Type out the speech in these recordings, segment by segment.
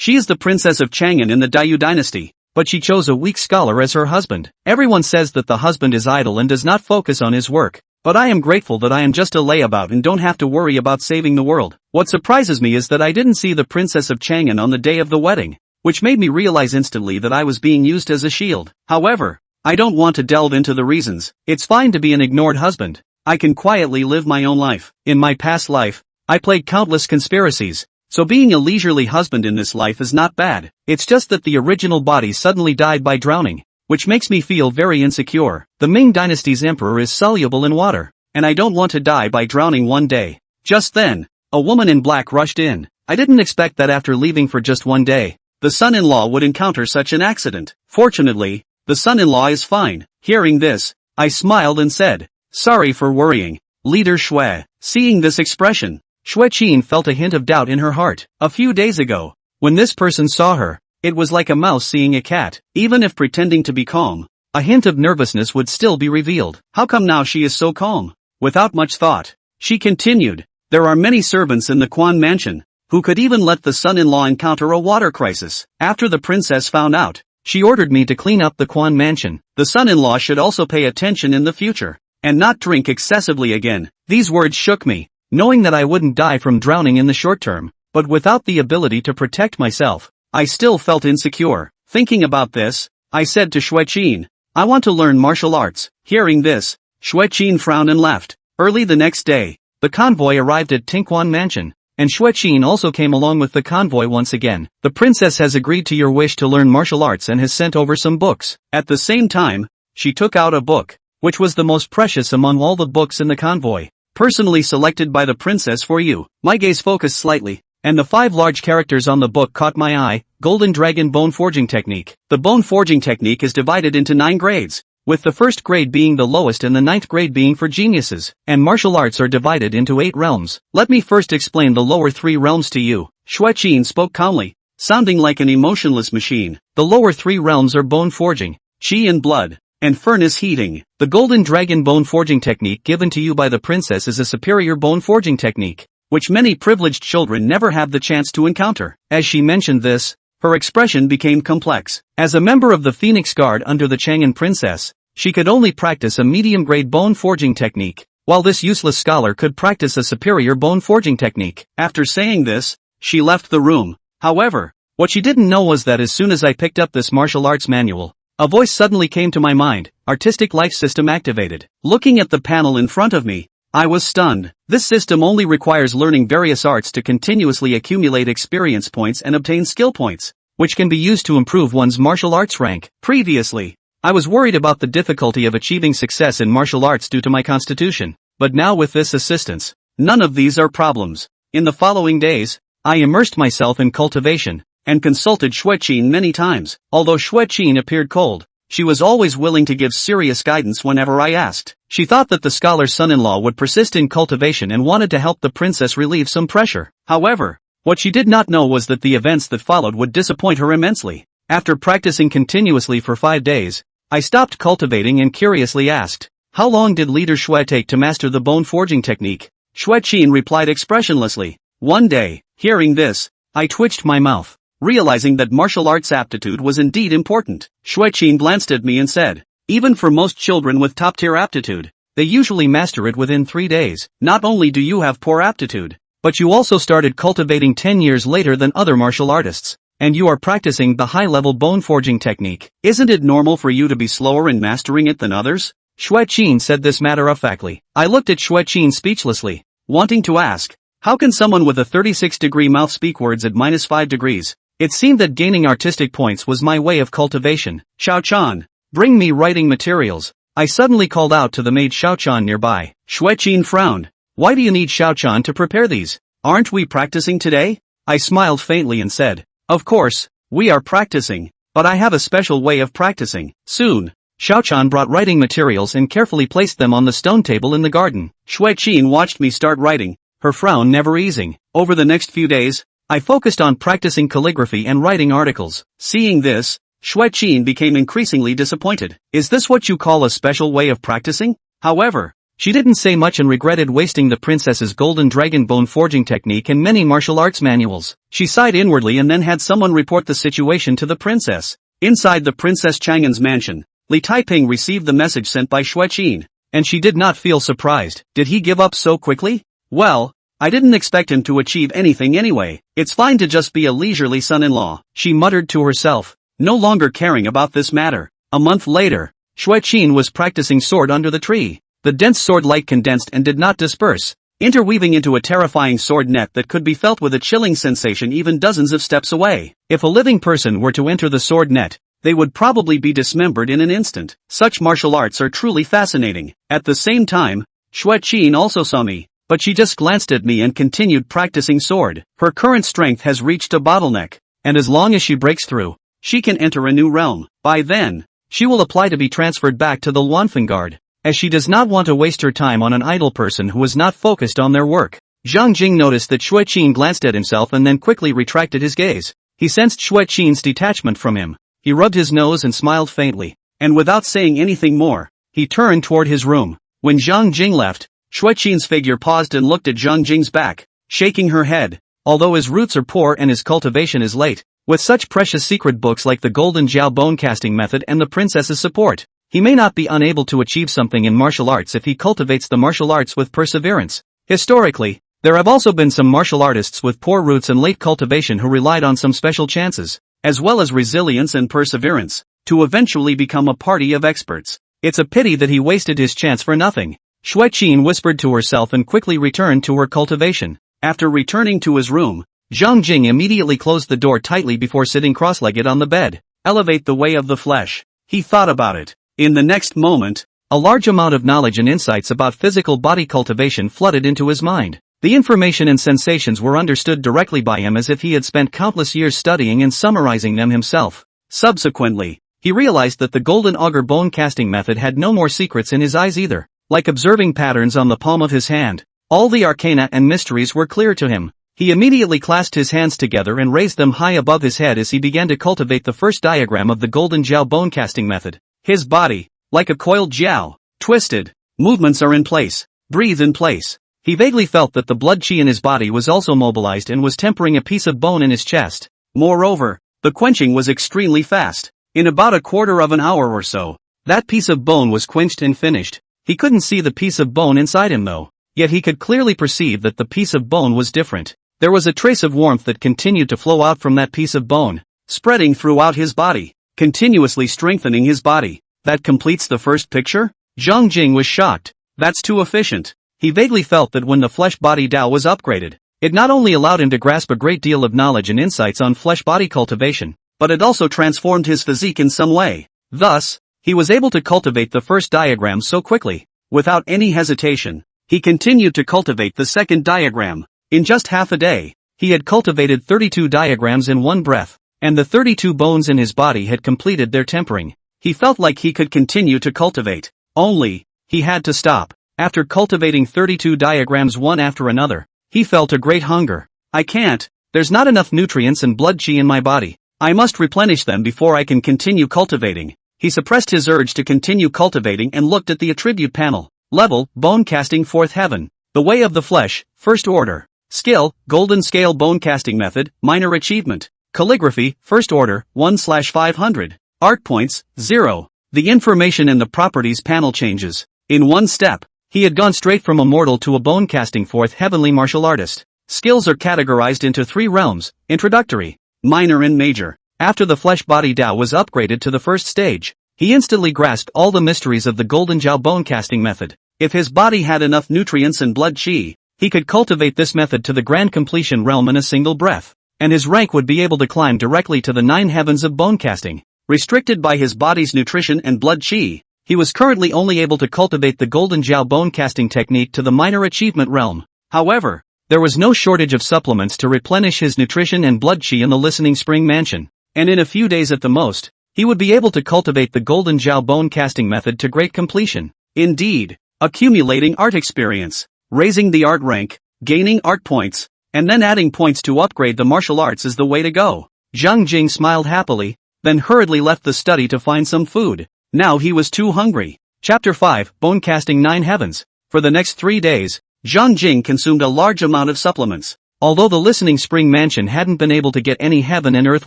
She is the Princess of Chang'an in the Yu Dynasty, but she chose a weak scholar as her husband. Everyone says that the husband is idle and does not focus on his work, but I am grateful that I am just a layabout and don't have to worry about saving the world. What surprises me is that I didn't see the Princess of Chang'an on the day of the wedding, which made me realize instantly that I was being used as a shield. However, I don't want to delve into the reasons. It's fine to be an ignored husband. I can quietly live my own life. In my past life, I played countless conspiracies, so being a leisurely husband in this life is not bad. It's just that the original body suddenly died by drowning, which makes me feel very insecure. The Ming Dynasty's emperor is soluble in water, and I don't want to die by drowning one day. Just then, a woman in black rushed in. I didn't expect that after leaving for just one day, the son-in-law would encounter such an accident. Fortunately, the son-in-law is fine. Hearing this, I smiled and said, "Sorry for worrying, Leader Shui." Seeing this expression, Shui Qin felt a hint of doubt in her heart. A few days ago, when this person saw her, it was like a mouse seeing a cat. Even if pretending to be calm, a hint of nervousness would still be revealed. How come now she is so calm? Without much thought, she continued, "There are many servants in the Quan mansion, who could even let the son-in-law encounter a water crisis. After the princess found out, she ordered me to clean up the Quan mansion. The son-in-law should also pay attention in the future, and not drink excessively again." These words shook me, knowing that I wouldn't die from drowning in the short term, but without the ability to protect myself, I still felt insecure. Thinking about this, I said to Shui Qin, "I want to learn martial arts." Hearing this, Shui Qin frowned and left. Early the next day, the convoy arrived at Tinquan Mansion, and Shui Qin also came along with the convoy once again. "The princess has agreed to your wish to learn martial arts and has sent over some books." At the same time, she took out a book, which was the most precious among all the books in the convoy, personally selected by the princess for you. My gaze focused slightly, and the 5 large characters on the book caught my eye. Golden Dragon Bone Forging Technique. The bone forging technique is divided into 9 grades, with the first grade being the lowest and the 9th grade being for geniuses, and martial arts are divided into 8 realms. Let me first explain the lower 3 realms to you. Shui Qin spoke calmly, sounding like an emotionless machine. The lower 3 realms are bone forging, qi and blood, and furnace heating. The Golden Dragon Bone Forging Technique given to you by the princess is a superior bone forging technique, which many privileged children never have the chance to encounter. As she mentioned this, her expression became complex. As a member of the Phoenix Guard under the Chang'an princess, she could only practice a medium-grade bone forging technique, while this useless scholar could practice a superior bone forging technique. After saying this, she left the room. However, what she didn't know was that as soon as I picked up this martial arts manual, a voice suddenly came to my mind. Artistic life system activated. Looking at the panel in front of me, I was stunned. This system only requires learning various arts to continuously accumulate experience points and obtain skill points, which can be used to improve one's martial arts rank. Previously, I was worried about the difficulty of achieving success in martial arts due to my constitution, but now with this assistance, none of these are problems. In the following days, I immersed myself in cultivation, and consulted Shui Qin many times. Although Shui Qin appeared cold, she was always willing to give serious guidance whenever I asked. She thought that the scholar's son-in-law would persist in cultivation and wanted to help the princess relieve some pressure. However, what she did not know was that the events that followed would disappoint her immensely. After practicing continuously for 5 days, I stopped cultivating and curiously asked, "How long did Leader Shui take to master the bone forging technique?" Shui Qin replied expressionlessly, "1 day." Hearing this, I twitched my mouth, realizing that martial arts aptitude was indeed important. Shui Qin glanced at me and said, "Even for most children with top-tier aptitude, they usually master it within 3 days. Not only do you have poor aptitude, but you also started cultivating 10 years later than other martial artists, and you are practicing the high-level bone forging technique. Isn't it normal for you to be slower in mastering it than others?" Shui Qin said this matter-of-factly. I looked at Shui Qin speechlessly, wanting to ask, how can someone with a 36-degree mouth speak words at -5 degrees? It seemed that gaining artistic points was my way of cultivation. "Xiao-chan, bring me writing materials." I suddenly called out to the maid Xiao-chan nearby. Shui Qin frowned. "Why do you need Xiao-chan to prepare these? Aren't we practicing today?" I smiled faintly and said, "Of course, we are practicing, but I have a special way of practicing." Soon, Xiao-chan brought writing materials and carefully placed them on the stone table in the garden. Shui Qin watched me start writing, her frown never easing. Over the next few days, I focused on practicing calligraphy and writing articles. Seeing this, Shui Qin became increasingly disappointed. "Is this what you call a special way of practicing?" However, She didn't say much and regretted wasting the princess's golden dragon bone forging technique and many martial arts manuals. She sighed inwardly and then had someone report the situation to the princess. Inside the Princess Chang'an's mansion, Li Taiping received the message sent by Xueqin, and she did not feel surprised. Did he give up so quickly? Well, I didn't expect him to achieve anything anyway. It's fine to just be a leisurely son-in-law, she muttered to herself, no longer caring about this matter. A month later, Xueqin was practicing sword under the tree. The dense sword light condensed and did not disperse, interweaving into a terrifying sword net that could be felt with a chilling sensation even dozens of steps away. If a living person were to enter the sword net, they would probably be dismembered in an instant. Such martial arts are truly fascinating. At the same time, Xueqin also saw me, but she just glanced at me and continued practicing sword. Her current strength has reached a bottleneck, and as long as she breaks through, she can enter a new realm. By then, she will apply to be transferred back to the Luanfengard, as she does not want to waste her time on an idle person who is not focused on their work. Zhang Jing noticed that Xueqin glanced at himself and then quickly retracted his gaze. He sensed Xueqin's detachment from him. He rubbed his nose and smiled faintly, and without saying anything more, he turned toward his room. When Zhang Jing left, Xueqin's figure paused and looked at Zhang Jing's back, shaking her head. Although his roots are poor and his cultivation is late, with such precious secret books like the Golden Jiao Bone Casting Method and the Princess's support, he may not be unable to achieve something in martial arts if he cultivates the martial arts with perseverance. Historically, there have also been some martial artists with poor roots and late cultivation who relied on some special chances, as well as resilience and perseverance, to eventually become a party of experts. It's a pity that he wasted his chance for nothing. Xueqin whispered to herself and quickly returned to her cultivation. After returning to his room, Zhang Jing immediately closed the door tightly before sitting cross-legged on the bed. Elevate the way of the flesh. He thought about it. In the next moment, a large amount of knowledge and insights about physical body cultivation flooded into his mind. The information and sensations were understood directly by him as if he had spent countless years studying and summarizing them himself. Subsequently, he realized that the Golden Auger Bone Casting Method had no more secrets in his eyes either. Like observing patterns on the palm of his hand, all the arcana and mysteries were clear to him. He immediately clasped his hands together and raised them high above his head as he began to cultivate the first diagram of the Golden Jiao Bone Casting Method. His body, like a coiled jiao, twisted. Movements are in place. Breathe in place. He vaguely felt that the blood qi in his body was also mobilized and was tempering a piece of bone in his chest. Moreover, the quenching was extremely fast. In about a quarter of an hour or so, that piece of bone was quenched and finished. He couldn't see the piece of bone inside him though, yet he could clearly perceive that the piece of bone was different. There was a trace of warmth that continued to flow out from that piece of bone, spreading throughout his body, continuously strengthening his body. That completes the first picture? Zhang Jing was shocked. That's too efficient. He vaguely felt that when the flesh body Dao was upgraded, it not only allowed him to grasp a great deal of knowledge and insights on flesh body cultivation, but it also transformed his physique in some way. Thus, he was able to cultivate the first diagram so quickly. Without any hesitation, he continued to cultivate the second diagram. In just half a day, he had cultivated 32 diagrams in one breath, and the 32 bones in his body had completed their tempering. He felt like he could continue to cultivate. Only, he had to stop. After cultivating 32 diagrams one after another, he felt a great hunger. I can't. There's not enough nutrients and blood qi in my body. I must replenish them before I can continue cultivating. He suppressed his urge to continue cultivating and looked at the attribute panel. Level, Bone Casting Fourth Heaven. The Way of the Flesh, First Order. Skill, Golden Scale Bone Casting Method, Minor Achievement. Calligraphy, First Order, 1/500. Art Points, 0. The information in the Properties panel changes. In one step, he had gone straight from a mortal to a bone casting fourth heavenly martial artist. Skills are categorized into 3 realms, Introductory, Minor and Major. After the flesh body Dao was upgraded to the first stage, he instantly grasped all the mysteries of the Golden Jiao Bone Casting Method. If his body had enough nutrients and blood qi, he could cultivate this method to the grand completion realm in a single breath, and his rank would be able to climb directly to the 9 heavens of bone casting. Restricted by his body's nutrition and blood qi, he was currently only able to cultivate the Golden Jiao Bone Casting technique to the minor achievement realm. However, there was no shortage of supplements to replenish his nutrition and blood qi in the Listening Spring Mansion, and in a few days at the most, he would be able to cultivate the Golden Jiao Bone Casting method to great completion. Indeed, accumulating art experience, raising the art rank, gaining art points, and then adding points to upgrade the martial arts is the way to go. Zhang Jing smiled happily, then hurriedly left the study to find some food. Now he was too hungry. Chapter 5, Bone Casting 9 Heavens. For the next 3 days, Zhang Jing consumed a large amount of supplements. Although the listening spring mansion hadn't been able to get any heaven and earth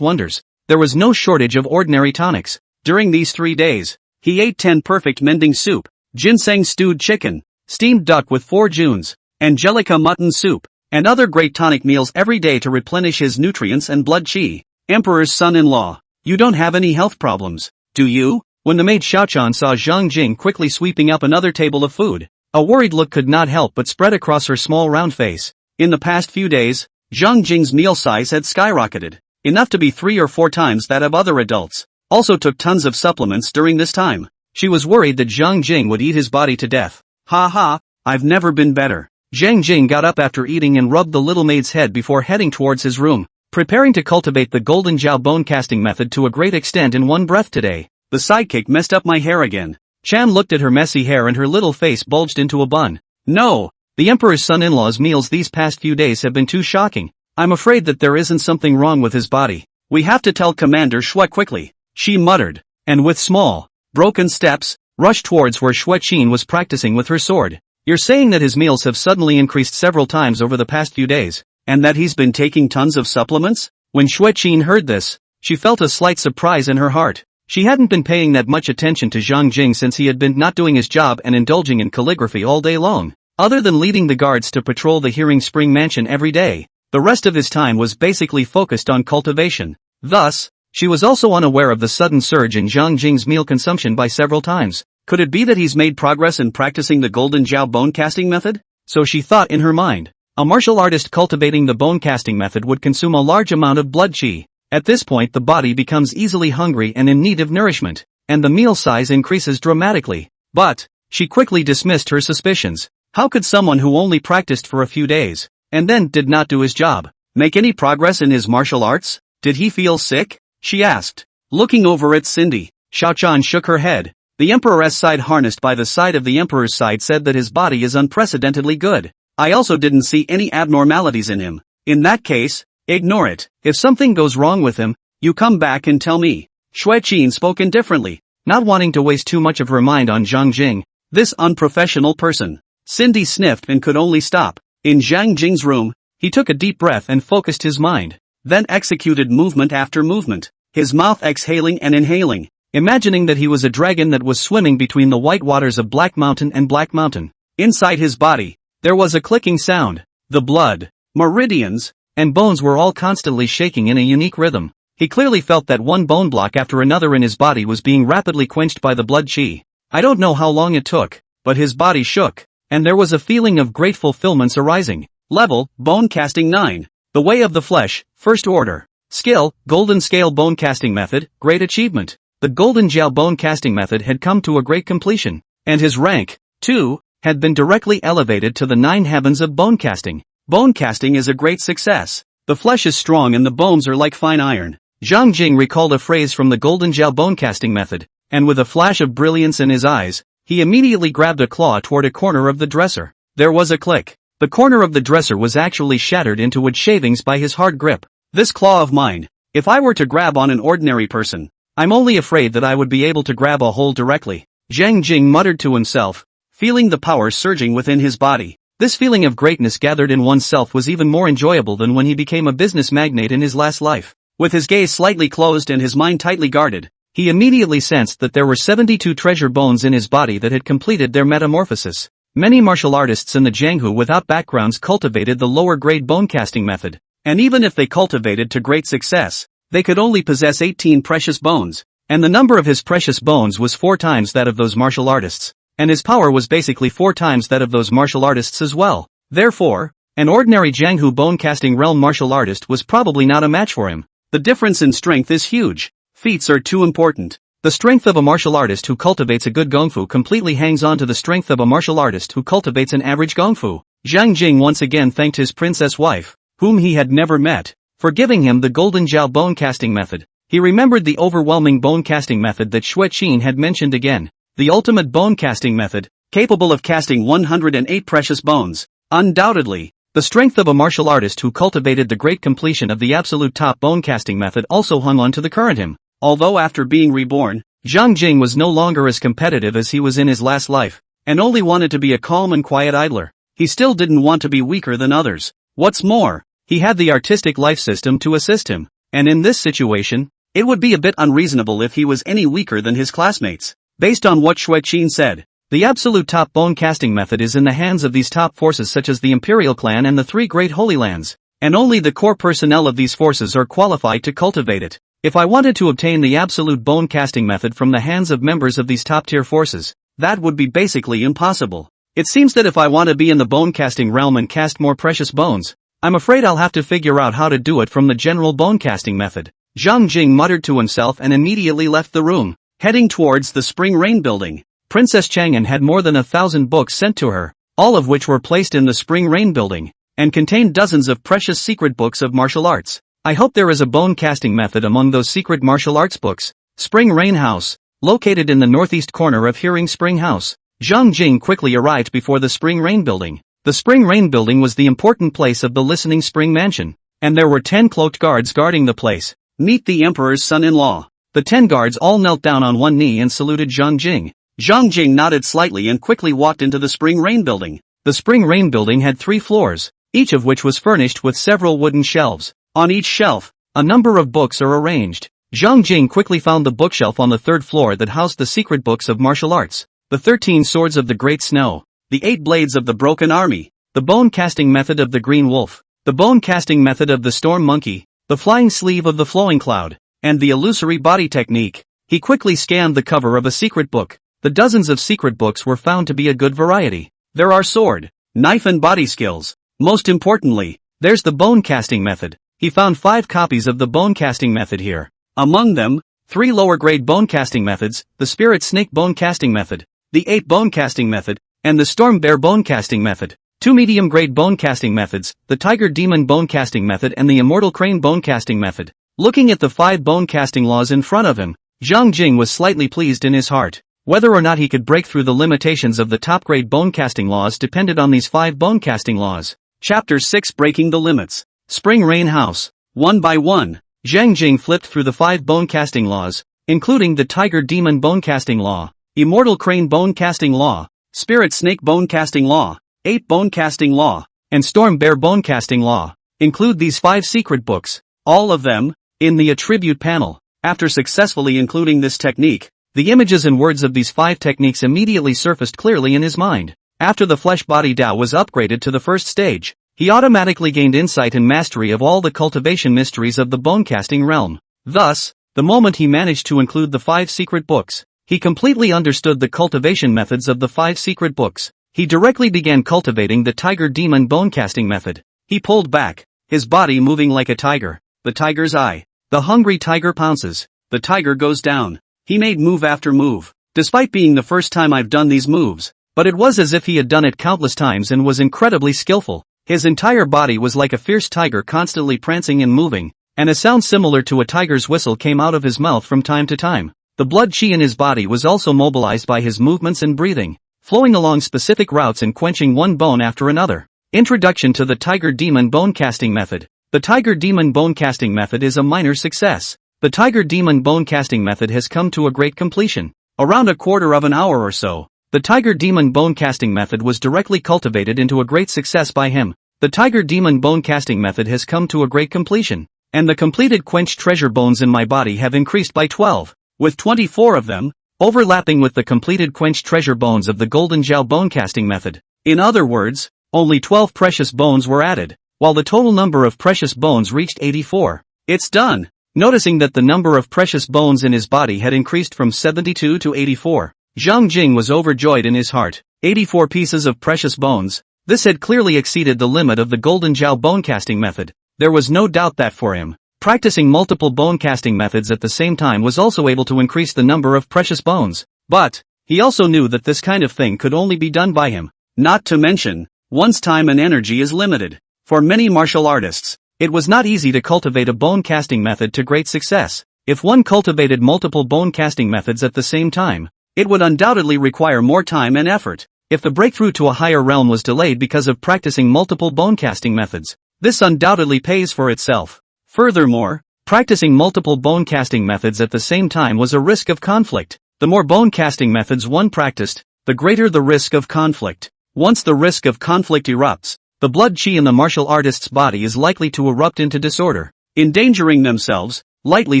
wonders, there was no shortage of ordinary tonics. During these 3 days, he ate 10 perfect mending soup, ginseng stewed chicken, steamed duck with 4 junes, angelica mutton soup, and other great tonic meals every day to replenish his nutrients and blood qi. Emperor's son-in-law, you don't have any health problems, do you? When the maid Xiaochan saw Zhang Jing quickly sweeping up another table of food, a worried look could not help but spread across her small round face. In the past few days, Zhang Jing's meal size had skyrocketed, enough to be 3 or 4 times that of other adults. Also took tons of supplements during this time. She was worried that Zhang Jing would eat his body to death. Ha ha, I've never been better. Zhang Jing got up after eating and rubbed the little maid's head before heading towards his room, preparing to cultivate the golden jiao bone casting method to a great extent in one breath today. The sidekick messed up my hair again. Chan looked at her messy hair and her little face bulged into a bun. No, the emperor's son-in-law's meals these past few days have been too shocking. I'm afraid that there isn't something wrong with his body. We have to tell Commander Shui quickly, she muttered, and with small, broken steps, rushed towards where Shui Qin was practicing with her sword. You're saying that his meals have suddenly increased several times over the past few days, and that he's been taking tons of supplements? When Shui Qin heard this, she felt a slight surprise in her heart. She hadn't been paying that much attention to Zhang Jing since he had been not doing his job and indulging in calligraphy all day long. Other than leading the guards to patrol the Hearing Spring Mansion every day, the rest of his time was basically focused on cultivation. Thus, she was also unaware of the sudden surge in Zhang Jing's meal consumption by several times. Could it be that he's made progress in practicing the golden jiao bone casting method? So she thought in her mind. A martial artist cultivating the bone casting method would consume a large amount of blood qi. At this point the body becomes easily hungry and in need of nourishment, and the meal size increases dramatically. But, she quickly dismissed her suspicions. How could someone who only practiced for a few days, and then did not do his job, make any progress in his martial arts? Did he feel sick? She asked. Looking over at Cindy, Xiaochan shook her head. The emperor's side harnessed by the side of the emperor's side said that his body is unprecedentedly good. I also didn't see any abnormalities in him. In that case, ignore it. If something goes wrong with him, you come back and tell me. Shui Qin spoke indifferently, not wanting to waste too much of her mind on Zhang Jing, this unprofessional person. Cindy sniffed and could only stop. In Zhang Jing's room, he took a deep breath and focused his mind, then executed movement after movement, his mouth exhaling and inhaling, imagining that he was a dragon that was swimming between the white waters of Black Mountain and Black Mountain. Inside his body, there was a clicking sound. The blood, meridians, and bones were all constantly shaking in a unique rhythm. He clearly felt that one bone block after another in his body was being rapidly quenched by the blood qi. I don't know how long it took, but his body shook, and there was a feeling of great fulfillments arising. Level, Bone Casting 9. The Way of the Flesh, First Order. Skill, Golden Scale Bone Casting Method, Great Achievement. The Golden Jiao Bone Casting Method had come to a great completion, and his rank, too, had been directly elevated to the 9 heavens of bone casting. Bone casting is a great success. The flesh is strong and the bones are like fine iron. Zhang Jing recalled a phrase from the Golden Jiao Bone Casting Method, and with a flash of brilliance in his eyes, he immediately grabbed a claw toward a corner of the dresser. There was a click. The corner of the dresser was actually shattered into wood shavings by his hard grip. This claw of mine, if I were to grab on an ordinary person, I'm only afraid that I would be able to grab a hole directly. Zhang Jing muttered to himself, feeling the power surging within his body. This feeling of greatness gathered in oneself was even more enjoyable than when he became a business magnate in his last life. With his gaze slightly closed and his mind tightly guarded, he immediately sensed that there were 72 treasure bones in his body that had completed their metamorphosis. Many martial artists in the Jianghu without backgrounds cultivated the lower grade bone casting method, and even if they cultivated to great success, they could only possess 18 precious bones, and the number of his precious bones was 4 times that of those martial artists, and his power was basically 4 times that of those martial artists as well. Therefore, an ordinary Jianghu bone casting realm martial artist was probably not a match for him. The difference in strength is huge. Feats are too important. The strength of a martial artist who cultivates a good gongfu completely hangs on to the strength of a martial artist who cultivates an average gongfu. Zhang Jing once again thanked his princess wife, whom he had never met, for giving him the Golden Jiao bone casting method. He remembered the overwhelming bone casting method that Shui Qin had mentioned again. The ultimate bone casting method, capable of casting 108 precious bones. Undoubtedly, the strength of a martial artist who cultivated the great completion of the absolute top bone casting method also hung on to the current him. Although after being reborn, Zhang Jing was no longer as competitive as he was in his last life. and only wanted to be a calm and quiet idler. He still didn't want to be weaker than others. What's more, he had the artistic life system to assist him, and in this situation, it would be a bit unreasonable if he was any weaker than his classmates. Based on what Shui Qin said, the absolute top bone casting method is in the hands of these top forces such as the Imperial Clan and the three Great Holy Lands, and only the core personnel of these forces are qualified to cultivate it. If I wanted to obtain the absolute bone casting method from the hands of members of these top-tier forces, that would be basically impossible. It seems that if I want to be in the bone casting realm and cast more precious bones, I'm afraid I'll have to figure out how to do it from the general bone casting method. Zhang Jing muttered to himself and immediately left the room, heading towards the Spring Rain building. Princess Chang'an had more than 1,000 books sent to her, all of which were placed in the Spring Rain building, and contained dozens of precious secret books of martial arts. I hope there is a bone casting method among those secret martial arts books. Spring Rain House, located in the northeast corner of Hearing Spring House. Zhang Jing quickly arrived before the Spring Rain building. The Spring Rain building was the important place of the Listening Spring Mansion, and there were 10 cloaked guards guarding the place. Meet the Emperor's son-in-law. The 10 guards all knelt down on one knee and saluted Zhang Jing. Zhang Jing nodded slightly and quickly walked into the Spring Rain building. The Spring Rain building had 3 floors, each of which was furnished with several wooden shelves. On each shelf, a number of books are arranged. Zhang Jing quickly found the bookshelf on the 3rd floor that housed the secret books of martial arts, the 13 swords of the Great Snow, the 8 blades of the Broken Army, the bone casting method of the Green Wolf, the bone casting method of the Storm Monkey, the flying sleeve of the Flowing Cloud, and the illusory body technique. He quickly scanned the cover of a secret book. The dozens of secret books were found to be a good variety. There are sword, knife and body skills. Most importantly, there's the bone casting method. He found 5 copies of the bone casting method here. Among them, 3 lower grade bone casting methods, the Spirit Snake bone casting method, the 8 bone casting method, and the Storm Bear bone casting method. 2 medium grade bone casting methods, the Tiger Demon bone casting method and the Immortal Crane bone casting method. Looking at the 5 bone casting laws in front of him, Zhang Jing was slightly pleased in his heart. Whether or not he could break through the limitations of the top grade bone casting laws depended on these 5 bone casting laws. Chapter 6, Breaking the Limits. Spring Rain House. One by one, Zhang Jing flipped through the 5 bone casting laws, including the Tiger Demon bone casting law, Immortal Crane bone casting law, Spirit Snake bone casting law, 8 bone casting law, and Storm Bear bone casting law. Include these 5 secret books, all of them, in the attribute panel. After successfully including this technique, the images and words of these 5 techniques immediately surfaced clearly in his mind. After the flesh body Dao was upgraded to the 1st stage, he automatically gained insight and mastery of all the cultivation mysteries of the bone casting realm. Thus, the moment he managed to include the 5 secret books, he completely understood the cultivation methods of the 5 secret books. He directly began cultivating the Tiger Demon bone casting method. He pulled back, his body moving like a tiger. The tiger's eye. The hungry tiger pounces. The tiger goes down. He made move after move. Despite being the first time I've done these moves, but it was as if he had done it countless times and was incredibly skillful. His entire body was like a fierce tiger constantly prancing and moving, and a sound similar to a tiger's whistle came out of his mouth from time to time. The blood chi in his body was also mobilized by his movements and breathing, flowing along specific routes and quenching one bone after another. Introduction to the Tiger Demon bone casting method. The Tiger Demon bone casting method is a minor success. The Tiger Demon bone casting method has come to a great completion. Around a quarter of an hour or so, the Tiger Demon bone casting method was directly cultivated into a great success by him. The Tiger Demon bone casting method has come to a great completion, and the completed quenched treasure bones in my body have increased by 12, with 24 of them overlapping with the completed quenched treasure bones of the Golden Jiao bone casting method. In other words, only 12 precious bones were added, while the total number of precious bones reached 84. It's done! Noticing that the number of precious bones in his body had increased from 72 to 84, Zhang Jing was overjoyed in his heart. 84 pieces of precious bones. This had clearly exceeded the limit of the Golden Jiao bone casting method. There was no doubt that for him, practicing multiple bone casting methods at the same time was also able to increase the number of precious bones. But, he also knew that this kind of thing could only be done by him. Not to mention, one's time and energy is limited. For many martial artists, it was not easy to cultivate a bone casting method to great success. If one cultivated multiple bone casting methods at the same time, it would undoubtedly require more time and effort. If the breakthrough to a higher realm was delayed because of practicing multiple bone casting methods, this undoubtedly pays for itself. Furthermore, practicing multiple bone casting methods at the same time was a risk of conflict. The more bone casting methods one practiced, the greater the risk of conflict. Once the risk of conflict erupts, the blood qi in the martial artist's body is likely to erupt into disorder, endangering themselves, lightly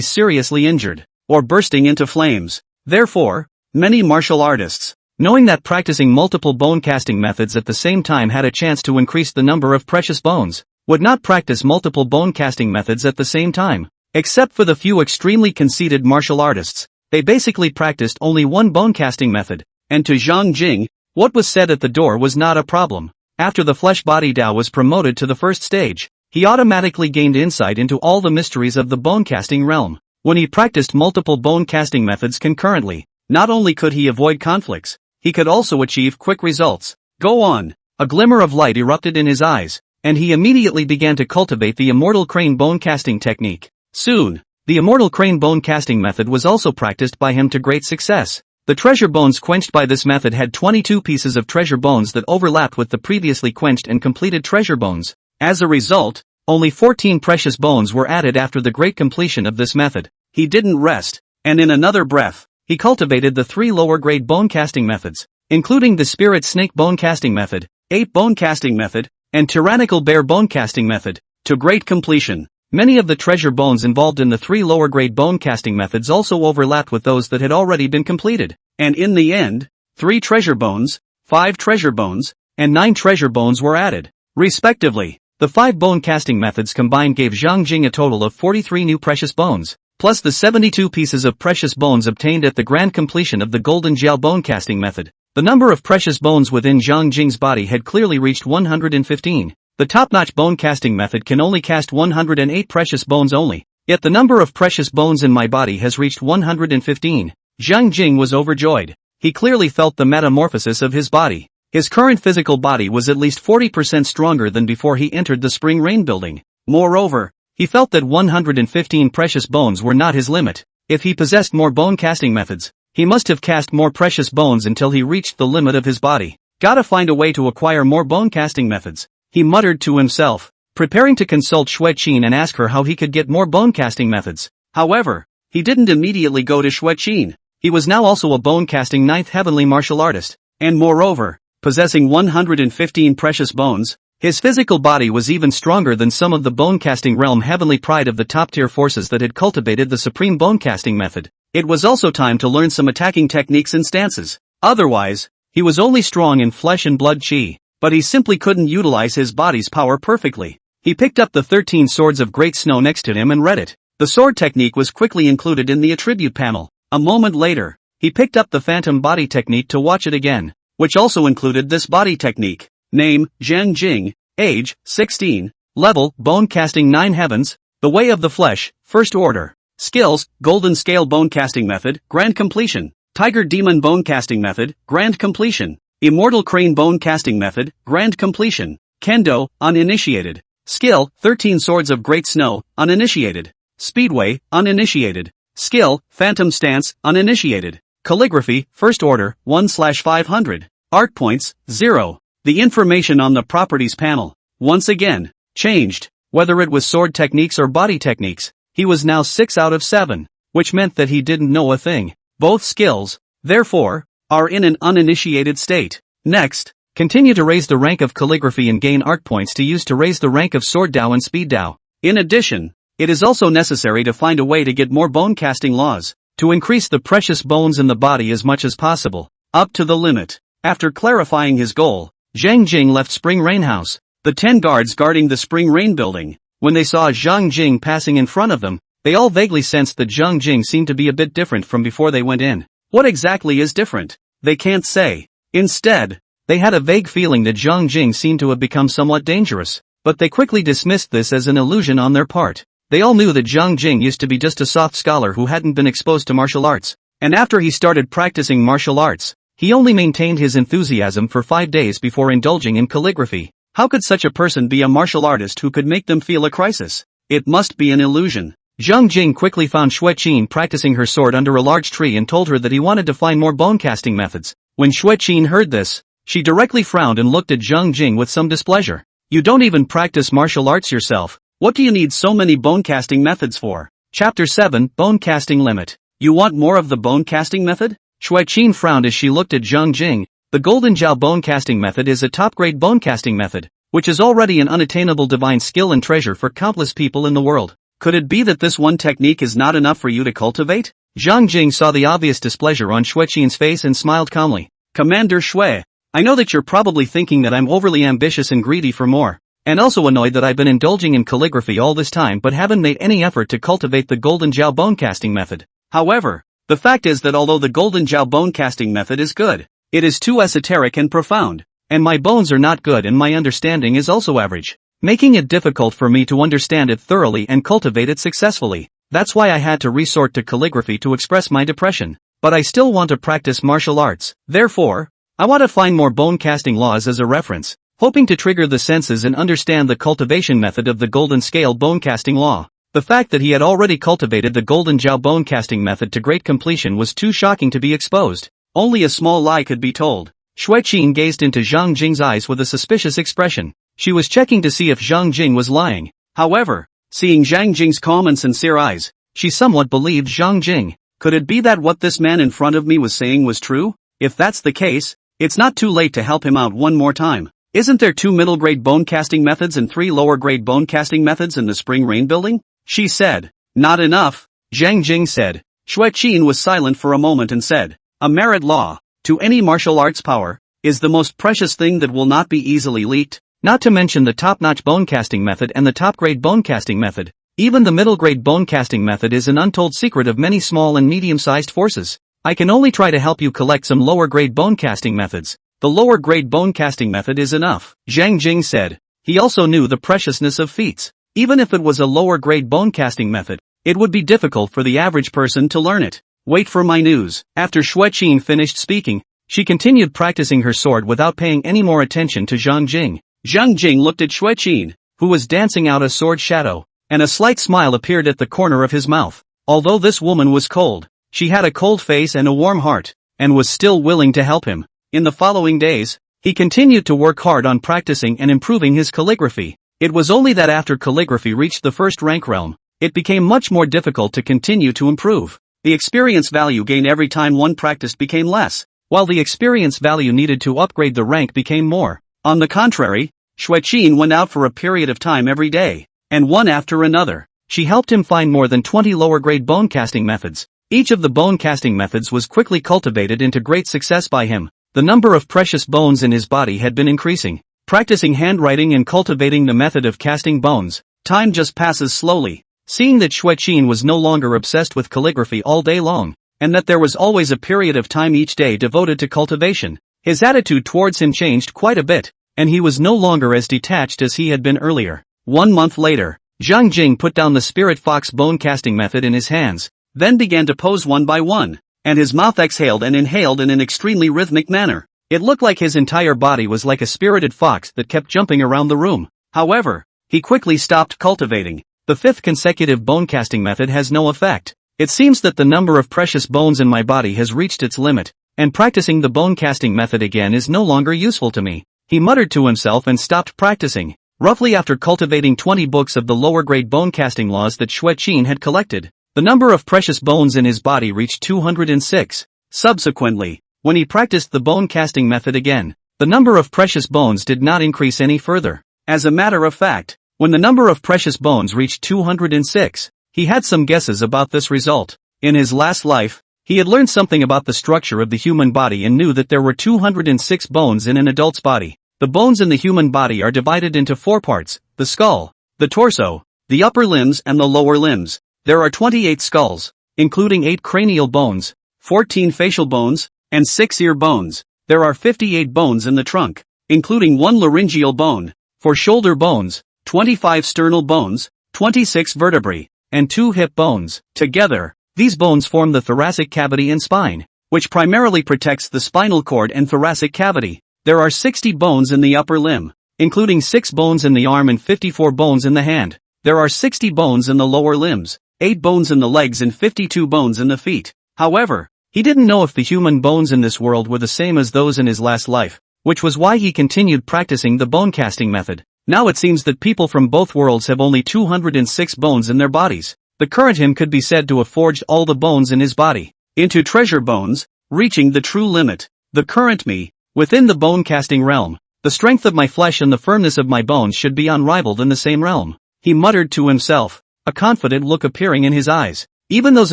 seriously injured, or bursting into flames. Therefore, many martial artists, knowing that practicing multiple bone casting methods at the same time had a chance to increase the number of precious bones, would not practice multiple bone casting methods at the same time. Except for the few extremely conceited martial artists, they basically practiced only one bone casting method, and to Zhang Jing, what was said at the door was not a problem. After the flesh body Dao was promoted to the first stage, he automatically gained insight into all the mysteries of the bone casting realm. When he practiced multiple bone casting methods concurrently, not only could he avoid conflicts, he could also achieve quick results. Go on. A glimmer of light erupted in his eyes, and he immediately began to cultivate the immortal crane bone casting technique. Soon, the immortal crane bone casting method was also practiced by him to great success. The treasure bones quenched by this method had 22 pieces of treasure bones that overlapped with the previously quenched and completed treasure bones. As a result, only 14 precious bones were added after the great completion of this method. He didn't rest, and in another breath, he cultivated the 3 lower-grade bone casting methods, including the spirit snake bone casting method, ape bone casting method, and tyrannical bear bone casting method, to great completion. Many of the treasure bones involved in the 3 lower-grade bone casting methods also overlapped with those that had already been completed, and in the end, 3 treasure bones, 5 treasure bones, and 9 treasure bones were added, respectively. The 5 bone casting methods combined gave Zhang Jing a total of 43 new precious bones, plus the 72 pieces of precious bones obtained at the grand completion of the golden gel bone casting method. The number of precious bones within Zhang Jing's body had clearly reached 115. The top-notch bone casting method can only cast 108 precious bones only, yet the number of precious bones in my body has reached 115. Zhang Jing was overjoyed. He clearly felt the metamorphosis of his body. His current physical body was at least 40% stronger than before he entered the Spring Rain building. Moreover, he felt that 115 precious bones were not his limit. If he possessed more bone casting methods, he must have cast more precious bones until he reached the limit of his body. Gotta find a way to acquire more bone casting methods, he muttered to himself, preparing to consult Xue Qin and ask her how he could get more bone casting methods. However, he didn't immediately go to Xue Qin. He was now also a bone casting 9th heavenly martial artist, and moreover, possessing 115 precious bones, his physical body was even stronger than some of the bone casting realm heavenly pride of the top-tier forces that had cultivated the supreme bone casting method. It was also time to learn some attacking techniques and stances. Otherwise, he was only strong in flesh and blood qi, but he simply couldn't utilize his body's power perfectly. He picked up the 13 swords of great snow next to him and read it. The sword technique was quickly included in the attribute panel. A moment later, he picked up the phantom body technique to watch it again, which also included this body technique. Name, Zhang Jing, age, 16, level, bone casting 9 heavens, the way of the flesh, first order. Skills, golden scale bone casting method, grand completion. Tiger demon bone casting method, grand completion. Immortal crane bone casting method, grand completion. Kendo, uninitiated. Skill, 13 swords of great snow, uninitiated. Speedway, uninitiated. Skill, phantom stance, uninitiated. Calligraphy, first order, 1/500. Art points, 0. The information on the properties panel, once again, changed. Whether it was sword techniques or body techniques, he was now 6 out of 7, which meant that he didn't know a thing. Both skills, therefore, are in an uninitiated state. Next, continue to raise the rank of calligraphy and gain art points to use to raise the rank of sword Dao and speed Dao. In addition, it is also necessary to find a way to get more bone casting laws, to increase the precious bones in the body as much as possible, up to the limit. After clarifying his goal, Zhang Jing left Spring Rain House. The 10 guards guarding the Spring Rain building, when they saw Zhang Jing passing in front of them, they all vaguely sensed that Zhang Jing seemed to be a bit different from before they went in. What exactly is different? They can't say. Instead, they had a vague feeling that Zhang Jing seemed to have become somewhat dangerous, but they quickly dismissed this as an illusion on their part. They all knew that Zhang Jing used to be just a soft scholar who hadn't been exposed to martial arts, and after he started practicing martial arts, he only maintained his enthusiasm for 5 days before indulging in calligraphy. How could such a person be a martial artist who could make them feel a crisis? It must be an illusion. Zhang Jing quickly found Xue Qin practicing her sword under a large tree and told her that he wanted to find more bone casting methods. When Xue Qin heard this, she directly frowned and looked at Zhang Jing with some displeasure. You don't even practice martial arts yourself. What do you need so many bone casting methods for? Chapter 7, Bone Casting Limit. You want more of the bone casting method? Xue Qin frowned as she looked at Zhang Jing, The Golden Jiao bone casting method is a top-grade bone casting method, which is already an unattainable divine skill and treasure for countless people in the world. Could it be that this one technique is not enough for you to cultivate? Zhang Jing saw the obvious displeasure on Xueqin's face and smiled calmly. Commander Xue, I know that you're probably thinking that I'm overly ambitious and greedy for more, and also annoyed that I've been indulging in calligraphy all this time but haven't made any effort to cultivate the Golden Jiao bone casting method. However, the fact is that although the Golden Jiao bone casting method is good, it is too esoteric and profound, and my bones are not good and my understanding is also average, making it difficult for me to understand it thoroughly and cultivate it successfully. That's why I had to resort to calligraphy to express my depression, but I still want to practice martial arts. Therefore, I want to find more bone casting laws as a reference, hoping to trigger the senses and understand the cultivation method of the Golden Scale bone casting law. The fact that he had already cultivated the Golden Jiao bone casting method to great completion was too shocking to be exposed. Only a small lie could be told. Xueqin gazed into Zhang Jing's eyes with a suspicious expression. She was checking to see if Zhang Jing was lying. However, seeing Zhang Jing's calm and sincere eyes, she somewhat believed Zhang Jing. Could it be that what this man in front of me was saying was true? If that's the case, it's not too late to help him out one more time. Isn't there 2 middle-grade bone casting methods and 3 lower-grade bone casting methods in the Spring Rain building? She said. Not enough, Zhang Jing said. Xueqin was silent for a moment and said, a merit law, to any martial arts power, is the most precious thing that will not be easily leaked, not to mention the top-notch bone casting method and the top-grade bone casting method. Even the middle-grade bone casting method is an untold secret of many small and medium-sized forces. I can only try to help you collect some lower-grade bone casting methods. The lower-grade bone casting method is enough, Zhang Jing said. He also knew the preciousness of feats. Even if it was a lower-grade bone casting method, it would be difficult for the average person to learn it. Wait for my news. After Xueqin finished speaking, she continued practicing her sword without paying any more attention to Zhang Jing. Zhang Jing looked at Xueqin, who was dancing out a sword shadow, and a slight smile appeared at the corner of his mouth. Although this woman was cold, she had a cold face and a warm heart, and was still willing to help him. In the following days, he continued to work hard on practicing and improving his calligraphy. It was only that after calligraphy reached the first rank realm, it became much more difficult to continue to improve. The experience value gained every time one practiced became less, while the experience value needed to upgrade the rank became more. On the contrary, Xueqin went out for a period of time every day, and one after another, she helped him find more than 20 lower-grade bone casting methods. Each of the bone casting methods was quickly cultivated into great success by him. The number of precious bones in his body had been increasing. Practicing handwriting and cultivating the method of casting bones, time just passes slowly. Seeing that Xueqin was no longer obsessed with calligraphy all day long, and that there was always a period of time each day devoted to cultivation, his attitude towards him changed quite a bit, and he was no longer as detached as he had been earlier. 1 month later, Zhang Jing put down the spirit fox bone casting method in his hands, then began to pose one by one, and his mouth exhaled and inhaled in an extremely rhythmic manner. It looked like his entire body was like a spirited fox that kept jumping around the room. However, he quickly stopped cultivating. The 5th consecutive bone casting method has no effect. It seems that the number of precious bones in my body has reached its limit, and practicing the bone casting method again is no longer useful to me. He muttered to himself and stopped practicing. Roughly after cultivating 20 books of the lower grade bone casting laws that Xueqin had collected, the number of precious bones in his body reached 206. Subsequently, when he practiced the bone casting method again, the number of precious bones did not increase any further. As a matter of fact, when the number of precious bones reached 206, he had some guesses about this result. In his last life, he had learned something about the structure of the human body and knew that there were 206 bones in an adult's body. The bones in the human body are divided into 4 parts: the skull, the torso, the upper limbs and the lower limbs. There are 28 skulls, including 8 cranial bones, 14 facial bones, and 6 ear bones. There are 58 bones in the trunk, including 1 laryngeal bone, 4 shoulder bones, 25 sternal bones, 26 vertebrae, and 2 hip bones. Together, these bones form the thoracic cavity and spine, which primarily protects the spinal cord and thoracic cavity. There are 60 bones in the upper limb, including 6 bones in the arm and 54 bones in the hand. There are 60 bones in the lower limbs, 8 bones in the legs and 52 bones in the feet. However, he didn't know if the human bones in this world were the same as those in his last life, which was why he continued practicing the bone casting method. Now it seems that people from both worlds have only 206 bones in their bodies. The current him could be said to have forged all the bones in his body into treasure bones, reaching the true limit. The current me, Within the bone-casting realm, the strength of my flesh and the firmness of my bones should be unrivaled in the same realm. He muttered to himself, a confident look appearing in his eyes. Even those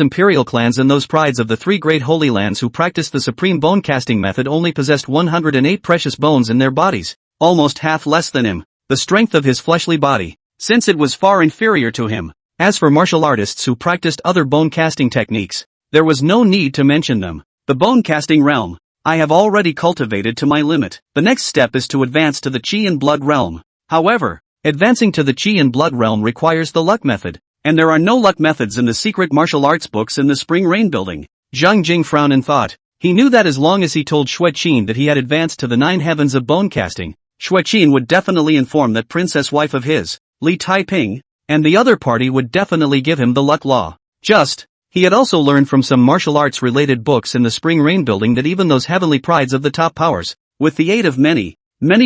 imperial clans and those prides of the three great holy lands who practiced the supreme bone-casting method only possessed 108 precious bones in their bodies, almost half less than him, the strength of his fleshly body, since it was far inferior to him. As for martial artists who practiced other bone-casting techniques, there was no need to mention them. The bone-casting realm, I have already cultivated to my limit. The next step is to advance to the Qi and Blood realm. However, advancing to the Qi and Blood realm requires the luck method, and there are no luck methods in the secret martial arts books in the Spring Rain building. Zhang Jing frowned in thought. He knew that as long as he told Xue Qin that he had advanced to the 9 heavens of bone casting, Xue Qin would definitely inform that princess wife of his, Li Taiping, and the other party would definitely give him the luck law. He had also learned from some martial arts related books in the Spring Rain building that even those heavenly prides of the top powers, with the aid of many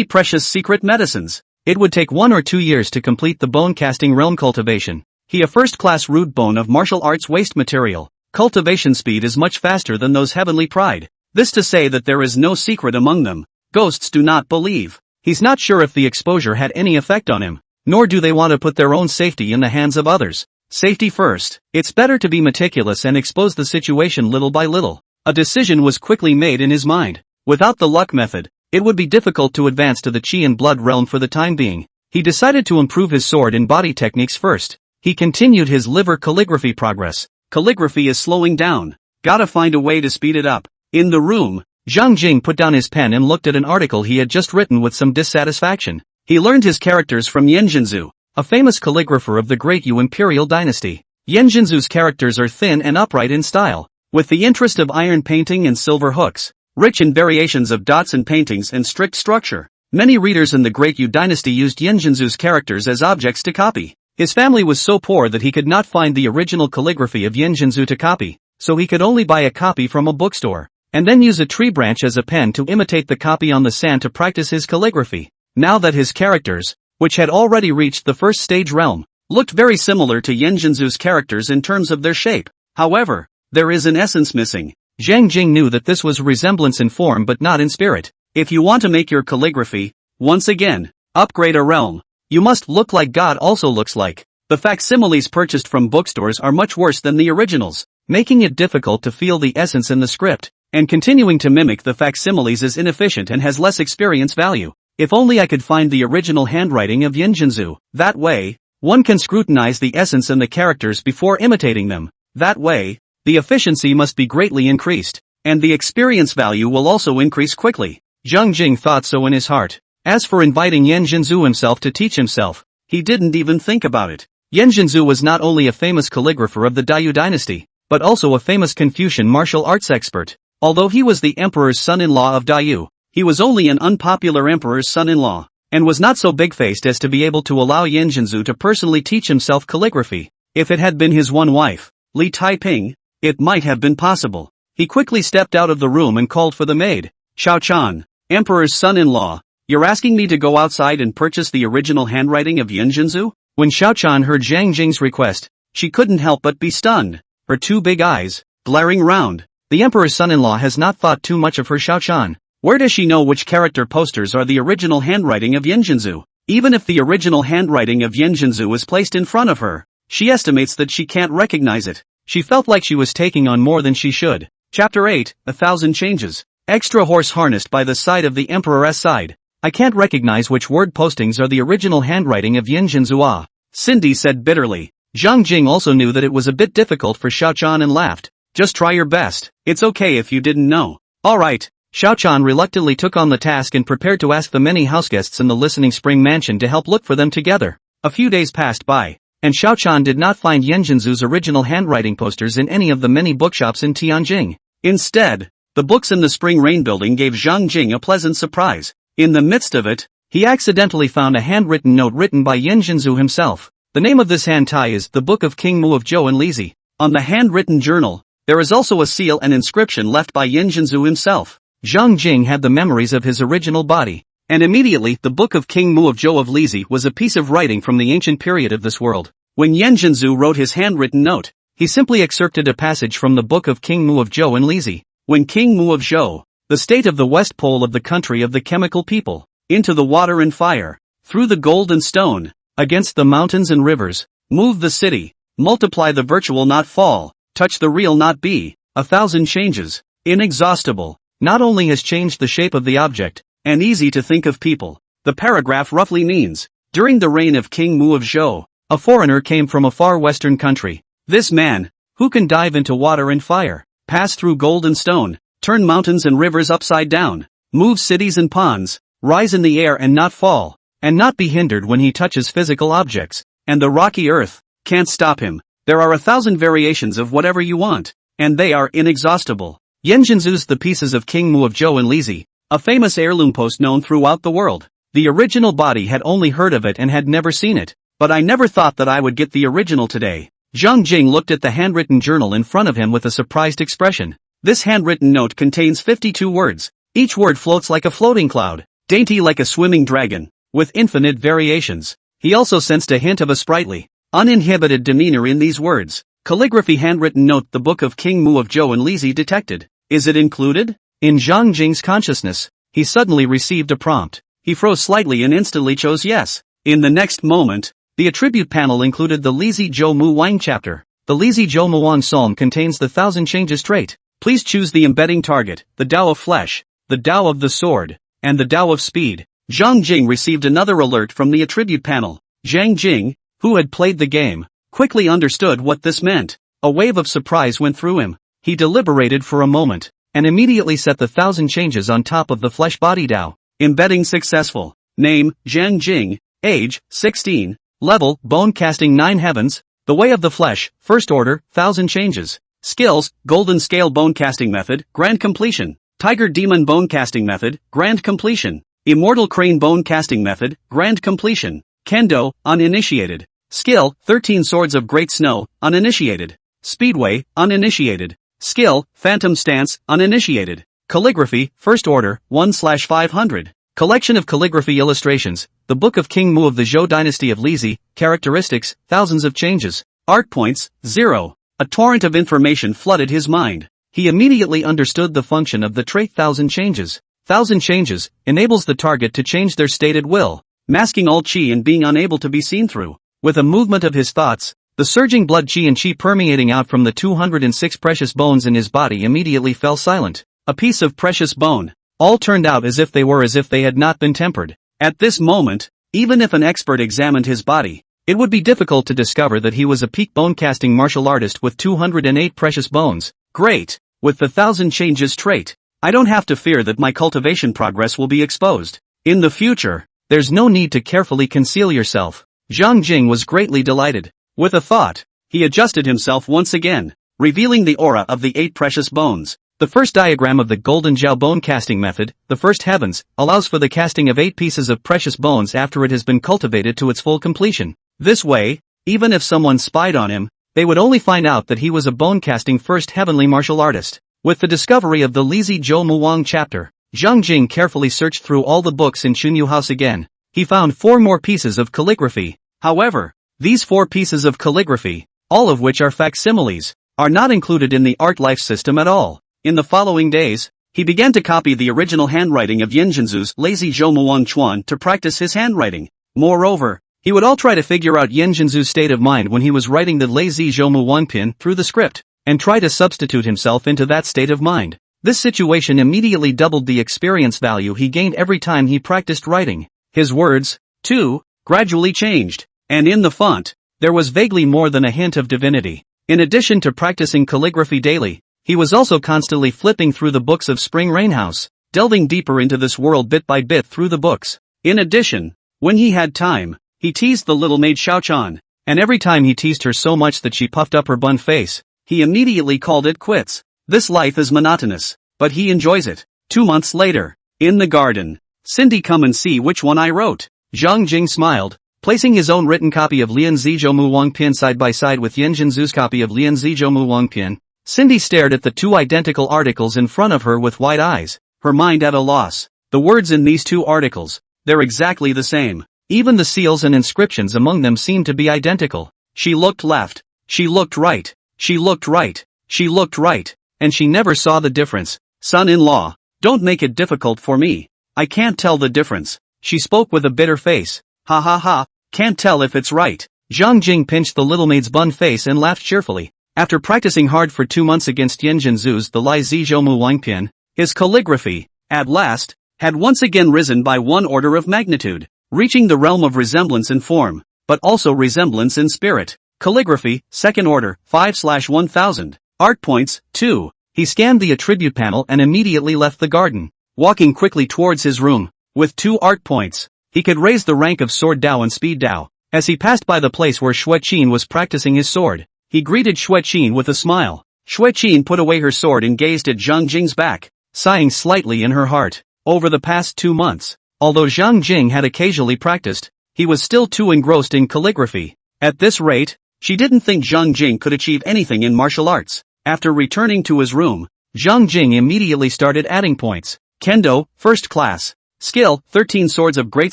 precious secret medicines, it would take 1 or 2 years to complete the bone casting realm cultivation. He a first-class root bone of martial arts waste material. Cultivation speed is much faster than those heavenly pride. This to say that there is no secret among them. Ghosts do not believe. He's not sure if the exposure had any effect on him, nor do they want to put their own safety in the hands of others. Safety first. It's better to be meticulous and expose the situation little by little. A decision was quickly made in his mind. Without the luck method, it would be difficult to advance to the Qi and Blood realm for the time being. He decided to improve his sword and body techniques first. He continued his liver calligraphy progress. Calligraphy is slowing down. Gotta find a way to speed it up. In the room, Zhang Jing put down his pen and looked at an article he had just written with some dissatisfaction. He learned his characters from Yanjinzu, a famous calligrapher of the Great Yu Imperial Dynasty. Yanjinzu's characters are thin and upright in style, with the interest of iron painting and silver hooks, rich in variations of dots and paintings and strict structure. Many readers in the Great Yu Dynasty used Yanjinzu's characters as objects to copy. His family was so poor that he could not find the original calligraphy of Yanjinzu to copy, so he could only buy a copy from a bookstore, and then use a tree branch as a pen to imitate the copy on the sand to practice his calligraphy. Now that his characters, which had already reached the first stage realm, looked very similar to Yanjinzu's characters in terms of their shape. However, there is an essence missing. Zhang Jing knew that this was a resemblance in form but not in spirit. If you want to make your calligraphy, once again, upgrade a realm, you must look like God also looks like. The facsimiles purchased from bookstores are much worse than the originals, making it difficult to feel the essence in the script, and continuing to mimic the facsimiles is inefficient and has less experience value. If only I could find the original handwriting of Yanjinzu. That way, one can scrutinize the essence and the characters before imitating them. That way, the efficiency must be greatly increased, and the experience value will also increase quickly. Zhang Jing thought so in his heart. As for inviting Yanjinzu himself to teach himself, he didn't even think about it. Yanjinzu was not only a famous calligrapher of the Dai Yu Dynasty, but also a famous Confucian martial arts expert. Although he was the emperor's son-in-law of Dai Yu, he was only an unpopular emperor's son-in-law, and was not so big-faced as to be able to allow Yanjinzu to personally teach himself calligraphy. If it had been his one wife, Li Taiping, it might have been possible. He quickly stepped out of the room and called for the maid. Xiaochan, emperor's son-in-law, you're asking me to go outside and purchase the original handwriting of Yanjinzu? When Xiaochan heard Zhang Jing's request, she couldn't help but be stunned, her two big eyes glaring round. The emperor's son-in-law has not thought too much of her Xiaochan. Where does she know which character posters are the original handwriting of Yanjinzu? Even if the original handwriting of Yanjinzu is placed in front of her, she estimates that she can't recognize it. She felt like she was taking on more than she should. Chapter 8, 1,000 Changes. Extra horse harnessed by the side of the emperor's side. I can't recognize which word postings are the original handwriting of Yanjinzu. Cindy said bitterly. Zhang Jing also knew that it was a bit difficult for Xiaochan and laughed. Just try your best. It's okay if you didn't know. Alright. Xiaochan reluctantly took on the task and prepared to ask the many houseguests in the listening spring mansion to help look for them together. A few days passed by, and Xiaochan did not find Yanjinzu's original handwriting posters in any of the many bookshops in Tianjing. Instead, the books in the Spring Rain building gave Zhang Jing a pleasant surprise. In the midst of it, he accidentally found a handwritten note written by Yanjinzu himself. The name of this hand tie is The Book of King Mu of Zhou and Lizi. On the handwritten journal, there is also a seal and inscription left by Yanjinzu himself. Zhang Jing had the memories of his original body, and immediately the Book of King Mu of Zhou of Lizi was a piece of writing from the ancient period of this world. When Yanjinzu wrote his handwritten note, he simply excerpted a passage from the Book of King Mu of Zhou and Lizi. When King Mu of Zhou, The state of the west pole of the country of the chemical people. Into the water and fire. Through the gold and stone. Against the mountains and rivers. Move the city. Multiply the virtual not fall. Touch the real not be. 1,000 changes. Inexhaustible. Not only has changed the shape of the object, and easy to think of people. The paragraph roughly means, during the reign of King Mu of Zhou, a foreigner came from a far western country. This man, who can dive into water and fire, pass through gold and stone, turn mountains and rivers upside down, move cities and ponds, rise in the air and not fall, and not be hindered when he touches physical objects, and the rocky earth can't stop him. There are 1,000 variations of whatever you want, and they are inexhaustible. Yanjinzu's The Pieces of King Mu of Zhou and Lizi, a famous heirloom post known throughout the world. The original body had only heard of it and had never seen it, but I never thought that I would get the original today. Zhang Jing looked at the handwritten journal in front of him with a surprised expression. This handwritten note contains 52 words. Each word floats like a floating cloud, dainty like a swimming dragon, with infinite variations. He also sensed a hint of a sprightly, uninhibited demeanor in these words. Calligraphy handwritten note. The Book of King Mu of Zhou and Lizi detected. Is it included? In Zhang Jing's consciousness, he suddenly received a prompt. He froze slightly and instantly chose yes. In the next moment, the attribute panel included the Lizi Zhou Mu Wang chapter. The Lizi Zhou Mu Wang psalm contains the 1,000 changes trait. Please choose the embedding target, the Tao of flesh, the Tao of the sword, and the Tao of speed. Zhang Jing received another alert from the attribute panel. Zhang Jing, who had played the game, quickly understood what this meant. A wave of surprise went through him. He deliberated for a moment, and immediately set the 1,000 changes on top of the flesh body Tao. Embedding successful. Name, Zhang Jing. Age, 16. Level, bone casting 9 heavens. The way of the flesh, first order, 1,000 changes. Skills, golden scale bone casting method, grand completion. Tiger demon bone casting method, grand completion. Immortal crane bone casting method, grand completion. Kendo, uninitiated. Skill, 13 swords of great snow, uninitiated. Speedway, uninitiated. Skill, phantom stance, uninitiated. Calligraphy, first order, 1/500. Collection of calligraphy illustrations, The Book of King Mu of the Zhou Dynasty of Lizi, characteristics, thousands of changes. Art points, 0. A torrent of information flooded his mind. He immediately understood the function of the trait 1,000 changes. 1,000 changes enables the target to change their stated will, masking all chi and being unable to be seen through. With a movement of his thoughts, the surging blood chi and chi permeating out from the 206 precious bones in his body immediately fell silent. A piece of precious bone. All turned out as if they had not been tempered. At this moment, even if an expert examined his body, it would be difficult to discover that he was a peak bone casting martial artist with 208 precious bones. Great! With the 1,000 changes trait, I don't have to fear that my cultivation progress will be exposed. In the future, there's no need to carefully conceal yourself. Zhang Jing was greatly delighted. With a thought, he adjusted himself once again, revealing the aura of the 8 precious bones. The first diagram of the Golden Jiao bone casting method, the first heavens, allows for the casting of 8 pieces of precious bones after it has been cultivated to its full completion. This way, even if someone spied on him, they would only find out that he was a bone casting first heavenly martial artist. With the discovery of the Lizi Zhou Mu Wang chapter, Zhang Jing carefully searched through all the books in Chunyu House again. He found 4 more pieces of calligraphy. However, these 4 pieces of calligraphy, all of which are facsimiles, are not included in the art life system at all. In the following days, he began to copy the original handwriting of Yanjinzu's Lazy Zhou Muang Chuan to practice his handwriting. Moreover, he would all try to figure out Yanjinzu's state of mind when he was writing the Lazy Zhou Muang pin through the script, and try to substitute himself into that state of mind. This situation immediately doubled the experience value he gained every time he practiced writing. His words, too, gradually changed, and in the font, there was vaguely more than a hint of divinity. In addition to practicing calligraphy daily, he was also constantly flipping through the books of Spring Rain House, delving deeper into this world bit by bit through the books. In addition, when he had time, he teased the little maid Xiaochan, and every time he teased her so much that she puffed up her bun face, he immediately called it quits. This life is monotonous, but he enjoys it. 2 months later, in the garden, Cindy, come and see which one I wrote. Zhang Jing smiled, placing his own written copy of Lian Zizhou Mu Wang Pin side by side with Yanjinzu's copy of Lian Zizhou Mu Wang Pin. Cindy stared at the 2 identical articles in front of her with wide eyes, her mind at a loss. The words in these 2 articles, they're exactly the same. Even the seals and inscriptions among them seemed to be identical. She looked left, she looked right, she looked right, she looked right, and she never saw the difference. Son-in-law, Don't make it difficult for me. I can't tell the difference. She spoke with a bitter face. Ha ha ha, can't tell if it's right. Zhang Jing pinched the little maid's bun face and laughed cheerfully. After practicing hard for 2 months against Yan Zhu's the Li Zizhoumu Wangpian, his calligraphy, at last, had once again risen by 1 order of magnitude, reaching the realm of resemblance in form, but also resemblance in spirit. Calligraphy, 2nd order, 5/1000. Art points, 2. He scanned the attribute panel and immediately left the garden, walking quickly towards his room. With 2 art points, he could raise the rank of sword Dao and speed Dao. As he passed by the place where Xueqin was practicing his sword, he greeted Xueqin with a smile. Xueqin put away her sword and gazed at Zhang Jing's back, sighing slightly in her heart. Over the past 2 months, although Zhang Jing had occasionally practiced, he was still too engrossed in calligraphy. At this rate, she didn't think Zhang Jing could achieve anything in martial arts. After returning to his room, Zhang Jing immediately started adding points. Kendo, 1st class. Skill, 13 Swords of Great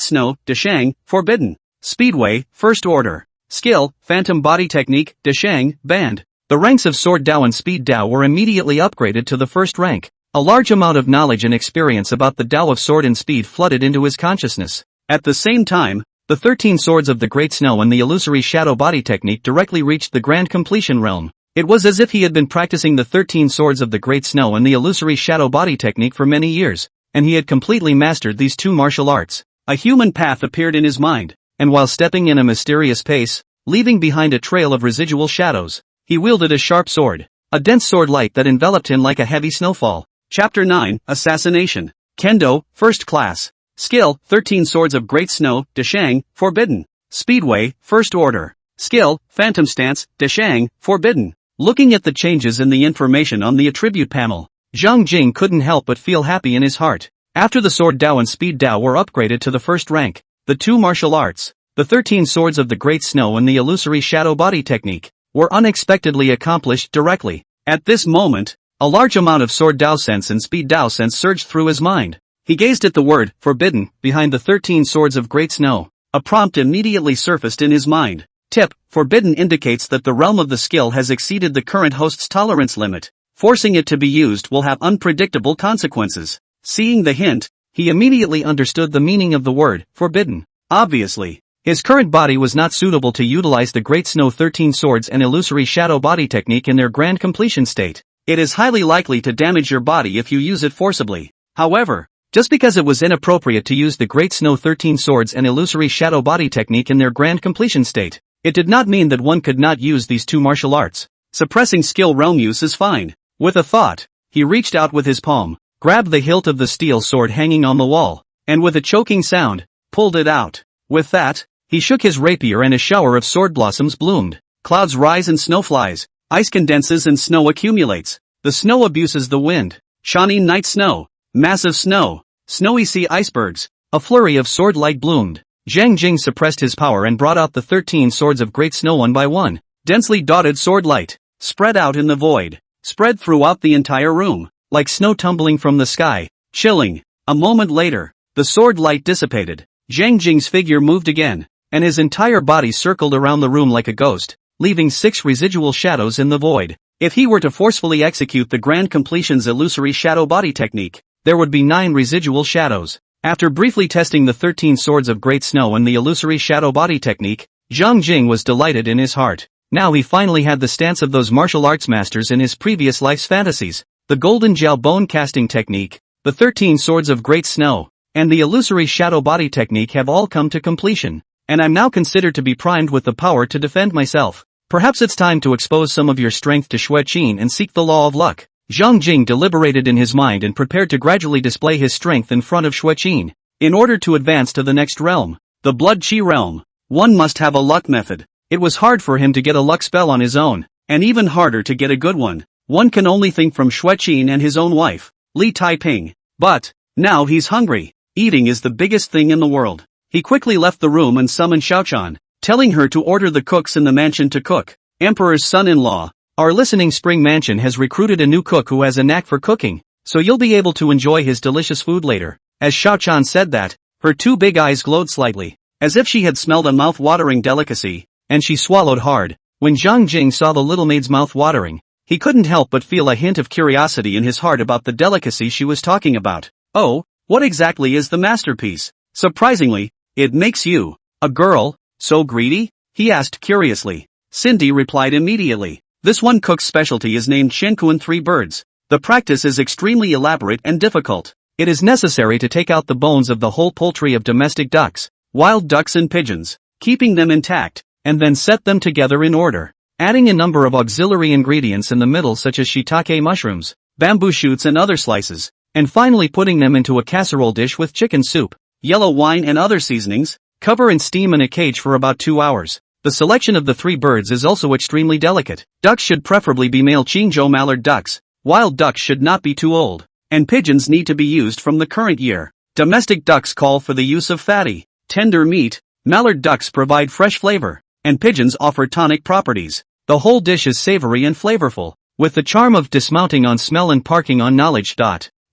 Snow, Deshang, Forbidden. Speedway, 1st order. Skill, Phantom Body Technique, Deshang, Banned. The ranks of Sword Dao and Speed Dao were immediately upgraded to the 1st rank. A large amount of knowledge and experience about the Dao of Sword and Speed flooded into his consciousness. At the same time, the 13 Swords of the Great Snow and the illusory Shadow Body Technique directly reached the Grand Completion realm. It was as if he had been practicing the 13 Swords of the Great Snow and the illusory Shadow Body Technique for many years, and he had completely mastered these 2 martial arts. A human path appeared in his mind, and while stepping in a mysterious pace, leaving behind a trail of residual shadows, he wielded a sharp sword, a dense sword light that enveloped him like a heavy snowfall. Chapter 9, Assassination. Kendo, 1st class. Skill, 13 Swords of Great Snow, Deshang, Forbidden. Speedway, 1st order. Skill, Phantom Stance, Deshang, Forbidden. Looking at the changes in the information on the attribute panel, Zhang Jing couldn't help but feel happy in his heart. After the Sword Dao and Speed Dao were upgraded to the 1st rank, the 2 martial arts, the 13 Swords of the Great Snow and the illusory Shadow Body Technique, were unexpectedly accomplished directly. At this moment, a large amount of Sword Dao sense and Speed Dao sense surged through his mind. He gazed at the word, Forbidden, behind the 13 Swords of Great Snow. A prompt immediately surfaced in his mind. Tip, Forbidden indicates that the realm of the skill has exceeded the current host's tolerance limit. Forcing it to be used will have unpredictable consequences. Seeing the hint, he immediately understood the meaning of the word, Forbidden. Obviously, his current body was not suitable to utilize the Great Snow 13 Swords and illusory Shadow Body Technique in their grand completion state. It is highly likely to damage your body if you use it forcibly. However, just because it was inappropriate to use the Great Snow 13 Swords and illusory Shadow Body Technique in their grand completion state, it did not mean that one could not use these 2 martial arts. Suppressing skill realm use is fine. With a thought, he reached out with his palm, grabbed the hilt of the steel sword hanging on the wall, and with a choking sound, pulled it out. With that, he shook his rapier and a shower of sword blossoms bloomed. Clouds rise and snow flies, ice condenses and snow accumulates. The snow abuses the wind. Shining night snow, massive snow, snowy sea icebergs. A flurry of sword light bloomed. Zhang Jing suppressed his power and brought out the 13 Swords of Great Snow one by one. Densely dotted sword light, spread out in the void, spread throughout the entire room, like snow tumbling from the sky, chilling. A moment later, the sword light dissipated. Zhang Jing's figure moved again, and his entire body circled around the room like a ghost, leaving 6 residual shadows in the void. If he were to forcefully execute the Grand Completion's illusory Shadow Body Technique, there would be 9 residual shadows. After briefly testing the 13 Swords of Great Snow and the illusory Shadow Body Technique, Zhang Jing was delighted in his heart. Now he finally had the stance of those martial arts masters in his previous life's fantasies. The Golden Jiao Bone Casting Technique, the 13 Swords of Great Snow, and the illusory Shadow Body Technique have all come to completion, and I'm now considered to be primed with the power to defend myself. Perhaps it's time to expose some of your strength to Xueqin and seek the law of luck. Zhang Jing deliberated in his mind and prepared to gradually display his strength in front of Xueqin. In order to advance to the next realm, the Blood Qi realm, one must have a luck method. It was hard for him to get a luck spell on his own, and even harder to get a good one. One can only think from Xueqin and his own wife, Li Taiping. But, now he's hungry. Eating is the biggest thing in the world. He quickly left the room and summoned Xiaochan, telling her to order the cooks in the mansion to cook. Emperor's son-in-law, our listening spring mansion has recruited a new cook who has a knack for cooking, so you'll be able to enjoy his delicious food later. As Xiaochan said that, her 2 big eyes glowed slightly, as if she had smelled a mouth-watering delicacy, and she swallowed hard. When Zhang Jing saw the little maid's mouth watering, He couldn't help but feel a hint of curiosity in his heart about the delicacy she was talking about. Oh, what exactly is the masterpiece? Surprisingly, it makes you, a girl, so greedy? He asked curiously. Cindy replied immediately. This one cook's specialty is named Chang'an 3 birds. The practice is extremely elaborate and difficult. It is necessary to take out the bones of the whole poultry of domestic ducks, wild ducks and pigeons, keeping them intact, and then set them together in order, adding a number of auxiliary ingredients in the middle such as shiitake mushrooms, bamboo shoots and other slices, and finally putting them into a casserole dish with chicken soup, yellow wine and other seasonings. Cover and steam in a cage for about 2 hours. The selection of the 3 birds is also extremely delicate. Ducks should preferably be male Qingzhou mallard ducks, wild ducks should not be too old, and pigeons need to be used from the current year. Domestic ducks call for the use of fatty, tender meat, mallard ducks provide fresh flavor, and pigeons offer tonic properties. The whole dish is savory and flavorful, with the charm of dismounting on smell and parking on knowledge.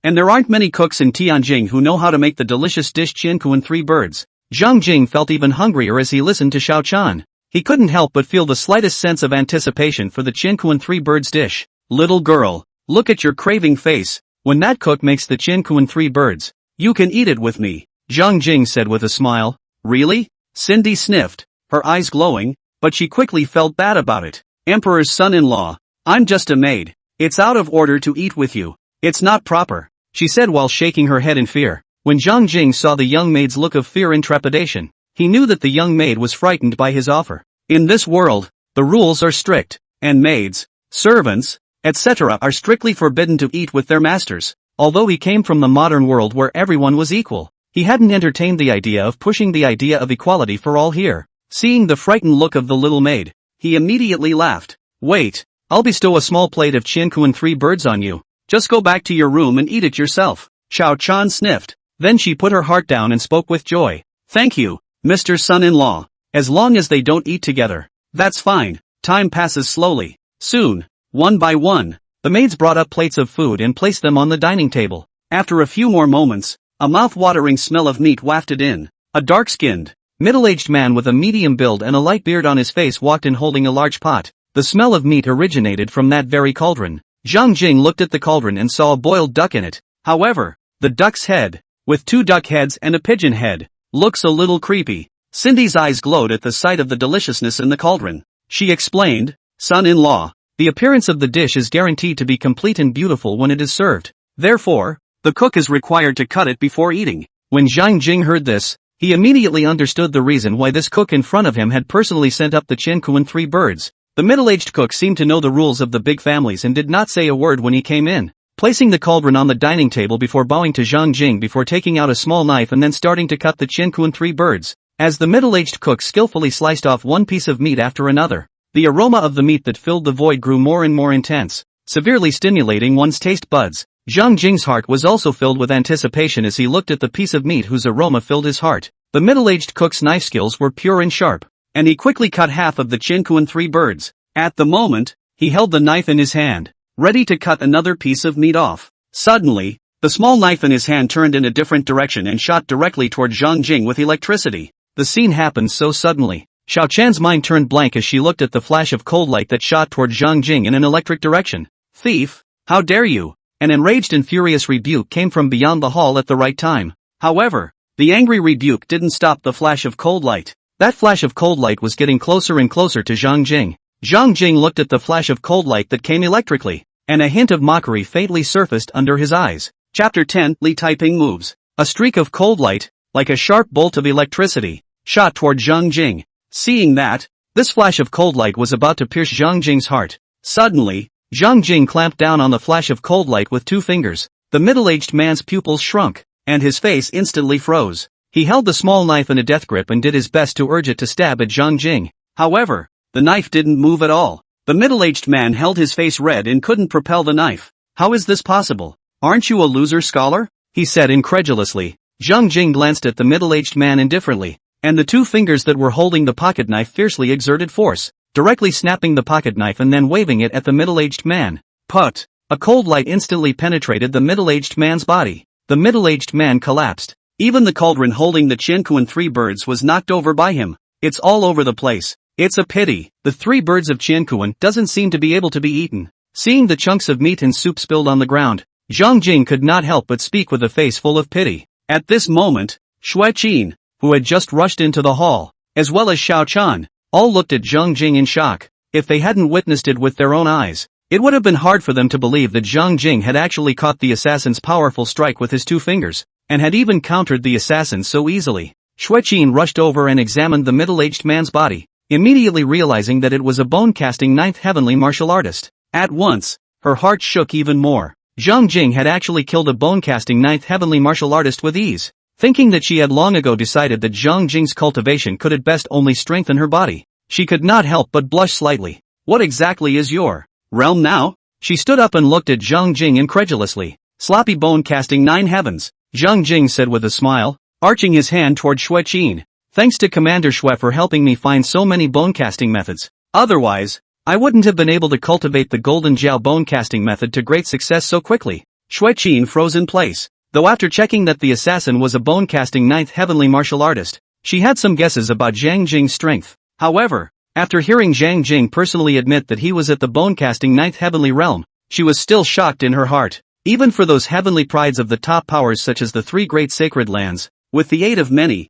And there aren't many cooks in Tianjin who know how to make the delicious dish Chang'an 3 birds. Zhang Jing felt even hungrier as he listened to Xiao Chan. He couldn't help but feel the slightest sense of anticipation for the Chang'an 3 birds dish. Little girl, look at your craving face. When that cook makes the Chang'an 3 birds, you can eat it with me, Zhang Jing said with a smile. Really? Cindy sniffed, her eyes glowing, but she quickly felt bad about it. Emperor's son-in-law, I'm just a maid. It's out of order to eat with you. It's not proper, she said while shaking her head in fear. When Zhang Jing saw the young maid's look of fear and trepidation, he knew that the young maid was frightened by his offer. In this world, the rules are strict, and maids, servants, etc. are strictly forbidden to eat with their masters. Although he came from the modern world where everyone was equal, he hadn't entertained the idea of pushing the idea of equality for all here. Seeing the frightened look of the little maid, he immediately laughed. Wait, I'll bestow a small plate of Chang'an 3 birds on you. Just go back to your room and eat it yourself. Xiao Chan sniffed. Then she put her heart down and spoke with joy. Thank you, Mr. Son-in-law. As long as they don't eat together, that's fine. Time passes slowly. Soon, one by one, the maids brought up plates of food and placed them on the dining table. After a few more moments, a mouth-watering smell of meat wafted in. A dark-skinned, middle-aged man with a medium build and a light beard on his face walked in holding a large pot. The smell of meat originated from that very cauldron. Zhang Jing looked at the cauldron and saw a boiled duck in it. However, the duck's head, with 2 duck heads and a pigeon head, looks a little creepy. Cindy's eyes glowed at the sight of the deliciousness in the cauldron. She explained, Son-in-law, the appearance of the dish is guaranteed to be complete and beautiful when it is served. Therefore, the cook is required to cut it before eating. When Zhang Jing heard this, he immediately understood the reason why this cook in front of him had personally sent up the Chang'an 3 birds. The middle-aged cook seemed to know the rules of the big families and did not say a word when he came in. Placing the cauldron on the dining table before bowing to Zhang Jing before taking out a small knife and then starting to cut the Chang'an 3 birds, as the middle-aged cook skillfully sliced off one piece of meat after another. The aroma of the meat that filled the void grew more and more intense, severely stimulating one's taste buds. Zhang Jing's heart was also filled with anticipation as he looked at the piece of meat whose aroma filled his heart. The middle-aged cook's knife skills were pure and sharp, and he quickly cut half of the Chang'an 3 birds. At the moment, he held the knife in his hand, ready to cut another piece of meat off. Suddenly, the small knife in his hand turned in a different direction and shot directly toward Zhang Jing with electricity. The scene happened so suddenly. Xiao Chan's mind turned blank as she looked at the flash of cold light that shot toward Zhang Jing in an electric direction. Thief, how dare you! An enraged and furious rebuke came from beyond the hall at the right time. However, the angry rebuke didn't stop the flash of cold light. That flash of cold light was getting closer and closer to Zhang Jing. Zhang Jing looked at the flash of cold light that came electrically, and a hint of mockery faintly surfaced under his eyes. Chapter 10 Li Taiping moves. A streak of cold light, like a sharp bolt of electricity, shot toward Zhang Jing. Seeing that, this flash of cold light was about to pierce Zhang Jing's heart. Suddenly, Zhang Jing clamped down on the flash of cold light with 2 fingers. The middle-aged man's pupils shrunk, and his face instantly froze. He held the small knife in a death grip and did his best to urge it to stab at Zhang Jing. However, the knife didn't move at all. The middle-aged man held his face red and couldn't propel the knife. How is this possible? Aren't you a loser scholar? He said incredulously. Zhang Jing glanced at the middle-aged man indifferently, and the 2 fingers that were holding the pocket knife fiercely exerted force, directly snapping the pocket knife and then waving it at the middle-aged man. Put! A cold light instantly penetrated the middle-aged man's body. The middle-aged man collapsed. Even the cauldron holding the Chang'an 3 birds was knocked over by him. It's all over the place. It's a pity. The 3 birds of Chang'an doesn't seem to be able to be eaten. Seeing the chunks of meat and soup spilled on the ground, Zhang Jing could not help but speak with a face full of pity. At this moment, Xue Qin, who had just rushed into the hall, as well as Xiao Chan, all looked at Zhang Jing in shock. If they hadn't witnessed it with their own eyes, it would have been hard for them to believe that Zhang Jing had actually caught the assassin's powerful strike with his 2 fingers, and had even countered the assassin so easily. Xue Qin rushed over and examined the middle-aged man's body, immediately realizing that it was a bone-casting 9th heavenly martial artist. At once, her heart shook even more. Zhang Jing had actually killed a bone-casting 9th heavenly martial artist with ease. Thinking that she had long ago decided that Zhang Jing's cultivation could at best only strengthen her body, she could not help but blush slightly. What exactly is your realm now? She stood up and looked at Zhang Jing incredulously. Sloppy bone-casting 9 heavens, Zhang Jing said with a smile, arching his hand toward Xue Qin. Thanks to Commander Xue for helping me find so many bone-casting methods. Otherwise, I wouldn't have been able to cultivate the golden Jiao bone-casting method to great success so quickly. Xue Qin froze in place. Though after checking that the assassin was a bone-casting 9th heavenly martial artist, she had some guesses about Zhang Jing's strength. However, after hearing Zhang Jing personally admit that he was at the bone-casting 9th heavenly realm, she was still shocked in her heart. Even for those heavenly prides of the top powers such as the 3 great sacred lands, with the aid of many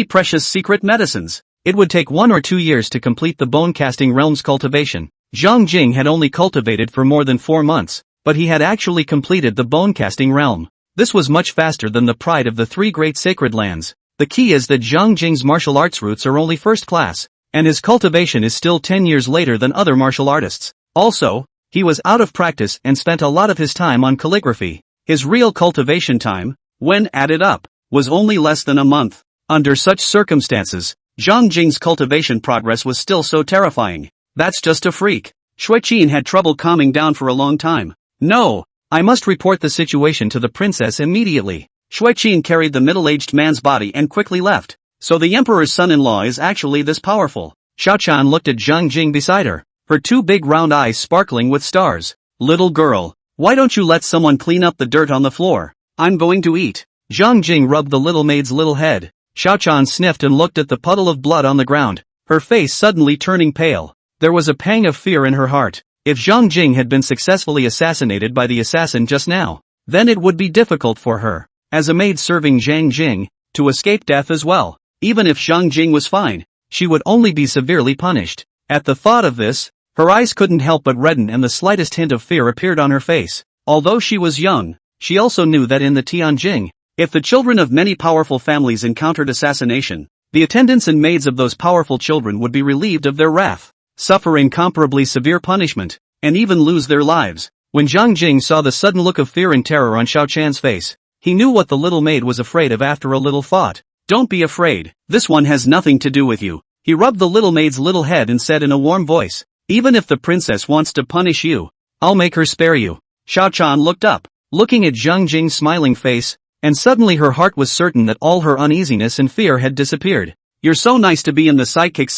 precious secret medicines, it would take 1 or 2 years to complete the bone-casting realm's cultivation. Zhang Jing had only cultivated for more than 4 months, but he had actually completed the bone-casting realm. This was much faster than the pride of the 3 great sacred lands. The key is that Zhang Jing's martial arts roots are only first class, and his cultivation is still 10 years later than other martial artists. Also, he was out of practice and spent a lot of his time on calligraphy. His real cultivation time, when added up, was only less than a month. Under such circumstances, Zhang Jing's cultivation progress was still so terrifying. That's just a freak. Xue Qin had trouble calming down for a long time. No, I must report the situation to the princess immediately. Xue Qin carried the middle-aged man's body and quickly left. So the emperor's son-in-law is actually this powerful. Xiao Chan looked at Zhang Jing beside her, her 2 big round eyes sparkling with stars. Little girl, why don't you let someone clean up the dirt on the floor? I'm going to eat. Zhang Jing rubbed the little maid's little head. Xiao Chan sniffed and looked at the puddle of blood on the ground, her face suddenly turning pale. There was a pang of fear in her heart. If Zhang Jing had been successfully assassinated by the assassin just now, then it would be difficult for her, as a maid serving Zhang Jing, to escape death as well. Even if Zhang Jing was fine, she would only be severely punished. At the thought of this, her eyes couldn't help but redden and the slightest hint of fear appeared on her face. Although she was young, she also knew that in the Tianjing, if the children of many powerful families encountered assassination, the attendants and maids of those powerful children would be relieved of their wrath, suffer incomparably severe punishment, and even lose their lives. When Zhang Jing saw the sudden look of fear and terror on Xiao Chan's face, he knew what the little maid was afraid of after a little thought. Don't be afraid, this one has nothing to do with you. He rubbed the little maid's little head and said in a warm voice, even if the princess wants to punish you, I'll make her spare you. Xiao Chan looked up, looking at Zhang Jing's smiling face, and suddenly her heart was certain that all her uneasiness and fear had disappeared. You're so nice to be in the sidekick.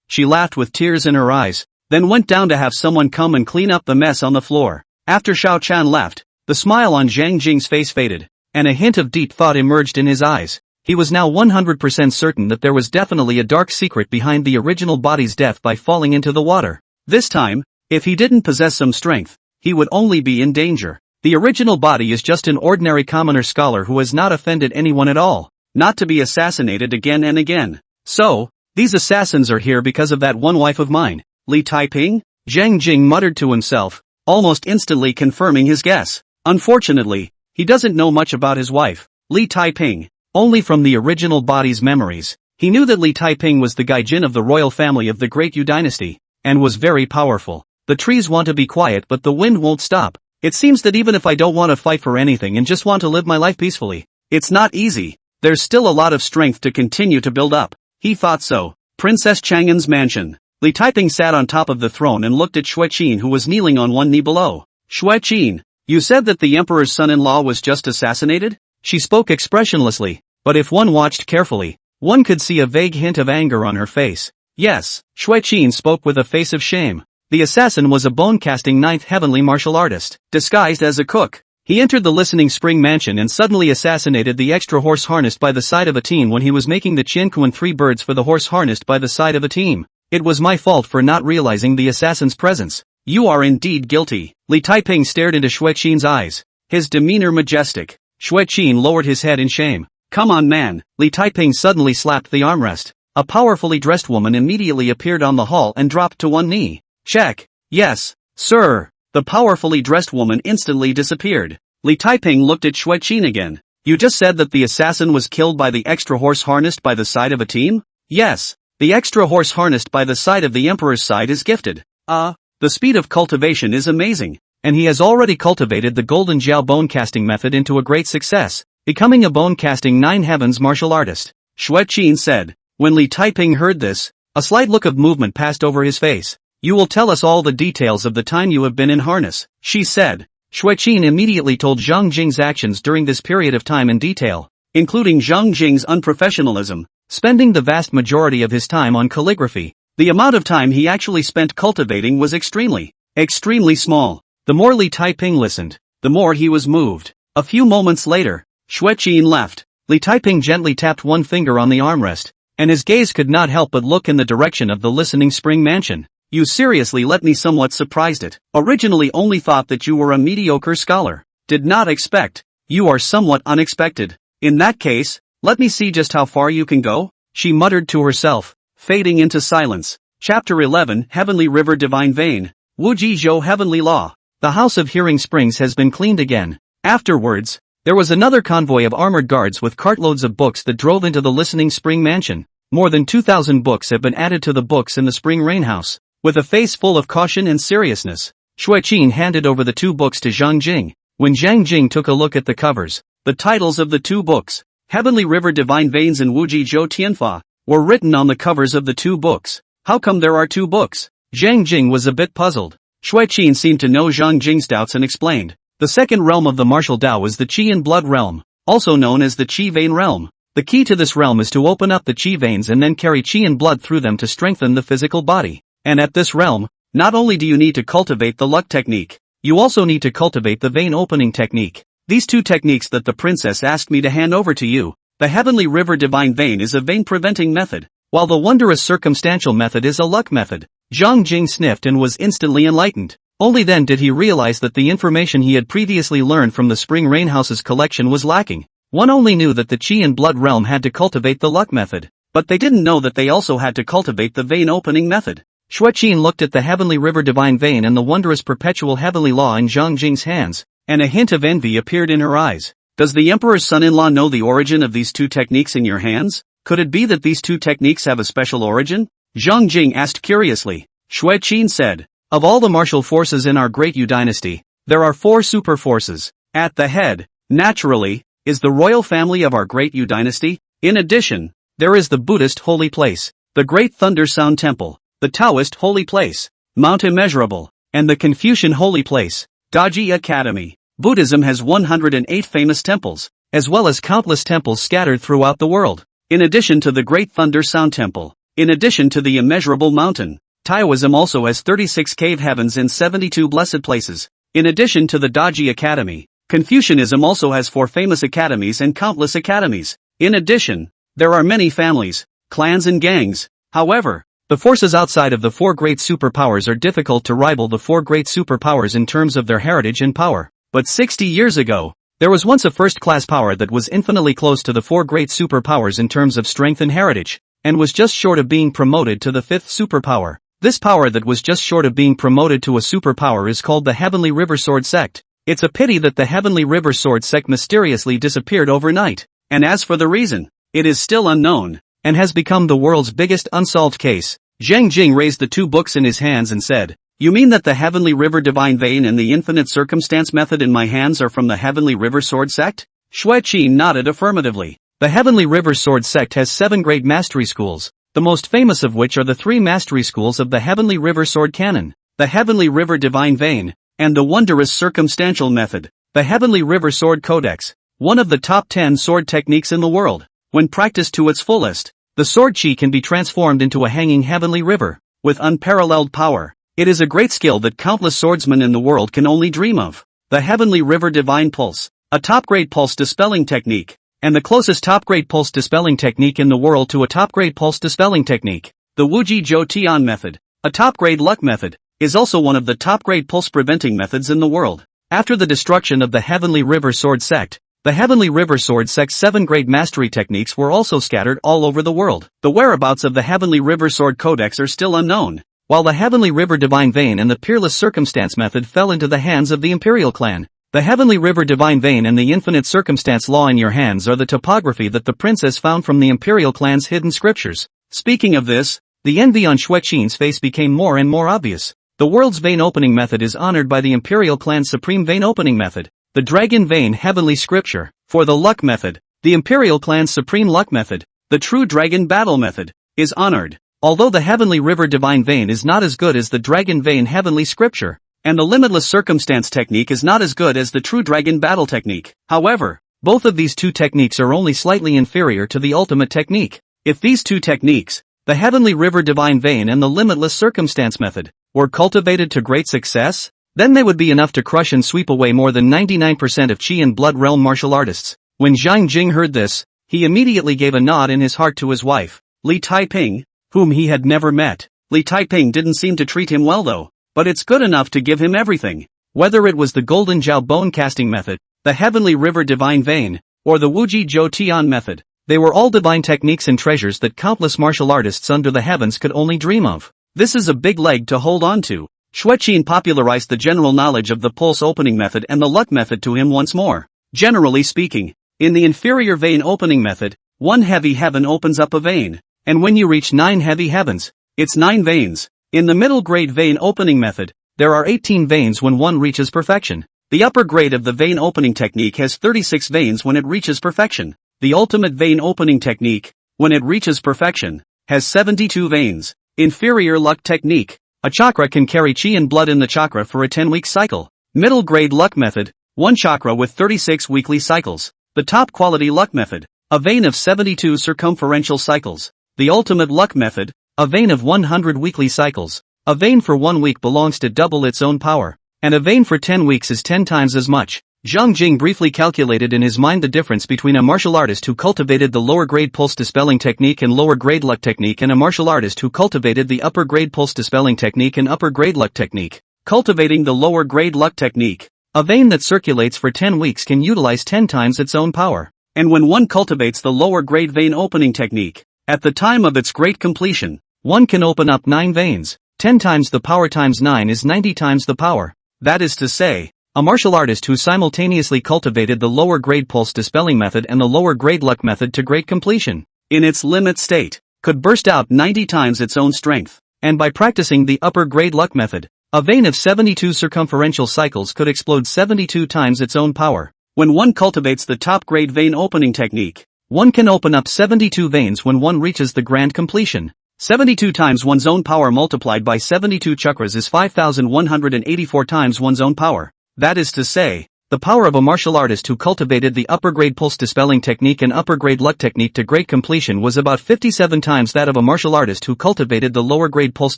She laughed with tears in her eyes, then went down to have someone come and clean up the mess on the floor. After Xiao Chan left, the smile on Zhang Jing's face faded, and a hint of deep thought emerged in his eyes. He was now 100% certain that there was definitely a dark secret behind the original body's death by falling into the water. This time, if he didn't possess some strength, he would only be in danger. The original body is just an ordinary commoner scholar who has not offended anyone at all, not to be assassinated again and again. So, these assassins are here because of that one wife of mine, Li Taiping? Zhang Jing muttered to himself, almost instantly confirming his guess. Unfortunately, he doesn't know much about his wife, Li Taiping, only from the original body's memories. He knew that Li Taiping was the gaijin of the royal family of the Great Yu Dynasty, and was very powerful. The trees want to be quiet but the wind won't stop. It seems that even if I don't want to fight for anything and just want to live my life peacefully, it's not easy. There's still a lot of strength to continue to build up. He thought so. Princess Chang'an's mansion. Li Taiping sat on top of the throne and looked at Xue Qin who was kneeling on one knee below. Xue Qin, you said that the emperor's son-in-law was just assassinated? She spoke expressionlessly, but if one watched carefully, one could see a vague hint of anger on her face. Yes, Xue Qin spoke with a face of shame. The assassin was a bone-casting 9th heavenly martial artist, disguised as a cook. He entered the listening spring mansion and suddenly assassinated the extra horse harnessed by the side of a team when he was making the Qianquan 3 birds for the horse harnessed by the side of a team. It was my fault for not realizing the assassin's presence. You are indeed guilty. Li Taiping stared into Xueqin's eyes, his demeanor majestic. Xueqin lowered his head in shame. Come on man, Li Taiping suddenly slapped the armrest. A powerfully dressed woman immediately appeared on the hall and dropped to one knee. Check. Yes, sir. The powerfully dressed woman instantly disappeared. Li Taiping looked at Xueqin again. You just said that the assassin was killed by the extra horse harnessed by the side of a team? Yes. The extra horse harnessed by the side of the emperor's side is gifted. The speed of cultivation is amazing, and he has already cultivated the golden Jiao bone casting method into a great success, becoming a bone casting 9 heavens martial artist. Xueqin said. When Li Taiping heard this, a slight look of movement passed over his face. You will tell us all the details of the time you have been in harness, she said. Xueqin immediately told Zhang Jing's actions during this period of time in detail, including Zhang Jing's unprofessionalism, spending the vast majority of his time on calligraphy. The amount of time he actually spent cultivating was extremely small. The more Li Taiping listened, the more he was moved. A few moments later, Xueqin left. Li Taiping gently tapped one finger on the armrest, and his gaze could not help but look in the direction of the listening spring mansion. You seriously let me somewhat surprised it. Originally only thought that you were a mediocre scholar. Did not expect. You are somewhat unexpected. In that case, let me see just how far you can go, she muttered to herself, fading into silence. Chapter 11 Heavenly River Divine Vein. Wuji Zhou Heavenly Law. The House of Hearing Springs has been cleaned again. Afterwards, there was another convoy of armored guards with cartloads of books that drove into the listening spring mansion. More than 2,000 books have been added to the books in the spring rain house. With a face full of caution and seriousness, Xueqin handed over the 2 books to Zhang Jing. When Zhang Jing took a look at the covers, the titles of the 2 books, Heavenly River Divine Veins and Wuji Zhou Tianfa, were written on the covers of the 2 books. How come there are 2 books? Zhang Jing was a bit puzzled. Xueqin seemed to know Zhang Jing's doubts and explained. The second realm of the martial Dao is the Qi and Blood realm, also known as the Qi Vein realm. The key to this realm is to open up the Qi veins and then carry Qi and blood through them to strengthen the physical body. And at this realm, not only do you need to cultivate the luck technique, you also need to cultivate the vein opening technique. These 2 techniques that the princess asked me to hand over to you. The Heavenly River Divine Vein is a vein preventing method, while the wondrous circumstantial method is a luck method. Zhang Jing sniffed and was instantly enlightened. Only then did he realize that the information he had previously learned from the Spring Rain House's collection was lacking. One only knew that the Qi and Blood realm had to cultivate the luck method, but they didn't know that they also had to cultivate the vein opening method. Xueqin looked at the Heavenly River Divine Vein and the wondrous perpetual heavenly law in Zhang Jing's hands, and a hint of envy appeared in her eyes. Does the Emperor's son-in-law know the origin of these 2 techniques in your hands? Could it be that these 2 techniques have a special origin? Zhang Jing asked curiously. Xueqin said, of all the martial forces in our Great Yu Dynasty, there are 4 super forces. At the head, naturally, is the royal family of our Great Yu Dynasty. In addition, there is the Buddhist holy place, the Great Thunder Sound Temple, the Taoist holy place, Mount Immeasurable, and the Confucian holy place, Daji Academy. Buddhism has 108 famous temples, as well as countless temples scattered throughout the world. In addition to the Great Thunder Sound Temple, in addition to the Immeasurable Mountain, Taoism also has 36 cave heavens and 72 blessed places. In addition to the Daji Academy, Confucianism also has 4 famous academies and countless academies. In addition, there are many families, clans and gangs. However, the forces outside of the 4 great superpowers are difficult to rival the 4 great superpowers in terms of their heritage and power. But 60 years ago, there was once a first-class power that was infinitely close to the 4 great superpowers in terms of strength and heritage, and was just short of being promoted to the 5th superpower. This power that was just short of being promoted to a superpower is called the Heavenly River Sword Sect. It's a pity that the Heavenly River Sword Sect mysteriously disappeared overnight, and as for the reason, it is still unknown, and has become the world's biggest unsolved case. Zhang Jing raised the 2 books in his hands and said, you mean that the Heavenly River Divine Vein and the Infinite Circumstance Method in my hands are from the Heavenly River Sword Sect? Xueqin nodded affirmatively. The Heavenly River Sword Sect has 7 great mastery schools, the most famous of which are the 3 mastery schools of the Heavenly River Sword Canon, the Heavenly River Divine Vein, and the wondrous Circumstantial Method. The Heavenly River Sword Codex, one of the top 10 sword techniques in the world. When practiced to its fullest, the sword chi can be transformed into a hanging heavenly river, with unparalleled power. It is a great skill that countless swordsmen in the world can only dream of. The Heavenly River Divine Pulse, a top-grade pulse dispelling technique, and the closest top-grade pulse dispelling technique in the world to a top-grade pulse dispelling technique. The Wuji Zhou Tian method, a top-grade luck method. is also one of the top-grade pulse-preventing methods in the world. After the destruction of the Heavenly River Sword sect, the Heavenly River Sword sect's 7 grade mastery techniques were also scattered all over the world. The whereabouts of the Heavenly River Sword Codex are still unknown, while the Heavenly River Divine Vein and the Peerless Circumstance method fell into the hands of the Imperial clan. The Heavenly River Divine Vein and the Infinite Circumstance Law in your hands are the topography that the princess found from the Imperial clan's hidden scriptures. Speaking of this, the envy on Xueqin's face became more and more obvious. The world's vein opening method is honored by the Imperial clan's supreme vein opening method, the Dragon Vein Heavenly Scripture. For the luck method, the Imperial clan's supreme luck method, the True Dragon Battle method, is honored. Although the Heavenly River Divine Vein is not as good as the Dragon Vein Heavenly Scripture, and the Limitless Circumstance technique is not as good as the True Dragon Battle technique. However, both of these two techniques are only slightly inferior to the ultimate technique. If these two techniques, the Heavenly River Divine Vein and the Limitless Circumstance method, were cultivated to great success, then they would be enough to crush and sweep away more than 99% of Qi and Blood Realm martial artists. When Zhang Jing heard this, he immediately gave a nod in his heart to his wife, Li Taiping, whom he had never met. Li Taiping didn't seem to treat him well though, but it's good enough to give him everything. Whether it was the Golden Jiao bone casting method, the Heavenly River Divine Vein, or the Wuji Zhou Tian method, they were all divine techniques and treasures that countless martial artists under the heavens could only dream of. This is a big leg to hold on to. Xueqin popularized the general knowledge of the pulse opening method and the luck method to him once more. Generally speaking, in the inferior vein opening method, one heavy heaven opens up a vein, and when you reach 9 heavy heavens, it's 9 veins. In the middle grade vein opening method, there are 18 veins when one reaches perfection. The upper grade of the vein opening technique has 36 veins when it reaches perfection. The ultimate vein opening technique, when it reaches perfection, has 72 veins. Inferior luck technique. A chakra can carry chi and blood in the chakra for a 10-week cycle. Middle grade luck method, 1 chakra with 36 weekly cycles. The top quality luck method, a vein of 72 circumferential cycles. The ultimate luck method, a vein of 100 weekly cycles. A vein for 1 week belongs to double its own power, and a vein for 10 weeks is 10 times as much. Zhang Jing briefly calculated in his mind the difference between a martial artist who cultivated the lower grade pulse dispelling technique and lower grade luck technique and a martial artist who cultivated the upper grade pulse dispelling technique and upper grade luck technique. Cultivating the lower grade luck technique, a vein that circulates for 10 weeks can utilize 10 times its own power. And when one cultivates the lower grade vein opening technique, at the time of its great completion, one can open up 9 veins. 10 times the power times 9 is 90 times the power. That is to say, a martial artist who simultaneously cultivated the lower grade pulse dispelling method and the lower grade luck method to great completion, in its limit state, could burst out 90 times its own strength. And by practicing the upper grade luck method, a vein of 72 circumferential cycles could explode 72 times its own power. When one cultivates the top grade vein opening technique, one can open up 72 veins when one reaches the grand completion. 72 times one's own power multiplied by 72 chakras is 5,184 times one's own power. That is to say, the power of a martial artist who cultivated the upper grade pulse dispelling technique and upper grade luck technique to great completion was about 57 times that of a martial artist who cultivated the lower grade pulse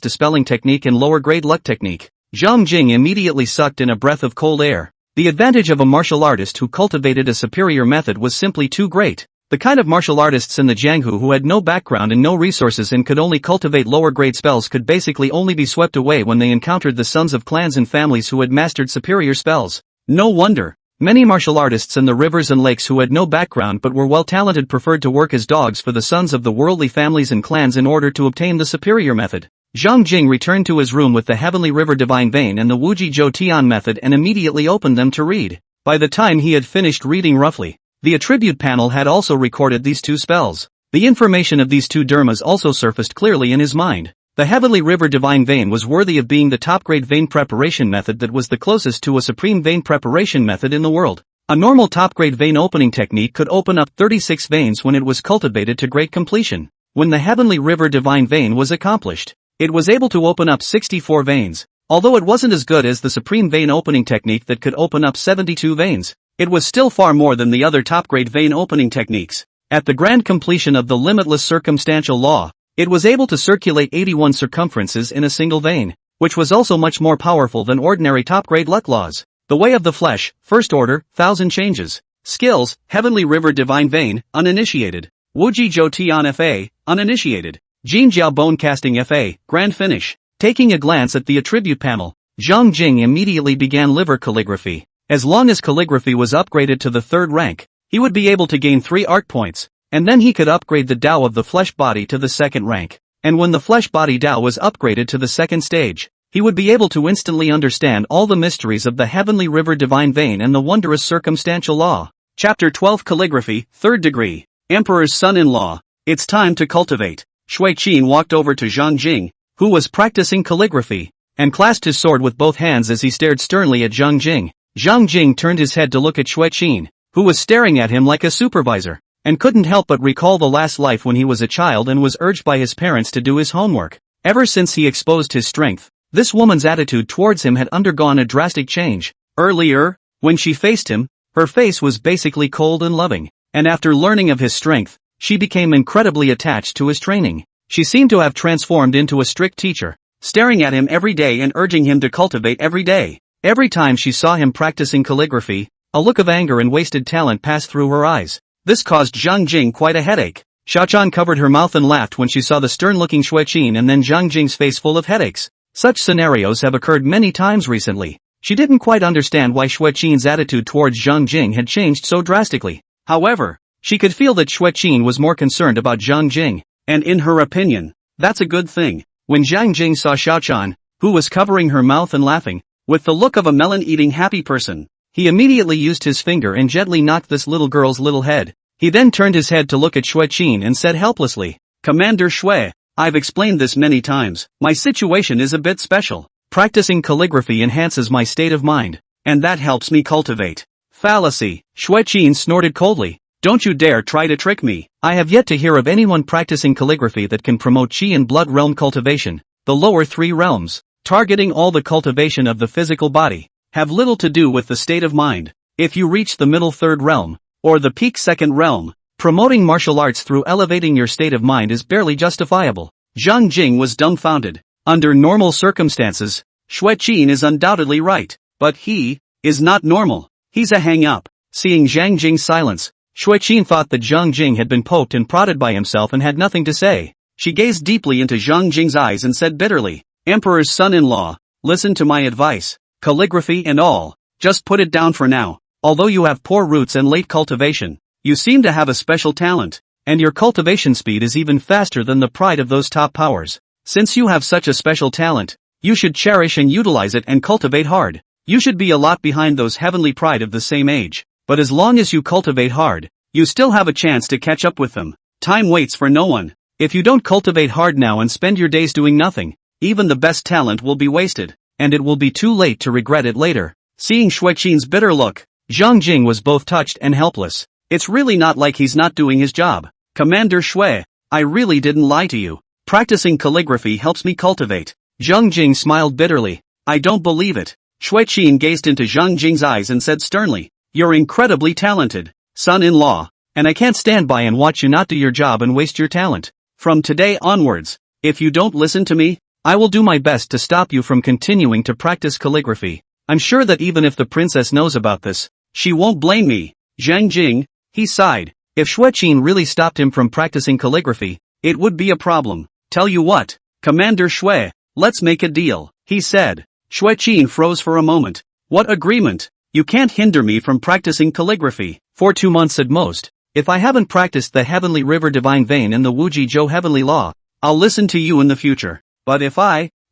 dispelling technique and lower grade luck technique. Zhang Jing immediately sucked in a breath of cold air. The advantage of a martial artist who cultivated a superior method was simply too great. The kind of martial artists in the Jianghu who had no background and no resources and could only cultivate lower grade spells could basically only be swept away when they encountered the sons of clans and families who had mastered superior spells. No wonder. Many martial artists in the rivers and lakes who had no background but were well talented preferred to work as dogs for the sons of the worldly families and clans in order to obtain the superior method. Zhang Jing returned to his room with the Heavenly River Divine Vein and the Wuji Zhou Tian method and immediately opened them to read. By the time he had finished reading roughly, the attribute panel had also recorded these 2 spells. The information of these 2 dermas also surfaced clearly in his mind. The Heavenly River Divine Vein was worthy of being the top-grade vein preparation method that was the closest to a supreme vein preparation method in the world. A normal top-grade vein opening technique could open up 36 veins when it was cultivated to great completion. When the Heavenly River Divine Vein was accomplished, it was able to open up 64 veins. Although it wasn't as good as the supreme vein opening technique that could open up 72 veins, it was still far more than the other top-grade vein opening techniques. At the grand completion of the limitless circumstantial law, it was able to circulate 81 circumferences in a single vein, which was also much more powerful than ordinary top-grade luck laws. The Way of the Flesh, First Order, 1000 Changes. Skills, Heavenly River Divine Vein, uninitiated. Wuji Zhou Tian FA, uninitiated. Jin Jiao Bone Casting FA, Grand Finish. Taking a glance at the attribute panel, Zhang Jing immediately began liver calligraphy. As long as calligraphy was upgraded to the 3rd rank, he would be able to gain 3 art points, and then he could upgrade the Tao of the flesh body to the 2nd rank. And when the flesh body Tao was upgraded to the 2nd stage, he would be able to instantly understand all the mysteries of the heavenly river divine vein and the wondrous circumstantial law. Chapter 12 Calligraphy, 3rd Degree. Emperor's Son-in-Law. It's time to cultivate. Shui Qin walked over to Zhang Jing, who was practicing calligraphy, and clasped his sword with both hands as he stared sternly at Zhang Jing. Zhang Jing turned his head to look at Shui Qin, who was staring at him like a supervisor, and couldn't help but recall the last life when he was a child and was urged by his parents to do his homework. Ever since he exposed his strength, this woman's attitude towards him had undergone a drastic change. Earlier, when she faced him, her face was basically cold and loving, and after learning of his strength, she became incredibly attached to his training. She seemed to have transformed into a strict teacher, staring at him every day and urging him to cultivate every day. Every time she saw him practicing calligraphy, a look of anger and wasted talent passed through her eyes. This caused Zhang Jing quite a headache. Xiaochan covered her mouth and laughed when she saw the stern-looking Shui Qin and then Zhang Jing's face full of headaches. Such scenarios have occurred many times recently. She didn't quite understand why Shui Qin's attitude towards Zhang Jing had changed so drastically. However, she could feel that Shui Qin was more concerned about Zhang Jing, and in her opinion, that's a good thing. When Zhang Jing saw Xiaochan, who was covering her mouth and laughing, with the look of a melon-eating happy person, he immediately used his finger and gently knocked this little girl's little head. He then turned his head to look at Shui Qin and said helplessly, "Commander Shui, I've explained this many times. My situation is a bit special. Practicing calligraphy enhances my state of mind, and that helps me cultivate." Fallacy. Shui Qin snorted coldly. "Don't you dare try to trick me. I have yet to hear of anyone practicing calligraphy that can promote qi and blood realm cultivation. The lower 3 realms, targeting all the cultivation of the physical body, have little to do with the state of mind. If you reach the middle 3rd realm, or the peak 2nd realm, promoting martial arts through elevating your state of mind is barely justifiable." Zhang Jing was dumbfounded. Under normal circumstances, Shui Qin is undoubtedly right, but he is not normal. He's a hang-up. Seeing Zhang Jing's silence, Shui Qin thought that Zhang Jing had been poked and prodded by himself and had nothing to say. She gazed deeply into Zhang Jing's eyes and said bitterly, "Emperor's son-in-law, listen to my advice. Calligraphy and all, just put it down for now. Although you have poor roots and late cultivation, you seem to have a special talent, and your cultivation speed is even faster than the pride of those top powers. Since you have such a special talent, you should cherish and utilize it and cultivate hard. You should be a lot behind those heavenly pride of the same age, but as long as you cultivate hard, you still have a chance to catch up with them. Time waits for no one. If you don't cultivate hard now and spend your days doing nothing, even the best talent will be wasted, and it will be too late to regret it later." Seeing Shui Qin's bitter look, Zhang Jing was both touched and helpless. It's really not like he's not doing his job. "Commander Shui, I really didn't lie to you. Practicing calligraphy helps me cultivate." Zhang Jing smiled bitterly. "I don't believe it." Shui Qin gazed into Zhang Jing's eyes and said sternly, "You're incredibly talented, son-in-law, and I can't stand by and watch you not do your job and waste your talent. From today onwards, if you don't listen to me, I will do my best to stop you from continuing to practice calligraphy. I'm sure that even if the princess knows about this, she won't blame me." Zhang Jing, he sighed. If Shui Qin really stopped him from practicing calligraphy, it would be a problem. "Tell you what, Commander Shui, let's make a deal," he said. Shui Qin froze for a moment. "What agreement? You can't hinder me from practicing calligraphy for 2 months at most. If I haven't practiced the heavenly river divine vein and the Wuji Zhou heavenly law, I'll listen to you in the future. But if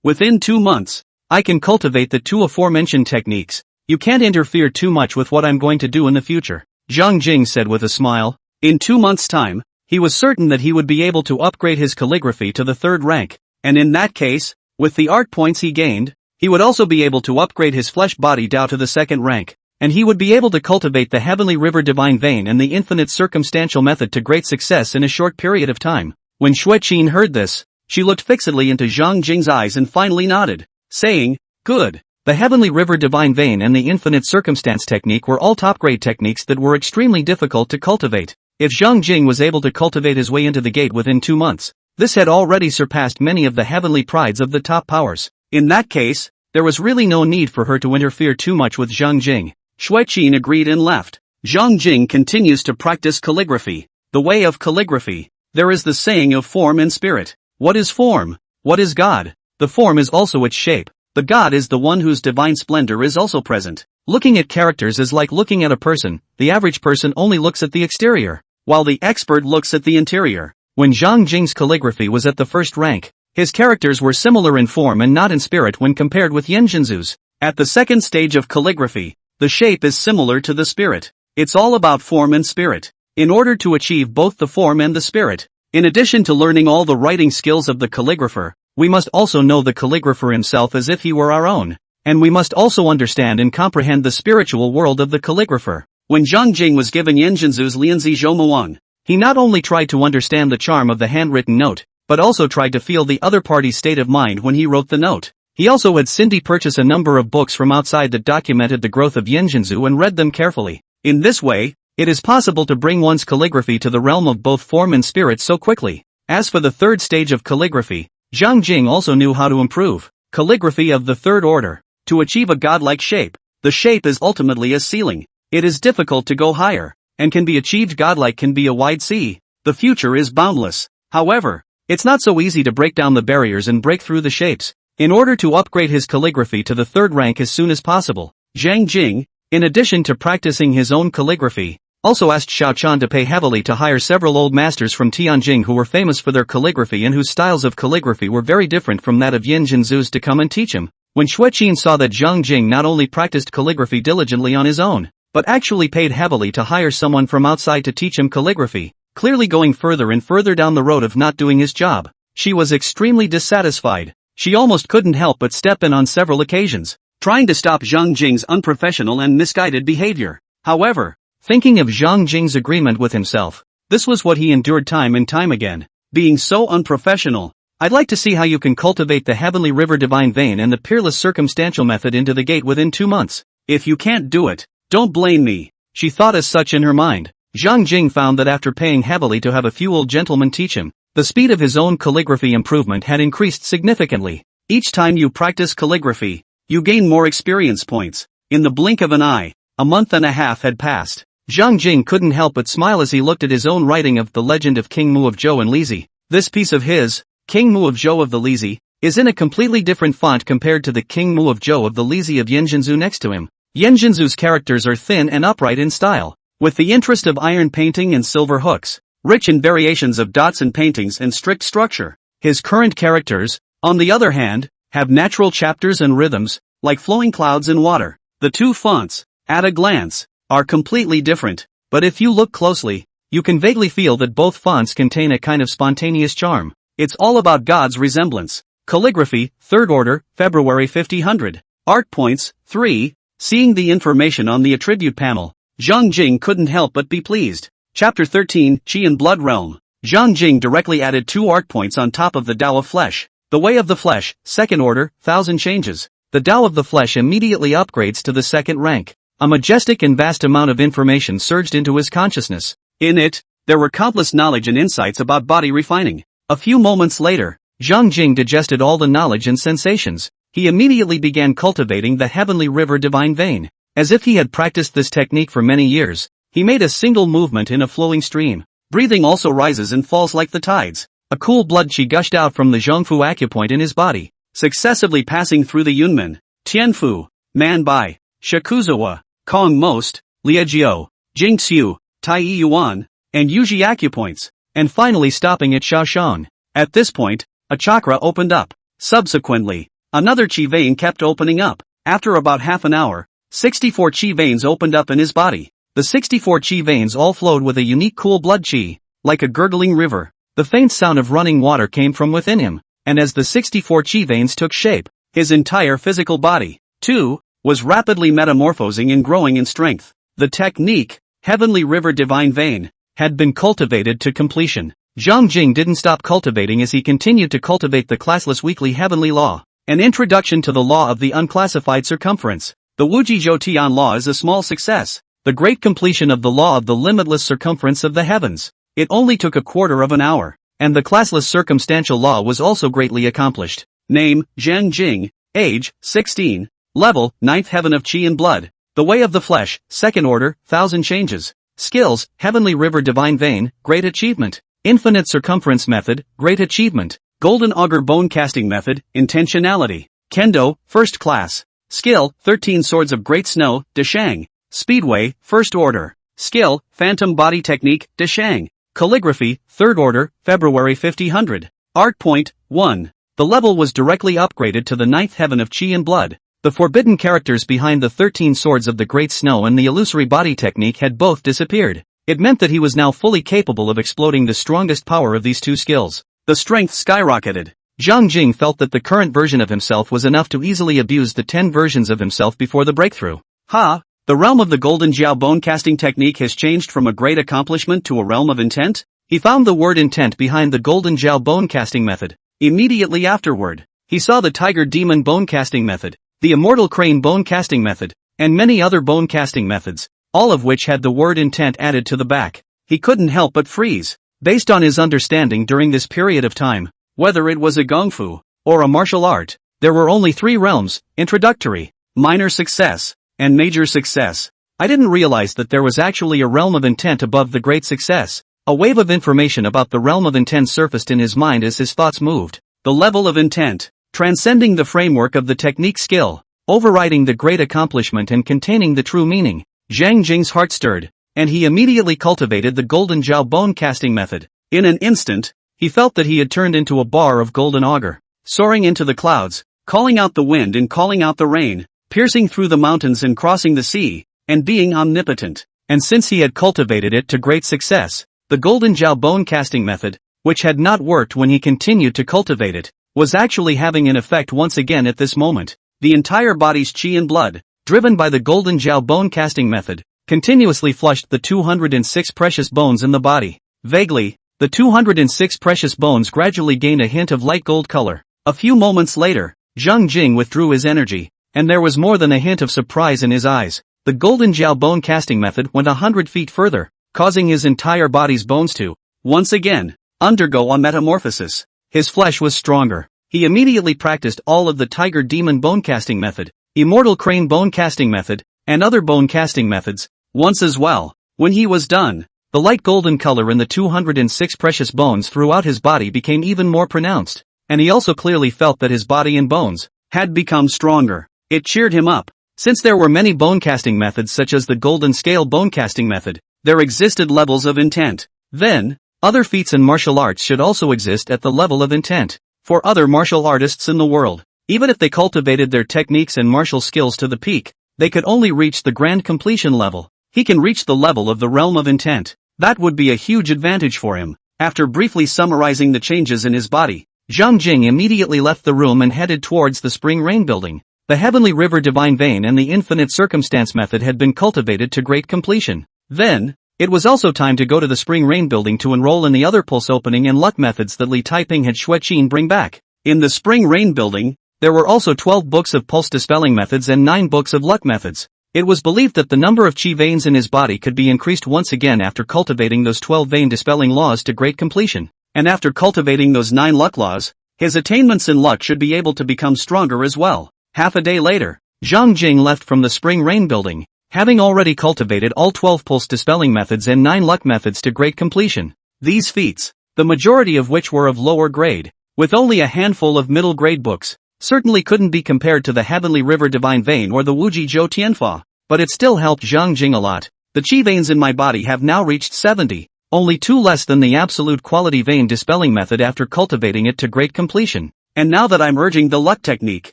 within 2 months, I can cultivate the 2 aforementioned techniques, you can't interfere too much with what I'm going to do in the future," Zhang Jing said with a smile. In 2 months' time, he was certain that he would be able to upgrade his calligraphy to the 3rd rank, and in that case, with the art points he gained, he would also be able to upgrade his flesh body Dao to the 2nd rank, and he would be able to cultivate the heavenly river divine vein and the infinite circumstantial method to great success in a short period of time. When Shui Qin heard this, she looked fixedly into Zhang Jing's eyes and finally nodded, saying, "Good." The heavenly river divine vein and the infinite circumstance technique were all top-grade techniques that were extremely difficult to cultivate. If Zhang Jing was able to cultivate his way into the gate within 2 months, this had already surpassed many of the heavenly prides of the top powers. In that case, there was really no need for her to interfere too much with Zhang Jing. Shui Qin agreed and left. Zhang Jing continues to practice calligraphy. The way of calligraphy. There is the saying of form and spirit. What is form? What is God? the form is also its shape. The god is the one whose divine splendor is also present. Looking at characters is like looking at a person. The average person only looks at the exterior, while the expert looks at the interior. When Zhang Jing's calligraphy was at the first rank, his characters were similar in form and not in spirit when compared with Yanjinzu's. At the second stage of calligraphy, the shape is similar to the spirit. It's all about form and spirit. In order to achieve both the form and the spirit, in addition to learning all the writing skills of the calligrapher, we must also know the calligrapher himself as if he were our own. And we must also understand and comprehend the spiritual world of the calligrapher. When Zhang Jing was given Yanjinzu's Lianzi Zhou, he not only tried to understand the charm of the handwritten note, but also tried to feel the other party's state of mind when he wrote the note. He also had Cindy purchase a number of books from outside that documented the growth of Yanjinzu and read them carefully. In this way, it is possible to bring one's calligraphy to the realm of both form and spirit so quickly. As for the third stage of calligraphy, Zhang Jing also knew how to improve calligraphy of the third order. To achieve a godlike shape, the shape is ultimately a ceiling. It is difficult to go higher, and can be achieved. Godlike can be a wide sea. The future is boundless. However, it's not so easy to break down the barriers and break through the shapes. In order to upgrade his calligraphy to the third rank as soon as possible, Zhang Jing, in addition to practicing his own calligraphy, also asked Xiao Qian to pay heavily to hire several old masters from Tianjing who were famous for their calligraphy and whose styles of calligraphy were very different from that of Yanjinzu's to come and teach him. When Xueqin saw that Zhang Jing not only practiced calligraphy diligently on his own, but actually paid heavily to hire someone from outside to teach him calligraphy, clearly going further and further down the road of not doing his job, she was extremely dissatisfied. She almost couldn't help but step in on several occasions, trying to stop Zhang Jing's unprofessional and misguided behavior. However, thinking of Zhang Jing's agreement with himself, this was what he endured time and time again. Being so unprofessional, I'd like to see how you can cultivate the heavenly river divine vein and the peerless circumstantial method into the gate within 2 months. If you can't do it, don't blame me. She thought as such in her mind. Zhang Jing found that after paying heavily to have a few old gentlemen teach him, the speed of his own calligraphy improvement had increased significantly. Each time you practice calligraphy, you gain more experience points. In the blink of an eye, a month and a half had passed. Zhang Jing couldn't help but smile as he looked at his own writing of the legend of King Mu of Zhou and Lizi. This piece of his, King Mu of Zhou of the Lizi, is in a completely different font compared to the King Mu of Zhou of the Lizi of Yanjinzu next to him. Yanjinzu's characters are thin and upright in style, with the interest of iron painting and silver hooks, rich in variations of dots and paintings and strict structure. His current characters, on the other hand, have natural chapters and rhythms, like flowing clouds in water. The two fonts, at a glance, are completely different, but if you look closely, you can vaguely feel that both fonts contain a kind of spontaneous charm. It's all about God's resemblance. Calligraphy, 3rd order, February 5000. Art points, 3. Seeing the information on the attribute panel, Zhang Jing couldn't help but be pleased. Chapter 13, Qi and Blood Realm. Zhang Jing directly added 2 art points on top of the Tao of Flesh. The Way of the Flesh, 2nd order, 1000 changes. The Tao of the Flesh immediately upgrades to the 2nd rank. A majestic and vast amount of information surged into his consciousness. In it, there were countless knowledge and insights about body refining. A few moments later, Zhang Jing digested all the knowledge and sensations. He immediately began cultivating the heavenly river divine vein. As if he had practiced this technique for many years, he made a single movement in a flowing stream. Breathing also rises and falls like the tides. A cool blood qi gushed out from the Zhongfu acupoint in his body, successively passing through the Yunmen, Tianfu, Manbai, Shakuzawa, Kong Most, Liejiao, Jingxiu, Tai Yuan, and Yuji acupoints, and finally stopping at Shaoshan. At this point, a chakra opened up. Subsequently, another qi vein kept opening up. After about half an hour, 64 qi veins opened up in his body. The 64 qi veins all flowed with a unique cool blood qi, like a gurgling river. The faint sound of running water came from within him, and as the 64 qi veins took shape, his entire physical body, too, was rapidly metamorphosing and growing in strength. The technique, Heavenly River Divine Vein, had been cultivated to completion. Zhang Jing didn't stop cultivating as he continued to cultivate the classless weekly heavenly law, an introduction to the law of the unclassified circumference. The Wuji Zhou Tian law is a small success, the great completion of the law of the limitless circumference of the heavens. It only took a quarter of an hour, and the classless circumstantial law was also greatly accomplished. Name, Zhang Jing, age, 16, level, 9th heaven of Qi and Blood, the Way of the Flesh, 2nd order, 1000 changes. Skills, Heavenly River Divine Vein, great achievement. Infinite circumference method, great achievement. Golden Auger Bone Casting Method, Intentionality. Kendo, First Class. Skill, 13 Swords of Great Snow, De Shang. Speedway, First Order. Skill, Phantom Body Technique, De Shang. Calligraphy, Third Order, February 5000. Art Point, 1. The level was directly upgraded to the 9th heaven of Qi and Blood. The forbidden characters behind the 13 Swords of the Great Snow and the illusory body technique had both disappeared. It meant that he was now fully capable of exploding the strongest power of these two skills. The strength skyrocketed. Zhang Jing felt that the current version of himself was enough to easily abuse the 10 versions of himself before the breakthrough. The realm of the Golden Jiao bone casting technique has changed from a great accomplishment to a realm of intent? He found the word intent behind the Golden Jiao bone casting method. Immediately afterward, he saw the Tiger Demon bone casting method, the Immortal Crane bone casting method, and many other bone casting methods, all of which had the word intent added to the back. He couldn't help but freeze. Based on his understanding during this period of time, whether it was a gongfu or a martial art, there were only 3 realms: introductory, minor success, and major success. I didn't realize that there was actually a realm of intent above the great success. A wave of information about the realm of intent surfaced in his mind as his thoughts moved. The level of intent, transcending the framework of the technique skill, overriding the great accomplishment and containing the true meaning. Zhang Jing's heart stirred, and he immediately cultivated the Golden Jiao bone casting method. In an instant, he felt that he had turned into a bar of golden auger, soaring into the clouds, calling out the wind and calling out the rain, piercing through the mountains and crossing the sea, and being omnipotent. And since he had cultivated it to great success, the Golden Jiao bone casting method, which had not worked when he continued to cultivate it, was actually having an effect once again at this moment. The entire body's qi and blood, driven by the Golden Jiao bone casting method, continuously flushed the 206 precious bones in the body. Vaguely, the 206 precious bones gradually gained a hint of light gold color. A few moments later, Zhang Jing withdrew his energy, and there was more than a hint of surprise in his eyes. The Golden Jiao bone casting method went 100 feet further, causing his entire body's bones to, once again, undergo a metamorphosis. His flesh was stronger. He immediately practiced all of the Tiger Demon bone casting method, Immortal Crane bone casting method, and other bone casting methods, once as well. When he was done, the light golden color in the 206 precious bones throughout his body became even more pronounced, and he also clearly felt that his body and bones had become stronger. It cheered him up. Since there were many bone casting methods such as the Golden Scale bone casting method, there existed levels of intent. Then, other feats and martial arts should also exist at the level of intent. For other martial artists in the world, even if they cultivated their techniques and martial skills to the peak, they could only reach the grand completion level. He can reach the level of the realm of intent. That would be a huge advantage for him. After briefly summarizing the changes in his body, Zhang Jing immediately left the room and headed towards the Spring Rain building. The Heavenly River Divine Vein and the Infinite Circumstance method had been cultivated to great completion. Then, it was also time to go to the Spring Rain building to enroll in the other pulse opening and luck methods that Li Taiping had Xueqin bring back. In the Spring Rain building, there were also 12 books of pulse dispelling methods and 9 books of luck methods. It was believed that the number of qi veins in his body could be increased once again after cultivating those 12 vein dispelling laws to great completion. And after cultivating those 9 luck laws, his attainments in luck should be able to become stronger as well. Half a day later, Zhang Jing left from the Spring Rain building, having already cultivated all 12 pulse dispelling methods and 9 luck methods to great completion. These feats, the majority of which were of lower grade, with only a handful of middle grade books, certainly couldn't be compared to the Heavenly River Divine Vein or the Wuji Zhou Tianfa, but it still helped Zhang Jing a lot. The qi veins in my body have now reached 70, only 2 less than the absolute quality vein dispelling method after cultivating it to great completion. And now that I'm urging the luck technique,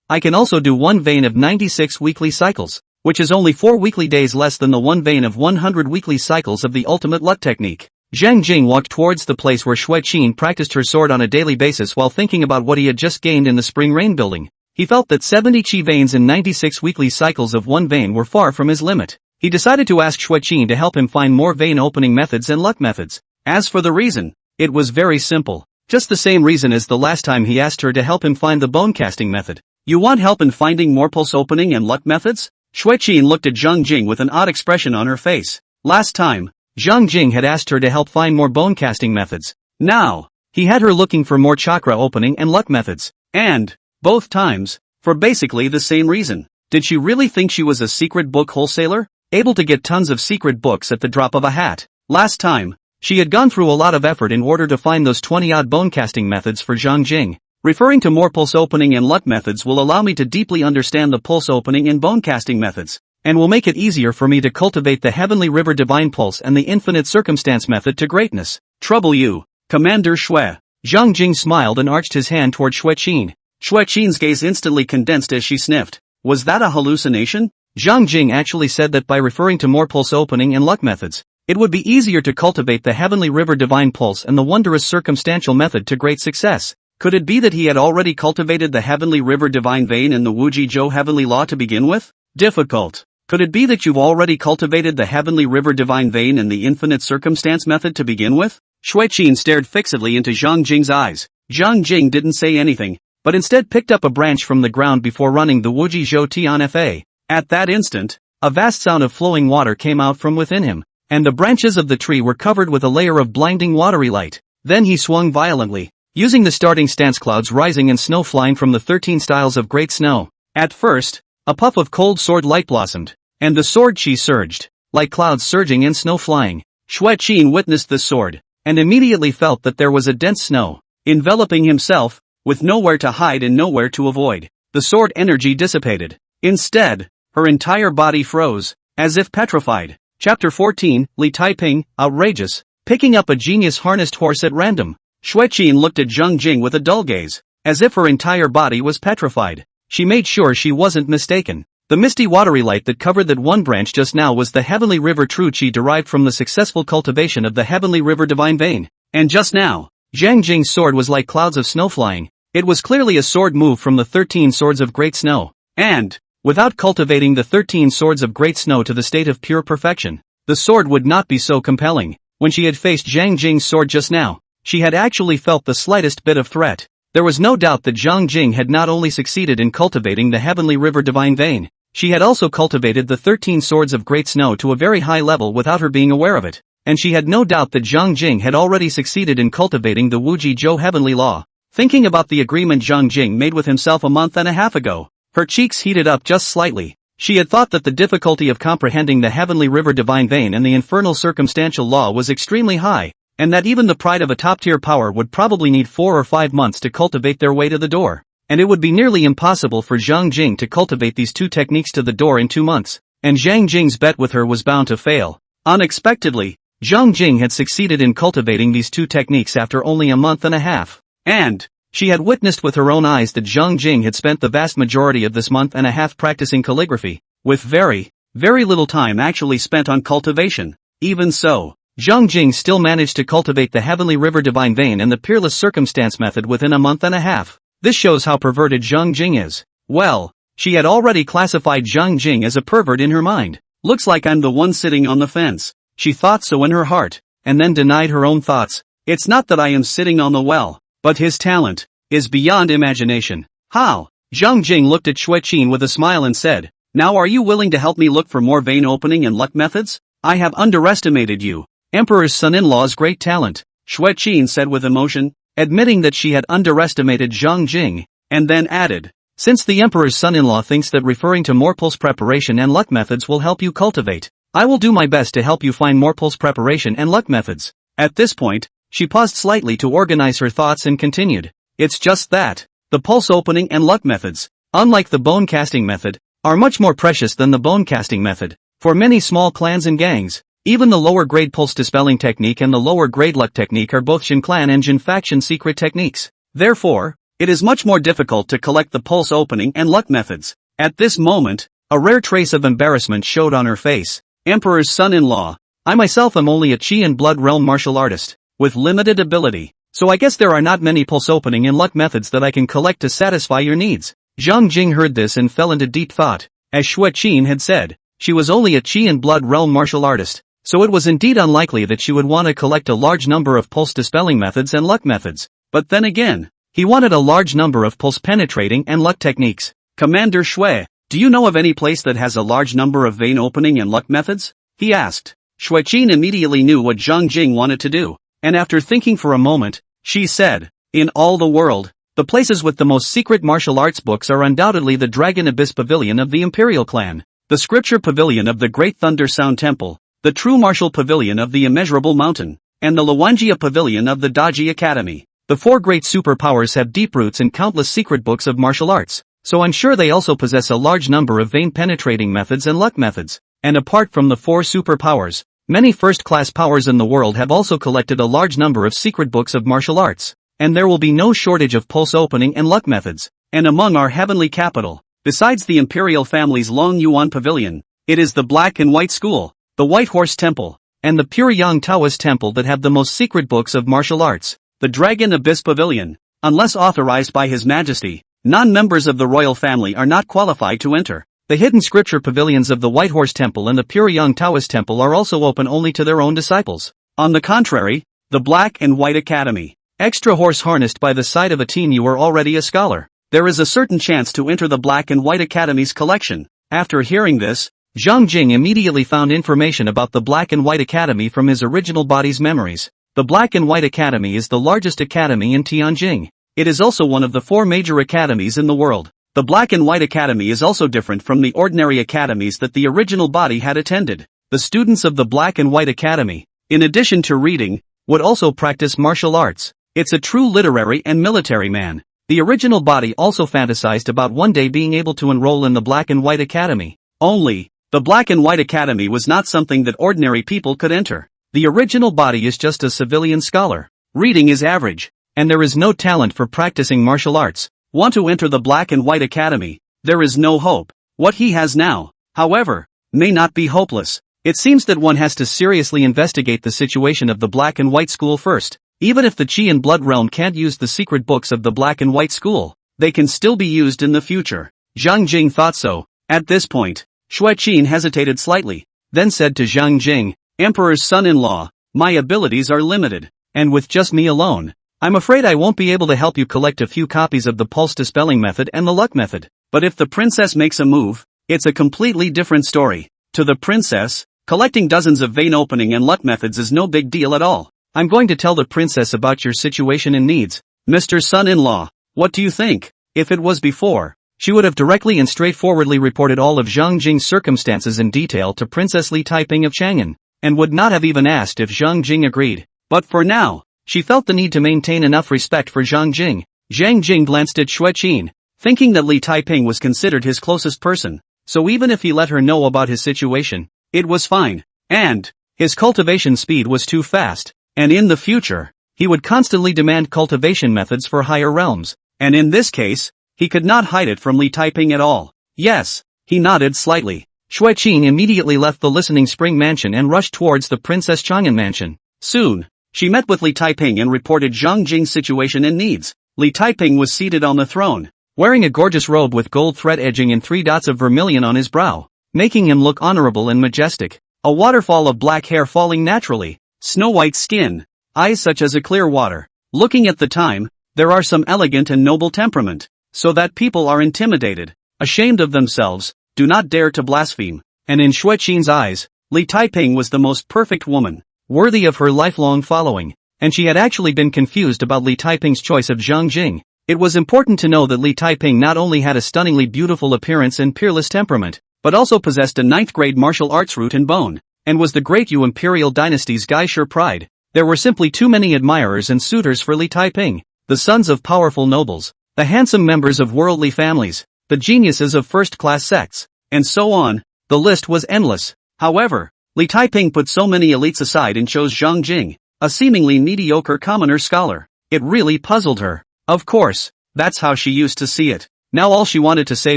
I can also do 1 vein of 96 weekly cycles, which is only 4 weekly days less than the 1 vein of 100 weekly cycles of the ultimate luck technique. Zhang Jing walked towards the place where Xueqin practiced her sword on a daily basis while thinking about what he had just gained in the Spring Rain building. He felt that 70 qi veins and 96 weekly cycles of 1 vein were far from his limit. He decided to ask Xueqin to help him find more vein opening methods and luck methods. As for the reason, it was very simple. Just the same reason as the last time he asked her to help him find the bone casting method. You want help in finding more pulse opening and luck methods? Xueqin looked at Zhang Jing with an odd expression on her face. Last time, Zhang Jing had asked her to help find more bone casting methods. Now, he had her looking for more chakra opening and luck methods. And, both times, for basically the same reason. Did she really think she was a secret book wholesaler? Able to get tons of secret books at the drop of a hat? Last time, She had gone through a lot of effort in order to find those 20-odd bone casting methods for Zhang Jing. Referring to more pulse opening and luck methods will allow me to deeply understand the pulse opening and bone casting methods, and will make it easier for me to cultivate the heavenly river divine pulse and the infinite circumstance method to greatness. Trouble you, Commander Shui. Zhang Jing smiled and arched his hand toward Shui Qin. Shui Qin's gaze instantly condensed as she sniffed. Was that a hallucination? Zhang Jing actually said that by referring to more pulse opening and luck methods, it would be easier to cultivate the heavenly river divine pulse and the wondrous circumstantial method to great success. Could it be that he had already cultivated the heavenly river divine vein and the Wuji Zhou heavenly law to begin with? Difficult. Could it be that you've already cultivated the heavenly river divine vein and the infinite circumstance method to begin with? Shui Qin stared fixedly into Zhang Jing's eyes. Zhang Jing didn't say anything, but instead picked up a branch from the ground before running the Wuji Zhou Tian Fa. At that instant, a vast sound of flowing water came out from within him, and the branches of the tree were covered with a layer of blinding watery light. Then he swung violently, using the starting stance, clouds rising and snow flying from the 13 styles of great snow. At first, a puff of cold sword light blossomed, and the sword chi surged, like clouds surging and snow flying. Shui Qin witnessed the sword, and immediately felt that there was a dense snow enveloping himself, with nowhere to hide and nowhere to avoid. The sword energy dissipated. Instead, her entire body froze, as if petrified. Chapter 14, Li Taiping, outrageous. Picking up a genius harnessed horse at random. Shui Qin looked at Zhang Jing with a dull gaze, as if her entire body was petrified. She made sure she wasn't mistaken. The misty watery light that covered that one branch just now was the heavenly river true chi derived from the successful cultivation of the heavenly river divine vein. And just now, Zhang Jing's sword was like clouds of snow flying. It was clearly a sword move from the 13 swords of great snow. And, without cultivating the 13 swords of great snow to the state of pure perfection, the sword would not be so compelling. When she had faced Zhang Jing's sword just now, she had actually felt the slightest bit of threat. There was no doubt that Zhang Jing had not only succeeded in cultivating the heavenly river divine vein, she had also cultivated the 13 swords of great snow to a very high level without her being aware of it. And she had no doubt that Zhang Jing had already succeeded in cultivating the Wuji Zhou heavenly law. Thinking about the agreement Zhang Jing made with himself a month and a half ago, her cheeks heated up just slightly. She had thought that the difficulty of comprehending the heavenly river divine vein and the infernal circumstantial law was extremely high, and that even the pride of a top-tier power would probably need 4 or 5 months to cultivate their way to the door. And it would be nearly impossible for Zhang Jing to cultivate these two techniques to the door in 2 months, and Zhang Jing's bet with her was bound to fail. Unexpectedly, Zhang Jing had succeeded in cultivating these two techniques after only a month and a half. And she had witnessed with her own eyes that Zhang Jing had spent the vast majority of this month and a half practicing calligraphy, with very little time actually spent on cultivation. Even so, Zhang Jing still managed to cultivate the heavenly river divine vein and the peerless circumstance method within a month and a half. This shows how perverted Zhang Jing is. Well, she had already classified Zhang Jing as a pervert in her mind. Looks like I'm the one sitting on the fence. She thought so in her heart, and then denied her own thoughts. It's not that I am sitting on the well, but his talent is beyond imagination. How? Zhang Jing looked at Shui Qin with a smile and said, now are you willing to help me look for more vein opening and luck methods? I have underestimated you, Emperor's son-in-law's great talent, Shui Qin said with emotion, admitting that she had underestimated Zhang Jing, and then added, since the Emperor's son-in-law thinks that referring to more pulse preparation and luck methods will help you cultivate, I will do my best to help you find more pulse preparation and luck methods. At this point, she paused slightly to organize her thoughts and continued, it's just that, the pulse opening and luck methods, unlike the bone casting method, are much more precious than the bone casting method. For many small clans and gangs, even the lower grade pulse dispelling technique and the lower grade luck technique are both Jin clan and Jin faction secret techniques. Therefore, it is much more difficult to collect the pulse opening and luck methods. At this moment, a rare trace of embarrassment showed on her face. Emperor's son-in-law, I myself am only a chi and blood realm martial artist, with limited ability, so I guess there are not many pulse opening and luck methods that I can collect to satisfy your needs. Zhang Jing heard this and fell into deep thought. As Shui Qin had said, she was only a chi and blood realm martial artist, so it was indeed unlikely that she would want to collect a large number of pulse dispelling methods and luck methods. But then again, he wanted a large number of pulse penetrating and luck techniques. Commander Shui, do you know of any place that has a large number of vein opening and luck methods? He asked. Shui Qin immediately knew what Zhang Jing wanted to do, and after thinking for a moment, she said, in all the world, the places with the most secret martial arts books are undoubtedly the Dragon Abyss Pavilion of the Imperial Clan, the Scripture Pavilion of the Great Thunder Sound Temple, the True Martial Pavilion of the Immeasurable Mountain, and the Luanjia Pavilion of the Daji Academy. The four great superpowers have deep roots in countless secret books of martial arts, so I'm sure they also possess a large number of vein-penetrating methods and luck methods. And apart from the four superpowers, many first-class powers in the world have also collected a large number of secret books of martial arts, and there will be no shortage of pulse opening and luck methods. And among our heavenly capital, besides the imperial family's Long Yuan Pavilion, it is the Black and White School, the White Horse Temple, and the Pure Yang Taoist Temple that have the most secret books of martial arts. The Dragon Abyss Pavilion, unless authorized by His Majesty, non-members of the royal family are not qualified to enter. The hidden scripture pavilions of the White Horse Temple and the Pure Yang Taoist Temple are also open only to their own disciples. On the contrary, the Black and White Academy, extra horse harnessed by the side of a teen, you are already a scholar. There is a certain chance to enter the Black and White Academy's collection. After hearing this, Zhang Jing immediately found information about the Black and White Academy from his original body's memories. The Black and White Academy is the largest academy in Tianjin. It is also one of the four major academies in the world. The Black and White Academy is also different from the ordinary academies that the original body had attended. The students of the Black and White Academy, in addition to reading, would also practice martial arts. It's a true literary and military man. The original body also fantasized about one day being able to enroll in the Black and White Academy. Only, the Black and White Academy was not something that ordinary people could enter. The original body is just a civilian scholar. Reading is average, and there is no talent for practicing martial arts. Want to enter the Black and White Academy? There is no hope. What he has now, however, may not be hopeless. It seems that one has to seriously investigate the situation of the Black and White School first. Even if the Qi and Blood realm can't use the secret books of the Black and White School, they can still be used in the future. Zhang Jing thought so. At this point, Xue Qin hesitated slightly, then said to Zhang Jing, Emperor's son-in-law, my abilities are limited, and with just me alone, I'm afraid I won't be able to help you collect a few copies of the pulse dispelling method and the luck method. But if the princess makes a move, it's a completely different story. To the princess, collecting dozens of vein opening and luck methods is no big deal at all. I'm going to tell the princess about your situation and needs. Mr. Son-in-law, what do you think? If it was before, she would have directly and straightforwardly reported all of Zhang Jing's circumstances in detail to Princess Li Taiping of Chang'an, and would not have even asked if Zhang Jing agreed. But for now, she felt the need to maintain enough respect for Zhang Jing. Zhang Jing glanced at Xue Qin, thinking that Li Taiping was considered his closest person, so even if he let her know about his situation, it was fine. And his cultivation speed was too fast, and in the future, he would constantly demand cultivation methods for higher realms, and in this case, he could not hide it from Li Taiping at all. Yes, he nodded slightly. Xue Qin immediately left the Listening Spring Mansion and rushed towards the Princess Chang'an Mansion. Soon, she met with Li Taiping and reported Zhang Jing's situation and needs. Li Taiping was seated on the throne, wearing a gorgeous robe with gold thread edging and 3 dots of vermilion on his brow, making him look honorable and majestic. A waterfall of black hair falling naturally, snow-white skin, eyes such as a clear water. Looking at the time, there are some elegant and noble temperament, so that people are intimidated, ashamed of themselves, do not dare to blaspheme. And in Xue Qin's eyes, Li Taiping was the most perfect woman, worthy of her lifelong following, and she had actually been confused about Li Taiping's choice of Zhang Jing. It was important to know that Li Taiping not only had a stunningly beautiful appearance and peerless temperament, but also possessed a 9th-grade martial arts root and bone, and was the Great Yu Imperial Dynasty's Gaisher pride. There were simply too many admirers and suitors for Li Taiping, the sons of powerful nobles, the handsome members of worldly families, the geniuses of first-class sects, and so on. The list was endless. However, Li Taiping put so many elites aside and chose Zhang Jing, a seemingly mediocre commoner scholar. It really puzzled her. Of course, that's how she used to see it. Now all she wanted to say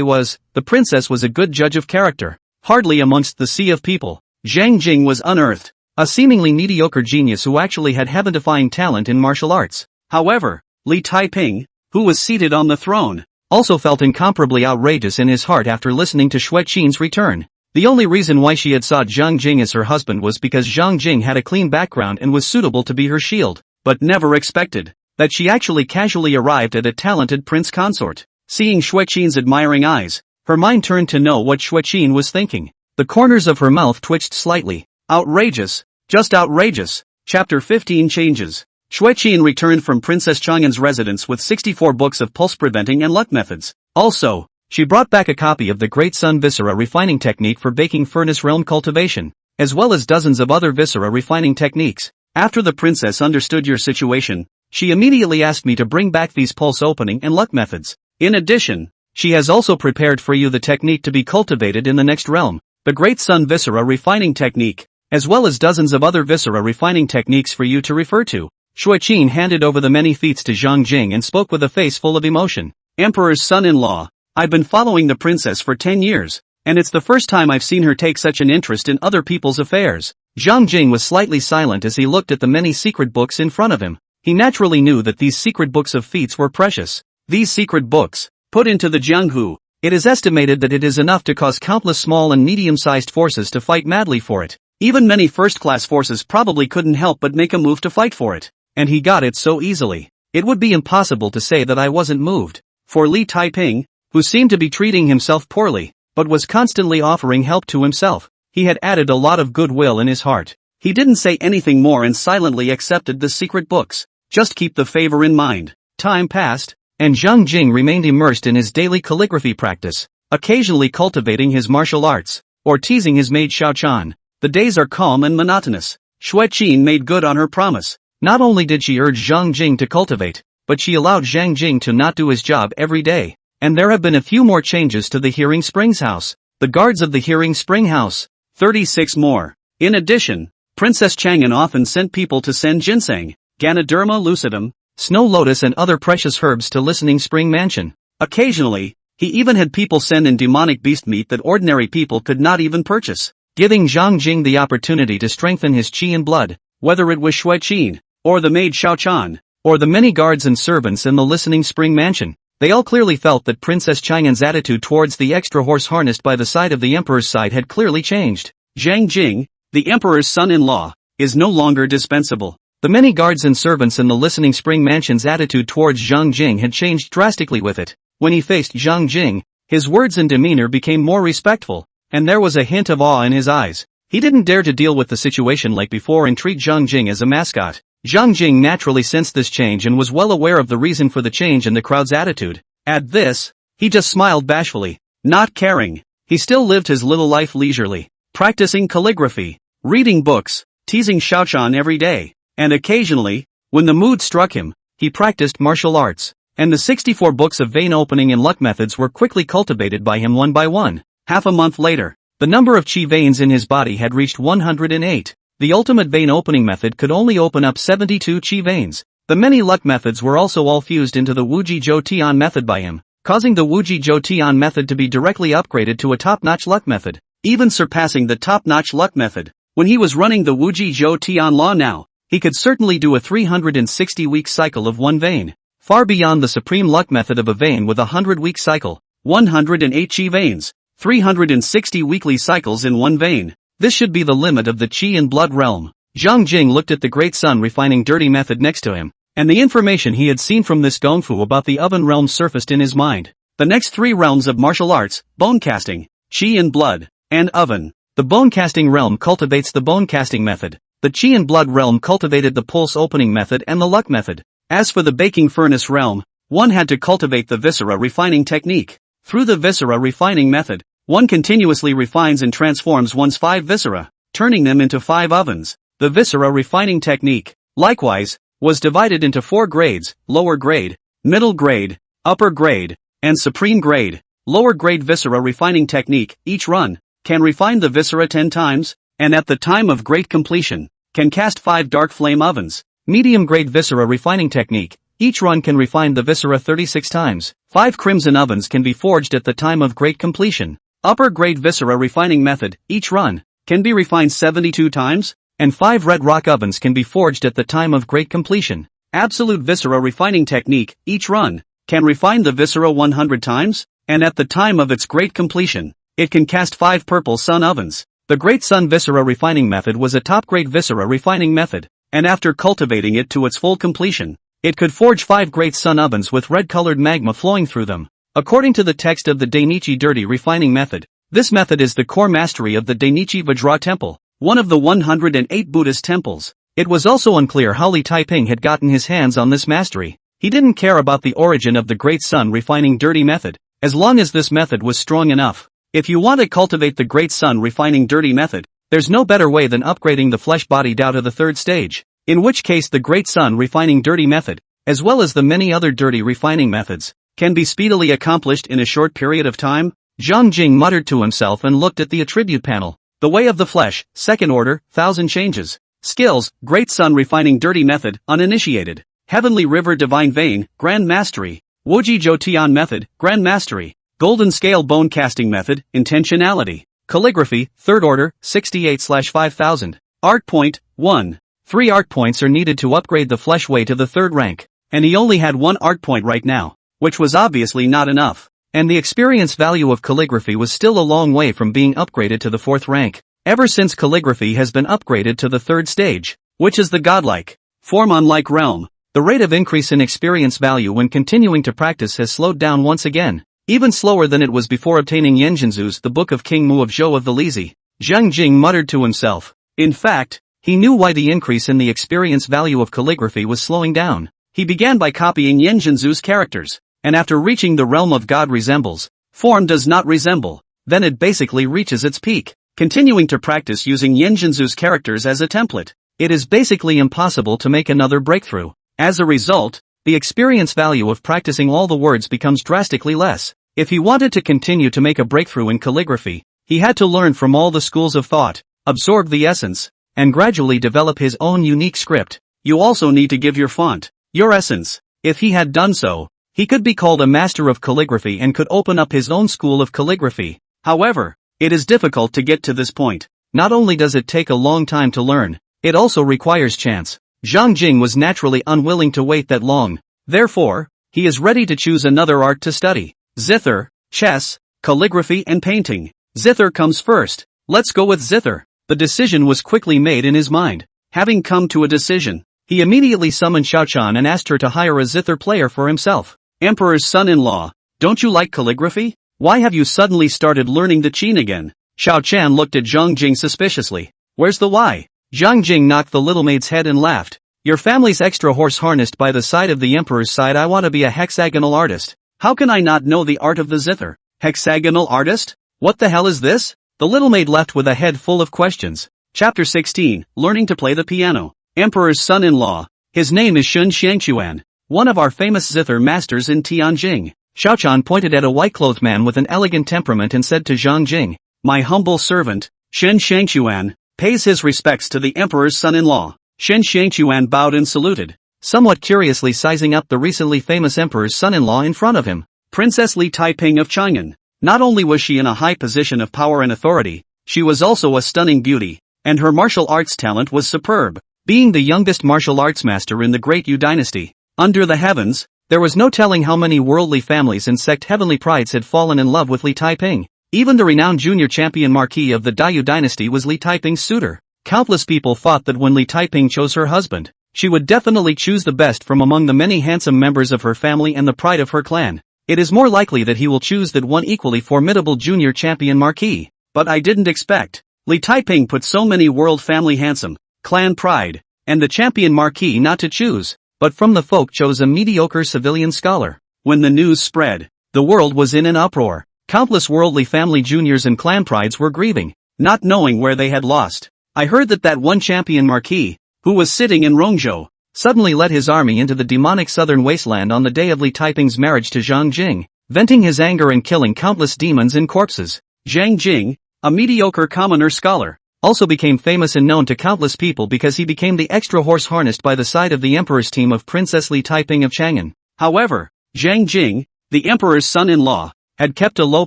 was, the princess was a good judge of character. Hardly amongst the sea of people, Zhang Jing was unearthed, a seemingly mediocre genius who actually had heaven-defying talent in martial arts. However, Li Taiping, who was seated on the throne, also felt incomparably outrageous in his heart after listening to Xue Qin's return. The only reason why she had sought Zhang Jing as her husband was because Zhang Jing had a clean background and was suitable to be her shield, but never expected that she actually casually arrived at a talented Prince Consort. Seeing Xue Qin's admiring eyes, her mind turned to know what Xue Qin was thinking. The corners of her mouth twitched slightly. Outrageous. Just outrageous. Chapter 15 Changes. Xue Qin returned from Princess Chang'an's residence with 64 books of pulse preventing and luck methods. Also, she brought back a copy of the Great Sun Viscera refining technique for baking furnace realm cultivation, as well as dozens of other viscera refining techniques. After the princess understood your situation, she immediately asked me to bring back these pulse opening and luck methods. In addition, she has also prepared for you the technique to be cultivated in the next realm, the Great Sun Viscera Refining Technique, as well as dozens of other viscera refining techniques for you to refer to. Xueqin handed over the many feats to Zhang Jing and spoke with a face full of emotion. Emperor's son-in-law, I've been following the princess for 10 years, and it's the first time I've seen her take such an interest in other people's affairs. Zhang Jing was slightly silent as he looked at the many secret books in front of him. He naturally knew that these secret books of feats were precious. These secret books, put into the Jianghu, it is estimated that it is enough to cause countless small and medium-sized forces to fight madly for it. Even many first-class forces probably couldn't help but make a move to fight for it. And he got it so easily. It would be impossible to say that I wasn't moved. For Li Taiping, who seemed to be treating himself poorly, but was constantly offering help to himself, he had added a lot of goodwill in his heart. He didn't say anything more and silently accepted the secret books. Just keep the favor in mind. Time passed, and Zhang Jing remained immersed in his daily calligraphy practice, occasionally cultivating his martial arts, or teasing his maid Xiaochan. The days are calm and monotonous. Xueqin made good on her promise. Not only did she urge Zhang Jing to cultivate, but she allowed Zhang Jing to not do his job every day. And there have been a few more changes to the Hearing Springs house. The guards of the Hearing Spring house. 36 more. In addition, Princess Chang'an often sent people to send ginseng, Ganoderma lucidum, snow lotus and other precious herbs to Listening Spring Mansion. Occasionally, he even had people send in demonic beast meat that ordinary people could not even purchase, giving Zhang Jing the opportunity to strengthen his qi and blood, whether it was Xueqin, or the maid Xiaochan, or the many guards and servants in the Listening Spring Mansion. They all clearly felt that Princess Chang'an's attitude towards the extra horse harnessed by the side of the emperor's side had clearly changed. Zhang Jing, the emperor's son-in-law, is no longer dispensable. The many guards and servants in the Listening Spring Mansion's attitude towards Zhang Jing had changed drastically with it. When he faced Zhang Jing, his words and demeanor became more respectful, and there was a hint of awe in his eyes. He didn't dare to deal with the situation like before and treat Zhang Jing as a mascot. Zhang Jing naturally sensed this change and was well aware of the reason for the change in the crowd's attitude. At this, he just smiled bashfully, not caring. He still lived his little life leisurely, practicing calligraphy, reading books, teasing Xiaochan every day, and occasionally, when the mood struck him, he practiced martial arts. And the 64 books of vein opening and luck methods were quickly cultivated by him one by one. Half a month later, the number of qi veins in his body had reached 108. The ultimate vein opening method could only open up 72 qi veins. The many luck methods were also all fused into the Wuji Zhou Tian method by him, causing the Wuji Zhou Tian method to be directly upgraded to a top-notch luck method, even surpassing the top-notch luck method. When he was running the Wuji Zhou Tian law now, he could certainly do a 360-week cycle of one vein, far beyond the supreme luck method of a vein with a 100-week cycle, 108 qi veins, 360 weekly cycles in one vein. This should be the limit of the qi and blood realm. Zhang Jing looked at the Great Sun Refining Dirty method next to him, and the information he had seen from this gongfu about the oven realm surfaced in his mind. The next three realms of martial arts, bone casting, qi and blood, and oven. The bone casting realm cultivates the bone casting method. The qi and blood realm cultivated the pulse opening method and the luck method. As for the baking furnace realm, one had to cultivate the viscera refining technique. Through the viscera refining method, one continuously refines and transforms one's 5 viscera, turning them into 5 ovens. The viscera refining technique, likewise, was divided into 4 grades: lower grade, middle grade, upper grade, and supreme grade. Lower grade viscera refining technique, each run, can refine the viscera 10 times, and at the time of great completion, can cast 5 dark flame ovens. Medium grade viscera refining technique, each run can refine the viscera 36 times. 5 crimson ovens can be forged at the time of great completion. Upper grade viscera refining method, each run, can be refined 72 times, and 5 red rock ovens can be forged at the time of great completion. Absolute viscera refining technique, each run, can refine the viscera 100 times, and at the time of its great completion, it can cast 5 purple sun ovens. The Great Sun Viscera Refining Method was a top-grade viscera refining method, and after cultivating it to its full completion, it could forge 5 Great Sun ovens with red-colored magma flowing through them. According to the text of the Dainichi Dirty Refining Method, this method is the core mastery of the Dainichi Vajra Temple, one of the 108 Buddhist temples. It was also unclear how Li Taiping had gotten his hands on this mastery. He didn't care about the origin of the Great Sun Refining Dirty Method, as long as this method was strong enough. If you want to cultivate the Great Sun Refining Dirty Method, there's no better way than upgrading the flesh body down to the 3rd stage. in which case the great sun refining dirty method, as well as the many other dirty refining methods, can be speedily accomplished in a short period of time? Zhang Jing muttered to himself and looked at the attribute panel. The way of the flesh, second order, 1000 changes. Skills, great sun refining dirty method, uninitiated. Heavenly river divine vein, grand mastery. Woji Zhou Tian method, grand mastery. Golden scale bone casting method, intentionality. Calligraphy, third order, 68/5000. Art point, 1. 3 art points are needed to upgrade the flesh way to the third rank, and he only had 1 art point right now, which was obviously not enough. And the experience value of calligraphy was still a long way from being upgraded to the 4th rank, ever since calligraphy has been upgraded to the 3rd stage, which is the godlike form unlike realm. The rate of increase in experience value when continuing to practice has slowed down once again, even slower than it was before obtaining Yanjinzu's The Book of King Mu of Zhou of the Lizi. Zhang Jing muttered to himself. In fact, he knew why the increase in the experience value of calligraphy was slowing down. He began by copying Yanjinzu's characters, and after reaching the realm of God resembles, form does not resemble, then it basically reaches its peak. Continuing to practice using Yanjinzu's characters as a template, it is basically impossible to make another breakthrough. As a result, the experience value of practicing all the words becomes drastically less. If he wanted to continue to make a breakthrough in calligraphy, he had to learn from all the schools of thought, absorb the essence, and gradually develop his own unique script. You also need to give your font, your essence. If he had done so, he could be called a master of calligraphy and could open up his own school of calligraphy. However, it is difficult to get to this point. Not only does it take a long time to learn, it also requires chance. Zhang Jing was naturally unwilling to wait that long. Therefore, he is ready to choose another art to study. Zither, chess, calligraphy and painting. Zither comes first. Let's go with zither. The decision was quickly made in his mind. Having come to a decision, he immediately summoned Xiaochan and asked her to hire a zither player for himself. Emperor's son-in-law, don't you like calligraphy? Why have you suddenly started learning the qin again? Xiaochan looked at Zhang Jing suspiciously. Where's the why? Zhang Jing knocked the little maid's head and laughed. Your family's extra horse harnessed by the side of the emperor's side. I want to be a hexagonal artist. How can I not know the art of the zither? Hexagonal artist? What the hell is this? The little maid left with a head full of questions. Chapter 16, Learning to Play the Piano. Emperor's son-in-law. His name is Shun Xiangquan, one of our famous zither masters in Tianjing. Xiaochan pointed at a white-clothed man with an elegant temperament and said to Zhang Jing, my humble servant, Shun Xiangquan, pays his respects to the emperor's son-in-law. Shun Xiangquan bowed and saluted, somewhat curiously sizing up the recently famous emperor's son-in-law in front of him. Princess Li Taiping of Chang'an. Not only was she in a high position of power and authority, she was also a stunning beauty, and her martial arts talent was superb. Being the youngest martial arts master in the Great Yu Dynasty, under the heavens, there was no telling how many worldly families and sect heavenly prides had fallen in love with Li Taiping. Even the renowned junior champion marquis of the Yu Dynasty was Li Taiping's suitor. Countless people thought that when Li Taiping chose her husband, she would definitely choose the best from among the many handsome members of her family and the pride of her clan. It is more likely that he will choose that one equally formidable junior champion marquis. But I didn't expect. Li Taiping put so many world family handsome, clan pride, and the champion marquis not to choose, but from the folk chose a mediocre civilian scholar. When the news spread, the world was in an uproar. Countless worldly family juniors and clan prides were grieving, not knowing where they had lost. I heard that one champion marquis, who was sitting in Rongzhou, suddenly led his army into the demonic southern wasteland on the day of Li Taiping's marriage to Zhang Jing, venting his anger and killing countless demons and corpses. Zhang Jing, a mediocre commoner scholar, also became famous and known to countless people because he became the extra horse harnessed by the side of the emperor's team of Princess Li Taiping of Chang'an. However, Zhang Jing, the emperor's son-in-law, had kept a low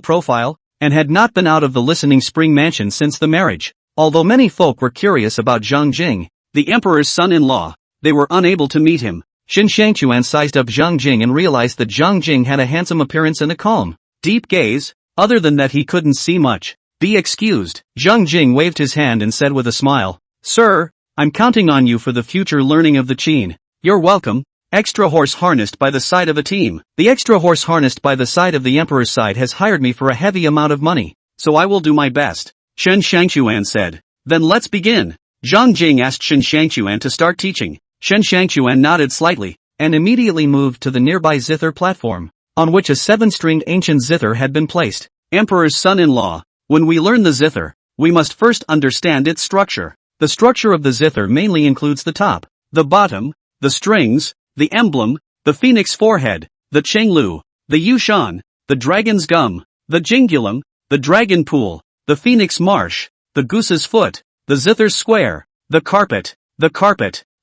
profile, and had not been out of the listening spring mansion since the marriage. Although many folk were curious about Zhang Jing, the emperor's son-in-law, they were unable to meet him. Shun Xiangquan sized up Zhang Jing and realized that Zhang Jing had a handsome appearance and a calm, deep gaze. Other than that he couldn't see much. Be excused. Zhang Jing waved his hand and said with a smile, Sir, I'm counting on you for the future learning of the qin. You're welcome. Extra horse harnessed by the side of a team. The extra horse harnessed by the side of the emperor's side has hired me for a heavy amount of money, so I will do my best. Shun Xiangquan said. Then let's begin. Zhang Jing asked Shun Xiangquan to start teaching. Shun Xiangquan nodded slightly, and immediately moved to the nearby zither platform, on which a 7-stringed ancient zither had been placed. Emperor's son-in-law, when we learn the zither, we must first understand its structure. The structure of the zither mainly includes the top, the bottom, the strings, the emblem, the phoenix forehead, the chenglu, the yushan, the dragon's gum, the jingulum, the dragon pool, the phoenix marsh, the goose's foot, the zither's square, the carpet,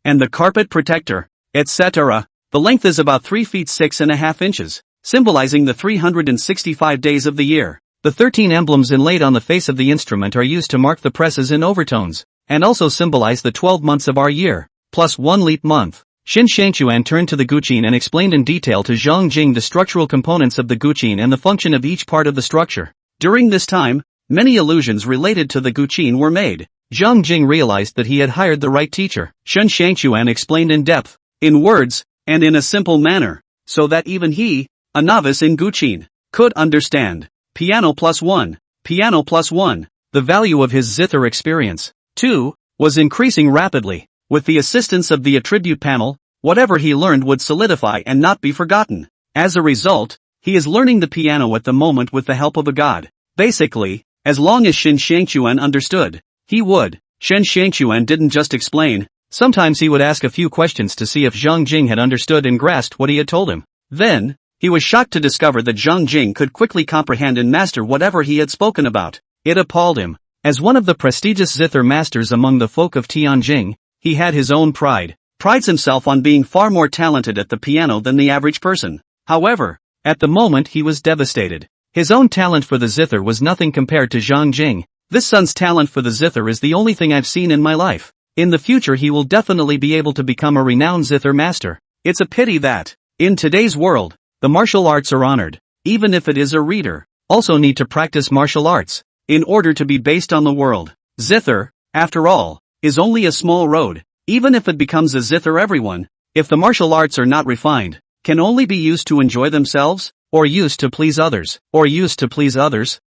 and the carpet protector, etc. The length is about 3 feet 6.5 inches, symbolizing the 365 days of the year. The 13 emblems inlaid on the face of the instrument are used to mark the presses in overtones, and also symbolize the 12 months of our year, plus 1 leap month. Xin Shangchuan turned to the guqin and explained in detail to Zhang Jing the structural components of the guqin and the function of each part of the structure. During this time, many illusions related to the guqin were made. Zhang Jing realized that he had hired the right teacher. Xin Shangchuan explained in depth, in words, and in a simple manner, so that even he, a novice in guqin, could understand. Piano plus 1. The value of his zither experience, 2, was increasing rapidly. With the assistance of the attribute panel, whatever he learned would solidify and not be forgotten. As a result, he is learning the piano at the moment with the help of a god. Basically, as long as Xin Shangchuan understood, he would. Xin Shangchuan didn't just explain, sometimes he would ask a few questions to see if Zhang Jing had understood and grasped what he had told him. Then, he was shocked to discover that Zhang Jing could quickly comprehend and master whatever he had spoken about. It appalled him. As one of the prestigious zither masters among the folk of Tianjing, he had his own pride, prides himself on being far more talented at the piano than the average person. However, at the moment he was devastated. His own talent for the zither was nothing compared to Zhang Jing. This son's talent for the zither is the only thing I've seen in my life. In the future he will definitely be able to become a renowned zither master. It's a pity that, in today's world, the martial arts are honored, even if it is a reader, also need to practice martial arts, in order to be based on the world. Zither, after all, is only a small road. Even if it becomes a zither, everyone, if the martial arts are not refined, can only be used to enjoy themselves, or used to please others,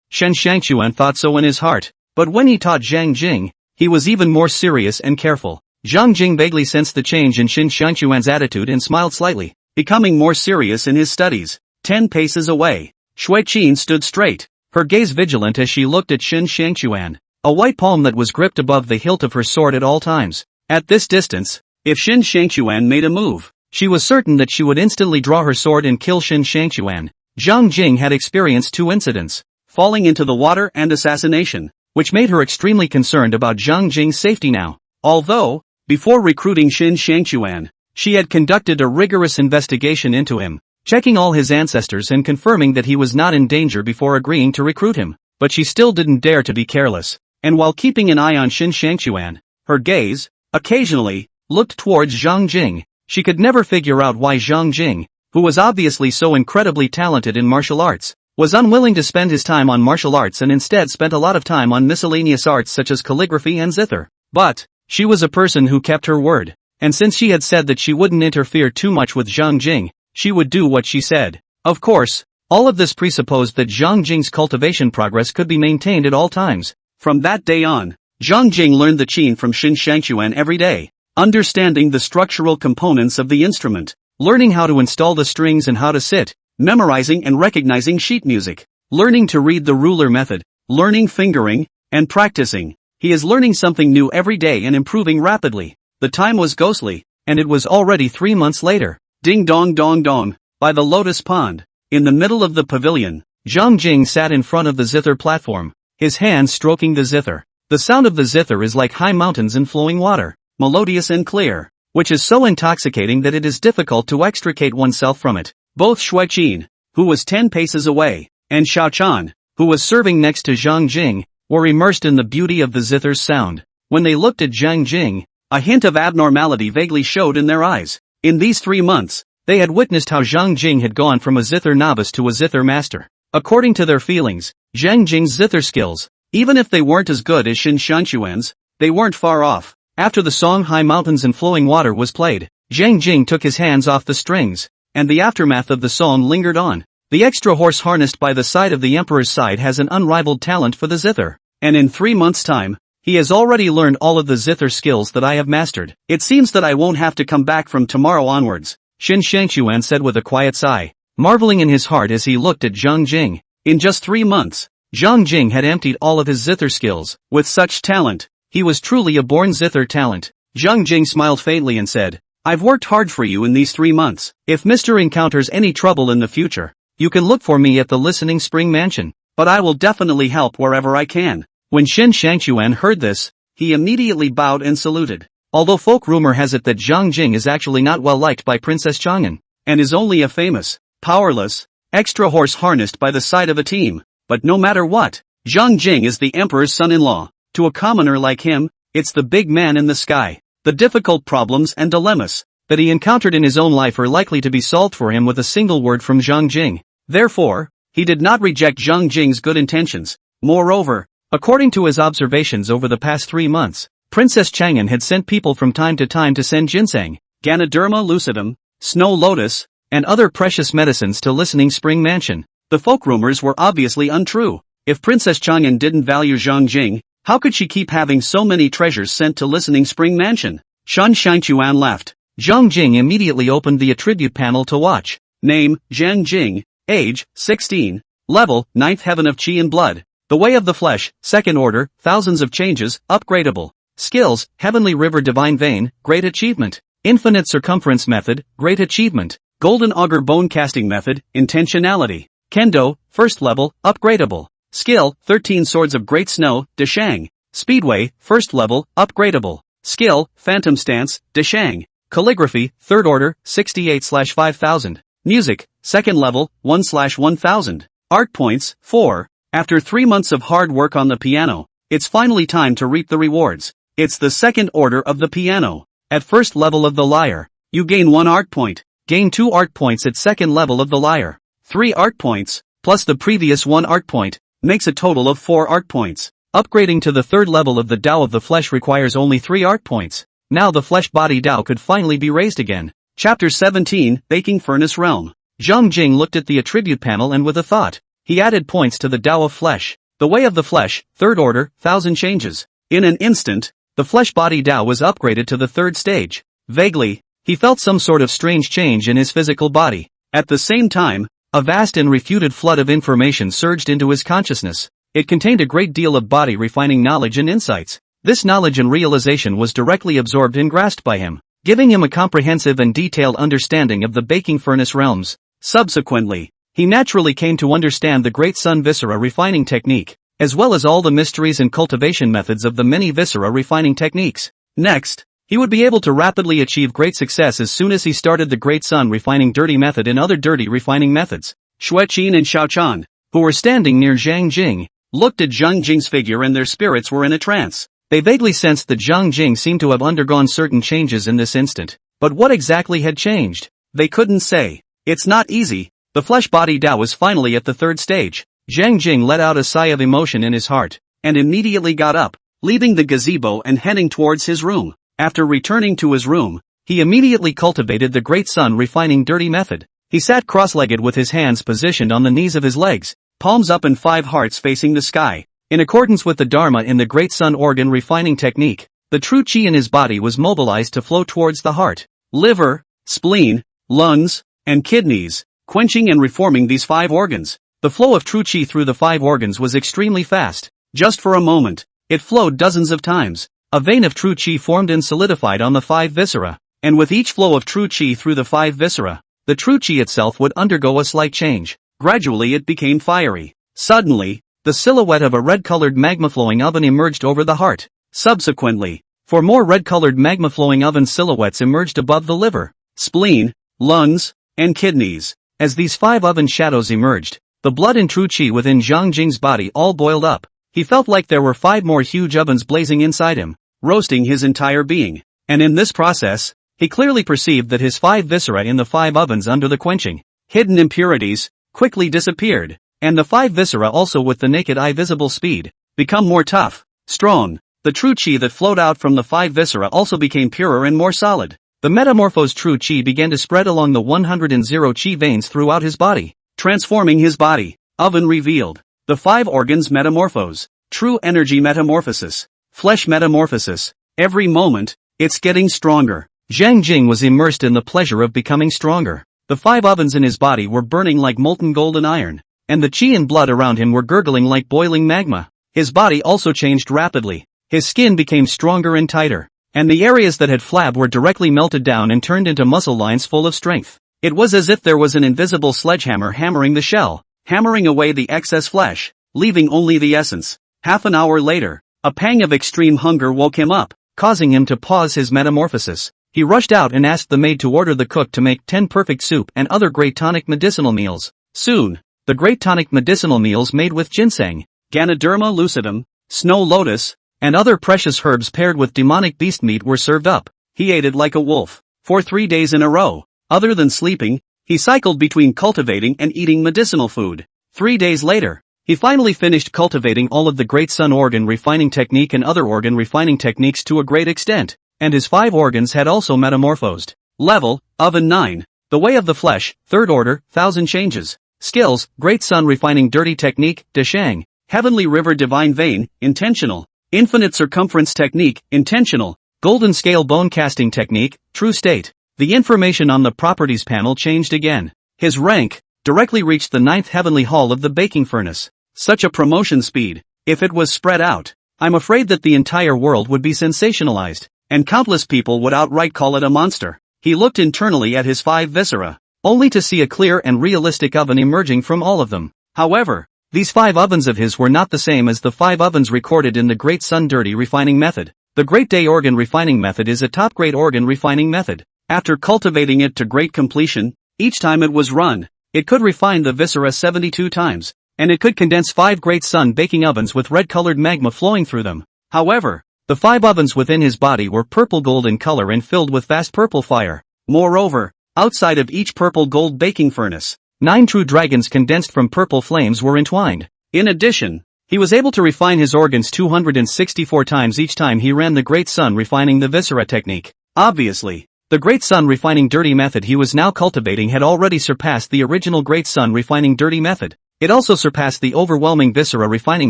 Shen Shangchuan thought so in his heart, but when he taught Zhang Jing, he was even more serious and careful. Zhang Jing vaguely sensed the change in Xin Shangchuan's attitude and smiled slightly, becoming more serious in his studies. 10 paces away, Shui Qin stood straight, her gaze vigilant as she looked at Xin Shangchuan, a white palm that was gripped above the hilt of her sword at all times. At this distance, if Xin Shangchuan made a move, she was certain that she would instantly draw her sword and kill Xin Shangchuan. Zhang Jing had experienced 2 incidents, falling into the water and assassination, which made her extremely concerned about Zhang Jing's safety now. Although, before recruiting Xin Shangchuan, she had conducted a rigorous investigation into him, checking all his ancestors and confirming that he was not in danger before agreeing to recruit him. But she still didn't dare to be careless, and while keeping an eye on Xin Shangchuan, her gaze, occasionally, looked towards Zhang Jing. She could never figure out why Zhang Jing, who was obviously so incredibly talented in martial arts, was unwilling to spend his time on martial arts and instead spent a lot of time on miscellaneous arts such as calligraphy and zither. But, she was a person who kept her word, and since she had said that she wouldn't interfere too much with Zhang Jing, she would do what she said. Of course, all of this presupposed that Zhang Jing's cultivation progress could be maintained at all times. From that day on, Zhang Jing learned the qin from Xin Shangchuan every day, understanding the structural components of the instrument, learning how to install the strings and how to sit, memorizing and recognizing sheet music, learning to read the ruler method, learning fingering, and practicing. He is learning something new every day and improving rapidly. The time was ghostly, and it was already 3 months later. Ding dong dong dong, by the lotus pond, in the middle of the pavilion, Zhang Jing sat in front of the zither platform, his hands stroking the zither. The sound of the zither is like high mountains and flowing water, melodious and clear, which is so intoxicating that it is difficult to extricate oneself from it. Both Shui Qin, who was 10 paces away, and Xiao Chan, who was serving next to Zhang Jing, were immersed in the beauty of the zither's sound. When they looked at Zhang Jing, a hint of abnormality vaguely showed in their eyes. In these 3 months, they had witnessed how Zhang Jing had gone from a zither novice to a zither master. According to their feelings, Zhang Jing's zither skills, even if they weren't as good as Xin Shangchuan's, they weren't far off. After the song High Mountains and Flowing Water was played, Zhang Jing took his hands off the strings, and the aftermath of the song lingered on. The extra horse harnessed by the side of the emperor's side has an unrivaled talent for the zither, and in 3 months' time, he has already learned all of the zither skills that I have mastered. It seems that I won't have to come back from tomorrow onwards, Xin Shangchuan said with a quiet sigh, marveling in his heart as he looked at Zhang Jing. In just 3 months, Zhang Jing had emptied all of his zither skills. With such talent, he was truly a born zither talent. Zhang Jing smiled faintly and said, I've worked hard for you in these 3 months. If Mr. encounters any trouble in the future, you can look for me at the Listening Spring Mansion, but I will definitely help wherever I can. When Shen Shangchuan heard this, he immediately bowed and saluted. Although folk rumor has it that Zhang Jing is actually not well liked by Princess Chang'an, and is only a famous, powerless, extra horse harnessed by the side of a team. But no matter what, Zhang Jing is the emperor's son-in-law. To a commoner like him, it's the big man in the sky. The difficult problems and dilemmas that he encountered in his own life are likely to be solved for him with a single word from Zhang Jing. Therefore, he did not reject Zhang Jing's good intentions. Moreover, according to his observations over the past 3 months, Princess Chang'an had sent people from time to send ginseng, Ganoderma lucidum, snow lotus, and other precious medicines to Listening Spring Mansion. The folk rumors were obviously untrue. If Princess Chang'an didn't value Zhang Jing, how could she keep having so many treasures sent to Listening Spring Mansion? Shen Shangchuan left. Zhang Jing immediately opened the attribute panel to watch. Name, Zhang Jing. Age, 16. Level, 9th Heaven of Qi and Blood. The Way of the Flesh, 2nd Order, thousands of changes, upgradable. Skills, Heavenly River Divine Vein, Great Achievement. Infinite Circumference Method, Great Achievement. Golden Auger Bone Casting Method, Intentionality. Kendo, 1st Level, upgradable. Skill, 13 Swords of Great Snow, Deshang. Speedway, 1st Level, upgradable. Skill, Phantom Stance, Deshang. Calligraphy, 3rd Order, 68/5000. Music, 2nd Level, 1/1000. Art Points, 4. After 3 months of hard work on the piano, it's finally time to reap the rewards. It's the 2nd Order of the piano. At 1st Level of the lyre, you gain 1 art point. Gain 2 art points at 2nd Level of the lyre. 3 art points, plus the previous 1 art point, makes a total of 4 art points. Upgrading to the 3rd level of the Tao of the Flesh requires only 3 art points. Now the flesh body Tao could finally be raised again. Chapter 17, Baking Furnace Realm. Zhang Jing looked at the attribute panel and with a thought, he added points to the Tao of Flesh. The Way of the Flesh, 3rd Order, 1000 changes. In an instant, the flesh body Tao was upgraded to the 3rd stage. Vaguely, he felt some sort of strange change in his physical body. At the same time, a vast and refuted flood of information surged into his consciousness. It contained a great deal of body-refining knowledge and insights. This knowledge and realization was directly absorbed and grasped by him, giving him a comprehensive and detailed understanding of the baking furnace realms. Subsequently, he naturally came to understand the Great Sun Viscera refining technique, as well as all the mysteries and cultivation methods of the many viscera refining techniques. Next, he would be able to rapidly achieve great success as soon as he started the Great Sun refining dirty method and other dirty refining methods. Xueqin and Xiaochan, who were standing near Zhang Jing, looked at Zhang Jing's figure and their spirits were in a trance. They vaguely sensed that Zhang Jing seemed to have undergone certain changes in this instant. But what exactly had changed? They couldn't say. It's not easy. The flesh body Tao was finally at the 3rd stage. Zhang Jing let out a sigh of emotion in his heart, and immediately got up, leaving the gazebo and heading towards his room. After returning to his room, he immediately cultivated the Great Sun refining dirty method. He sat cross-legged with his hands positioned on the knees of his legs, palms up and 5 hearts facing the sky. In accordance with the Dharma in the Great Sun organ refining technique, the true Qi in his body was mobilized to flow towards the heart, liver, spleen, lungs, and kidneys, quenching and reforming these 5 organs. The flow of true Qi through the 5 organs was extremely fast. Just for a moment, it flowed dozens of times. A vein of true Qi formed and solidified on the 5 viscera, and with each flow of true Qi through the 5 viscera, the true Qi itself would undergo a slight change. Gradually it became fiery. Suddenly, the silhouette of a red-colored magma-flowing oven emerged over the heart. Subsequently, 4 more red-colored magma-flowing oven silhouettes emerged above the liver, spleen, lungs, and kidneys. As these 5 oven shadows emerged, the blood and true Qi within Zhang Jing's body all boiled up. He felt like there were 5 more huge ovens blazing inside him, roasting his entire being. And in this process, he clearly perceived that his 5 viscera in the 5 ovens under the quenching, hidden impurities, quickly disappeared, and the 5 viscera also with the naked eye visible speed, become more tough, strong. The true Qi that flowed out from the 5 viscera also became purer and more solid. The metamorphosed true Qi began to spread along the 100 Qi veins throughout his body, transforming his body. Oven revealed. The 5 organs metamorphose. True energy metamorphosis. Flesh metamorphosis. Every moment, it's getting stronger. Zhang Jing was immersed in the pleasure of becoming stronger. The 5 ovens in his body were burning like molten golden iron, and the Qi and blood around him were gurgling like boiling magma. His body also changed rapidly. His skin became stronger and tighter, and the areas that had flabbed were directly melted down and turned into muscle lines full of strength. It was as if there was an invisible sledgehammer hammering the shell, hammering away the excess flesh, leaving only the essence. Half an hour later, a pang of extreme hunger woke him up, causing him to pause his metamorphosis. He rushed out and asked the maid to order the cook to make 10 perfect soup and other great tonic medicinal meals. Soon, the great tonic medicinal meals made with ginseng, Ganoderma lucidum, snow lotus, and other precious herbs paired with demonic beast meat were served up. He ate it like a wolf. For 3 days in a row, other than sleeping, he cycled between cultivating and eating medicinal food. 3 days later, he finally finished cultivating all of the great sun organ refining technique and other organ refining techniques to a great extent, and his 5 organs had also metamorphosed. Level, Oven 9. The Way of the Flesh, 3rd Order, 1000 Changes. Skills, Great Sun Refining Dirty Technique, Deshang. Heavenly River Divine Vein, Intentional. Infinite Circumference Technique, Intentional. Golden Scale Bone Casting Technique, True State. The information on the Properties panel changed again. His rank directly reached the 9th Heavenly Hall of the Baking Furnace. Such a promotion speed. If it was spread out, I'm afraid that the entire world would be sensationalized, and countless people would outright call it a monster. He looked internally at his 5 viscera, only to see a clear and realistic oven emerging from all of them. However, these 5 ovens of his were not the same as the 5 ovens recorded in the Great Sun Dirty Refining Method. The Great Day Organ Refining Method is a top-grade organ refining method. After cultivating it to great completion, each time it was run, it could refine the viscera 72 times, and it could condense 5 Great Sun baking ovens with red-colored magma flowing through them. However, the 5 ovens within his body were purple-gold in color and filled with vast purple fire. Moreover, outside of each purple-gold baking furnace, 9 true dragons condensed from purple flames were entwined. In addition, he was able to refine his organs 264 times each time he ran the Great Sun Refining the Viscera technique. Obviously, the Great Sun Refining Dirty method he was now cultivating had already surpassed the original Great Sun Refining Dirty method. It also surpassed the overwhelming viscera refining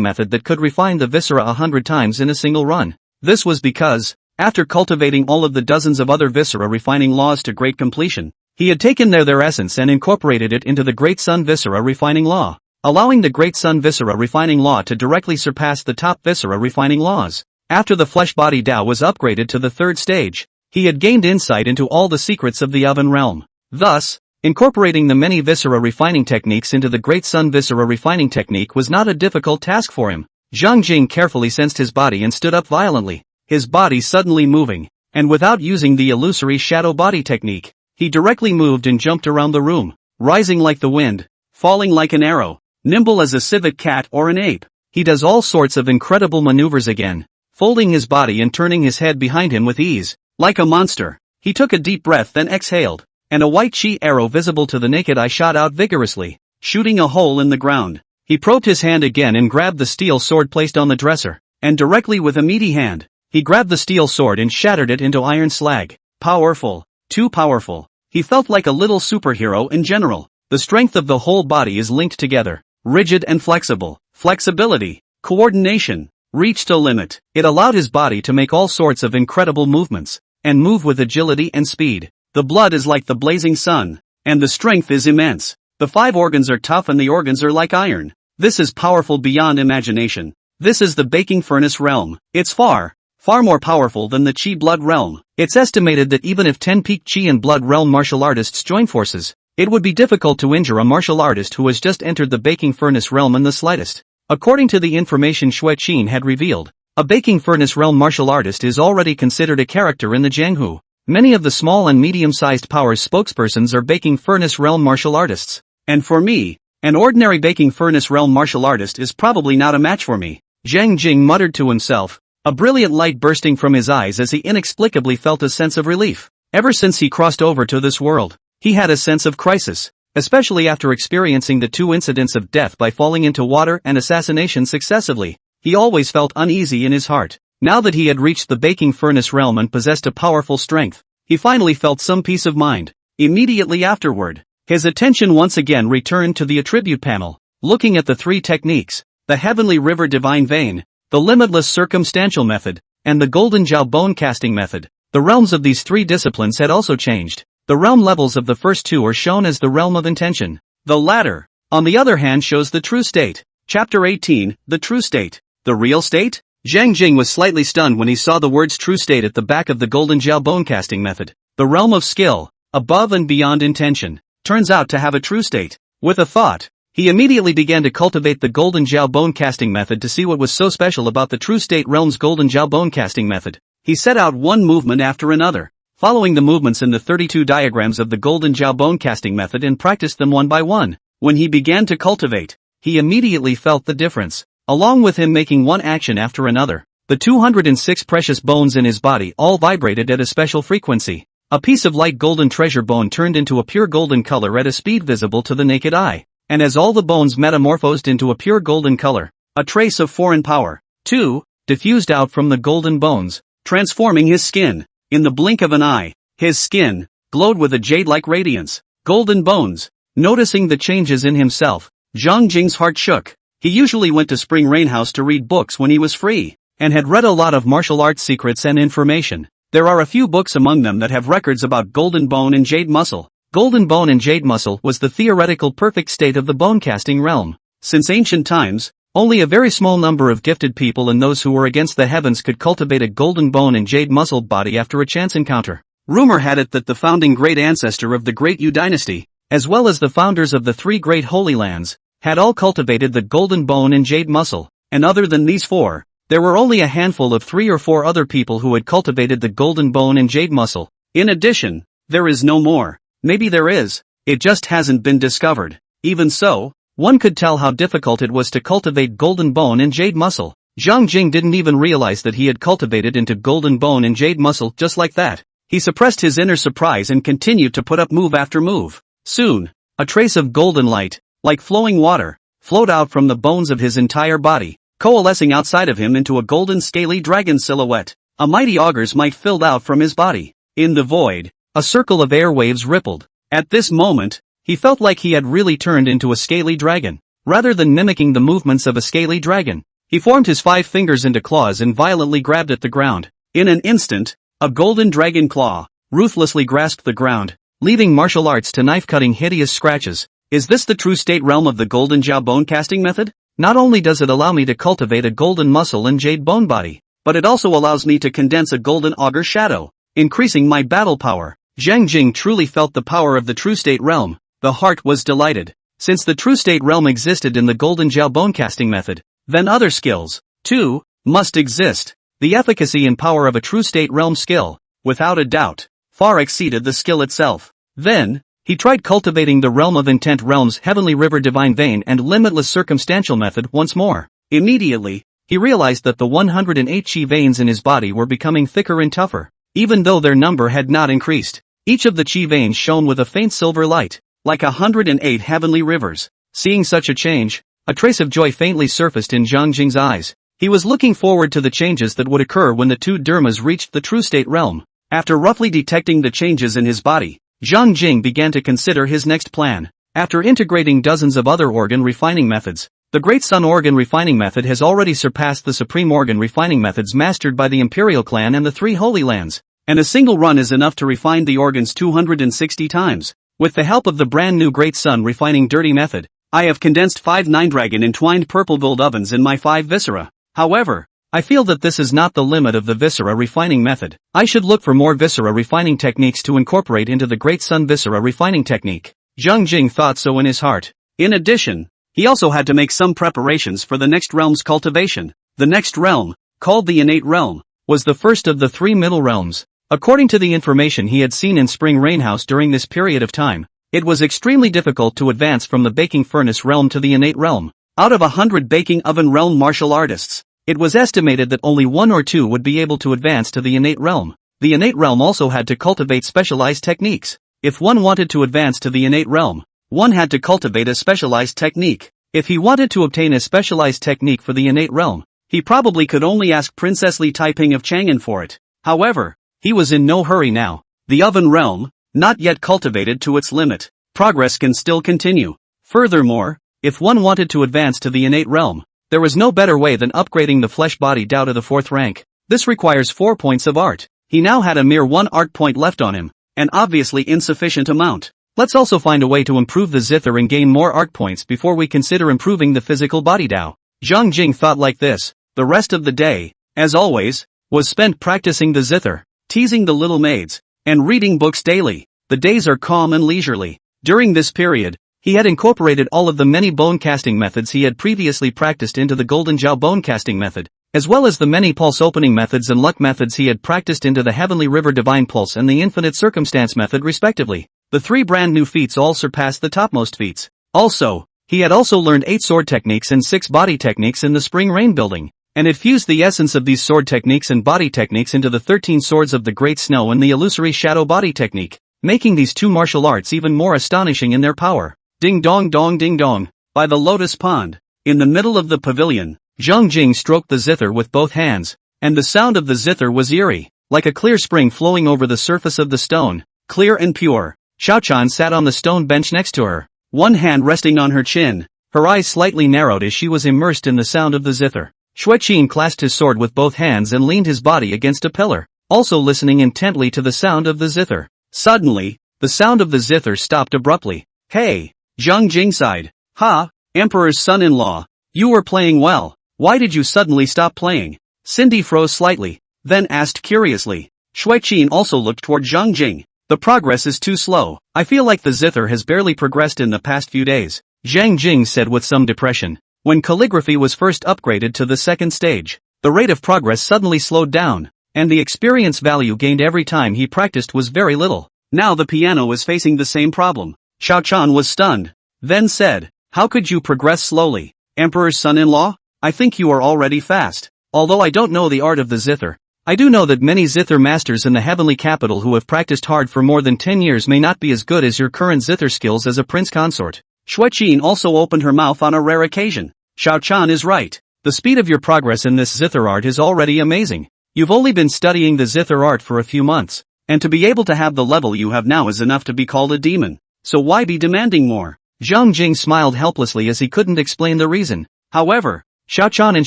method that could refine the viscera 100 times in a single run. This was because, after cultivating all of the dozens of other viscera refining laws to great completion, he had taken their essence and incorporated it into the Great Sun Viscera Refining Law, allowing the Great Sun Viscera Refining Law to directly surpass the top viscera refining laws. After the flesh body Tao was upgraded to the 3rd stage, he had gained insight into all the secrets of the oven realm. Thus, incorporating the many viscera refining techniques into the Great Sun Viscera Refining Technique was not a difficult task for him. Zhang Jing carefully sensed his body and stood up violently, his body suddenly moving, and without using the illusory shadow body technique, he directly moved and jumped around the room, rising like the wind, falling like an arrow, nimble as a civet cat or an ape. He does all sorts of incredible maneuvers again, folding his body and turning his head behind him with ease. Like a monster, he took a deep breath then exhaled, and a white chi arrow visible to the naked eye shot out vigorously, shooting a hole in the ground. He probed his hand again and grabbed the steel sword placed on the dresser, and directly with a meaty hand, he grabbed the steel sword and shattered it into iron slag. Powerful. Too powerful. He felt like a little superhero in general. The strength of the whole body is linked together, rigid and flexible. Flexibility, coordination, reached a limit. It allowed his body to make all sorts of incredible movements, and move with agility and speed. The blood is like the blazing sun, and the strength is immense. The 5 organs are tough and the organs are like iron. This is powerful beyond imagination. This is the baking furnace realm. It's far more powerful than the Chi blood realm. It's estimated that even if 10 peak Chi and blood realm martial artists join forces, it would be difficult to injure a martial artist who has just entered the baking furnace realm in the slightest. According to the information Xue Qin had revealed, a baking furnace realm martial artist is already considered a character in the Jianghu. Many of the small and medium-sized powers spokespersons are baking furnace realm martial artists. And for me, an ordinary baking furnace realm martial artist is probably not a match for me. Zhang Jing muttered to himself, a brilliant light bursting from his eyes as he inexplicably felt a sense of relief. Ever since he crossed over to this world, he had a sense of crisis, especially after experiencing the 2 incidents of death by falling into water and assassination successively. He always felt uneasy in his heart. Now that he had reached the baking furnace realm and possessed a powerful strength, he finally felt some peace of mind. Immediately afterward, his attention once again returned to the attribute panel, looking at the 3 techniques, the Heavenly River Divine Vein, the Limitless Circumstantial Method, and the Golden Jiao Bone Casting Method. The realms of these 3 disciplines had also changed. The realm levels of the first 2 are shown as the realm of intention. The latter, on the other hand, shows the true state. Chapter 18, The True State. The Real State? Zhang Jing was slightly stunned when he saw the words true state at the back of the golden jiao bone casting method. The realm of skill, above and beyond intention, turns out to have a true state. With a thought, he immediately began to cultivate the golden jiao bone casting method to see what was so special about the true state realm's golden jiao bone casting method. He set out one movement after another, following the movements in the 32 diagrams of the golden jiao bone casting method and practiced them one by one. When he began to cultivate, he immediately felt the difference. Along with him making one action after another, the 206 precious bones in his body all vibrated at a special frequency. A piece of light golden treasure bone turned into a pure golden color at a speed visible to the naked eye, and as all the bones metamorphosed into a pure golden color, a trace of foreign power, too, diffused out from the golden bones, transforming his skin. In the blink of an eye, his skin glowed with a jade-like radiance. Golden bones. Noticing the changes in himself, Zhang Jing's heart shook. He usually went to Spring Rain House to read books when he was free, and had read a lot of martial arts secrets and information. There are a few books among them that have records about golden bone and jade muscle. Golden bone and jade muscle was the theoretical perfect state of the bone casting realm. Since ancient times, only a very small number of gifted people and those who were against the heavens could cultivate a golden bone and jade muscle body after a chance encounter. Rumor had it that the founding great ancestor of the Great Yu Dynasty, as well as the founders of the 3 great holy lands, had all cultivated the golden bone and jade muscle, and other than these 4, there were only a handful of 3 or 4 other people who had cultivated the golden bone and jade muscle. In addition, there is no more. Maybe there is, it just hasn't been discovered. Even so, one could tell how difficult it was to cultivate golden bone and jade muscle. Zhang Jing didn't even realize that he had cultivated into golden bone and jade muscle just like that. He suppressed his inner surprise and continued to put up move after move. Soon, a trace of golden light, like flowing water, flowed out from the bones of his entire body, coalescing outside of him into a golden scaly dragon silhouette. A mighty augure's might filled out from his body. In the void, a circle of air waves rippled. At this moment, he felt like he had really turned into a scaly dragon. Rather than mimicking the movements of a scaly dragon, he formed his 5 fingers into claws and violently grabbed at the ground. In an instant, a golden dragon claw ruthlessly grasped the ground, leaving martial arts to knife-cutting hideous scratches. Is this the true state realm of the golden jiao bone casting method? Not only does it allow me to cultivate a golden muscle and jade bone body, but it also allows me to condense a golden augur shadow, increasing my battle power. Zhang Jing truly felt the power of the true state realm. The heart was delighted. Since the true state realm existed in the golden jiao bone casting method, then other skills, too, must exist. The efficacy and power of a true state realm skill, without a doubt, far exceeded the skill itself. Then, he tried cultivating the realm of intent realm's heavenly river divine vein and limitless circumstantial method once more. Immediately, he realized that the 108 chi veins in his body were becoming thicker and tougher, even though their number had not increased. Each of the chi veins shone with a faint silver light, like 108 heavenly rivers. Seeing such a change, a trace of joy faintly surfaced in Zhang Jing's eyes. He was looking forward to the changes that would occur when the 2 dharmas reached the true state realm. After roughly detecting the changes in his body, Zhang Jing began to consider his next plan. After integrating dozens of other organ refining methods, the Great Sun organ refining method has already surpassed the supreme organ refining methods mastered by the Imperial clan and the 3 Holy Lands, and a single run is enough to refine the organs 260 times. With the help of the brand new Great Sun refining dirty method, I have condensed 5 nine-dragon entwined purple gold ovens in my 5 viscera. However, I feel that this is not the limit of the viscera refining method. I should look for more viscera refining techniques to incorporate into the Great Sun viscera refining technique. Zhang Jing thought so in his heart. In addition, he also had to make some preparations for the next realm's cultivation. The next realm, called the innate realm, was the first of the 3 middle realms. According to the information he had seen in Spring Rain House during this period of time, it was extremely difficult to advance from the baking furnace realm to the innate realm. Out of 100 baking oven realm martial artists, it was estimated that only 1 or 2 would be able to advance to the innate realm. The innate realm also had to cultivate specialized techniques. If one wanted to advance to the innate realm, one had to cultivate a specialized technique. If he wanted to obtain a specialized technique for the innate realm, he probably could only ask Princess Li Taiping of Chang'an for it. However, he was in no hurry now. The oven realm, not yet cultivated to its limit. Progress can still continue. Furthermore, if one wanted to advance to the innate realm, there was no better way than upgrading the flesh body Dao to the 4th rank. This requires 4 points of art. He now had a mere 1 art point left on him, an obviously insufficient amount. Let's also find a way to improve the zither and gain more art points before we consider improving the physical body Dao. Zhang Jing thought like this. The rest of the day, as always, was spent practicing the zither, teasing the little maids, and reading books daily. The days are calm and leisurely. During this period, he had incorporated all of the many bone casting methods he had previously practiced into the Golden Jiao bone casting method, as well as the many pulse opening methods and luck methods he had practiced into the Heavenly River Divine Pulse and the Infinite Circumstance method respectively. The 3 brand new feats all surpassed the topmost feats. Also, he had also learned 8 sword techniques and 6 body techniques in the Spring Rain building, and had fused the essence of these sword techniques and body techniques into the 13 swords of the Great Snow and the illusory shadow body technique, making these 2 martial arts even more astonishing in their power. Ding dong dong ding dong. By the lotus pond, in the middle of the pavilion, Zhang Jing stroked the zither with both hands, and the sound of the zither was eerie, like a clear spring flowing over the surface of the stone, clear and pure. Xiaochan sat on the stone bench next to her, one hand resting on her chin, her eyes slightly narrowed as she was immersed in the sound of the zither. Xueqin clasped his sword with both hands and leaned his body against a pillar, also listening intently to the sound of the zither. Suddenly, the sound of the zither stopped abruptly. Hey! Zhang Jing sighed. Ha! Emperor's son-in-law, you were playing well. Why did you suddenly stop playing? Cindy froze slightly, then asked curiously. Xueqin also looked toward Zhang Jing. The progress is too slow. I feel like the zither has barely progressed in the past few days, Zhang Jing said with some depression. When calligraphy was first upgraded to the second stage, the rate of progress suddenly slowed down, and the experience value gained every time he practiced was very little. Now the piano was facing the same problem. Xiaochan was stunned, then said, how could you progress slowly? Emperor's son-in-law? I think you are already fast. Although I don't know the art of the zither, I do know that many zither masters in the heavenly capital who have practiced hard for more than 10 years may not be as good as your current zither skills as a Prince Consort. Xueqin also opened her mouth on a rare occasion. Xiaochan is right. The speed of your progress in this zither art is already amazing. You've only been studying the zither art for a few months, and to be able to have the level you have now is enough to be called a demon. So why be demanding more? Zhang Jing smiled helplessly as he couldn't explain the reason. However, Xiaochan and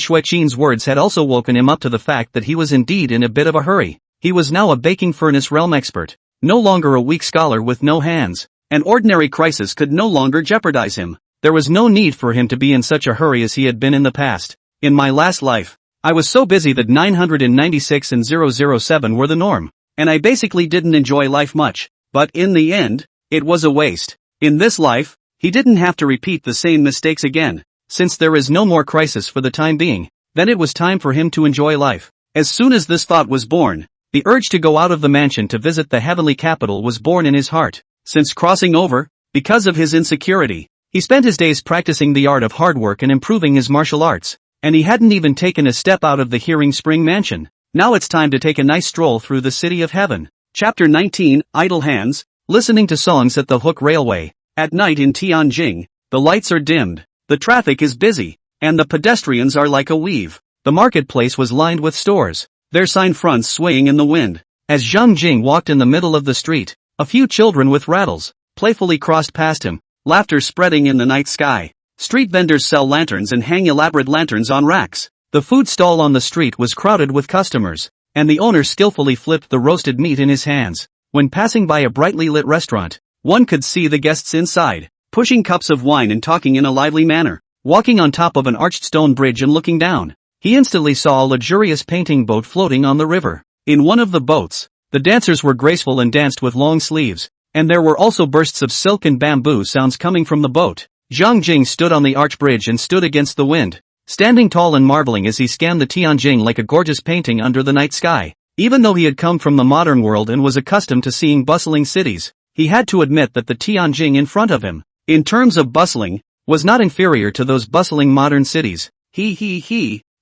Xueqin's words had also woken him up to the fact that he was indeed in a bit of a hurry. He was now a baking furnace realm expert, no longer a weak scholar with no hands. An ordinary crisis could no longer jeopardize him. There was no need for him to be in such a hurry as he had been in the past. In my last life, I was so busy that 996 and 007 were the norm, and I basically didn't enjoy life much. But in the end, it was a waste. In this life, he didn't have to repeat the same mistakes again. Since there is no more crisis for the time being, then it was time for him to enjoy life. As soon as this thought was born, the urge to go out of the mansion to visit the heavenly capital was born in his heart. Since crossing over, because of his insecurity, he spent his days practicing the art of hard work and improving his martial arts, and he hadn't even taken a step out of the Hearing Spring mansion. Now it's time to take a nice stroll through the city of heaven. Chapter 19, Idle Hands, listening to songs at the Hook Railway. At night in Tianjing, the lights are dimmed. The traffic is busy, and the pedestrians are like a weave. The marketplace was lined with stores, their sign fronts swaying in the wind. As Zhang Jing walked in the middle of the street, a few children with rattles playfully crossed past him, laughter spreading in the night sky. Street vendors sell lanterns and hang elaborate lanterns on racks. The food stall on the street was crowded with customers, and the owner skillfully flipped the roasted meat in his hands. When passing by a brightly lit restaurant, one could see the guests inside, pushing cups of wine and talking in a lively manner. Walking on top of an arched stone bridge and looking down, he instantly saw a luxurious painting boat floating on the river. In one of the boats, the dancers were graceful and danced with long sleeves, and there were also bursts of silk and bamboo sounds coming from the boat. Zhang Jing stood on the arch bridge and stood against the wind, standing tall and marveling as he scanned the Tianjing like a gorgeous painting under the night sky. Even though he had come from the modern world and was accustomed to seeing bustling cities, he had to admit that the Tianjing in front of him, in terms of bustling, was not inferior to those bustling modern cities.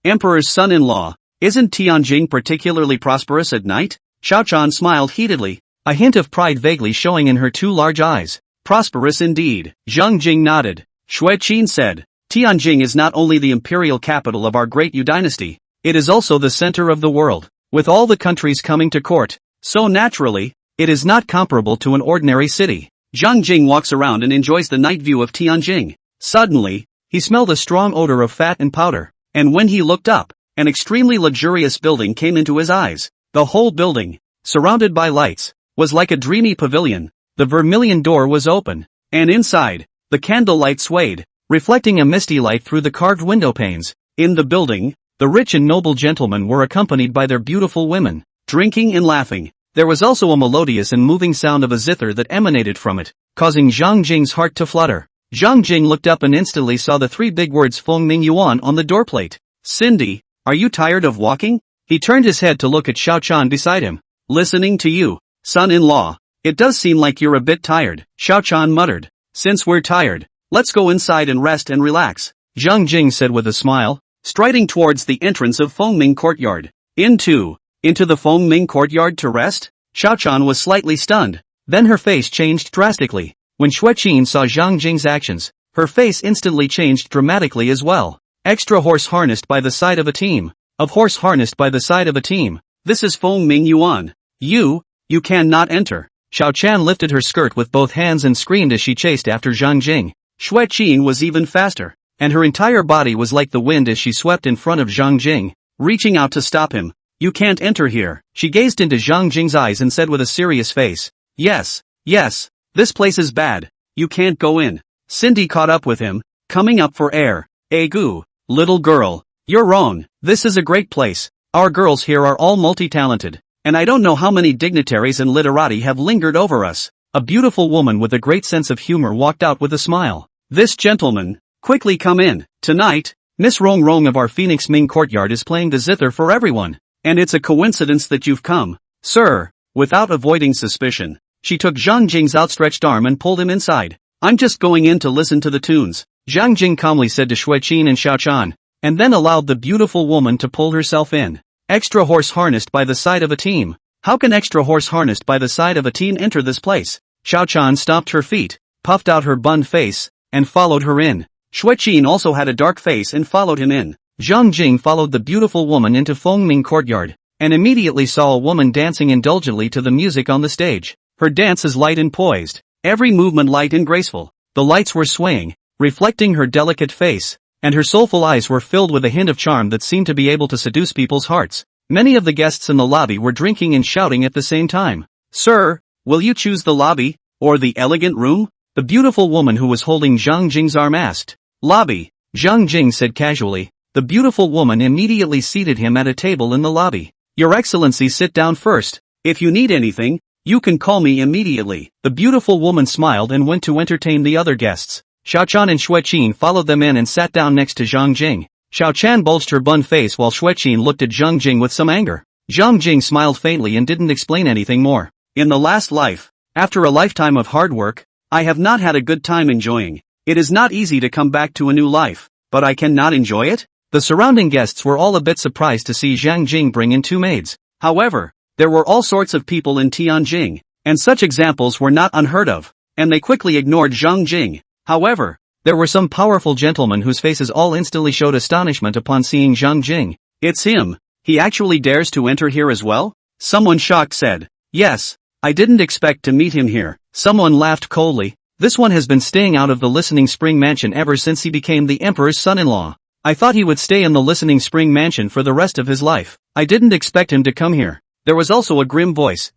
Emperor's son-in-law, isn't Tianjing particularly prosperous at night? Xiaochan smiled heatedly, a hint of pride vaguely showing in her 2 large eyes. Prosperous indeed. Zhang Jing nodded. Xueqin said, Tianjing is not only the imperial capital of our Great Yu Dynasty, it is also the center of the world, with all the countries coming to court. So naturally, it is not comparable to an ordinary city. Zhang Jing walks around and enjoys the night view of Tianjing. Suddenly, he smelled a strong odor of fat and powder, and when he looked up, an extremely luxurious building came into his eyes. The whole building, surrounded by lights, was like a dreamy pavilion. The vermilion door was open, and inside, the candlelight swayed, reflecting a misty light through the carved window panes. In the building, The rich and noble gentlemen were accompanied by their beautiful women, drinking and laughing. There was also a melodious and moving sound of a zither that emanated from it, causing Zhang Jing's heart to flutter. Zhang Jing looked up and instantly saw the three big words Feng Ming Yuan on the doorplate. Cindy, are you tired of walking? He turned his head to look at Xiao Chan beside him. Listening to you, son-in-law. It does seem like you're a bit tired, Xiao Chan muttered. Since we're tired, let's go inside and rest and relax, Zhang Jing said with a smile, striding towards the entrance of Feng Ming courtyard. Into the Feng Ming courtyard to rest? Xiao Chan was slightly stunned. Then her face changed drastically. When Xueqin saw Zhang Jing's actions, her face instantly changed dramatically as well. Extra horse harnessed by the side of a team. Of horse harnessed by the side of a team. This is Feng Ming Yuan. You cannot enter. Xiao Chan lifted her skirt with both hands and screamed as she chased after Zhang Jing. Xueqin was even faster, and her entire body was like the wind as she swept in front of Zhang Jing, reaching out to stop him. You can't enter here. She gazed into Zhang Jing's eyes and said with a serious face. Yes, this place is bad. You can't go in. Cindy caught up with him, coming up for air. Egu, little girl, you're wrong. This is a great place. Our girls here are all multi-talented, and I don't know how many dignitaries and literati have lingered over us. A beautiful woman with a great sense of humor walked out with a smile. This gentleman, quickly come in. Tonight, Miss Rong Rong of our Phoenix Ming courtyard is playing the zither for everyone. And it's a coincidence that you've come, sir. Without avoiding suspicion, she took Zhang Jing's outstretched arm and pulled him inside. I'm just going in to listen to the tunes, Zhang Jing calmly said to Xueqin and Xiao Chan, and then allowed the beautiful woman to pull herself in. Extra horse harnessed by the side of a team. How can extra horse harnessed by the side of a team enter this place? Xiao Chan stomped her feet, puffed out her bun face, and followed her in. Xueqin also had a dark face and followed him in. Zhang Jing followed the beautiful woman into Feng Ming courtyard, and immediately saw a woman dancing indulgently to the music on the stage. Her dance is light and poised, every movement light and graceful. The lights were swaying, reflecting her delicate face, and her soulful eyes were filled with a hint of charm that seemed to be able to seduce people's hearts. Many of the guests in the lobby were drinking and shouting at the same time. Sir, will you choose the lobby, or the elegant room? The beautiful woman who was holding Zhang Jing's arm asked. Lobby, Zhang Jing said casually. The beautiful woman immediately seated him at a table in the lobby. Your Excellency, sit down first. If you need anything, you can call me immediately. The beautiful woman smiled and went to entertain the other guests. Xiao Chan and Xueqin followed them in and sat down next to Zhang Jing. Xiao Chan bulged her bun face while Xueqin looked at Zhang Jing with some anger. Zhang Jing smiled faintly and didn't explain anything more. In the last life, after a lifetime of hard work, I have not had a good time enjoying. It is not easy to come back to a new life, but I cannot enjoy it? The surrounding guests were all a bit surprised to see Zhang Jing bring in two maids. However, there were all sorts of people in Tianjing, and such examples were not unheard of, and they quickly ignored Zhang Jing. However, there were some powerful gentlemen whose faces all instantly showed astonishment upon seeing Zhang Jing. It's him. He actually dares to enter here as well? Someone shocked said. Yes, I didn't expect to meet him here. Someone laughed coldly. This one has been staying out of the Listening Spring Mansion ever since he became the Emperor's son-in-law. I thought he would stay in the Listening Spring Mansion for the rest of his life. I didn't expect him to come here. There was also a grim voice.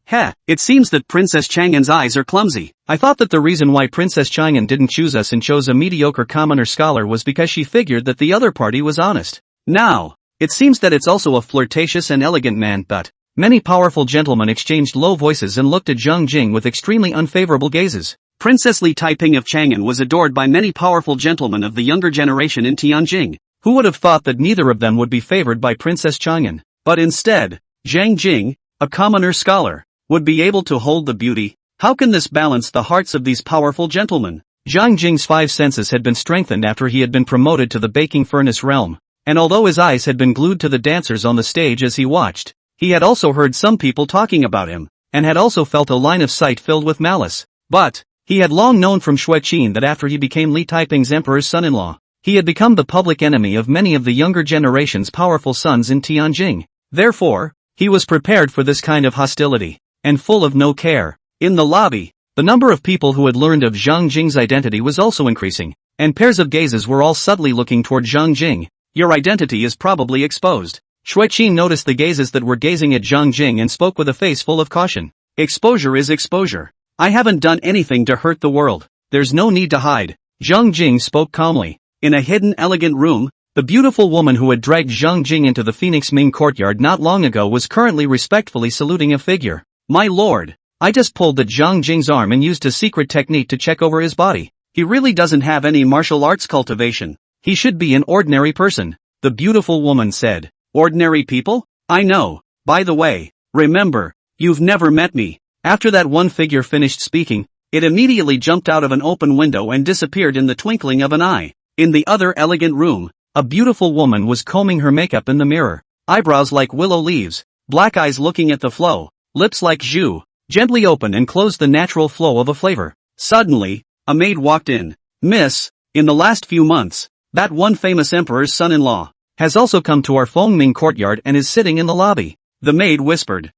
It seems that Princess Chang'an's eyes are clumsy. I thought that the reason why Princess Chang'an didn't choose us and chose a mediocre commoner scholar was because she figured that the other party was honest. Now, it seems that it's also a flirtatious and elegant man, but many powerful gentlemen exchanged low voices and looked at Zhang Jing with extremely unfavorable gazes. Princess Li Taiping of Chang'an was adored by many powerful gentlemen of the younger generation in Tianjing. Who would have thought that neither of them would be favored by Princess Chang'an? But instead, Zhang Jing, a commoner scholar, would be able to hold the beauty. How can this balance the hearts of these powerful gentlemen? Zhang Jing's five senses had been strengthened after he had been promoted to the baking furnace realm, and although his eyes had been glued to the dancers on the stage as he watched, he had also heard some people talking about him, and had also felt a line of sight filled with malice. But he had long known from Xueqin that after he became Li Taiping's emperor's son-in-law, he had become the public enemy of many of the younger generation's powerful sons in Tianjing. Therefore, he was prepared for this kind of hostility, and full of no care. In the lobby, the number of people who had learned of Zhang Jing's identity was also increasing, and pairs of gazes were all subtly looking toward Zhang Jing. Your identity is probably exposed. Xueqin noticed the gazes that were gazing at Zhang Jing and spoke with a face full of caution. Exposure is exposure. I haven't done anything to hurt the world. There's no need to hide. Zhang Jing spoke calmly. In a hidden elegant room, The beautiful woman who had dragged Zhang Jing into the Phoenix Ming courtyard not long ago was currently respectfully saluting a figure. My lord, I just pulled the Zhang Jing's arm and used a secret technique to check over his body. He really doesn't have any martial arts cultivation. He should be an ordinary person, the beautiful woman said. Ordinary people? I know. By the way, remember, you've never met me. After that one figure finished speaking, it immediately jumped out of an open window and disappeared in the twinkling of an eye. In the other elegant room, a beautiful woman was combing her makeup in the mirror. Eyebrows like willow leaves, black eyes looking at the flow, lips like jus, gently open and close the natural flow of a flavor. Suddenly, a maid walked in. Miss, in the last few months, that one famous emperor's son-in-law has also come to our Fengming courtyard and is sitting in the lobby. The maid whispered.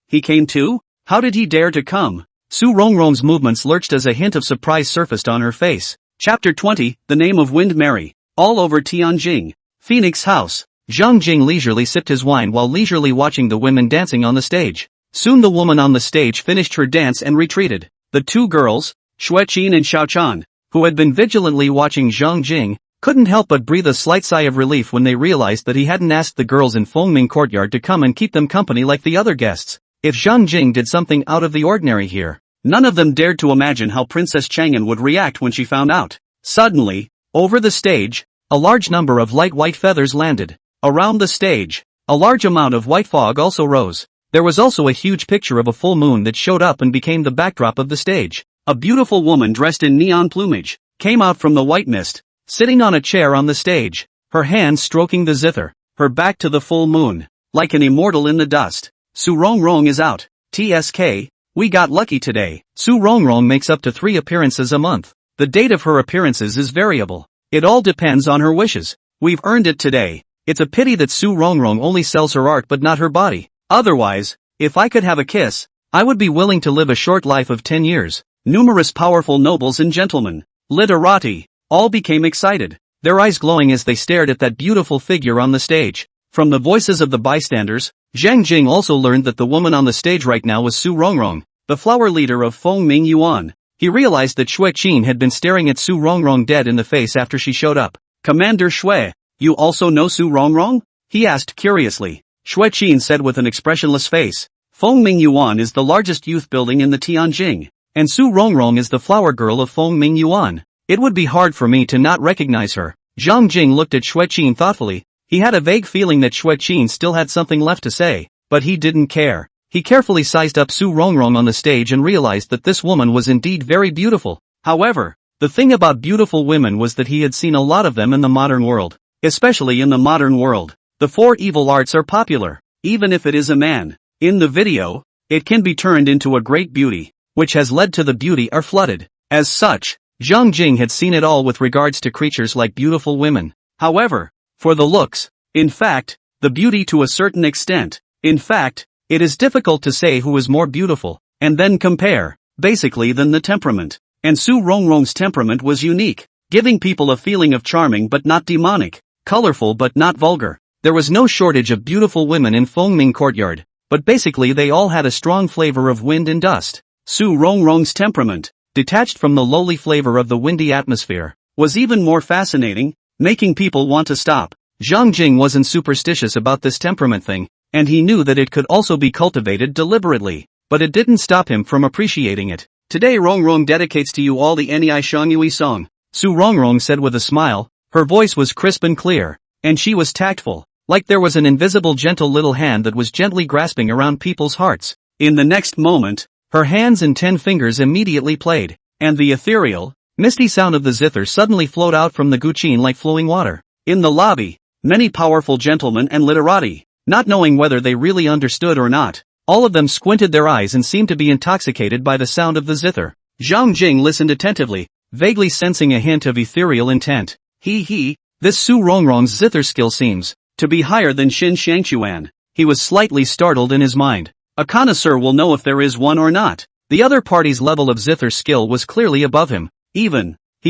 He came too? How did he dare to come? Su Rongrong's movements lurched as a hint of surprise surfaced on her face. Chapter 20, The Name of Wind Mary. All over Tianjing. Phoenix House. Zhang Jing leisurely sipped his wine while leisurely watching the women dancing on the stage. Soon the woman on the stage finished her dance and retreated. The two girls, Xueqin and Xiaochan, who had been vigilantly watching Zhang Jing, couldn't help but breathe a slight sigh of relief when they realized that he hadn't asked the girls in Fengming courtyard to come and keep them company like the other guests. If Zhang Jing did something out of the ordinary here, none of them dared to imagine how Princess Chang'an would react when she found out. Suddenly, over the stage, a large number of light white feathers landed. Around the stage, a large amount of white fog also rose. There was also a huge picture of a full moon that showed up and became the backdrop of the stage. A beautiful woman dressed in neon plumage came out from the white mist, sitting on a chair on the stage, her hands stroking the zither, her back to the full moon, like an immortal in the dust. Su Rongrong is out. TSK, we got lucky today. Su Rongrong makes up to 3 appearances a month. The date of her appearances is variable. It all depends on her wishes. We've earned it today. It's a pity that Su Rongrong only sells her art but not her body. Otherwise, if I could have a kiss, I would be willing to live a short life of 10 years. Numerous powerful nobles and gentlemen, literati, all became excited, their eyes glowing as they stared at that beautiful figure on the stage. From the voices of the bystanders, Zhang Jing also learned that the woman on the stage right now was Su Rongrong, the flower leader of Fengming Yuan. He realized that Xueqin had been staring at Su Rongrong dead in the face after she showed up. Commander Xue, you also know Su Rongrong? He asked curiously. Xueqin said with an expressionless face. Fengming Yuan is the largest youth building in the Tianjing, and Su Rongrong is the flower girl of Fengming Yuan. It would be hard for me to not recognize her. Zhang Jing looked at Xueqin thoughtfully. He had a vague feeling that Xueqin still had something left to say, but he didn't care. He carefully sized up Su Rongrong on the stage and realized that this woman was indeed very beautiful. However, the thing about beautiful women was that he had seen a lot of them in the modern world. Especially in the modern world, the 4 evil arts are popular. Even if it is a man, in the video, it can be turned into a great beauty, which has led to the beauty are flooded. As such, Zhang Jing had seen it all with regards to creatures like beautiful women. However, for the looks, in fact, the beauty to a certain extent, in fact, it is difficult to say who is more beautiful, and then compare, basically than the temperament. And Su Rongrong's temperament was unique, giving people a feeling of charming but not demonic, colorful but not vulgar. There was no shortage of beautiful women in Fengming courtyard, but basically they all had a strong flavor of wind and dust. Su Rongrong's temperament, detached from the lowly flavor of the windy atmosphere, was even more fascinating, making people want to stop. Zhang Jing wasn't superstitious about this temperament thing, and he knew that it could also be cultivated deliberately, but it didn't stop him from appreciating it. Today Rongrong dedicates to you all the Ni Shangyui song, Su Rongrong said with a smile. Her voice was crisp and clear, and she was tactful, like there was an invisible gentle little hand that was gently grasping around people's hearts. In the next moment, her hands and 10 fingers immediately played, and the ethereal, misty sound of the zither suddenly flowed out from the guqin like flowing water. In the lobby, many powerful gentlemen and literati, not knowing whether they really understood or not, all of them squinted their eyes and seemed to be intoxicated by the sound of the zither. Zhang Jing listened attentively, vaguely sensing a hint of ethereal intent. This Su Rongrong's zither skill seems to be higher than Xin Shangquan. He was slightly startled in his mind. A connoisseur will know if there is one or not. The other party's level of zither skill was clearly above him. He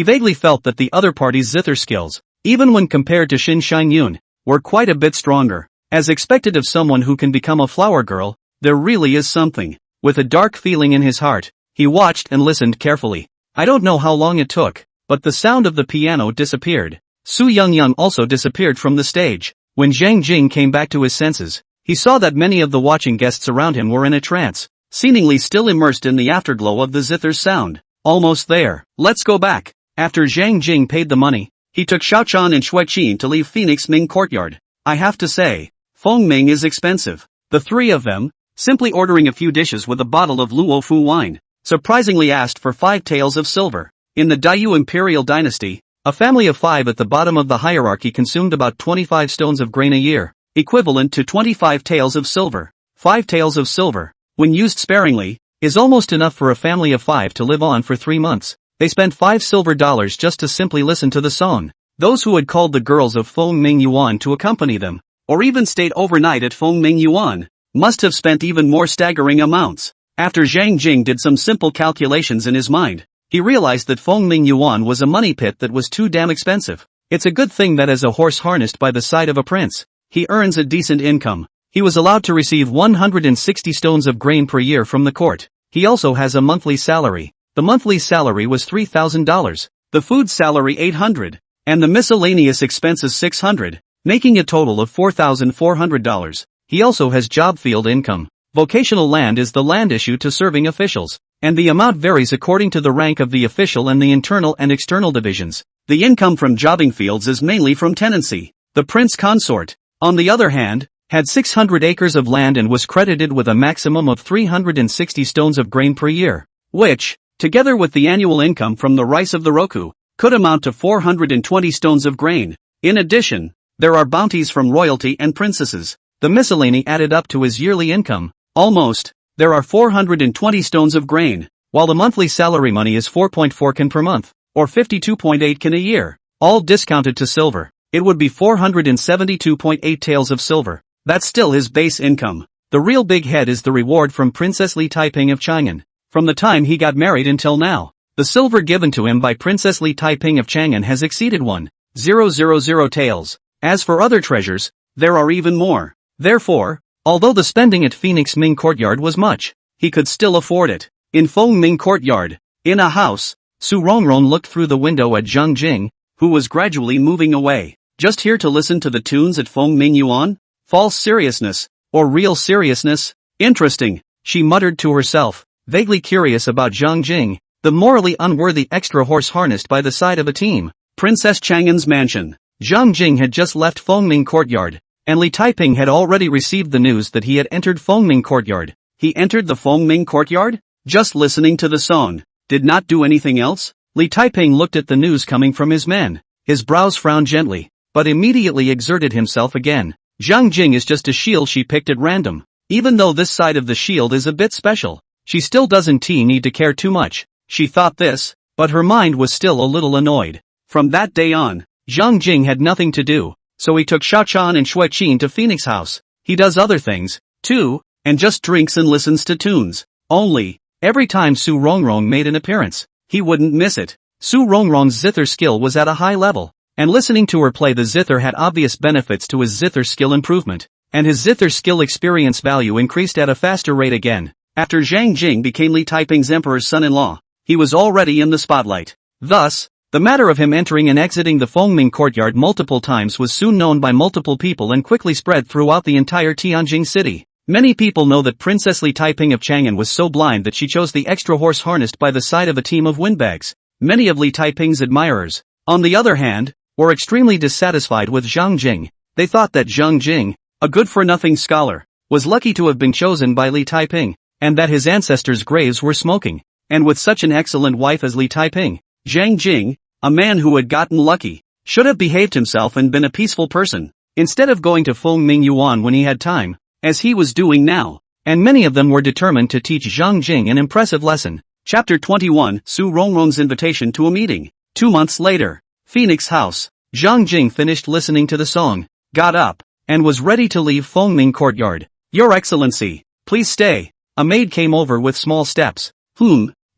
vaguely felt that the other party's zither skills, even when compared to Xin Shangyun, were quite a bit stronger. As expected of someone who can become a flower girl, there really is something. With a dark feeling in his heart, he watched and listened carefully. I don't know how long it took, but the sound of the piano disappeared, Su Yongyun also disappeared from the stage. When Zhang Jing came back to his senses, he saw that many of the watching guests around him were in a trance, seemingly still immersed in the afterglow of the zither's sound. Almost there. Let's go back. After Zhang Jing paid the money, he took Xiaochan and Xueqin to leave Phoenix Ming Courtyard. I have to say, Feng Ming is expensive. The three of them, simply ordering a few dishes with a bottle of Luofu wine, surprisingly asked for 5 taels of silver. In the Daiyu Imperial Dynasty, a family of 5 at the bottom of the hierarchy consumed about 25 stones of grain a year, equivalent to 25 taels of silver. 5 taels of silver, when used sparingly, is almost enough for a family of 5 to live on for 3 months. They spent $5 silver just to simply listen to the song. Those who had called the girls of Feng Ming Yuan to accompany them, or even stayed overnight at Feng Ming Yuan, must have spent even more staggering amounts. After Zhang Jing did some simple calculations in his mind, he realized that Feng Ming Yuan was a money pit that was too damn expensive. It's a good thing that as a horse harnessed by the side of a prince, he earns a decent income. He was allowed to receive 160 stones of grain per year from the court. He also has a monthly salary. The monthly salary was $3,000, the food salary $800, and the miscellaneous expenses $600, making a total of $4,400. He also has job field income. Vocational land is the land issued to serving officials, and the amount varies according to the rank of the official and the internal and external divisions. The income from jobbing fields is mainly from tenancy. The Prince Consort, on the other hand, had 600 acres of land and was credited with a maximum of 360 stones of grain per year, which, together with the annual income from the rice of the Roku, could amount to 420 stones of grain. In addition, there are bounties from royalty and princesses. The miscellany added up to his yearly income. Almost, there are 420 stones of grain, while the monthly salary money is 4.4 kan per month, or 52.8 kan a year, all discounted to silver. It would be 472.8 taels of silver. That's still his base income. The real big head is the reward from Princess Li Taiping of Chang'an. From the time he got married until now, the silver given to him by Princess Li Taiping of Chang'an has exceeded 1,000 taels. As for other treasures, there are even more. Therefore, although the spending at Phoenix Ming Courtyard was much, he could still afford it. In Feng Ming Courtyard, in a house, Su Rongrong looked through the window at Zhang Jing, who was gradually moving away. Just here to listen to the tunes at Feng Ming Yuan? False seriousness, or real seriousness? Interesting, she muttered to herself, vaguely curious about Zhang Jing, the morally unworthy extra horse harnessed by the side of a team. Princess Chang'an's mansion. Zhang Jing had just left Feng Ming Courtyard, and Li Taiping had already received the news that he had entered Feng Ming Courtyard. He entered the Feng Ming Courtyard? Just listening to the song. Did not do anything else? Li Taiping looked at the news coming from his men. His brows frowned gently, but immediately exerted himself again. Zhang Jing is just a shield she picked at random. Even though this side of the shield is a bit special, she still doesn't need to care too much. She thought this, but her mind was still a little annoyed. From that day on, Zhang Jing had nothing to do, so he took Xiaochan and Xueqin to Phoenix House. He does other things, too, and just drinks and listens to tunes. Only, every time Su Rongrong made an appearance, he wouldn't miss it. Su Rongrong's zither skill was at a high level, and listening to her play the zither had obvious benefits to his zither skill improvement, and his zither skill experience value increased at a faster rate again. After Zhang Jing became Li Taiping's emperor's son-in-law, he was already in the spotlight. Thus, the matter of him entering and exiting the Feng Ming Courtyard multiple times was soon known by multiple people and quickly spread throughout the entire Tianjin city. Many people know that Princess Li Taiping of Chang'an was so blind that she chose the extra horse harnessed by the side of a team of windbags. Many of Li Taiping's admirers, on the other hand, were extremely dissatisfied with Zhang Jing. They thought that Zhang Jing, a good-for-nothing scholar, was lucky to have been chosen by Li Taiping, and that his ancestors' graves were smoking. And with such an excellent wife as Li Taiping, Zhang Jing, a man who had gotten lucky, should have behaved himself and been a peaceful person, instead of going to Feng Ming Yuan when he had time, as he was doing now. And many of them were determined to teach Zhang Jing an impressive lesson. Chapter 21, Su Rongrong's invitation to a meeting. 2 months later, Phoenix House. Zhang Jing finished listening to the song, got up, and was ready to leave Feng Ming Courtyard. Your Excellency, please stay. A maid came over with small steps.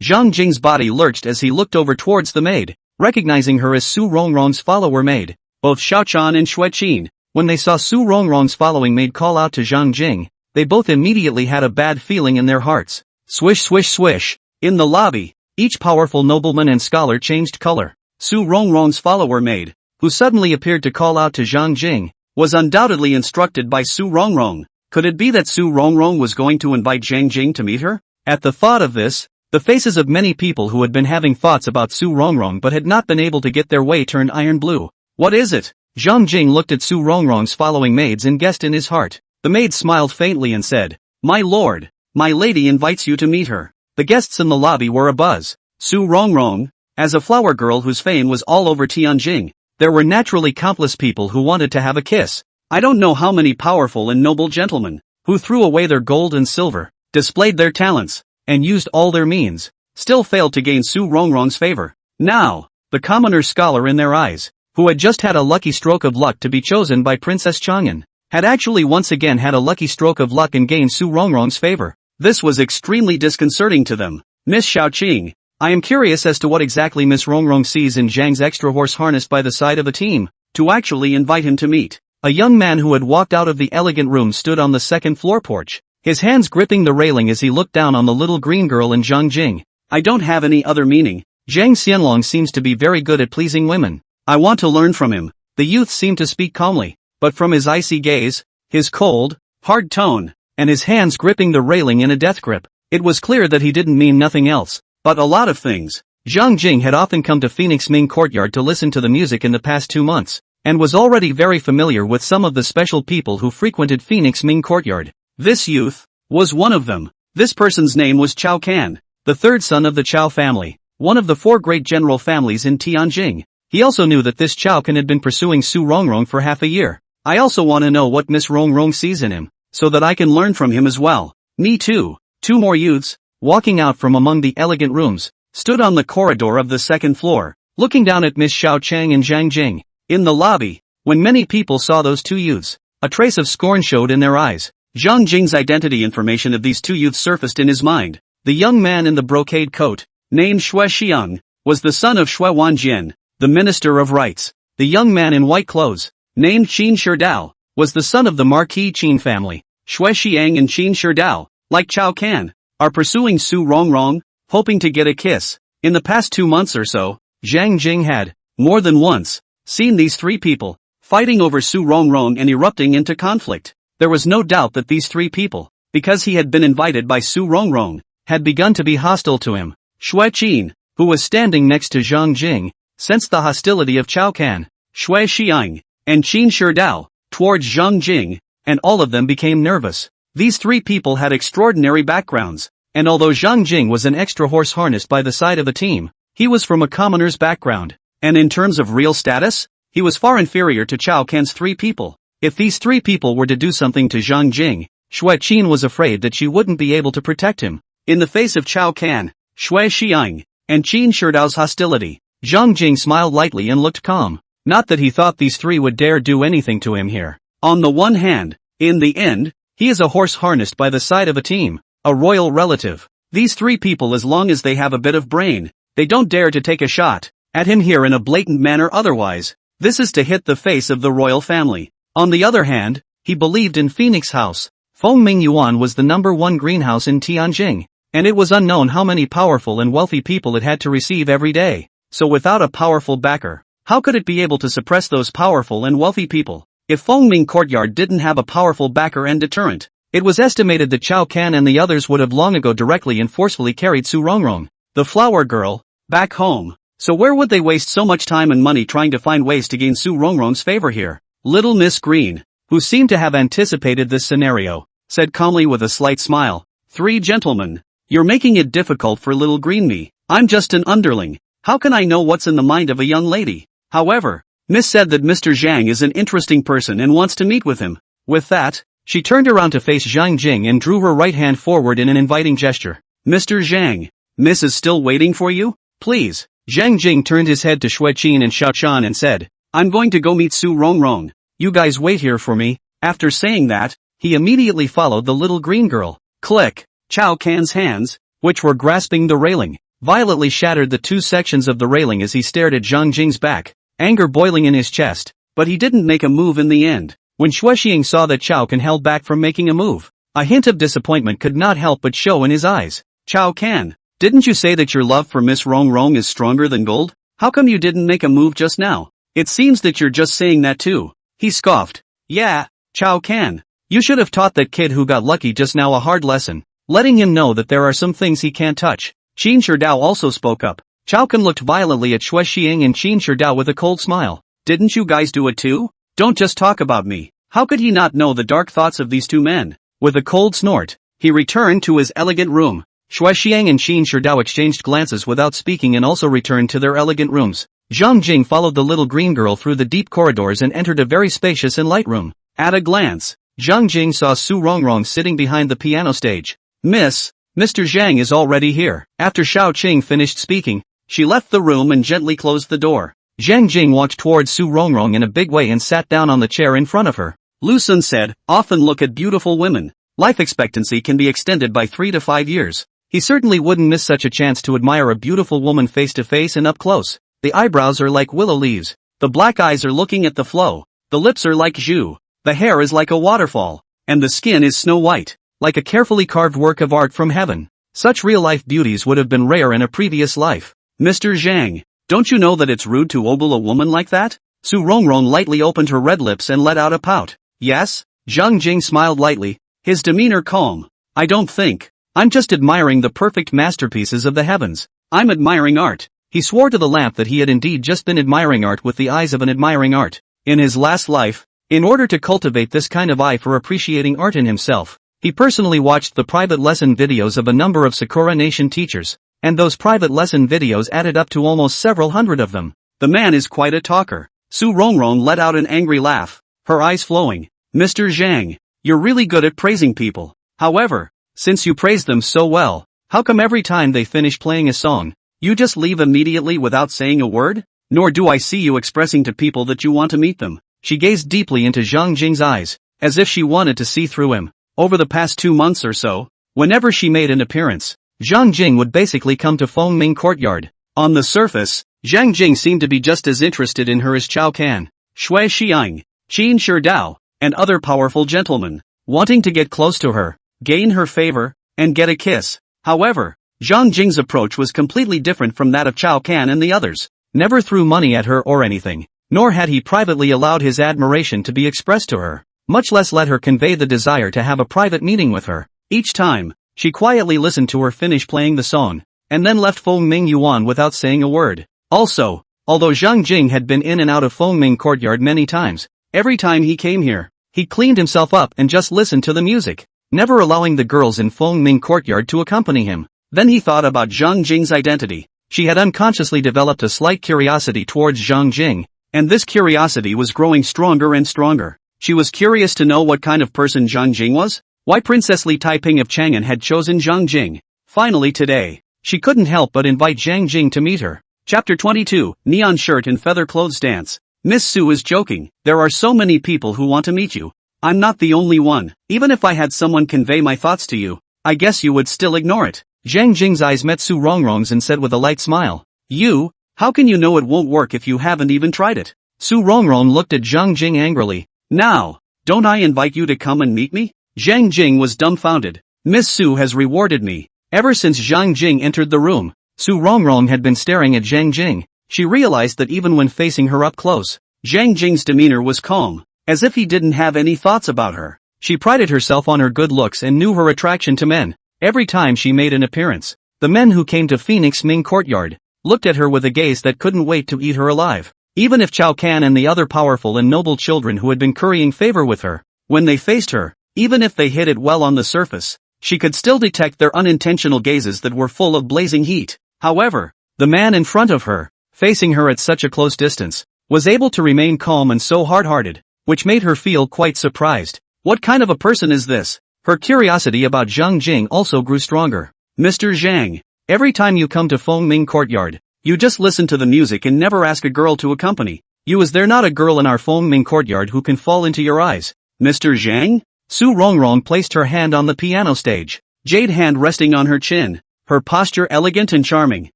Zhang Jing's body lurched as he looked over towards the maid, recognizing her as Su Rongrong's follower maid. Both Xiaochan and Xueqin, when they saw Su Rongrong's following maid call out to Zhang Jing, they both immediately had a bad feeling in their hearts. Swish swish swish. In the lobby, each powerful nobleman and scholar changed color. Su Rongrong's follower maid, who suddenly appeared to call out to Zhang Jing, was undoubtedly instructed by Su Rongrong. Could it be that Su Rongrong was going to invite Zhang Jing to meet her? At the thought of this, the faces of many people who had been having thoughts about Su Rongrong but had not been able to get their way turned iron blue. What is it? Zhang Jing looked at Su Rongrong's following maids and guessed in his heart. The maid smiled faintly and said, "My lord, my lady invites you to meet her." The guests in the lobby were abuzz. Su Rongrong, as a flower girl whose fame was all over Tianjing, there were naturally countless people who wanted to have a kiss. I don't know how many powerful and noble gentlemen, who threw away their gold and silver, displayed their talents, and used all their means, still failed to gain Su Rongrong's favor. Now, the commoner scholar in their eyes, who had just had a lucky stroke of luck to be chosen by Princess Chang'an, had actually once again had a lucky stroke of luck and gained Su Rongrong's favor. This was extremely disconcerting to them. Miss Xiaoqing, I am curious as to what exactly Miss Rongrong sees in Zhang's extra horse harnessed by the side of a team, to actually invite him to meet. A young man who had walked out of the elegant room stood on the second floor porch, his hands gripping the railing as he looked down on the little green girl and Zhang Jing. I don't have any other meaning. Zhang Xianlong seems to be very good at pleasing women. I want to learn from him. The youth seemed to speak calmly, but from his icy gaze, his cold, hard tone, and his hands gripping the railing in a death grip, it was clear that he didn't mean nothing else, but a lot of things. Zhang Jing had often come to Phoenix Ming Courtyard to listen to the music in the past 2 months, and was already very familiar with some of the special people who frequented Phoenix Ming Courtyard. This youth was one of them. This person's name was Chao Can, the third son of the Chao family, one of the 4 great general families in Tianjing. He also knew that this Chao Can had been pursuing Su Rongrong for half a year. I also want to know what Miss Rongrong sees in him, so that I can learn from him as well. Me too. 2 more youths, walking out from among the elegant rooms, stood on the corridor of the second floor, looking down at Miss Xiao Chang and Zhang Jing. In the lobby, when many people saw those 2 youths, a trace of scorn showed in their eyes. Zhang Jing's identity information of these 2 youths surfaced in his mind. The young man in the brocade coat, named Xue Xiang, was the son of Xue Wanjian, the Minister of Rights. The young man in white clothes, named Qin Shidao, was the son of the Marquis Qin family. Xue Xiang and Qin Shidao, like Chao Can, are pursuing Su Rongrong, hoping to get a kiss. In the past 2 months or so, Zhang Jing had, more than once, seen these 3 people, fighting over Su Rongrong and erupting into conflict. There was no doubt that these 3 people, because he had been invited by Su Rongrong, had begun to be hostile to him. Xue Qin, who was standing next to Zhang Jing, sensed the hostility of Chao Can, Xue Xiang, and Qin Shidao, towards Zhang Jing, and all of them became nervous. These 3 people had extraordinary backgrounds, and although Zhang Jing was an extra horse harnessed by the side of a team, he was from a commoner's background, and in terms of real status, he was far inferior to Chao Can's 3 people. If these 3 people were to do something to Zhang Jing, Xue Qin was afraid that she wouldn't be able to protect him. In the face of Chao Can, Xue Xiang, and Qin Shidao's hostility, Zhang Jing smiled lightly and looked calm. Not that he thought these 3 would dare do anything to him here. On the one hand, in the end, he is a horse harnessed by the side of a team, a royal relative. These 3 people, as long as they have a bit of brain, they don't dare to take a shot at him here in a blatant manner otherwise. This is to hit the face of the royal family. On the other hand, he believed in Phoenix House. Fengming Yuan was the #1 greenhouse in Tianjing, and it was unknown how many powerful and wealthy people it had to receive every day. So without a powerful backer, how could it be able to suppress those powerful and wealthy people? If Fengming Courtyard didn't have a powerful backer and deterrent, it was estimated that Chao Can and the others would have long ago directly and forcefully carried Su Rongrong, the flower girl, back home. So where would they waste so much time and money trying to find ways to gain Su Rongrong's favor here? Little Miss Green, who seemed to have anticipated this scenario, said calmly with a slight smile, 3 gentlemen, you're making it difficult for little Green me. I'm just an underling. How can I know what's in the mind of a young lady? However, Miss said that Mr. Zhang is an interesting person and wants to meet with him. With that, she turned around to face Zhang Jing and drew her right hand forward in an inviting gesture. Mr. Zhang, Miss is still waiting for you? Please. Zhang Jing turned his head to Xue Qin and Xiao Chan and said, I'm going to go meet Su Rongrong. You guys wait here for me. After saying that, he immediately followed the little green girl. Click. Chao Can's hands, which were grasping the railing, violently shattered the 2 sections of the railing as he stared at Zhang Jing's back, anger boiling in his chest, but he didn't make a move in the end. When Xue Xiang saw that Chao Can held back from making a move, a hint of disappointment could not help but show in his eyes. Chao Can, didn't you say that your love for Miss Rongrong is stronger than gold? How come you didn't make a move just now? It seems that you're just saying that too. He scoffed. Yeah, Chao Can. You should have taught that kid who got lucky just now a hard lesson, letting him know that there are some things he can't touch. Qin Shidao also spoke up. Chao Can looked violently at Shui Xiang and Qin Shidao with a cold smile. Didn't you guys do it too? Don't just talk about me. How could he not know the dark thoughts of these two men? With a cold snort, he returned to his elegant room. Shui Xiang and Qin Shidao exchanged glances without speaking and also returned to their elegant rooms. Zhang Jing followed the little green girl through the deep corridors and entered a very spacious and light room. At a glance, Zhang Jing saw Su Rongrong sitting behind the piano stage. Mr. Zhang is already here. After Xiao Qing finished speaking, she left the room and gently closed the door. Zhang Jing walked towards Su Rongrong in a big way and sat down on the chair in front of her. Lu Sun said, often look at beautiful women. Life expectancy can be extended by 3 to 5 years. He certainly wouldn't miss such a chance to admire a beautiful woman face to face and up close. The eyebrows are like willow leaves. The black eyes are looking at the flow. The lips are like jus. The hair is like a waterfall. And the skin is snow white, like a carefully carved work of art from heaven. Such real-life beauties would have been rare in a previous life. Mr. Zhang, don't you know that it's rude to ogle a woman like that? Su Rongrong lightly opened her red lips and let out a pout. Yes? Zhang Jing smiled lightly, his demeanor calm. I don't think. I'm just admiring the perfect masterpieces of the heavens. I'm admiring art. He swore to the lamp that he had indeed just been admiring art with the eyes of an admiring art. In his last life, in order to cultivate this kind of eye for appreciating art in himself, he personally watched the private lesson videos of a number of Sakura Nation teachers, and those private lesson videos added up to almost several hundred of them. The man is quite a talker. Su Rongrong let out an angry laugh, her eyes flowing. Mr. Zhang, you're really good at praising people. However, since you praise them so well, how come every time they finish playing a song, you just leave immediately without saying a word? Nor do I see you expressing to people that you want to meet them. She gazed deeply into Zhang Jing's eyes, as if she wanted to see through him. Over the past 2 months or so, whenever she made an appearance, Zhang Jing would basically come to Fengming Courtyard. On the surface, Zhang Jing seemed to be just as interested in her as Chao Can, Shui Xiang, Qin Shidao, and other powerful gentlemen, wanting to get close to her, gain her favor, and get a kiss. However, Zhang Jing's approach was completely different from that of Chao Can and the others. Never threw money at her or anything, nor had he privately allowed his admiration to be expressed to her, much less let her convey the desire to have a private meeting with her. Each time, she quietly listened to her finish playing the song, and then left Fengming Yuan without saying a word. Also, although Zhang Jing had been in and out of Fengming Courtyard many times, every time he came here, he cleaned himself up and just listened to the music, never allowing the girls in Fengming Courtyard to accompany him. Then he thought about Zhang Jing's identity. She had unconsciously developed a slight curiosity towards Zhang Jing, and this curiosity was growing stronger and stronger. She was curious to know what kind of person Zhang Jing was, why Princess Li Taiping of Chang'an had chosen Zhang Jing. Finally today, she couldn't help but invite Zhang Jing to meet her. Chapter 22, Neon Shirt and Feather Clothes Dance. Miss Su is joking. There are so many people who want to meet you. I'm not the only one. Even if I had someone convey my thoughts to you, I guess you would still ignore it. Zhang Jing's eyes met Su Rongrong's and said with a light smile, You, how can you know it won't work if you haven't even tried it? Su Rongrong looked at Zhang Jing angrily. Now, don't I invite you to come and meet me? Zhang Jing was dumbfounded. Miss Su has rewarded me. Ever since Zhang Jing entered the room, Su Rongrong had been staring at Zhang Jing. She realized that even when facing her up close, Zhang Jing's demeanor was calm, as if he didn't have any thoughts about her. She prided herself on her good looks and knew her attraction to men. Every time she made an appearance, the men who came to Fengming Courtyard looked at her with a gaze that couldn't wait to eat her alive. Even if Chao Can and the other powerful and noble children who had been currying favor with her, when they faced her, even if they hid it well on the surface, she could still detect their unintentional gazes that were full of blazing heat. However, the man in front of her, facing her at such a close distance, was able to remain calm and so hard-hearted, which made her feel quite surprised. What kind of a person is this? Her curiosity about Zhang Jing also grew stronger. Mr. Zhang, every time you come to Fengming Courtyard, you just listen to the music and never ask a girl to accompany you. Is there not a girl in our Fengming Courtyard who can fall into your eyes? Mr. Zhang? Su Rongrong placed her hand on the piano stage, jade hand resting on her chin, her posture elegant and charming,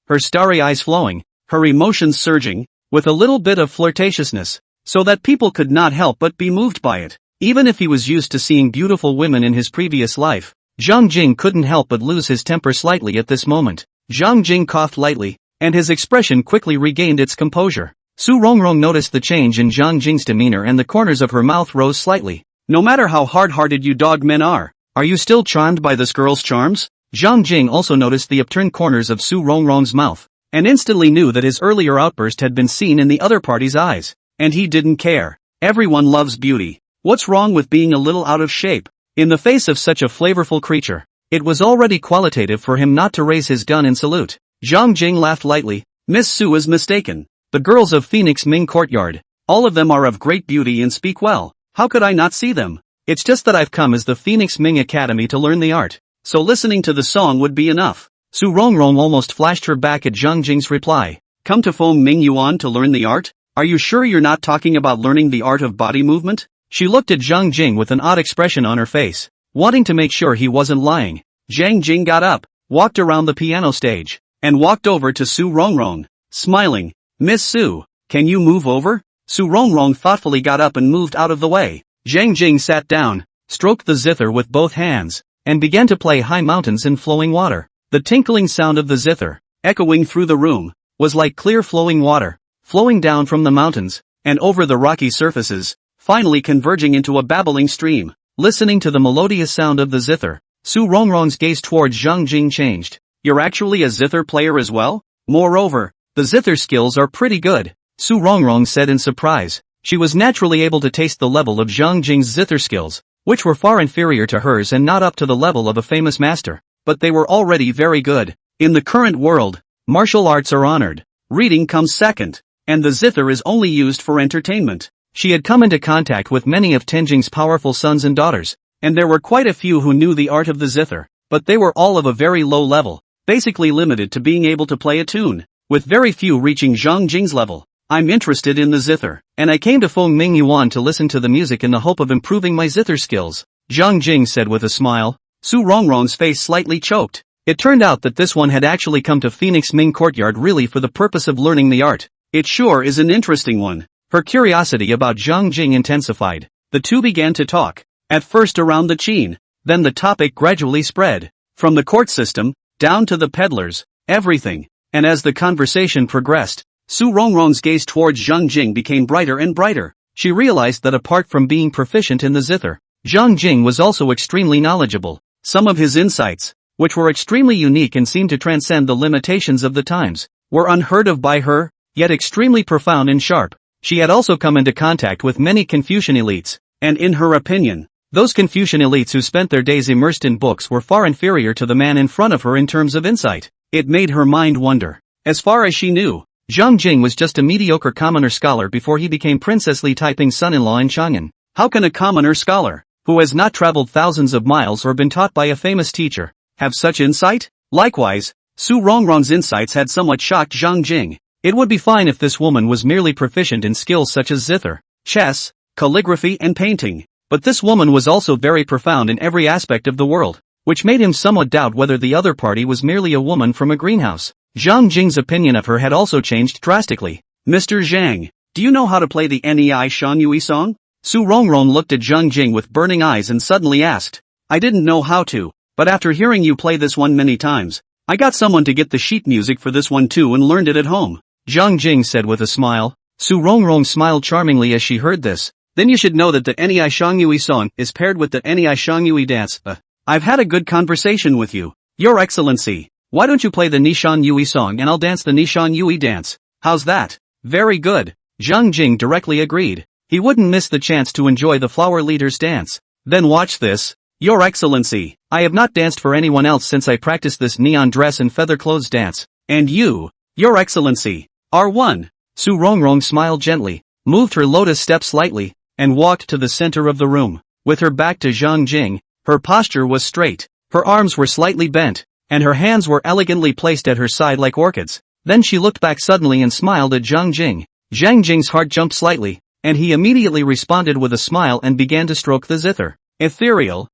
her starry eyes flowing, her emotions surging, with a little bit of flirtatiousness, so that people could not help but be moved by it. Even if he was used to seeing beautiful women in his previous life, Zhang Jing couldn't help but lose his temper slightly at this moment. Zhang Jing coughed lightly, and his expression quickly regained its composure. Su Rongrong noticed the change in Zhang Jing's demeanor and the corners of her mouth rose slightly. No matter how hard-hearted you dog men are you still charmed by this girl's charms? Zhang Jing also noticed the upturned corners of Su Rongrong's mouth, and instantly knew that his earlier outburst had been seen in the other party's eyes. And he didn't care. Everyone loves beauty. What's wrong with being a little out of shape? In the face of such a flavorful creature, it was already qualitative for him not to raise his gun in salute. Zhang Jing laughed lightly. Miss Su is mistaken. The girls of Phoenix Ming Courtyard, all of them are of great beauty and speak well. How could I not see them? It's just that I've come as the Phoenix Ming Academy to learn the art, so listening to the song would be enough. Su Rongrong almost flashed her back at Zhang Jing's reply. Come to Feng Ming Yuan to learn the art? Are you sure you're not talking about learning the art of body movement? She looked at Zhang Jing with an odd expression on her face, wanting to make sure he wasn't lying. Zhang Jing got up, walked around the piano stage, and walked over to Su Rongrong, smiling. Miss Su, can you move over? Su Rongrong thoughtfully got up and moved out of the way. Zhang Jing sat down, stroked the zither with both hands, and began to play High Mountains in Flowing Water. The tinkling sound of the zither, echoing through the room, was like clear flowing water, flowing down from the mountains, and over the rocky surfaces, finally converging into a babbling stream. Listening to the melodious sound of the zither, Su Rongrong's gaze towards Zhang Jing changed. You're actually a zither player as well? Moreover, the zither skills are pretty good, Su Rongrong said in surprise. She was naturally able to taste the level of Zhang Jing's zither skills, which were far inferior to hers and not up to the level of a famous master, but they were already very good. In the current world, martial arts are honored, reading comes second, and the zither is only used for entertainment. She had come into contact with many of Tenjing's powerful sons and daughters, and there were quite a few who knew the art of the zither, but they were all of a very low level, basically limited to being able to play a tune, with very few reaching Zhang Jing's level. I'm interested in the zither, and I came to Feng Ming Yuan to listen to the music in the hope of improving my zither skills, Zhang Jing said with a smile. Su Rongrong's face slightly choked. It turned out that this one had actually come to Phoenix Ming Courtyard really for the purpose of learning the art. It sure is an interesting one. Her curiosity about Zhang Jing intensified. The two began to talk, at first around the qin, then the topic gradually spread, from the court system, down to the peddlers, everything, and as the conversation progressed, Su Rongrong's gaze towards Zhang Jing became brighter and brighter. She realized that apart from being proficient in the zither, Zhang Jing was also extremely knowledgeable. Some of his insights, which were extremely unique and seemed to transcend the limitations of the times, were unheard of by her, yet extremely profound and sharp. She had also come into contact with many Confucian elites, and in her opinion, those Confucian elites who spent their days immersed in books were far inferior to the man in front of her in terms of insight. It made her mind wonder. As far as she knew, Zhang Jing was just a mediocre commoner scholar before he became Princess Li Taiping's son-in-law in Chang'an. How can a commoner scholar, who has not traveled thousands of miles or been taught by a famous teacher, have such insight? Likewise, Su Rongrong's insights had somewhat shocked Zhang Jing. It would be fine if this woman was merely proficient in skills such as zither, chess, calligraphy and painting, but this woman was also very profound in every aspect of the world, which made him somewhat doubt whether the other party was merely a woman from a greenhouse. Zhang Jing's opinion of her had also changed drastically. Mr. Zhang, do you know how to play the Nei Shan Yui song? Su Rongrong looked at Zhang Jing with burning eyes and suddenly asked. I didn't know how to, but after hearing you play this one many times, I got someone to get the sheet music for this one too and learned it at home, Zhang Jing said with a smile. Su Rongrong smiled charmingly as she heard this. Then you should know that the Nei Shan Yui song is paired with the Nei Shan Yui dance. I've had a good conversation with you, Your Excellency. Why don't you play the Nishan Yui song and I'll dance the Nishan Yui dance? How's that? Very good. Zhang Jing directly agreed. He wouldn't miss the chance to enjoy the flower leader's dance. Then watch this. Your Excellency, I have not danced for anyone else since I practiced this neon dress and feather clothes dance. And you, Your Excellency, are one. Su Rongrong smiled gently, moved her lotus step slightly, and walked to the center of the room. With her back to Zhang Jing, her posture was straight, her arms were slightly bent, and her hands were elegantly placed at her side like orchids. Then she looked back suddenly and smiled at Zhang Jing. Zhang Jing's heart jumped slightly, and he immediately responded with a smile and began to stroke the zither. Ethereal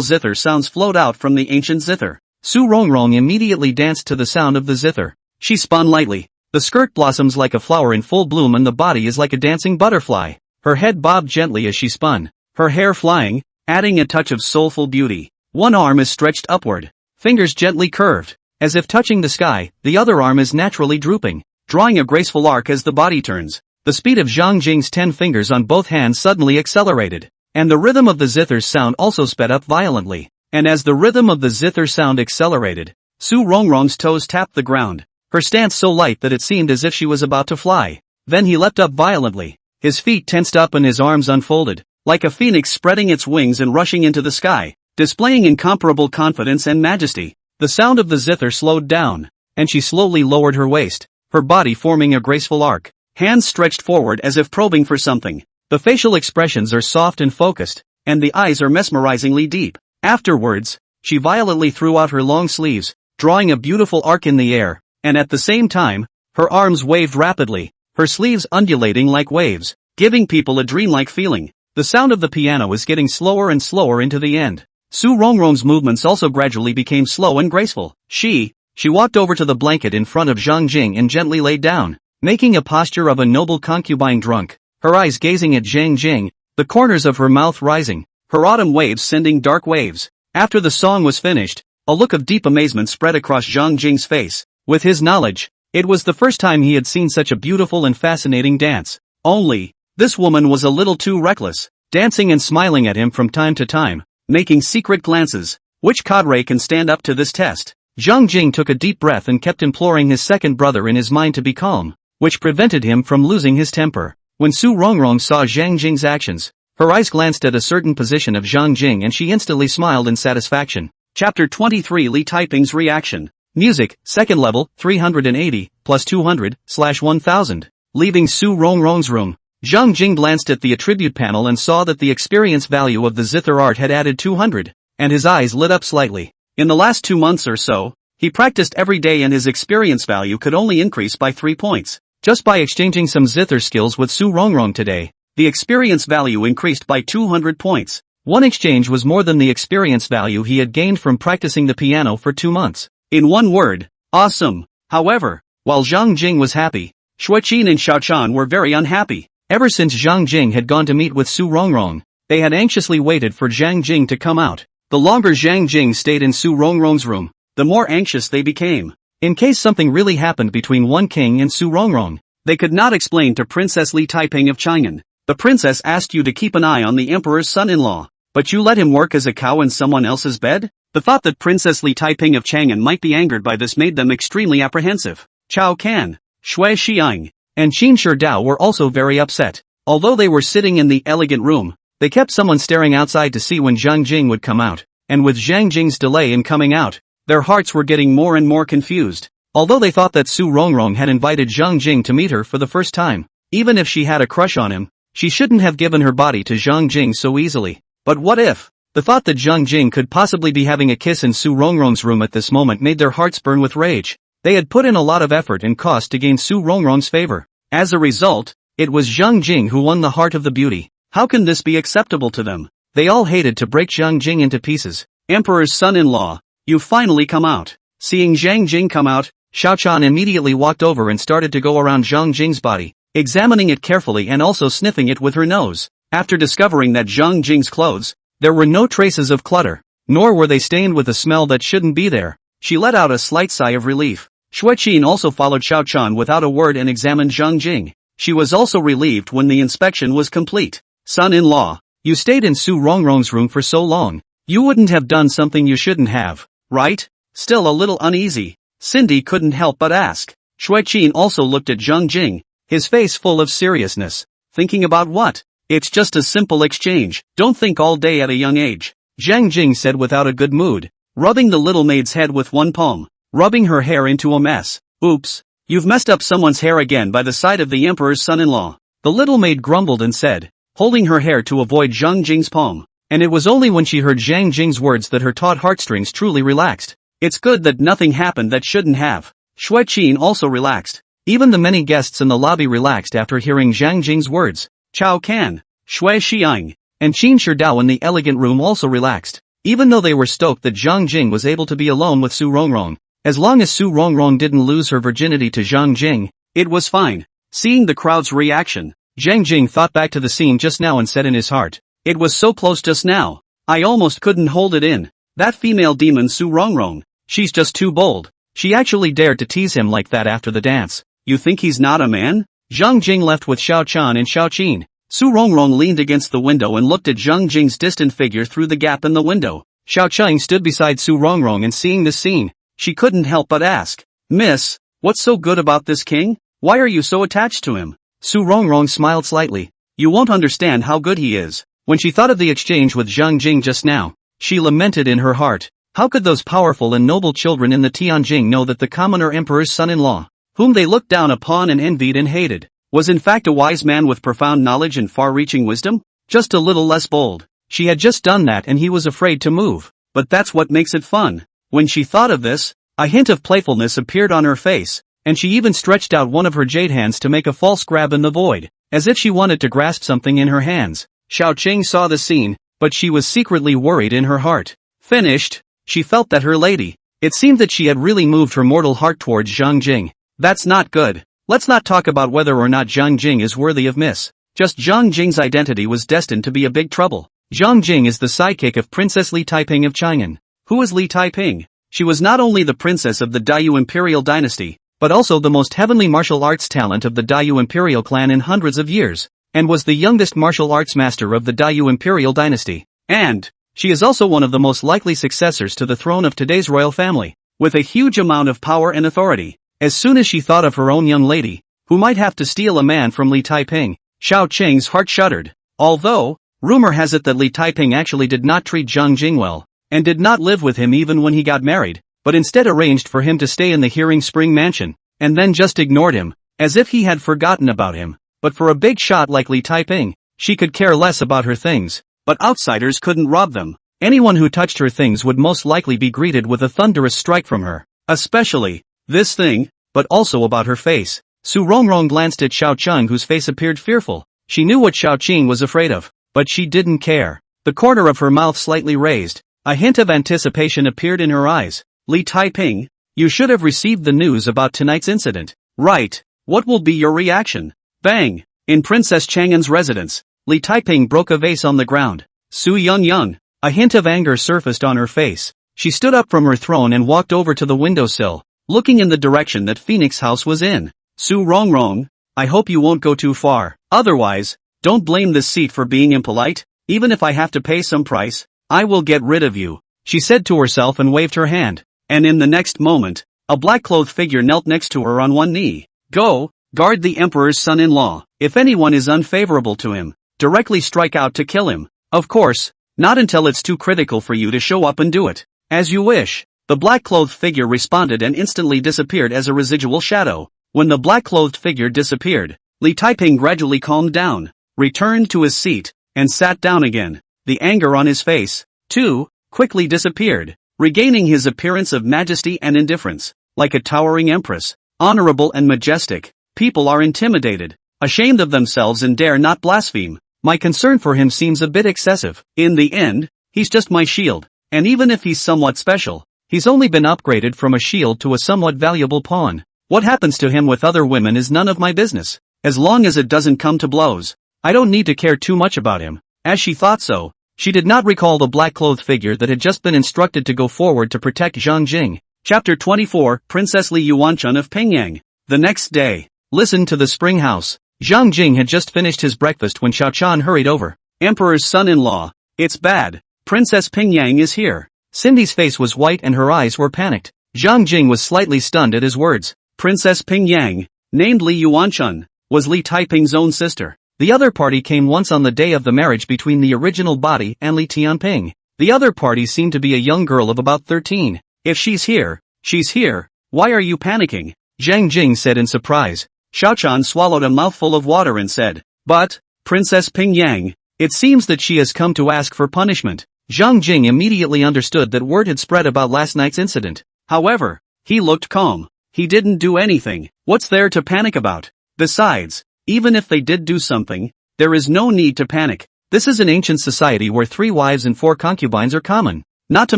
zither sounds flowed out from the ancient zither. Su Rongrong immediately danced to the sound of the zither. She spun lightly. The skirt blossoms like a flower in full bloom and the body is like a dancing butterfly. Her head bobbed gently as she spun, her hair flying, adding a touch of soulful beauty. One arm is stretched upward, fingers gently curved, as if touching the sky, the other arm is naturally drooping. drawing a graceful arc as the body turns. The speed of Zhang Jing's 10 fingers on both hands suddenly accelerated, and the rhythm of the zither's sound also sped up violently. And as the rhythm of the zither sound accelerated, Su Rongrong's toes tapped the ground, her stance so light that it seemed as if she was about to fly. Then he leapt up violently, his feet tensed up and his arms unfolded, like a phoenix spreading its wings and rushing into the sky, displaying incomparable confidence and majesty. The sound of the zither slowed down, and she slowly lowered her waist, her body forming a graceful arc, hands stretched forward as if probing for something. The facial expressions are soft and focused, and the eyes are mesmerizingly deep. Afterwards, she violently threw out her long sleeves, drawing a beautiful arc in the air, and at the same time, her arms waved rapidly, her sleeves undulating like waves, giving people a dreamlike feeling. The sound of the piano is getting slower and slower into the end. Su Rongrong's movements also gradually became slow and graceful. She walked over to the blanket in front of Zhang Jing and gently laid down, making a posture of a noble concubine drunk, her eyes gazing at Zhang Jing, the corners of her mouth rising, her autumn waves sending dark waves. After the song was finished, a look of deep amazement spread across Zhang Jing's face. With his knowledge, it was the first time he had seen such a beautiful and fascinating dance. Only, this woman was a little too reckless, dancing and smiling at him from time to time, making secret glances. Which cadre can stand up to this test? Zhang Jing took a deep breath and kept imploring his second brother in his mind to be calm, which prevented him from losing his temper. When Su Rongrong saw Zhang Jing's actions, her eyes glanced at a certain position of Zhang Jing and she instantly smiled in satisfaction. Chapter 23 Li Taiping's reaction. Music, second level, 380, plus 200/1000. Leaving Su Rongrong's room, Zhang Jing glanced at the attribute panel and saw that the experience value of the zither art had added 200, and his eyes lit up slightly. In the last 2 months or so, he practiced every day and his experience value could only increase by 3 points. Just by exchanging some zither skills with Su Rongrong today, the experience value increased by 200 points. One exchange was more than the experience value he had gained from practicing the piano for 2 months. In one word, awesome. However, while Zhang Jing was happy, Xueqin and Xiaochan were very unhappy. Ever since Zhang Jing had gone to meet with Su Rongrong, they had anxiously waited for Zhang Jing to come out. The longer Zhang Jing stayed in Su Rongrong's room, the more anxious they became. In case something really happened between one king and Su Rongrong, they could not explain to Princess Li Taiping of Chang'an. The princess asked you to keep an eye on the emperor's son-in-law, but you let him work as a cow in someone else's bed? The thought that Princess Li Taiping of Chang'an might be angered by this made them extremely apprehensive. Chao Kan, Shui Xiang, and Qin Shidao were also very upset. Although they were sitting in the elegant room, they kept someone staring outside to see when Zhang Jing would come out, and with Zhang Jing's delay in coming out, their hearts were getting more and more confused. Although they thought that Su Rongrong had invited Zhang Jing to meet her for the first time, even if she had a crush on him, she shouldn't have given her body to Zhang Jing so easily. But what if? The thought that Zhang Jing could possibly be having a kiss in Su Rongrong's room at this moment made their hearts burn with rage. They had put in a lot of effort and cost to gain Su Rongrong's favor. As a result, it was Zhang Jing who won the heart of the beauty. How can this be acceptable to them? They all hated to break Zhang Jing into pieces. Emperor's son-in-law, you finally come out. Seeing Zhang Jing come out, Xiaochan immediately walked over and started to go around Zhang Jing's body, examining it carefully and also sniffing it with her nose. After discovering that Zhang Jing's clothes, there were no traces of clutter, nor were they stained with a smell that shouldn't be there, she let out a slight sigh of relief. Xueqin also followed Xiaochan without a word and examined Zhang Jing. She was also relieved when the inspection was complete. Son-in-law, you stayed in Su Rongrong's room for so long. You wouldn't have done something you shouldn't have, right? Still a little uneasy, Cindy couldn't help but ask. Xueqin also looked at Zhang Jing, his face full of seriousness. Thinking about what? It's just a simple exchange. Don't think all day at a young age, Zhang Jing said without a good mood, rubbing the little maid's head with one palm, rubbing her hair into a mess. Oops, you've messed up someone's hair again by the side of the emperor's son-in-law. The little maid grumbled and said, holding her hair to avoid Zhang Jing's palm. And it was only when she heard Zhang Jing's words that her taut heartstrings truly relaxed. It's good that nothing happened that shouldn't have. Xueqin also relaxed. Even the many guests in the lobby relaxed after hearing Zhang Jing's words. Chao Kan, Shui Xiang, and Qin Shidao in the elegant room also relaxed. Even though they were stoked that Zhang Jing was able to be alone with Su Rongrong, as long as Su Rongrong didn't lose her virginity to Zhang Jing, it was fine. Seeing the crowd's reaction, Zhang Jing thought back to the scene just now and said in his heart, it was so close just now, I almost couldn't hold it in. That female demon Su Rongrong, she's just too bold. She actually dared to tease him like that after the dance. You think he's not a man? Zhang Jing left with Xiao Chan and Xiao Qin. Su Rongrong leaned against the window and looked at Zhang Jing's distant figure through the gap in the window. Xiao Qing stood beside Su Rongrong, and seeing this scene, she couldn't help but ask, "Miss, what's so good about this king? Why are you so attached to him?" Su Rongrong smiled slightly. "You won't understand how good he is." When she thought of the exchange with Zhang Jing just now, she lamented in her heart. How could those powerful and noble children in the Tianjing know that the commoner emperor's son-in-law, whom they looked down upon and envied and hated, was in fact a wise man with profound knowledge and far-reaching wisdom? Just a little less bold. She had just done that and he was afraid to move. But that's what makes it fun. When she thought of this, a hint of playfulness appeared on her face, and she even stretched out one of her jade hands to make a false grab in the void, as if she wanted to grasp something in her hands. Xiao Qing saw the scene, but she was secretly worried in her heart. Finished, she felt that her lady. It seemed that she had really moved her mortal heart towards Zhang Jing. That's not good. Let's not talk about whether or not Zhang Jing is worthy of miss. Just Zhang Jing's identity was destined to be a big trouble. Zhang Jing is the sidekick of Princess Li Taiping of Chang'an. Who is Li Taiping? She was not only the princess of the Daiyu Imperial Dynasty, but also the most heavenly martial arts talent of the Daiyu Imperial clan in hundreds of years, and was the youngest martial arts master of the Daiyu Imperial Dynasty. And she is also one of the most likely successors to the throne of today's royal family, with a huge amount of power and authority. As soon as she thought of her own young lady, who might have to steal a man from Li Taiping, Xiao Qing's heart shuddered. Although, rumor has it that Li Taiping actually did not treat Zhang Jing well, and did not live with him even when he got married, but instead arranged for him to stay in the Hearing Spring mansion, and then just ignored him, as if he had forgotten about him. But for a big shot like Li Taiping, she could care less about her things, but outsiders couldn't rob them. Anyone who touched her things would most likely be greeted with a thunderous strike from her. Especially this thing, but also about her face. Su Rongrong glanced at Xiao Qing, whose face appeared fearful. She knew what Xiao Qing was afraid of, but she didn't care. The corner of her mouth slightly raised. A hint of anticipation appeared in her eyes. Li Taiping, you should have received the news about tonight's incident. Right. What will be your reaction? Bang! In Princess Chang'an's residence, Li Taiping broke a vase on the ground. Su Yun. A hint of anger surfaced on her face. She stood up from her throne and walked over to the windowsill, looking in the direction that Phoenix House was in. Su Rongrong, I hope you won't go too far. Otherwise, don't blame this seat for being impolite. Even if I have to pay some price, I will get rid of you, she said to herself and waved her hand. And in the next moment, a black-clothed figure knelt next to her on one knee. Go, guard the emperor's son-in-law. If anyone is unfavorable to him, directly strike out to kill him. Of course, not until it's too critical for you to show up and do it. As you wish. The black-clothed figure responded and instantly disappeared as a residual shadow. When the black-clothed figure disappeared, Li Taiping gradually calmed down, returned to his seat, and sat down again. The anger on his face, too, quickly disappeared, regaining his appearance of majesty and indifference. Like a towering empress, honorable and majestic, people are intimidated, ashamed of themselves and dare not blaspheme. My concern for him seems a bit excessive. In the end, he's just my shield, and even if he's somewhat special, he's only been upgraded from a shield to a somewhat valuable pawn. What happens to him with other women is none of my business. As long as it doesn't come to blows, I don't need to care too much about him. As she thought so, she did not recall the black-clothed figure that had just been instructed to go forward to protect Zhang Jing. Chapter 24, Princess Li Yuanchun of Pingyang. The next day, listen to the spring house. Zhang Jing had just finished his breakfast when Xiao Chan hurried over. Emperor's son-in-law, it's bad. Princess Pingyang is here. Cindy's face was white and her eyes were panicked. Zhang Jing was slightly stunned at his words. Princess Pingyang, named Li Yuanchun, was Li Taiping's own sister. The other party came once on the day of the marriage between the original body and Li Tianping. The other party seemed to be a young girl of about 13. If she's here, she's here. Why are you panicking? Zhang Jing said in surprise. Xiao Chan swallowed a mouthful of water and said, But, Princess Pingyang, it seems that she has come to ask for punishment. Zhang Jing immediately understood that word had spread about last night's incident. However, he looked calm. He didn't do anything. What's there to panic about? Besides, even if they did do something, there is no need to panic. This is an ancient society where 3 wives and 4 concubines are common. Not to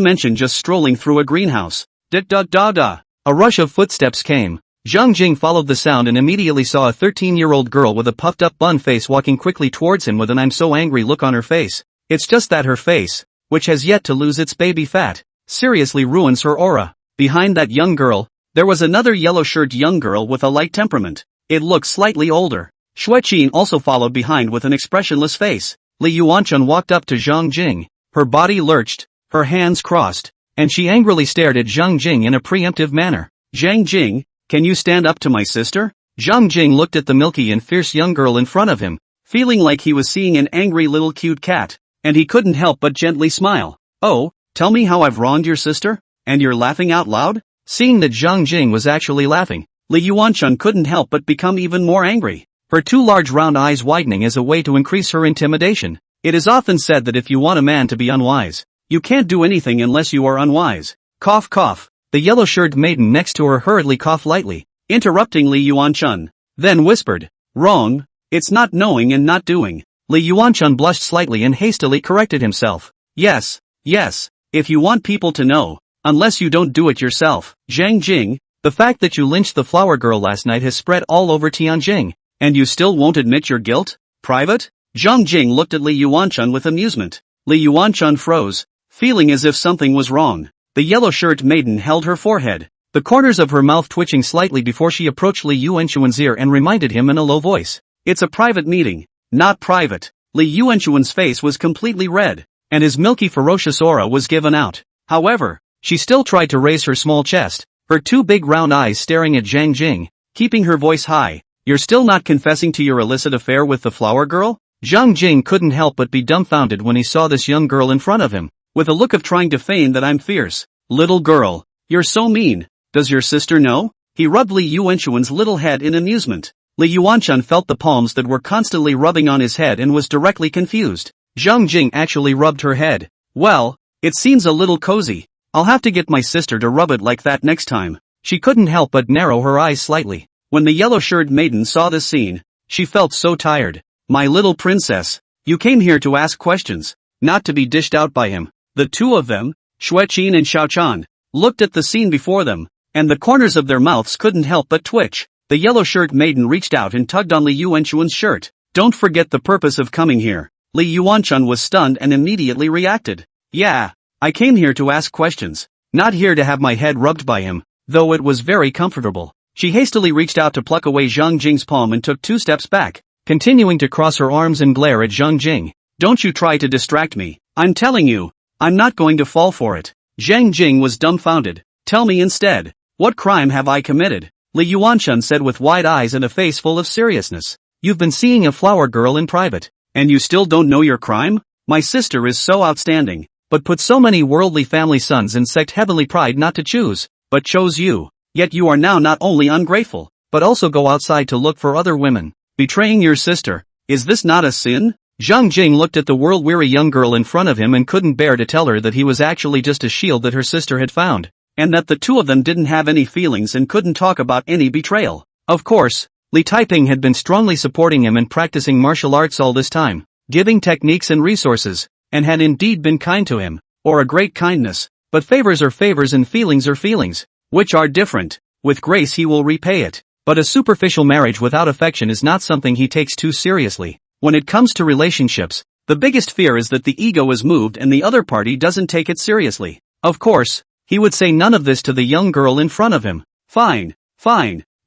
mention just strolling through a greenhouse. Da-da-da-da. A rush of footsteps came. Zhang Jing followed the sound and immediately saw a 13-year-old girl with a puffed-up bun face walking quickly towards him with an I'm so angry look on her face. It's just that her face, which has yet to lose its baby fat, seriously ruins her aura. Behind that young girl, There was another yellow-shirt young girl with a light temperament. It looked slightly older. Xueqin also followed behind with an expressionless face. Li Yuanchun walked up to Zhang Jing. Her body lurched, her hands crossed, and she angrily stared at Zhang Jing in a preemptive manner. Zhang Jing, can you stand up to my sister? Zhang Jing looked at the milky and fierce young girl in front of him, feeling like he was seeing an angry little cute cat, and he couldn't help but gently smile. Oh, tell me how I've wronged your sister? And you're laughing out loud? Seeing that Zhang Jing was actually laughing, Li Yuanchun couldn't help but become even more angry, her two large round eyes widening as a way to increase her intimidation. It is often said that if you want a man to be unwise, you can't do anything unless you are unwise. Cough cough. The yellow-shirted maiden next to her hurriedly coughed lightly, interrupting Li Yuanchun, then whispered, wrong, it's not knowing and not doing. Li Yuanchun blushed slightly and hastily corrected himself. Yes, if you want people to know, unless you don't do it yourself. Zhang Jing, the fact that you lynched the flower girl last night has spread all over Tianjing, and you still won't admit your guilt? Private? Zhang Jing looked at Li Yuanchun with amusement. Li Yuanchun froze, feeling as if something was wrong. The yellow-shirted maiden held her forehead, the corners of her mouth twitching slightly before she approached Li Yuanchuan's ear and reminded him in a low voice. It's a private meeting. Not private. Li Yuanchuan's face was completely red, and his milky ferocious aura was given out. However, she still tried to raise her small chest, her two big round eyes staring at Zhang Jing, keeping her voice high. You're still not confessing to your illicit affair with the flower girl? Zhang Jing couldn't help but be dumbfounded when he saw this young girl in front of him, with a look of trying to feign that I'm fierce. Little girl, you're so mean. Does your sister know? He rubbed Li Yuanchuan's little head in amusement. Li Yuanchun felt the palms that were constantly rubbing on his head and was directly confused. Zhang Jing actually rubbed her head. Well, it seems a little cozy. I'll have to get my sister to rub it like that next time. She couldn't help but narrow her eyes slightly. When the yellow-shirted maiden saw this scene, she felt so tired. My little princess, you came here to ask questions, not to be dished out by him. The two of them, Xueqin and Xiaochan, looked at the scene before them, and the corners of their mouths couldn't help but twitch. The yellow-shirted maiden reached out and tugged on Li Yuanchuan's shirt. Don't forget the purpose of coming here. Li Yuanchun was stunned and immediately reacted. Yeah, I came here to ask questions, not here to have my head rubbed by him, though it was very comfortable. She hastily reached out to pluck away Zhang Jing's palm and took 2 steps back, continuing to cross her arms and glare at Zhang Jing. Don't you try to distract me. I'm telling you, I'm not going to fall for it. Zhang Jing was dumbfounded. Tell me instead, what crime have I committed? Li Yuanchun said with wide eyes and a face full of seriousness. You've been seeing a flower girl in private, and you still don't know your crime? My sister is so outstanding, but put so many worldly family sons and sect heavenly pride not to choose, but chose you. Yet you are now not only ungrateful, but also go outside to look for other women, betraying your sister. Is this not a sin? Zhang Jing looked at the world-weary young girl in front of him and couldn't bear to tell her that he was actually just a shield that her sister had found, and that the two of them didn't have any feelings and couldn't talk about any betrayal. Of course, Li Taiping had been strongly supporting him and practicing martial arts all this time, giving techniques and resources, and had indeed been kind to him, or a great kindness, but favors are favors and feelings are feelings, which are different. With grace he will repay it, but a superficial marriage without affection is not something he takes too seriously. When it comes to relationships, the biggest fear is that the ego is moved and the other party doesn't take it seriously. Of course, he would say none of this to the young girl in front of him. Fine,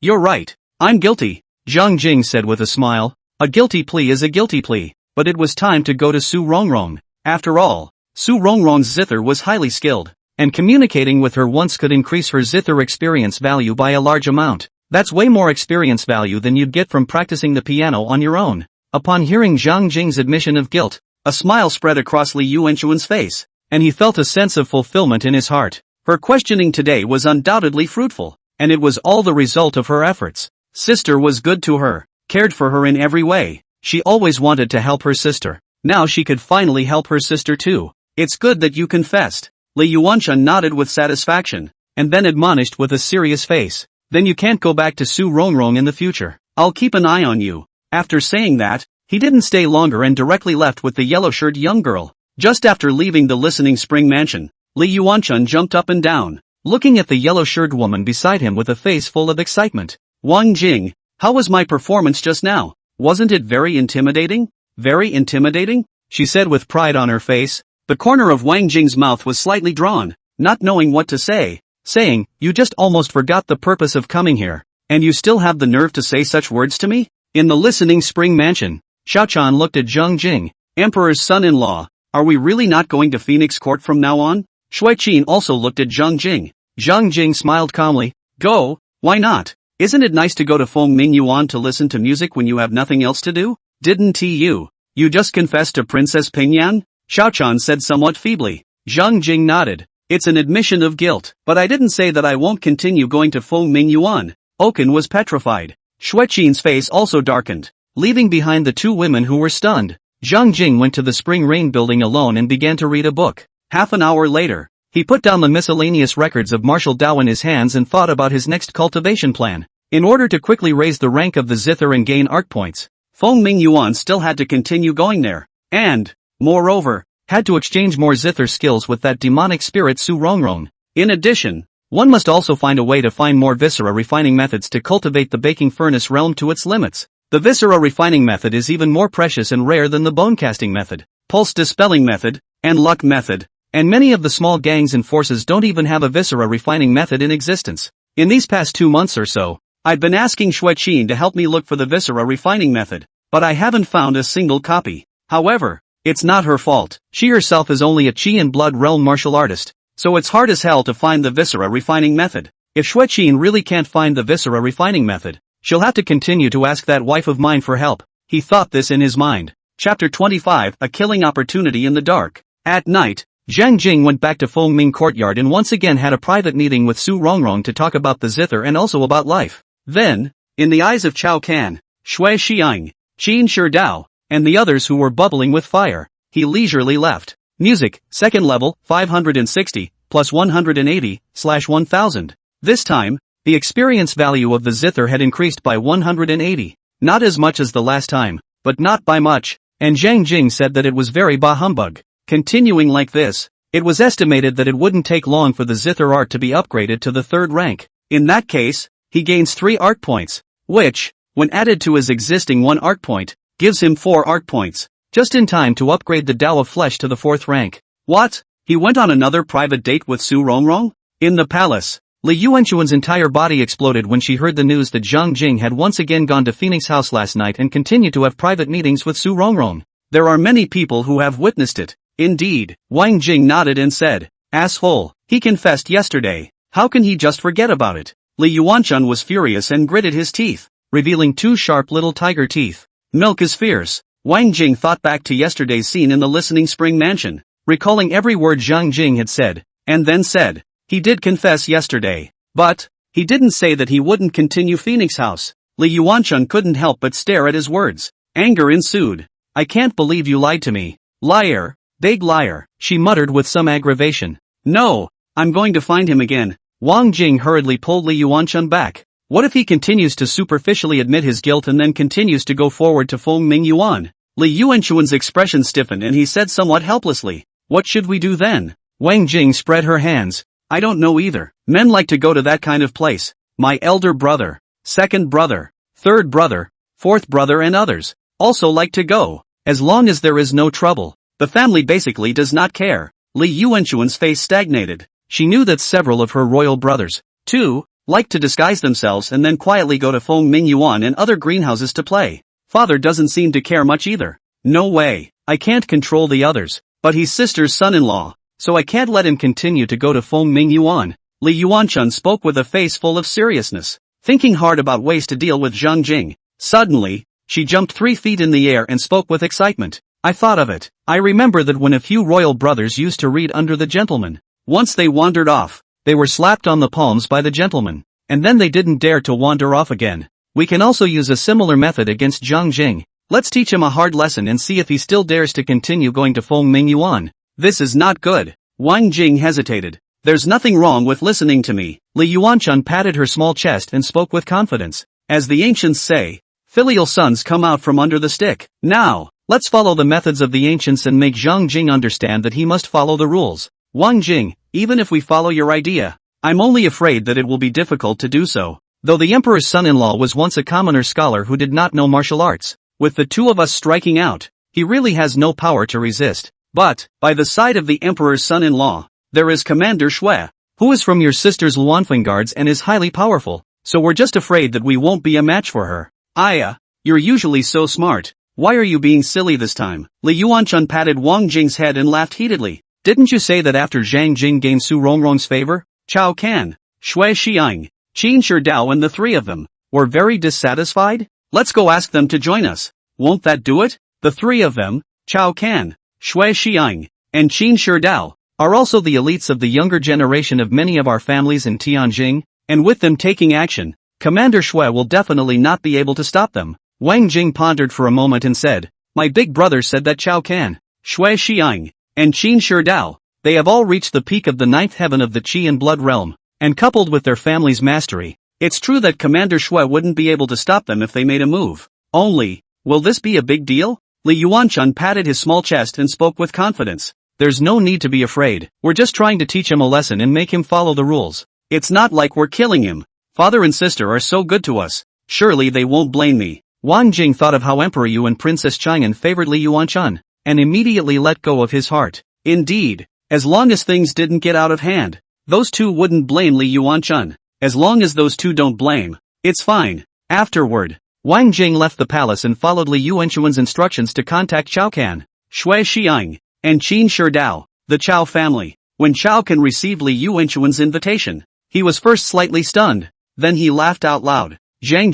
you're right, I'm guilty, Zhang Jing said with a smile. A guilty plea is a guilty plea, but it was time to go to Su Rongrong. After all, Su Rongrong's zither was highly skilled, and communicating with her once could increase her zither experience value by a large amount. That's way more experience value than you'd get from practicing the piano on your own. Upon hearing Zhang Jing's admission of guilt, a smile spread across Li Yuanchuan's face, and he felt a sense of fulfillment in his heart. Her questioning today was undoubtedly fruitful, and it was all the result of her efforts. Sister was good to her, cared for her in every way. She always wanted to help her sister. Now she could finally help her sister too. It's good that you confessed. Li Yuanchun nodded with satisfaction, and then admonished with a serious face. Then you can't go back to Su Rongrong in the future. I'll keep an eye on you. After saying that, he didn't stay longer and directly left with the yellow-shirted young girl. Just after leaving the listening spring mansion, Li Yuanchun jumped up and down, looking at the yellow-shirted woman beside him with a face full of excitement. Wang Jing, how was my performance just now? Wasn't it very intimidating? Very intimidating? She said with pride on her face. The corner of Wang Jing's mouth was slightly drawn, not knowing what to say. saying, "You just almost forgot the purpose of coming here. And you still have the nerve to say such words to me?" In the listening spring mansion, Xiaochan looked at Zhang Jing, Emperor's son-in-law. "Are we really not going to Phoenix Court from now on?" Shui Qin also looked at Zhang Jing. Zhang Jing smiled calmly. "Go, why not? Isn't it nice to go to Feng Ming Yuan to listen to music when you have nothing else to do?" "Didn't you just confessed to Princess Pingyan?" Xiaochan said somewhat feebly. Zhang Jing nodded. "It's an admission of guilt, but I didn't say that I won't continue going to Feng Ming Yuan." Oken was petrified. Shui Qin's face also darkened. Leaving behind the two women who were stunned, Zhang Jing went to the Spring Rain building alone and began to read a book. Half an hour later, he put down the miscellaneous records of martial Dao in his hands and thought about his next cultivation plan. In order to quickly raise the rank of the zither and gain art points, Feng Ming Yuan still had to continue going there, and, moreover, had to exchange more zither skills with that demonic spirit Su Rongrong. In addition, one must also find a way to find more viscera refining methods to cultivate the baking furnace realm to its limits. The viscera refining method is even more precious and rare than the bone casting method, pulse dispelling method, and luck method, and many of the small gangs and forces don't even have a viscera refining method in existence. In these past 2 months or so, I've been asking Shui Qin to help me look for the viscera refining method, but I haven't found a single copy. However, it's not her fault. She herself is only a Qi and blood realm martial artist, so it's hard as hell to find the viscera refining method. If Shui Qin really can't find the viscera refining method, she'll have to continue to ask that wife of mine for help. He thought this in his mind. Chapter 25, A Killing Opportunity in the Dark. At night, Zhang Jing went back to Feng Ming Courtyard and once again had a private meeting with Su Rongrong to talk about the zither and also about life. Then, in the eyes of Chao Kan, Shui Xiang, Qin Shi Dao, and the others who were bubbling with fire, he leisurely left. Music, second level, 560, plus 180/1000. This time, the experience value of the zither had increased by 180. Not as much as the last time, but not by much, and Zhang Jing said that it was very bah humbug. Continuing like this, it was estimated that it wouldn't take long for the zither art to be upgraded to the 3rd rank. In that case, he gains 3 art points, which, when added to his existing 1 art point, gives him 4 art points, just in time to upgrade the Dao of Flesh to the 4th rank. What? He went on another private date with Su Rongrong? In the palace, Li Yuanchuan's entire body exploded when she heard the news that Zhang Jing had once again gone to Phoenix House last night and continued to have private meetings with Su Rongrong. There are many people who have witnessed it. Indeed, Wang Jing nodded and said, "Asshole, he confessed yesterday. How can he just forget about it?" Li Yuanchun was furious and gritted his teeth, revealing 2 sharp little tiger teeth. Milk is fierce. Wang Jing thought back to yesterday's scene in the listening spring mansion, recalling every word Zhang Jing had said, and then said, he did confess yesterday, but he didn't say that he wouldn't continue Phoenix House. Li Yuanchun couldn't help but stare at his words. Anger ensued. "I can't believe you lied to me. Liar, big liar," she muttered with some aggravation. "No, I'm going to find him again." Wang Jing hurriedly pulled Li Yuanchun back. What if he continues to superficially admit his guilt and then continues to go forward to Feng Ming Yuan? Li Yuanchuan's expression stiffened and he said somewhat helplessly, "What should we do then?" Wang Jing spread her hands. "I don't know either. Men like to go to that kind of place. My elder brother, second brother, third brother, fourth brother and others also like to go. As long as there is no trouble, the family basically does not care." Li Yuanchuan's face stagnated. She knew that several of her royal brothers, too, liked to disguise themselves and then quietly go to Feng Ming Yuan and other greenhouses to play. Father doesn't seem to care much either. No way, I can't control the others, but he's sister's son-in-law, so I can't let him continue to go to Feng Ming Yuan. Li Yuanchun spoke with a face full of seriousness, thinking hard about ways to deal with Zhang Jing. Suddenly, she jumped 3 feet in the air and spoke with excitement. "I thought of it. I remember that when a few royal brothers used to read under the gentleman, once they wandered off, they were slapped on the palms by the gentleman, and then they didn't dare to wander off again. We can also use a similar method against Zhang Jing. Let's teach him a hard lesson and see if he still dares to continue going to Feng Ming Yuan." "This is not good." Wang Jing hesitated. "There's nothing wrong with listening to me." Li Yuanchun patted her small chest and spoke with confidence. "As the ancients say, filial sons come out from under the stick. Now, let's follow the methods of the ancients and make Zhang Jing understand that he must follow the rules." "Wang Jing, even if we follow your idea, I'm only afraid that it will be difficult to do so. Though the emperor's son-in-law was once a commoner scholar who did not know martial arts, with the 2 of us striking out, he really has no power to resist. But, by the side of the emperor's son-in-law, there is Commander Shui. who is from your sister's Luanfeng guards and is highly powerful, so we're just afraid that we won't be a match for her. Aya, you're usually so smart. Why are you being silly this time? Li Yuanchun patted Wang Jing's head and laughed heatedly. Didn't you say that after Zhang Jing gained Su Rongrong's favor, Chao Can, Shui Xiang, Qin Shidao and the three of them were very dissatisfied? Let's go ask them to join us. Won't that do it? The three of them, Chao Can, Shui Xiang, and Qin Shidao, are also the elites of the younger generation of many of our families in Tianjing, and with them taking action, Commander Shui will definitely not be able to stop them. Wang Jing pondered for a moment and said, my big brother said that Chao Can, Shui Xiang, and Qin Shidao, they have all reached the peak of the ninth heaven of the Qi and Blood realm, and coupled with their family's mastery, it's true that Commander Shui wouldn't be able to stop them if they made a move. Only, will this be a big deal? Li Yuanchun patted his small chest and spoke with confidence. There's no need to be afraid. We're just trying to teach him a lesson and make him follow the rules. It's not like we're killing him. Father and sister are so good to us. Surely they won't blame me. Wang Jing thought of how Emperor Yu and Princess Chang'an favored Li Yuanchun, and immediately let go of his heart. Indeed, as long as things didn't get out of hand, those two wouldn't blame Li Yuanchun. As long as those two don't blame, it's fine. Afterward, Wang Jing left the palace and followed Li Yuanchun's instructions to contact Chao Can, Shui Xiang, and Qin Shidao, the Chao family. When Chao Can received Li Yuanchun's invitation, he was first slightly stunned, then he laughed out loud. Zhang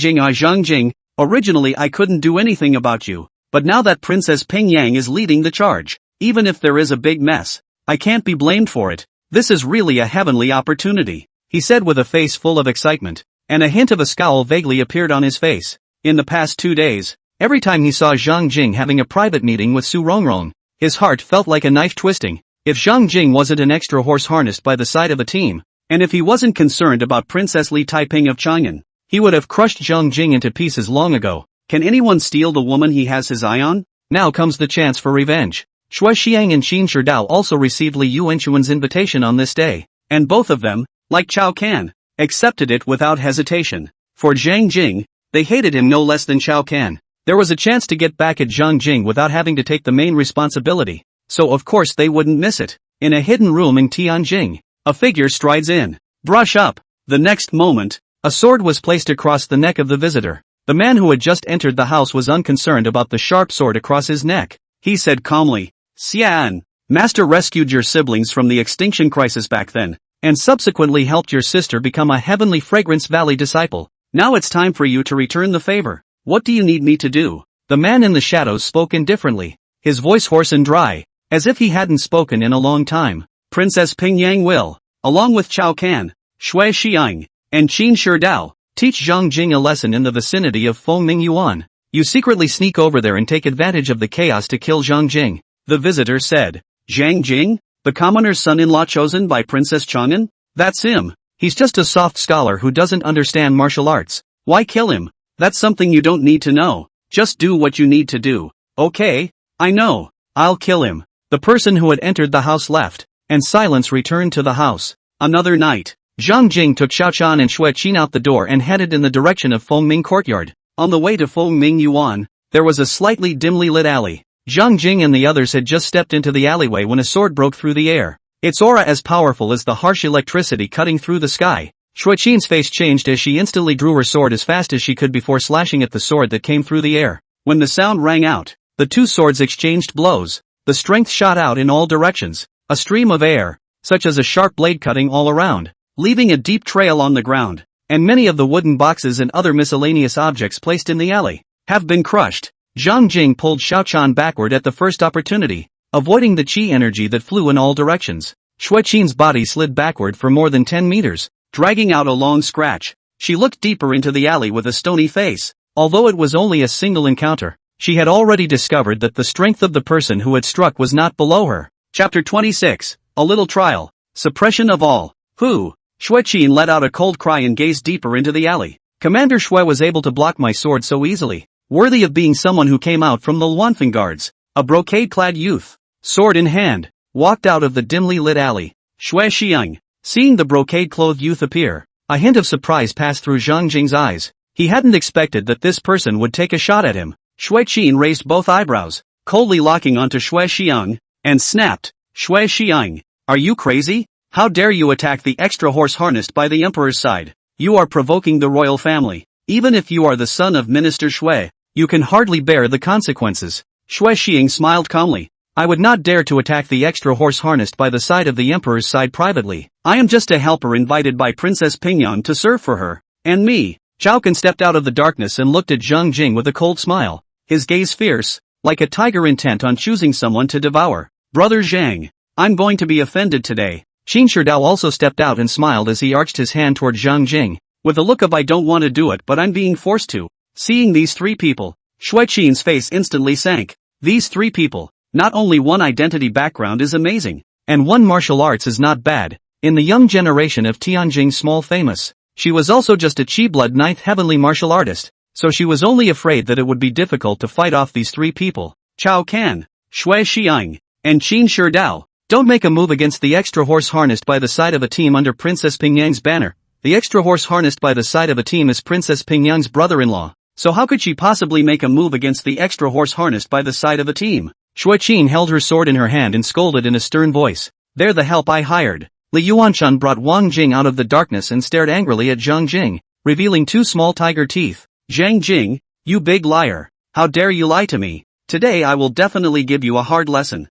Jing, originally I couldn't do anything about you, but now that Princess Pingyang is leading the charge, even if there is a big mess, I can't be blamed for it. This is really a heavenly opportunity, he said with a face full of excitement, and a hint of a scowl vaguely appeared on his face. In the past 2 days, every time he saw Zhang Jing having a private meeting with Su Rongrong, his heart felt like a knife twisting. If Zhang Jing wasn't an extra horse harnessed by the side of a team, and if he wasn't concerned about Princess Li Taiping of Chang'an, he would have crushed Zhang Jing into pieces long ago. Can anyone steal the woman he has his eye on? Now comes the chance for revenge. Shui Xiang and Qin Shidao also received Li Yuanchun's invitation on this day, and both of them, like Chao Can, accepted it without hesitation. For Zhang Jing, they hated him no less than Chao Can. There was a chance to get back at Zhang Jing without having to take the main responsibility, so of course they wouldn't miss it. In a hidden room in Tianjing, a figure strides in. Brush up. The next moment, a sword was placed across the neck of the visitor. The man who had just entered the house was unconcerned about the sharp sword across his neck. He said calmly, Xian, Master rescued your siblings from the extinction crisis back then, and subsequently helped your sister become a heavenly Fragrance Valley disciple. Now it's time for you to return the favor. What do you need me to do? The man in the shadows spoke indifferently, his voice hoarse and dry, as if he hadn't spoken in a long time. Princess Pingyang will, along with Chao Can, Shui Xiang, and Qin Shidao, teach Zhang Jing a lesson in the vicinity of Fengming Yuan. You secretly sneak over there and take advantage of the chaos to kill Zhang Jing. The visitor said. Zhang Jing? The commoner's son-in-law chosen by Princess Chang'an? That's him. He's just a soft scholar who doesn't understand martial arts. Why kill him? That's something you don't need to know. Just do what you need to do. Okay, I know. I'll kill him. The person who had entered the house left, and silence returned to the house. Another night, Zhang Jing took Xiaochan and Shui Qin out the door and headed in the direction of Fengming Courtyard. On the way to Fengming Yuan, there was a slightly dimly lit alley. Zhang Jing and the others had just stepped into the alleyway when a sword broke through the air, its aura as powerful as the harsh electricity cutting through the sky. Shui Qin's face changed as she instantly drew her sword as fast as she could before slashing at the sword that came through the air. When the sound rang out, the two swords exchanged blows. The strength shot out in all directions, a stream of air, such as a sharp blade cutting all around, leaving a deep trail on the ground, and many of the wooden boxes and other miscellaneous objects placed in the alley have been crushed. Zhang Jing pulled Xiaochan backward at the first opportunity, avoiding the qi energy that flew in all directions. Shui Qin's body slid backward for more than 10 meters, dragging out a long scratch. She looked deeper into the alley with a stony face. Although it was only a single encounter, she had already discovered that the strength of the person who had struck was not below her. Chapter 26, A Little Trial, Suppression of All. Who? Shui Qin let out a cold cry and gazed deeper into the alley. Commander Shui was able to block my sword so easily, worthy of being someone who came out from the Luanfeng guards. A brocade-clad youth, sword in hand, walked out of the dimly lit alley. Shui Xiang, seeing the brocade-clothed youth appear, a hint of surprise passed through Zhang Jing's eyes. He hadn't expected that this person would take a shot at him. Shui Qin raised both eyebrows, coldly locking onto Shui Xiang, and snapped, Shui Xiang, are you crazy? How dare you attack the extra horse harnessed by the emperor's side? You are provoking the royal family. Even if you are the son of Minister Shui, you can hardly bear the consequences. Shui Xiying smiled calmly. I would not dare to attack the extra horse harnessed by the side of the emperor's side privately. I am just a helper invited by Princess Pingyan to serve for her. And me. Chao Can stepped out of the darkness and looked at Zhang Jing with a cold smile. His gaze fierce, like a tiger intent on choosing someone to devour. Brother Zhang, I'm going to be offended today. Qin Shidao also stepped out and smiled as he arched his hand toward Zhang Jing, with a look of I don't want to do it but I'm being forced to. Seeing these three people, Shui Qin's face instantly sank. These three people, not only one identity background is amazing, and one martial arts is not bad. In the young generation of Tianjing's small famous, she was also just a Qi-blood 9th heavenly martial artist, so she was only afraid that it would be difficult to fight off these three people. Chao Can, Shui Xiang, and Qin Shidao. Don't make a move against the extra horse harnessed by the side of a team under Princess Pingyang's banner. The extra horse harnessed by the side of a team is Princess Pingyang's brother-in-law, so how could she possibly make a move against the extra horse harnessed by the side of a team? Shui Qin held her sword in her hand and scolded in a stern voice. They're the help I hired. Li Yuanshan brought Wang Jing out of the darkness and stared angrily at Zhang Jing, revealing two small tiger teeth. Zhang Jing, you big liar. How dare you lie to me? Today I will definitely give you a hard lesson.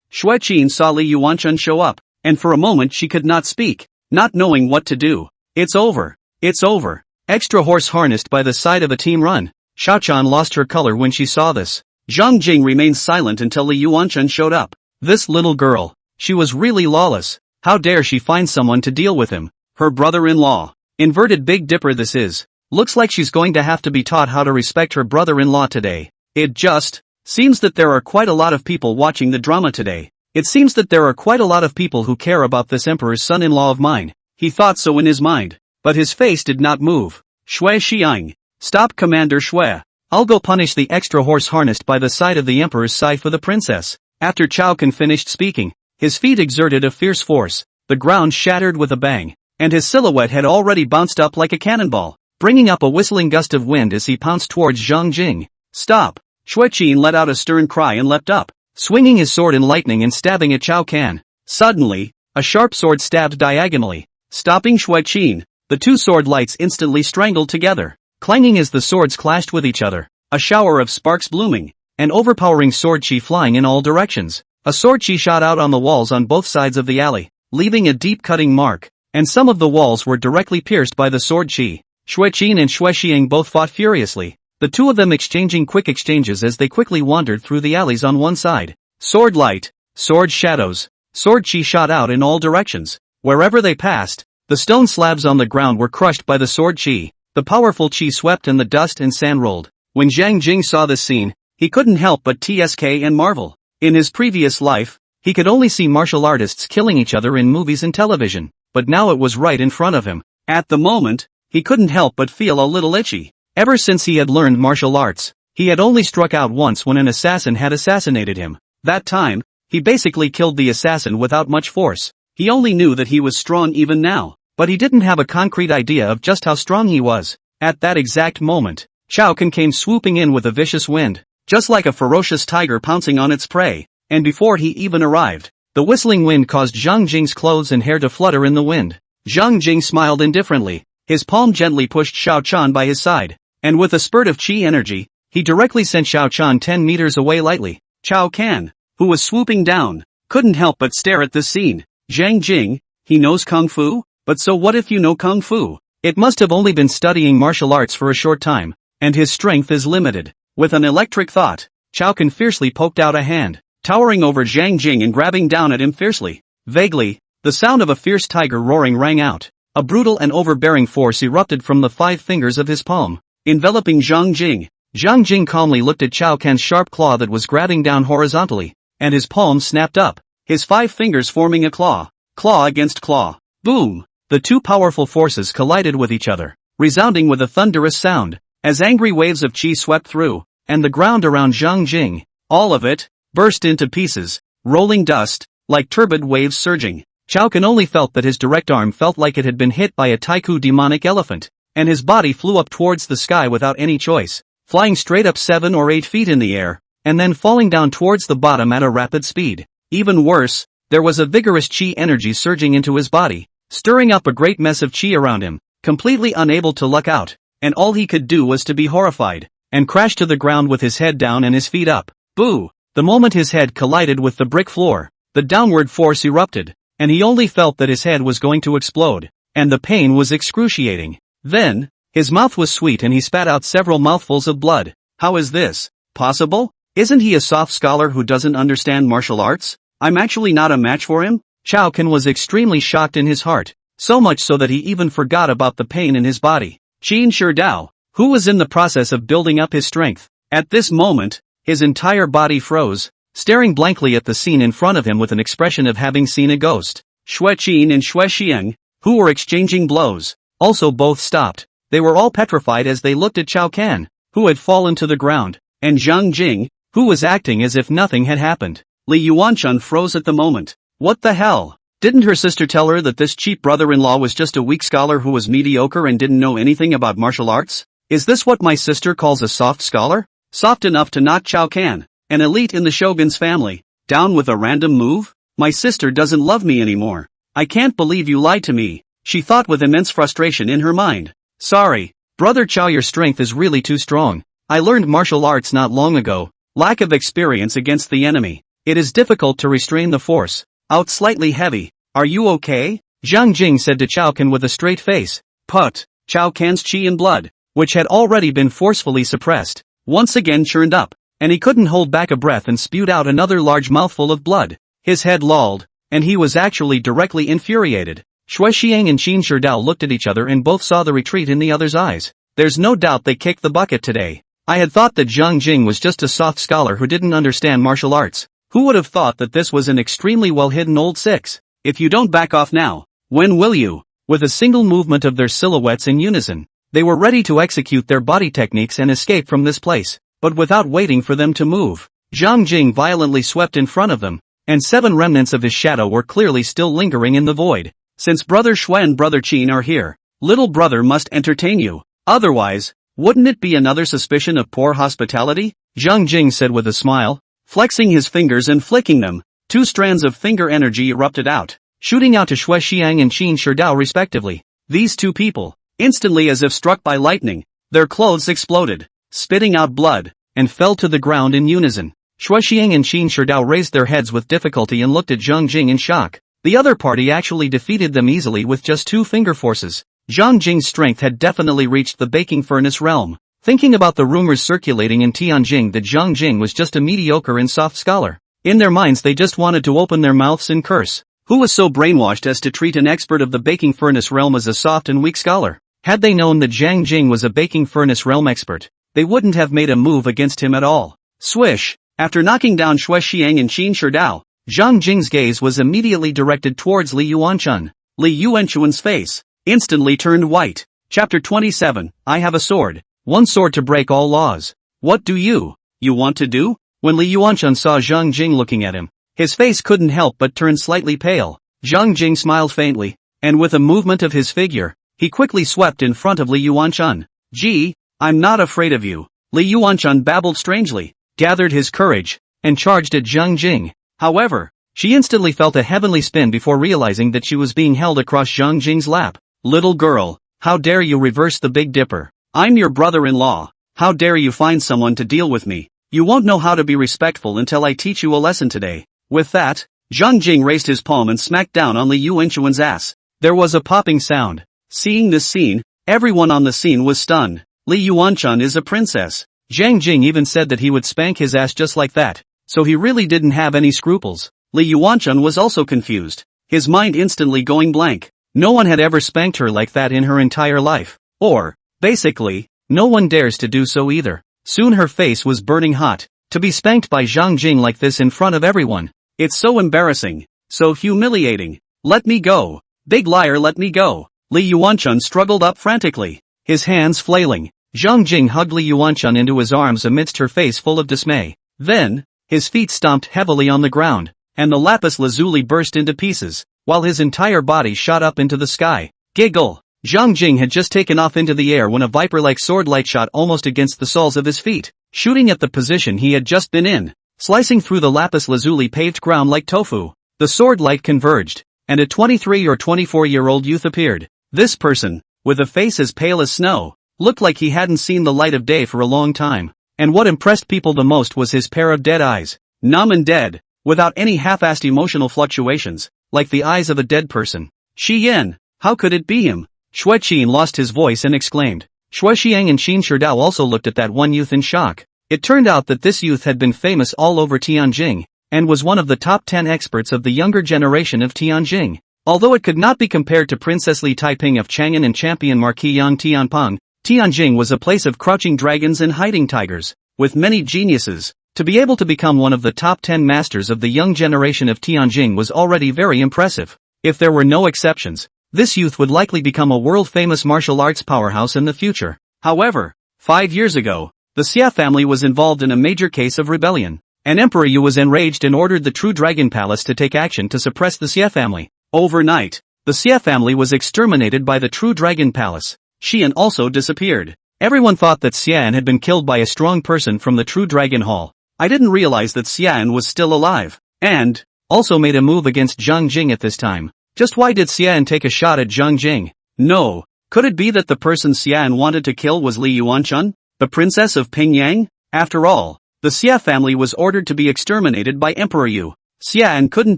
Shui Qin saw Li Yuanshan show up, and for a moment she could not speak, not knowing what to do. It's over. It's over. Extra horse harnessed by the side of a team run. Xiaochan lost her color when she saw this. Zhang Jing remained silent until Li Yuanshan showed up. This little girl. She was really lawless. How dare she find someone to deal with him? Her brother-in-law. Inverted Big Dipper this is. Looks like she's going to have to be taught how to respect her brother-in-law today. It just seems that there are quite a lot of people watching the drama today. It seems that there are quite a lot of people who care about this emperor's son-in-law of mine. He thought so in his mind, but his face did not move. Shui Xiang. Stop, Commander Shui. I'll go punish the extra horse harnessed by the side of the emperor's side for the princess. After Chao Can finished speaking, his feet exerted a fierce force, the ground shattered with a bang, and his silhouette had already bounced up like a cannonball, bringing up a whistling gust of wind as he pounced towards Zhang Jing. Stop! Shui Qin let out a stern cry and leapt up, swinging his sword in lightning and stabbing at Chao Can. Suddenly, a sharp sword stabbed diagonally, stopping Shui Qin. The two sword lights instantly strangled together, clanging as the swords clashed with each other, a shower of sparks blooming, and overpowering sword chi flying in all directions. A sword chi shot out on the walls on both sides of the alley, leaving a deep cutting mark, and some of the walls were directly pierced by the sword chi. Shui Qin and Shui Xiang both fought furiously, the two of them exchanging quick exchanges as they quickly wandered through the alleys on one side. Sword light, sword shadows, sword chi shot out in all directions. Wherever they passed, the stone slabs on the ground were crushed by the sword chi. The powerful chi swept and the dust and sand rolled. When Zhang Jing saw this scene, he couldn't help but tsk and marvel. In his previous life, he could only see martial artists killing each other in movies and television, but now it was right in front of him. At the moment, he couldn't help but feel a little itchy. Ever since he had learned martial arts, he had only struck out once when an assassin had assassinated him. That time, he basically killed the assassin without much force. He only knew that he was strong even now, but he didn't have a concrete idea of just how strong he was. At that exact moment, Chao Can came swooping in with a vicious wind, just like a ferocious tiger pouncing on its prey, and before he even arrived, the whistling wind caused Zhang Jing's clothes and hair to flutter in the wind. Zhang Jing smiled indifferently, his palm gently pushed Xiao Chan by his side, and with a spurt of chi energy, he directly sent Xiao Chan 10 meters away lightly. Chao Can, who was swooping down, couldn't help but stare at this scene. Zhang Jing, he knows Kung Fu? But so what if you know Kung Fu? It must have only been studying martial arts for a short time, and his strength is limited. With an electric thought, Chao Can fiercely poked out a hand, towering over Zhang Jing and grabbing down at him fiercely. Vaguely, the sound of a fierce tiger roaring rang out. A brutal and overbearing force erupted from the 5 fingers of his palm, enveloping Zhang Jing. Zhang Jing calmly looked at Chao Can's sharp claw that was grabbing down horizontally, and his palm snapped up, his 5 fingers forming a claw. Claw against claw. Boom! The two powerful forces collided with each other, resounding with a thunderous sound, as angry waves of chi swept through, and the ground around Zhang Jing, all of it, burst into pieces, rolling dust, like turbid waves surging. Chao Can only felt that his direct arm felt like it had been hit by a taiku demonic elephant, and his body flew up towards the sky without any choice, flying straight up 7 or 8 feet in the air, and then falling down towards the bottom at a rapid speed. Even worse, There was a vigorous qi energy surging into his body, stirring up a great mess of qi around him, completely unable to luck out, and all he could do was to be horrified, and crash to the ground with his head down and his feet up. Boo! The moment his head collided with the brick floor, the downward force erupted, and he only felt that his head was going to explode, and the pain was excruciating. Then, his mouth was sweet and he spat out several mouthfuls of blood. How is this possible? Isn't he a soft scholar who doesn't understand martial arts? I'm actually not a match for him? Chao Can was extremely shocked in his heart, so much so that he even forgot about the pain in his body. Qin Shi Dao, who was in the process of building up his strength, at this moment, his entire body froze, staring blankly at the scene in front of him with an expression of having seen a ghost. Xue Qin and Xue Xiang, who were exchanging blows, also both stopped. They were all petrified as they looked at Chao Can, who had fallen to the ground, and Zhang Jing, who was acting as if nothing had happened. Li Yuanchun froze at the moment. What the hell? Didn't her sister tell her that this cheap brother-in-law was just a weak scholar who was mediocre and didn't know anything about martial arts? Is this what my sister calls a soft scholar? Soft enough to knock Chao Can, an elite in the shogun's family, down with a random move? My sister doesn't love me anymore. I can't believe you lied to me, she thought with immense frustration in her mind. Sorry, brother Chao, your strength is really too strong. I learned martial arts not long ago. Lack of experience against the enemy. It is difficult to restrain the force. Out slightly heavy. Are you okay? Zhang Jing said to Chao Can with a straight face. Put. Chao Can's qi and blood, which had already been forcefully suppressed, once again churned up, and he couldn't hold back a breath and spewed out another large mouthful of blood. His head lolled, and he was actually directly infuriated. Xue Xiang and Qin Shi Dao looked at each other and both saw the retreat in the other's eyes. There's no doubt they kicked the bucket today. I had thought that Zhang Jing was just a soft scholar who didn't understand martial arts. Who would have thought that this was an extremely well-hidden old six? If you don't back off now, when will you? With a single movement of their silhouettes in unison, they were ready to execute their body techniques and escape from this place, but without waiting for them to move. Zhang Jing violently swept in front of them, and 7 remnants of his shadow were clearly still lingering in the void. Since brother Xue and brother Qin are here, little brother must entertain you. Otherwise, wouldn't it be another suspicion of poor hospitality? Zhang Jing said with a smile, flexing his fingers and flicking them. 2 strands of finger energy erupted out, shooting out to Xue Xiang and Qin Shi Dao respectively. These 2 people, instantly as if struck by lightning, their clothes exploded, spitting out blood, and fell to the ground in unison. Xue Xiang and Qin Shi Dao raised their heads with difficulty and looked at Zhang Jing in shock. The other party actually defeated them easily with just 2 finger forces. Zhang Jing's strength had definitely reached the baking furnace realm. Thinking about the rumors circulating in Tianjing that Zhang Jing was just a mediocre and soft scholar, in their minds they just wanted to open their mouths and curse. Who was so brainwashed as to treat an expert of the baking furnace realm as a soft and weak scholar? Had they known that Zhang Jing was a baking furnace realm expert, they wouldn't have made a move against him at all. Swish! After knocking down Xue Xiang and Qin Shi Dao, Zhang Jing's gaze was immediately directed towards Li Yuanchun. Li Yuanchun's face instantly turned white. Chapter 27, I have a sword. One sword to break all laws. What do you want to do? When Li Yuanchun saw Zhang Jing looking at him, his face couldn't help but turn slightly pale. Zhang Jing smiled faintly, and with a movement of his figure, he quickly swept in front of Li Yuanchun. Gee, I'm not afraid of you. Li Yuanchun babbled strangely, gathered his courage, and charged at Zhang Jing. However, she instantly felt a heavenly spin before realizing that she was being held across Zhang Jing's lap. Little girl, how dare you reverse the Big Dipper? I'm your brother-in-law. How dare you find someone to deal with me? You won't know how to be respectful until I teach you a lesson today. With that, Zhang Jing raised his palm and smacked down on Li Yuanchun's ass. There was a popping sound. Seeing this scene, everyone on the scene was stunned. Li Yuanchun is a princess. Zhang Jing even said that he would spank his ass just like that, so he really didn't have any scruples. Li Yuanchun was also confused, his mind instantly going blank. No one had ever spanked her like that in her entire life. Or, basically, no one dares to do so either. Soon her face was burning hot. To be spanked by Zhang Jing like this in front of everyone. It's so embarrassing. So humiliating. Let me go. Big liar, let me go. Li Yuanchun struggled up frantically, his hands flailing. Zhang Jing hugged Li Yuanchun into his arms amidst her face full of dismay. Then, his feet stomped heavily on the ground, and the lapis lazuli burst into pieces, while his entire body shot up into the sky. Giggle! Zhang Jing had just taken off into the air when a viper-like sword light shot almost against the soles of his feet, shooting at the position he had just been in, slicing through the lapis lazuli paved ground like tofu. The sword light converged, and a 23 or 24-year-old youth appeared. This person, with a face as pale as snow, looked like he hadn't seen the light of day for a long time. And what impressed people the most was his pair of dead eyes. Numb and dead, without any half-assed emotional fluctuations, like the eyes of a dead person. Shi Yan, how could it be him? Xue Qin lost his voice and exclaimed. Xue Xiang and Qin Shidao also looked at that one youth in shock. It turned out that this youth had been famous all over Tianjing, and was one of the top 10 experts of the younger generation of Tianjing. Although it could not be compared to Princess Li Taiping of Chang'an and champion Marquis Yang Tianpeng, Tianjing was a place of crouching dragons and hiding tigers, with many geniuses. To be able to become one of the top 10 masters of the young generation of Tianjing was already very impressive. If there were no exceptions, this youth would likely become a world-famous martial arts powerhouse in the future. However, 5 years ago, the Xia family was involved in a major case of rebellion, and Emperor Yu was enraged and ordered the True Dragon Palace to take action to suppress the Xia family. Overnight, the Xia family was exterminated by the True Dragon Palace. Xian also disappeared. Everyone thought that Xian had been killed by a strong person from the True Dragon Hall. I didn't realize that Xian was still alive, and also made a move against Zhang Jing at this time. Just why did Xian take a shot at Zhang Jing? No, could it be that the person Xian wanted to kill was Li Yuanchun, the Princess of Pingyang? After all, the Xia family was ordered to be exterminated by Emperor Yu. Xian couldn't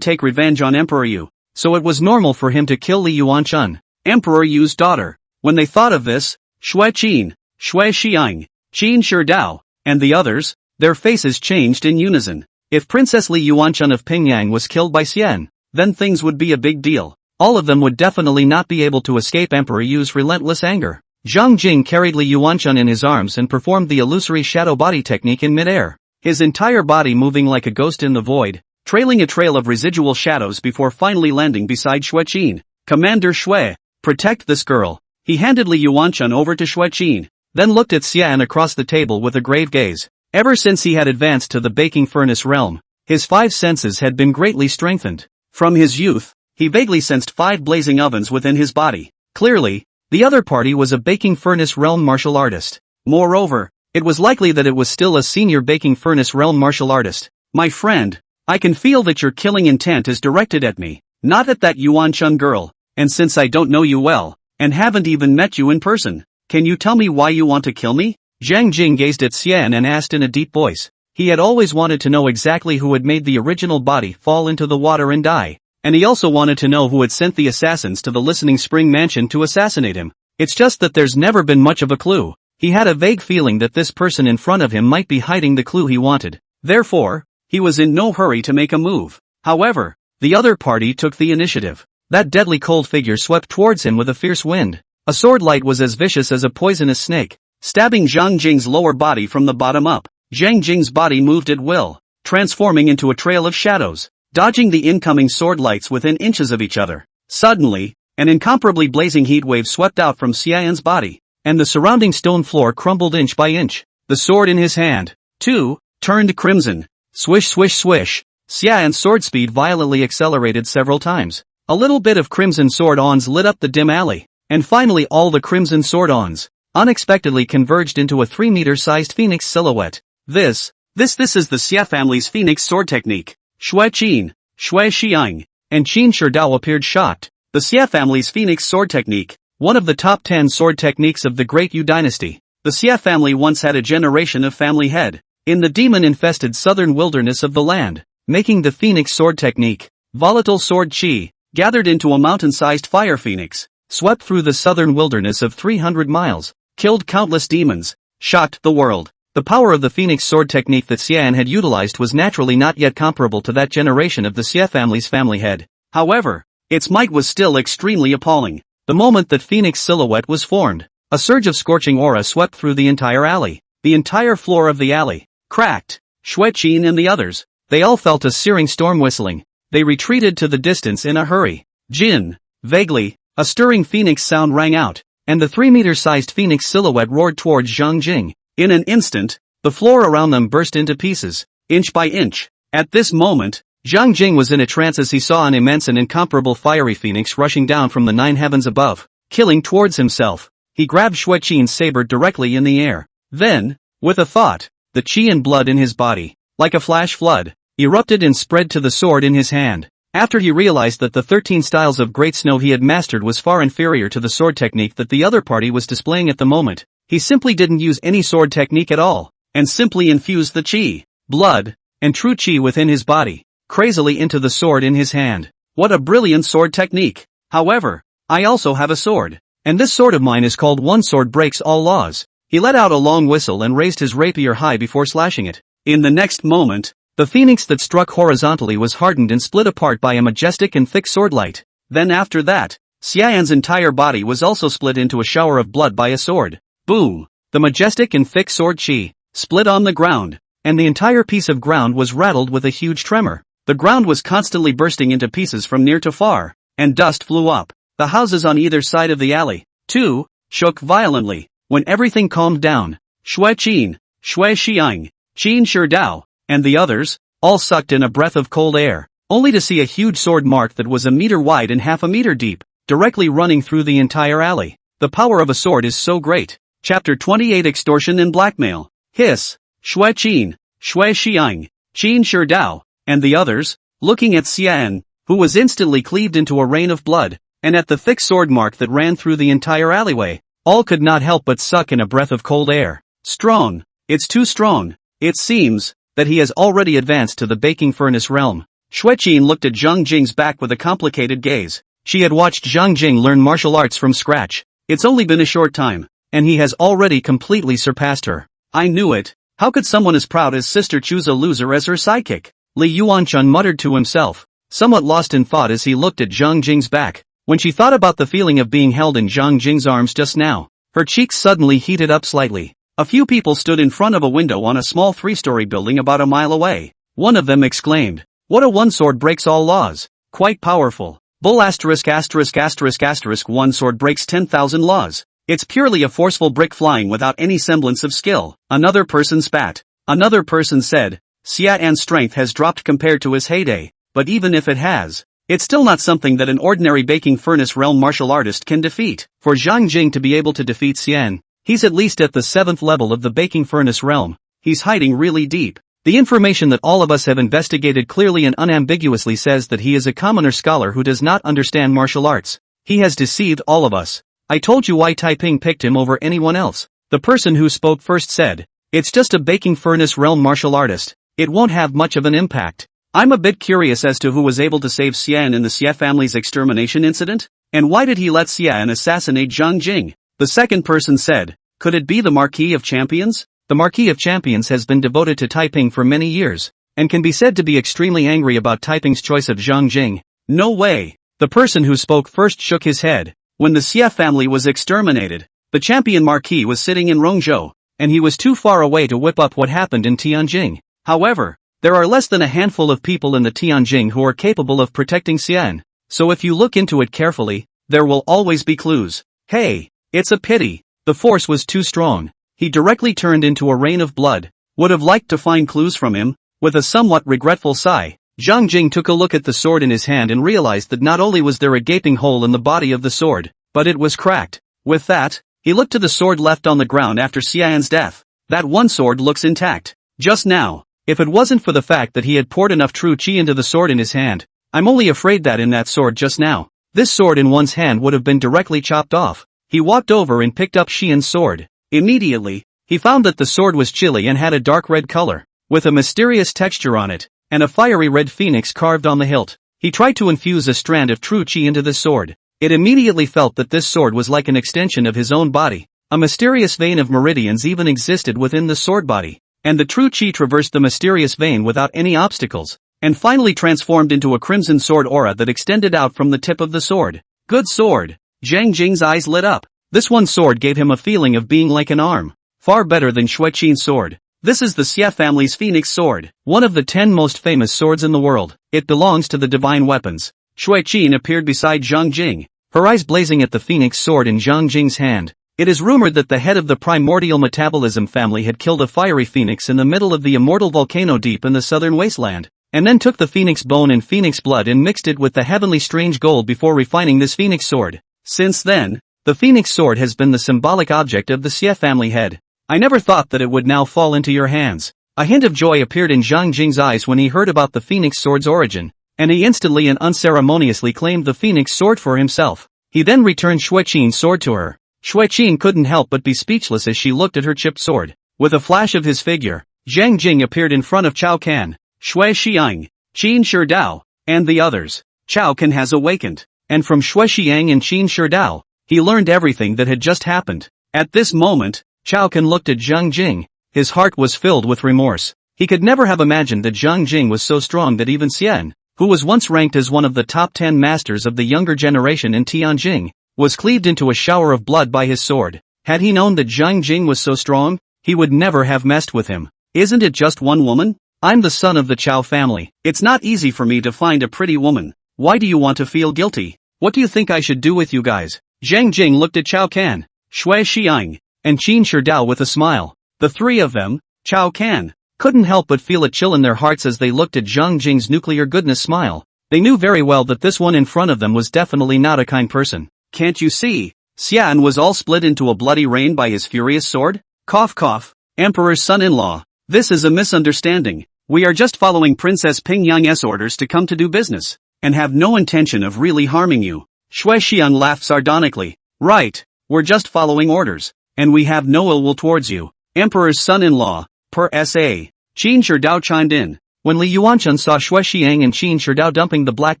take revenge on Emperor Yu, so it was normal for him to kill Li Yuanchun, Emperor Yu's daughter. When they thought of this, Xue Qin, Xue Xiang, Qin Shidao, and the others, their faces changed in unison. If Princess Li Yuanchun of Pingyang was killed by Xian, then things would be a big deal. All of them would definitely not be able to escape Emperor Yu's relentless anger. Zhang Jing carried Li Yuanchun in his arms and performed the illusory shadow body technique in midair, his entire body moving like a ghost in the void, trailing a trail of residual shadows before finally landing beside Xue Qin. Commander Xue, protect this girl. He handed Li Yuanchun over to Xue Qin, then looked at Xian across the table with a grave gaze. Ever since he had advanced to the baking furnace realm, his 5 senses had been greatly strengthened. From his youth, he vaguely sensed 5 blazing ovens within his body. Clearly, the other party was a baking furnace realm martial artist. Moreover, it was likely that it was still a senior baking furnace realm martial artist. My friend, I can feel that your killing intent is directed at me, not at that Yuanchun girl, and since I don't know you well, and haven't even met you in person, can you tell me why you want to kill me? Zhang Jing gazed at Xian and asked in a deep voice. He had always wanted to know exactly who had made the original body fall into the water and die, and he also wanted to know who had sent the assassins to the Listening Spring Mansion to assassinate him. It's just that there's never been much of a clue. He had a vague feeling that this person in front of him might be hiding the clue he wanted. Therefore, he was in no hurry to make a move. However, the other party took the initiative. That deadly cold figure swept towards him with a fierce wind. A sword light was as vicious as a poisonous snake, stabbing Zhang Jing's lower body from the bottom up. Zhang Jing's body moved at will, transforming into a trail of shadows, dodging the incoming sword lights within inches of each other. Suddenly, an incomparably blazing heat wave swept out from Xian's body, and the surrounding stone floor crumbled inch by inch. The sword in his hand, too, turned crimson. Swish swish swish. Xian's sword speed violently accelerated several times. A little bit of crimson sword-ons lit up the dim alley, and finally all the crimson sword-ons unexpectedly converged into a 3-meter-sized phoenix silhouette. This is the Xia family's phoenix sword technique. Xue Qin, Xue Xiang, and Qin Shidao appeared shocked. The Xia family's phoenix sword technique, one of the top 10 sword techniques of the Great Yu Dynasty. The Xia family once had a generation of family head in the demon-infested southern wilderness of the land, making the phoenix sword technique. Volatile sword qi, gathered into a mountain-sized fire phoenix, swept through the southern wilderness of 300 miles, killed countless demons, shocked the world. The power of the phoenix sword technique that Xian had utilized was naturally not yet comparable to that generation of the Xia family's family head. However, its might was still extremely appalling. The moment that phoenix silhouette was formed, a surge of scorching aura swept through the entire alley. The entire floor of the alley cracked. Xue Qin and the others, they all felt a searing storm whistling. They retreated to the distance in a hurry. Jin, vaguely, a stirring phoenix sound rang out, and the 3-meter-sized phoenix silhouette roared towards Zhang Jing. In an instant, the floor around them burst into pieces, inch by inch. At this moment, Zhang Jing was in a trance as he saw an immense and incomparable fiery phoenix rushing down from the 9 heavens above, killing towards himself. He grabbed Xue Qin's saber directly in the air. Then, with a thought, the qi and blood in his body, like a flash flood, erupted and spread to the sword in his hand. After he realized that the 13 styles of Great Snow he had mastered was far inferior to the sword technique that the other party was displaying at the moment, he simply didn't use any sword technique at all, and simply infused the chi, blood, and true chi within his body, crazily into the sword in his hand. What a brilliant sword technique! However, I also have a sword, and this sword of mine is called One Sword Breaks All Laws. He let out a long whistle and raised his rapier high before slashing it. In the next moment, the phoenix that struck horizontally was hardened and split apart by a majestic and thick swordlight. Then after that, Xian's entire body was also split into a shower of blood by a sword. Boom! The majestic and thick sword chi split on the ground, and the entire piece of ground was rattled with a huge tremor. The ground was constantly bursting into pieces from near to far, and dust flew up. The houses on either side of the alley, too, shook violently. When everything calmed down, Shui Qin, Shui Xiang, Qin Shi Dao, and the others, all sucked in a breath of cold air, only to see a huge sword mark that was a meter wide and half a meter deep, directly running through the entire alley. The power of a sword is so great. Chapter 28 Extortion and Blackmail. Hiss, Shui Qin, Shui Xiang, Qin Shi Dao, and the others, looking at Xian, who was instantly cleaved into a rain of blood, and at the thick sword mark that ran through the entire alleyway, all could not help but suck in a breath of cold air. Strong. It's too strong. It seems that he has already advanced to the baking furnace realm. Shui Qin looked at Zhang Jing's back with a complicated gaze. She had watched Zhang Jing learn martial arts from scratch. It's only been a short time, and he has already completely surpassed her. I knew it. How could someone as proud as sister choose a loser as her sidekick? Li Yuanchun muttered to himself, somewhat lost in thought as he looked at Zhang Jing's back. When she thought about the feeling of being held in Zhang Jing's arms just now, her cheeks suddenly heated up slightly. A few people stood in front of a window on a small three-story building about a mile away. One of them exclaimed, "What a one sword breaks all laws! Quite powerful. Bull asterisk asterisk asterisk asterisk one sword breaks 10,000 laws. It's purely a forceful brick flying without any semblance of skill." Another person spat. Another person said, "Xian's strength has dropped compared to his heyday, but even if it has, it's still not something that an ordinary baking furnace realm martial artist can defeat. For Zhang Jing to be able to defeat Xian, he's at least at the 7th level of the baking furnace realm. He's hiding really deep. The information that all of us have investigated clearly and unambiguously says that he is a commoner scholar who does not understand martial arts. He has deceived all of us. I told you Li Taiping picked him over anyone else." The person who spoke first said, "It's just a baking furnace realm martial artist. It won't have much of an impact. I'm a bit curious as to who was able to save Xian in the Xie family's extermination incident, and why did he let Xian assassinate Zhang Jing?" The second person said, "Could it be the Marquis of Champions? The Marquis of Champions has been devoted to Taiping for many years, and can be said to be extremely angry about Taiping's choice of Zhang Jing." "No way." The person who spoke first shook his head. When the Xie family was exterminated, the champion Marquis was sitting in Rongzhou, and he was too far away to whip up what happened in Tianjing. However, there are less than a handful of people in the Tianjing who are capable of protecting Xian, so if you look into it carefully, there will always be clues. Hey, it's a pity. The force was too strong. He directly turned into a rain of blood. Would have liked to find clues from him. With a somewhat regretful sigh, Zhang Jing took a look at the sword in his hand and realized that not only was there a gaping hole in the body of the sword, but it was cracked. With that, he looked to the sword left on the ground after Xian's death. That one sword looks intact. Just now, if it wasn't for the fact that he had poured enough true chi into the sword in his hand, I'm only afraid that in that sword just now, this sword in one's hand would have been directly chopped off. He walked over and picked up Xian's sword. Immediately, he found that the sword was chilly and had a dark red color, with a mysterious texture on it, and a fiery red phoenix carved on the hilt. He tried to infuse a strand of true chi into the sword. It immediately felt that this sword was like an extension of his own body. A mysterious vein of meridians even existed within the sword body, and the true chi traversed the mysterious vein without any obstacles, and finally transformed into a crimson sword aura that extended out from the tip of the sword. Good sword. Zhang Jing's eyes lit up. This one sword gave him a feeling of being like an arm. Far better than Shui Qin's sword. This is the Xie family's Phoenix sword, one of the 10 most famous swords in the world. It belongs to the divine weapons. Shui Qin appeared beside Zhang Jing, her eyes blazing at the Phoenix sword in Zhang Jing's hand. It is rumored that the head of the primordial metabolism family had killed a fiery phoenix in the middle of the immortal volcano deep in the southern wasteland, and then took the phoenix bone and phoenix blood and mixed it with the heavenly strange gold before refining this Phoenix sword. Since then, the Phoenix sword has been the symbolic object of the Xie family head. I never thought that it would now fall into your hands. A hint of joy appeared in Zhang Jing's eyes when he heard about the Phoenix sword's origin, and he instantly and unceremoniously claimed the phoenix sword for himself. He then returned Xueqin's sword to her. Xueqin couldn't help but be speechless as she looked at her chipped sword. With a flash of his figure, Zhang Jing appeared in front of Cao Can, Xue Xiang, Qin Shidao, and the others. Cao Can has awakened, and from Xue Xiang and Qin Shidao, he learned everything that had just happened. At this moment, Cao Can looked at Zhang Jing. His heart was filled with remorse. He could never have imagined that Zhang Jing was so strong that even Xian, who was once ranked as one of the top 10 masters of the younger generation in Tianjing, was cleaved into a shower of blood by his sword. Had he known that Zhang Jing was so strong, he would never have messed with him. Isn't it just one woman? I'm the son of the Chao family. It's not easy for me to find a pretty woman. Why do you want to feel guilty? What do you think I should do with you guys? Zhang Jing looked at Cao Can, Xue Xiang, and Qin Shidao with a smile. The three of them, Cao Can, couldn't help but feel a chill in their hearts as they looked at Zhang Jing's nuclear goodness smile. They knew very well that this one in front of them was definitely not a kind person. Can't you see? Xian was all split into a bloody rain by his furious sword? Cough cough, Emperor's son-in-law. This is a misunderstanding. We are just following Princess Pingyang's orders to come to do business, and have no intention of really harming you. Xue Xiang laughed sardonically. Right, we're just following orders, and we have no ill will towards you. Emperor's son-in-law, per S.A. Qin Shidao chimed in. When Li Yuanchun saw Xue Xiang and Qin Shidao dumping the black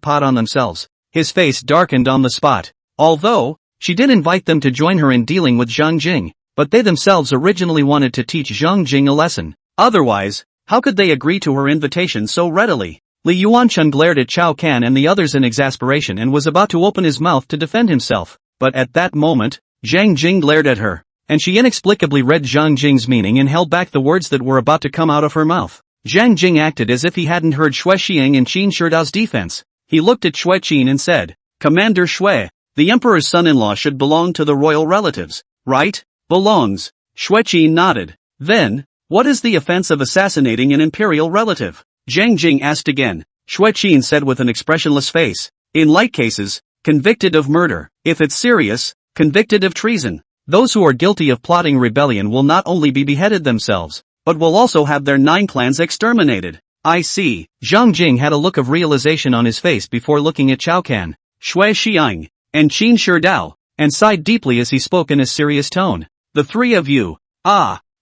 pot on themselves, his face darkened on the spot. Although, she did invite them to join her in dealing with Zhang Jing, but they themselves originally wanted to teach Zhang Jing a lesson. Otherwise, how could they agree to her invitation so readily? Li Yuanchun glared at Cao Can and the others in exasperation and was about to open his mouth to defend himself, but at that moment, Zhang Jing glared at her, and she inexplicably read Zhang Jing's meaning and held back the words that were about to come out of her mouth. Zhang Jing acted as if he hadn't heard Xue Xiang and Qin Shidao's defense. He looked at Xue Qin and said, Commander Xue, the emperor's son-in-law should belong to the royal relatives, right? Belongs. Xue Qin nodded. Then, what is the offense of assassinating an imperial relative? Zhang Jing asked again. Xue Qin said with an expressionless face. In light cases, convicted of murder. If it's serious, convicted of treason. Those who are guilty of plotting rebellion will not only be beheaded themselves, but will also have their 9 clans exterminated. I see. Zhang Jing had a look of realization on his face before looking at Cao Can, Xue Xiang, and Qin Shidao, and sighed deeply as he spoke in a serious tone. The three of you.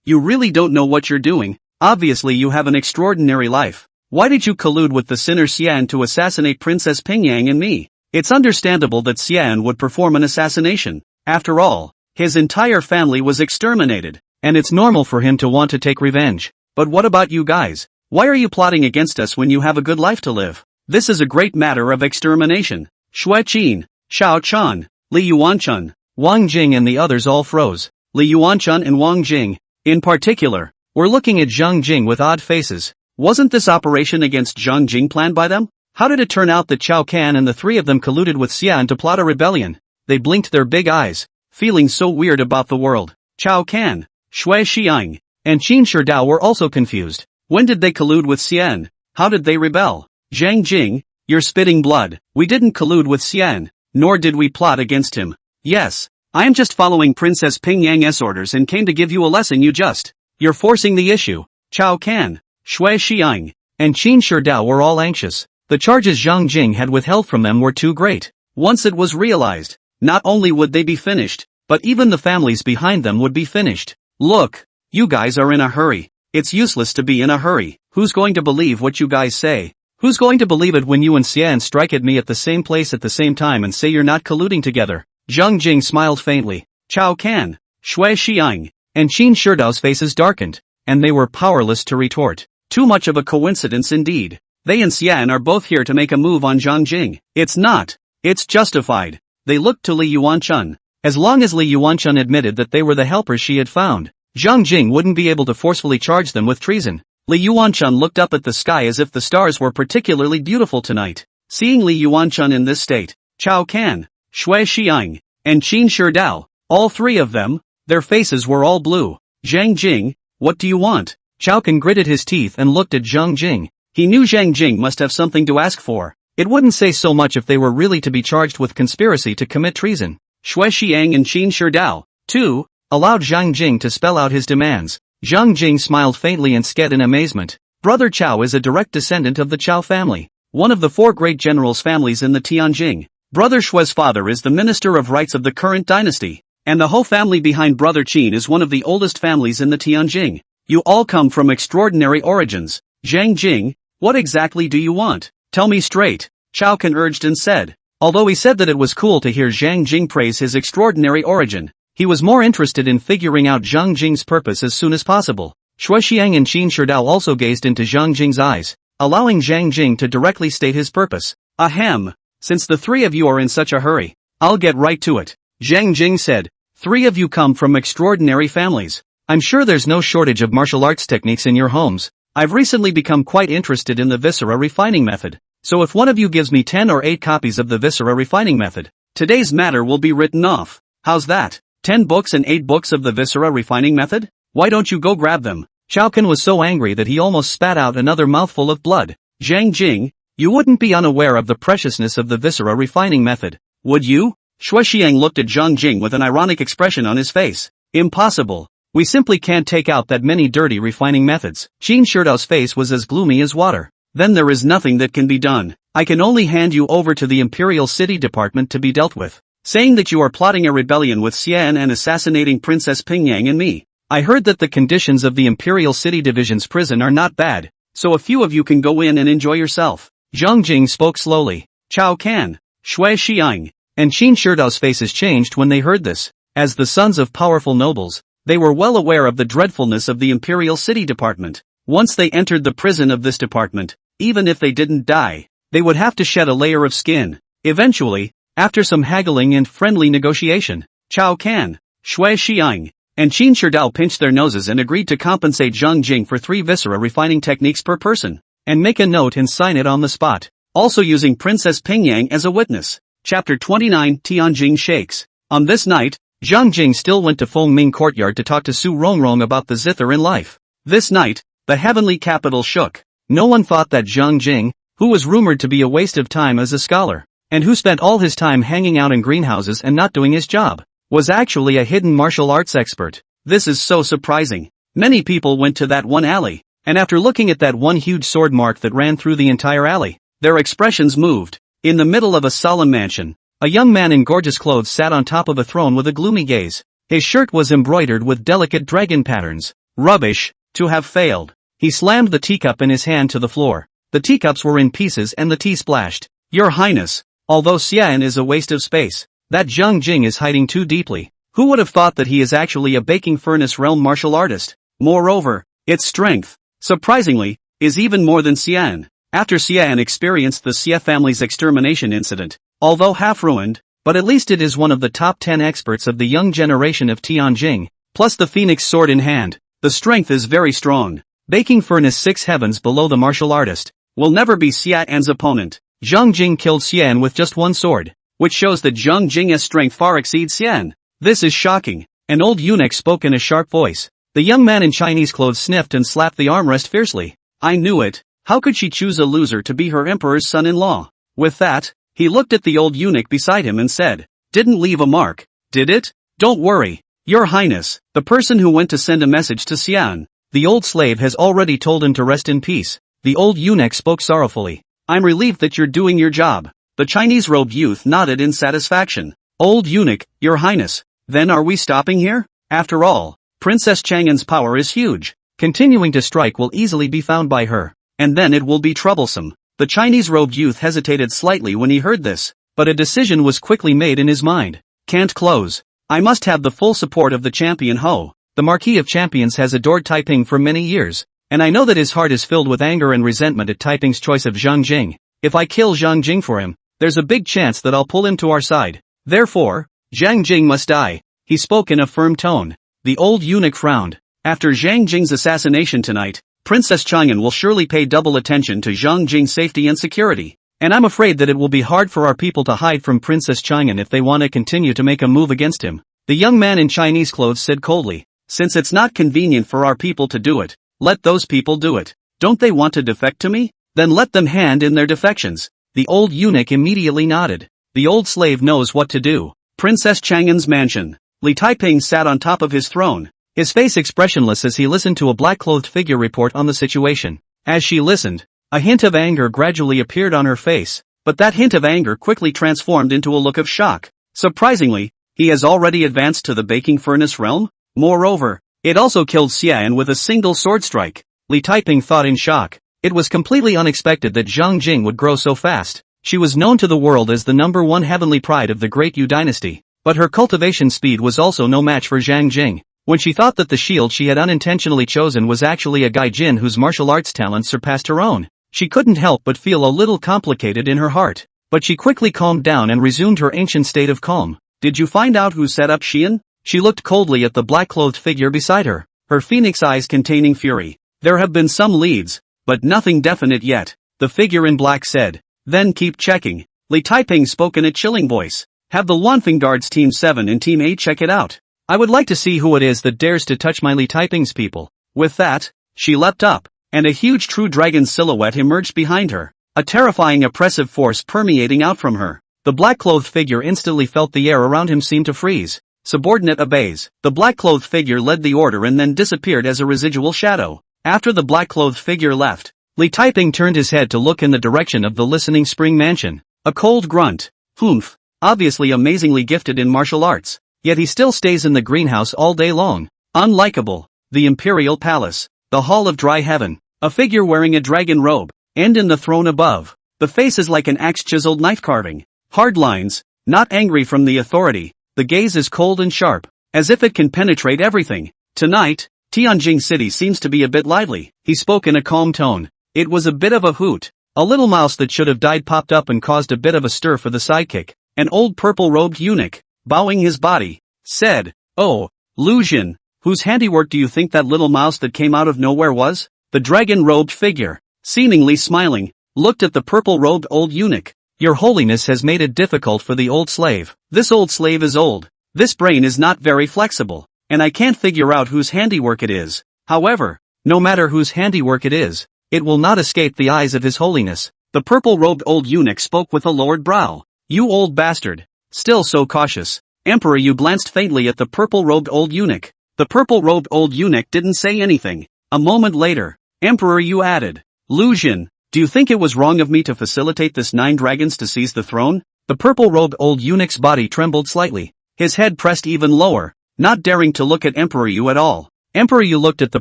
You really don't know what you're doing. Obviously you have an extraordinary life. Why did you collude with the sinner Xian to assassinate Princess Pingyang and me? It's understandable that Xian would perform an assassination. After all, his entire family was exterminated, and it's normal for him to want to take revenge. But what about you guys? Why are you plotting against us when you have a good life to live? This is a great matter of extermination. Xue Qin, Xiao Chan, Li Yuanchun, Wang Jing and the others all froze. Li Yuanchun and Wang Jing, in particular, were looking at Zhang Jing with odd faces. Wasn't this operation against Zhang Jing planned by them? How did it turn out that Cao Can and the three of them colluded with Xian to plot a rebellion? They blinked their big eyes, feeling so weird about the world. Cao Can, Xue Xiang, and Qin Shidao were also confused. When did they collude with Xian? How did they rebel? Zhang Jing, you're spitting blood. We didn't collude with Xian, nor did we plot against him. Yes, I am just following Princess Pingyang's orders and came to give you a lesson. You're forcing the issue. Cao Can, Xue Xiang, and Qin Shidao were all anxious. The charges Zhang Jing had withheld from them were too great. Once it was realized, not only would they be finished, but even the families behind them would be finished. Look, you guys are in a hurry. It's useless to be in a hurry. Who's going to believe what you guys say? Who's going to believe it when you and Xian strike at me at the same place at the same time and say you're not colluding together? Zhang Jing smiled faintly. Cao Can, Xue Xiang, and Qin Shidao's faces darkened, and they were powerless to retort. Too much of a coincidence indeed. They and Xian are both here to make a move on Zhang Jing. It's not. It's justified. They looked to Li Yuanchun. As long as Li Yuanchun admitted that they were the helpers she had found, Zhang Jing wouldn't be able to forcefully charge them with treason. Li Yuanchun looked up at the sky as if the stars were particularly beautiful tonight. Seeing Li Yuanchun in this state, Cao Can, Xue Xiang, and Qin Shidao, all three of them, their faces were all blue. Zhang Jing, what do you want? Cao Can gritted his teeth and looked at Zhang Jing. He knew Zhang Jing must have something to ask for. It wouldn't say so much if they were really to be charged with conspiracy to commit treason. Xue Xiang and Qin Shidao, too, allowed Zhang Jing to spell out his demands. Zhang Jing smiled faintly and said in amazement, Brother Cao is a direct descendant of the Cao family. one of the 4 great generals' families in the Tianjing. Brother Shui's father is the Minister of Rights of the current dynasty, and the whole family behind Brother Qin is one of the oldest families in the Tianjing. You all come from extraordinary origins. Zhang Jing, what exactly do you want? Tell me straight, Chao Can urged and said. Although he said that it was cool to hear Zhang Jing praise his extraordinary origin, he was more interested in figuring out Zhang Jing's purpose as soon as possible. Shui Xiang and Qin Shidao also gazed into Zhang Jing's eyes, allowing Zhang Jing to directly state his purpose. Ahem, since the 3 of you are in such a hurry, I'll get right to it. Zhang Jing said, 3 of you come from extraordinary families. I'm sure there's no shortage of martial arts techniques in your homes. I've recently become quite interested in the viscera refining method, so if one of you gives me 10 or 8 copies of the viscera refining method, today's matter will be written off. How's that? 10 books and 8 books of the viscera refining method? Why don't you go grab them? Chao Can was so angry that he almost spat out another mouthful of blood. Zhang Jing, you wouldn't be unaware of the preciousness of the viscera refining method, would you? Shui Xiang looked at Zhang Jing with an ironic expression on his face. Impossible. We simply can't take out that many dirty refining methods. Qin Shidao's face was as gloomy as water. Then there is nothing that can be done. I can only hand you over to the Imperial City Department to be dealt with. Saying that you are plotting a rebellion with Xian and assassinating Princess Pingyang and me. I heard that the conditions of the Imperial City Division's prison are not bad, so a few of you can go in and enjoy yourself. Zhang Jing spoke slowly. Chao Can, Shui Xiang, and Qin Shidao's faces changed when they heard this. As the sons of powerful nobles, they were well aware of the dreadfulness of the Imperial City Department. Once they entered the prison of this department, even if they didn't die, they would have to shed a layer of skin. Eventually, after some haggling and friendly negotiation, Chao Can, Shui Xiang, and Qin Shidao pinched their noses and agreed to compensate Zhang Jing for 3 viscera refining techniques per person, and make a note and sign it on the spot, also using Princess Pingyang as a witness. Chapter 29 Tianjing Shakes. On this night, Zhang Jing still went to Fengming Courtyard to talk to Su Rongrong about the zither in life. This night, the heavenly capital shook. No one thought that Zhang Jing, who was rumored to be a waste of time as a scholar, and who spent all his time hanging out in greenhouses and not doing his job, was actually a hidden martial arts expert. This is so surprising. Many people went to that one alley, and after looking at that one huge sword mark that ran through the entire alley, their expressions moved. In the middle of a solemn mansion, a young man in gorgeous clothes sat on top of a throne with a gloomy gaze. His shirt was embroidered with delicate dragon patterns. Rubbish, to have failed. He slammed the teacup in his hand to the floor. The teacups were in pieces and the tea splashed. Your Highness, although Xian is a waste of space, that Zhang Jing is hiding too deeply. Who would have thought that he is actually a baking furnace realm martial artist? Moreover, its strength, surprisingly, is even more than Xian. After Xian experienced the Xie family's extermination incident, although half-ruined, but at least it is one of the top 10 experts of the young generation of Tianjing, plus the phoenix sword in hand. The strength is very strong. Baking furnace 6 heavens below the martial artist, will never be Xian's opponent. Zhang Jing killed Xian with just one sword, which shows that Zhang Jing's strength far exceeds Xian. This is shocking. An old eunuch spoke in a sharp voice. The young man in Chinese clothes sniffed and slapped the armrest fiercely. I knew it. How could she choose a loser to be her emperor's son-in-law? With that, he looked at the old eunuch beside him and said, didn't leave a mark, did it? Don't worry, Your Highness, the person who went to send a message to Xian. The old slave has already told him to rest in peace. The old eunuch spoke sorrowfully. I'm relieved that you're doing your job. The Chinese-robed youth nodded in satisfaction. Old eunuch, Your Highness, then are we stopping here? After all, Princess Chang'an's power is huge. Continuing to strike will easily be found by her, and then it will be troublesome. The Chinese-robed youth hesitated slightly when he heard this, but a decision was quickly made in his mind. Can't close. I must have the full support of the champion Ho. The Marquis of Champions has adored Taiping for many years, and I know that his heart is filled with anger and resentment at Taiping's choice of Zhang Jing. If I kill Zhang Jing for him, there's a big chance that I'll pull him to our side. Therefore, Zhang Jing must die. He spoke in a firm tone. The old eunuch frowned. After Zhang Jing's assassination tonight, Princess Chang'an will surely pay double attention to Zhang Jing's safety and security. And I'm afraid that it will be hard for our people to hide from Princess Chang'an if they want to continue to make a move against him. The young man in Chinese clothes said coldly. Since it's not convenient for our people to do it, let those people do it. Don't they want to defect to me? Then let them hand in their defections. The old eunuch immediately nodded. The old slave knows what to do. Princess Chang'an's mansion. Li Taiping sat on top of his throne, his face expressionless as he listened to a black-clothed figure report on the situation. As she listened, A hint of anger gradually appeared on her face, but that hint of anger quickly transformed into a look of shock. Surprisingly, he has already advanced to the baking furnace realm? Moreover, it also killed Xian with a single sword strike. Li Taiping thought in shock. It was completely unexpected that Zhang Jing would grow so fast. She was known to the world as the #1 heavenly pride of the Great Yu Dynasty, but her cultivation speed was also no match for Zhang Jing. When she thought that the shield she had unintentionally chosen was actually a gaijin whose martial arts talents surpassed her own, she couldn't help but feel a little complicated in her heart. But she quickly calmed down and resumed her ancient state of calm. Did you find out who set up Xian? She looked coldly at the black-clothed figure beside her, her phoenix eyes containing fury. There have been some leads, but nothing definite yet, the figure in black said. Then keep checking. Li Taiping spoke in a chilling voice. Have the Wanfeng Guards Team 7 and Team 8 check it out. I would like to see who it is that dares to touch my Li Taiping's people. With that, she leapt up, and a huge true dragon silhouette emerged behind her, a terrifying oppressive force permeating out from her. The black-clothed figure instantly felt the air around him seem to freeze. Subordinate obeys. The black-clothed figure led the order and then disappeared as a residual shadow. After the black-clothed figure left, Li Taiping turned his head to look in the direction of the listening spring mansion. A cold grunt. Humph. Obviously amazingly gifted in martial arts. Yet he still stays in the greenhouse all day long. Unlikable. The Imperial Palace. The Hall of Dry Heaven. A figure wearing a dragon robe. And in the throne above. The face is like an axe-chiseled knife carving. Hard lines. Not angry from the authority. The gaze is cold and sharp. As if it can penetrate everything. Tonight, Tianjing City seems to be a bit lively. He spoke in a calm tone. It was a bit of a hoot. A little mouse that should have died popped up and caused a bit of a stir for the sidekick. An old purple-robed eunuch, bowing his body, said, "Oh, Lu Jin, whose handiwork do you think that little mouse that came out of nowhere was?" The dragon-robed figure, seemingly smiling, looked at the purple-robed old eunuch. "Your holiness has made it difficult for the old slave. This old slave is old. This brain is not very flexible, and I can't figure out whose handiwork it is. However, no matter whose handiwork it is, it will not escape the eyes of his holiness." The purple-robed old eunuch spoke with a lowered brow. "You old bastard. Still so cautious." Emperor Yu glanced faintly at the purple-robed old eunuch. The purple-robed old eunuch didn't say anything. A moment later, Emperor Yu added, "Lu Jin, do you think it was wrong of me to facilitate this 9 dragons to seize the throne?" The purple-robed old eunuch's body trembled slightly. His head pressed even lower, not daring to look at Emperor Yu at all. Emperor Yu looked at the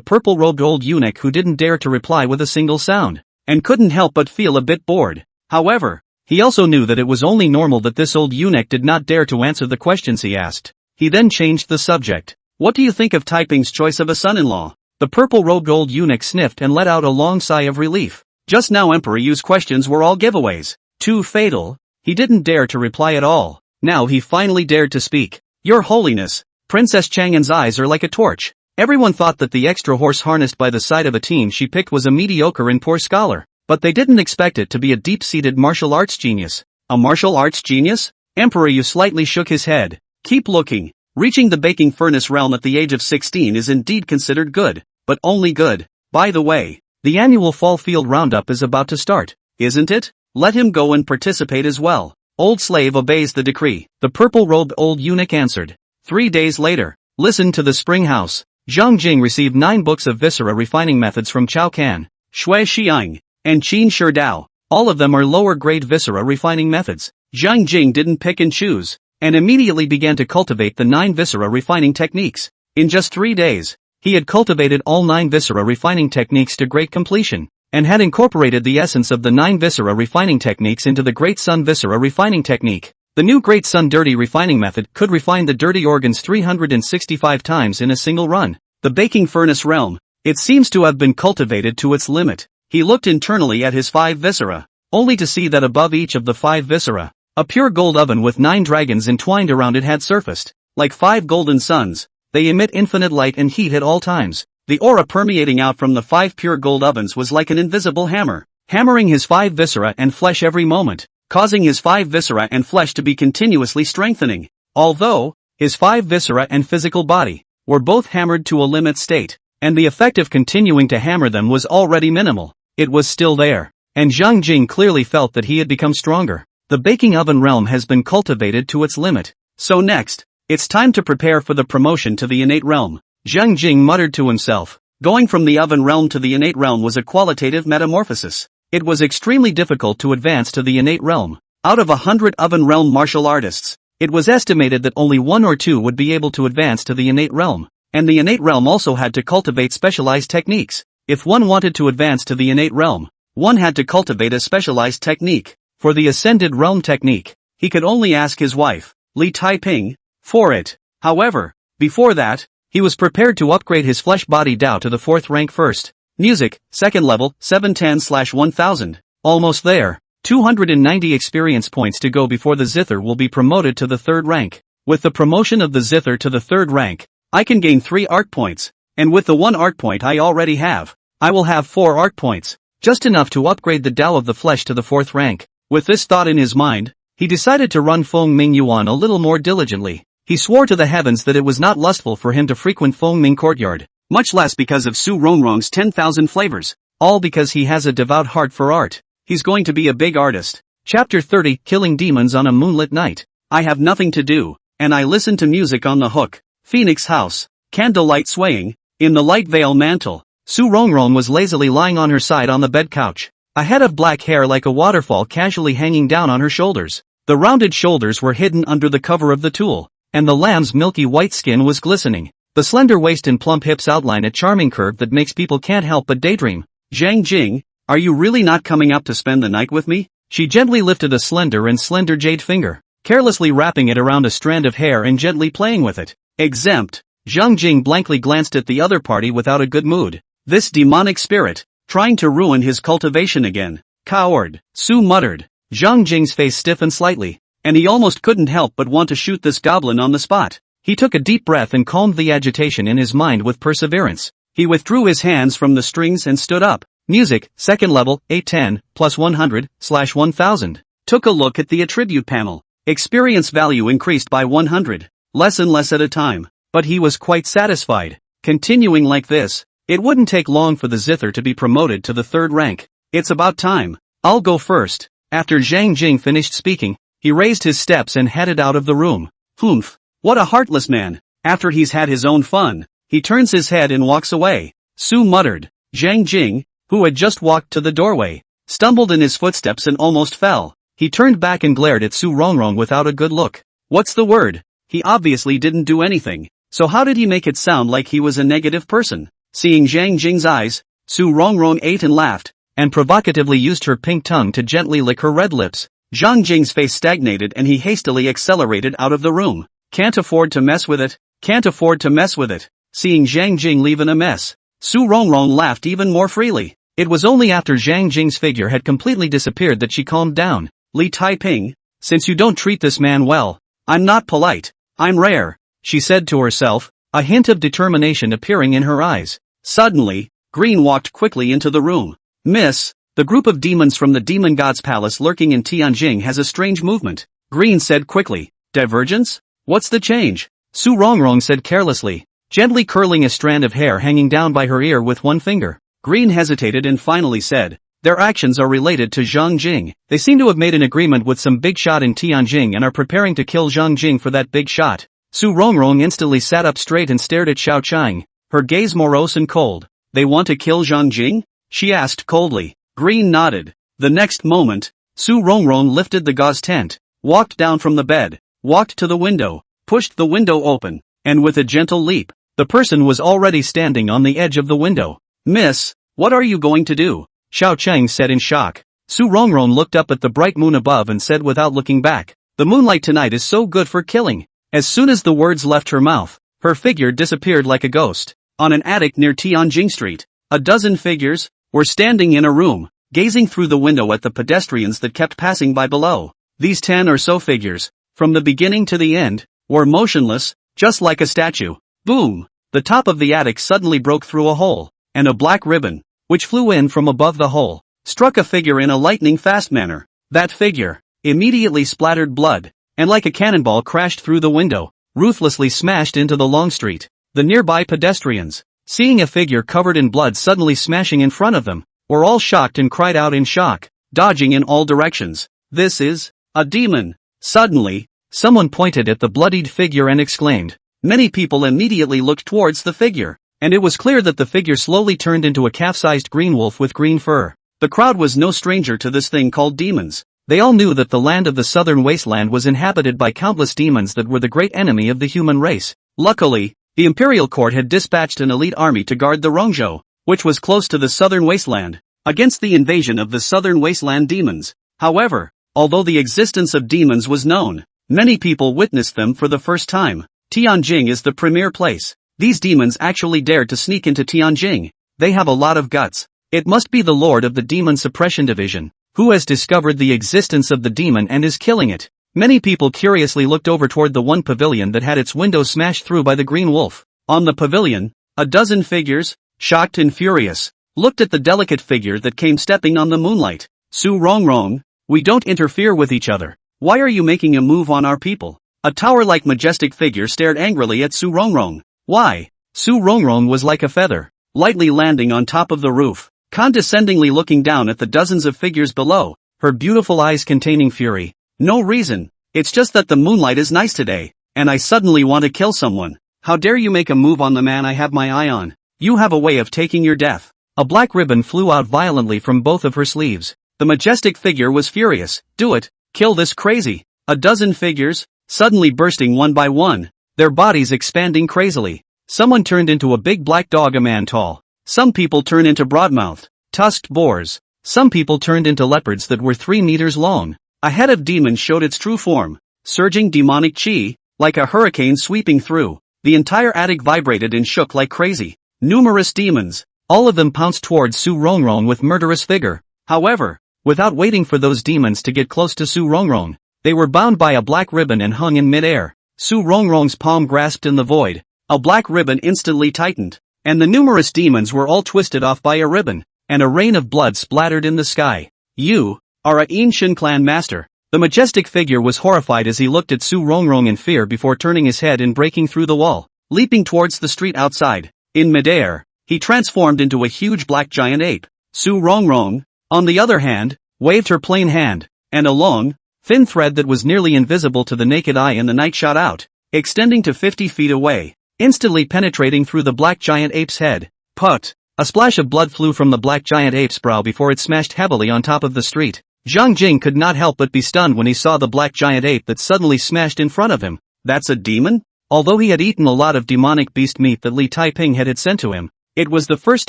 purple-robed old eunuch who didn't dare to reply with a single sound, and couldn't help but feel a bit bored. However, he also knew that it was only normal that this old eunuch did not dare to answer the questions he asked. He then changed the subject. "What do you think of Taiping's choice of a son-in-law?" The purple-robed old eunuch sniffed and let out a long sigh of relief. Just now Emperor Yu's questions were all giveaways. Too fatal. He didn't dare to reply at all. Now he finally dared to speak. "Your Holiness, Princess Chang'an's eyes are like a torch." Everyone thought that the extra horse harnessed by the side of a team she picked was a mediocre and poor scholar, but they didn't expect it to be a deep-seated martial arts genius. A martial arts genius? Emperor Yu slightly shook his head. "Keep looking. Reaching the baking furnace realm at the age of 16 is indeed considered good, but only good. By the way, the annual fall field roundup is about to start, isn't it? Let him go and participate as well." Old slave obeys the decree, the purple-robed old eunuch answered. 3 days later, listen to the spring house. Zhang Jing received 9 books of viscera refining methods from Chao Kan, Shui Xiang, and Qin Shidao. All of them are lower-grade viscera refining methods. Zhang Jing didn't pick and choose, and immediately began to cultivate the 9 viscera refining techniques. In just 3 days, he had cultivated all 9 viscera refining techniques to great completion, and had incorporated the essence of the 9 viscera refining techniques into the Great Sun viscera refining technique. The new Great Sun dirty refining method could refine the dirty organs 365 times in a single run. The baking furnace realm, it seems to have been cultivated to its limit. He looked internally at his 5 viscera, only to see that above each of the 5 viscera, a pure gold oven with 9 dragons entwined around it had surfaced. Like 5 golden suns, they emit infinite light and heat at all times. The aura permeating out from the 5 pure gold ovens was like an invisible hammer, hammering his 5 viscera and flesh every moment, causing his 5 viscera and flesh to be continuously strengthening. Although, his 5 viscera and physical body were both hammered to a limit state, and the effect of continuing to hammer them was already minimal, it was still there, and Zhang Jing clearly felt that he had become stronger. The baking oven realm has been cultivated to its limit. So next, it's time to prepare for the promotion to the innate realm. Zhang Jing muttered to himself. Going from the oven realm to the innate realm was a qualitative metamorphosis. It was extremely difficult to advance to the innate realm. Out of 100 oven realm martial artists, it was estimated that only 1 or 2 would be able to advance to the innate realm. And the innate realm also had to cultivate specialized techniques. If one wanted to advance to the innate realm, one had to cultivate a specialized technique. For the ascended realm technique, he could only ask his wife, Li Taiping, for it. However, before that, he was prepared to upgrade his flesh body Dao to the 4th rank first. Music, 2nd level, 710/1000. Almost there. 290 experience points to go before the zither will be promoted to the 3rd rank. With the promotion of the zither to the 3rd rank, I can gain 3 art points, and with the 1 art point I already have, I will have 4 art points, just enough to upgrade the Dao of the flesh to the 4th rank. With this thought in his mind, he decided to run Feng Ming Yuan a little more diligently. He swore to the heavens that it was not lustful for him to frequent Feng Ming courtyard, much less because of Su Rongrong's 10,000 flavors, all because he has a devout heart for art. He's going to be a big artist. Chapter 30, Killing Demons on a Moonlit Night. I have nothing to do, and I listen to music on the hook. Phoenix House. Candlelight swaying. In the light veil mantle, Su Rongrong was lazily lying on her side on the bed couch. A head of black hair like a waterfall casually hanging down on her shoulders. The rounded shoulders were hidden under the cover of the tulle, and the lamb's milky white skin was glistening. The slender waist and plump hips outline a charming curve that makes people can't help but daydream. Zhang Jing, are you really not coming up to spend the night with me? She gently lifted a slender jade finger, carelessly wrapping it around a strand of hair and gently playing with it. Exempt. Zhang Jing blankly glanced at the other party without a good mood. This demonic spirit, trying to ruin his cultivation again. Coward, Su muttered. Zhang Jing's face stiffened slightly, and he almost couldn't help but want to shoot this goblin on the spot. He took a deep breath and calmed the agitation in his mind with perseverance. He withdrew his hands from the strings and stood up. Music, 2nd level, 810/100/1000. Took a look at the attribute panel. Experience value increased by 100, less and less at a time, but he was quite satisfied. Continuing like this, it wouldn't take long for the zither to be promoted to the 3rd rank. It's about time. I'll go first. After Zhang Jing finished speaking, he raised his steps and headed out of the room. Humph, what a heartless man. After he's had his own fun, he turns his head and walks away. Su muttered. Zhang Jing, who had just walked to the doorway, stumbled in his footsteps and almost fell. He turned back and glared at Su Rongrong without a good look. What's the word? He obviously didn't do anything, so how did he make it sound like he was a negative person? Seeing Zhang Jing's eyes, Su Rongrong ate and laughed, and provocatively used her pink tongue to gently lick her red lips. Zhang Jing's face stagnated and he hastily accelerated out of the room. Can't afford to mess with it. Can't afford to mess with it. Seeing Zhang Jing leave in a mess, Su Rongrong laughed even more freely. It was only after Zhang Jing's figure had completely disappeared that she calmed down. Li Taiping, since you don't treat this man well, I'm not polite, I'm rare, she said to herself, a hint of determination appearing in her eyes. Suddenly, Green walked quickly into the room. Miss, the group of demons from the demon god's palace lurking in Tianjing has a strange movement, Green said quickly. Divergence? What's the change? Su Rongrong said carelessly, gently curling a strand of hair hanging down by her ear with one finger. Green hesitated and finally said, their actions are related to Zhang Jing. They seem to have made an agreement with some big shot in Tianjing and are preparing to kill Zhang Jing for that big shot. Su Rongrong instantly sat up straight and stared at Xiao Chang, her gaze morose and cold. They want to kill Zhang Jing? She asked coldly. Green nodded. The next moment, Su Rongrong lifted the gauze tent, walked down from the bed, walked to the window, pushed the window open, and with a gentle leap, the person was already standing on the edge of the window. Miss, what are you going to do? Xiao Chang said in shock. Su Rongrong looked up at the bright moon above and said without looking back, the moonlight tonight is so good for killing. As soon as the words left her mouth, her figure disappeared like a ghost. On an attic near Tianjing Street, a dozen figures were standing in a room, gazing through the window at the pedestrians that kept passing by below. These 10 or so figures, from the beginning to the end, were motionless, just like a statue. Boom! The top of the attic suddenly broke through a hole, and a black ribbon, which flew in from above the hole, struck a figure in a lightning-fast manner. That figure immediately splattered blood, and like a cannonball crashed through the window, ruthlessly smashed into the long street. The nearby pedestrians, seeing a figure covered in blood suddenly smashing in front of them, were all shocked and cried out in shock, dodging in all directions. This is a demon. Suddenly, someone pointed at the bloodied figure and exclaimed. Many people immediately looked towards the figure, and it was clear that the figure slowly turned into a calf-sized green wolf with green fur. The crowd was no stranger to this thing called demons. They all knew that the land of the southern wasteland was inhabited by countless demons that were the great enemy of the human race. Luckily, the imperial court had dispatched an elite army to guard the Rongzhou, which was close to the southern wasteland, against the invasion of the southern wasteland demons. However, although the existence of demons was known, many people witnessed them for the first time. Tianjing is the premier place. These demons actually dared to sneak into Tianjing. They have a lot of guts. It must be the lord of the demon suppression division, who has discovered the existence of the demon and is killing it. Many people curiously looked over toward the one pavilion that had its windows smashed through by the green wolf. On the pavilion, a dozen figures, shocked and furious, looked at the delicate figure that came stepping on the moonlight. Su Rongrong, we don't interfere with each other. Why are you making a move on our people? A tower-like majestic figure stared angrily at Su Rongrong. Why? Su Rongrong was like a feather, lightly landing on top of the roof, condescendingly looking down at the dozens of figures below, her beautiful eyes containing fury. No reason. It's just that the moonlight is nice today, and I suddenly want to kill someone. How dare you make a move on the man I have my eye on? You have a way of taking your death. A black ribbon flew out violently from both of her sleeves. The majestic figure was furious. Do it. Kill this crazy. A dozen figures, suddenly bursting one by one, their bodies expanding crazily. Someone turned into a big black dog a man tall. Some people turned into broad-mouthed, tusked boars. Some people turned into leopards that were 3 meters long. A head of demons showed its true form, surging demonic chi, like a hurricane sweeping through. The entire attic vibrated and shook like crazy. Numerous demons, all of them pounced towards Su Rongrong with murderous vigor. However, without waiting for those demons to get close to Su Rongrong, they were bound by a black ribbon and hung in mid-air. Su Rongrong's palm grasped in the void. A black ribbon instantly tightened, and the numerous demons were all twisted off by a ribbon, and a rain of blood splattered in the sky. You are a Yinshin clan master. The majestic figure was horrified as he looked at Su Rongrong in fear before turning his head and breaking through the wall, leaping towards the street outside. In midair, he transformed into a huge black giant ape. Su Rongrong, on the other hand, waved her plain hand, and a long, thin thread that was nearly invisible to the naked eye in the night shot out, extending to 50 feet away, instantly penetrating through the black giant ape's head. Put! A splash of blood flew from the black giant ape's brow before it smashed heavily on top of the street. Zhang Jing could not help but be stunned when he saw the black giant ape that suddenly smashed in front of him. That's a demon? Although he had eaten a lot of demonic beast meat that Li Taiping had sent to him, it was the first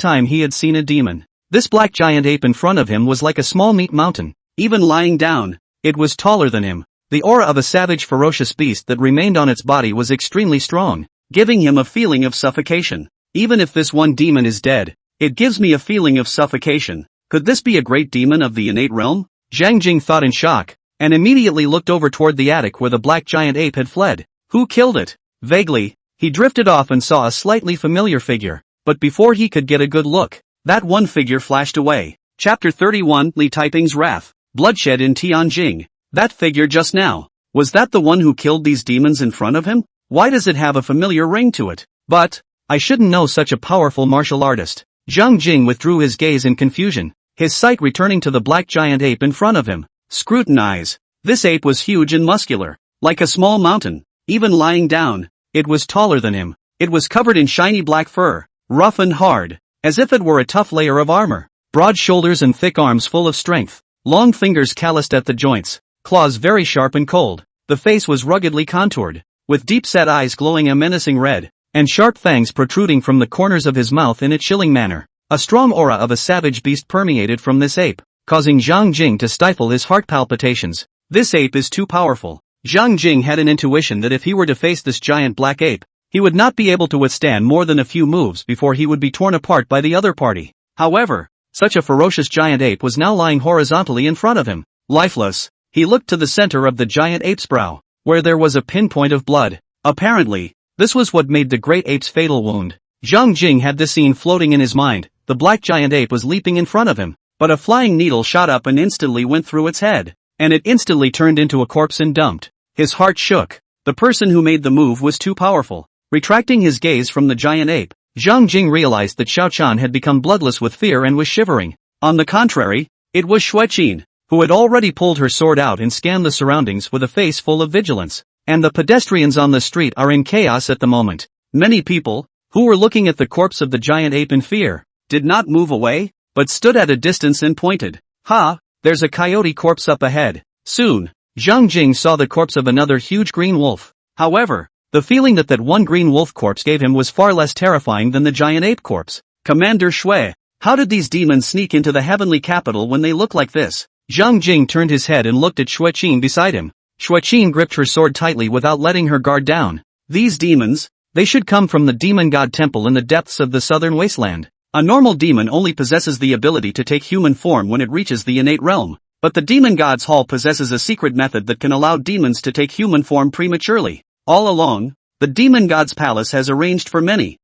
time he had seen a demon. This black giant ape in front of him was like a small meat mountain. Even lying down, it was taller than him. The aura of a savage ferocious beast that remained on its body was extremely strong, giving him a feeling of suffocation. Even if this one demon is dead, it gives me a feeling of suffocation. Could this be a great demon of the innate realm? Zhang Jing thought in shock, and immediately looked over toward the attic where the black giant ape had fled. Who killed it? Vaguely, he drifted off and saw a slightly familiar figure, but before he could get a good look, that one figure flashed away. Chapter 31, Li Taiping's Wrath. Bloodshed in Tianjing. That figure just now, was that the one who killed these demons in front of him? Why does it have a familiar ring to it? But, I shouldn't know such a powerful martial artist. Zhang Jing withdrew his gaze in confusion, his sight returning to the black giant ape in front of him. Scrutinize. This ape was huge and muscular, like a small mountain. Even lying down, it was taller than him. It was covered in shiny black fur, rough and hard, as if it were a tough layer of armor. Broad shoulders and thick arms full of strength. Long fingers calloused at the joints. Claws very sharp and cold. The face was ruggedly contoured, with deep-set eyes glowing a menacing red, and sharp fangs protruding from the corners of his mouth in a chilling manner. A strong aura of a savage beast permeated from this ape, causing Zhang Jing to stifle his heart palpitations. This ape is too powerful. Zhang Jing had an intuition that if he were to face this giant black ape, he would not be able to withstand more than a few moves before he would be torn apart by the other party. However, such a ferocious giant ape was now lying horizontally in front of him. Lifeless, he looked to the center of the giant ape's brow, where there was a pinpoint of blood. Apparently, this was what made the great ape's fatal wound. Zhang Jing had this scene floating in his mind. The black giant ape was leaping in front of him, but a flying needle shot up and instantly went through its head, and it instantly turned into a corpse and dumped. His heart shook. The person who made the move was too powerful. Retracting his gaze from the giant ape, Zhang Jing realized that Xiao Chan had become bloodless with fear and was shivering. On the contrary, it was Xueqin, who had already pulled her sword out and scanned the surroundings with a face full of vigilance. And the pedestrians on the street are in chaos at the moment. Many people, who were looking at the corpse of the giant ape in fear, did not move away. but stood at a distance and pointed. Ha! There's a coyote corpse up ahead. Soon, Zhang Jing saw the corpse of another huge green wolf. However, the feeling that one green wolf corpse gave him was far less terrifying than the giant ape corpse. Commander Shui, how did these demons sneak into the heavenly capital when they look like this? Zhang Jing turned his head and looked at Xueqin beside him. Xueqin gripped her sword tightly without letting her guard down. These demons, they should come from the demon god temple in the depths of the southern wasteland. A normal demon only possesses the ability to take human form when it reaches the innate realm, but the demon god's hall possesses a secret method that can allow demons to take human form prematurely. All along, the demon god's palace has arranged for many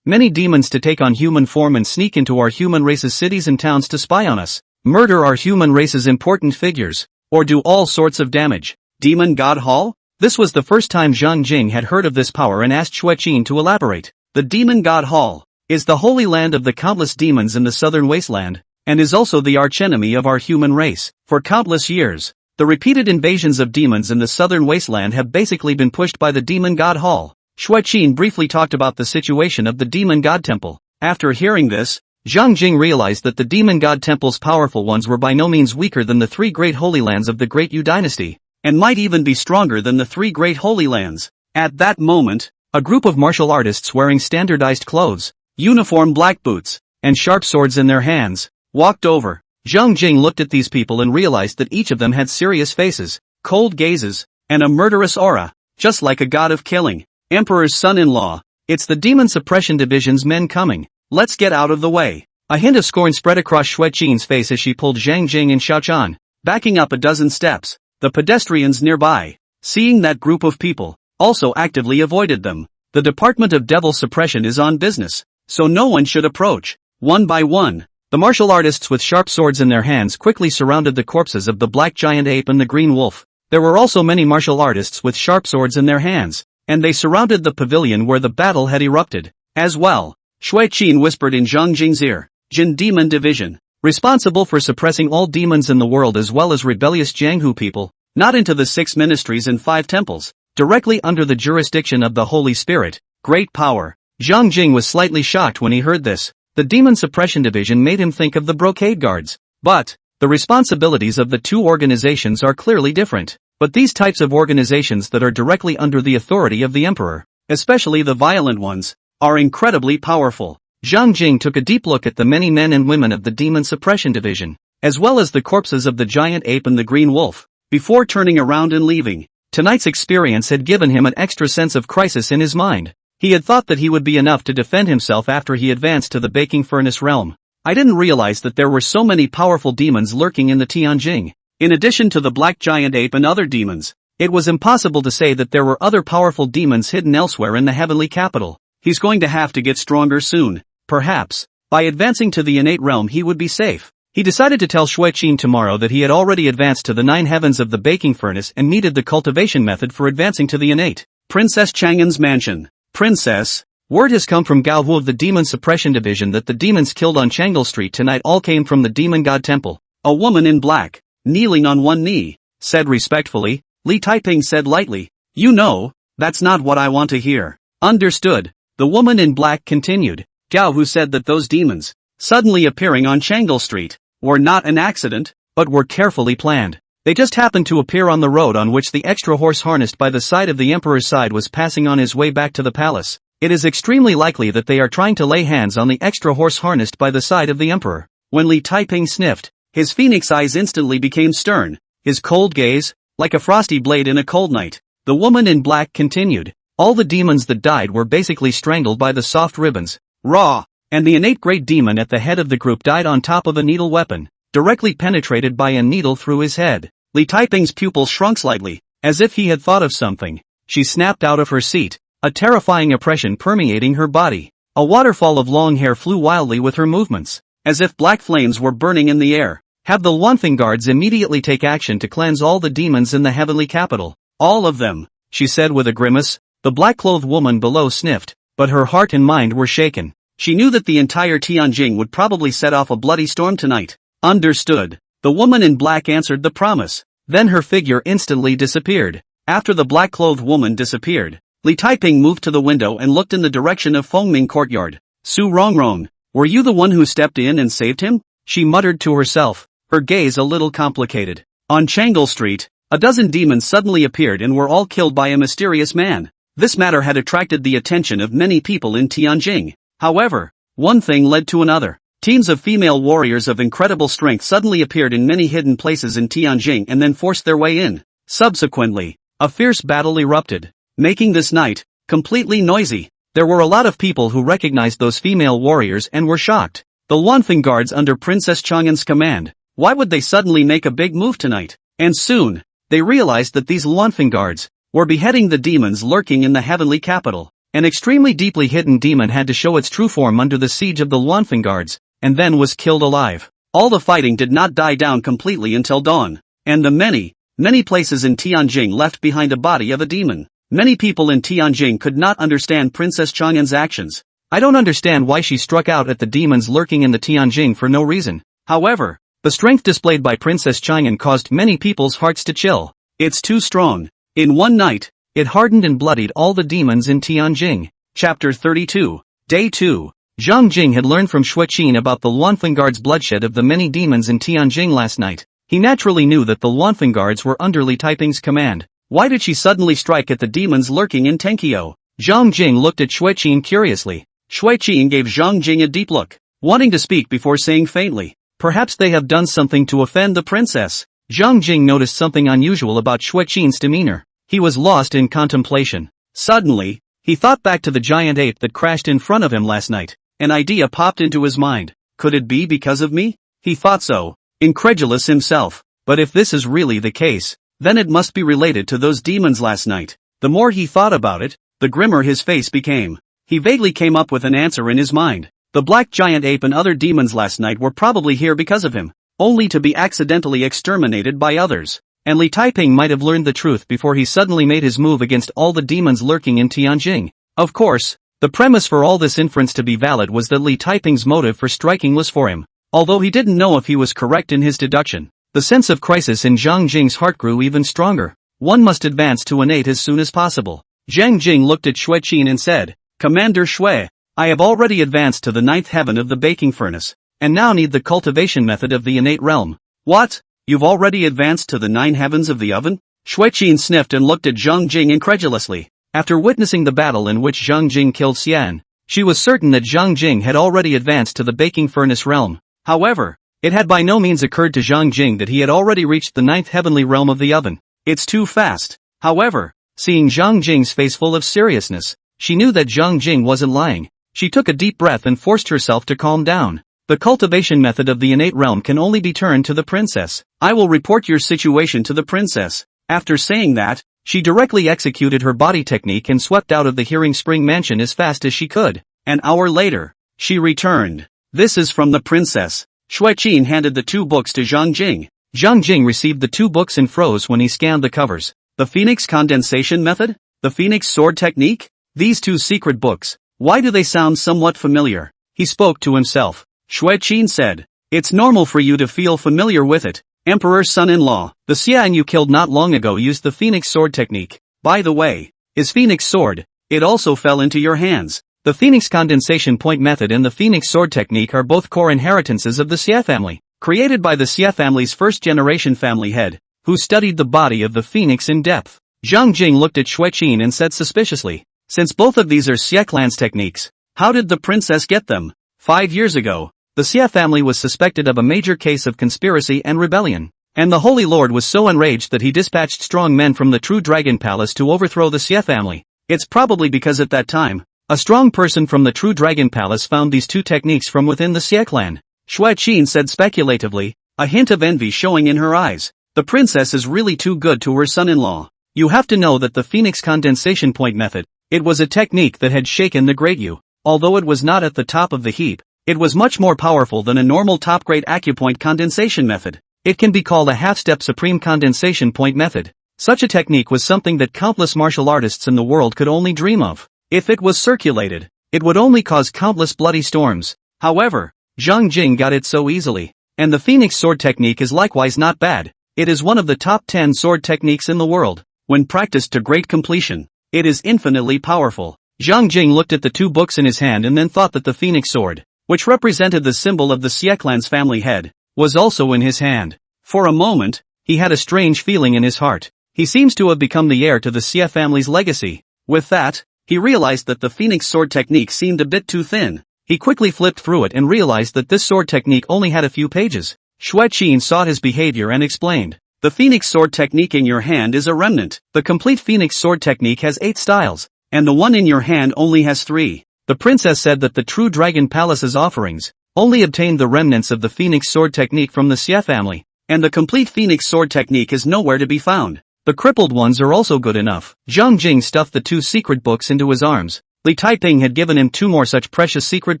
demons to take on human form and sneak into our human race's cities and towns to spy on us, murder our human race's important figures, or do all sorts of damage. Demon God Hall? This was the first time Zhang Jing had heard of this power and asked Xueqin to elaborate. The Demon God Hall is the holy land of the countless demons in the southern wasteland, and is also the archenemy of our human race. For countless years, the repeated invasions of demons in the southern wasteland have basically been pushed by the Demon God Hall. Xueqin briefly talked about the situation of the Demon God Temple. After hearing this, Zhang Jing realized that the Demon God Temple's powerful ones were by no means weaker than the three great holy lands of the Great Yu Dynasty, and might even be stronger than the three great holy lands. At that moment, a group of martial artists wearing standardized clothes, uniform black boots, and sharp swords in their hands, walked over. Zhang Jing looked at these people and realized that each of them had serious faces, cold gazes, and a murderous aura, just like a god of killing. Emperor's son-in-law, it's the Demon Suppression Division's men coming. Let's get out of the way. A hint of scorn spread across Xueqin's face as she pulled Zhang Jing and Xiaochan, backing up a dozen steps. The pedestrians nearby, seeing that group of people, also actively avoided them. The Department of Devil Suppression is on business, so no one should approach. One by one, the martial artists with sharp swords in their hands quickly surrounded the corpses of the black giant ape and the green wolf. There were also many martial artists with sharp swords in their hands, and they surrounded the pavilion where the battle had erupted. As well, Xueqin whispered in Zhang Jing's ear, Jin Demon Division, responsible for suppressing all demons in the world as well as rebellious Jianghu people, not into the 6 ministries and 5 temples, directly under the jurisdiction of the Holy Spirit, great power. Zhang Jing was slightly shocked when he heard this. The Demon Suppression Division made him think of the Brocade Guards. But, the responsibilities of the two organizations are clearly different. But these types of organizations that are directly under the authority of the Emperor, especially the violent ones, are incredibly powerful. Zhang Jing took a deep look at the many men and women of the Demon Suppression Division, as well as the corpses of the giant ape and the green wolf, before turning around and leaving. Tonight's experience had given him an extra sense of crisis in his mind. He had thought that he would be enough to defend himself after he advanced to the baking furnace realm. I didn't realize that there were so many powerful demons lurking in the Tianjing. In addition to the black giant ape and other demons, it was impossible to say that there were other powerful demons hidden elsewhere in the heavenly capital. He's going to have to get stronger soon. Perhaps, by advancing to the innate realm he would be safe. He decided to tell Xueqin tomorrow that he had already advanced to the 9 heavens of the baking furnace and needed the cultivation method for advancing to the innate. Princess Chang'an's mansion. Princess, word has come from Gao Hu of the Demon Suppression Division that the demons killed on Chang'an Street tonight all came from the Demon God Temple. A woman in black, kneeling on one knee, said respectfully. Li Taiping said lightly, "You know, that's not what I want to hear." Understood. The woman in black continued. Gao Hu said that those demons, suddenly appearing on Chang'an Street, were not an accident, but were carefully planned. They just happened to appear on the road on which the extra horse harnessed by the side of the Emperor's side was passing on his way back to the palace. It is extremely likely that they are trying to lay hands on the extra horse harnessed by the side of the Emperor. When Li Taiping sniffed, his phoenix eyes instantly became stern, his cold gaze, like a frosty blade in a cold night. The woman in black continued. All the demons that died were basically strangled by the soft ribbons, raw, and the innate great demon at the head of the group died on top of a needle weapon, directly penetrated by a needle through his head. Li Taiping's pupils shrunk slightly, as if he had thought of something. She snapped out of her seat, a terrifying oppression permeating her body. A waterfall of long hair flew wildly with her movements, as if black flames were burning in the air. Have the Luanfeng guards immediately take action to cleanse all the demons in the heavenly capital. All of them, she said with a grimace. The black-clothed woman below sniffed, but her heart and mind were shaken. She knew that the entire Tianjing would probably set off a bloody storm tonight. Understood. The woman in black answered the promise. Then her figure instantly disappeared. After the black-clothed woman disappeared, Li Taiping moved to the window and looked in the direction of Fengming Courtyard. Su Rongrong, were you the one who stepped in and saved him? she muttered to herself, her gaze a little complicated. On Chang'an Street, a dozen demons suddenly appeared and were all killed by a mysterious man. This matter had attracted the attention of many people in Tianjin. However, one thing led to another. Teams of female warriors of incredible strength suddenly appeared in many hidden places in Tianjin and then forced their way in. Subsequently, a fierce battle erupted, making this night completely noisy. There were a lot of people who recognized those female warriors and were shocked. The Luanfeng guards under Princess Chang'an's command. Why would they suddenly make a big move tonight? And soon, they realized that these Luanfeng guards were beheading the demons lurking in the heavenly capital. An extremely deeply hidden demon had to show its true form under the siege of the Luanfeng guards, and then was killed alive. All the fighting did not die down completely until dawn, and the many places in Tianjin left behind a body of a demon. Many people in Tianjin could not understand Princess Chang'an's actions. I don't understand why she struck out at the demons lurking in the Tianjin for no reason. However, the strength displayed by Princess Chang'an caused many people's hearts to chill. It's too strong. In one night, it hardened and bloodied all the demons in Tianjin. Chapter 32. Day 2. Zhang Jing had learned from Xueqin about the Luanfeng guards' bloodshed of the many demons in Tianjin last night. He naturally knew that the Luanfeng guards were under Li Taiping's command. Why did she suddenly strike at the demons lurking in Tenkyo? Zhang Jing looked at Xueqin curiously. Xueqin gave Zhang Jing a deep look, wanting to speak before saying faintly, "Perhaps they have done something to offend the princess." Zhang Jing noticed something unusual about Xueqin's demeanor. He was lost in contemplation. Suddenly, he thought back to the giant ape that crashed in front of him last night. An idea popped into his mind. Could it be because of me? He thought so, incredulous himself. But if this is really the case, then it must be related to those demons last night. The more he thought about it, the grimmer his face became. He vaguely came up with an answer in his mind. The black giant ape and other demons last night were probably here because of him, only to be accidentally exterminated by others. And Li Taiping might have learned the truth before he suddenly made his move against all the demons lurking in Tianjin. Of course, the premise for all this inference to be valid was that Li Taiping's motive for striking was for him. Although he didn't know if he was correct in his deduction, the sense of crisis in Zhang Jing's heart grew even stronger. One must advance to innate as soon as possible. Zhang Jing looked at Xueqin and said, "Commander Xue, I have already advanced to the 9th heaven of the baking furnace, and now need the cultivation method of the innate realm." "What? You've already advanced to the 9 heavens of the oven?" Xueqin sniffed and looked at Zhang Jing incredulously. After witnessing the battle in which Zhang Jing killed Xian, she was certain that Zhang Jing had already advanced to the baking furnace realm. However, it had by no means occurred to Zhang Jing that he had already reached the 9th heavenly realm of the oven. It's too fast. However, seeing Zhang Jing's face full of seriousness, she knew that Zhang Jing wasn't lying. She took a deep breath and forced herself to calm down. The cultivation method of the innate realm can only be turned to the princess. I will report your situation to the princess. After saying that, she directly executed her body technique and swept out of the Hearing Spring mansion as fast as she could. An hour later, she returned. "This is from the princess." Xueqin handed the 2 books to Zhang Jing. Zhang Jing received the 2 books and froze when he scanned the covers. The Phoenix Condensation Method? The Phoenix Sword Technique? These 2 secret books. Why do they sound somewhat familiar? He spoke to himself. Xueqin said, "It's normal for you to feel familiar with it. Emperor's son-in-law, the Xian you killed not long ago used the Phoenix Sword Technique. By the way, his Phoenix Sword, it also fell into your hands." The Phoenix Condensation Point Method and the Phoenix Sword Technique are both core inheritances of the Xie family, created by the Xie family's first-generation family head, who studied the body of the phoenix in depth. Zhang Jing looked at Xueqin and said suspiciously, "Since both of these are Xie clan's techniques, how did the princess get them?" 5 years ago, the Xie family was suspected of a major case of conspiracy and rebellion, and the Holy Lord was so enraged that he dispatched strong men from the True Dragon Palace to overthrow the Xie family. It's probably because at that time, a strong person from the True Dragon Palace found these 2 techniques from within the Xie clan. Xueqin said speculatively, a hint of envy showing in her eyes. The princess is really too good to her son-in-law. You have to know that the Phoenix Condensation Point Method, it was a technique that had shaken the Great Yu. Although it was not at the top of the heap, it was much more powerful than a normal top-grade acupoint condensation method. It can be called a half-step supreme condensation point method. Such a technique was something that countless martial artists in the world could only dream of. If it was circulated, it would only cause countless bloody storms. However, Zhang Jing got it so easily. And the Phoenix Sword Technique is likewise not bad. It is one of the top 10 sword techniques in the world. When practiced to great completion, it is infinitely powerful. Zhang Jing looked at the 2 books in his hand and then thought that the Phoenix Sword, which represented the symbol of the Xie clan's family head, was also in his hand. For a moment, he had a strange feeling in his heart. He seems to have become the heir to the Xie family's legacy. With that, he realized that the Phoenix sword technique seemed a bit too thin. He quickly flipped through it and realized that this sword technique only had a few pages. Xue Qin saw his behavior and explained. The Phoenix sword technique in your hand is a remnant. The complete Phoenix sword technique has 8 styles, and the one in your hand only has 3. The princess said that the true Dragon Palace's offerings only obtained the remnants of the Phoenix sword technique from the Xie family, and the complete Phoenix sword technique is nowhere to be found. The crippled ones are also good enough. Zhang Jing stuffed the 2 secret books into his arms. Li Taiping had given him 2 more such precious secret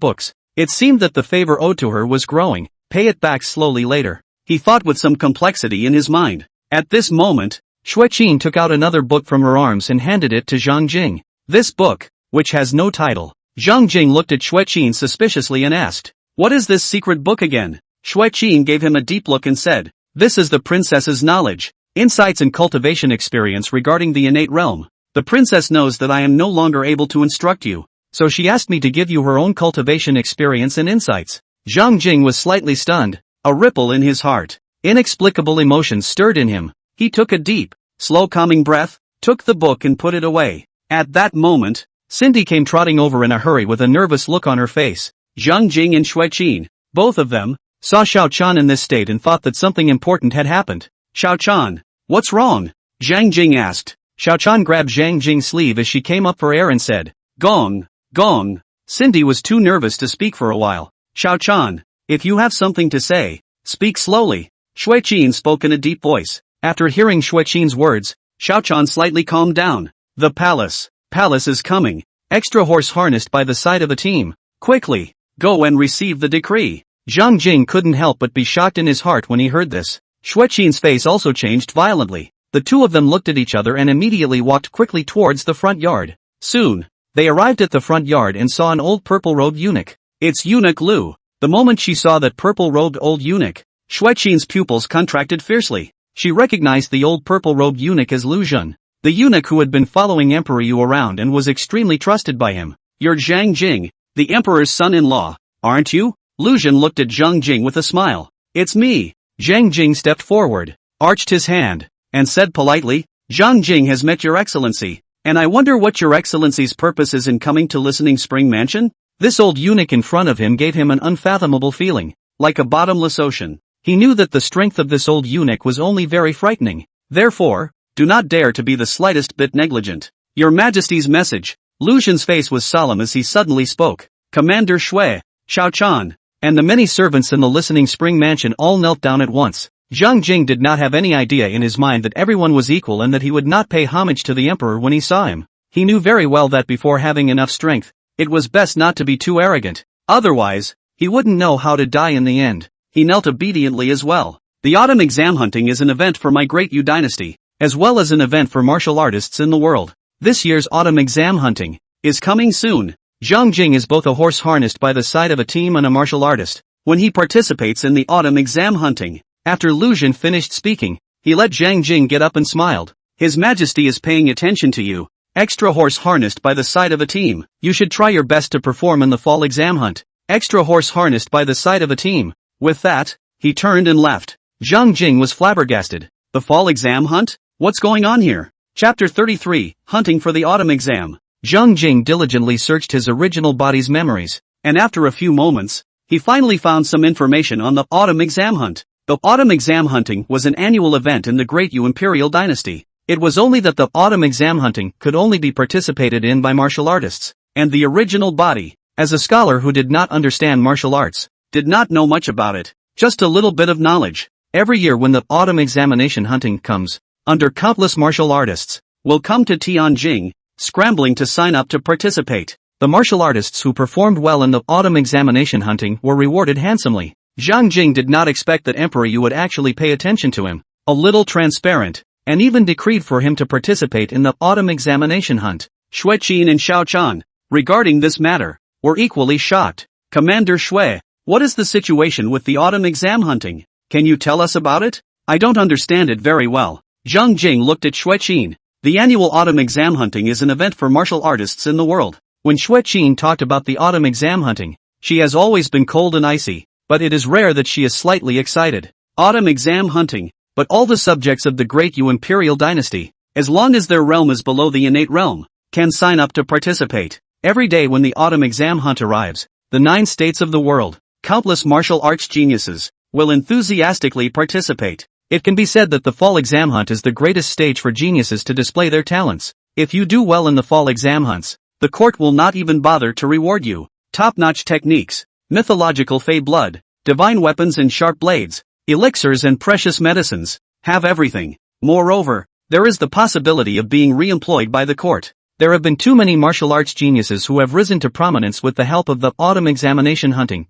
books. It seemed that the favor owed to her was growing. Pay it back slowly later. He thought with some complexity in his mind. At this moment, Xue Qin took out another book from her arms and handed it to Zhang Jing. This book, which has no title. Zhang Jing looked at Xue Qin suspiciously and asked, "What is this secret book again?" Xue Qin gave him a deep look and said, "This is the princess's knowledge, insights and cultivation experience regarding the innate realm. The princess knows that I am no longer able to instruct you, so she asked me to give you her own cultivation experience and insights." Zhang Jing was slightly stunned. A ripple in his heart. Inexplicable emotions stirred in him. He took a deep, slow calming breath, took the book and put it away. At that moment, Cindy came trotting over in a hurry with a nervous look on her face. Zhang Jing and Xue Qin, both of them, saw Xiao Chan in this state and thought that something important had happened. "Xiao Chan, what's wrong?" Zhang Jing asked. Xiao Chan grabbed Zhang Jing's sleeve as she came up for air and said, "Gong, gong." Cindy was too nervous to speak for a while. "Xiao Chan, if you have something to say, speak slowly." Xue Qin spoke in a deep voice. After hearing Xue Qin's words, Xiao Chan slightly calmed down. "The palace is coming. Extra horse harnessed by the side of a team. Quickly, go and receive the decree." Zhang Jing couldn't help but be shocked in his heart when he heard this. Xue Qin's face also changed violently. The two of them looked at each other and immediately walked quickly towards the front yard. Soon, they arrived at the front yard and saw an old purple-robed eunuch. "It's eunuch Lu." The moment she saw that purple-robed old eunuch, Xue Qin's pupils contracted fiercely. She recognized the old purple-robed eunuch as Lu Zhen, the eunuch who had been following Emperor Yu around and was extremely trusted by him. "You're Zhang Jing, the emperor's son-in-law, aren't you?" Lu Zhen looked at Zhang Jing with a smile. "It's me." Zhang Jing stepped forward, arched his hand, and said politely, "Zhang Jing has met your excellency, and I wonder what your excellency's purpose is in coming to Listening Spring Mansion?" This old eunuch in front of him gave him an unfathomable feeling, like a bottomless ocean. He knew that the strength of this old eunuch was only very frightening. Therefore, do not dare to be the slightest bit negligent. "Your Majesty's message." Lu Zhen's face was solemn as he suddenly spoke. Commander Xue, Xiao Chan, and the many servants in the Listening Spring Mansion all knelt down at once. Zhang Jing did not have any idea in his mind that everyone was equal and that he would not pay homage to the emperor when he saw him. He knew very well that before having enough strength, it was best not to be too arrogant. Otherwise, he wouldn't know how to die in the end. He knelt obediently as well. "The autumn exam hunting is an event for my Great Yu Dynasty, as well as an event for martial artists in the world. This year's autumn exam hunting is coming soon." Zhang Jing is both a horse harnessed by the side of a team and a martial artist. When he participates in the autumn exam hunting, after Lu Zhen finished speaking, he let Zhang Jing get up and smiled. "His Majesty is paying attention to you. Extra horse harnessed by the side of a team. You should try your best to perform in the fall exam hunt. Extra horse harnessed by the side of a team." With that, he turned and left. Zhang Jing was flabbergasted. The fall exam hunt? What's going on here? Chapter 33, Hunting for the Autumn Exam. Zhang Jing diligently searched his original body's memories, and after a few moments, he finally found some information on the autumn exam hunt. The autumn exam hunting was an annual event in the Great Yu Imperial Dynasty. It was only that the autumn exam hunting could only be participated in by martial artists, and the original body, as a scholar who did not understand martial arts, did not know much about it, just a little bit of knowledge. Every year when the autumn examination hunting comes, under countless martial artists, will come to Tianjing, scrambling to sign up to participate. The martial artists who performed well in the autumn examination hunting were rewarded handsomely. Zhang Jing did not expect that Emperor Yu would actually pay attention to him, a little transparent, and even decreed for him to participate in the autumn examination hunt. Xue Qin and Xiao Chan, regarding this matter, were equally shocked. "Commander Xue, what is the situation with the autumn exam hunting? Can you tell us about it? I don't understand it very well." Zhang Jing looked at Xue Qin. "The annual autumn exam hunting is an event for martial artists in the world." When Xue Qin talked about the autumn exam hunting, She has always been cold and icy, but it is rare that she is slightly excited. Autumn exam hunting. But all the subjects of the Great Yu Imperial Dynasty, as long as their realm is below the innate realm, can sign up to participate. Every day when the autumn exam hunt arrives, the 9 states of the world, countless martial arts geniuses, will enthusiastically participate. It can be said that the fall exam hunt is the greatest stage for geniuses to display their talents. If you do well in the fall exam hunts, the court will not even bother to reward you. Top-notch techniques, mythological fey blood, divine weapons and sharp blades, elixirs and precious medicines, have everything. Moreover, there is the possibility of being re-employed by the court. There have been too many martial arts geniuses who have risen to prominence with the help of the autumn examination hunting.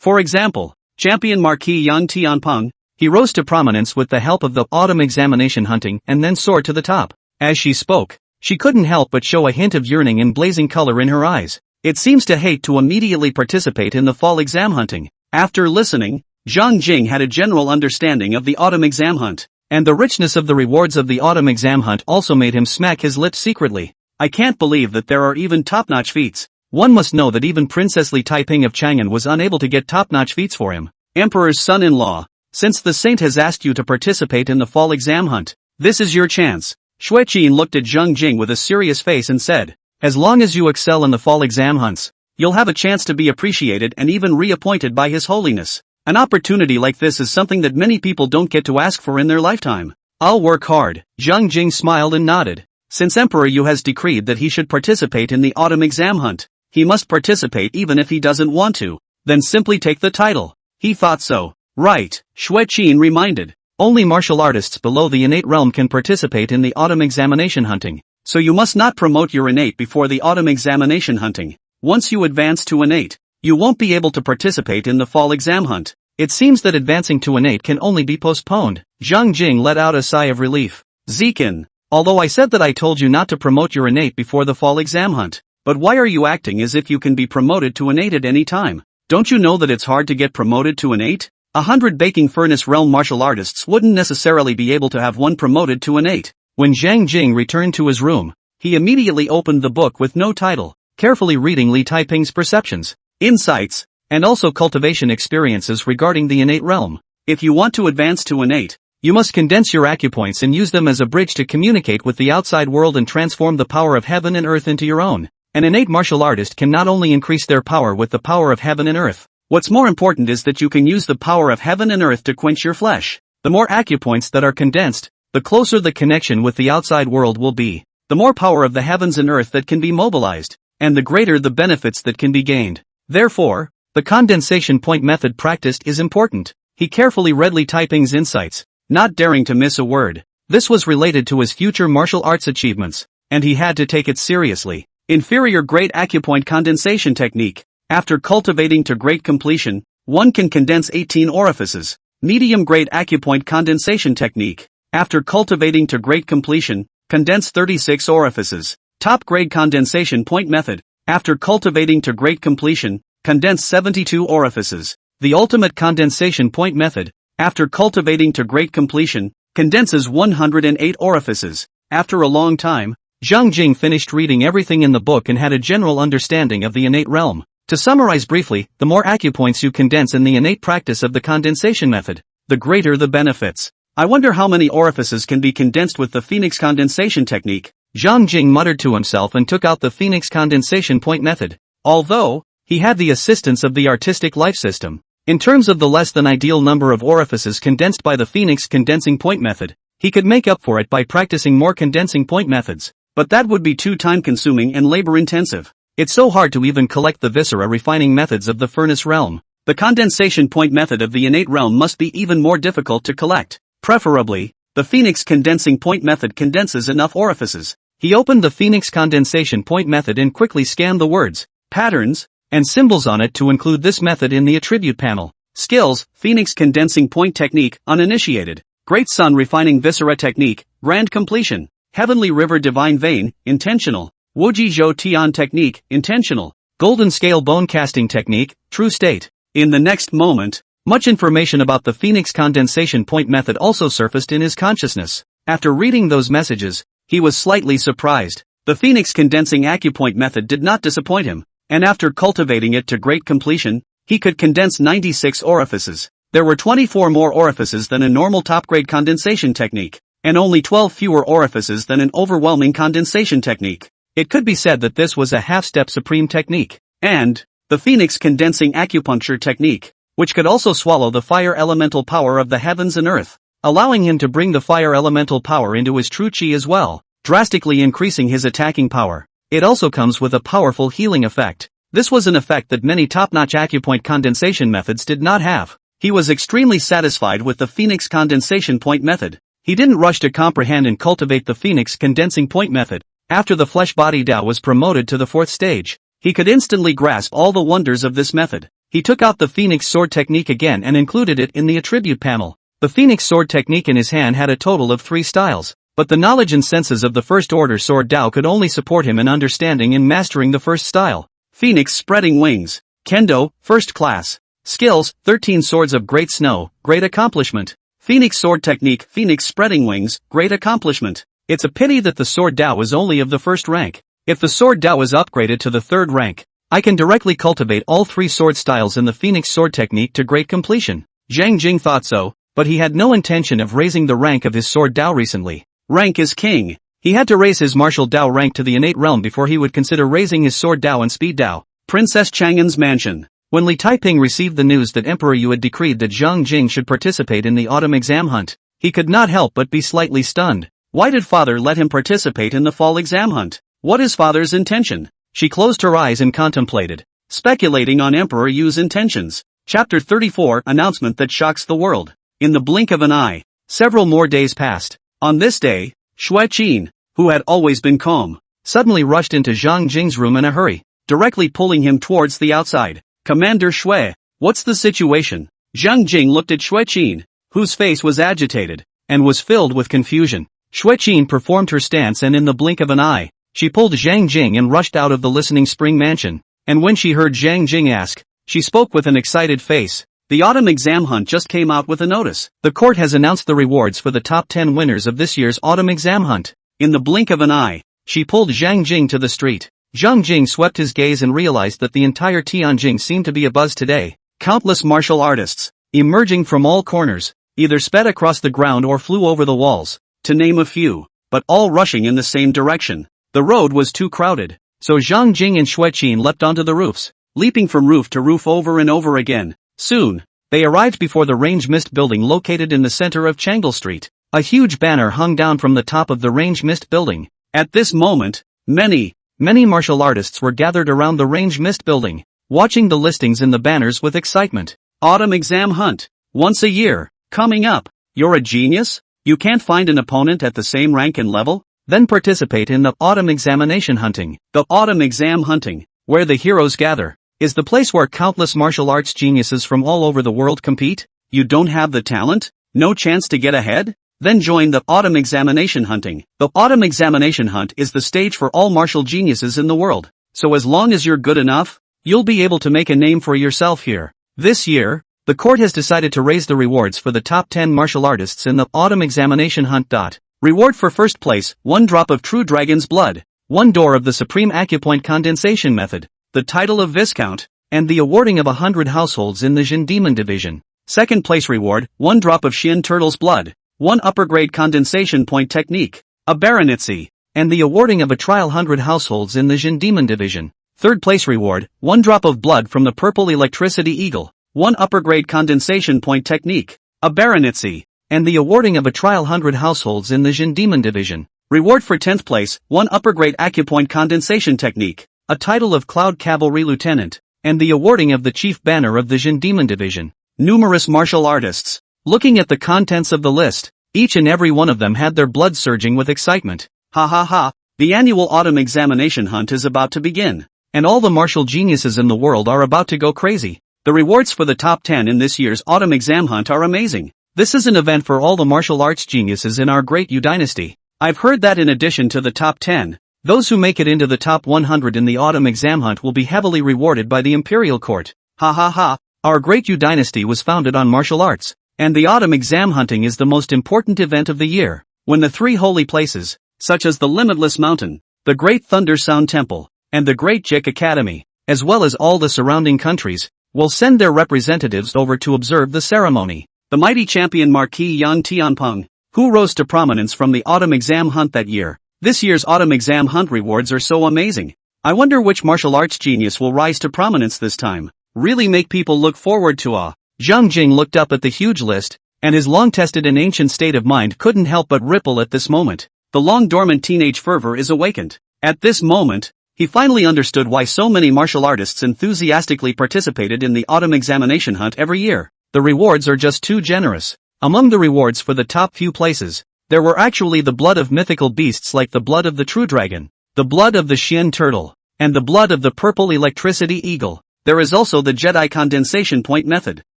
For example, champion Marquis Yang Tianpeng, he rose to prominence with the help of the autumn examination hunting and then soared to the top. As she spoke, she couldn't help but show a hint of yearning and blazing color in her eyes. It seems to hate to immediately participate in the fall exam hunting. After listening, Zhang Jing had a general understanding of the autumn exam hunt, and the richness of the rewards of the autumn exam hunt also made him smack his lips secretly. I can't believe that there are even top-notch feats. One must know that even Princess Li Taiping of Chang'an was unable to get top-notch feats for him. Emperor's son-in-law, since the saint has asked you to participate in the fall exam hunt, this is your chance. Xueqin looked at Zhang Jing with a serious face and said, as long as you excel in the fall exam hunts, you'll have a chance to be appreciated and even reappointed by His Holiness. An opportunity like this is something that many people don't get to ask for in their lifetime. I'll work hard. Zhang Jing smiled and nodded. Since Emperor Yu has decreed that he should participate in the autumn exam hunt, he must participate even if he doesn't want to, then simply take the title. He thought so. Right, Xueqin reminded. Only martial artists below the innate realm can participate in the autumn examination hunting, so you must not promote your innate before the autumn examination hunting. Once you advance to innate, you won't be able to participate in the fall exam hunt. It seems that advancing to innate can only be postponed. Zhang Jing let out a sigh of relief. Zikin, although I said that I told you not to promote your innate before the fall exam hunt, but why are you acting as if you can be promoted to innate at any time? Don't you know that it's hard to get promoted to innate? 100 baking furnace realm martial artists wouldn't necessarily be able to have one promoted to innate. When Zhang Jing returned to his room, he immediately opened the book with no title, carefully reading Li Taiping's perceptions, insights, and also cultivation experiences regarding the innate realm. If you want to advance to innate, you must condense your acupoints and use them as a bridge to communicate with the outside world and transform the power of heaven and earth into your own. An innate martial artist can not only increase their power with the power of heaven and earth, what's more important is that you can use the power of heaven and earth to quench your flesh. The more acupoints that are condensed, the closer the connection with the outside world will be, the more power of the heavens and earth that can be mobilized, and the greater the benefits that can be gained. Therefore, the condensation point method practiced is important. He carefully read Li Taiping's insights, not daring to miss a word. This was related to his future martial arts achievements, and he had to take it seriously. Inferior grade acupoint condensation technique. After cultivating to great completion, one can condense 18 orifices. Medium grade acupoint condensation technique. After cultivating to great completion, condense 36 orifices. Top grade condensation point method. After cultivating to great completion, condense 72 orifices. The ultimate condensation point method. After cultivating to great completion, condenses 108 orifices. After a long time, Zhang Jing finished reading everything in the book and had a general understanding of the innate realm. To summarize briefly, the more acupoints you condense in the innate practice of the condensation method, the greater the benefits. I wonder how many orifices can be condensed with the Phoenix condensation technique. Zhang Jing muttered to himself and took out the Phoenix condensation point method. Although, he had the assistance of the artistic life system. In terms of the less than ideal number of orifices condensed by the Phoenix condensing point method, he could make up for it by practicing more condensing point methods. But that would be too time-consuming and labor-intensive. It's so hard to even collect the viscera refining methods of the furnace realm. The condensation point method of the innate realm must be even more difficult to collect. Preferably, the Phoenix condensing point method condenses enough orifices. He opened the Phoenix condensation point method and quickly scanned the words, patterns, and symbols on it to include this method in the attribute panel. Skills, Phoenix condensing point technique, uninitiated. Great sun refining viscera technique, grand completion. Heavenly river divine vein, intentional. Wuji Zhou Tian technique, intentional. Golden scale bone casting technique, true state. In the next moment, much information about the Phoenix condensation point method also surfaced in his consciousness. After reading those messages, he was slightly surprised. The Phoenix condensing acupoint method did not disappoint him. and after cultivating it to great completion, he could condense 96 orifices. There were 24 more orifices than a normal top-grade condensation technique, and only 12 fewer orifices than an overwhelming condensation technique. It could be said that this was a half-step supreme technique. And the Phoenix condensing acupuncture technique, which could also swallow the fire elemental power of the heavens and earth, allowing him to bring the fire elemental power into his true chi as well, drastically increasing his attacking power. It also comes with a powerful healing effect. This was an effect that many top-notch acupoint condensation methods did not have. He was extremely satisfied with the Phoenix condensation point method. He didn't rush to comprehend and cultivate the Phoenix condensing point method. After the flesh body Tao was promoted to the 4th stage, he could instantly grasp all the wonders of this method. He took out the Phoenix sword technique again and included it in the attribute panel. The Phoenix sword technique in his hand had a total of 3 styles, but the knowledge and senses of the first order sword Tao could only support him in understanding and mastering the first style. Phoenix spreading wings. Kendo, first class. Skills, 13 swords of great snow, great accomplishment. Phoenix sword technique, Phoenix spreading wings, great accomplishment. It's a pity that the sword Tao is only of the 1st rank. If the sword Tao is upgraded to the 3rd rank, I can directly cultivate all 3 sword styles in the Phoenix sword technique to great completion. Zhang Jing thought so, but he had no intention of raising the rank of his sword Tao recently. Rank is king. He had to raise his martial Tao rank to the innate realm before he would consider raising his sword Tao and speed Tao. Princess Chang'an's mansion. When Li Taiping received the news that Emperor Yu had decreed that Zhang Jing should participate in the autumn exam hunt, he could not help but be slightly stunned. Why did father let him participate in the fall exam hunt? What is father's intention? She closed her eyes and contemplated, speculating on Emperor Yu's intentions. Chapter 34, announcement that shocks the world. In the blink of an eye, several more days passed. On this day, Xue Qin, who had always been calm, suddenly rushed into Zhang Jing's room in a hurry, directly pulling him towards the outside. Commander Xue, what's the situation? Zhang Jing looked at Xue Qin, whose face was agitated, and was filled with confusion. Xue Qin performed her stance and in the blink of an eye, she pulled Zhang Jing and rushed out of the listening spring mansion, and when she heard Zhang Jing ask, she spoke with an excited face. The autumn exam hunt just came out with a notice. The court has announced the rewards for the top 10 winners of this year's autumn exam hunt. In the blink of an eye, she pulled Zhang Jing to the street. Zhang Jing swept his gaze and realized that the entire Tianjing seemed to be abuzz today. Countless martial artists, emerging from all corners, either sped across the ground or flew over the walls, to name a few, but all rushing in the same direction. The road was too crowded, so Zhang Jing and Xue Qin leapt onto the roofs, leaping from roof to roof over and over again. Soon, they arrived before the Range Mist building located in the center of Chang'an Street. A huge banner hung down from the top of the Range Mist building. At this moment, many martial artists were gathered around the Range Mist building, watching the listings in the banners with excitement. Autumn exam hunt. Once a year. Coming up. You're a genius? You can't find an opponent at the same rank and level? Then participate in the autumn examination hunting. The autumn exam hunting, where the heroes gather, is the place where countless martial arts geniuses from all over the world compete. You don't have the talent? No chance to get ahead? Then join the autumn examination hunting. The autumn examination hunt is the stage for all martial geniuses in the world. So as long as you're good enough, you'll be able to make a name for yourself here. This year, the court has decided to raise the rewards for the top 10 martial artists in the autumn examination hunt. Reward for first place, 1 drop of true dragon's blood, 1 door of the supreme acupoint condensation method, the title of Viscount, and the awarding of 100 households in the Jin Demon division. Second place reward, 1 drop of Xian turtle's blood, 1 upper grade condensation point technique, a baronetcy, and the awarding of a trial 100 households in the Jin Demon division. Third place reward, 1 drop of blood from the purple electricity eagle, 1 upper grade condensation point technique, a baronetcy, and the awarding of a trial 100 households in the Jin Demon division. Reward for 10th place, 1 upper grade acupoint condensation technique, a title of Cloud Cavalry Lieutenant, and the awarding of the chief banner of the Jin Demon division. Numerous martial artists. Looking at the contents of the list, each and every one of them had their blood surging with excitement. Ha ha ha, the annual autumn examination hunt is about to begin, and all the martial geniuses in the world are about to go crazy. The rewards for the top 10 in this year's autumn exam hunt are amazing. This is an event for all the martial arts geniuses in our Great Yu Dynasty. I've heard that in addition to the top 10, those who make it into the top 100 in the autumn exam hunt will be heavily rewarded by the imperial court. Ha ha ha, our Great Yu Dynasty was founded on martial arts, and the autumn exam hunting is the most important event of the year, when the 3 holy places, such as the Limitless Mountain, the Great Thunder Sound Temple, and the Great Jik Academy, as well as all the surrounding countries, will send their representatives over to observe the ceremony. The mighty champion Marquis Yan Tianpeng, who rose to prominence from the autumn exam hunt that year. This year's autumn exam hunt rewards are so amazing. I wonder which martial arts genius will rise to prominence this time. Really make people look forward to Zhang Jing looked up at the huge list, and his long-tested and ancient state of mind couldn't help but ripple at this moment. The long-dormant teenage fervor is awakened. At this moment, he finally understood why so many martial artists enthusiastically participated in the autumn examination hunt every year. The rewards are just too generous. Among the rewards for the top few places, there were actually the blood of mythical beasts like the blood of the true dragon, the blood of the Xian turtle, and the blood of the purple electricity eagle. There is also the Jedi condensation point method.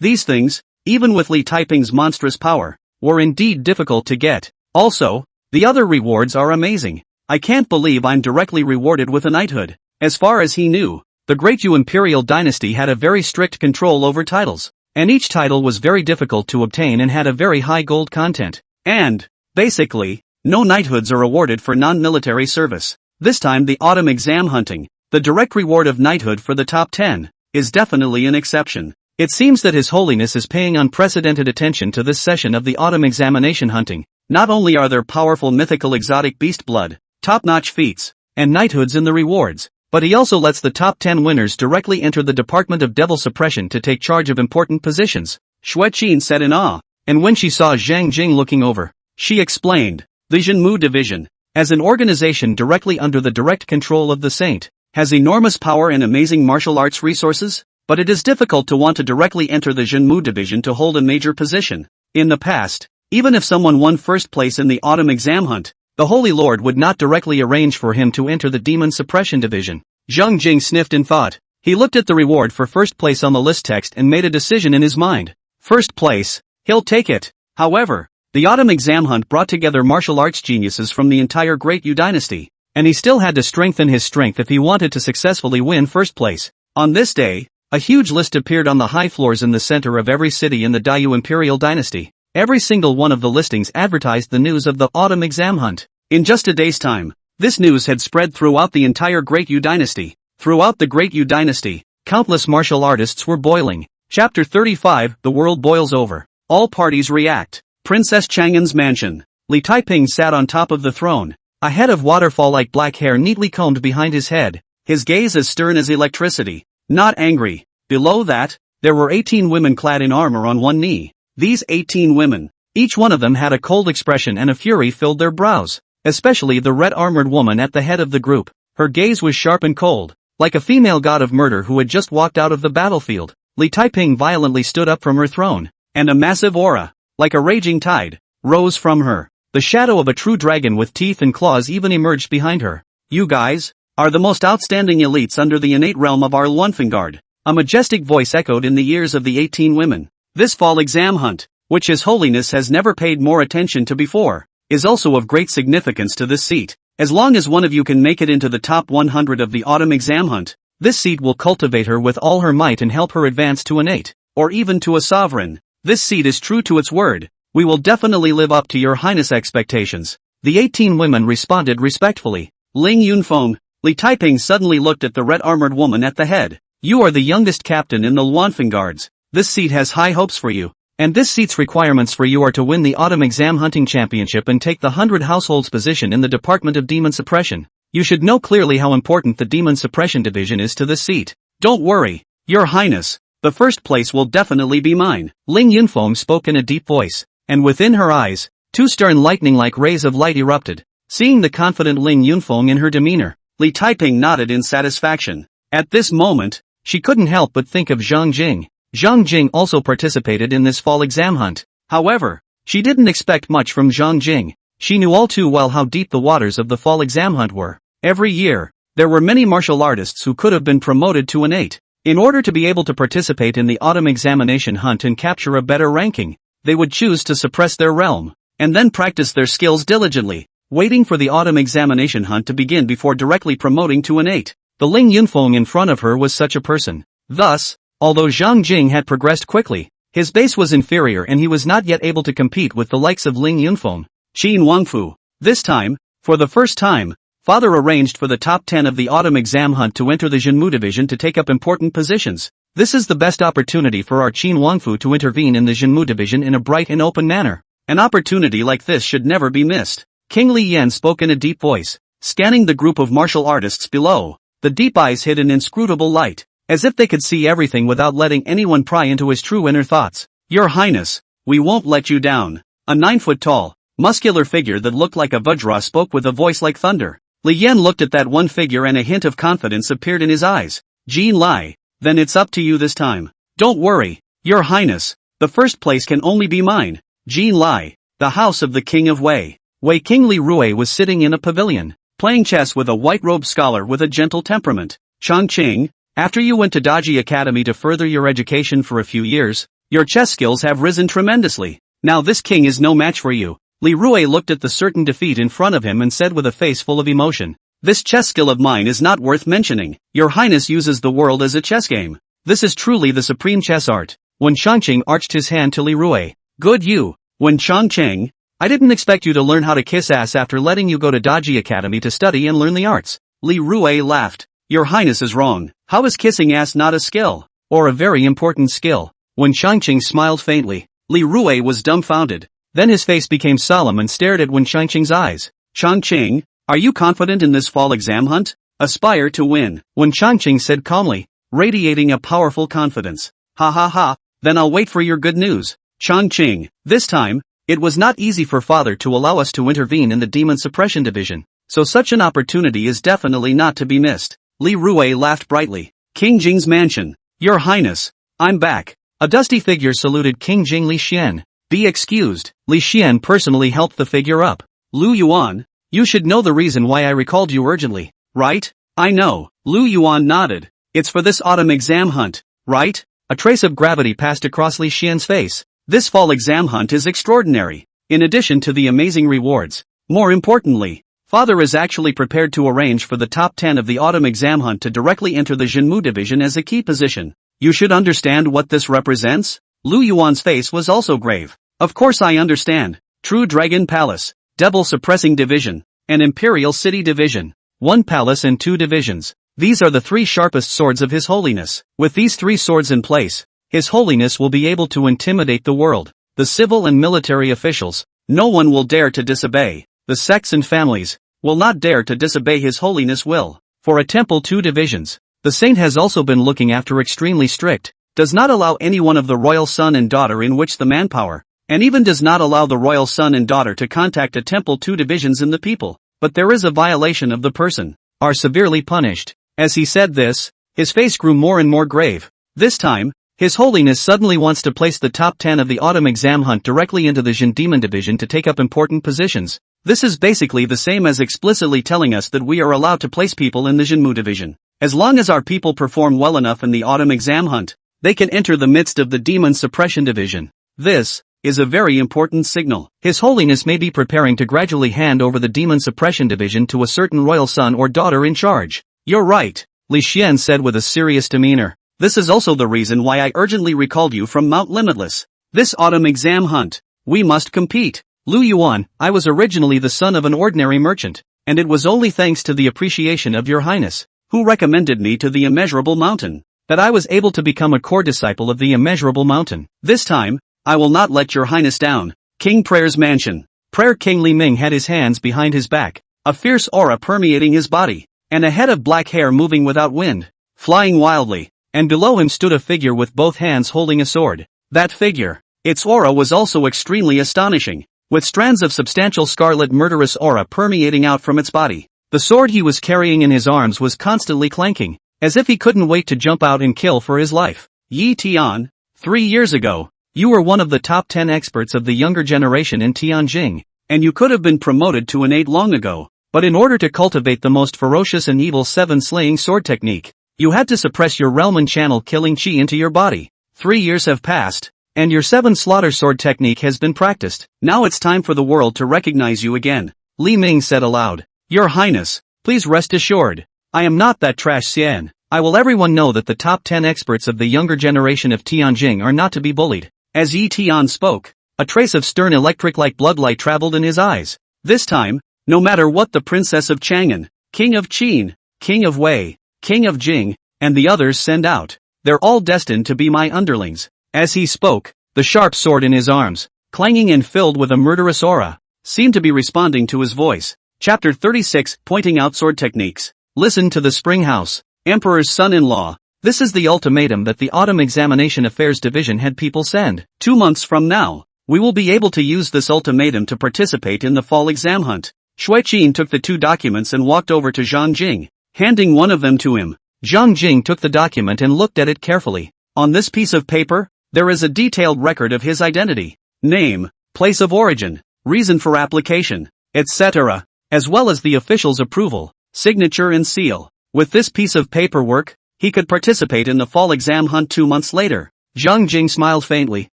These things, even with Li Taiping's monstrous power, were indeed difficult to get. Also, the other rewards are amazing. I can't believe I'm directly rewarded with a knighthood. As far as he knew, the Great Yu Imperial Dynasty had a very strict control over titles, and each title was very difficult to obtain and had a very high gold content. And, basically, no knighthoods are awarded for non-military service. This time the autumn exam hunting, the direct reward of knighthood for the top 10, is definitely an exception. It seems that His Holiness is paying unprecedented attention to this session of the autumn examination hunting. Not only are there powerful mythical exotic beast blood, top-notch feats, and knighthoods in the rewards, but he also lets the top 10 winners directly enter the Department of Devil Suppression to take charge of important positions. Xue Qin said in awe, and when she saw Zhang Jing looking over, she explained, the Zhenmu Division, as an organization directly under the direct control of the saint, has enormous power and amazing martial arts resources, but it is difficult to want to directly enter the Zhenmu Division to hold a major position. In the past, even if someone won first place in the autumn exam hunt, the Holy Lord would not directly arrange for him to enter the Demon Suppression Division. Zhang Jing sniffed in thought. He looked at the reward for first place on the list text and made a decision in his mind. First place, he'll take it. However, the autumn exam hunt brought together martial arts geniuses from the entire Great Yu Dynasty, and he still had to strengthen his strength if he wanted to successfully win first place. On this day, a huge list appeared on the high floors in the center of every city in the Daiyu Imperial Dynasty. Every single one of the listings advertised the news of the autumn exam hunt. In just a day's time, this news had spread throughout the entire Great Yu Dynasty. Throughout the Great Yu Dynasty, countless martial artists were boiling. Chapter 35, The World Boils Over. All parties react. Princess Chang'an's mansion. Li Taiping sat on top of the throne, a head of waterfall-like black hair neatly combed behind his head, his gaze as stern as electricity, not angry. Below that, there were 18 women clad in armor on one knee. These 18 women, each one of them had a cold expression and a fury filled their brows, especially the red-armored woman at the head of the group. Her gaze was sharp and cold, like a female god of murder who had just walked out of the battlefield. Li Taiping violently stood up from her throne, and a massive aura, like a raging tide, rose from her. The shadow of a true dragon with teeth and claws even emerged behind her. You guys are the most outstanding elites under the innate realm of our Luanfengard. A majestic voice echoed in the ears of the 18 women. This fall exam hunt, which His Holiness has never paid more attention to before, is also of great significance to this seat. As long as one of you can make it into the top 100 of the autumn exam hunt, this seat will cultivate her with all her might and help her advance to an 8, or even to a sovereign. This seat is true to its word. We will definitely live up to your highness expectations. The 18 women responded respectfully. Ling Yunfeng. Li Taiping suddenly looked at the red-armored woman at the head. You are the youngest captain in the Luanfengards. This seat has high hopes for you. And this seat's requirements for you are to win the Autumn Exam Hunting Championship and take the 100 households position in the Department of Demon Suppression. You should know clearly how important the Demon Suppression Division is to this seat. Don't worry, Your Highness. The first place will definitely be mine. Ling Yunfeng spoke in a deep voice, and within her eyes, 2 stern lightning-like rays of light erupted. Seeing the confident Ling Yunfeng in her demeanor, Li Taiping nodded in satisfaction. At this moment, she couldn't help but think of Zhang Jing. Zhang Jing also participated in this fall exam hunt. However, she didn't expect much from Zhang Jing. She knew all too well how deep the waters of the fall exam hunt were. Every year, there were many martial artists who could have been promoted to an 8. In order to be able to participate in the autumn examination hunt and capture a better ranking, they would choose to suppress their realm, and then practice their skills diligently, waiting for the autumn examination hunt to begin before directly promoting to an 8. The Ling Yunfeng in front of her was such a person. Thus, although Zhang Jing had progressed quickly, his base was inferior and he was not yet able to compete with the likes of Ling Yunfeng. Qin Wangfu. This time, for the first time, Father arranged for the top 10 of the autumn exam hunt to enter the Zhenmu division to take up important positions. This is the best opportunity for our Qin Wangfu to intervene in the Zhenmu division in a bright and open manner. An opportunity like this should never be missed. King Li Yan spoke in a deep voice, scanning the group of martial artists below. The deep eyes hid an inscrutable light, as if they could see everything without letting anyone pry into his true inner thoughts. Your Highness, we won't let you down. A 9-foot-tall, muscular figure that looked like a Vajra spoke with a voice like thunder. Li Yan looked at that one figure and a hint of confidence appeared in his eyes. Jin Lai, then it's up to you this time. Don't worry, Your Highness, the first place can only be mine. Jin Lai, the house of the King of Wei. Wei King Li Rui was sitting in a pavilion, playing chess with a white-robed scholar with a gentle temperament. Changqing, after you went to Daji Academy to further your education for a few years, your chess skills have risen tremendously. Now this king is no match for you. Li Rui looked at the certain defeat in front of him and said with a face full of emotion, this chess skill of mine is not worth mentioning. Your Highness uses the world as a chess game. This is truly the supreme chess art. When Changqing arched his hand to Li Rui, good you. When Changqing, I didn't expect you to learn how to kiss ass after letting you go to Daji Academy to study and learn the arts. Li Rui laughed. Your Highness is wrong. How is kissing ass not a skill? Or a very important skill? When Changqing smiled faintly, Li Rui was dumbfounded. Then his face became solemn and stared at Wen Changqing's eyes. Changqing, are you confident in this fall exam hunt? Aspire to win. Wen Changqing said calmly, radiating a powerful confidence. Ha ha ha, then I'll wait for your good news. Changqing, this time, it was not easy for Father to allow us to intervene in the Demon Suppression Division, so such an opportunity is definitely not to be missed. Li Rui laughed brightly. King Jing's mansion. Your Highness, I'm back. A dusty figure saluted King Jing Li Xian. Be excused. Li Xian personally helped the figure up. Lu Yuan, you should know the reason why I recalled you urgently, right? I know. Lu Yuan nodded. It's for this autumn exam hunt, right? A trace of gravity passed across Li Xian's face. This fall exam hunt is extraordinary. In addition to the amazing rewards, more importantly, Father is actually prepared to arrange for the top 10 of the autumn exam hunt to directly enter the Zhenmu division as a key position. You should understand what this represents? Lu Yuan's face was also grave. Of course I understand. True Dragon Palace, Devil Suppressing Division, and Imperial City Division. 1 palace and 2 divisions. These are the 3 sharpest swords of His Holiness. With these 3 swords in place, His Holiness will be able to intimidate the world, the civil and military officials. No one will dare to disobey. The sects and families will not dare to disobey His Holiness' will. For a temple 2 divisions, the saint has also been looking after extremely strict, does not allow any one of the royal son and daughter in which the manpower, and even does not allow the royal son and daughter to contact a temple 2 divisions in the people, but there is a violation of the person, are severely punished. As he said this, his face grew more and more grave. This time, His Holiness suddenly wants to place the top 10 of the autumn exam hunt directly into the Zhen Demon division to take up important positions. This is basically the same as explicitly telling us that we are allowed to place people in the Zhenmu division. As long as our people perform well enough in the autumn exam hunt, they can enter the midst of the Demon Suppression division. This is a very important signal. His Holiness may be preparing to gradually hand over the Demon Suppression division to a certain royal son or daughter in charge. You're right, Li Xian said with a serious demeanor. This is also the reason why I urgently recalled you from Mount Limitless. This autumn exam hunt, we must compete. Lu Yuan, I was originally the son of an ordinary merchant, and it was only thanks to the appreciation of Your Highness, who recommended me to the Immeasurable Mountain, that I was able to become a core disciple of the Immeasurable Mountain. This time, I will not let Your Highness down. King Prayer's mansion. Prayer King Li Ming had his hands behind his back, a fierce aura permeating his body, and a head of black hair moving without wind, flying wildly, and below him stood a figure with both hands holding a sword. That figure, its aura was also extremely astonishing, with strands of substantial scarlet murderous aura permeating out from its body. The sword he was carrying in his arms was constantly clanking, as if he couldn't wait to jump out and kill for his life. Yi Tian, 3 years ago, you were one of the top 10 experts of the younger generation in Tianjing, and you could have been promoted to an 8 long ago, but in order to cultivate the most ferocious and evil 7 slaying sword technique, you had to suppress your realm and channel killing chi into your body. 3 years have passed, and your 7 slaughter sword technique has been practiced. Now it's time for the world to recognize you again. Li Ming said aloud. Your Highness, please rest assured, I am not that trash Xian. I will everyone know that the top 10 experts of the younger generation of Tianjing are not to be bullied. As Yi Tian spoke, a trace of stern electric-like bloodlight traveled in his eyes. This time, no matter what the Princess of Chang'an, King of Qin, King of Wei, King of Jing, and the others send out. They're all destined to be my underlings. As he spoke, the sharp sword in his arms, clanging and filled with a murderous aura, seemed to be responding to his voice. Chapter 36, Pointing out Sword Techniques. Listen to the Spring House, Emperor's son-in-law. This is the ultimatum that the Autumn Examination Affairs Division had people send. 2 months from now, we will be able to use this ultimatum to participate in the fall exam hunt. Shui Qin took the 2 documents and walked over to Zhang Jing, handing one of them to him. Zhang Jing took the document and looked at it carefully. On this piece of paper, there is a detailed record of his identity, name, place of origin, reason for application, etc., as well as the official's approval, signature and seal. With this piece of paperwork, he could participate in the fall exam hunt 2 months later. Zhang Jing smiled faintly,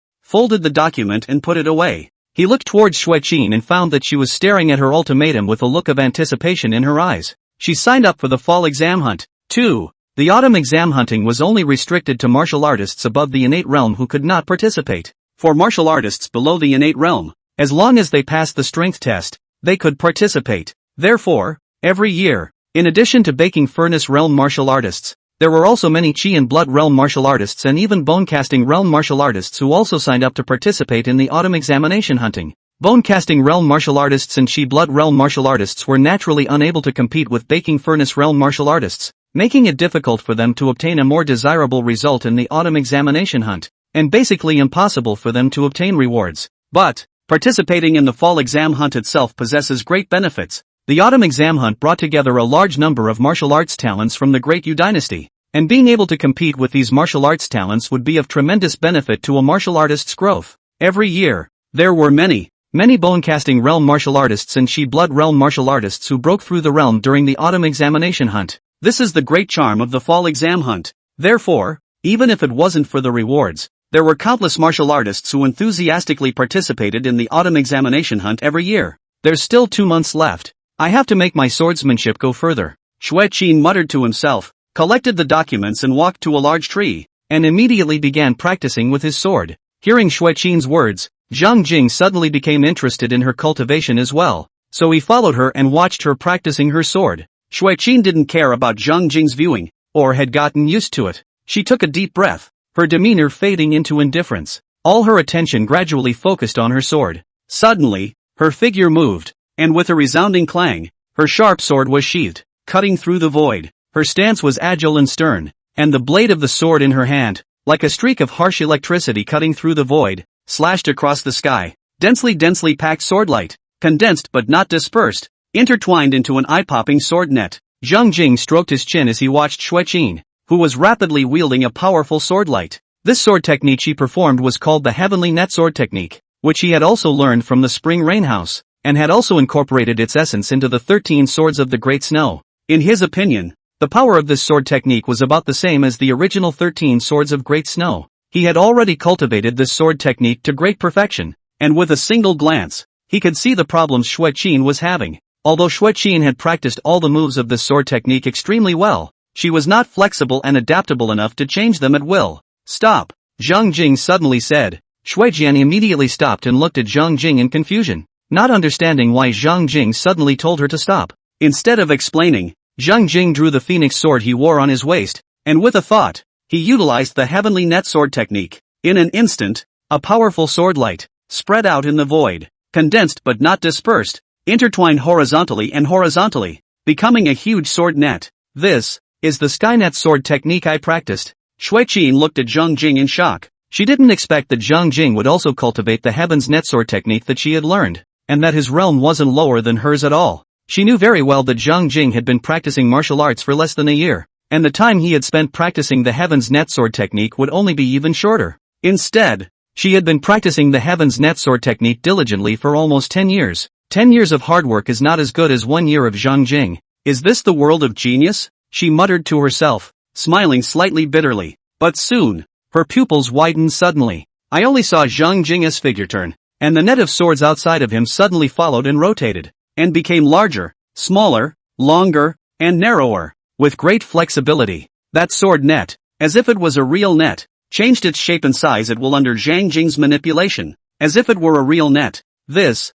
folded the document and put it away. He looked towards Shui Qin and found that she was staring at her ultimatum with a look of anticipation in her eyes. She signed up for the fall exam hunt. 2. The autumn exam hunting was only restricted to martial artists above the innate realm who could not participate. For martial artists below the innate realm, as long as they passed the strength test, they could participate. Therefore, every year, in addition to Baking Furnace realm martial artists, there were also many Qi and Blood realm martial artists and even Bone-casting realm martial artists who also signed up to participate in the autumn examination hunting. Bone-casting realm martial artists and Qi Blood realm martial artists were naturally unable to compete with Baking Furnace realm martial artists, making it difficult for them to obtain a more desirable result in the autumn examination hunt, and basically impossible for them to obtain rewards. But, participating in the fall exam hunt itself possesses great benefits. The autumn exam hunt brought together a large number of martial arts talents from the Great Yu Dynasty, and being able to compete with these martial arts talents would be of tremendous benefit to a martial artist's growth. Every year, there were many bone-casting realm martial artists and Qi Blood realm martial artists who broke through the realm during the autumn examination hunt. This is the great charm of the fall exam hunt. Therefore, even if it wasn't for the rewards, there were countless martial artists who enthusiastically participated in the autumn examination hunt every year. There's still 2 months left. I have to make my swordsmanship go further. Shui Qin muttered to himself, collected the documents and walked to a large tree, and immediately began practicing with his sword. Hearing Shui Qin's words, Zhang Jing suddenly became interested in her cultivation as well, so he followed her and watched her practicing her sword. Shui Qin didn't care about Zhang Jing's viewing, or had gotten used to it. She took a deep breath, her demeanor fading into indifference. All her attention gradually focused on her sword. Suddenly, her figure moved, and with a resounding clang, her sharp sword was sheathed, cutting through the void. Her stance was agile and stern, and the blade of the sword in her hand, like a streak of harsh electricity cutting through the void, slashed across the sky. Densely packed swordlight, condensed but not dispersed, intertwined into an eye-popping sword net. Zhang Jing stroked his chin as he watched Shui Qin, who was rapidly wielding a powerful swordlight. This sword technique she performed was called the Heavenly Net Sword Technique, which he had also learned from the Spring Rain House, and had also incorporated its essence into the 13 swords of the Great Snow. In his opinion, the power of this sword technique was about the same as the original 13 swords of Great Snow. He had already cultivated this sword technique to great perfection, and with a single glance, he could see the problems Shui Qin was having. Although Shui Qin had practiced all the moves of this sword technique extremely well, she was not flexible and adaptable enough to change them at will. Stop! Zhang Jing suddenly said. Shui Jian immediately stopped and looked at Zhang Jing in confusion, not understanding why Zhang Jing suddenly told her to stop. Instead of explaining, Zhang Jing drew the phoenix sword he wore on his waist, and with a thought, he utilized the Heavenly Net Sword Technique. In an instant, a powerful sword light, spread out in the void, condensed but not dispersed, intertwined horizontally, becoming a huge sword net. This is the Skynet sword technique I practiced. Shui Qin looked at Zhang Jing in shock. She didn't expect that Zhang Jing would also cultivate the Heaven's Net Sword technique that she had learned, and that his realm wasn't lower than hers at all. She knew very well that Zhang Jing had been practicing martial arts for less than a year, and the time he had spent practicing the Heaven's Net Sword technique would only be even shorter. Instead, she had been practicing the Heaven's Net Sword technique diligently for almost 10 years. 10 years of hard work is not as good as 1 year of Zhang Jing. Is this the world of genius? She muttered to herself, smiling slightly bitterly. But soon, her pupils widened suddenly. I only saw Zhang Jing's figure turn, and the net of swords outside of him suddenly followed and rotated, and became larger, smaller, longer, and narrower. With great flexibility, that sword net, as if it was a real net, changed its shape and size at will under Zhang Jing's manipulation, as if it were a real net. This,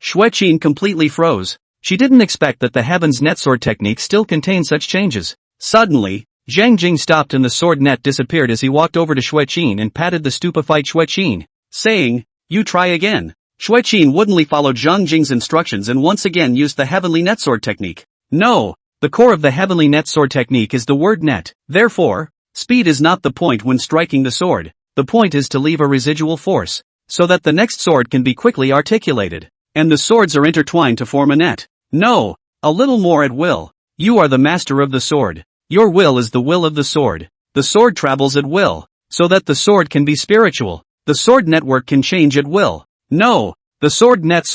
Shui Qin completely froze. She didn't expect that the heaven's net sword technique still contained such changes. Suddenly, Zhang Jing stopped and the sword net disappeared as he walked over to Xueqin and patted the stupefied Xueqin, saying, "You try again." Xueqin woodenly followed Zhang Jing's instructions and once again used the heavenly net sword technique. No, the core of the heavenly net sword technique is the word net. Therefore, speed is not the point when striking the sword. The point is to leave a residual force, so that the next sword can be quickly articulated, and the swords are intertwined to form a net. No, a little more at will. You are the master of the sword. Your will is the will of the sword. The sword travels at will, so that the sword can be spiritual. The sword network can change at will. No, the sword net.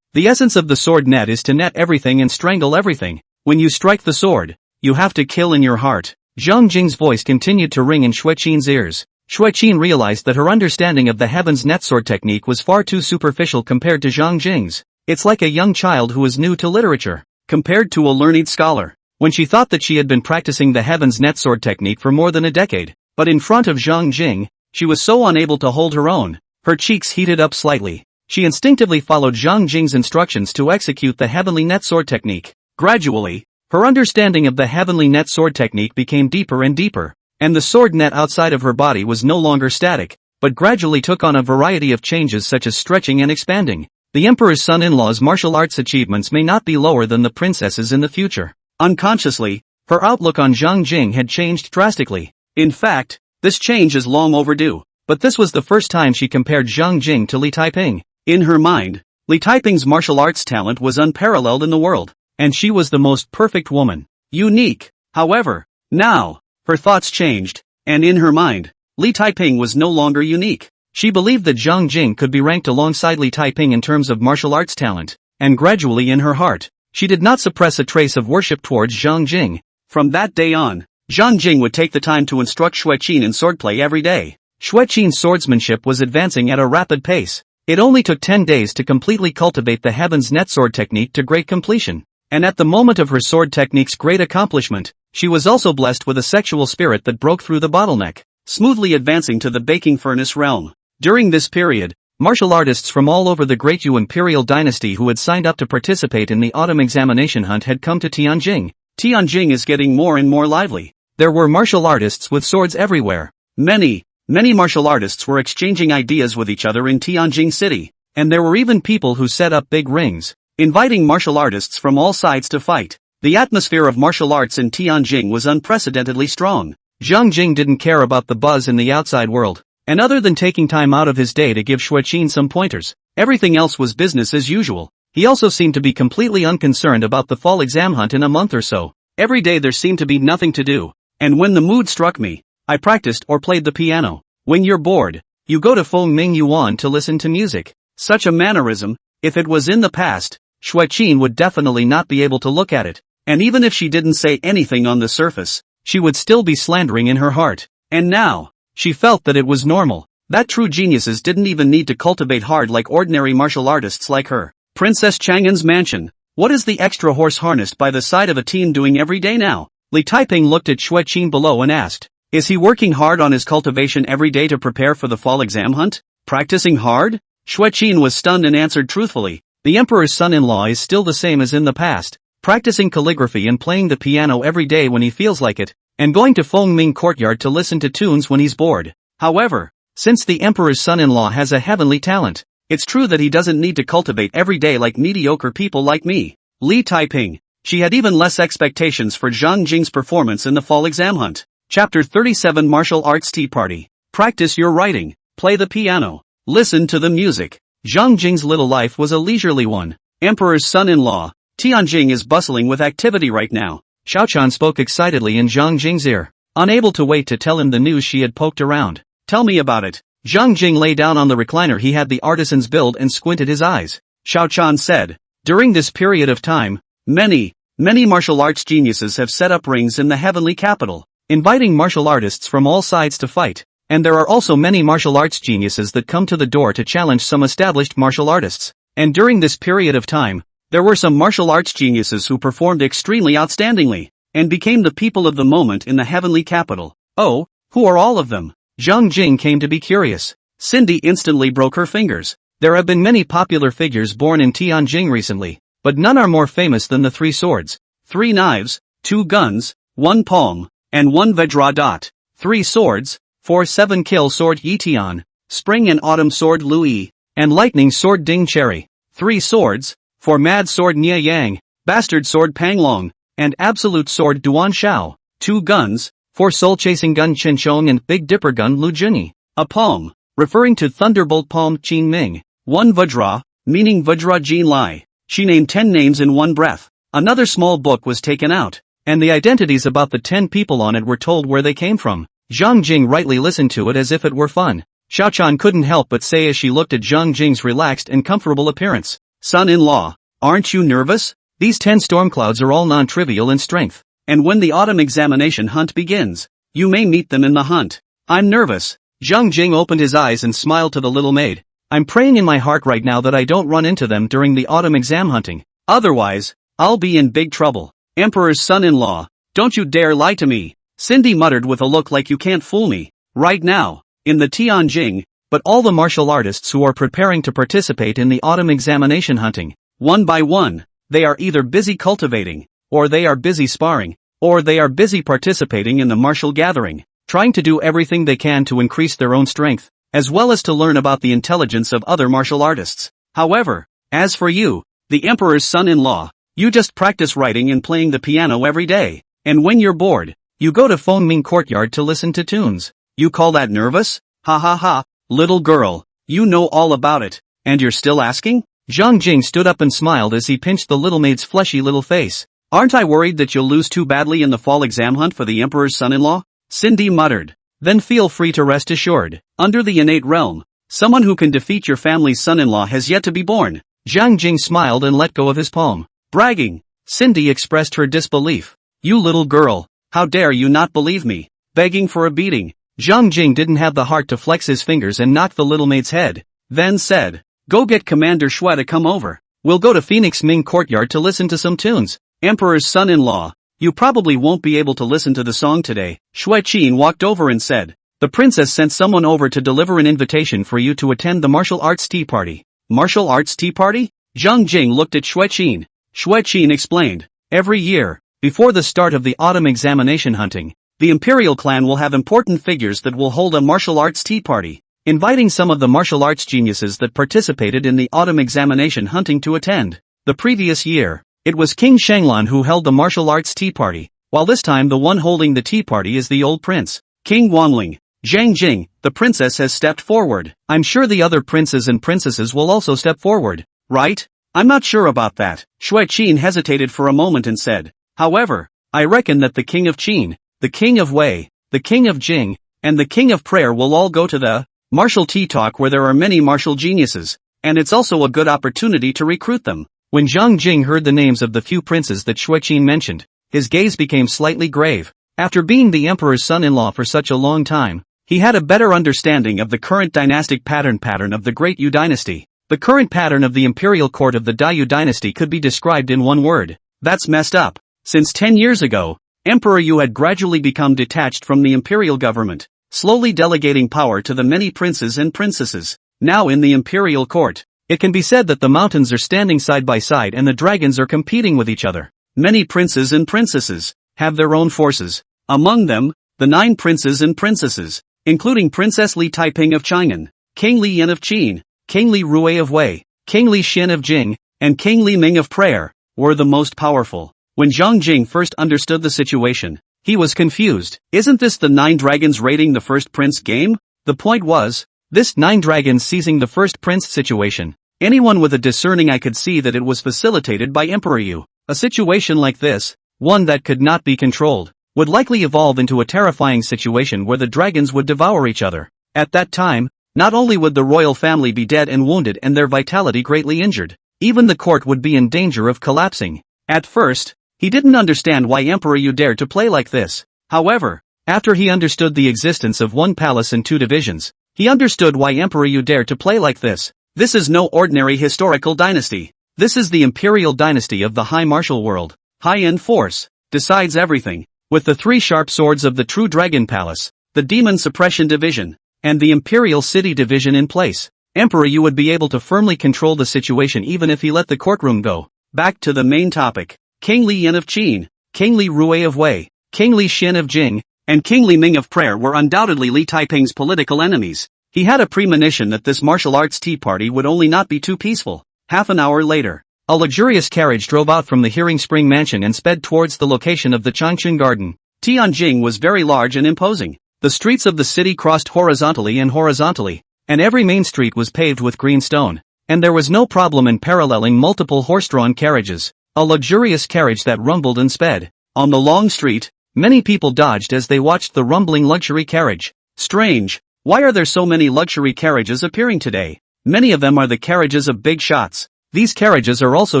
The essence of the sword net is to net everything and strangle everything. When you strike the sword, you have to kill in your heart. Zhang Jing's voice continued to ring in Xueqin's ears. Xueqin realized that her understanding of the heaven's net sword technique was far too superficial compared to Zhang Jing's. It's like a young child who is new to literature, compared to a learned scholar. When she thought that she had been practicing the heaven's net sword technique for more than a decade, but in front of Zhang Jing, she was so unable to hold her own. Her cheeks heated up slightly. She instinctively followed Zhang Jing's instructions to execute the heavenly net sword technique. Gradually, her understanding of the heavenly net sword technique became deeper and deeper, and the sword net outside of her body was no longer static, but gradually took on a variety of changes such as stretching and expanding. The emperor's son-in-law's martial arts achievements may not be lower than the princess's in the future. Unconsciously, her outlook on Zhang Jing had changed drastically. In fact, this change is long overdue, but this was the first time she compared Zhang Jing to Li Taiping. In her mind, Li Taiping's martial arts talent was unparalleled in the world, and she was the most perfect woman. Unique. However, now, her thoughts changed, and in her mind, Li Taiping was no longer unique. She believed that Zhang Jing could be ranked alongside Li Taiping in terms of martial arts talent, and gradually in her heart, she did not suppress a trace of worship towards Zhang Jing. From that day on, Zhang Jing would take the time to instruct Xueqin in swordplay every day. Xueqin's swordsmanship was advancing at a rapid pace. It only took 10 days to completely cultivate the heaven's net sword technique to great completion. And at the moment of her sword technique's great accomplishment, she was also blessed with a sexual spirit that broke through the bottleneck, smoothly advancing to the baking furnace realm. During this period, martial artists from all over the Great Yu Imperial Dynasty who had signed up to participate in the autumn examination hunt had come to Tianjing. Tianjing is getting more and more lively. There were martial artists with swords everywhere. Many martial artists were exchanging ideas with each other in Tianjing city, and there were even people who set up big rings, inviting martial artists from all sides to fight. The atmosphere of martial arts in Tianjing was unprecedentedly strong. Zhang Jing didn't care about the buzz in the outside world, and other than taking time out of his day to give Xueqin some pointers, everything else was business as usual. He also seemed to be completely unconcerned about the fall exam hunt in a month or so. Every day there seemed to be nothing to do, and when the mood struck me, I practiced or played the piano. When you're bored, you go to Feng Ming Yuan to listen to music. Such a mannerism, if it was in the past, Xueqin would definitely not be able to look at it, and even if she didn't say anything on the surface, she would still be slandering in her heart. And now, she felt that it was normal, that true geniuses didn't even need to cultivate hard like ordinary martial artists like her. Princess Chang'an's mansion. What is the extra horse harnessed by the side of a teen doing every day now? Li Taiping looked at Xueqin below and asked, is he working hard on his cultivation every day to prepare for the fall exam hunt? Practicing hard? Xueqin was stunned and answered truthfully, the emperor's son-in-law is still the same as in the past, practicing calligraphy and playing the piano every day when he feels like it, and going to Feng Ming courtyard to listen to tunes when he's bored. However, since the emperor's son-in-law has a heavenly talent, it's true that he doesn't need to cultivate every day like mediocre people like me. Li Taiping. She had even less expectations for Zhang Jing's performance in the fall exam hunt. Chapter 37 Martial Arts Tea Party. Practice your writing, play the piano, listen to the music. Zhang Jing's little life was a leisurely one. Emperor's son-in-law, Tianjing is bustling with activity right now. Xiaochan spoke excitedly in Zhang Jing's ear, unable to wait to tell him the news she had poked around. Tell me about it. Zhang Jing lay down on the recliner he had the artisans build and squinted his eyes. Xiaochan said, during this period of time, many martial arts geniuses have set up rings in the heavenly capital, inviting martial artists from all sides to fight, and there are also many martial arts geniuses that come to the door to challenge some established martial artists. And during this period of time, there were some martial arts geniuses who performed extremely outstandingly, and became the people of the moment in the heavenly capital. Oh, who are all of them? Zhang Jing came to be curious. Cindy instantly broke her fingers. There have been many popular figures born in Tianjing recently. but none are more famous than the 3 swords, 3 knives, 2 guns, 1 palm, and 1 vajra. 3 swords, 4-7 kill sword Yitian, spring and autumn sword Lui, and lightning sword Ding Cherry. 3 swords, 4 mad sword Nia Yang, bastard sword Panglong, and absolute sword Duan Shao. 2 guns, 4 soul chasing gun Chen Chong and big dipper gun Lu Junyi. A palm, referring to thunderbolt palm Qin Ming. 1 vajra, meaning vajra Jin Lai. She named 10 names in one breath. Another small book was taken out, and the identities about the 10 people on it were told where they came from. Zhang Jing rightly listened to it as if it were fun. Xiaochan couldn't help but say as she looked at Zhang Jing's relaxed and comfortable appearance, "Son-in-law, aren't you nervous? These 10 storm clouds are all non-trivial in strength, and when the autumn examination hunt begins, you may meet them in the hunt." "I'm nervous." Zhang Jing opened his eyes and smiled to the little maid. "I'm praying in my heart right now that I don't run into them during the autumn exam hunting. Otherwise, I'll be in big trouble." "Emperor's son-in-law, don't you dare lie to me," Cindy muttered with a look like you can't fool me. Right now, in the Tianjing, but all the martial artists who are preparing to participate in the autumn examination hunting, one by one, they are either busy cultivating, or they are busy sparring, or they are busy participating in the martial gathering, trying to do everything they can to increase their own strength, as well as to learn about the intelligence of other martial artists. However, as for you, the emperor's son-in-law, you just practice writing and playing the piano every day, and when you're bored, you go to Fengming Courtyard to listen to tunes. You call that nervous? Ha ha ha, little girl, you know all about it, and you're still asking? Zhang Jing stood up and smiled as he pinched the little maid's fleshy little face. "Aren't I worried that you'll lose too badly in the fall exam hunt for the emperor's son-in-law?" Cindy muttered. "Then feel free to rest assured, under the innate realm, someone who can defeat your family's son-in-law has yet to be born." Zhang Jing smiled and let go of his palm. "Bragging," Cindy expressed her disbelief. "You little girl, how dare you not believe me? Begging for a beating." Zhang Jing didn't have the heart to flex his fingers and knock the little maid's head, then said, "Go get Commander Shui to come over. We'll go to Phoenix Ming Courtyard to listen to some tunes." "Emperor's son-in-law, you probably won't be able to listen to the song today." Shui Qin walked over and said, "The princess sent someone over to deliver an invitation for you to attend the martial arts tea party." "Martial arts tea party?" Zhang Jing looked at Shui Qin. Shui Qin explained, "Every year, before the start of the autumn examination hunting, the imperial clan will have important figures that will hold a martial arts tea party, inviting some of the martial arts geniuses that participated in the autumn examination hunting to attend. The previous year, it was King Shanglan who held the martial arts tea party, while this time the one holding the tea party is the old prince, King Wanling. Zhang Jing, the princess has stepped forward. I'm sure the other princes and princesses will also step forward, right?" "I'm not sure about that." Shui Qin hesitated for a moment and said, "However, I reckon that the king of Qin, the king of Wei, the king of Jing, and the king of Prayer will all go to the martial tea talk where there are many martial geniuses, and it's also a good opportunity to recruit them." When Zhang Jing heard the names of the few princes that Shui Qin mentioned, his gaze became slightly grave. After being the emperor's son-in-law for such a long time, he had a better understanding of the current dynastic pattern of the Great Yu Dynasty. The current pattern of the imperial court of the Yu Dynasty could be described in one word: that's messed up. Since 10 years ago, Emperor Yu had gradually become detached from the imperial government, slowly delegating power to the many princes and princesses. Now in the imperial court, it can be said that the mountains are standing side by side and the dragons are competing with each other. Many princes and princesses have their own forces. Among them, the 9 princes and princesses, including Princess Li Taiping of Chang'an, King Li Yan of Qin, King Li Rui of Wei, King Li Xin of Jing, and King Li Ming of Prayer, were the most powerful. When Zhang Jing first understood the situation, he was confused. Isn't this the 9 dragons raiding the first prince game? The point was, this 9 dragons seizing the first prince situation. Anyone with a discerning eye could see that it was facilitated by Emperor Yu. A situation like this, one that could not be controlled, would likely evolve into a terrifying situation where the dragons would devour each other. At that time, not only would the royal family be dead and wounded and their vitality greatly injured, even the court would be in danger of collapsing. At first, he didn't understand why Emperor Yu dared to play like this. However, after he understood the existence of one palace and 2 divisions, he understood why Emperor Yu dared to play like this. This is no ordinary historical dynasty. This is the imperial dynasty of the high martial world. High-end force decides everything. With the 3 sharp swords of the true dragon palace, the demon suppression division, and the imperial city division in place, Emperor Yu would be able to firmly control the situation even if he let the courtroom go. Back to the main topic. King Li Yin of Qin, King Li Rui of Wei, King Li Xin of Jing, and King Li Ming of Prayer were undoubtedly Li Taiping's political enemies. He had a premonition that this martial arts tea party would only not be too peaceful. Half an hour later, a luxurious carriage drove out from the Hearing Spring mansion and sped towards the location of the Chang'an garden. Tianjing was very large and imposing. The streets of the city crossed horizontally, and every main street was paved with green stone. And there was no problem in paralleling multiple horse-drawn carriages. A luxurious carriage that rumbled and sped. On the long street, many people dodged as they watched the rumbling luxury carriage. Strange. Why are there so many luxury carriages appearing today? Many of them are the carriages of big shots. These carriages are also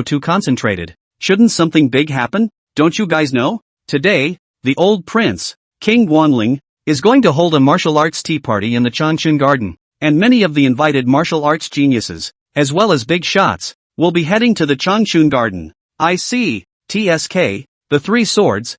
too concentrated. Shouldn't something big happen? Don't you guys know? Today, the old prince, King Guanling, is going to hold a martial arts tea party in the Chang'an garden. And many of the invited martial arts geniuses, as well as big shots, will be heading to the Chang'an garden. I see. TSK, the 3 swords,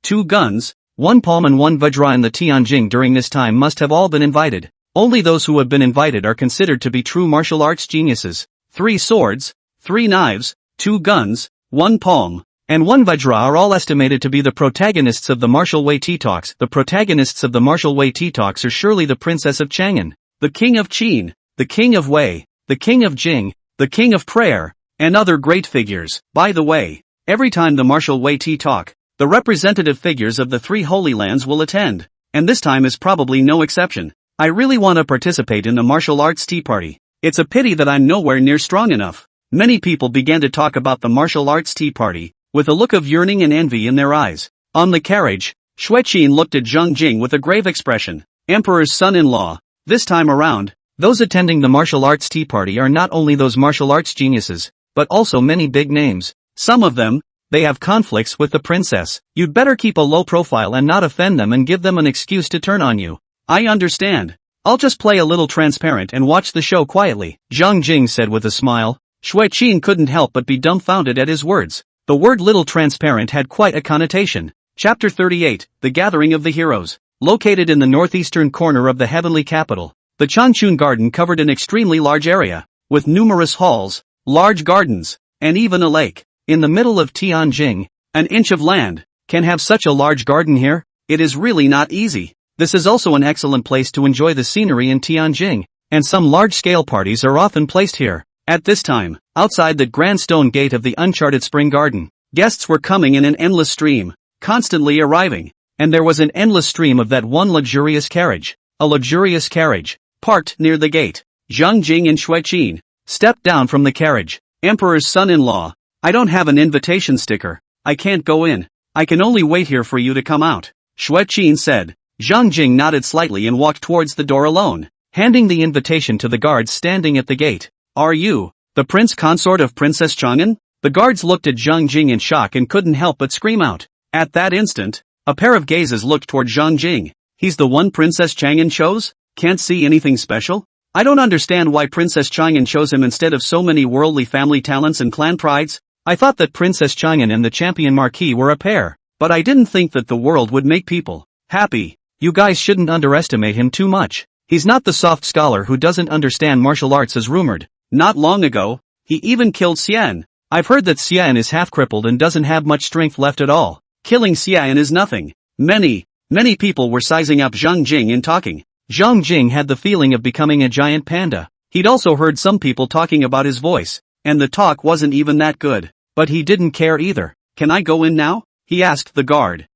2 guns, 1 palm and 1 vajra in the Tianjing during this time must have all been invited. Only those who have been invited are considered to be true martial arts geniuses. 3 swords, 3 knives, 2 guns, 1 palm, and 1 vajra are all estimated to be the protagonists of the martial way tea talks. The protagonists of the martial way tea talks are surely the Princess of Chang'an, the King of Qin, the King of Wei, the King of Jing, the King of Prayer, and other great figures. By the way, every time the martial way tea talk, the representative figures of the 3 holy lands will attend, and this time is probably no exception. I really want to participate in the martial arts tea party. It's a pity that I'm nowhere near strong enough. Many people began to talk about the martial arts tea party, with a look of yearning and envy in their eyes. On the carriage, Xueqin looked at Zhang Jing with a grave expression. Emperor's son-in-law. This time around, those attending the martial arts tea party are not only those martial arts geniuses, but also many big names. Some of them, they have conflicts with the princess. You'd better keep a low profile and not offend them and give them an excuse to turn on you. I understand. I'll just play a little transparent and watch the show quietly, Zhang Jing said with a smile. Xueqin couldn't help but be dumbfounded at his words. The word little transparent had quite a connotation. Chapter 38, The Gathering of the Heroes. Located in the northeastern corner of the heavenly capital, the Chang'an garden covered an extremely large area, with numerous halls, large gardens, and even a lake. In the middle of Tianjing, an inch of land can have such a large garden here. It is really not easy. This is also an excellent place to enjoy the scenery in Tianjing, and some large-scale parties are often placed here. At this time, outside the grand stone gate of the uncharted spring garden, guests were coming in an endless stream, constantly arriving, and there was an endless stream of that one luxurious carriage. A luxurious carriage, parked near the gate. Zhang Jing and Xueqin stepped down from the carriage. Emperor's son-in-law. I don't have an invitation sticker. I can't go in. I can only wait here for you to come out, Xueqin said. Zhang Jing nodded slightly and walked towards the door alone, handing the invitation to the guards standing at the gate. Are you the Prince Consort of Princess Chang'an? The guards looked at Zhang Jing in shock and couldn't help but scream out. At that instant, a pair of gazes looked toward Zhang Jing. He's the one Princess Chang'an chose? Can't see anything special? I don't understand why Princess Chang'an chose him instead of so many worldly family talents and clan prides. I thought that Princess Chang'an and the champion marquis were a pair, but I didn't think that the world would make people happy. You guys shouldn't underestimate him too much. He's not the soft scholar who doesn't understand martial arts as rumored. Not long ago, he even killed Xian. I've heard that Xian is half crippled and doesn't have much strength left at all. Killing Xian is nothing. Many people were sizing up Zhang Jing in talking. Zhang Jing had the feeling of becoming a giant panda. He'd also heard some people talking about his voice, and the talk wasn't even that good. But he didn't care either. Can I go in now? He asked the guard.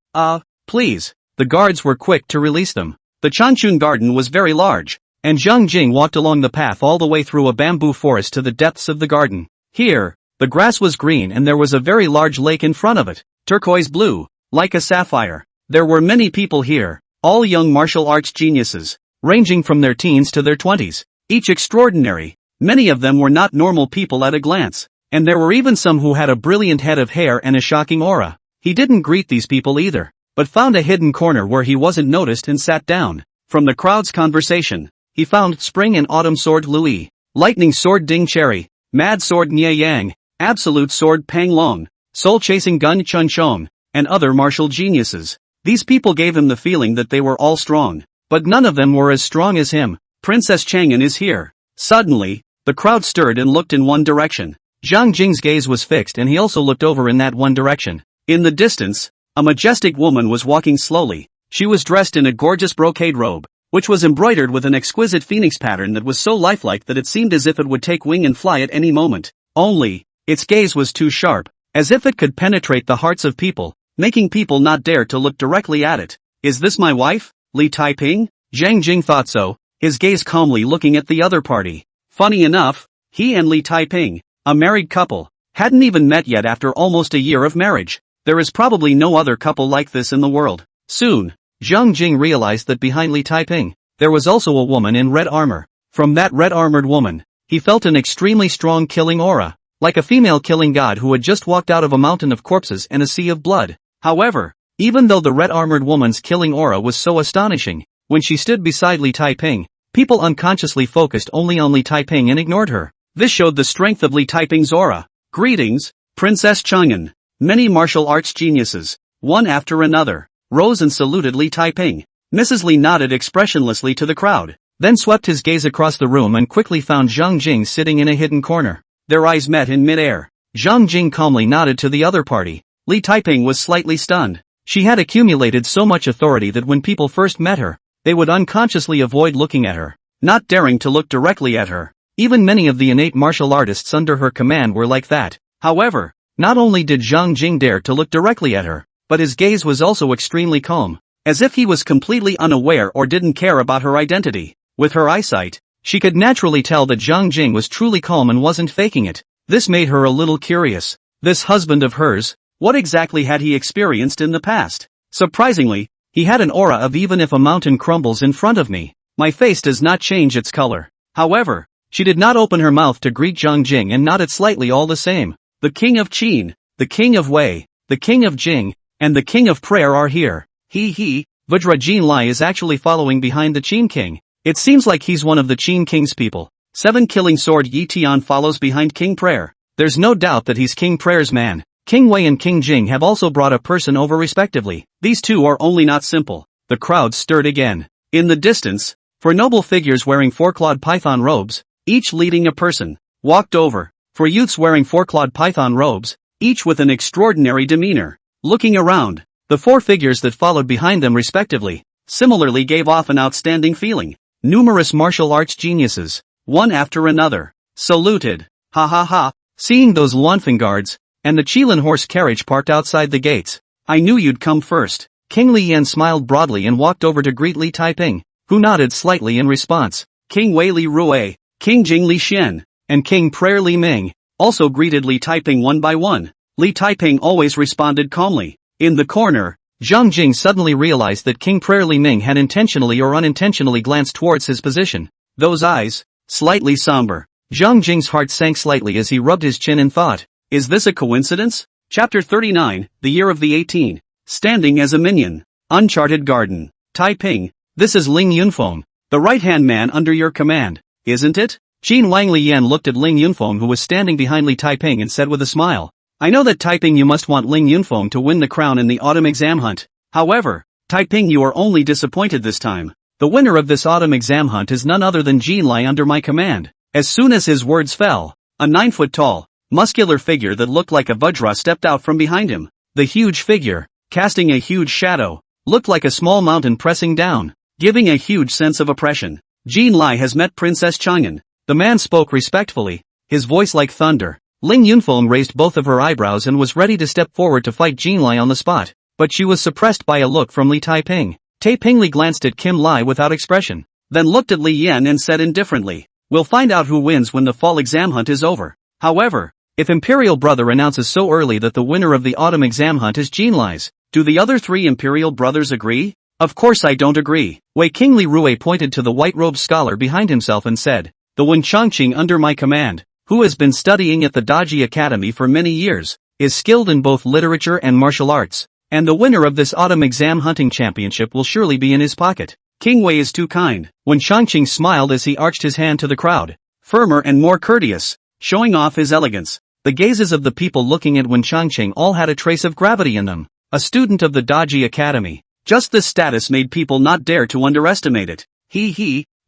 Please. The guards were quick to release them. The Chang'an garden was very large, and Zhang Jing walked along the path all the way through a bamboo forest to the depths of the garden. Here, the grass was green and there was a very large lake in front of it, turquoise blue, like a sapphire. There were many people here, all young martial arts geniuses, ranging from their teens to their 20s, each extraordinary. Many of them were not normal people at a glance. And there were even some who had a brilliant head of hair and a shocking aura. He didn't greet these people either, but found a hidden corner where he wasn't noticed and sat down. From the crowd's conversation, he found Spring and Autumn Sword Lui, Lightning Sword Ding Cherry, Mad Sword Nye Yang, Absolute Sword Pang Long, Soul-Chasing Gun Chun Chong, and other martial geniuses. These people gave him the feeling that they were all strong, but none of them were as strong as him. Princess Chang'an is here. Suddenly, the crowd stirred and looked in one direction. Zhang Jing's gaze was fixed and he also looked over in that one direction. In the distance, a majestic woman was walking slowly. She was dressed in a gorgeous brocade robe, which was embroidered with an exquisite phoenix pattern that was so lifelike that it seemed as if it would take wing and fly at any moment. Only, its gaze was too sharp, as if it could penetrate the hearts of people, making people not dare to look directly at it. Is this my wife, Li Taiping? Zhang Jing thought so, his gaze calmly looking at the other party. Funny enough, he and Li Taiping, a married couple, hadn't even met yet after almost a year of marriage. There is probably no other couple like this in the world. Soon, Zhang Jing realized that behind Li Taiping, there was also a woman in red armor. From that red-armored woman, he felt an extremely strong killing aura, like a female killing god who had just walked out of a mountain of corpses and a sea of blood. However, even though the red-armored woman's killing aura was so astonishing, when she stood beside Li Taiping, people unconsciously focused only on Li Taiping and ignored her. This showed the strength of Li Taiping's aura. Greetings, Princess Chang'an. Many martial arts geniuses, one after another, rose and saluted Li Taiping. Mrs. Li nodded expressionlessly to the crowd, then swept his gaze across the room and quickly found Zhang Jing sitting in a hidden corner. Their eyes met in mid-air. Zhang Jing calmly nodded to the other party. Li Taiping was slightly stunned. She had accumulated so much authority that when people first met her, they would unconsciously avoid looking at her, not daring to look directly at her. Even many of the innate martial artists under her command were like that. However, not only did Zhang Jing dare to look directly at her, but his gaze was also extremely calm, as if he was completely unaware or didn't care about her identity. With her eyesight, she could naturally tell that Zhang Jing was truly calm and wasn't faking it. This made her a little curious. This husband of hers, what exactly had he experienced in the past? Surprisingly, he had an aura of even if a mountain crumbles in front of me, my face does not change its color. However, she did not open her mouth to greet Zhang Jing and nodded slightly all the same. The king of Qin, the king of Wei, the king of Jing, and the king of prayer are here. Vajra Jin Lai is actually following behind the Qin king. It seems like he's one of the Qin king's people. 7 Killing Sword Yi Tian follows behind King Prayer. There's no doubt that he's King Prayer's man. King Wei and King Jing have also brought a person over respectively. These two are only not simple. The crowd stirred again. In the distance, 4 noble figures wearing 4-clawed python robes, each leading a person, walked over. 4 youths wearing 4-clawed python robes, each with an extraordinary demeanor. Looking around, the 4 figures that followed behind them respectively, similarly gave off an outstanding feeling. Numerous martial arts geniuses, one after another, saluted. Ha ha ha, seeing those Luanfeng guards, and the Qilin horse carriage parked outside the gates. I knew you'd come first. King Li Yan smiled broadly and walked over to greet Li Taiping, who nodded slightly in response. King Wei Li Rui, King Jing Li Xian, and King Prayer Li Ming, also greeted Li Taiping one by one. Li Taiping always responded calmly. In the corner, Zhang Jing suddenly realized that King Prayer Li Ming had intentionally or unintentionally glanced towards his position. Those eyes, slightly somber. Zhang Jing's heart sank slightly as he rubbed his chin in thought. Is this a coincidence? Chapter 39, The Year of the 18. Standing as a minion. Uncharted Garden. Taiping, this is Ling Yunfeng, the right-hand man under your command, isn't it? Qin Wang Liyan looked at Ling Yunfeng who was standing behind Li Taiping and said with a smile. I know that Taiping you must want Ling Yunfeng to win the crown in the autumn exam hunt. However, Taiping you are only disappointed this time. The winner of this autumn exam hunt is none other than Jin Lai under my command. As soon as his words fell, a 9-foot-tall, muscular figure that looked like a Vajra stepped out from behind him. The huge figure, casting a huge shadow, looked like a small mountain pressing down, giving a huge sense of oppression. Jin Lai has met Princess Chang'an. The man spoke respectfully, his voice like thunder. Ling Yunfeng raised both of her eyebrows and was ready to step forward to fight Jin Lai on the spot, but she was suppressed by a look from Li Taiping. Taiping Li glanced at Kim Lai without expression, then looked at Li Yan and said indifferently, we'll find out who wins when the fall exam hunt is over. However, if Imperial Brother announces so early that the winner of the autumn exam hunt is Jin Lai's, do the other 3 Imperial Brothers agree? Of course I don't agree. Wei King Li Rui pointed to the white-robed scholar behind himself and said, the Wen Chongqing under my command, who has been studying at the Daji Academy for many years, is skilled in both literature and martial arts, and the winner of this autumn exam hunting championship will surely be in his pocket. King Wei is too kind. Wen Chongqing smiled as he arched his hand to the crowd, firmer and more courteous, showing off his elegance. The gazes of the people looking at Wen Chongqing all had a trace of gravity in them. A student of the Daji Academy. Just this status made people not dare to underestimate it.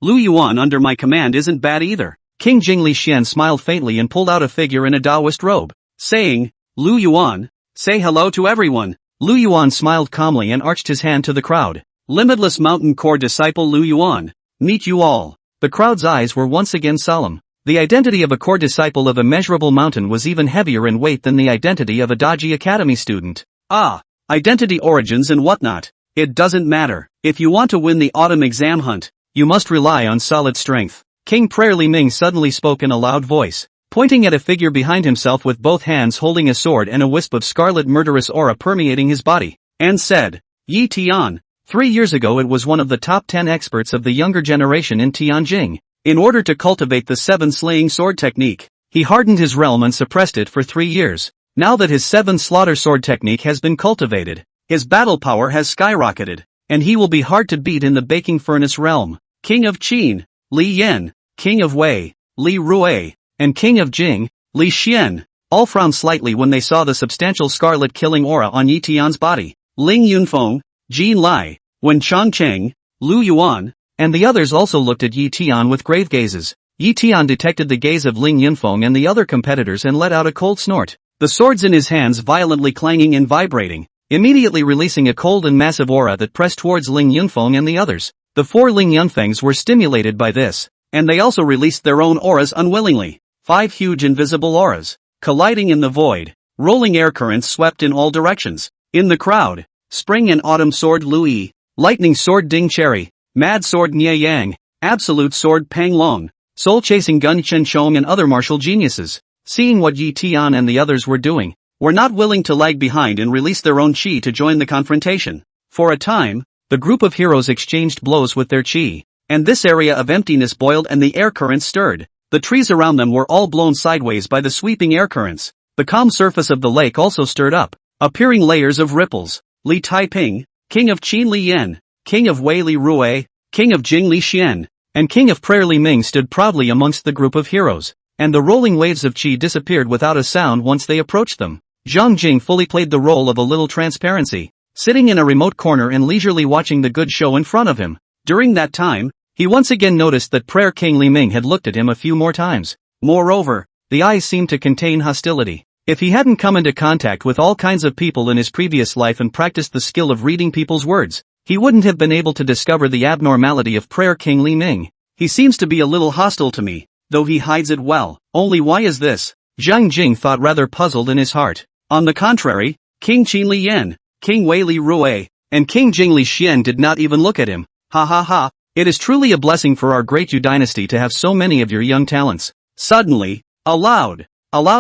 Lu Yuan under my command isn't bad either. King Jing Li Xian smiled faintly and pulled out a figure in a Taoist robe, saying, Lu Yuan, say hello to everyone. Lu Yuan smiled calmly and arched his hand to the crowd. Limitless Mountain Core Disciple Lu Yuan, meet you all. The crowd's eyes were once again solemn. The identity of a core disciple of Immeasurable Mountain was even heavier in weight than the identity of a dodgy academy student. Identity origins and whatnot. It doesn't matter. If you want to win the autumn exam hunt, you must rely on solid strength. King Prayer Li Ming suddenly spoke in a loud voice, pointing at a figure behind himself with both hands holding a sword and a wisp of scarlet murderous aura permeating his body, and said, Yi Tian. 3 years ago it was one of the top 10 experts of the younger generation in Tianjing. In order to cultivate the 7 slaying sword technique, he hardened his realm and suppressed it for 3 years. Now that his 7 slaughter sword technique has been cultivated, his battle power has skyrocketed, and he will be hard to beat in the baking furnace realm. King of Qin, Li Yan, King of Wei, Li Rui, and King of Jing, Li Xian, all frowned slightly when they saw the substantial scarlet killing aura on Yi Tian's body. Ling Yunfeng, Jin Lai, Wen Changcheng, Lu Yuan, and the others also looked at Yi Tian with grave gazes. Yi Tian detected the gaze of Ling Yunfeng and the other competitors and let out a cold snort, the swords in his hands violently clanging and vibrating, immediately releasing a cold and massive aura that pressed towards Ling Yunfeng and the others. The 4 Ling Yunfengs were stimulated by this, and they also released their own auras unwillingly. 5 huge invisible auras, colliding in the void, rolling air currents swept in all directions. In the crowd, Spring and Autumn Sword Lui, Lightning Sword Ding Cherry, Mad Sword Nye Yang, Absolute Sword Pang Long, Soul-Chasing Gun Chen Chong and other martial geniuses, seeing what Yi Tian and the others were doing, were not willing to lag behind and release their own chi to join the confrontation. For a time, the group of heroes exchanged blows with their chi, and this area of emptiness boiled and the air currents stirred. The trees around them were all blown sideways by the sweeping air currents. The calm surface of the lake also stirred up, appearing layers of ripples. Li Taiping, King of Qin Li Yan, King of Wei Li Rui, King of Jing Li Xian, and King of Prayer Li Ming stood proudly amongst the group of heroes, and the rolling waves of chi disappeared without a sound once they approached them. Zhang Jing fully played the role of a little transparency, sitting in a remote corner and leisurely watching the good show in front of him. During that time, he once again noticed that Prayer King Li Ming had looked at him a few more times. Moreover, the eyes seemed to contain hostility. If he hadn't come into contact with all kinds of people in his previous life and practiced the skill of reading people's words, he wouldn't have been able to discover the abnormality of Prayer King Li Ming. He seems to be a little hostile to me, though he hides it well. Only why is this? Zhang Jing thought, rather puzzled in his heart. On the contrary, King Qin Li Yan, King Wei Li Rui, and King Jing Li Xian did not even look at him. Ha ha ha. It is truly a blessing for our Great Yu Dynasty to have so many of your young talents. Suddenly, a loud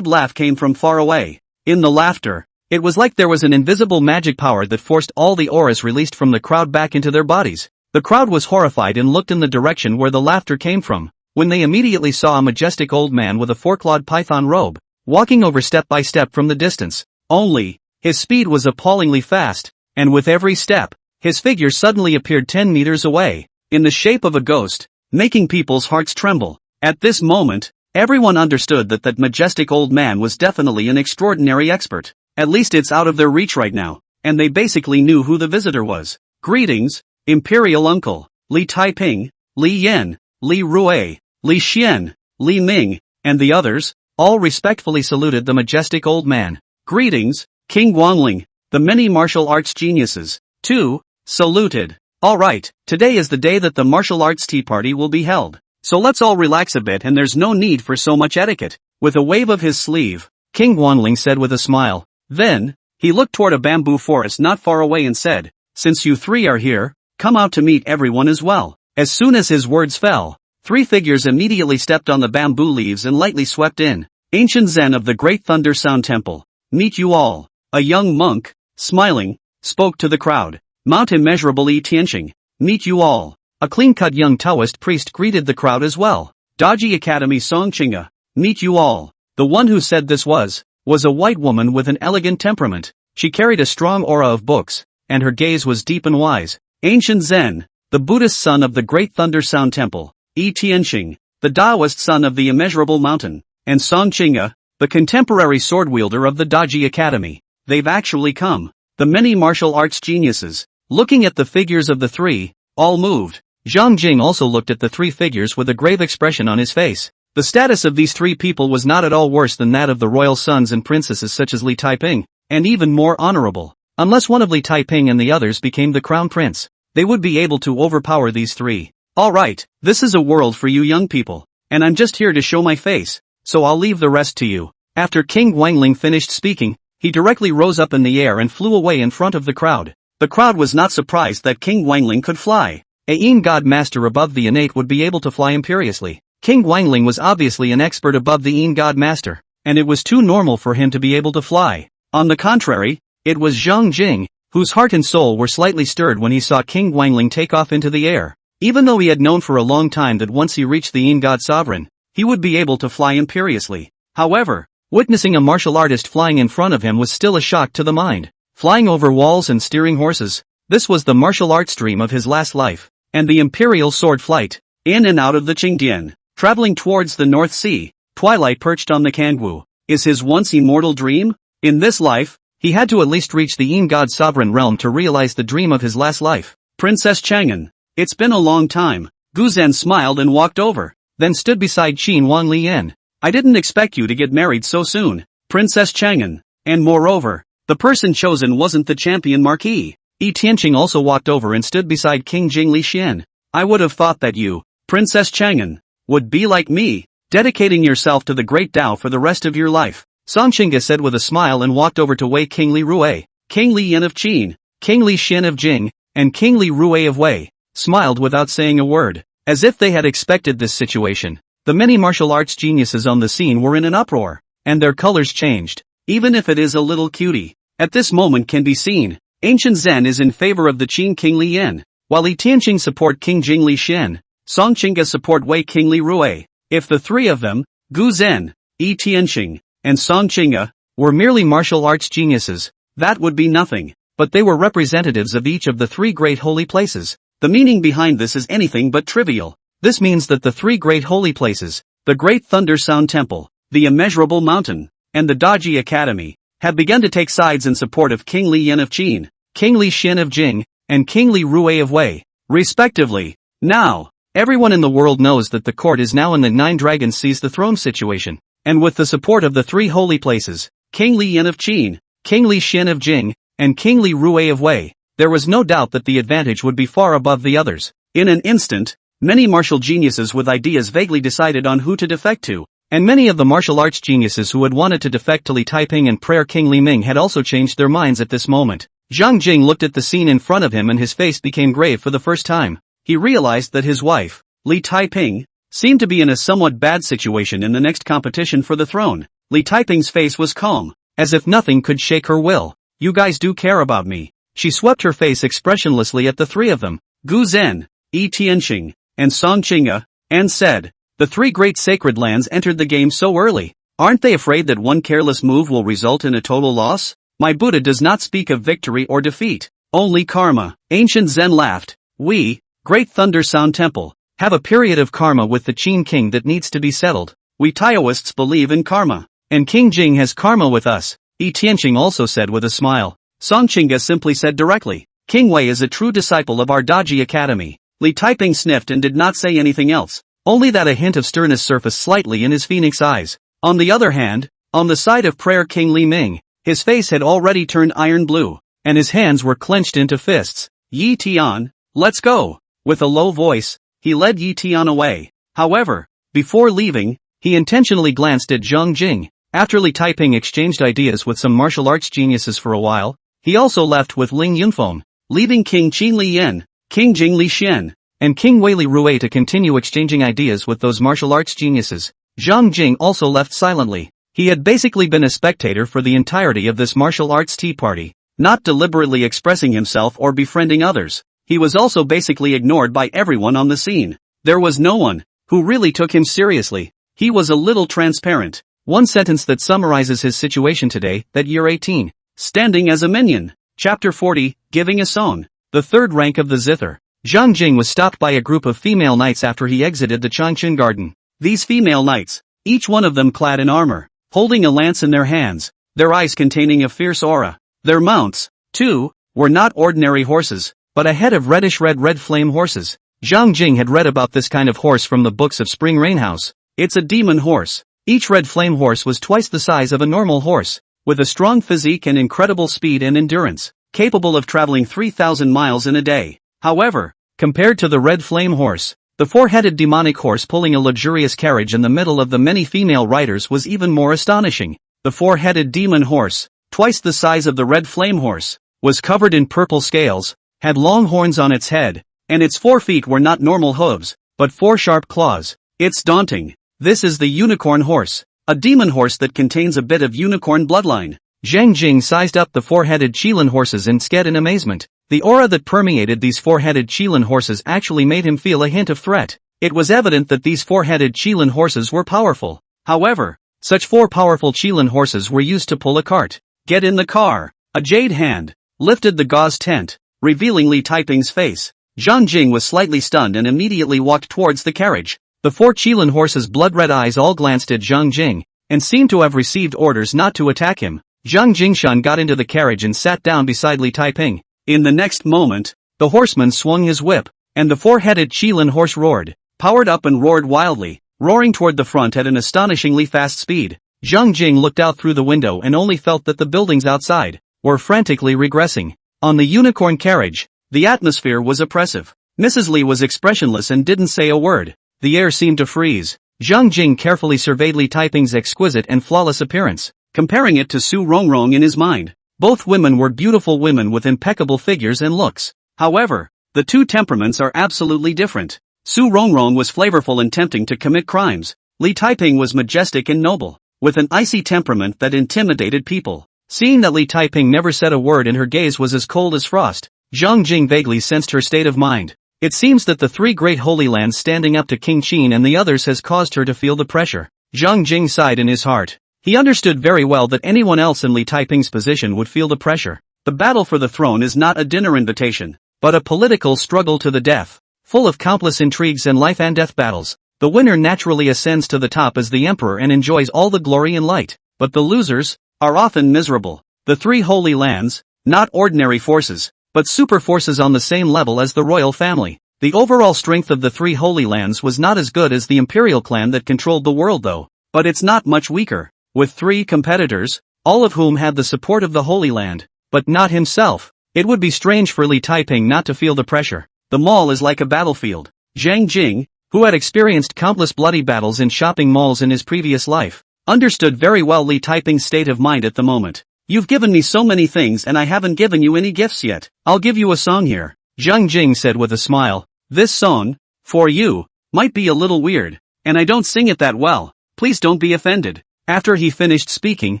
laugh came from far away. In the laughter, it was like there was an invisible magic power that forced all the auras released from the crowd back into their bodies. The crowd was horrified and looked in the direction where the laughter came from, when they immediately saw a majestic old man with a 4-clawed python robe, walking over step by step from the distance. Only, his speed was appallingly fast, and with every step, his figure suddenly appeared 10 meters away, in the shape of a ghost, making people's hearts tremble. At this moment, everyone understood that that majestic old man was definitely an extraordinary expert. At least it's out of their reach right now, and they basically knew who the visitor was. Greetings, Imperial Uncle, Li Taiping, Li Yan, Li Rui, Li Xian, Li Ming, and the others, all respectfully saluted the majestic old man. Greetings, King Guangling, the many martial arts geniuses, too, saluted. Alright, today is the day that the martial arts tea party will be held, so let's all relax a bit and there's no need for so much etiquette. With a wave of his sleeve, King Guangling said with a smile. Then, he looked toward a bamboo forest not far away and said, since you 3 are here, come out to meet everyone as well. As soon as his words fell, 3 figures immediately stepped on the bamboo leaves and lightly swept in. Ancient Zen of the Great Thunder Sound Temple, meet you all. A young monk, smiling, spoke to the crowd. Mount Immeasurable Yi Tianqing, meet you all. A clean-cut young Taoist priest greeted the crowd as well. Dodgy Academy Songqinga, meet you all. The one who said this was a white woman with an elegant temperament. She carried a strong aura of books, and her gaze was deep and wise. Ancient Zen, the Buddhist son of the Great Thunder Sound Temple, Yi Tianqing, the Taoist son of the Immeasurable Mountain, and Songqinga, the contemporary sword wielder of the Dodgy Academy. They've actually come. The many martial arts geniuses, looking at the figures of the 3, all moved. Zhang Jing also looked at the 3 figures with a grave expression on his face. The The status of these three people was not at all worse than that of the royal sons and princesses such as Li Taiping, and even more honorable. Unless one of Li Taiping and the others became the crown prince, they would be able to overpower these three. Alright, this is a world for you young people, and I'm just here to show my face, so I'll leave the rest to you. After King Guangling finished speaking, he directly rose up in the air and flew away in front of the crowd. The crowd was not surprised that King Guangling could fly. A god master above the innate would be able to fly imperiously. King Guangling was obviously an expert above the god master, and it was too normal for him to be able to fly. On the contrary, it was Zhang Jing, whose heart and soul were slightly stirred when he saw King Guangling take off into the air. Even though he had known for a long time that once he reached the god sovereign, he would be able to fly imperiously. However, witnessing a martial artist flying in front of him was still a shock to the mind. Flying over walls and steering horses, this was the martial arts dream of his last life. And the imperial sword flight, in and out of the Qingdian, traveling towards the North Sea, twilight perched on the Kangwu, is his once immortal dream? In this life, he had to at least reach the god sovereign realm to realize the dream of his last life. Princess Chang'an. It's been a long time. Gu Zhen smiled and walked over, then stood beside Qin Wang Lian. I didn't expect you to get married so soon, Princess Chang'an. And moreover, the person chosen wasn't the champion marquis. Yi Tianqing also walked over and stood beside King Jing Li Xian. I would have thought that you, Princess Chang'an, would be like me, dedicating yourself to the great Tao for the rest of your life. Song Qingge said with a smile and walked over to Wei King Li Rui, King Li Yan of Qin, King Li Xian of Jing, and King Li Rui of Wei, smiled without saying a word, as if they had expected this situation. The many martial arts geniuses on the scene were in an uproar, and their colors changed, even if it is a little cutie. At this moment can be seen, ancient Zen is in favor of the Qin King Li Yan, while Yi Tianqing support King Jing Li Xian, Song Qingge support Wei King Li Rui. If the three of them, Gu Zhen, Yi Tianqing, and Song Qingge, were merely martial arts geniuses, that would be nothing, but they were representatives of each of the three great holy places. The meaning behind this is anything but trivial. This means that the three great holy places, the Great Thunder Sound Temple, the Immeasurable Mountain, and the Daji Academy, have begun to take sides in support of King Li Yan of Qin, King Li Xian of Jing, and King Li Rui of Wei, respectively. Now, everyone in the world knows that the court is now in the Nine Dragons Seize the Throne situation, and with the support of the three holy places, King Li Yan of Qin, King Li Xian of Jing, and King Li Rui of Wei, there was no doubt that the advantage would be far above the others. In an instant, many martial geniuses with ideas vaguely decided on who to defect to, and many of the martial arts geniuses who had wanted to defect to Li Taiping and Prayer King Li Ming had also changed their minds at this moment. Zhang Jing looked at the scene in front of him and his face became grave for the first time. He realized that his wife, Li Taiping, seemed to be in a somewhat bad situation in the next competition for the throne. Li Taiping's face was calm, as if nothing could shake her will. You guys do care about me. She swept her face expressionlessly at the three of them, Gu Zhen, Yi Tianqing, and Song Qingge, and said, the three great sacred lands entered the game so early. Aren't they afraid that one careless move will result in a total loss? My Buddha does not speak of victory or defeat, only karma. Ancient Zen laughed. We, Great Thunder Sound Temple, have a period of karma with the Qin King that needs to be settled. We Taoists believe in karma, and King Jing has karma with us, Yi Tianqing also said with a smile. Song Qingge simply said directly, King Wei is a true disciple of our Daji Academy. Li Taiping sniffed and did not say anything else, only that a hint of sternness surfaced slightly in his phoenix eyes. On the other hand, on the side of Prayer King Li Ming, his face had already turned iron blue, and his hands were clenched into fists. Yi Tian, let's go. With a low voice, he led Yi Tian away. However, before leaving, he intentionally glanced at Zhang Jing. After Li Taiping exchanged ideas with some martial arts geniuses for a while, he also left with Ling Yunfeng, leaving King Qin Li Yan, King Jing Li Xian, and King Wei Li Rui to continue exchanging ideas with those martial arts geniuses. Zhang Jing also left silently. He had basically been a spectator for the entirety of this martial arts tea party, not deliberately expressing himself or befriending others. He was also basically ignored by everyone on the scene. There was no one who really took him seriously. He was a little transparent. One sentence that summarizes his situation today, that year 18. Standing as a minion. Chapter 40, Giving a Song. The third rank of the zither. Zhang Jing was stopped by a group of female knights after he exited the Changchun garden. These female knights, each one of them clad in armor, holding a lance in their hands, their eyes containing a fierce aura. Their mounts, too, were not ordinary horses, but a head of reddish red flame horses. Zhang Jing had read about this kind of horse from the books of Spring Rain House. It's a demon horse. Each red flame horse was twice the size of a normal horse, with a strong physique and incredible speed and endurance, capable of traveling 3,000 miles in a day. However, compared to the red flame horse, the four-headed demonic horse pulling a luxurious carriage in the middle of the many female riders was even more astonishing. The four-headed demon horse, twice the size of the red flame horse, was covered in purple scales, had long horns on its head, and its 4 feet were not normal hooves, but 4 sharp claws. It's daunting. This is the unicorn horse, a demon horse that contains a bit of unicorn bloodline. Zhang Jing sized up the four-headed Qilin horses in sked in amazement. The aura that permeated these four-headed Qilin horses actually made him feel a hint of threat. It was evident that these four-headed Qilin horses were powerful. However, such 4 powerful Qilin horses were used to pull a cart. Get in the car. A jade hand lifted the gauze tent, revealing Li Taiping's face. Zhang Jing was slightly stunned and immediately walked towards the carriage. The 4 Qilin horses' blood-red eyes all glanced at Zhang Jing, and seemed to have received orders not to attack him. Zhang Jingshan got into the carriage and sat down beside Li Taiping. In the next moment, the horseman swung his whip, and the 4-headed Qilin horse roared, powered up and roared wildly, roaring toward the front at an astonishingly fast speed. Zhang Jing looked out through the window and only felt that the buildings outside were frantically regressing. On the unicorn carriage, the atmosphere was oppressive. Mrs. Li was expressionless and didn't say a word. The air seemed to freeze. Zhang Jing carefully surveyed Li Taiping's exquisite and flawless appearance, comparing it to Su Rongrong in his mind. Both women were beautiful women with impeccable figures and looks. However, the two temperaments are absolutely different. Su Rongrong was flavorful and tempting to commit crimes. Li Taiping was majestic and noble, with an icy temperament that intimidated people. Seeing that Li Taiping never said a word and her gaze was as cold as frost, Zhang Jing vaguely sensed her state of mind. It seems that the 3 great holy lands standing up to King Qin and the others has caused her to feel the pressure. Zhang Jing sighed in his heart. He understood very well that anyone else in Li Taiping's position would feel the pressure. The battle for the throne is not a dinner invitation, but a political struggle to the death, full of countless intrigues and life and death battles. The winner naturally ascends to the top as the emperor and enjoys all the glory and light, but the losers are often miserable. The 3 holy lands, not ordinary forces, but super forces on the same level as the royal family. The overall strength of the 3 holy lands was not as good as the imperial clan that controlled the world though, but it's not much weaker. With 3 competitors, all of whom had the support of the Holy Land, but not himself, it would be strange for Li Taiping not to feel the pressure. The mall is like a battlefield. Zhang Jing, who had experienced countless bloody battles in shopping malls in his previous life, understood very well Li Taiping's state of mind at the moment. You've given me so many things and I haven't given you any gifts yet. I'll give you a song here, Zhang Jing said with a smile. This song, for you, might be a little weird, and I don't sing it that well. Please don't be offended. After he finished speaking,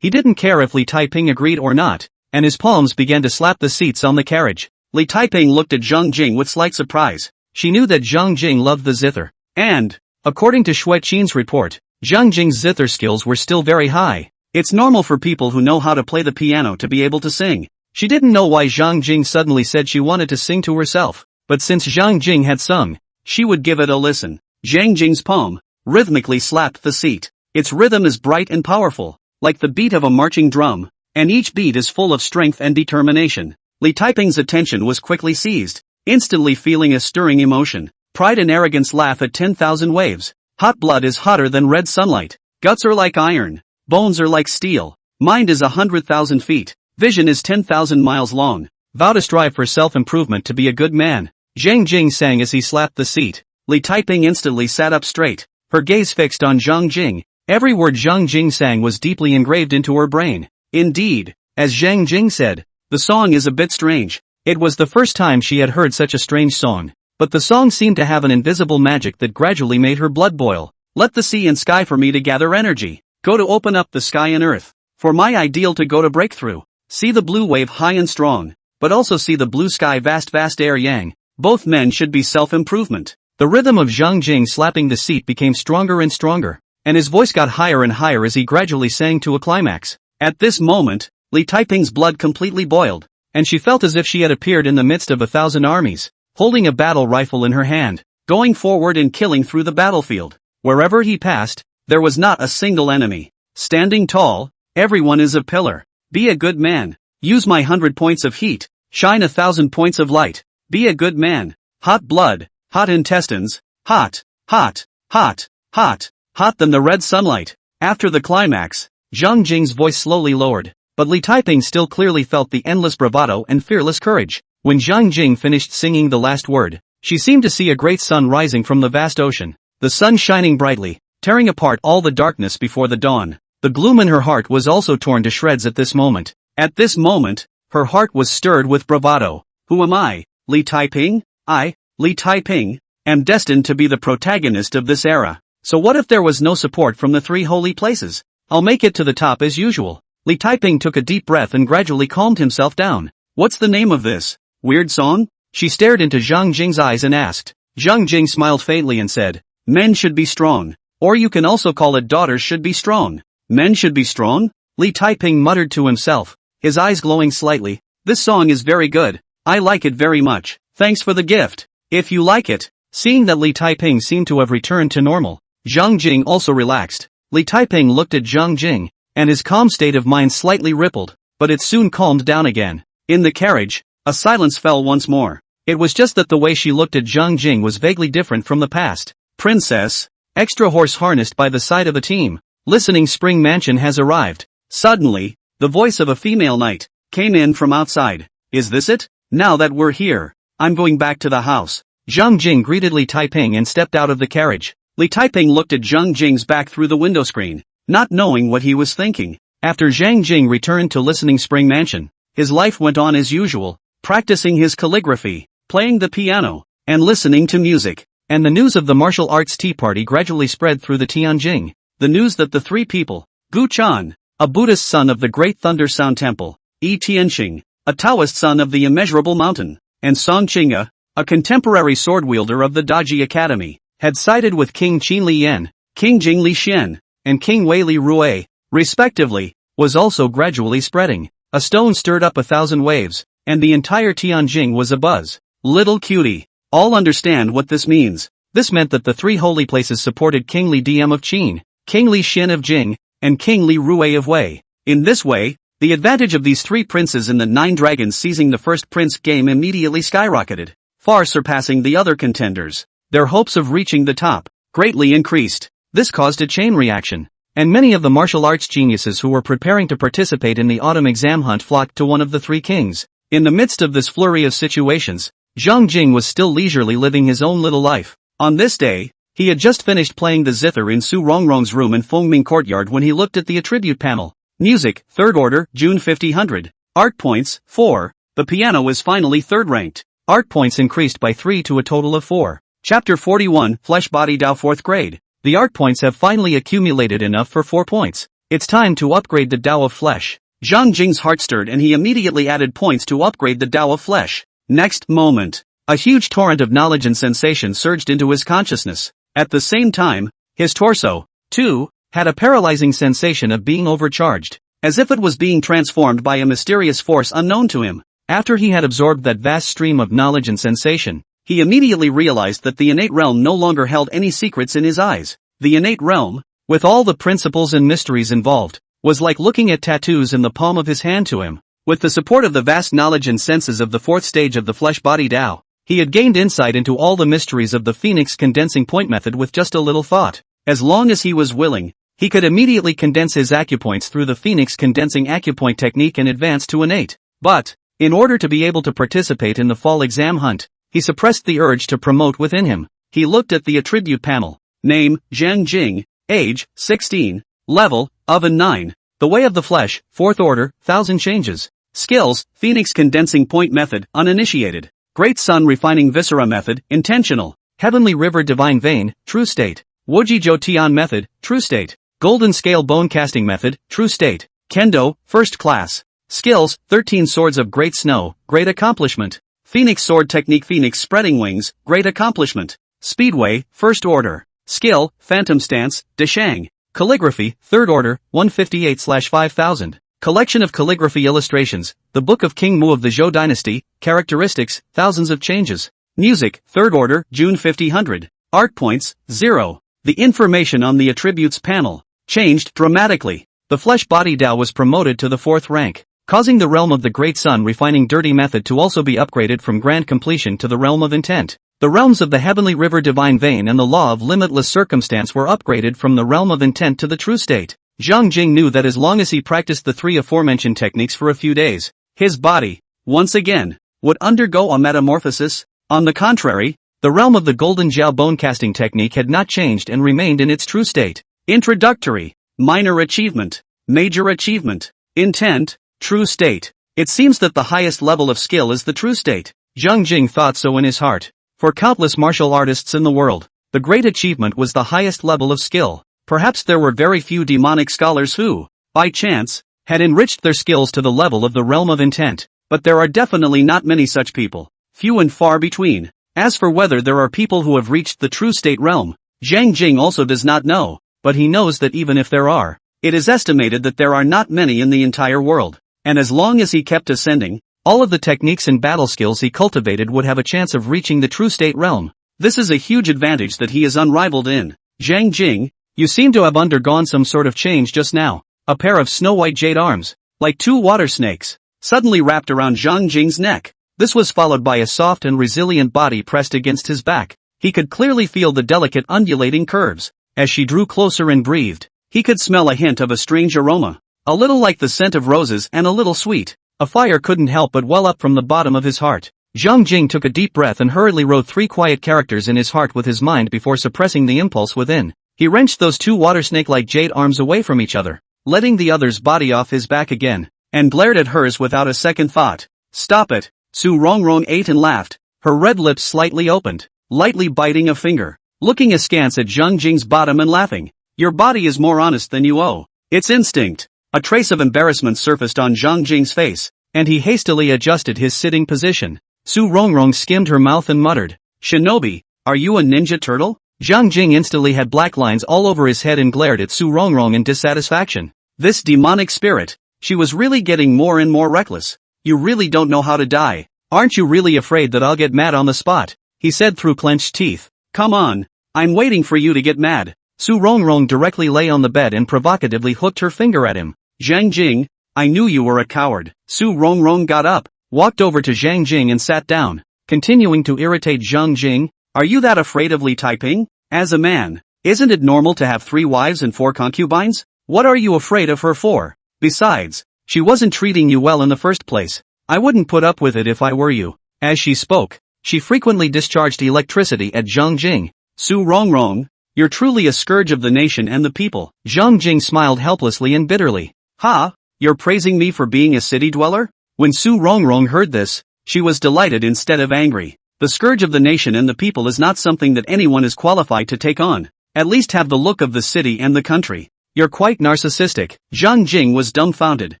he didn't care if Li Taiping agreed or not, and his palms began to slap the seats on the carriage. Li Taiping looked at Zhang Jing with slight surprise. She knew that Zhang Jing loved the zither, and, according to Shui Qin's report, Zhang Jing's zither skills were still very high. It's normal for people who know how to play the piano to be able to sing. She didn't know why Zhang Jing suddenly said she wanted to sing to herself, but since Zhang Jing had sung, she would give it a listen. Zhang Jing's palm rhythmically slapped the seat. Its rhythm is bright and powerful, like the beat of a marching drum, and each beat is full of strength and determination. Li Taiping's attention was quickly seized, instantly feeling a stirring emotion. Pride and arrogance laugh at 10,000 waves. Hot blood is hotter than red sunlight. Guts are like iron. Bones are like steel. Mind is 100,000 feet. Vision is 10,000 miles long. Vow to strive for self-improvement to be a good man. Zhang Jing sang as he slapped the seat. Li Taiping instantly sat up straight, her gaze fixed on Zhang Jing. Every word Zhang Jing sang was deeply engraved into her brain. Indeed, as Zhang Jing said, the song is a bit strange. It was the first time she had heard such a strange song, but the song seemed to have an invisible magic that gradually made her blood boil. Let the sea and sky for me to gather energy. Go to open up the sky and earth. For my ideal to go to breakthrough. See the blue wave high and strong, but also see the blue sky vast air yang. Both men should be self-improvement. The rhythm of Zhang Jing slapping the seat became stronger and stronger, and his voice got higher and higher as he gradually sang to a climax. At this moment, Li Taiping's blood completely boiled, and she felt as if she had appeared in the midst of 1,000 armies, holding a battle rifle in her hand, going forward and killing through the battlefield. Wherever he passed, there was not a single enemy. Standing tall, everyone is a pillar. Be a good man. Use my 100 points of heat. Shine 1,000 points of light. Be a good man. Hot blood, hot intestines, hot, hot, hot, hot, hot than the red sunlight. After the climax, Zhang Jing's voice slowly lowered, but Li Taiping still clearly felt the endless bravado and fearless courage. When Zhang Jing finished singing the last word, she seemed to see a great sun rising from the vast ocean, the sun shining brightly, tearing apart all the darkness before the dawn. The gloom in her heart was also torn to shreds at this moment. At this moment, her heart was stirred with bravado. Who am I, Li Taiping? I, Li Taiping, am destined to be the protagonist of this era. So what if there was no support from the three holy places? I'll make it to the top as usual. Li Taiping took a deep breath and gradually calmed himself down. What's the name of this weird song? She stared into Zhang Jing's eyes and asked. Zhang Jing smiled faintly and said, Men should be strong. Or you can also call it daughters should be strong. Men should be strong? Li Taiping muttered to himself, his eyes glowing slightly. This song is very good. I like it very much. Thanks for the gift. If you like it. Seeing that Li Taiping seemed to have returned to normal, Zhang Jing also relaxed. Li Taiping looked at Zhang Jing, and his calm state of mind slightly rippled, but it soon calmed down again. In the carriage, a silence fell once more. It was just that the way she looked at Zhang Jing was vaguely different from the past. Princess, extra horse harnessed by the side of the team. Listening spring mansion has arrived. Suddenly, the voice of a female knight came in from outside. Is this it? Now that we're here, I'm going back to the house. Zhang Jing greeted Li Taiping and stepped out of the carriage. Li Taiping looked at Zhang Jing's back through the window screen, not knowing what he was thinking. After Zhang Jing returned to Listening Spring Mansion, his life went on as usual, practicing his calligraphy, playing the piano, and listening to music. And the news of the martial arts tea party gradually spread through the Tianjing. The news that the three people, Gu Chan, a Buddhist son of the Great Thunder Sound Temple, Yi Tianxing, a Taoist son of the Immeasurable Mountain, and Song Qing'e, a contemporary sword wielder of the Daji Academy, had sided with King Qin Li Yan, King Jing Li Xian, and King Wei Li Rui, respectively, was also gradually spreading. A stone stirred up 1,000 waves, and the entire Tianjing was abuzz. Little cutie. All understand what this means. This meant that the three holy places supported King Li Dm of Qin, King Li Xian of Jing, and King Li Rui of Wei. In this way, the advantage of these three princes in the 9 dragons seizing the first prince game immediately skyrocketed, far surpassing the other contenders. Their hopes of reaching the top greatly increased. This caused a chain reaction, and many of the martial arts geniuses who were preparing to participate in the autumn exam hunt flocked to one of the three kings. In the midst of this flurry of situations, Zhang Jing was still leisurely living his own little life. On this day, he had just finished playing the zither in Su Rongrong's room in Fengming Courtyard when he looked at the attribute panel. Music, 3rd order, June 5000. Art points, 4. The piano is finally 3rd ranked. Art points increased by 3 to a total of 4. Chapter 41, Flesh Body Dao 4th grade. The art points have finally accumulated enough for 4 points. It's time to upgrade the Dao of Flesh. Zhang Jing's heart stirred and he immediately added points to upgrade the Dao of Flesh. Next moment, a huge torrent of knowledge and sensation surged into his consciousness. At the same time, his torso, too, had a paralyzing sensation of being overcharged, as if it was being transformed by a mysterious force unknown to him. After he had absorbed that vast stream of knowledge and sensation, he immediately realized that the innate realm no longer held any secrets in his eyes. The innate realm, with all the principles and mysteries involved, was like looking at tattoos in the palm of his hand to him. With the support of the vast knowledge and senses of the 4th stage of the flesh-body Dao, he had gained insight into all the mysteries of the Phoenix condensing point method with just a little thought. As long as he was willing, he could immediately condense his acupoints through the Phoenix condensing acupoint technique and advance to innate. But, in order to be able to participate in the fall exam hunt, he suppressed the urge to promote within him. He looked at the attribute panel. Name, Zhang Jing. Age, 16. Level, Oven 9. The Way of the Flesh, 4th order, 1000 changes. Skills, Phoenix condensing point method, uninitiated. Great Sun refining viscera method, intentional. Heavenly River divine vein, true state. Woji Zhou Tian method, true state. Golden scale bone casting method, true state. Kendo, 1st class. Skills, 13 swords of great snow, great accomplishment. Phoenix sword technique Phoenix spreading wings, great accomplishment. Speedway, 1st order. Skill, phantom stance, Deshang. Calligraphy, 3rd order, 158/5000. Collection of calligraphy illustrations, the Book of King Mu of the Zhou Dynasty, characteristics, thousands of changes. Music, 3rd order, June 5000. Art points, 0. The information on the attributes panel changed dramatically. The flesh body Dao was promoted to the 4th rank, causing the realm of the Great Sun refining dirty method to also be upgraded from grand completion to the realm of intent. The realms of the heavenly river divine vein and the law of limitless circumstance were upgraded from the realm of intent to the true state. Zhang Jing knew that as long as he practiced the three aforementioned techniques for a few days, his body, once again, would undergo a metamorphosis. On the contrary, the realm of the golden jiao bone casting technique had not changed and remained in its true state. Introductory, minor achievement, major achievement, intent, true state. It seems that the highest level of skill is the true state. Zhang Jing thought so in his heart. For countless martial artists in the world, the great achievement was the highest level of skill. Perhaps there were very few demonic scholars who, by chance, had enriched their skills to the level of the realm of intent, but there are definitely not many such people, few and far between. As for whether there are people who have reached the true state realm, Zhang Jing also does not know, but he knows that even if there are, it is estimated that there are not many in the entire world, and as long as he kept ascending, all of the techniques and battle skills he cultivated would have a chance of reaching the true state realm. This is a huge advantage that he is unrivaled in. Zhang Jing, you seem to have undergone some sort of change just now. A pair of snow-white jade arms, like two water snakes, suddenly wrapped around Zhang Jing's neck. This was followed by a soft and resilient body pressed against his back. He could clearly feel the delicate undulating curves. As she drew closer and breathed, he could smell a hint of a strange aroma, a little like the scent of roses and a little sweet. A fire couldn't help but well up from the bottom of his heart. Zhang Jing took a deep breath and hurriedly wrote 3 quiet characters in his heart with his mind before suppressing the impulse within. He wrenched those two water snake-like jade arms away from each other, letting the other's body off his back again, and glared at hers without a second thought. Stop it! Su Rongrong ate and laughed, her red lips slightly opened, lightly biting a finger, looking askance at Zhang Jing's bottom and laughing. Your body is more honest than you owe. It's instinct. A trace of embarrassment surfaced on Zhang Jing's face, and he hastily adjusted his sitting position. Su Rongrong skimmed her mouth and muttered, Shinobi, are you a ninja turtle? Zhang Jing instantly had black lines all over his head and glared at Su Rongrong in dissatisfaction. This demonic spirit, she was really getting more and more reckless. You really don't know how to die. Aren't you really afraid that I'll get mad on the spot? He said through clenched teeth. Come on, I'm waiting for you to get mad. Su Rongrong directly lay on the bed and provocatively hooked her finger at him. Zhang Jing, I knew you were a coward. Su Rongrong got up, walked over to Zhang Jing and sat down, continuing to irritate Zhang Jing. Are you that afraid of Li Taiping? As a man, isn't it normal to have 3 wives and 4 concubines? What are you afraid of her for? Besides, she wasn't treating you well in the first place. I wouldn't put up with it if I were you. As she spoke, she frequently discharged electricity at Zhang Jing. Su Rongrong, you're truly a scourge of the nation and the people. Zhang Jing smiled helplessly and bitterly. Ha, you're praising me for being a city dweller? When Su Rongrong heard this, she was delighted instead of angry. The scourge of the nation and the people is not something that anyone is qualified to take on. At least have the look of the city and the country. You're quite narcissistic. Zhang Jing was dumbfounded.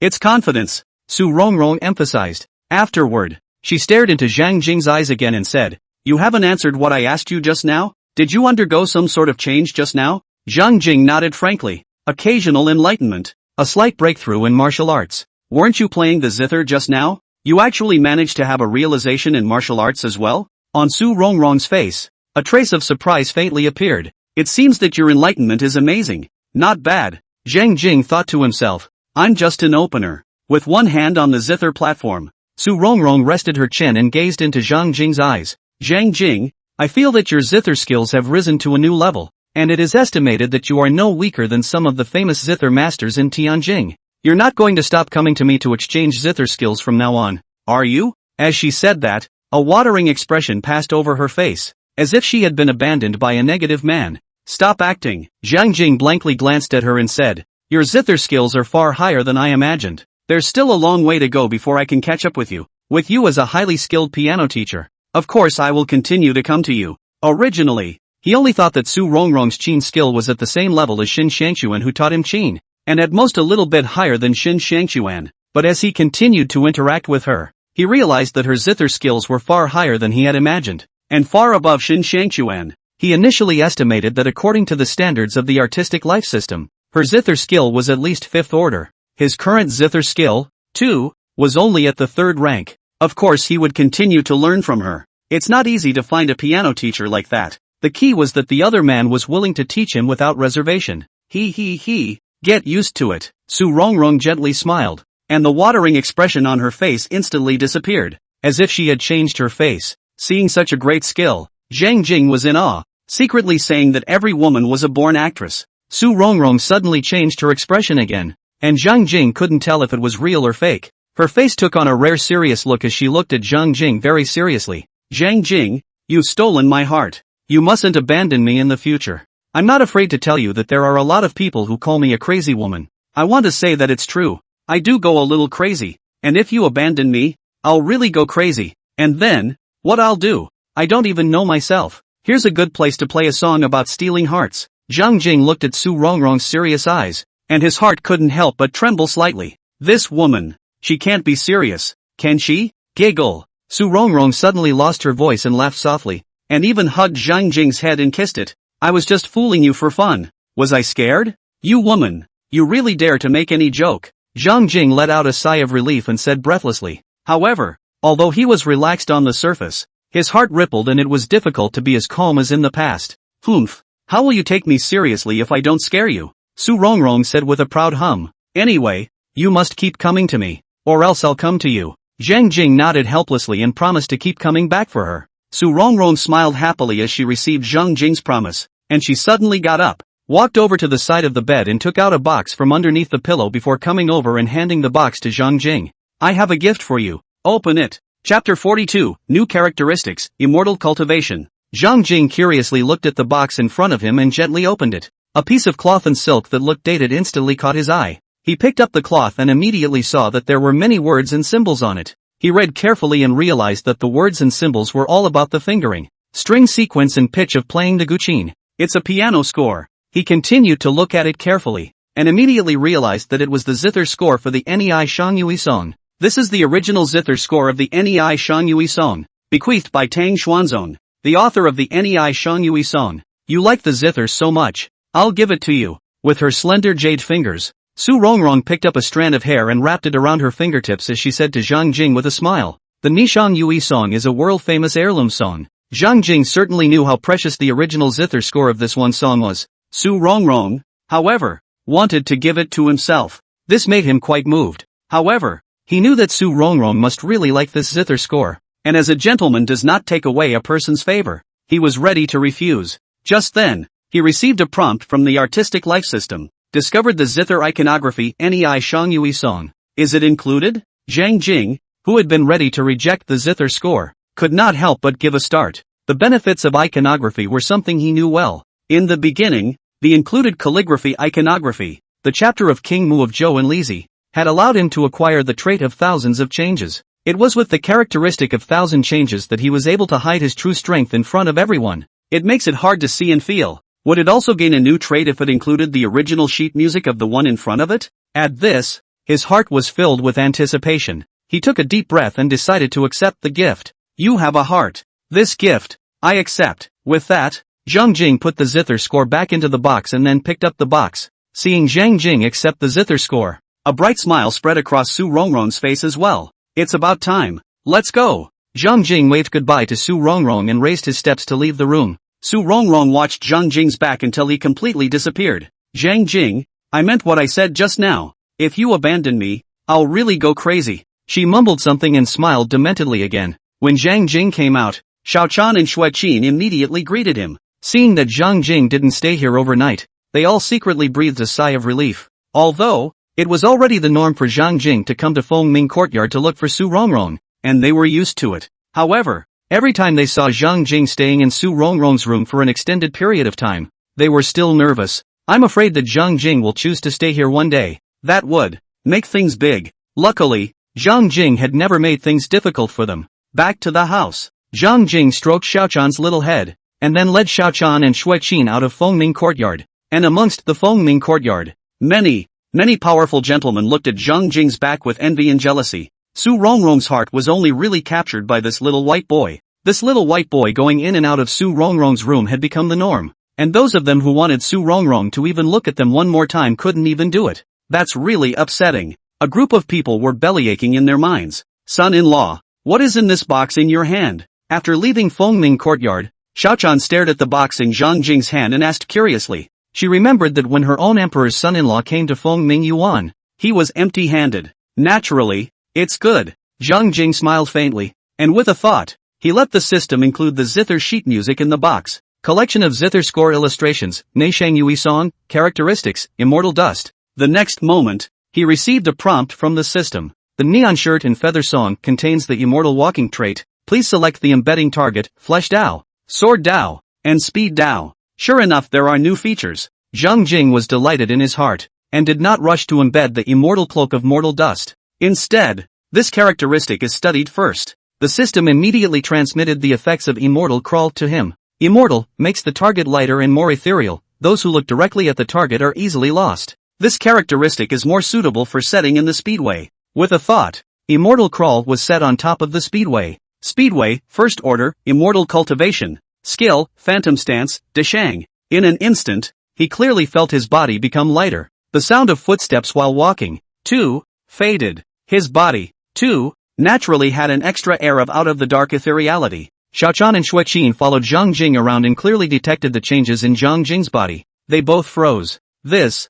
It's confidence, Su Rongrong emphasized. Afterward, she stared into Zhang Jing's eyes again and said, You haven't answered what I asked you just now? Did you undergo some sort of change just now? Zhang Jing nodded frankly. Occasional enlightenment. A slight breakthrough in martial arts. Weren't you playing the zither just now? You actually managed to have a realization in martial arts as well? On Su Rongrong's face, a trace of surprise faintly appeared. It seems that your enlightenment is amazing. Not bad. Zhang Jing thought to himself. I'm just an opener. With one hand on the zither platform, Su Rongrong rested her chin and gazed into Zhang Jing's eyes. Zhang Jing, I feel that your zither skills have risen to a new level, and it is estimated that you are no weaker than some of the famous zither masters in Tianjing. You're not going to stop coming to me to exchange zither skills from now on, are you? As she said that, a watering expression passed over her face, as if she had been abandoned by a negative man. Stop acting. Zhang Jing blankly glanced at her and said, Your zither skills are far higher than I imagined. There's still a long way to go before I can catch up with you as a highly skilled piano teacher. Of course I will continue to come to you. Originally, he only thought that Su Rongrong's Qin skill was at the same level as Xin Shangxuan who taught him Qin, and at most a little bit higher than Xin Shangxuan, but as he continued to interact with her, he realized that her zither skills were far higher than he had imagined, and far above Xin Shangxuan. He initially estimated that according to the standards of the artistic life system, her zither skill was at least 5th order. His current zither skill, too, was only at the 3rd rank. Of course he would continue to learn from her. It's not easy to find a piano teacher like that. The key was that the other man was willing to teach him without reservation. Get used to it. Su Rongrong gently smiled, and the watering expression on her face instantly disappeared, as if she had changed her face. Seeing such a great skill, Zhang Jing was in awe, secretly saying that every woman was a born actress. Su Rongrong suddenly changed her expression again, and Zhang Jing couldn't tell if it was real or fake. Her face took on a rare serious look as she looked at Zhang Jing very seriously. Zhang Jing, you've stolen my heart. You mustn't abandon me in the future. I'm not afraid to tell you that there are a lot of people who call me a crazy woman. I want to say that it's true. I do go a little crazy, and if you abandon me, I'll really go crazy. And then, what I'll do, I don't even know myself. Here's a good place to play a song about stealing hearts. Zhang Jing looked at Su Rongrong's serious eyes, and his heart couldn't help but tremble slightly. This woman, she can't be serious, can she? Giggle. Su Rongrong suddenly lost her voice and laughed softly, and even hugged Zhang Jing's head and kissed it. I was just fooling you for fun. Was I scared? You woman, you really dare to make any joke? Zhang Jing let out a sigh of relief and said breathlessly. However, although he was relaxed on the surface, his heart rippled and it was difficult to be as calm as in the past. Humph, how will you take me seriously if I don't scare you? Su Rongrong said with a proud hum. Anyway, you must keep coming to me, or else I'll come to you. Zhang Jing nodded helplessly and promised to keep coming back for her. Su Rongrong smiled happily as she received Zhang Jing's promise, and she suddenly got up, walked over to the side of the bed and took out a box from underneath the pillow before coming over and handing the box to Zhang Jing. I have a gift for you. Open it. Chapter 42, New Characteristics, Immortal Cultivation. Zhang Jing curiously looked at the box in front of him and gently opened it. A piece of cloth and silk that looked dated instantly caught his eye. He picked up the cloth and immediately saw that there were many words and symbols on it. He read carefully and realized that the words and symbols were all about the fingering, string sequence and pitch of playing the guqin. It's a piano score. He continued to look at it carefully, and immediately realized that it was the zither score for the Nei Shangyue song. This is the original zither score of the Nei Shangyue song, bequeathed by Tang Xuanzong, the author of the Nei Shangyue song. You like the zither so much, I'll give it to you. With her slender jade fingers, Su Rongrong picked up a strand of hair and wrapped it around her fingertips as she said to Zhang Jing with a smile. The Ni Shangyue song is a world-famous heirloom song. Zhang Jing certainly knew how precious the original zither score of this one song was. Su Rongrong, however, wanted to give it to himself. This made him quite moved. However, he knew that Su Rongrong must really like this zither score, and as a gentleman does not take away a person's favor, he was ready to refuse. Just then, he received a prompt from the artistic life system. Discovered the zither iconography Nei Shangyue song. Is it included? Zhang Jing, who had been ready to reject the zither score, could not help but give a start. The benefits of iconography were something he knew well. In the beginning, the included calligraphy iconography, the chapter of King Mu of Zhou and Lizi, had allowed him to acquire the trait of thousands of changes. It was with the characteristic of 1,000 changes that he was able to hide his true strength in front of everyone. It makes it hard to see and feel. Would it also gain a new trait if it included the original sheet music of the one in front of it? At this, his heart was filled with anticipation. He took a deep breath and decided to accept the gift. You have a heart. This gift, I accept. With that, Zhang Jing put the zither score back into the box and then picked up the box. Seeing Zhang Jing accept the zither score, a bright smile spread across Su Rongrong's face as well. It's about time. Let's go. Zhang Jing waved goodbye to Su Rongrong and raised his steps to leave the room. Su Rongrong watched Zhang Jing's back until he completely disappeared. Zhang Jing, I meant what I said just now. If you abandon me, I'll really go crazy. She mumbled something and smiled dementedly again. When Zhang Jing came out, Xiaochan and Xueqin immediately greeted him. Seeing that Zhang Jing didn't stay here overnight, they all secretly breathed a sigh of relief. Although, it was already the norm for Zhang Jing to come to Fengming Courtyard to look for Su Rongrong, and they were used to it. However, every time they saw Zhang Jing staying in Su Rongrong's room for an extended period of time, they were still nervous. I'm afraid that Zhang Jing will choose to stay here one day. That would make things big. Luckily, Zhang Jing had never made things difficult for them. Back to the house. Zhang Jing stroked Xiaochan's little head, and then led Xiaochan and Xueqin out of Fengming Courtyard. And amongst the Fengming Courtyard, many powerful gentlemen looked at Zhang Jing's back with envy and jealousy. Su Rongrong's heart was only really captured by this little white boy. This little white boy going in and out of Su Rongrong's room had become the norm, and those of them who wanted Su Rongrong to even look at them one more time couldn't even do it. That's really upsetting. A group of people were bellyaching in their minds. Son-in-law, what is in this box in your hand? After leaving Fengming Courtyard, Xiaochan stared at the box in Zhang Jing's hand and asked curiously. She remembered that when her own emperor's son-in-law came to Fengming Yuan, he was empty-handed. Naturally, it's good. Zhang Jing smiled faintly, and with a thought, He let the system include the zither sheet music in the box, collection of zither score illustrations, Neishang Yui song, characteristics, immortal dust. The next moment, he received a prompt from the system. The neon shirt and feather song contains the immortal walking trait. Please select the embedding target, Flesh Dao, Sword Dao, and Speed Dao. Sure enough, there are new features. Zhang Jing was delighted in his heart, and did not rush to embed the immortal cloak of mortal dust. Instead, this characteristic is studied first. The system immediately transmitted the effects of immortal crawl to him. Immortal makes the target lighter and more ethereal. Those who look directly at the target are easily lost. This characteristic is more suitable for setting in the speedway. With a thought, immortal crawl was set on top of the speedway. Speedway, first order, immortal cultivation. Skill, phantom stance, Deshang. In an instant, he clearly felt his body become lighter. The sound of footsteps while walking, too, faded. His body, too, naturally had an extra air of out-of-the-dark ethereality. Xiaochan and Xueqin followed Zhang Jing around and clearly detected the changes in Zhang Jing's body. They both froze. This,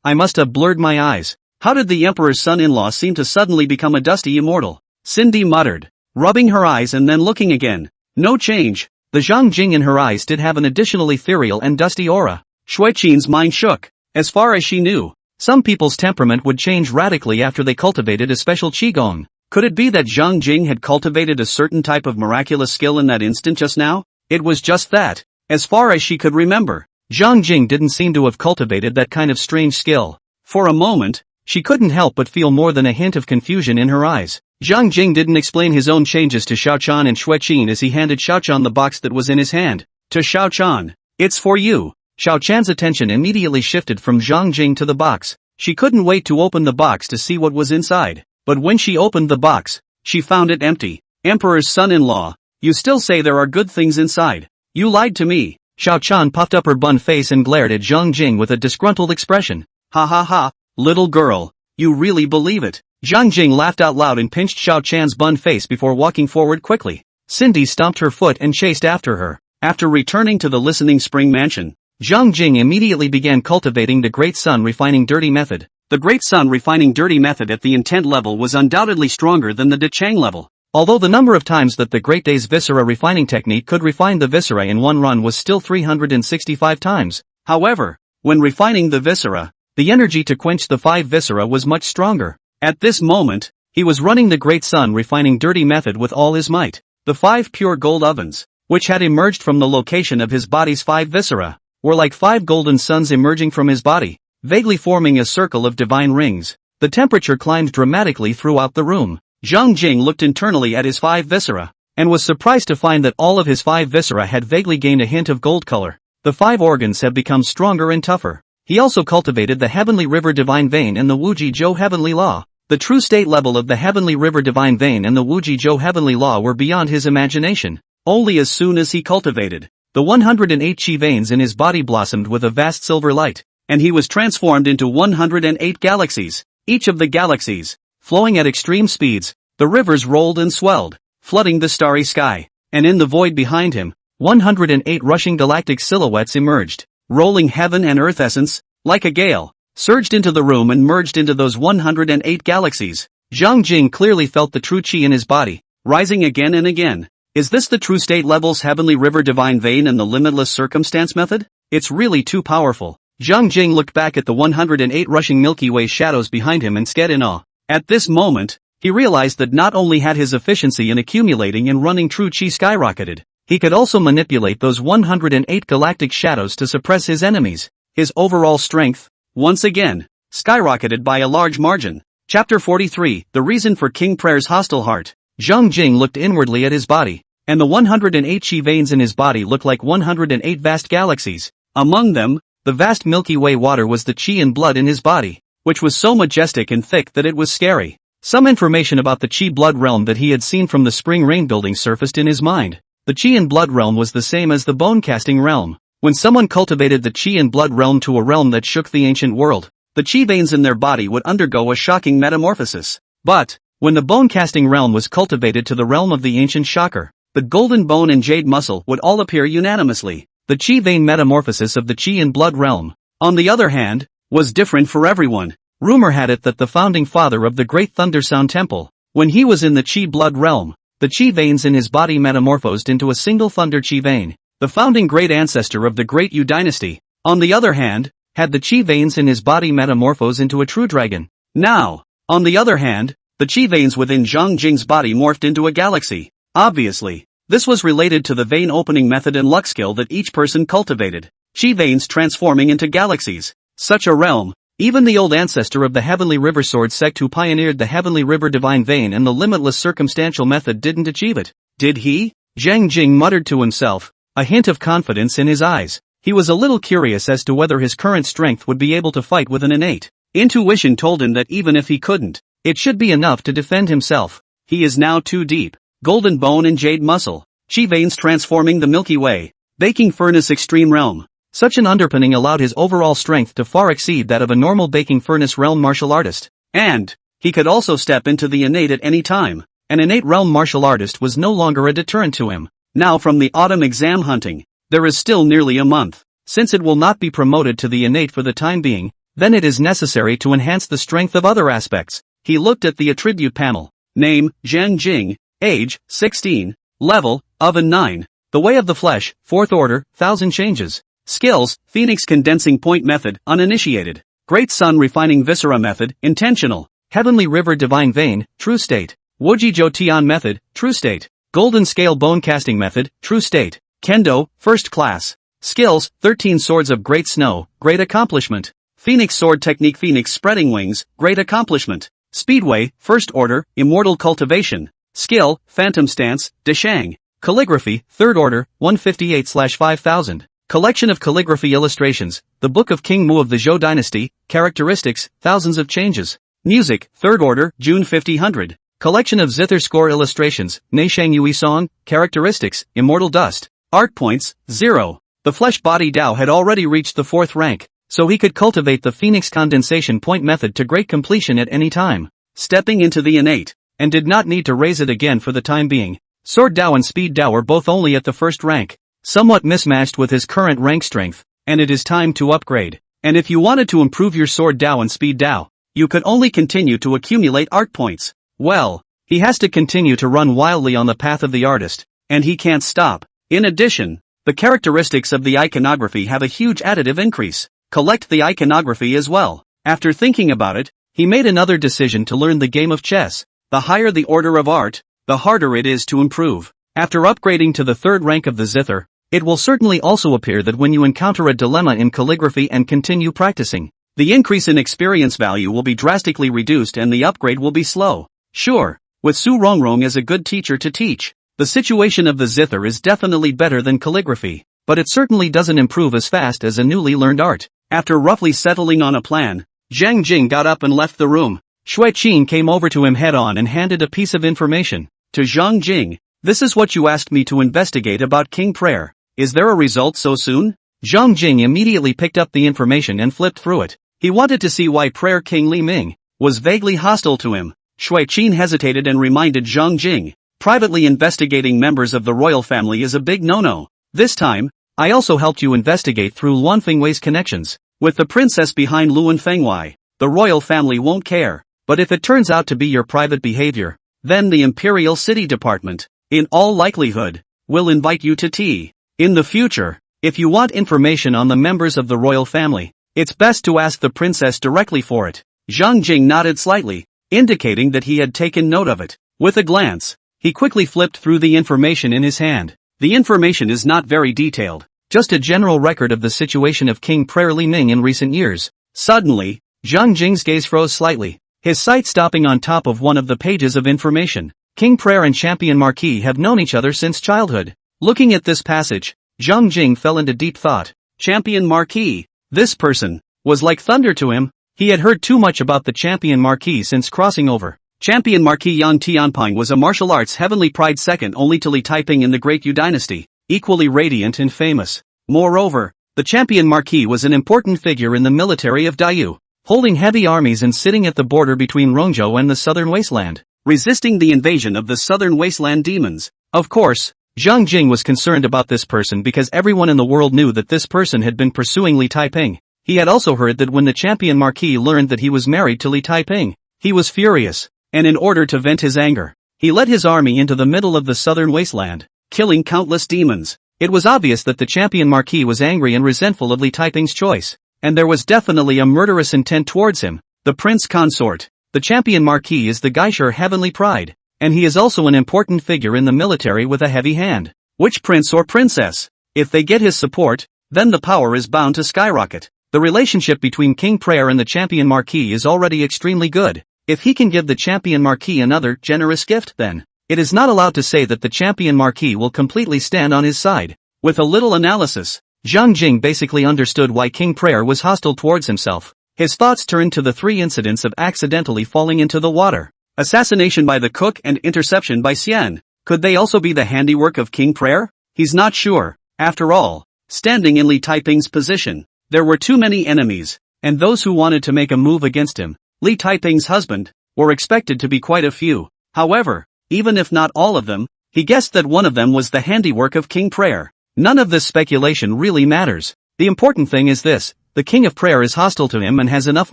I must have blurred my eyes. How did the emperor's son-in-law seem to suddenly become a dusty immortal? Cindy muttered, rubbing her eyes and then looking again. No change. The Zhang Jing in her eyes did have an additional ethereal and dusty aura. Xueqin's mind shook. As far as she knew, some people's temperament would change radically after they cultivated a special qigong. Could it be that Zhang Jing had cultivated a certain type of miraculous skill in that instant just now? It was just that. As far as she could remember, Zhang Jing didn't seem to have cultivated that kind of strange skill. For a moment, she couldn't help but feel more than a hint of confusion in her eyes. Zhang Jing didn't explain his own changes to Xiaochan and Xueqin as he handed Xiaochan the box that was in his hand. To Xiaochan, "It's for you." Xiaochan's attention immediately shifted from Zhang Jing to the box. She couldn't wait to open the box to see what was inside. But when she opened the box, she found it empty. Emperor's son-in-law, you still say there are good things inside. You lied to me. Xiaochan puffed up her bun face and glared at Zhang Jing with a disgruntled expression. Ha ha ha, little girl, you really believe it. Zhang Jing laughed out loud and pinched Xiaochan's bun face before walking forward quickly. Cindy stomped her foot and chased after her. After returning to the listening spring mansion, Zhang Jing immediately began cultivating the Great Sun Refining Dirty method. The Great Sun Refining Dirty method at the intent level was undoubtedly stronger than the Dechang level. Although the number of times that the Great Day's Viscera refining technique could refine the viscera in one run was still 365 times. However, when refining the viscera, the energy to quench the 5 viscera was much stronger. At this moment, he was running the Great Sun Refining Dirty method with all his might. The 5 pure gold ovens, which had emerged from the location of his body's 5 viscera, were like 5 golden suns emerging from his body, vaguely forming a circle of divine rings. The temperature climbed dramatically throughout the room. Zhang Jing looked internally at his 5 viscera, and was surprised to find that all of his 5 viscera had vaguely gained a hint of gold color. The 5 organs have become stronger and tougher. He also cultivated the Heavenly River Divine Vein and the Wuji Zhou Heavenly Law. The true state level of the Heavenly River Divine Vein and the Wuji Zhou Heavenly Law were beyond his imagination. Only as soon as he cultivated, the 108 chi veins in his body blossomed with a vast silver light, and he was transformed into 108 galaxies. Each of the galaxies, flowing at extreme speeds, the rivers rolled and swelled, flooding the starry sky, and in the void behind him, 108 rushing galactic silhouettes emerged, rolling heaven and earth essence, like a gale, surged into the room and merged into those 108 galaxies. Zhang Jing clearly felt the true chi in his body, rising again and again. Is this the true state levels Heavenly River Divine Vein and the Limitless Circumstance method? It's really too powerful. Zhang Jing looked back at the 108 rushing Milky Way shadows behind him and stared in awe. At this moment, he realized that not only had his efficiency in accumulating and running true chi skyrocketed, he could also manipulate those 108 galactic shadows to suppress his enemies. His overall strength, once again, skyrocketed by a large margin. Chapter 43, The Reason for King Prayer's Hostile Heart. Zhang Jing looked inwardly at his body, and the 108 chi veins in his body looked like 108 vast galaxies. Among them, the vast Milky Way water was the chi and blood in his body, which was so majestic and thick that it was scary. Some information about the chi blood realm that he had seen from the spring rain building surfaced in his mind. The chi and blood realm was the same as the bone casting realm. When someone cultivated the chi and blood realm to a realm that shook the ancient world, the chi veins in their body would undergo a shocking metamorphosis. But, when the bone casting realm was cultivated to the realm of the ancient shocker, the golden bone and jade muscle would all appear unanimously. The chi vein metamorphosis of the chi and blood realm, on the other hand, was different for everyone. Rumor had it that the founding father of the Great Thunder Sound Temple, when he was in the chi blood realm, the chi veins in his body metamorphosed into a single thunder chi vein, the founding great ancestor of the Great Yu Dynasty. On the other hand, had the chi veins in his body metamorphosed into a true dragon. Now, on the other hand, the chi veins within Zhang Jing's body morphed into a galaxy. Obviously, this was related to the vein opening method and luck skill that each person cultivated. Chi veins transforming into galaxies. Such a realm. Even the old ancestor of the Heavenly River Sword sect who pioneered the Heavenly River Divine Vein and the limitless circumstantial method didn't achieve it. Did he? Zhang Jing muttered to himself, a hint of confidence in his eyes. He was a little curious as to whether his current strength would be able to fight with an innate. Intuition told him that even if he couldn't, it should be enough to defend himself. He is now too deep. Golden bone and jade muscle. Chi veins transforming the Milky Way. Baking furnace extreme realm. Such an underpinning allowed his overall strength to far exceed that of a normal baking furnace realm martial artist. And he could also step into the innate at any time. An innate realm martial artist was no longer a deterrent to him. Now from the autumn exam hunting, there is still nearly a month. Since it will not be promoted to the innate for the time being, then it is necessary to enhance the strength of other aspects. He looked at the attribute panel. Name, Zhang Jing. Age, 16. Level, oven 9. The way of the flesh, 4th order, 1000 changes. Skills, Phoenix condensing point method, uninitiated. Great sun refining viscera method, intentional. Heavenly river divine vein, true state. Wojijo Tian method, true state. Golden scale bone casting method, true state. Kendo, first class. Skills, 13 swords of great snow, great accomplishment. Phoenix sword technique Phoenix spreading wings, great accomplishment. Speedway, first order, immortal cultivation. Skill, phantom stance, Deshang. Calligraphy, 3rd order, 158/5000. Collection of calligraphy illustrations, the Book of King Mu of the Zhou Dynasty, characteristics, thousands of changes. Music, 3rd order, June 5000. Collection of zither score illustrations, Neishang Yui Song, characteristics, immortal dust. Art points, 0. The flesh body Dao had already reached the 4th rank, so he could cultivate the Phoenix condensation point method to great completion at any time. Stepping into the innate, and did not need to raise it again for the time being. Sword Dao and Speed Dao were both only at the 1st rank. Somewhat mismatched with his current rank strength, and it is time to upgrade. And if you wanted to improve your Sword Dao and Speed Dao, you could only continue to accumulate art points. Well, he has to continue to run wildly on the path of the artist, and he can't stop. In addition, the characteristics of the iconography have a huge additive increase. Collect the iconography as well. After thinking about it, he made another decision to learn the game of chess. The higher the order of art, the harder it is to improve. After upgrading to the 3rd rank of the zither, it will certainly also appear that when you encounter a dilemma in calligraphy and continue practicing, the increase in experience value will be drastically reduced and the upgrade will be slow. Sure, with Su Rongrong as a good teacher to teach, the situation of the zither is definitely better than calligraphy, but it certainly doesn't improve as fast as a newly learned art. After roughly settling on a plan, Zhang Jing got up and left the room. Shui Qin came over to him head-on and handed a piece of information to Zhang Jing. This is what you asked me to investigate about King Prayer. Is there a result so soon? Zhang Jing immediately picked up the information and flipped through it. He wanted to see why Prayer King Li Ming was vaguely hostile to him. Shui Qin hesitated and reminded Zhang Jing, privately investigating members of the royal family is a big no-no. This time, I also helped you investigate through Luan Fengwei's connections. With the princess behind Luan Fengwei, the royal family won't care. But if it turns out to be your private behavior, then the Imperial City Department, in all likelihood, will invite you to tea. In the future, if you want information on the members of the royal family, it's best to ask the princess directly for it. Zhang Jing nodded slightly, indicating that he had taken note of it. With a glance, he quickly flipped through the information in his hand. The information is not very detailed, just a general record of the situation of King Prayer Li Ming in recent years. Suddenly, Zhang Jing's gaze froze slightly, his sight stopping on top of one of the pages of information. King Prayer and Champion Marquis have known each other since childhood. Looking at this passage, Zhang Jing fell into deep thought. Champion Marquis, this person, was like thunder to him. He had heard too much about the Champion Marquis since crossing over. Champion Marquis Yang Tianping was a martial arts heavenly pride second only to Li Taiping in the Great Yu Dynasty, equally radiant and famous. Moreover, the Champion Marquis was an important figure in the military of Dayu, holding heavy armies and sitting at the border between Rongzhou and the southern wasteland, resisting the invasion of the southern wasteland demons. Of course, Zhang Jing was concerned about this person because everyone in the world knew that this person had been pursuing Li Taiping. He had also heard that when the Champion Marquis learned that he was married to Li Taiping, he was furious, and in order to vent his anger, He led his army into the middle of the southern wasteland, killing countless demons. It was obvious that the champion marquis was angry and resentful of Li Taiping's choice, and there was definitely a murderous intent towards him. The Prince Consort. The champion marquis is the geisha heavenly pride, and he is also an important figure in the military with a heavy hand. Which prince or princess? If they get his support, then the power is bound to skyrocket. The relationship between King Prayer and the champion marquis is already extremely good. If he can give the champion marquis another generous gift, then it is not allowed to say that the champion marquis will completely stand on his side. With a little analysis, Zhang Jing basically understood why King Prayer was hostile towards himself. His thoughts turned to the 3 incidents of accidentally falling into the water, assassination by the cook and interception by Xian. Could they also be the handiwork of King Prayer? He's not sure. After all, standing in Li Taiping's position, there were too many enemies, and those who wanted to make a move against him, Li Taiping's husband, were expected to be quite a few. However, even if not all of them, he guessed that one of them was the handiwork of King Prayer. None of this speculation really matters. The important thing is this: the King of Prayer is hostile to him and has enough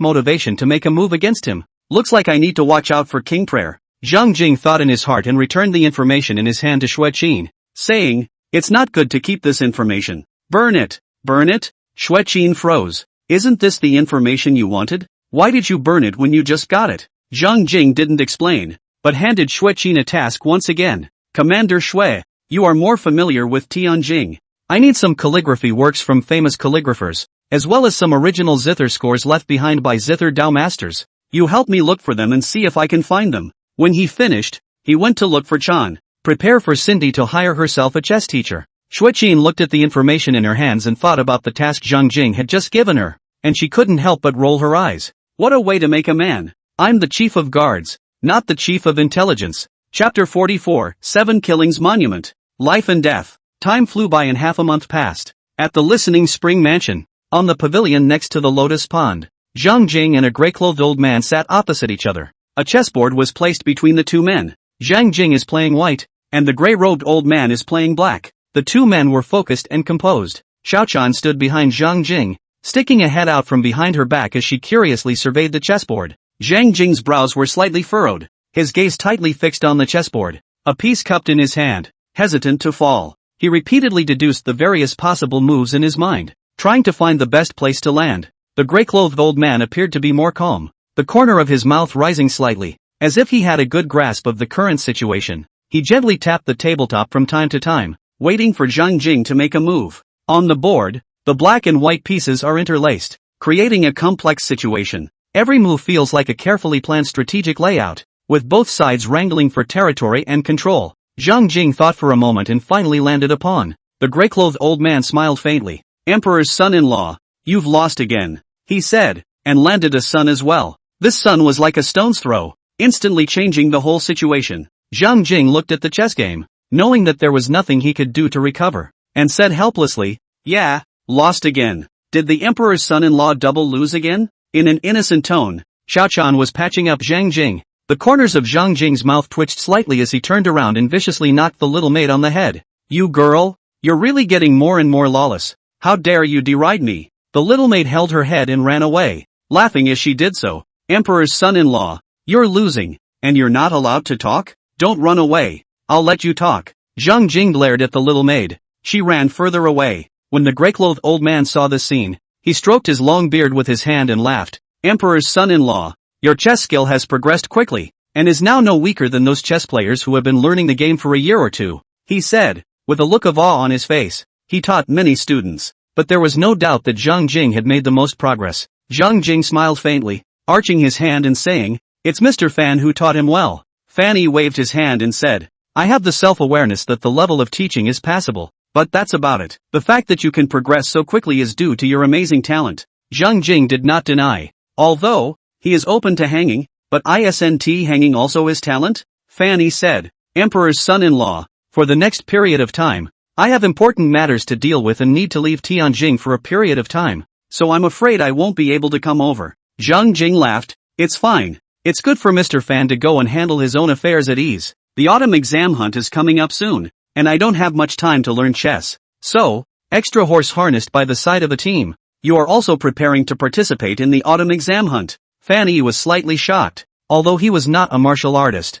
motivation to make a move against him. Looks like I need to watch out for King Prayer, Zhang Jing thought in his heart and returned the information in his hand to Xueqin, saying, "It's not good to keep this information. Burn it." Burn it? Xueqin froze. Isn't this the information you wanted? Why did you burn it when you just got it? Zhang Jing didn't explain, but handed Xueqin a task once again. Commander Xue, you are more familiar with Tianjing. I need some calligraphy works from famous calligraphers, as well as some original zither scores left behind by zither Dao masters. You help me look for them and see if I can find them. When he finished, he went to look for Chan. Prepare for Cindy to hire herself a chess teacher. Xueqin looked at the information in her hands and thought about the task Zhang Jing had just given her, and she couldn't help but roll her eyes. What a way to make a man. I'm the chief of guards, not the chief of intelligence. Chapter 44, 7 Killings Monument. Life and Death. Time flew by and half a month passed. At the listening spring mansion, on the pavilion next to the lotus pond, Zhang Jing and a grey-clothed old man sat opposite each other. A chessboard was placed between the two men. Zhang Jing is playing white, and the grey-robed old man is playing black. The two men were focused and composed. Xiaochan stood behind Zhang Jing, sticking a head out from behind her back as she curiously surveyed the chessboard. Zhang Jing's brows were slightly furrowed, his gaze tightly fixed on the chessboard, a piece cupped in his hand, hesitant to fall. He repeatedly deduced the various possible moves in his mind, trying to find the best place to land. The grey-clothed old man appeared to be more calm, the corner of his mouth rising slightly, as if he had a good grasp of the current situation. He gently tapped the tabletop from time to time, waiting for Zhang Jing to make a move. On the board, the black and white pieces are interlaced, creating a complex situation. Every move feels like a carefully planned strategic layout, with both sides wrangling for territory and control. Zhang Jing thought for a moment and finally landed a pawn. The grey-clothed old man smiled faintly. "Emperor's son-in-law, you've lost again," he said, and landed a son as well. This son was like a stone's throw, instantly changing the whole situation. Zhang Jing looked at the chess game, knowing that there was nothing he could do to recover, and said helplessly, "Yeah, lost again. Did the emperor's son-in-law double lose again?" In an innocent tone, Xiaochan was patching up Zhang Jing. The corners of Zhang Jing's mouth twitched slightly as he turned around and viciously knocked the little maid on the head. "You girl, you're really getting more and more lawless. How dare you deride me?" The little maid held her head and ran away, laughing as she did so. "Emperor's son-in-law, you're losing, and you're not allowed to talk? Don't run away, I'll let you talk." Zhang Jing glared at the little maid. She ran further away. When the grey-clothed old man saw this scene, he stroked his long beard with his hand and laughed. "Emperor's son-in-law, your chess skill has progressed quickly, and is now no weaker than those chess players who have been learning the game for a year or two," he said, with a look of awe on his face. He taught many students, but there was no doubt that Zhang Jing had made the most progress. Zhang Jing smiled faintly, arching his hand and saying, "It's Mr. Fan who taught him well." Fanny waved his hand and said, "I have the self-awareness that the level of teaching is passable, but that's about it. The fact that you can progress so quickly is due to your amazing talent." Zhang Jing did not deny. "Although, he is open to hanging, but isn't hanging also his talent?" Fanny said. "Emperor's son-in-law, for the next period of time, I have important matters to deal with and need to leave Tianjing for a period of time, so I'm afraid I won't be able to come over." Zhang Jing laughed. "It's fine. It's good for Mr. Fan to go and handle his own affairs at ease. The autumn exam hunt is coming up soon, and I don't have much time to learn chess. So, extra horse harnessed by the side of a team. You are also preparing to participate in the autumn exam hunt." Fanny was slightly shocked. Although he was not a martial artist,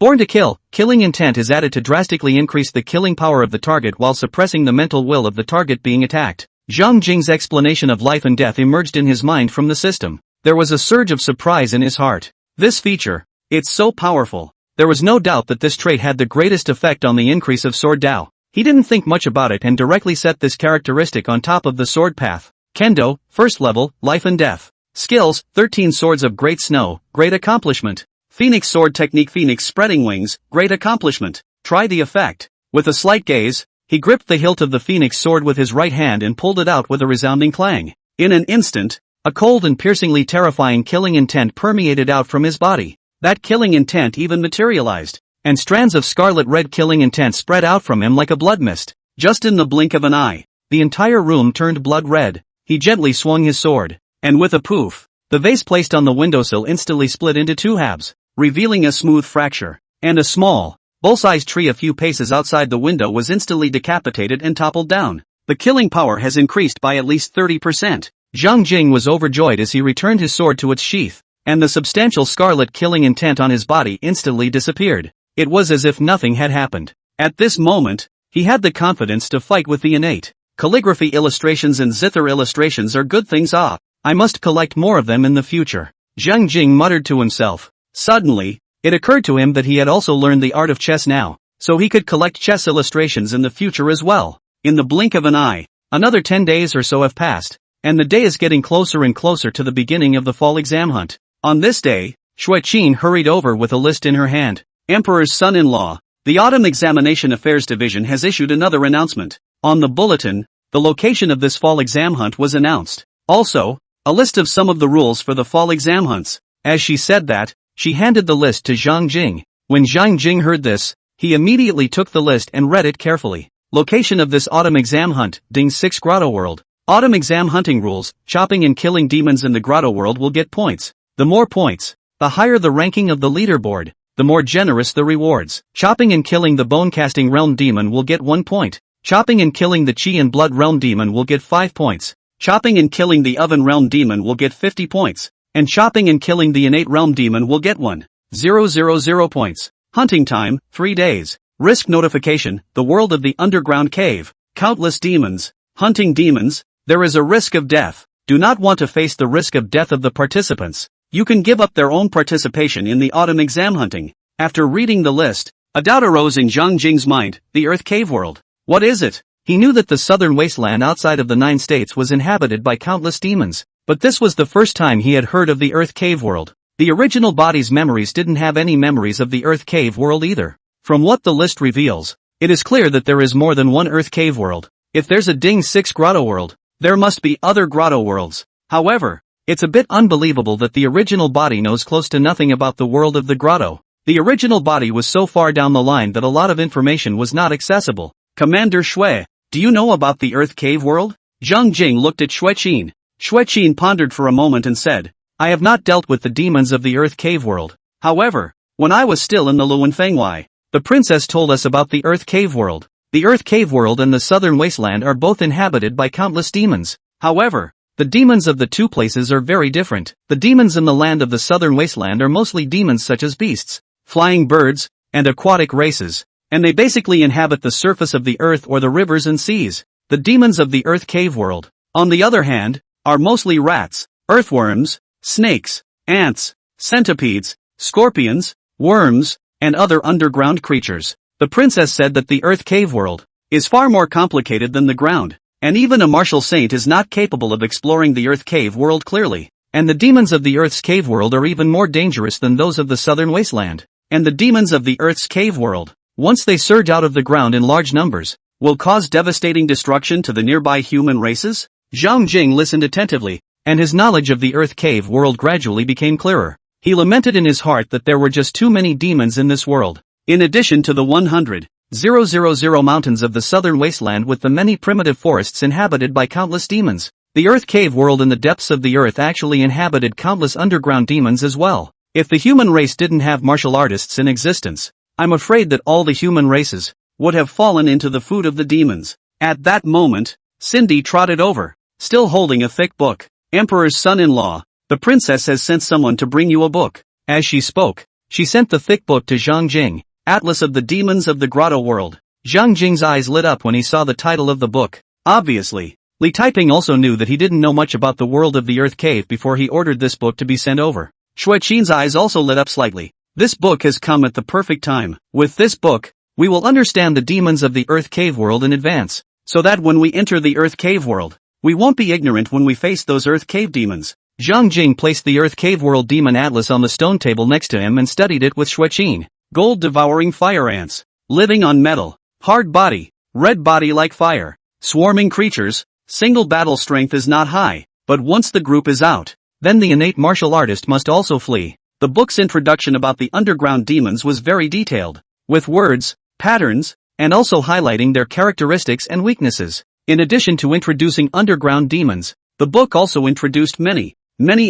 Born to kill, killing intent is added to drastically increase the killing power of the target while suppressing the mental will of the target being attacked. Zhang Jing's explanation of life and death emerged in his mind from the system. There was a surge of surprise in his heart. This feature, it's so powerful. There was no doubt that this trait had the greatest effect on the increase of sword Dao. He didn't think much about it and directly set this characteristic on top of the sword path. Kendo, first level, life and death. Skills, 13 swords of great snow, great accomplishment. Phoenix sword technique, Phoenix spreading wings, great accomplishment. Try the effect. With a slight gaze, he gripped the hilt of the Phoenix sword with his right hand and pulled it out with a resounding clang. In an instant, a cold and piercingly terrifying killing intent permeated out from his body. That killing intent even materialized, and strands of scarlet-red killing intent spread out from him like a blood mist. Just in the blink of an eye, the entire room turned blood red. He gently swung his sword, and with a poof, the vase placed on the windowsill instantly split into two halves, revealing a smooth fracture, and a small, bull-sized tree a few paces outside the window was instantly decapitated and toppled down. The killing power has increased by at least 30%. Zhang Jing was overjoyed as he returned his sword to its sheath, and the substantial scarlet killing intent on his body instantly disappeared. It was as if nothing had happened. At this moment, he had the confidence to fight with the innate. Calligraphy illustrations and zither illustrations are good things. I must collect more of them in the future. Zhang Jing muttered to himself. Suddenly, it occurred to him that he had also learned the art of chess now, so he could collect chess illustrations in the future as well. In the blink of an eye, another 10 days or so have passed, and the day is getting closer and closer to the beginning of the fall exam hunt. On this day, Xueqin hurried over with a list in her hand. Emperor's son-in-law, the Autumn Examination Affairs Division has issued another announcement. On the bulletin, the location of this fall exam hunt was announced. Also, a list of some of the rules for the fall exam hunts. As she said that, she handed the list to Zhang Jing. When Zhang Jing heard this, he immediately took the list and read it carefully. Location of this autumn exam hunt, Ding 6 Grotto World. Autumn exam hunting rules, chopping and killing demons in the Grotto World will get points. The more points, the higher the ranking of the leaderboard, the more generous the rewards. Chopping and killing the bone-casting realm demon will get 1 point. Chopping and killing the Qi and blood realm demon will get 5 points. Chopping and killing the oven realm demon will get 50 points. And chopping and killing the innate realm demon will get 1,000 points. Hunting time, 3 days. Risk notification, the world of the underground cave. Countless demons. Hunting demons, there is a risk of death. Do not want to face the risk of death of the participants. You can give up their own participation in the autumn exam hunting. After reading the list, a doubt arose in Zhang Jing's mind. The Earth Cave World. What is it? He knew that the southern wasteland outside of the 9 states was inhabited by countless demons, but this was the first time he had heard of the Earth Cave World. The original body's memories didn't have any memories of the Earth Cave World either. From what the list reveals, it is clear that there is more than one Earth Cave World. If there's a Ding 6 Grotto World, there must be other Grotto Worlds. However, it's a bit unbelievable that the original body knows close to nothing about the world of the grotto. The original body was so far down the line that a lot of information was not accessible. Commander Shui, do you know about the Earth Cave World? Zhang Jing looked at Xueqin. Xueqin pondered for a moment and said, I have not dealt with the demons of the Earth Cave World. However, when I was still in the Luanfengwai, the princess told us about the Earth Cave World. The Earth Cave World and the Southern Wasteland are both inhabited by countless demons. However, the demons of the two places are very different. The demons in the land of the Southern Wasteland are mostly demons such as beasts, flying birds, and aquatic races, and they basically inhabit the surface of the earth or the rivers and seas. The demons of the Earth Cave World, on the other hand, are mostly rats, earthworms, snakes, ants, centipedes, scorpions, worms, and other underground creatures. The princess said that the Earth Cave World is far more complicated than the ground, and even a martial saint is not capable of exploring the Earth Cave World clearly. And the demons of the Earth's Cave World are even more dangerous than those of the Southern Wasteland. And the demons of the Earth's Cave World, once they surge out of the ground in large numbers, will cause devastating destruction to the nearby human races? Zhang Jing listened attentively, and his knowledge of the Earth Cave World gradually became clearer. He lamented in his heart that there were just too many demons in this world. In addition to the 100,000 mountains of the Southern Wasteland with the many primitive forests inhabited by countless demons, the Earth Cave World in the depths of the earth actually inhabited countless underground demons as well. If the human race didn't have martial artists in existence, I'm afraid that all the human races would have fallen into the food of the demons. At that moment, Cindy trotted over, still holding a thick book. Emperor's son-in-law, the princess has sent someone to bring you a book. As she spoke, She sent the thick book to Zhang Jing, Atlas of the Demons of the Grotto World. Zhang Jing's eyes lit up when he saw the title of the book. Obviously, Li Taiping also knew that he didn't know much about the world of the Earth Cave before he ordered this book to be sent over. Xueqin's eyes also lit up slightly. This book has come at the perfect time. With this book, we will understand the demons of the Earth Cave world in advance, so that when we enter the Earth Cave world, we won't be ignorant when we face those Earth Cave demons. Zhang Jing placed the Earth Cave World Demon Atlas on the stone table next to him and studied it with Xueqin. Gold-devouring fire ants. Living on metal. Hard body. Red body like fire. Swarming creatures. Single battle strength is not high, but once the group is out, then the innate martial artist must also flee. The book's introduction about the underground demons was very detailed, with words, patterns, and also highlighting their characteristics and weaknesses. In addition to introducing underground demons, the book also introduced many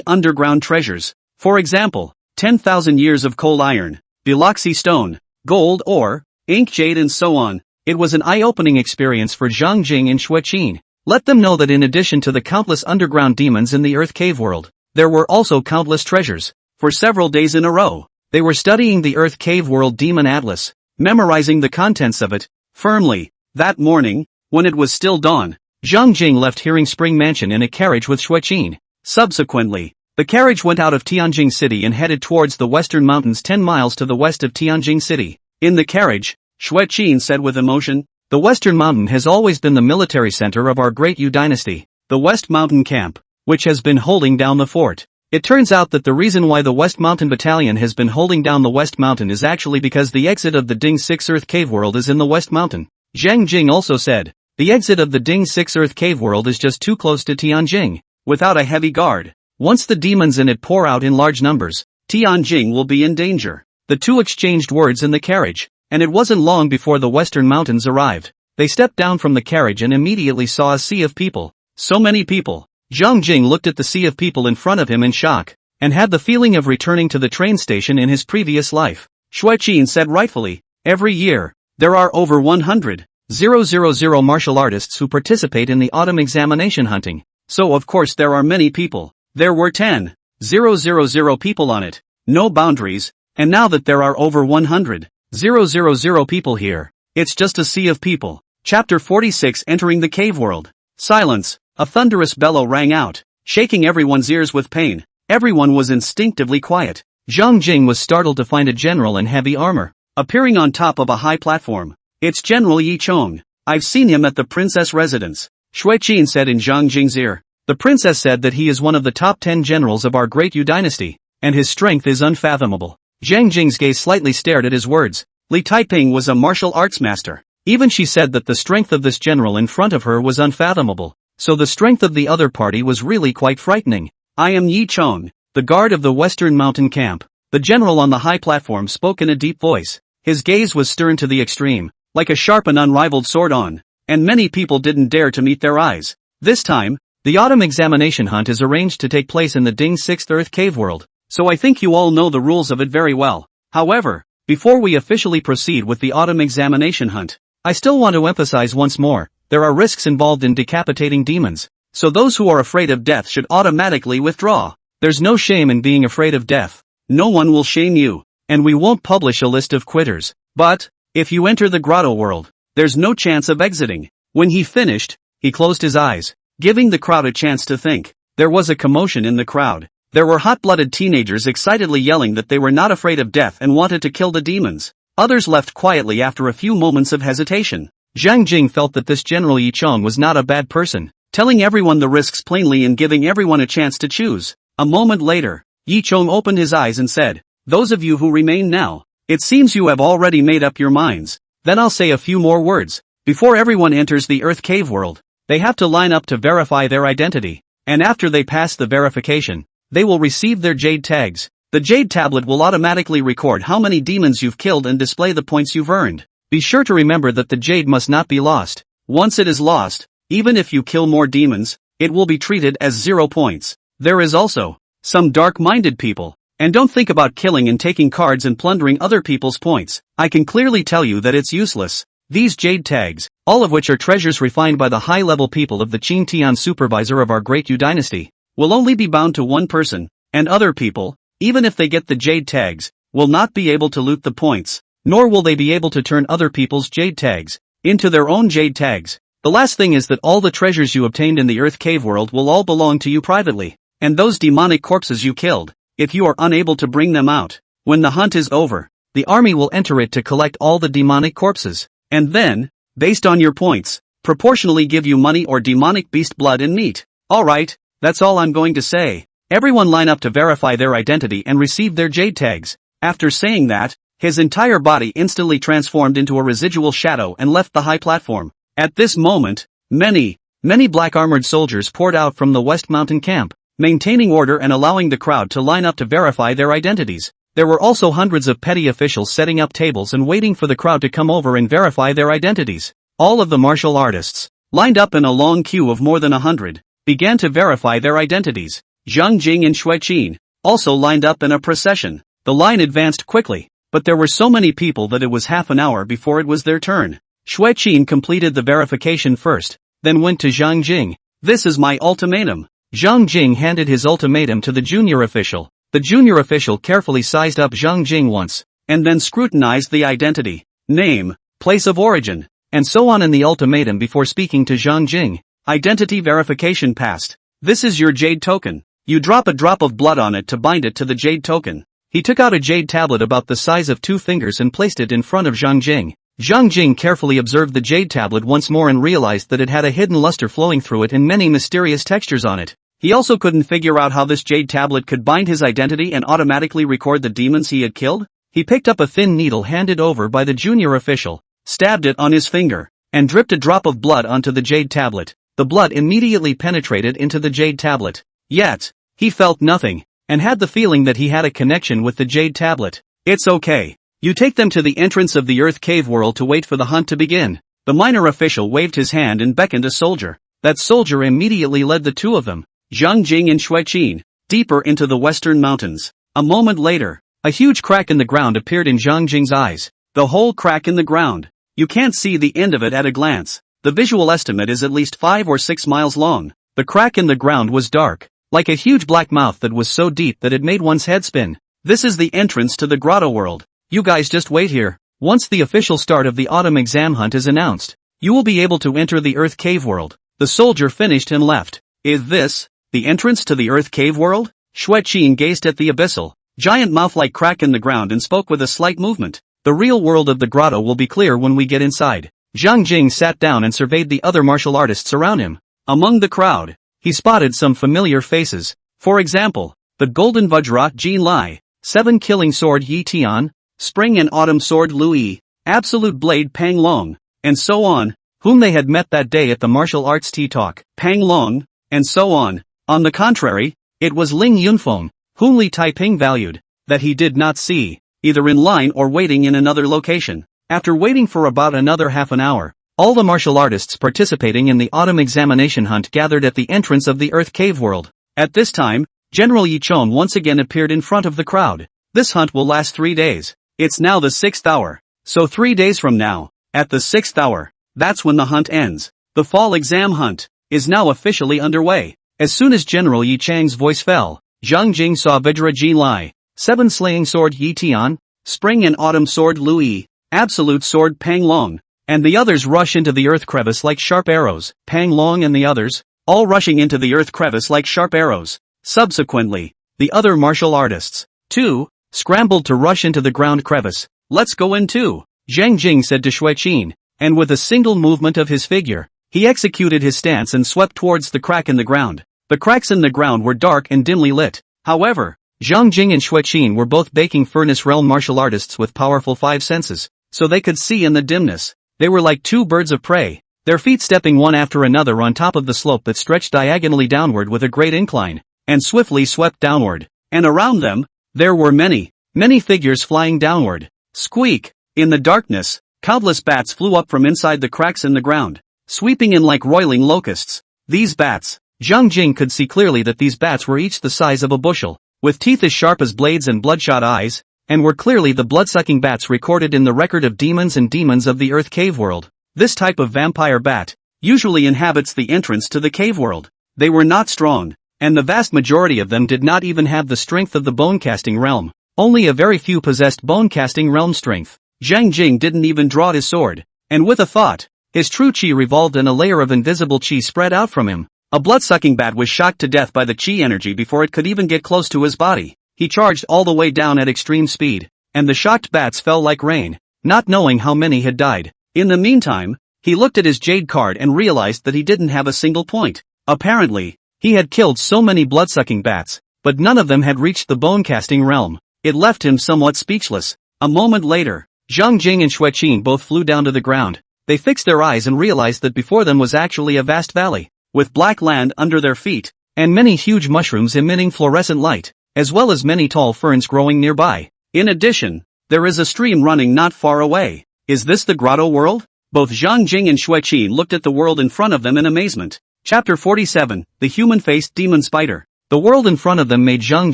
underground treasures. For example, 10,000 years of coal iron, biloxi stone, gold ore, ink jade and so on. It was an eye-opening experience for Zhang Jing and Xueqin. Let them know that in addition to the countless underground demons in the Earth Cave world, there were also countless treasures. For several days in a row, they were studying the Earth Cave World Demon Atlas, memorizing the contents of it, firmly. That morning, when it was still dawn, Zhang Jing left Hearing Spring Mansion in a carriage with Xueqin. Subsequently, the carriage went out of Tianjing City and headed towards the Western Mountains 10 miles to the west of Tianjing City. In the carriage, Xueqin said with emotion, "The Western Mountain has always been the military center of our Great Yu Dynasty, the West Mountain Camp, which has been holding down the fort. It turns out that the reason why the West Mountain Battalion has been holding down the West Mountain is actually because the exit of the Ding 6 Earth Cave World is in the West Mountain." Zhang Jing also said, "The exit of the Ding 6 Earth Cave World is just too close to Tianjing. Without a heavy guard, once the demons in it pour out in large numbers, Tianjing will be in danger." The two exchanged words in the carriage, and it wasn't long before the Western Mountains arrived. They stepped down from the carriage and immediately saw a sea of people. So many people. Zhang Jing looked at the sea of people in front of him in shock, and had the feeling of returning to the train station in his previous life. Xueqin said rightfully, "Every year, there are over 100,000 martial artists who participate in the autumn examination hunting. So of course there are many people. There were 10,000 people on it. No boundaries, and now that there are over 100,000 people here, it's just a sea of people." Chapter 46 Entering the Cave World. Silence. A thunderous bellow rang out, shaking everyone's ears with pain. Everyone was instinctively quiet. Zhang Jing was startled to find a general in heavy armor, appearing on top of a high platform. "It's General Yi Chong. I've seen him at the princess residence," Xueqin said in Zhang Jing's ear. "The princess said that he is one of the top 10 generals of our Great Yu Dynasty, and his strength is unfathomable." Zhang Jing's gaze slightly stared at his words. Li Taiping was a martial arts master. Even she said that the strength of this general in front of her was unfathomable, so the strength of the other party was really quite frightening. "I am Yi Chong, the guard of the Western Mountain Camp." The general on the high platform spoke in a deep voice. His gaze was stern to the extreme, like a sharp and unrivaled sword on, and many people didn't dare to meet their eyes. This time, the autumn examination hunt is arranged to take place in the Ding 6th Earth Cave World, so I think you all know the rules of it very well. However, before we officially proceed with the autumn examination hunt, I still want to emphasize once more, there are risks involved in decapitating demons, so those who are afraid of death should automatically withdraw. There's no shame in being afraid of death. No one will shame you, and we won't publish a list of quitters. But, if you enter the grotto world, there's no chance of exiting. When he finished, he closed his eyes, giving the crowd a chance to think. There was a commotion in the crowd. There were hot-blooded teenagers excitedly yelling that they were not afraid of death and wanted to kill the demons. Others left quietly after a few moments of hesitation. Zhang Jing felt that this General Yi Chong was not a bad person, telling everyone the risks plainly and giving everyone a chance to choose. A moment later, Yi Chong opened his eyes and said, "Those of you who remain now, it seems you have already made up your minds. Then I'll say a few more words. Before everyone enters the Earth Cave world, they have to line up to verify their identity, and after they pass the verification, they will receive their jade tags. The jade tablet will automatically record how many demons you've killed and display the points you've earned. Be sure to remember that the jade must not be lost. Once it is lost, even if you kill more demons, it will be treated as 0 points. There is also some dark-minded people, and don't think about killing and taking cards and plundering other people's points. I can clearly tell you that it's useless. These jade tags, all of which are treasures refined by the high-level people of the Qing Tian supervisor of our Great Yu Dynasty, will only be bound to one person, and other people, even if they get the jade tags, will not be able to loot the points, nor will they be able to turn other people's jade tags into their own jade tags. The last thing is that all the treasures you obtained in the Earth Cave world will all belong to you privately, and those demonic corpses you killed, if you are unable to bring them out, when the hunt is over, the army will enter it to collect all the demonic corpses, and then, based on your points, proportionally give you money or demonic beast blood and meat. Alright, that's all I'm going to say. Everyone line up to verify their identity and receive their jade tags. After saying that, his entire body instantly transformed into a residual shadow and left the high platform. At this moment, many black armored soldiers poured out from the West Mountain camp, maintaining order and allowing the crowd to line up to verify their identities. There were also hundreds of petty officials setting up tables and waiting for the crowd to come over and verify their identities. All of the martial artists, lined up in a long queue of more than 100, began to verify their identities. Zhang Jing and Xueqin also lined up in a procession. The line advanced quickly, but there were so many people that it was half an hour before it was their turn. Xueqin completed the verification first, then went to Zhang Jing. This is my ultimatum. Zhang Jing handed his ultimatum to the junior official. The junior official carefully sized up Zhang Jing once, and then scrutinized the identity, name, place of origin, and so on in the ultimatum before speaking to Zhang Jing. Identity verification passed. This is your jade token. You drop a drop of blood on it to bind it to the jade token. He took out a jade tablet about the size of 2 fingers and placed it in front of Zhang Jing. Zhang Jing carefully observed the jade tablet once more and realized that it had a hidden luster flowing through it and many mysterious textures on it. He also couldn't figure out how this jade tablet could bind his identity and automatically record the demons he had killed. He picked up a thin needle handed over by the junior official, stabbed it on his finger, and dripped a drop of blood onto the jade tablet. The blood immediately penetrated into the jade tablet. Yet, he felt nothing, and had the feeling that he had a connection with the jade tablet. It's okay. You take them to the entrance of the Earth Cave world to wait for the hunt to begin. The minor official waved his hand and beckoned a soldier. That soldier immediately led the two of them, Zhang Jing and Xueqin, deeper into the western mountains. A moment later, a huge crack in the ground appeared in Zhang Jing's eyes. The whole crack in the ground. You can't see the end of it at a glance. The visual estimate is at least 5 or 6 miles long. The crack in the ground was dark, like a huge black mouth that was so deep that it made one's head spin. This is the entrance to the grotto world. You guys just wait here. Once the official start of the autumn exam hunt is announced, you will be able to enter the Earth Cave world. The soldier finished and left. Is this the entrance to the Earth Cave world? Xueqin gazed at the abyssal, giant mouth-like crack in the ground and spoke with a slight movement. The real world of the grotto will be clear when we get inside. Zhang Jing sat down and surveyed the other martial artists around him. Among the crowd, he spotted some familiar faces. For example, the Golden Vajra Jin Lai, 7 Killing Sword Yi Tian, Spring and Autumn Sword Lui, Absolute Blade Pang Long, and so on, whom they had met that day at the martial arts tea talk. Pang Long, and so on. On the contrary, it was Ling Yunfeng, whom Li Taiping valued, that he did not see, either in line or waiting in another location. After waiting for about another half an hour, all the martial artists participating in the autumn examination hunt gathered at the entrance of the Earth Cave world. At this time, General Yichon once again appeared in front of the crowd. This hunt will last 3 days. It's now the 6th hour. So 3 days from now, at the 6th hour, that's when the hunt ends. The fall exam hunt is now officially underway. As soon as General Yi Chang's voice fell, Zhang Jing saw Vajra Ji Lai, 7 Slaying Sword Yi Tian, Spring and Autumn Sword Lui, Absolute Sword Pang Long, and the others rush into the earth crevice like sharp arrows. Pang Long and the others, all rushing into the earth crevice like sharp arrows. Subsequently, the other martial artists, too, scrambled to rush into the ground crevice. Let's go in too, Zhang Jing said to Xueqin, and with a single movement of his figure, he executed his stance and swept towards the crack in the ground. The cracks in the ground were dark and dimly lit. However, Zhang Jing and Xueqin were both baking furnace realm martial artists with powerful 5 senses, so they could see in the dimness. They were like 2 birds of prey, their feet stepping one after another on top of the slope that stretched diagonally downward with a great incline, and swiftly swept downward. And around them, there were many figures flying downward. Squeak! In the darkness, countless bats flew up from inside the cracks in the ground, sweeping in like roiling locusts. These bats, Zhang Jing could see clearly that these bats were each the size of a bushel, with teeth as sharp as blades and bloodshot eyes, and were clearly the blood-sucking bats recorded in the record of demons and demons of the Earth Cave world. This type of vampire bat usually inhabits the entrance to the cave world. They were not strong, and the vast majority of them did not even have the strength of the bone-casting realm. Only a very few possessed bone-casting realm strength. Zhang Jing didn't even draw his sword, and with a thought, his true chi revolved and a layer of invisible chi spread out from him. A blood-sucking bat was shocked to death by the chi energy before it could even get close to his body. He charged all the way down at extreme speed, and the shocked bats fell like rain, not knowing how many had died. In the meantime, he looked at his jade card and realized that he didn't have a single point. Apparently, he had killed so many blood-sucking bats, but none of them had reached the bone-casting realm. It left him somewhat speechless. A moment later, Zhang Jing and Xueqin both flew down to the ground. They fixed their eyes and realized that before them was actually a vast valley, with black land under their feet, and many huge mushrooms emitting fluorescent light, as well as many tall ferns growing nearby. In addition, there is a stream running not far away. Is this the grotto world? Both Zhang Jing and Xueqin looked at the world in front of them in amazement. Chapter 47, The Human-Faced Demon Spider. The world in front of them made Zhang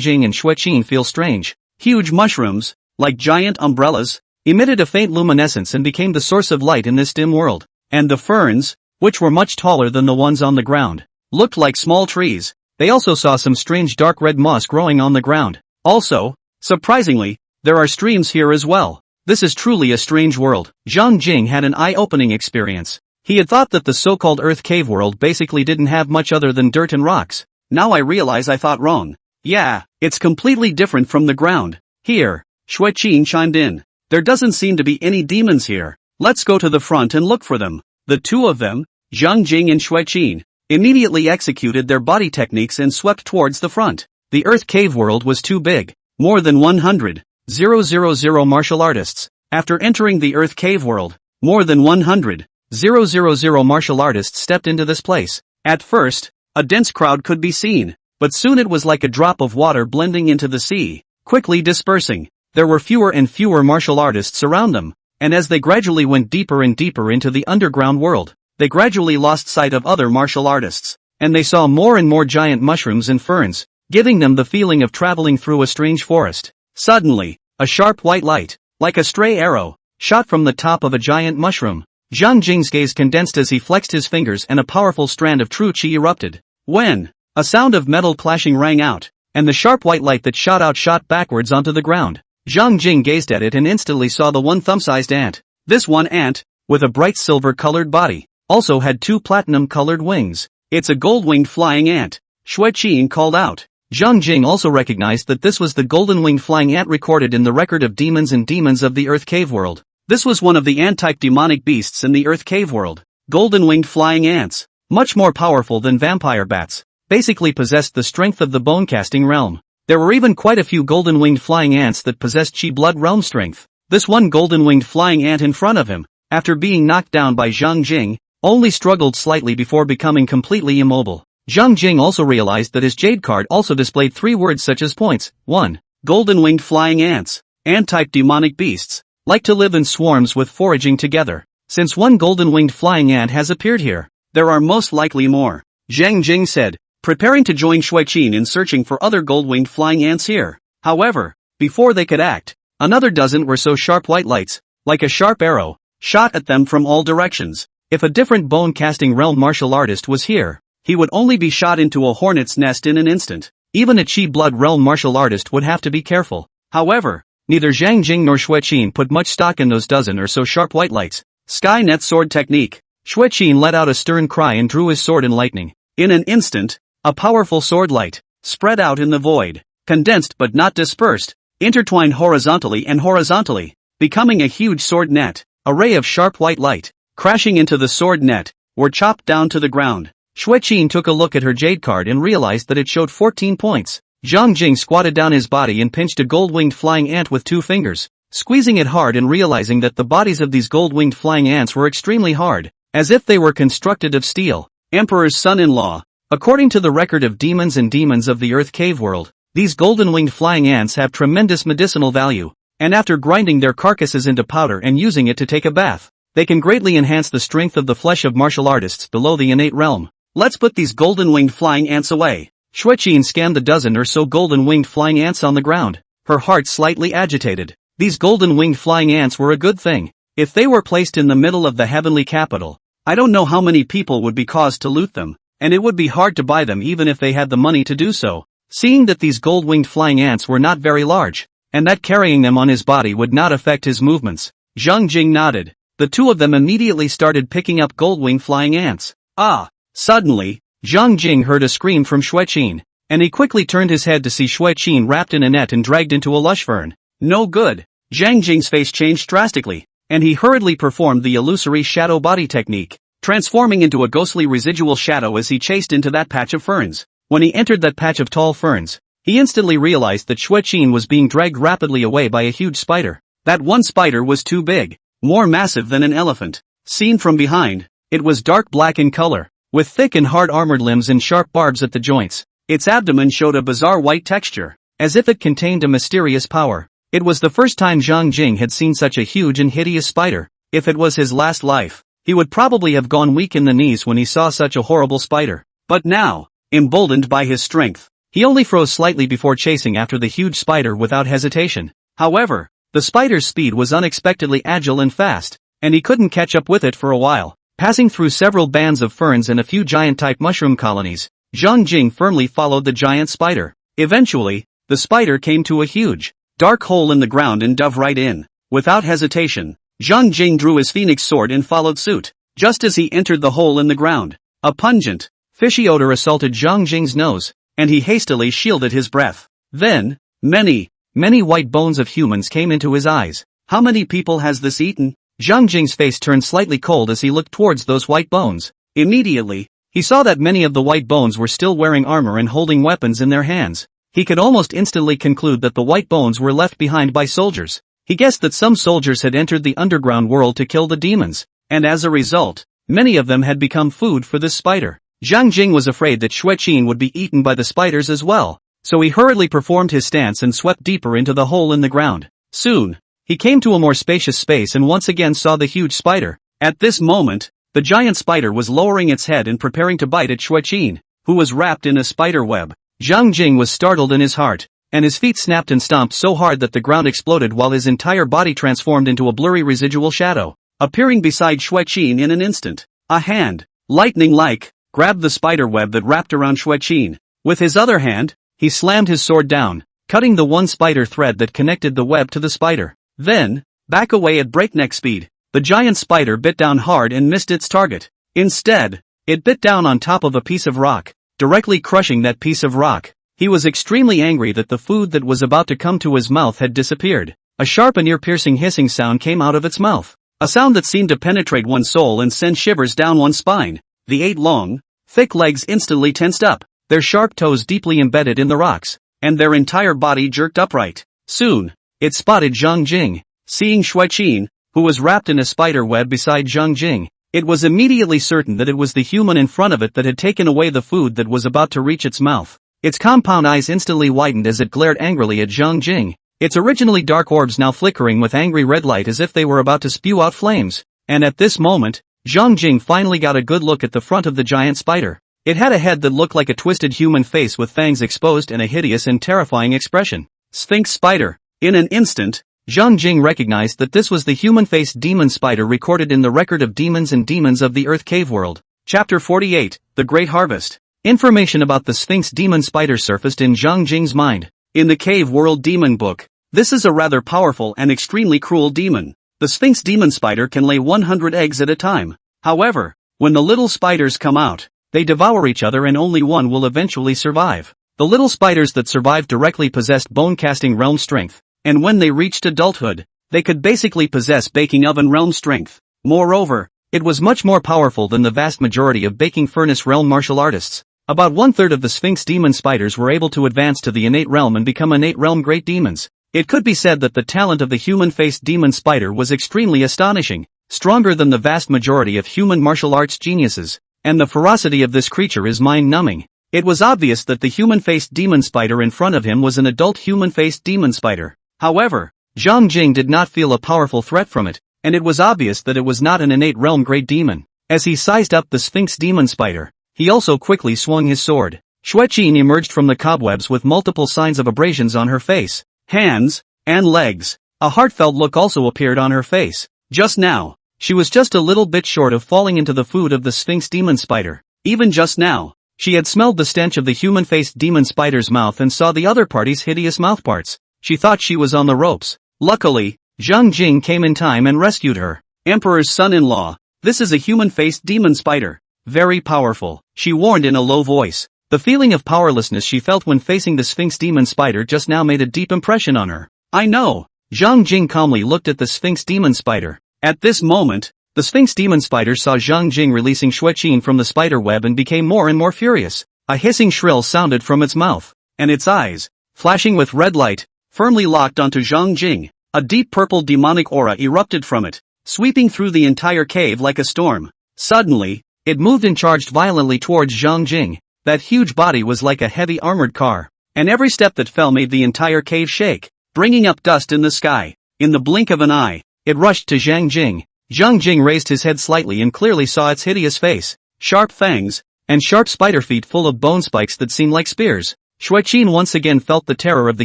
Jing and Xueqin feel strange. Huge mushrooms, like giant umbrellas, emitted a faint luminescence and became the source of light in this dim world. And the ferns, which were much taller than the ones on the ground, looked like small trees. They also saw some strange dark red moss growing on the ground. Also, surprisingly, there are streams here as well. This is truly a strange world. Zhang Jing had an eye-opening experience. He had thought that the so-called Earth Cave world basically didn't have much other than dirt and rocks. Now I realize I thought wrong. Yeah, it's completely different from the ground. Here, Xueqin chimed in. There doesn't seem to be any demons here. Let's go to the front and look for them. The two of them, Zhang Jing and Xueqin, immediately executed their body techniques and swept towards the front. The Earth Cave world was too big. More than 100,000 martial artists. After entering the Earth Cave world, more than 100,000 martial artists stepped into this place. At first, a dense crowd could be seen, but soon it was like a drop of water blending into the sea, quickly dispersing. There were fewer and fewer martial artists around them, and as they gradually went deeper and deeper into the underground world, they gradually lost sight of other martial artists, and they saw more and more giant mushrooms and ferns, giving them the feeling of traveling through a strange forest. Suddenly, a sharp white light, like a stray arrow, shot from the top of a giant mushroom. Zhang Jing's gaze condensed as he flexed his fingers and a powerful strand of true chi erupted. When a sound of metal clashing rang out, and the sharp white light that shot out shot backwards onto the ground. Zhang Jing gazed at it and instantly saw the one thumb-sized ant. This one ant, with a bright silver-colored body, also had two platinum-colored wings. It's a gold-winged flying ant, Xueqin called out. Zhang Jing also recognized that this was the golden-winged flying ant recorded in the record of demons and demons of the Earth Cave world. This was one of the ant-type demonic beasts in the Earth Cave world. Golden-winged flying ants, much more powerful than vampire bats, basically possessed the strength of the bone-casting realm. There were even quite a few golden-winged flying ants that possessed chi blood realm strength. This one golden-winged flying ant in front of him, after being knocked down by Zhang Jing, only struggled slightly before becoming completely immobile. Zhang Jing also realized that his jade card also displayed three words such as points. 1. Golden-winged flying ants, ant-type demonic beasts, like to live in swarms with foraging together. Since one golden-winged flying ant has appeared here, there are most likely more, Zhang Jing said, preparing to join Xueqin in searching for other gold-winged flying ants here. However, before they could act, another dozen or so sharp white lights, like a sharp arrow, shot at them from all directions. If a different bone-casting realm martial artist was here, he would only be shot into a hornet's nest in an instant. Even a chi blood realm martial artist would have to be careful. However, neither Zhang Jing nor Xueqin put much stock in those dozen or so sharp white lights. Skynet sword technique. Xueqin let out a stern cry and drew his sword in lightning. In an instant, a powerful sword light spread out in the void, condensed but not dispersed, intertwined horizontally and horizontally, becoming a huge sword net. A ray of sharp white light, crashing into the sword net, were chopped down to the ground. Xueqin took a look at her jade card and realized that it showed 14 points. Zhang Jing squatted down his body and pinched a gold-winged flying ant with 2 fingers, squeezing it hard and realizing that the bodies of these gold-winged flying ants were extremely hard, as if they were constructed of steel. Emperor's son-in-law. According to the record of demons and demons of the Earth Cave world, these golden-winged flying ants have tremendous medicinal value, and after grinding their carcasses into powder and using it to take a bath, they can greatly enhance the strength of the flesh of martial artists below the innate realm. Let's put these golden-winged flying ants away. Xueqin scanned the dozen or so golden-winged flying ants on the ground, her heart slightly agitated. These golden-winged flying ants were a good thing. If they were placed in the middle of the heavenly capital, I don't know how many people would be caused to loot them, and it would be hard to buy them even if they had the money to do so. Seeing that these gold-winged flying ants were not very large, and that carrying them on his body would not affect his movements. Zhang Jing nodded. The two of them immediately started picking up goldwing flying ants. Ah! Suddenly, Zhang Jing heard a scream from Xueqin, and he quickly turned his head to see Xueqin wrapped in a net and dragged into a lush fern. No good! Zhang Jing's face changed drastically, and he hurriedly performed the illusory shadow body technique, transforming into a ghostly residual shadow as he chased into that patch of ferns. When he entered that patch of tall ferns, he instantly realized that Xueqin was being dragged rapidly away by a huge spider. That one spider was too big, more massive than an elephant. Seen from behind, it was dark black in color, with thick and hard armored limbs and sharp barbs at the joints. Its abdomen showed a bizarre white texture, as if it contained a mysterious power. It was the first time Zhang Jing had seen such a huge and hideous spider. If it was his last life, he would probably have gone weak in the knees when he saw such a horrible spider. But now, emboldened by his strength, he only froze slightly before chasing after the huge spider without hesitation. However, the spider's speed was unexpectedly agile and fast, and he couldn't catch up with it for a while. Passing through several bands of ferns and a few giant-type mushroom colonies, Zhang Jing firmly followed the giant spider. Eventually, the spider came to a huge, dark hole in the ground and dove right in. Without hesitation, Zhang Jing drew his phoenix sword and followed suit. Just as he entered the hole in the ground, a pungent, fishy odor assaulted Zhang Jing's nose, and he hastily shielded his breath. Then, many white bones of humans came into his eyes. How many people has this eaten? Zhang Jing's face turned slightly cold as he looked towards those white bones. Immediately, he saw that many of the white bones were still wearing armor and holding weapons in their hands. He could almost instantly conclude that the white bones were left behind by soldiers. He guessed that some soldiers had entered the underground world to kill the demons, and as a result, many of them had become food for this spider. Zhang Jing was afraid that Xueqin would be eaten by the spiders as well, so he hurriedly performed his stance and swept deeper into the hole in the ground. Soon, he came to a more spacious space and once again saw the huge spider. At this moment, the giant spider was lowering its head and preparing to bite at Xueqin, who was wrapped in a spider web. Zhang Jing was startled in his heart, and his feet snapped and stomped so hard that the ground exploded while his entire body transformed into a blurry residual shadow, appearing beside Xueqin in an instant. A hand, lightning-like, grabbed the spider web that wrapped around Xueqin. With his other hand, he slammed his sword down, cutting the one spider thread that connected the web to the spider. Then, back away at breakneck speed, the giant spider bit down hard and missed its target. Instead, it bit down on top of a piece of rock, directly crushing that piece of rock. He was extremely angry that the food that was about to come to his mouth had disappeared. A sharp and ear-piercing hissing sound came out of its mouth, a sound that seemed to penetrate one's soul and send shivers down one's spine. The 8 long, thick legs instantly tensed up, their sharp toes deeply embedded in the rocks, and their entire body jerked upright. Soon, it spotted Zhang Jing. Seeing Xueqin, who was wrapped in a spider web beside Zhang Jing, it was immediately certain that it was the human in front of it that had taken away the food that was about to reach its mouth. Its compound eyes instantly widened as it glared angrily at Zhang Jing, its originally dark orbs now flickering with angry red light as if they were about to spew out flames. And at this moment, Zhang Jing finally got a good look at the front of the giant spider. It had a head that looked like a twisted human face with fangs exposed and a hideous and terrifying expression. Sphinx spider. In an instant, Zhang Jing recognized that this was the human-faced demon spider recorded in the Record of Demons and Demons of the Earth Cave World. Chapter 48, The Great Harvest. Information about the Sphinx demon spider surfaced in Zhang Jing's mind. In the Cave World Demon Book, this is a rather powerful and extremely cruel demon. The Sphinx demon spider can lay 100 eggs at a time. However, when the little spiders come out, they devour each other and only one will eventually survive. The little spiders that survived directly possessed bone-casting realm strength, and when they reached adulthood, they could basically possess baking oven realm strength. Moreover, it was much more powerful than the vast majority of baking furnace realm martial artists. About 1/3 of the Sphinx demon spiders were able to advance to the innate realm and become innate realm great demons. It could be said that the talent of the human-faced demon spider was extremely astonishing, stronger than the vast majority of human martial arts geniuses, and the ferocity of this creature is mind-numbing. It was obvious that the human-faced demon spider in front of him was an adult human-faced demon spider. However, Zhang Jing did not feel a powerful threat from it, and it was obvious that it was not an innate realm great demon. As he sized up the Sphinx demon spider, he also quickly swung his sword. Xueqin emerged from the cobwebs with multiple signs of abrasions on her face, hands, and legs. A heartfelt look also appeared on her face. Just now, she was just a little bit short of falling into the food of the Sphinx demon spider. Even just now, she had smelled the stench of the human-faced demon spider's mouth and saw the other party's hideous mouthparts. She thought she was on the ropes. Luckily, Zhang Jing came in time and rescued her. Emperor's son-in-law. This is a human-faced demon spider. Very powerful, she warned in a low voice. The feeling of powerlessness she felt when facing the Sphinx demon spider just now made a deep impression on her. I know. Zhang Jing calmly looked at the Sphinx demon spider. At this moment, the Sphinx demon spider saw Zhang Jing releasing Xueqin from the spider web and became more and more furious. A hissing shrill sounded from its mouth, and its eyes, flashing with red light, firmly locked onto Zhang Jing. A deep purple demonic aura erupted from it, sweeping through the entire cave like a storm. Suddenly, it moved and charged violently towards Zhang Jing. That huge body was like a heavy armored car, and every step that fell made the entire cave shake, bringing up dust in the sky. In the blink of an eye, it rushed to Zhang Jing. Zhang Jing raised his head slightly and clearly saw its hideous face, sharp fangs, and sharp spider feet full of bone spikes that seemed like spears. Xueqin once again felt the terror of the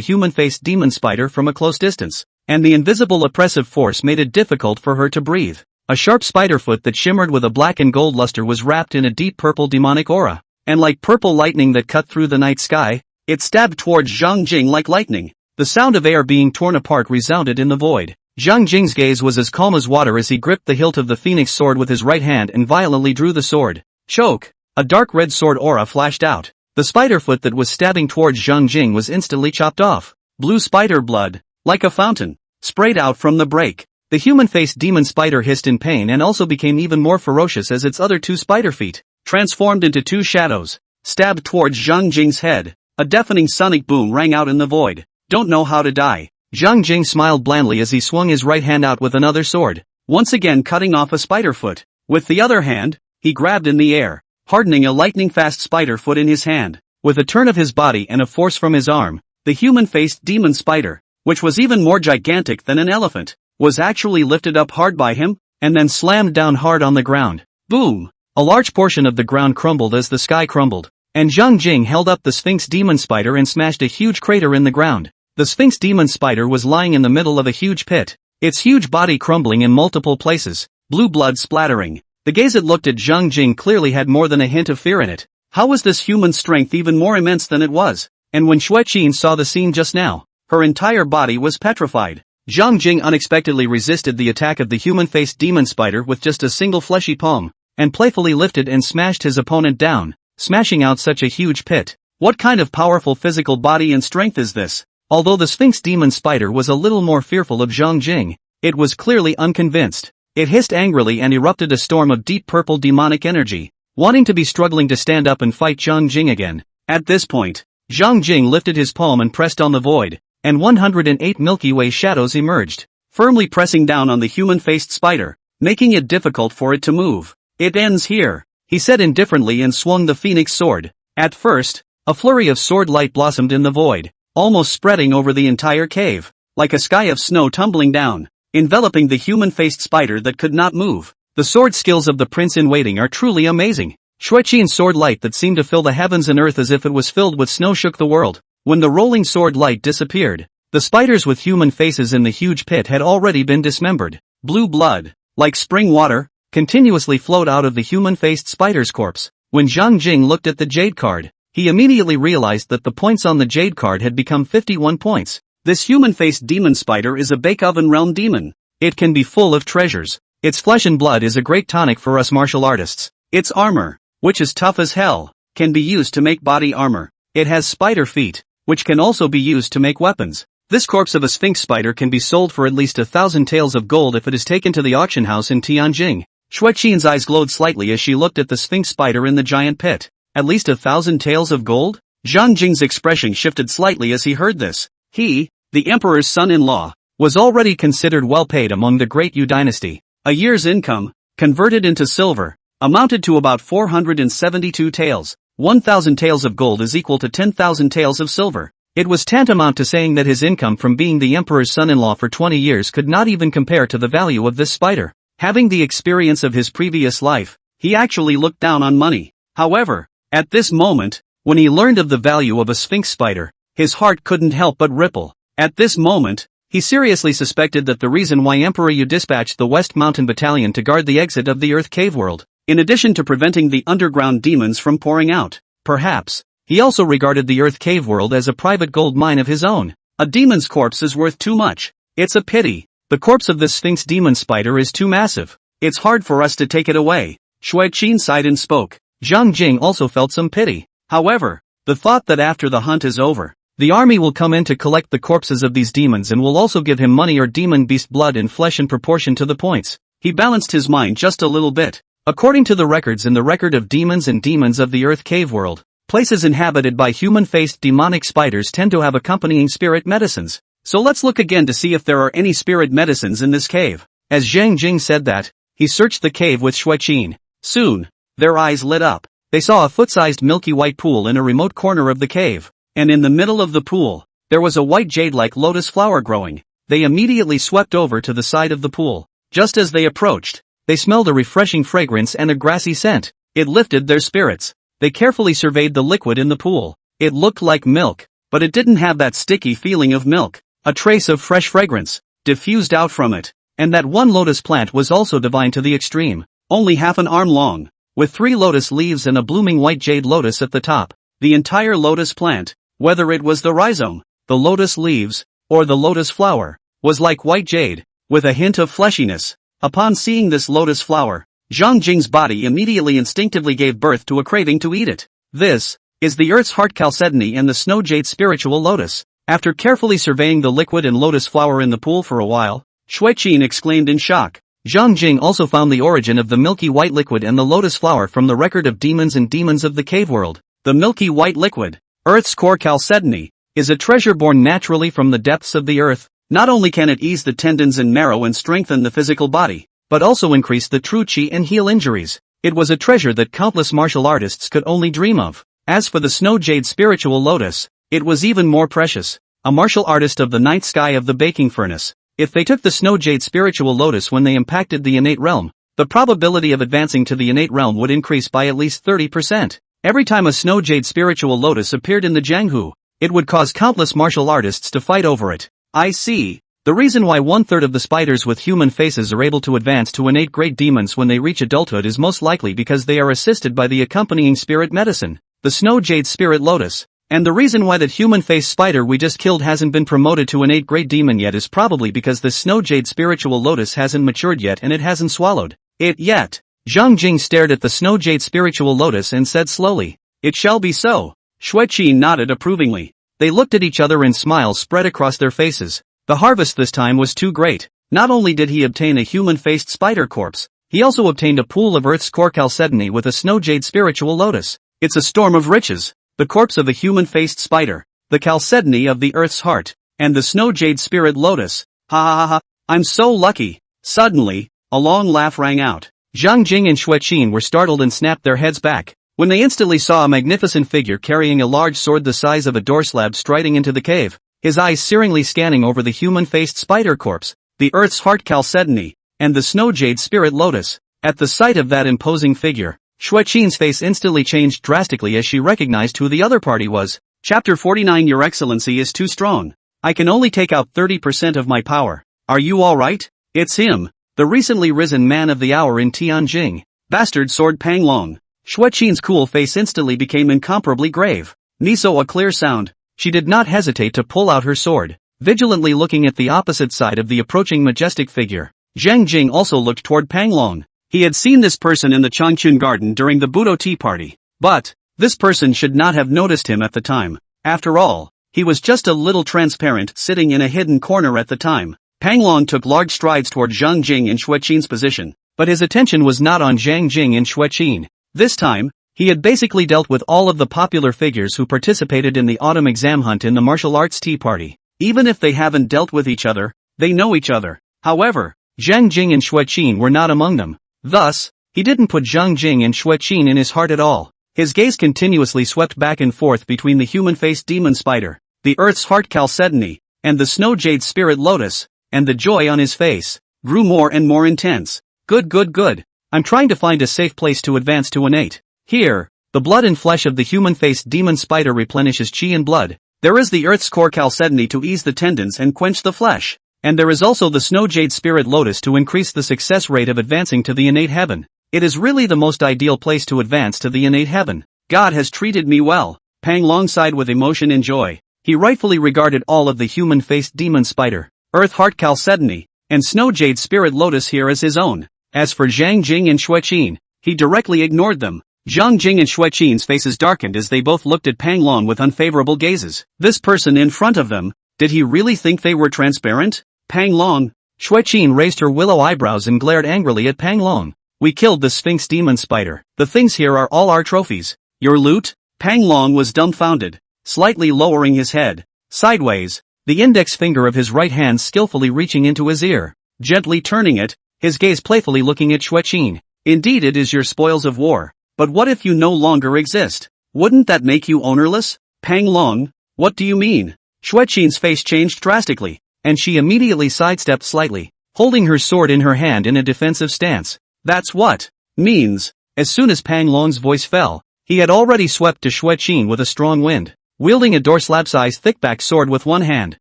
human-faced demon spider from a close distance, and the invisible oppressive force made it difficult for her to breathe. A sharp spider foot that shimmered with a black and gold luster was wrapped in a deep purple demonic aura, and like purple lightning that cut through the night sky, it stabbed towards Zhang Jing like lightning. The sound of air being torn apart resounded in the void. Zhang Jing's gaze was as calm as water as he gripped the hilt of the phoenix sword with his right hand and violently drew the sword. Choke! A dark red sword aura flashed out. The spider foot that was stabbing towards Zhang Jing was instantly chopped off. Blue spider blood, like a fountain, sprayed out from the break. The human-faced demon spider hissed in pain and also became even more ferocious as its other two spider feet, transformed into two shadows, stabbed towards Zhang Jing's head. A deafening sonic boom rang out in the void. Don't know how to die. Zhang Jing smiled blandly as he swung his right hand out with another sword, once again cutting off a spider foot. With the other hand, he grabbed in the air, hardening a lightning-fast spider foot in his hand. With a turn of his body and a force from his arm, the human-faced demon spider, which was even more gigantic than an elephant, was actually lifted up hard by him, and then slammed down hard on the ground. Boom! A large portion of the ground crumbled as the sky crumbled, and Zhang Jing held up the Sphinx demon spider and smashed a huge crater in the ground. The Sphinx demon spider was lying in the middle of a huge pit, its huge body crumbling in multiple places, blue blood splattering. The gaze it looked at Zhang Jing clearly had more than a hint of fear in it. How was this human strength even more immense than it was? And when Xueqin saw the scene just now, her entire body was petrified. Zhang Jing unexpectedly resisted the attack of the human-faced demon spider with just a single fleshy palm, and playfully lifted and smashed his opponent down, smashing out such a huge pit. What kind of powerful physical body and strength is this? Although the Sphinx demon spider was a little more fearful of Zhang Jing, it was clearly unconvinced. It hissed angrily and erupted a storm of deep purple demonic energy, wanting to be struggling to stand up and fight Zhang Jing again. At this point, Zhang Jing lifted his palm and pressed on the void, and 108 Milky Way shadows emerged, firmly pressing down on the human-faced spider, making it difficult for it to move. It ends here, he said indifferently and swung the phoenix sword. At first, a flurry of sword light blossomed in the void, almost spreading over the entire cave, like a sky of snow tumbling down, enveloping the human-faced spider that could not move. The sword skills of the prince-in-waiting are truly amazing. Xueqin's sword light that seemed to fill the heavens and earth as if it was filled with snow shook the world. When the rolling sword light disappeared, the spiders with human faces in the huge pit had already been dismembered. Blue blood, like spring water, continuously flowed out of the human-faced spider's corpse. When Zhang Jing looked at the jade card, he immediately realized that the points on the jade card had become 51 points. This human-faced demon spider is a bake oven realm demon. It can be full of treasures. Its flesh and blood is a great tonic for us martial artists. Its armor, which is tough as hell, can be used to make body armor. It has spider feet, which can also be used to make weapons. This corpse of a sphinx spider can be sold for at least 1,000 taels of gold if it is taken to the auction house in Tianjing. Xueqin's eyes glowed slightly as she looked at the sphinx spider in the giant pit. At least 1,000 taels of gold? Zhang Jing's expression shifted slightly as he heard this. He, the emperor's son-in-law, was already considered well paid among the Great Yu Dynasty. A year's income, converted into silver, amounted to about 472 taels. 1,000 taels of gold is equal to 10,000 taels of silver. It was tantamount to saying that his income from being the emperor's son-in-law for 20 years could not even compare to the value of this spider. Having the experience of his previous life, he actually looked down on money. However, at this moment, when he learned of the value of a sphinx spider, his heart couldn't help but ripple. At this moment, he seriously suspected that the reason why Emperor Yu dispatched the West Mountain Battalion to guard the exit of the Earth Cave world, in addition to preventing the underground demons from pouring out, perhaps, he also regarded the Earth Cave world as a private gold mine of his own. A demon's corpse is worth too much. It's a pity. The corpse of this Sphinx demon spider is too massive. It's hard for us to take it away. Shui Qin sighed and spoke. Zhang Jing also felt some pity. However, the thought that after the hunt is over, the army will come in to collect the corpses of these demons and will also give him money or demon beast blood and flesh in proportion to the points. He balanced his mind just a little bit. According to the records in the record of demons and demons of the Earth Cave world, places inhabited by human-faced demonic spiders tend to have accompanying spirit medicines. So let's look again to see if there are any spirit medicines in this cave. As Zhang Jing said that, he searched the cave with Shui Qin. Soon, their eyes lit up. They saw a foot-sized milky white pool in a remote corner of the cave, and in the middle of the pool, there was a white jade-like lotus flower growing. They immediately swept over to the side of the pool. Just as they approached, they smelled a refreshing fragrance and a grassy scent. It lifted their spirits. They carefully surveyed the liquid in the pool. It looked like milk, but it didn't have that sticky feeling of milk. A trace of fresh fragrance diffused out from it, and that one lotus plant was also divine to the extreme, only half an arm long, with 3 lotus leaves and a blooming white jade lotus at the top. The entire lotus plant, whether it was the rhizome, the lotus leaves, or the lotus flower, was like white jade, with a hint of fleshiness. Upon seeing this lotus flower, Zhang Jing's body immediately instinctively gave birth to a craving to eat it. This is the Earth's heart chalcedony and the snow jade spiritual lotus. After carefully surveying the liquid and lotus flower in the pool for a while, Shui Qin exclaimed in shock. Zhang Jing also found the origin of the milky white liquid and the lotus flower from the record of demons and demons of the cave world. The milky white liquid, Earth's core chalcedony, is a treasure born naturally from the depths of the earth. Not only can it ease the tendons and marrow and strengthen the physical body, but also increase the true qi and heal injuries. It was a treasure that countless martial artists could only dream of. As for the snow jade spiritual lotus, it was even more precious. A martial artist of the night sky of the baking furnace. If they took the snow jade spiritual lotus when they impacted the innate realm, the probability of advancing to the innate realm would increase by at least 30%. Every time a snow jade spiritual lotus appeared in the Jianghu, it would cause countless martial artists to fight over it. I see. The reason why 1/3 of the spiders with human faces are able to advance to innate great demons when they reach adulthood is most likely because they are assisted by the accompanying spirit medicine, the snow jade spirit lotus. And the reason why that human-faced spider we just killed hasn't been promoted to innate great demon yet is probably because the snow jade spiritual lotus hasn't matured yet and it hasn't swallowed it yet. Zhang Jing stared at the snow jade spiritual lotus and said slowly, "It shall be so." Shui Qin nodded approvingly. They looked at each other and smiles spread across their faces. The harvest this time was too great. Not only did he obtain a human-faced spider corpse, he also obtained a pool of Earth's core chalcedony with a snow jade spiritual lotus. It's a storm of riches. The corpse of a human-faced spider, the chalcedony of the Earth's heart, and the snow jade spirit lotus. Ha ha ha ha, I'm so lucky. Suddenly, a long laugh rang out. Zhang Jing and Shui Qin were startled and snapped their heads back, when they instantly saw a magnificent figure carrying a large sword the size of a door slab striding into the cave, his eyes searingly scanning over the human-faced spider corpse, the Earth's heart chalcedony, and the snow jade spirit lotus. At the sight of that imposing figure, Shui Qin's face instantly changed drastically as she recognized who the other party was. Chapter 49. Your Excellency is too strong. I can only take out 30% of my power. Are you alright? It's him, the recently risen man of the hour in Tianjing, bastard sword Pang Long. Shui Qin's cool face instantly became incomparably grave. Niso a clear sound. She did not hesitate to pull out her sword, vigilantly looking at the opposite side of the approaching majestic figure. Zhang Jing also looked toward Pang Long. He had seen this person in the Changchun garden during the Budo tea party. But, this person should not have noticed him at the time. After all, he was just a little transparent sitting in a hidden corner at the time. Pang Long took large strides toward Zhang Jing and Shui Qin's position, but his attention was not on Zhang Jing and Shui Qin. This time, he had basically dealt with all of the popular figures who participated in the autumn exam hunt in the martial arts tea party. Even if they haven't dealt with each other, they know each other. However, Zhang Jing and Shui Qin were not among them. Thus, he didn't put Zhang Jing and Shui Qin in his heart at all. His gaze continuously swept back and forth between the human-faced demon spider, the Earth's heart chalcedony, and the snow jade spirit lotus, and the joy on his face grew more and more intense. Good. I'm trying to find a safe place to advance to innate. Here, the blood and flesh of the human-faced demon spider replenishes qi and blood. There is the Earth's core chalcedony to ease the tendons and quench the flesh. And there is also the snow jade spirit lotus to increase the success rate of advancing to the innate heaven. It is really the most ideal place to advance to the innate heaven. God has treated me well. Pang Long sighed with emotion and joy. He rightfully regarded all of the human-faced demon spider, earth heart chalcedony, and snow jade spirit lotus here as his own. As for Zhang Jing and Xueqin, he directly ignored them. Zhang Jing and Xueqin's faces darkened as they both looked at Pang Long with unfavorable gazes. This person in front of them, did he really think they were transparent? Pang Long. Xueqin raised her willow eyebrows and glared angrily at Pang Long. We killed the Sphinx demon spider. The things here are all our trophies. Your loot? Pang Long was dumbfounded, slightly lowering his head sideways, the index finger of his right hand skillfully reaching into his ear, gently turning it, his gaze playfully looking at Xueqin. Indeed it is your spoils of war. But what if you no longer exist? Wouldn't that make you ownerless? Pang Long, what do you mean? Xueqin's face changed drastically, and she immediately sidestepped slightly, holding her sword in her hand in a defensive stance. That's what means. As soon as Pang Long's voice fell, he had already swept to Xueqin with a strong wind. Wielding a door-slab-sized thick-backed sword with one hand,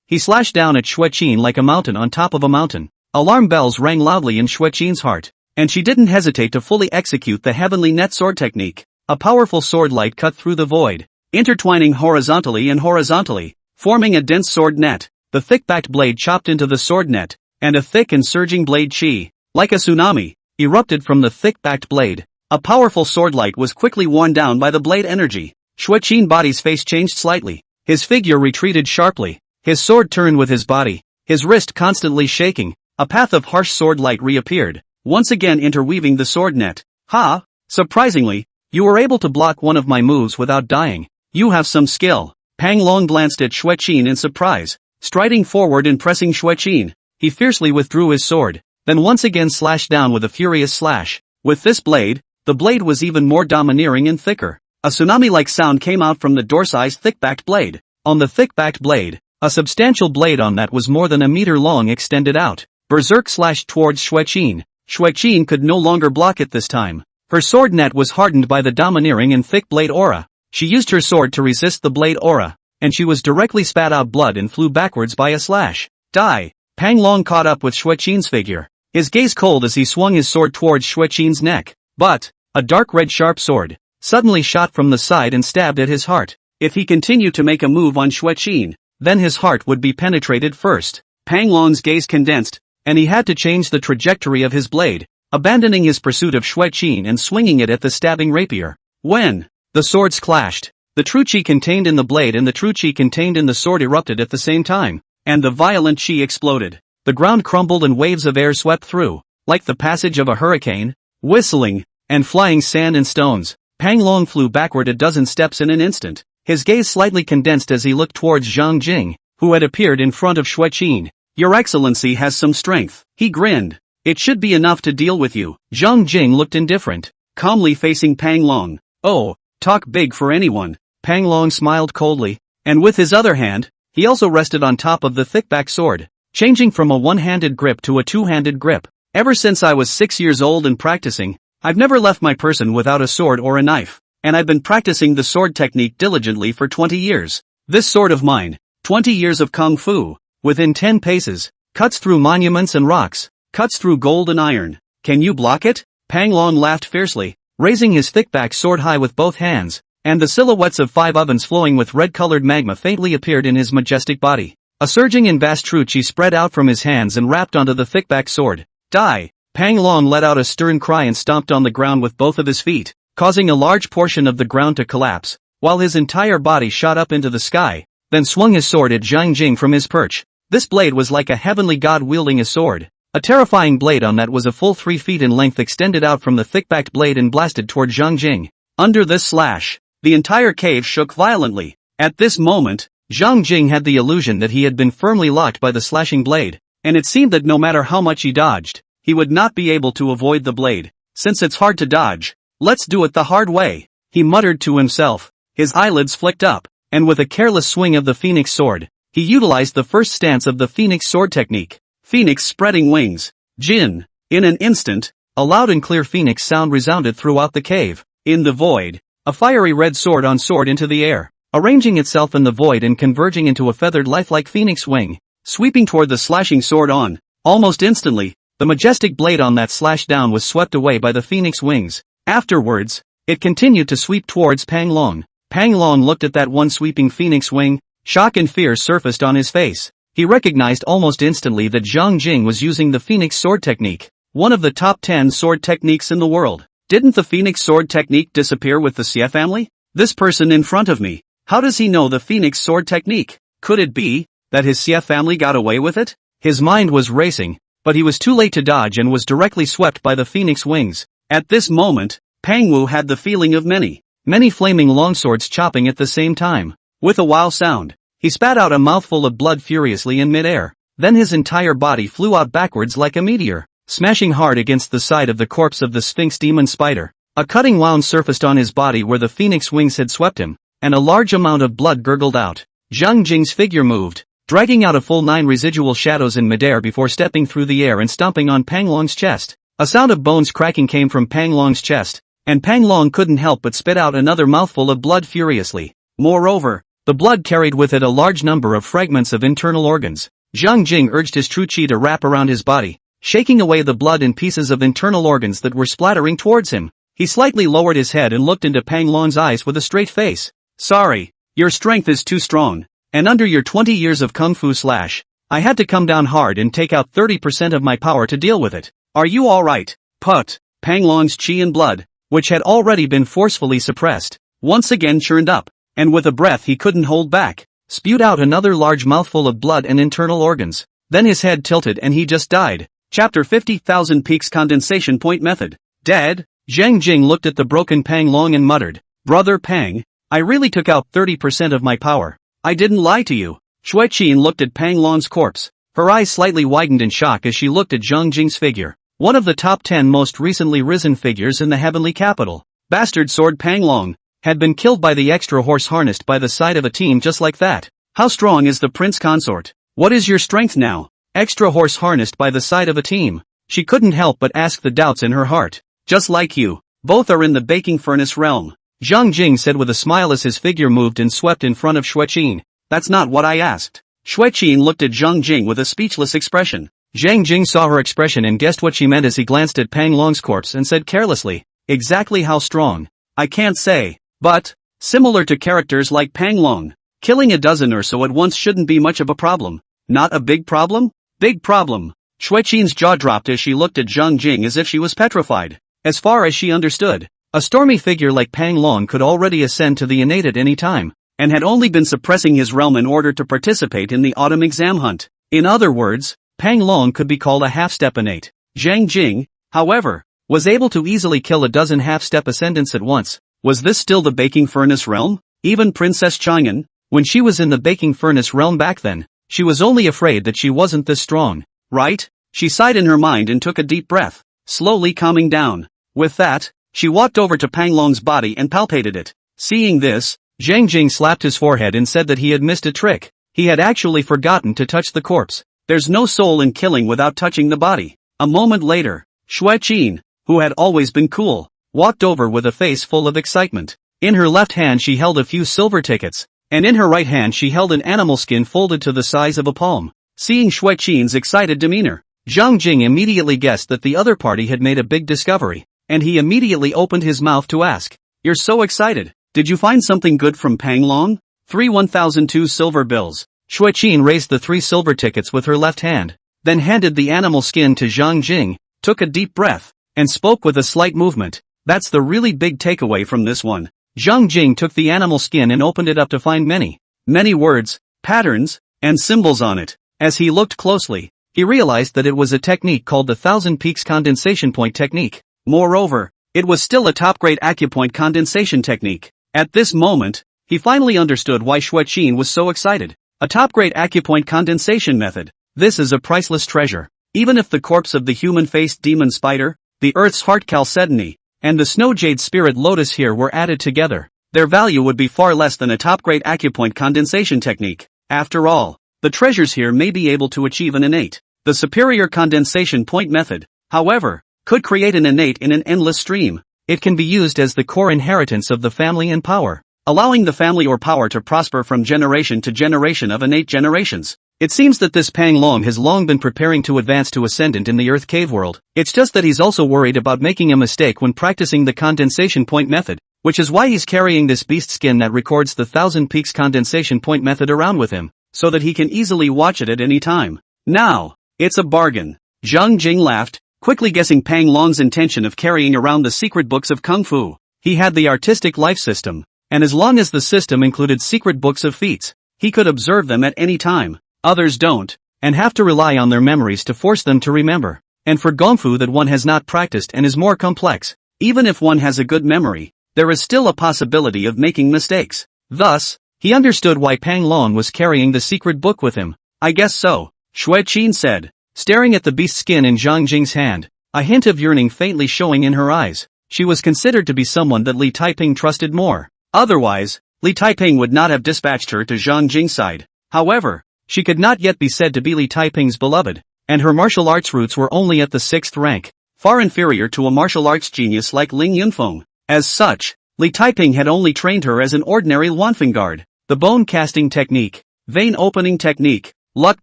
he slashed down at Xueqin like a mountain on top of a mountain. Alarm bells rang loudly in Xueqin's heart, and she didn't hesitate to fully execute the heavenly net sword technique. A powerful sword light cut through the void, intertwining horizontally and horizontally, forming a dense sword net. The thick-backed blade chopped into the sword net, and a thick and surging blade chi, like a tsunami, erupted from the thick-backed blade. A powerful sword light was quickly worn down by the blade energy. Xueqin body's face changed slightly. His figure retreated sharply. His sword turned with his body, his wrist constantly shaking. A path of harsh sword light reappeared, once again interweaving the sword net. Ha! Surprisingly, you were able to block one of my moves without dying. You have some skill. Pang Long glanced at Xueqin in surprise. Striding forward and pressing Xueqin, he fiercely withdrew his sword, then once again slashed down with a furious slash. With this blade, the blade was even more domineering and thicker. A tsunami-like sound came out from the door-sized thick-backed blade. On the thick-backed blade, a substantial blade on that was more than a meter long extended out. Berserk slashed towards Xueqin. Xueqin could no longer block it this time. Her sword net was hardened by the domineering and thick blade aura. She used her sword to resist the blade aura, and she was directly spat out blood and flew backwards by a slash. Die! Pang Long caught up with Xueqin's figure, his gaze cold as he swung his sword towards Xueqin's neck. But a dark red sharp sword suddenly shot from the side and stabbed at his heart. If he continued to make a move on Xueqin, then his heart would be penetrated first. Pang Long's gaze condensed, and he had to change the trajectory of his blade, abandoning his pursuit of Xueqin and swinging it at the stabbing rapier. When the swords clashed, the true chi contained in the blade and the true chi contained in the sword erupted at the same time, and the violent chi exploded. The ground crumbled and waves of air swept through, like the passage of a hurricane, whistling, and flying sand and stones. Pang Long flew backward a dozen steps in an instant, his gaze slightly condensed as he looked towards Zhang Jing, who had appeared in front of Xueqin. Your Excellency has some strength. He grinned. It should be enough to deal with you. Zhang Jing looked indifferent, calmly facing Pang Long. Oh, talk big for anyone. Pang Long smiled coldly, and with his other hand, he also rested on top of the thick-backed sword, changing from a one-handed grip to a two-handed grip. Ever since I was 6 years old and practicing, I've never left my person without a sword or a knife, and I've been practicing the sword technique diligently for 20 years. This sword of mine, 20 years of kung fu, within 10 paces, cuts through monuments and rocks, cuts through gold and iron. Can you block it? Pang Long laughed fiercely, raising his thick-backed sword high with both hands, and the silhouettes of 5 ovens flowing with red-colored magma faintly appeared in his majestic body. A surging and vast true chi spread out from his hands and wrapped onto the thick-backed sword. Die! Pang Long let out a stern cry and stomped on the ground with both of his feet, causing a large portion of the ground to collapse, while his entire body shot up into the sky, then swung his sword at Zhang Jing from his perch. This blade was like a heavenly god wielding a sword. A terrifying blade on that was a full 3 feet in length extended out from the thick-backed blade and blasted toward Zhang Jing. Under this slash, the entire cave shook violently. At this moment, Zhang Jing had the illusion that he had been firmly locked by the slashing blade, and it seemed that no matter how much he dodged, he would not be able to avoid the blade. Since it's hard to dodge, let's do it the hard way, he muttered to himself. His eyelids flicked up, and with a careless swing of the phoenix sword, he utilized the first stance of the phoenix sword technique. Phoenix spreading wings. Jin. In an instant, a loud and clear phoenix sound resounded throughout the cave. In the void, a fiery red sword on sword into the air, arranging itself in the void and converging into a feathered lifelike phoenix wing, sweeping toward the slashing sword on. Almost instantly, the majestic blade on that slash down was swept away by the phoenix wings. Afterwards, it continued to sweep towards Pang Long. Pang Long looked at that one sweeping phoenix wing, Shock and fear surfaced on his face. He recognized almost instantly that Zhang Jing was using the Phoenix Sword technique, one of the top 10 sword techniques in the world. Didn't the Phoenix Sword technique disappear with the Xie family? This person in front of me, how does he know the Phoenix Sword technique? Could it be that his Xie family got away with it? His mind was racing, but he was too late to dodge and was directly swept by the Phoenix wings. At this moment, Pang Wu had the feeling of many flaming longswords chopping at the same time. With a wow sound, he spat out a mouthful of blood furiously in midair. Then his entire body flew out backwards like a meteor, smashing hard against the side of the corpse of the Sphinx demon spider. A cutting wound surfaced on his body where the phoenix wings had swept him, and a large amount of blood gurgled out. Zhang Jing's figure moved, dragging out a full 9 residual shadows in midair before stepping through the air and stomping on Pang Long's chest. A sound of bones cracking came from Pang Long's chest, and Pang Long couldn't help but spit out another mouthful of blood furiously. Moreover, the blood carried with it a large number of fragments of internal organs. Zhang Jing urged his true chi to wrap around his body, shaking away the blood and pieces of internal organs that were splattering towards him. He slightly lowered his head and looked into Pang Long's eyes with a straight face. Sorry, your strength is too strong, and under your 20 years of kung fu slash, I had to come down hard and take out 30% of my power to deal with it. Are you alright? Put. Pang Long's chi and blood, which had already been forcefully suppressed, once again churned up, and with a breath he couldn't hold back, spewed out another large mouthful of blood and internal organs. Then his head tilted and he just died. Chapter 50,000 Peaks Condensation Point Method. Dead? Zhang Jing looked at the broken Pang Long and muttered, Brother Pang, I really took out 30% of my power. I didn't lie to you. Shui Qin looked at Pang Long's corpse. Her eyes slightly widened in shock as she looked at Zhang Jing's figure. One of the top 10 most recently risen figures in the heavenly capital. Bastard sword Pang Long had been killed by the extra horse harnessed by the side of a team just like that. How strong is the Prince Consort? What is your strength now? Extra horse harnessed by the side of a team. She couldn't help but ask the doubts in her heart. Just like you, both are in the baking furnace realm. Zhang Jing said with a smile as his figure moved and swept in front of Shui Qin. That's not what I asked. Shui Qin looked at Zhang Jing with a speechless expression. Zhang Jing saw her expression and guessed what she meant as he glanced at Pang Long's corpse and said carelessly, exactly how strong? I can't say, but, similar to characters like Pang Long, killing a dozen or so at once shouldn't be much of a problem. Not a big problem? Big problem. Shui Qin's jaw dropped as she looked at Zhang Jing as if she was petrified. As far as she understood, a stormy figure like Pang Long could already ascend to the innate at any time, and had only been suppressing his realm in order to participate in the autumn exam hunt. In other words, Pang Long could be called a half-step innate. Zhang Jing, however, was able to easily kill a dozen half-step ascendants at once. Was this still the baking furnace realm? Even Princess Chang'an, when she was in the baking furnace realm back then, she was only afraid that she wasn't this strong, right? She sighed in her mind and took a deep breath, slowly calming down. With that, she walked over to Pang Long's body and palpated it. Seeing this, Zhang Jing slapped his forehead and said that he had missed a trick. He had actually forgotten to touch the corpse. There's no soul in killing without touching the body. A moment later, Shui Qin, who had always been cool, walked over with a face full of excitement. In her left hand she held a few silver tickets, and in her right hand she held an animal skin folded to the size of a palm. Seeing Shui Qin's excited demeanor, Zhang Jing immediately guessed that the other party had made a big discovery, and he immediately opened his mouth to ask, You're so excited, did you find something good from Pang Long? 1002 silver bills. Shui Qin raised the 3 silver tickets with her left hand, then handed the animal skin to Zhang Jing, took a deep breath, and spoke with a slight movement. That's the really big takeaway from this one. Zhang Jing took the animal skin and opened it up to find many words, patterns, and symbols on it. As he looked closely, he realized that it was a technique called the 1000 Peaks Condensation Point Technique. Moreover, it was still a top-grade acupoint condensation technique. At this moment, he finally understood why Shui Qin was so excited. A top-grade acupoint condensation method. This is a priceless treasure. Even if the corpse of the human-faced demon spider, the Earth's heart chalcedony, and the snow jade spirit lotus here were added together, their value would be far less than a top-grade acupoint condensation technique. After all, the treasures here may be able to achieve an innate. The superior condensation point method, however, could create an innate in an endless stream. It can be used as the core inheritance of the family and power, allowing the family or power to prosper from generation to generation of innate generations. It seems that this Pang Long has long been preparing to advance to Ascendant in the Earth Cave world. It's just that he's also worried about making a mistake when practicing the condensation point method. which is why he's carrying this beast skin that records the Thousand Peaks condensation point method around with him, so that he can easily watch it at any time. Now, it's a bargain. Zhang Jing laughed, quickly guessing Pang Long's intention of carrying around the secret books of Kung Fu. He had the artistic life system, and as long as the system included secret books of feats, he could observe them at any time. Others don't, and have to rely on their memories to force them to remember. And for Gongfu that one has not practiced and is more complex, even if one has a good memory, there is still a possibility of making mistakes. Thus, he understood why Pang Long was carrying the secret book with him. I guess so, Xue Qin said, staring at the beast skin in Zhang Jing's hand, a hint of yearning faintly showing in her eyes. She was considered to be someone that Li Taiping trusted more. Otherwise, Li Taiping would not have dispatched her to Zhang Jing's side. However, she could not yet be said to be Li Taiping's beloved, and her martial arts roots were only at the 6th rank, far inferior to a martial arts genius like Ling Yunfeng. As such, Li Taiping had only trained her as an ordinary Wanfeng, the bone casting technique, vein opening technique, luck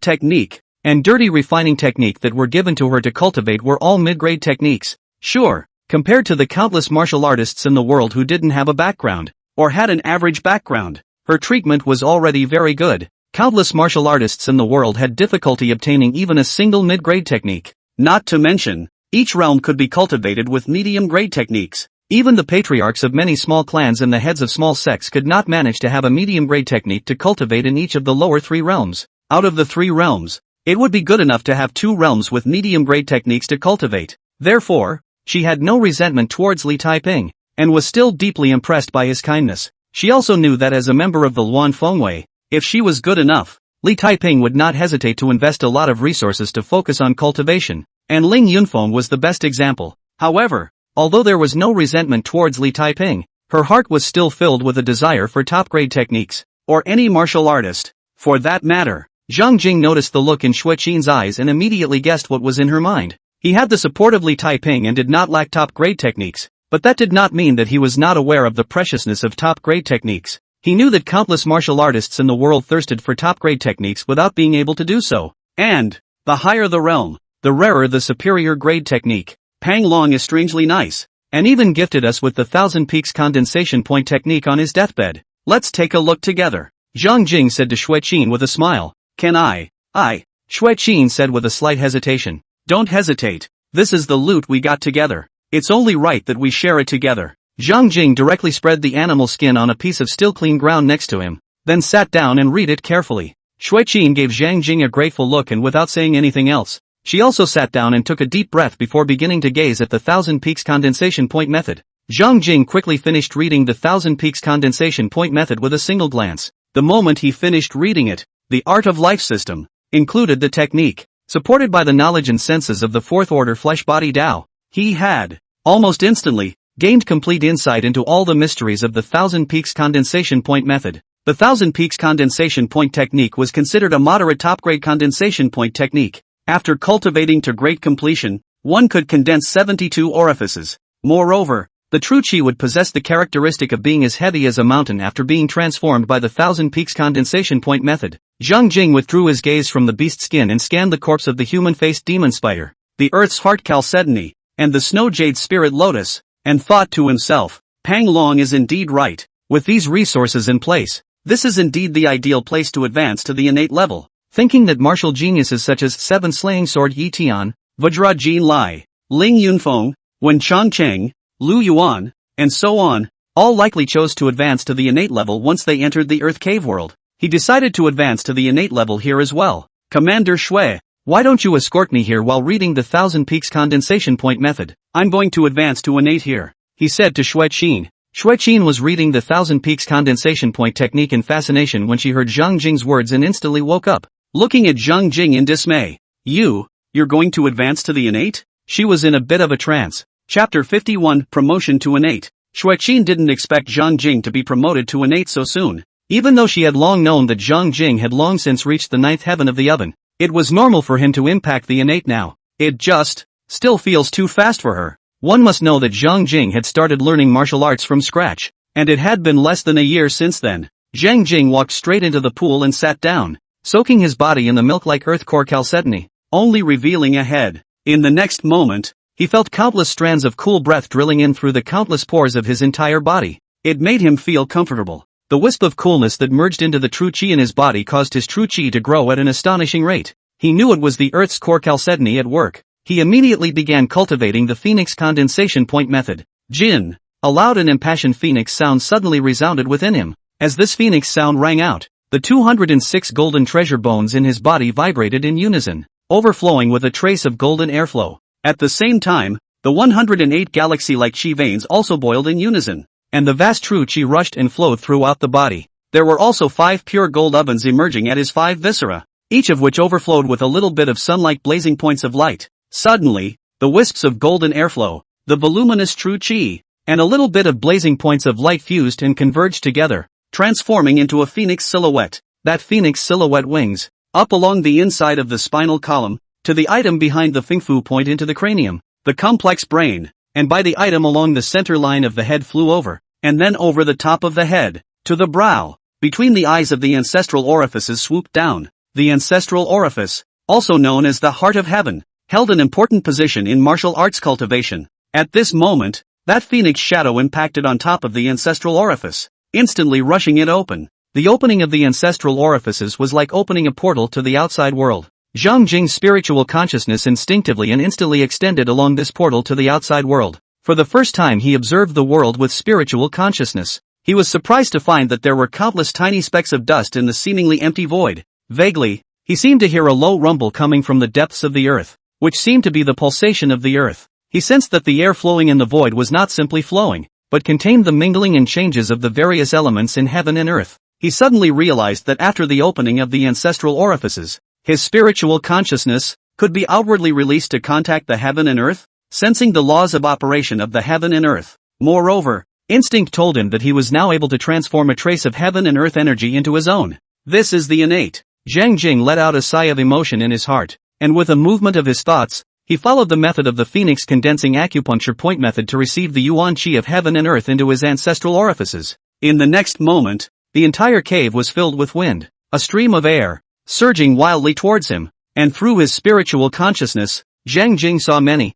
technique, and dirty refining technique that were given to her to cultivate were all mid-grade techniques. Sure, compared to the countless martial artists in the world who didn't have a background, or had an average background, her treatment was already very good. Countless martial artists in the world had difficulty obtaining even a single mid-grade technique. Not to mention, each realm could be cultivated with medium-grade techniques. Even the patriarchs of many small clans and the heads of small sects could not manage to have a medium-grade technique to cultivate in each of the lower 3 realms. Out of the 3 realms, it would be good enough to have 2 realms with medium-grade techniques to cultivate. Therefore, she had no resentment towards Li Taiping, and was still deeply impressed by his kindness. She also knew that as a member of the Luan Fengwei, if she was good enough, Li Taiping would not hesitate to invest a lot of resources to focus on cultivation, and Ling Yunfeng was the best example. However, although there was no resentment towards Li Taiping, her heart was still filled with a desire for top-grade techniques, or any martial artist, for that matter. Zhang Jing noticed the look in Xue Qin's eyes and immediately guessed what was in her mind. He had the support of Li Taiping and did not lack top-grade techniques, but that did not mean that he was not aware of the preciousness of top-grade techniques. He knew that countless martial artists in the world thirsted for top-grade techniques without being able to do so. And, the higher the realm, the rarer the superior grade technique. Pang Long is strangely nice, and even gifted us with the Thousand Peaks condensation point technique on his deathbed. Let's take a look together. Zhang Jing said to Xue Qin with a smile. Can I? Xue Qin said with a slight hesitation. Don't hesitate. This is the loot we got together. It's only right that we share it together. Zhang Jing directly spread the animal skin on a piece of still clean ground next to him, then sat down and read it carefully. Xue Qin gave Zhang Jing a grateful look and without saying anything else, she also sat down and took a deep breath before beginning to gaze at the Thousand Peaks condensation point method. Zhang Jing quickly finished reading the Thousand Peaks condensation point method with a single glance. The moment he finished reading it, the art of life system included the technique, supported by the knowledge and senses of the 4th order flesh-body Tao. He had, almost instantly, gained complete insight into all the mysteries of the Thousand Peaks condensation point method. The Thousand Peaks condensation point technique was considered a moderate top-grade condensation point technique. After cultivating to great completion, one could condense 72 orifices. Moreover, the true Qi would possess the characteristic of being as heavy as a mountain after being transformed by the Thousand Peaks condensation point method. Zhang Jing withdrew his gaze from the beast skin and scanned the corpse of the human-faced demon spider, the earth's heart chalcedony, and the snow jade spirit lotus, and thought to himself, Pang Long is indeed right. With these resources in place, this is indeed the ideal place to advance to the innate level. Thinking that martial geniuses such as Seven Slaying Sword Yi Tian, Vajra Jin Lai, Ling Yunfeng, Wen Changcheng, Lu Yuan, and so on, all likely chose to advance to the innate level once they entered the Earth Cave world. He decided to advance to the innate level here as well. Commander Xue, why don't you escort me here while reading the Thousand Peaks condensation point method? I'm going to advance to innate here, he said to Xue Qin. Xue Qin was reading the Thousand Peaks condensation point technique in fascination when she heard Zhang Jing's words and instantly woke up, looking at Zhang Jing in dismay. You're going to advance to the innate? She was in a bit of a trance. Chapter 51, Promotion to Innate. Xue Qin didn't expect Zhang Jing to be promoted to innate so soon. Even though she had long known that Zhang Jing had long since reached the 9th heaven of the oven, it was normal for him to impact the innate now. It just, still feels too fast for her. One must know that Zhang Jing had started learning martial arts from scratch, and it had been less than a year since then. Zhang Jing walked straight into the pool and sat down, soaking his body in the milk-like earth core chalcedony, only revealing a head. In the next moment, he felt countless strands of cool breath drilling in through the countless pores of his entire body. It made him feel comfortable. The wisp of coolness that merged into the true chi in his body caused his true chi to grow at an astonishing rate. He knew it was the Earth's core chalcedony at work. He immediately began cultivating the phoenix condensation point method. Jin. A loud and impassioned phoenix sound suddenly resounded within him. As this phoenix sound rang out, the 206 golden treasure bones in his body vibrated in unison, overflowing with a trace of golden airflow. At the same time, the 108 galaxy-like chi veins also boiled in unison, and the vast true chi rushed and flowed throughout the body. There were also 5 pure gold ovens emerging at his 5 viscera, each of which overflowed with a little bit of sun-like blazing points of light. Suddenly, the wisps of golden airflow, the voluminous true chi, and a little bit of blazing points of light fused and converged together, transforming into a phoenix silhouette. That phoenix silhouette wings, up along the inside of the spinal column, to the item behind the Fingfu point into the cranium, the complex brain, and by the item along the center line of the head flew over, and then over the top of the head, to the brow. Between the eyes of the ancestral orifices swooped down. The ancestral orifice, also known as the heart of heaven, held an important position in martial arts cultivation. At this moment, that phoenix shadow impacted on top of the ancestral orifice, instantly rushing it open. The opening of the ancestral orifices was like opening a portal to the outside world. Zhang Jing's spiritual consciousness instinctively and instantly extended along this portal to the outside world. For the first time he observed the world with spiritual consciousness. He was surprised to find that there were countless tiny specks of dust in the seemingly empty void. Vaguely, he seemed to hear a low rumble coming from the depths of the earth, which seemed to be the pulsation of the earth. He sensed that the air flowing in the void was not simply flowing, but contained the mingling and changes of the various elements in heaven and earth. He suddenly realized that after the opening of the ancestral orifices, his spiritual consciousness could be outwardly released to contact the heaven and earth, sensing the laws of operation of the heaven and earth. Moreover, instinct told him that he was now able to transform a trace of heaven and earth energy into his own. This is the innate. Zhang Jing let out a sigh of emotion in his heart, and with a movement of his thoughts, he followed the method of the phoenix condensing acupuncture point method to receive the yuan qi of heaven and earth into his ancestral orifices. In the next moment, the entire cave was filled with wind, a stream of air, surging wildly towards him, and through his spiritual consciousness, Zhang Jing saw many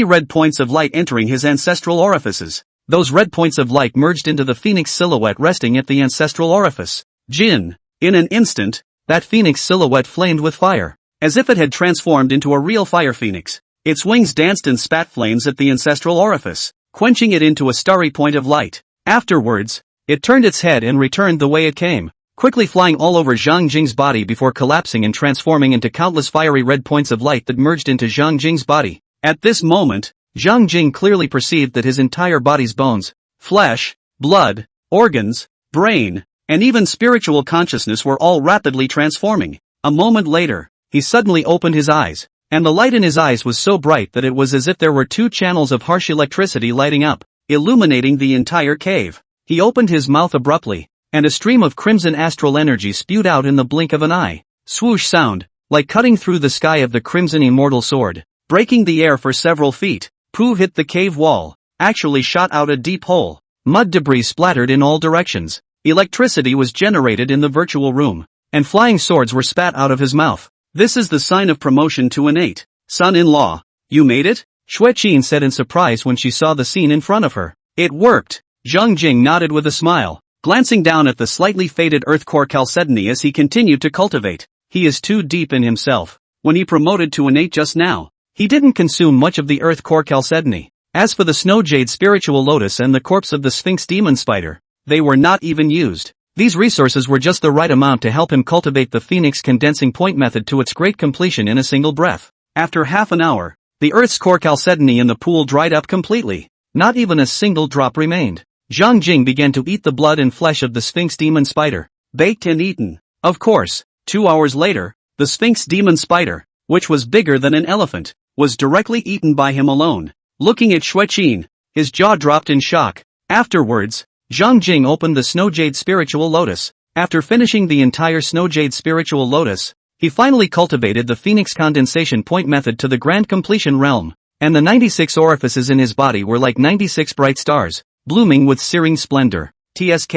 red points of light entering his ancestral orifices. Those red points of light merged into the phoenix silhouette resting at the ancestral orifice. Jin. In an instant, that phoenix silhouette flamed with fire, as if it had transformed into a real fire phoenix. Its wings danced and spat flames at the ancestral orifice, quenching it into a starry point of light. Afterwards, it turned its head and returned the way it came, quickly flying all over Zhang Jing's body before collapsing and transforming into countless fiery red points of light that merged into Zhang Jing's body. At this moment, Zhang Jing clearly perceived that his entire body's bones, flesh, blood, organs, brain, and even spiritual consciousness were all rapidly transforming. A moment later, he suddenly opened his eyes, and the light in his eyes was so bright that it was as if there were 2 channels of harsh electricity lighting up, illuminating the entire cave. He opened his mouth abruptly, and a stream of crimson astral energy spewed out in the blink of an eye. Swoosh sound, like cutting through the sky of the crimson immortal sword, breaking the air for several feet. Pooh hit the cave wall, actually shot out a deep hole. Mud debris splattered in all directions. Electricity was generated in the virtual room, and flying swords were spat out of his mouth. This is the sign of promotion to innate. Son-in-law, you made it? Xue Qin said in surprise when she saw the scene in front of her. It worked. Zhang Jing nodded with a smile, glancing down at the slightly faded earth core chalcedony as he continued to cultivate. He is too deep in himself. When he promoted to innate just now, he didn't consume much of the earth core chalcedony. As for the snow jade spiritual lotus and the corpse of the sphinx demon spider, they were not even used. These resources were just the right amount to help him cultivate the phoenix condensing point method to its great completion in a single breath. After half an hour, the earth's core chalcedony in the pool dried up completely. Not even a single drop remained. Zhang Jing began to eat the blood and flesh of the sphinx demon spider, baked and eaten. Of course, 2 hours later, the sphinx demon spider, which was bigger than an elephant, was directly eaten by him alone. Looking at Xue Qin, his jaw dropped in shock. Afterwards, Zhang Jing opened the Snow Jade Spiritual Lotus. After finishing the entire Snow Jade Spiritual Lotus, he finally cultivated the Phoenix Condensation Point method to the grand completion realm, and the 96 orifices in his body were like 96 bright stars, blooming with searing splendor. TSK,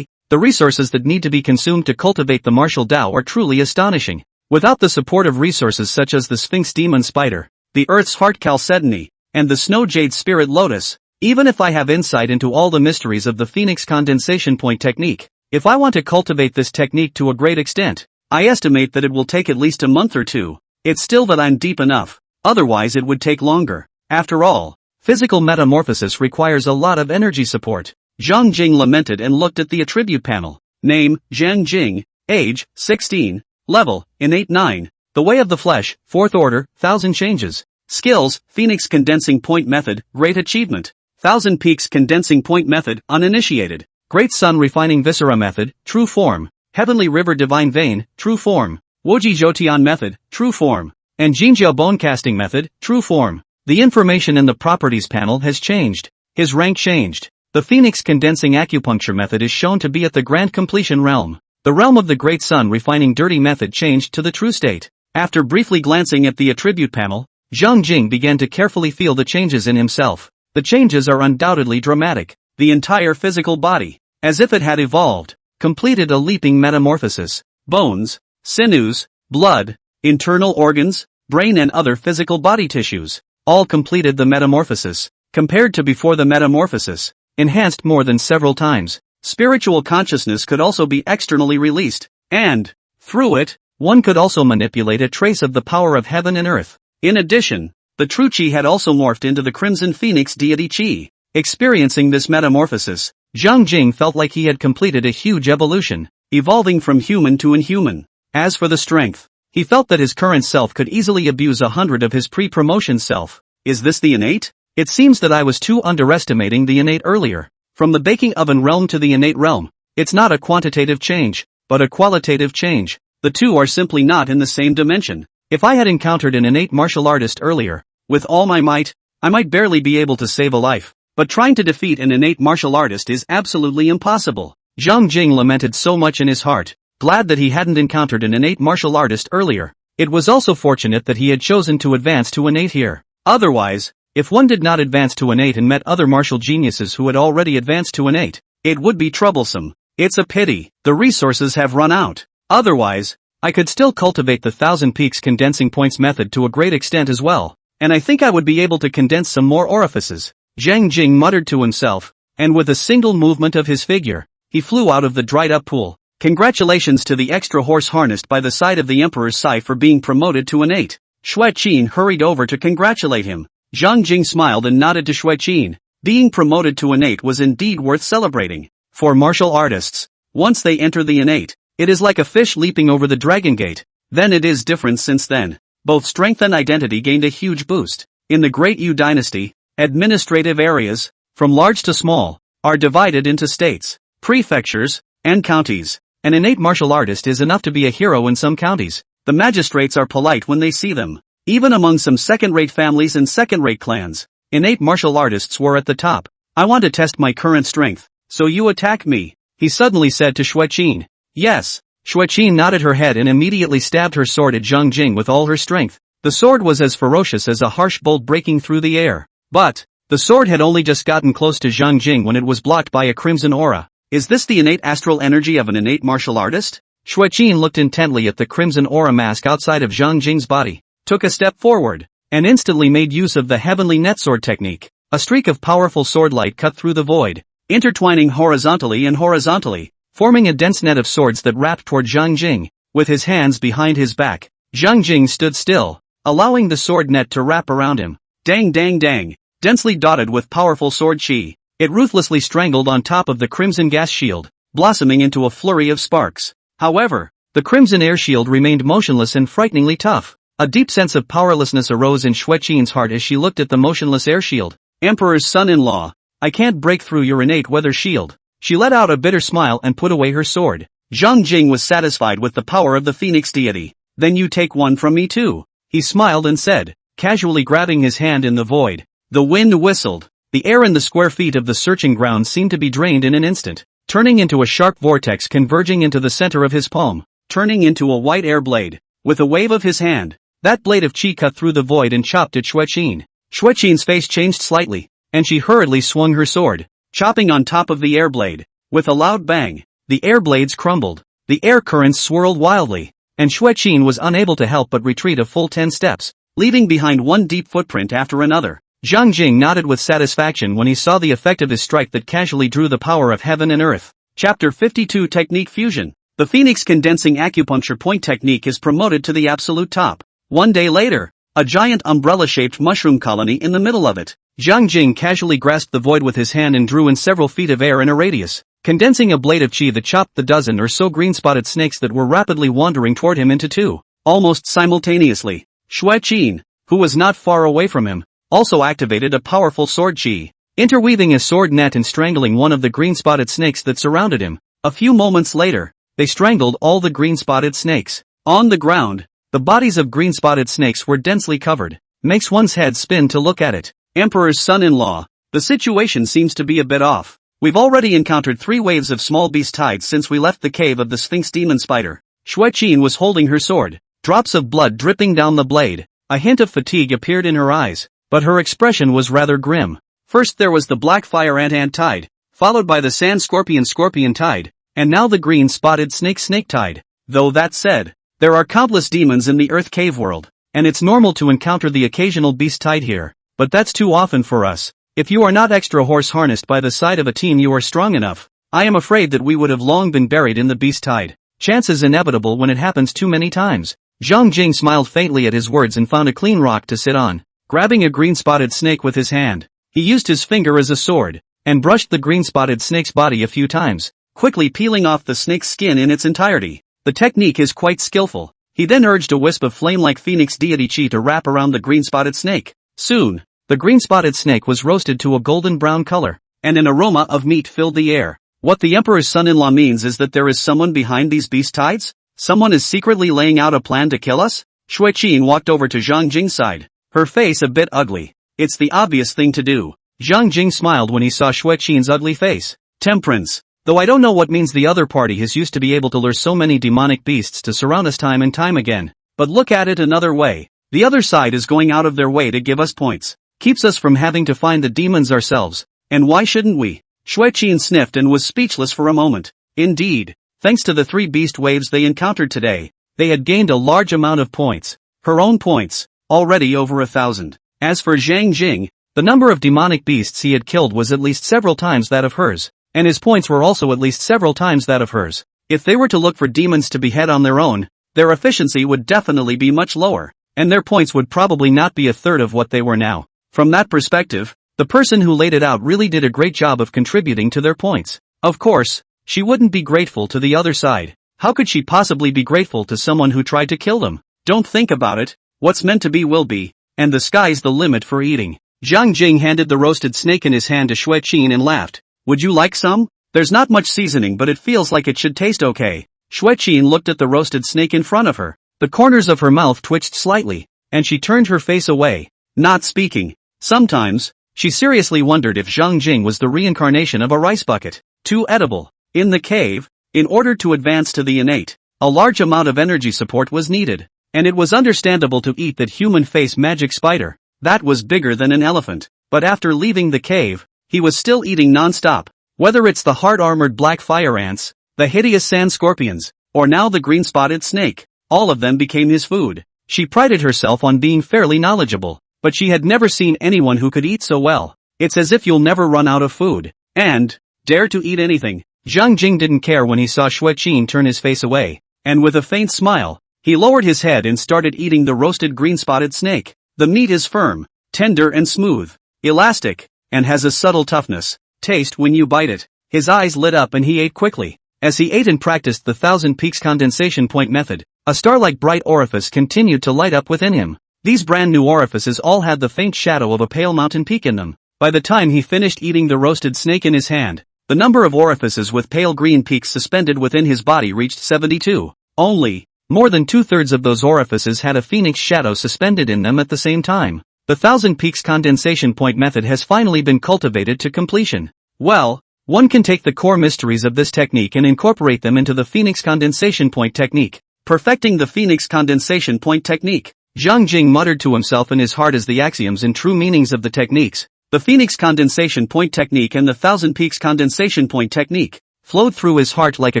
the resources that need to be consumed to cultivate the martial Tao are truly astonishing. Without the support of resources such as the Sphinx Demon Spider, the Earth's Heart Chalcedony, and the Snow Jade Spirit Lotus, Even if I have insight into all the mysteries of the Phoenix condensation point technique, if I want to cultivate this technique to a great extent, I estimate that it will take at least a month or two. It's still that I'm deep enough, otherwise it would take longer. After all, physical metamorphosis requires a lot of energy support. Zhang Jing lamented and looked at the attribute panel. Name, Zhang Jing. Age, 16. Level, innate 9. The way of the flesh, 4th order, 1000 changes. Skills, Phoenix condensing point method, great achievement. 1000 peaks condensing point method, uninitiated. Great sun refining viscera method, true form. Heavenly river divine vein, true form. Woji Zhoutian method, true form. And Jinjiao bone casting method, true form. The information in the properties panel has changed. His rank changed. The Phoenix condensing acupuncture method is shown to be at the grand completion realm. The realm of the great sun refining dirty method changed to the true state. After briefly glancing at the attribute panel, Zhang Jing began to carefully feel the changes in himself. The changes are undoubtedly dramatic. The entire physical body, as if it had evolved, completed a leaping metamorphosis. Bones, sinews, blood, internal organs, brain and other physical body tissues, all completed the metamorphosis. Compared to before the metamorphosis, enhanced more than several times. Spiritual consciousness could also be externally released, and, through it, one could also manipulate a trace of the power of heaven and earth. In addition, the true Qi had also morphed into the Crimson Phoenix deity Qi. Experiencing this metamorphosis, Zhang Jing felt like he had completed a huge evolution, evolving from human to inhuman. As for the strength, he felt that his current self could easily abuse 100 of his pre-promotion self. Is this the innate? It seems that I was too underestimating the innate earlier. From the baking oven realm to the innate realm, it's not a quantitative change, but a qualitative change. The two are simply not in the same dimension. If I had encountered an innate martial artist earlier, with all my might, I might barely be able to save a life. But trying to defeat an innate martial artist is absolutely impossible. Zhang Jing lamented so much in his heart, glad that he hadn't encountered an innate martial artist earlier. It was also fortunate that he had chosen to advance to innate here. Otherwise, if one did not advance to innate and met other martial geniuses who had already advanced to innate, it would be troublesome. It's a pity, the resources have run out. Otherwise, I could still cultivate the 1000 peaks condensing points method to a great extent as well, and I think I would be able to condense some more orifices. Zhang Jing muttered to himself, and with a single movement of his figure, he flew out of the dried-up pool. Congratulations to the extra horse harnessed by the side of the emperor's scythe for being promoted to innate. Xue Qin hurried over to congratulate him. Zhang Jing smiled and nodded to Xue Qin. Being promoted to innate was indeed worth celebrating. For martial artists, once they enter the innate, it is like a fish leaping over the dragon gate. Then it is different since then. Both strength and identity gained a huge boost. In the Great Yu Dynasty, administrative areas, from large to small, are divided into states, prefectures, and counties. An innate martial artist is enough to be a hero in some counties. The magistrates are polite when they see them. Even among some second-rate families and second-rate clans, innate martial artists were at the top. I want to test my current strength, so you attack me, he suddenly said to Xue Qin. Yes. Xue Qin nodded her head and immediately stabbed her sword at Zhang Jing with all her strength. The sword was as ferocious as a harsh bolt breaking through the air. But, the sword had only just gotten close to Zhang Jing when it was blocked by a crimson aura. Is this the innate astral energy of an innate martial artist? Xue Qin looked intently at the crimson aura mask outside of Zhang Jing's body, took a step forward, and instantly made use of the heavenly netsword technique. A streak of powerful sword light cut through the void, intertwining horizontally and horizontally, forming a dense net of swords that wrapped toward Zhang Jing. With his hands behind his back, Zhang Jing stood still, allowing the sword net to wrap around him. Dang dang dang, densely dotted with powerful sword chi, it ruthlessly strangled on top of the crimson gas shield, blossoming into a flurry of sparks. However, the crimson air shield remained motionless and frighteningly tough. A deep sense of powerlessness arose in Xue Qin's heart as she looked at the motionless air shield. Emperor's son-in-law, I can't break through your innate weather shield. She let out a bitter smile and put away her sword. Zhang Jing was satisfied with the power of the Phoenix deity. Then you take one from me too, he smiled and said, casually grabbing his hand in the void. The wind whistled. The air in the square feet of the searching ground seemed to be drained in an instant, turning into a sharp vortex converging into the center of his palm, turning into a white air blade. With a wave of his hand, that blade of chi cut through the void and chopped at Xue Qin. Xue Qin's face changed slightly, and she hurriedly swung her sword, chopping on top of the air blade. With a loud bang, the air blades crumbled, the air currents swirled wildly, and Xue Qin was unable to help but retreat a full 10 steps, leaving behind one deep footprint after another. Zhang Jing nodded with satisfaction when he saw the effect of his strike that casually drew the power of heaven and earth. Chapter 52 Technique Fusion. The Phoenix Condensing Acupuncture Point Technique is promoted to the absolute top. One day later, a giant umbrella-shaped mushroom colony in the middle of it. Zhang Jing casually grasped the void with his hand and drew in several feet of air in a radius, condensing a blade of chi that chopped the dozen or so green-spotted snakes that were rapidly wandering toward him into two. Almost simultaneously, Xue Qin, who was not far away from him, also activated a powerful sword chi, interweaving a sword net and strangling one of the green-spotted snakes that surrounded him. A few moments later, they strangled all the green-spotted snakes. On the ground, the bodies of green-spotted snakes were densely covered. Makes one's head spin to look at it. Emperor's son-in-law, the situation seems to be a bit off. We've already encountered 3 waves of small beast tides since we left the cave of the Sphinx demon spider. Xue Qin was holding her sword, drops of blood dripping down the blade. A hint of fatigue appeared in her eyes, but her expression was rather grim. First there was the black fire ant tide, followed by the sand scorpion tide, and now the green spotted snake tide. Though that said, there are countless demons in the earth cave world, and it's normal to encounter the occasional beast tide here. But that's too often for us. If you are not extra horse harnessed by the side of a team you are strong enough, I am afraid that we would have long been buried in the beast tide. Chance is inevitable when it happens too many times. Zhang Jing smiled faintly at his words and found a clean rock to sit on. Grabbing a green-spotted snake with his hand, he used his finger as a sword, and brushed the green-spotted snake's body a few times, quickly peeling off the snake's skin in its entirety. The technique is quite skillful. He then urged a wisp of flame-like phoenix deity chi to wrap around the green-spotted snake. Soon, the green-spotted snake was roasted to a golden-brown color, and an aroma of meat filled the air. What the emperor's son-in-law means is that there is someone behind these beast tides? Someone is secretly laying out a plan to kill us? Xue Qin walked over to Zhang Jing's side, her face a bit ugly. It's the obvious thing to do. Zhang Jing smiled when he saw Xue Qin's ugly face. Temperance. Though I don't know what means the other party has used to be able to lure so many demonic beasts to surround us time and time again. But look at it another way. The other side is going out of their way to give us points. Keeps us from having to find the demons ourselves. And why shouldn't we? Xue Qin sniffed and was speechless for a moment. Indeed, thanks to the 3 beast waves they encountered today, they had gained a large amount of points. Her own points, already over 1,000. As for Zhang Jing, the number of demonic beasts he had killed was at least several times that of hers, and his points were also at least several times that of hers. If they were to look for demons to behead on their own, their efficiency would definitely be much lower, and their points would probably not be a third of what they were now. From that perspective, the person who laid it out really did a great job of contributing to their points. Of course, she wouldn't be grateful to the other side. How could she possibly be grateful to someone who tried to kill them? Don't think about it. What's meant to be will be, and the sky's the limit for eating. Zhang Jing handed the roasted snake in his hand to Xue Qin and laughed. Would you like some? There's not much seasoning but it feels like it should taste okay. Xue Qin looked at the roasted snake in front of her. The corners of her mouth twitched slightly, and she turned her face away, not speaking. Sometimes, she seriously wondered if Zhang Jing was the reincarnation of a rice bucket, too edible. In the cave, in order to advance to the innate, a large amount of energy support was needed, and it was understandable to eat that human face magic spider. That was bigger than an elephant, but after leaving the cave, he was still eating non-stop. Whether it's the hard-armored black fire ants, the hideous sand scorpions, or now the green-spotted snake, all of them became his food. She prided herself on being fairly knowledgeable, but she had never seen anyone who could eat so well. It's as if you'll never run out of food, and dare to eat anything. Zhang Jing didn't care when he saw Xue Qin turn his face away, and with a faint smile, he lowered his head and started eating the roasted green-spotted snake. The meat is firm, tender and smooth, elastic, and has a subtle toughness. Taste when you bite it. His eyes lit up and he ate quickly. As he ate and practiced the Thousand Peaks condensation point method, a star-like bright orifice continued to light up within him. These brand new orifices all had the faint shadow of a pale mountain peak in them. By the time he finished eating the roasted snake in his hand, the number of orifices with pale green peaks suspended within his body reached 72. Only, more than 2/3 of those orifices had a phoenix shadow suspended in them at the same time. The Thousand Peaks condensation point method has finally been cultivated to completion. Well, one can take the core mysteries of this technique and incorporate them into the Phoenix condensation point technique. Perfecting the Phoenix condensation point technique. Zhang Jing muttered to himself in his heart as the axioms and true meanings of the techniques, the Phoenix condensation point technique and the Thousand Peaks condensation point technique, flowed through his heart like a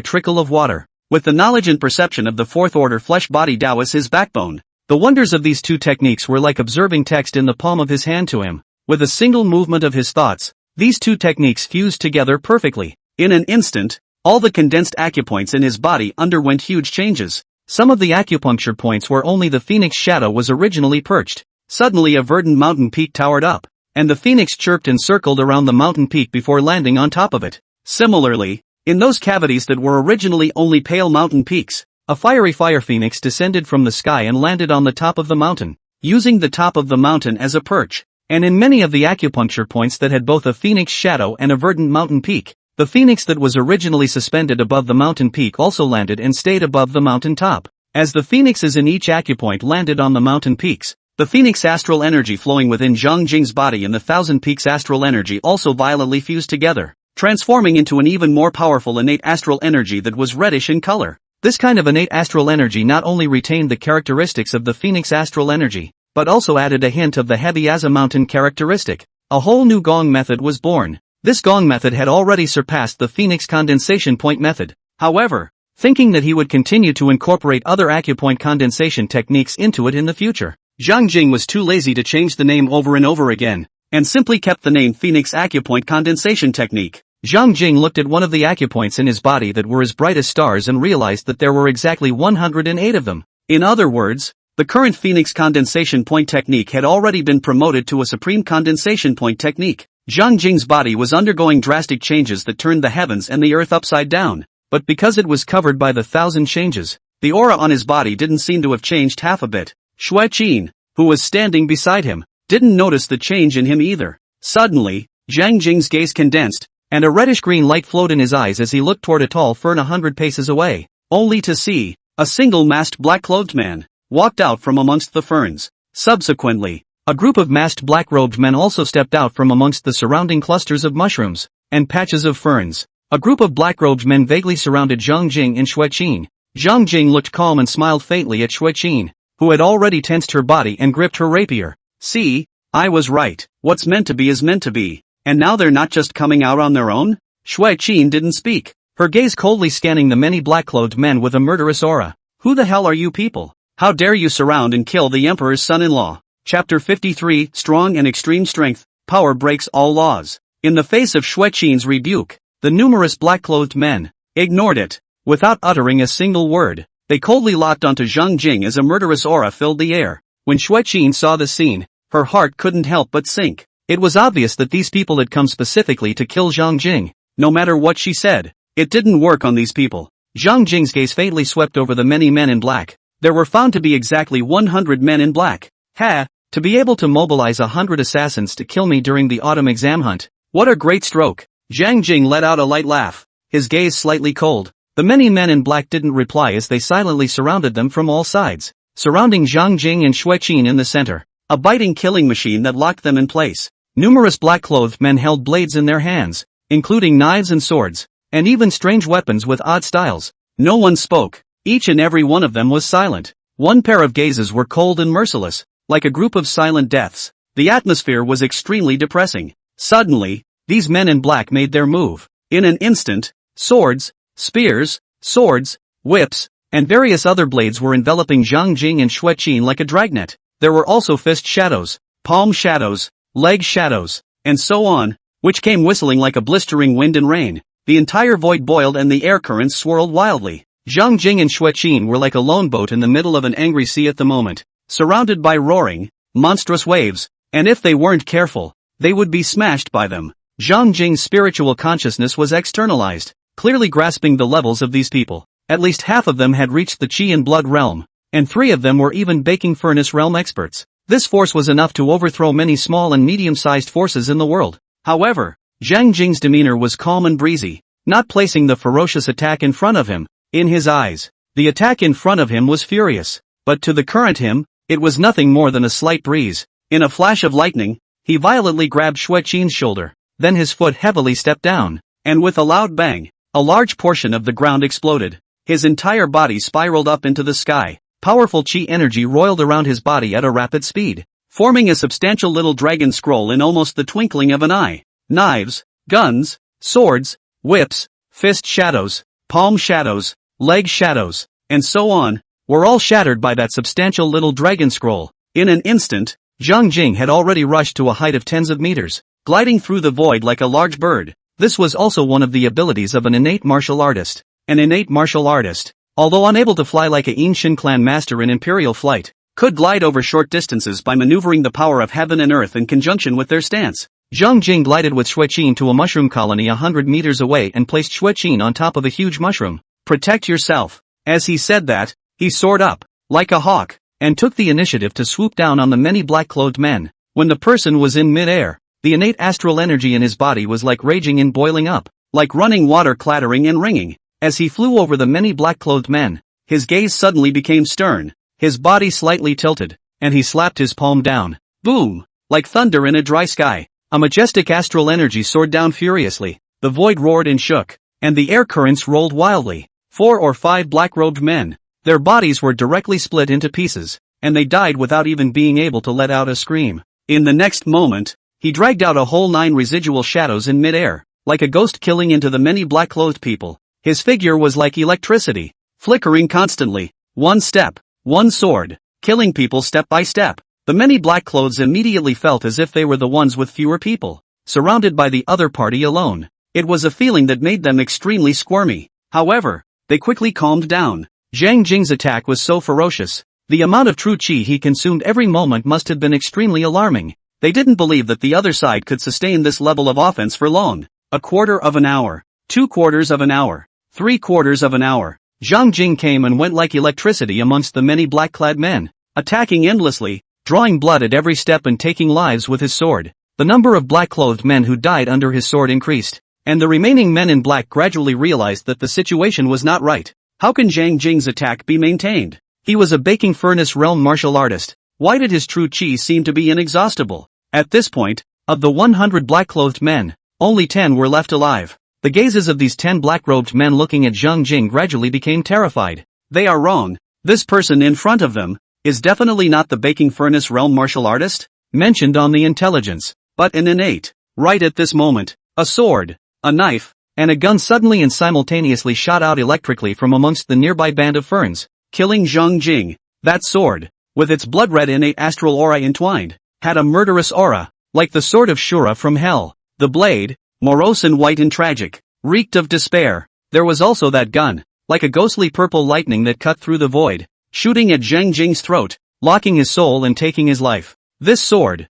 trickle of water. With the knowledge and perception of the fourth order flesh-body Tao as his backbone, the wonders of these two techniques were like observing text in the palm of his hand to him. With a single movement of his thoughts, these two techniques fused together perfectly. In an instant, all the condensed acupoints in his body underwent huge changes. Some of the acupuncture points where only the phoenix shadow was originally perched. Suddenly a verdant mountain peak towered up, and the phoenix chirped and circled around the mountain peak before landing on top of it. Similarly, in those cavities that were originally only pale mountain peaks, a fiery fire phoenix descended from the sky and landed on the top of the mountain, using the top of the mountain as a perch. And in many of the acupuncture points that had both a phoenix shadow and a verdant mountain peak, the phoenix that was originally suspended above the mountain peak also landed and stayed above the mountain top. As the phoenixes in each acupoint landed on the mountain peaks, the phoenix astral energy flowing within Zhang Jing's body and the thousand peaks astral energy also violently fused together, transforming into an even more powerful innate astral energy that was reddish in color. This kind of innate astral energy not only retained the characteristics of the phoenix astral energy, but also added a hint of the heavy as a mountain characteristic. A whole new gong method was born. This gong method had already surpassed the phoenix condensation point method. However, thinking that he would continue to incorporate other acupoint condensation techniques into it in the future, Zhang Jing was too lazy to change the name over and over again, and simply kept the name Phoenix Acupoint Condensation Technique. Zhang Jing looked at one of the acupoints in his body that were as bright as stars and realized that there were exactly 108 of them. In other words, the current Phoenix Condensation Point Technique had already been promoted to a Supreme Condensation Point Technique. Zhang Jing's body was undergoing drastic changes that turned the heavens and the earth upside down, but because it was covered by the 1,000 changes, the aura on his body didn't seem to have changed half a bit. Shui Qin, who was standing beside him, didn't notice the change in him either. Suddenly, Zhang Jing's gaze condensed, and a reddish-green light flowed in his eyes as he looked toward a tall fern 100 paces away, only to see a single masked black-clothed man walked out from amongst the ferns. Subsequently, a group of masked black-robed men also stepped out from amongst the surrounding clusters of mushrooms and patches of ferns. A group of black-robed men vaguely surrounded Zhang Jing and Shui Qin. Zhang Jing looked calm and smiled faintly at Shui Qin, who had already tensed her body and gripped her rapier. See, I was right. What's meant to be is meant to be. And now they're not just coming out on their own? Shui Qin didn't speak, her gaze coldly scanning the many black-clothed men with a murderous aura. Who the hell are you people? How dare you surround and kill the Emperor's son-in-law? Chapter 53, Strong and Extreme Strength, Power Breaks All Laws. In the face of Shui Qin's rebuke, the numerous black-clothed men ignored it. Without uttering a single word, they coldly locked onto Zhang Jing as a murderous aura filled the air. When Shui Qin saw the scene, her heart couldn't help but sink. It was obvious that these people had come specifically to kill Zhang Jing. No matter what she said, it didn't work on these people. Zhang Jing's gaze faintly swept over the many men in black. There were found to be exactly 100 men in black. To be able to mobilize 100 assassins to kill me during the autumn exam hunt. What a great stroke. Zhang Jing let out a light laugh, his gaze slightly cold. The many men in black didn't reply as they silently surrounded them from all sides, surrounding Zhang Jing and Shui Qin in the center. A biting killing machine that locked them in place. Numerous black-clothed men held blades in their hands, including knives and swords, and even strange weapons with odd styles. No one spoke. Each and every one of them was silent. One pair of gazes were cold and merciless, like a group of silent deaths. The atmosphere was extremely depressing. Suddenly, these men in black made their move. In an instant, swords, spears, swords, whips, and various other blades were enveloping Zhang Jing and Shui Qin like a dragnet. There were also fist shadows, palm shadows, leg shadows, and so on, which came whistling like a blistering wind and rain. The entire void boiled and the air currents swirled wildly. Zhang Jing and Shui Qin were like a lone boat in the middle of an angry sea at the moment, surrounded by roaring, monstrous waves, and if they weren't careful, they would be smashed by them. Zhang Jing's spiritual consciousness was externalized, clearly grasping the levels of these people. At least half of them had reached the Qi and Blood realm, and 3 of them were even baking furnace realm experts. This force was enough to overthrow many small and medium-sized forces in the world. However, Zhang Jing's demeanor was calm and breezy, not placing the ferocious attack in front of him. In his eyes, the attack in front of him was furious, but to the current him, it was nothing more than a slight breeze. In a flash of lightning, he violently grabbed Shui Qin's shoulder, then his foot heavily stepped down, and with a loud bang, a large portion of the ground exploded. His entire body spiraled up into the sky. Powerful Qi energy roiled around his body at a rapid speed, forming a substantial little dragon scroll in almost the twinkling of an eye. Knives, guns, swords, whips, fist shadows, palm shadows, leg shadows, and so on, were all shattered by that substantial little dragon scroll. In an instant, Zhang Jing had already rushed to a height of tens of meters, gliding through the void like a large bird. This was also one of the abilities of an innate martial artist. An innate martial artist, although unable to fly like a Yinshin clan master in imperial flight, could glide over short distances by maneuvering the power of heaven and earth in conjunction with their stance. Zhang Jing glided with Xueqin to a mushroom colony 100 meters away and placed Xueqin on top of a huge mushroom. Protect yourself. As he said that, he soared up, like a hawk, and took the initiative to swoop down on the many black-clothed men. When the person was in mid-air, the innate astral energy in his body was like raging and boiling up, like running water clattering and ringing. As he flew over the many black-clothed men, his gaze suddenly became stern, his body slightly tilted, and he slapped his palm down. Boom! Like thunder in a dry sky. A majestic astral energy soared down furiously, the void roared and shook, and the air currents rolled wildly. 4 or 5 black-robed men. Their bodies were directly split into pieces, and they died without even being able to let out a scream. In the next moment, he dragged out a whole 9 residual shadows in mid-air, like a ghost killing into the many black-clothed people. His figure was like electricity, flickering constantly. One step, one sword, killing people step by step. The many black clothes immediately felt as if they were the ones with fewer people, surrounded by the other party alone. It was a feeling that made them extremely squirmy. However, they quickly calmed down. Zhang Jing's attack was so ferocious. The amount of true qi he consumed every moment must have been extremely alarming. They didn't believe that the other side could sustain this level of offense for long. A quarter of an hour, 2/4 of an hour, 3/4 of an hour. Zhang Jing came and went like electricity amongst the many black-clad men, attacking endlessly, drawing blood at every step and taking lives with his sword. The number of black-clothed men who died under his sword increased, and the remaining men in black gradually realized that the situation was not right. How can Zhang Jing's attack be maintained? He was a baking furnace realm martial artist. Why did his true qi seem to be inexhaustible? At this point, of the 100 black-clothed men, only 10 were left alive. The gazes of these 10 black-robed men looking at Zhang Jing gradually became terrified. They are wrong. This person in front of them is definitely not the baking furnace realm martial artist mentioned on the intelligence, but an innate. Right at this moment, a sword, a knife, and a gun suddenly and simultaneously shot out electrically from amongst the nearby band of ferns, killing Zhang Jing. That sword, with its blood-red innate astral aura entwined, had a murderous aura, like the sword of Shura from hell. The blade, morose and white and tragic, reeked of despair. There was also that gun, like a ghostly purple lightning that cut through the void, shooting at Zhang Jing's throat, locking his soul and taking his life. This sword,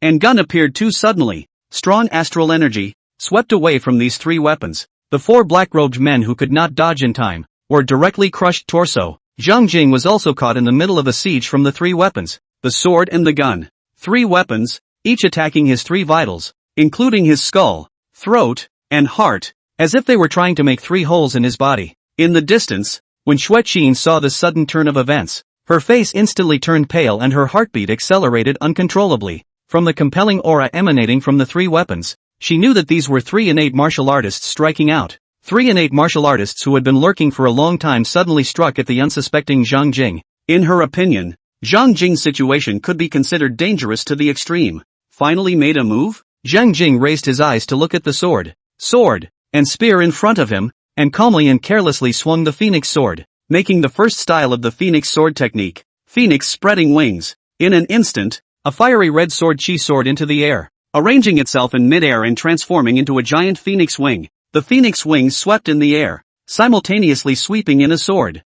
and gun appeared too suddenly. Strong astral energy swept away from these 3 weapons. The 4 black-robed men who could not dodge in time were directly crushed torso. Zhang Jing was also caught in the middle of a siege from the 3 weapons, the sword and the gun. 3 weapons, each attacking his 3 vitals, including his skull, throat, and heart, as if they were trying to make 3 holes in his body. In the distance, when Xueqin saw this sudden turn of events, her face instantly turned pale and her heartbeat accelerated uncontrollably. From the compelling aura emanating from the 3 weapons, she knew that these were 3 innate martial artists striking out. 3 innate martial artists who had been lurking for a long time suddenly struck at the unsuspecting Zhang Jing. In her opinion, Zhang Jing's situation could be considered dangerous to the extreme. Finally made a move? Zhang Jing raised his eyes to look at the sword, and spear in front of him, and calmly and carelessly swung the phoenix sword, making the first style of the phoenix sword technique, phoenix spreading wings. In an instant, a fiery red sword qi soared into the air, arranging itself in mid-air and transforming into a giant phoenix wing. The phoenix wings swept in the air, simultaneously sweeping in a sword,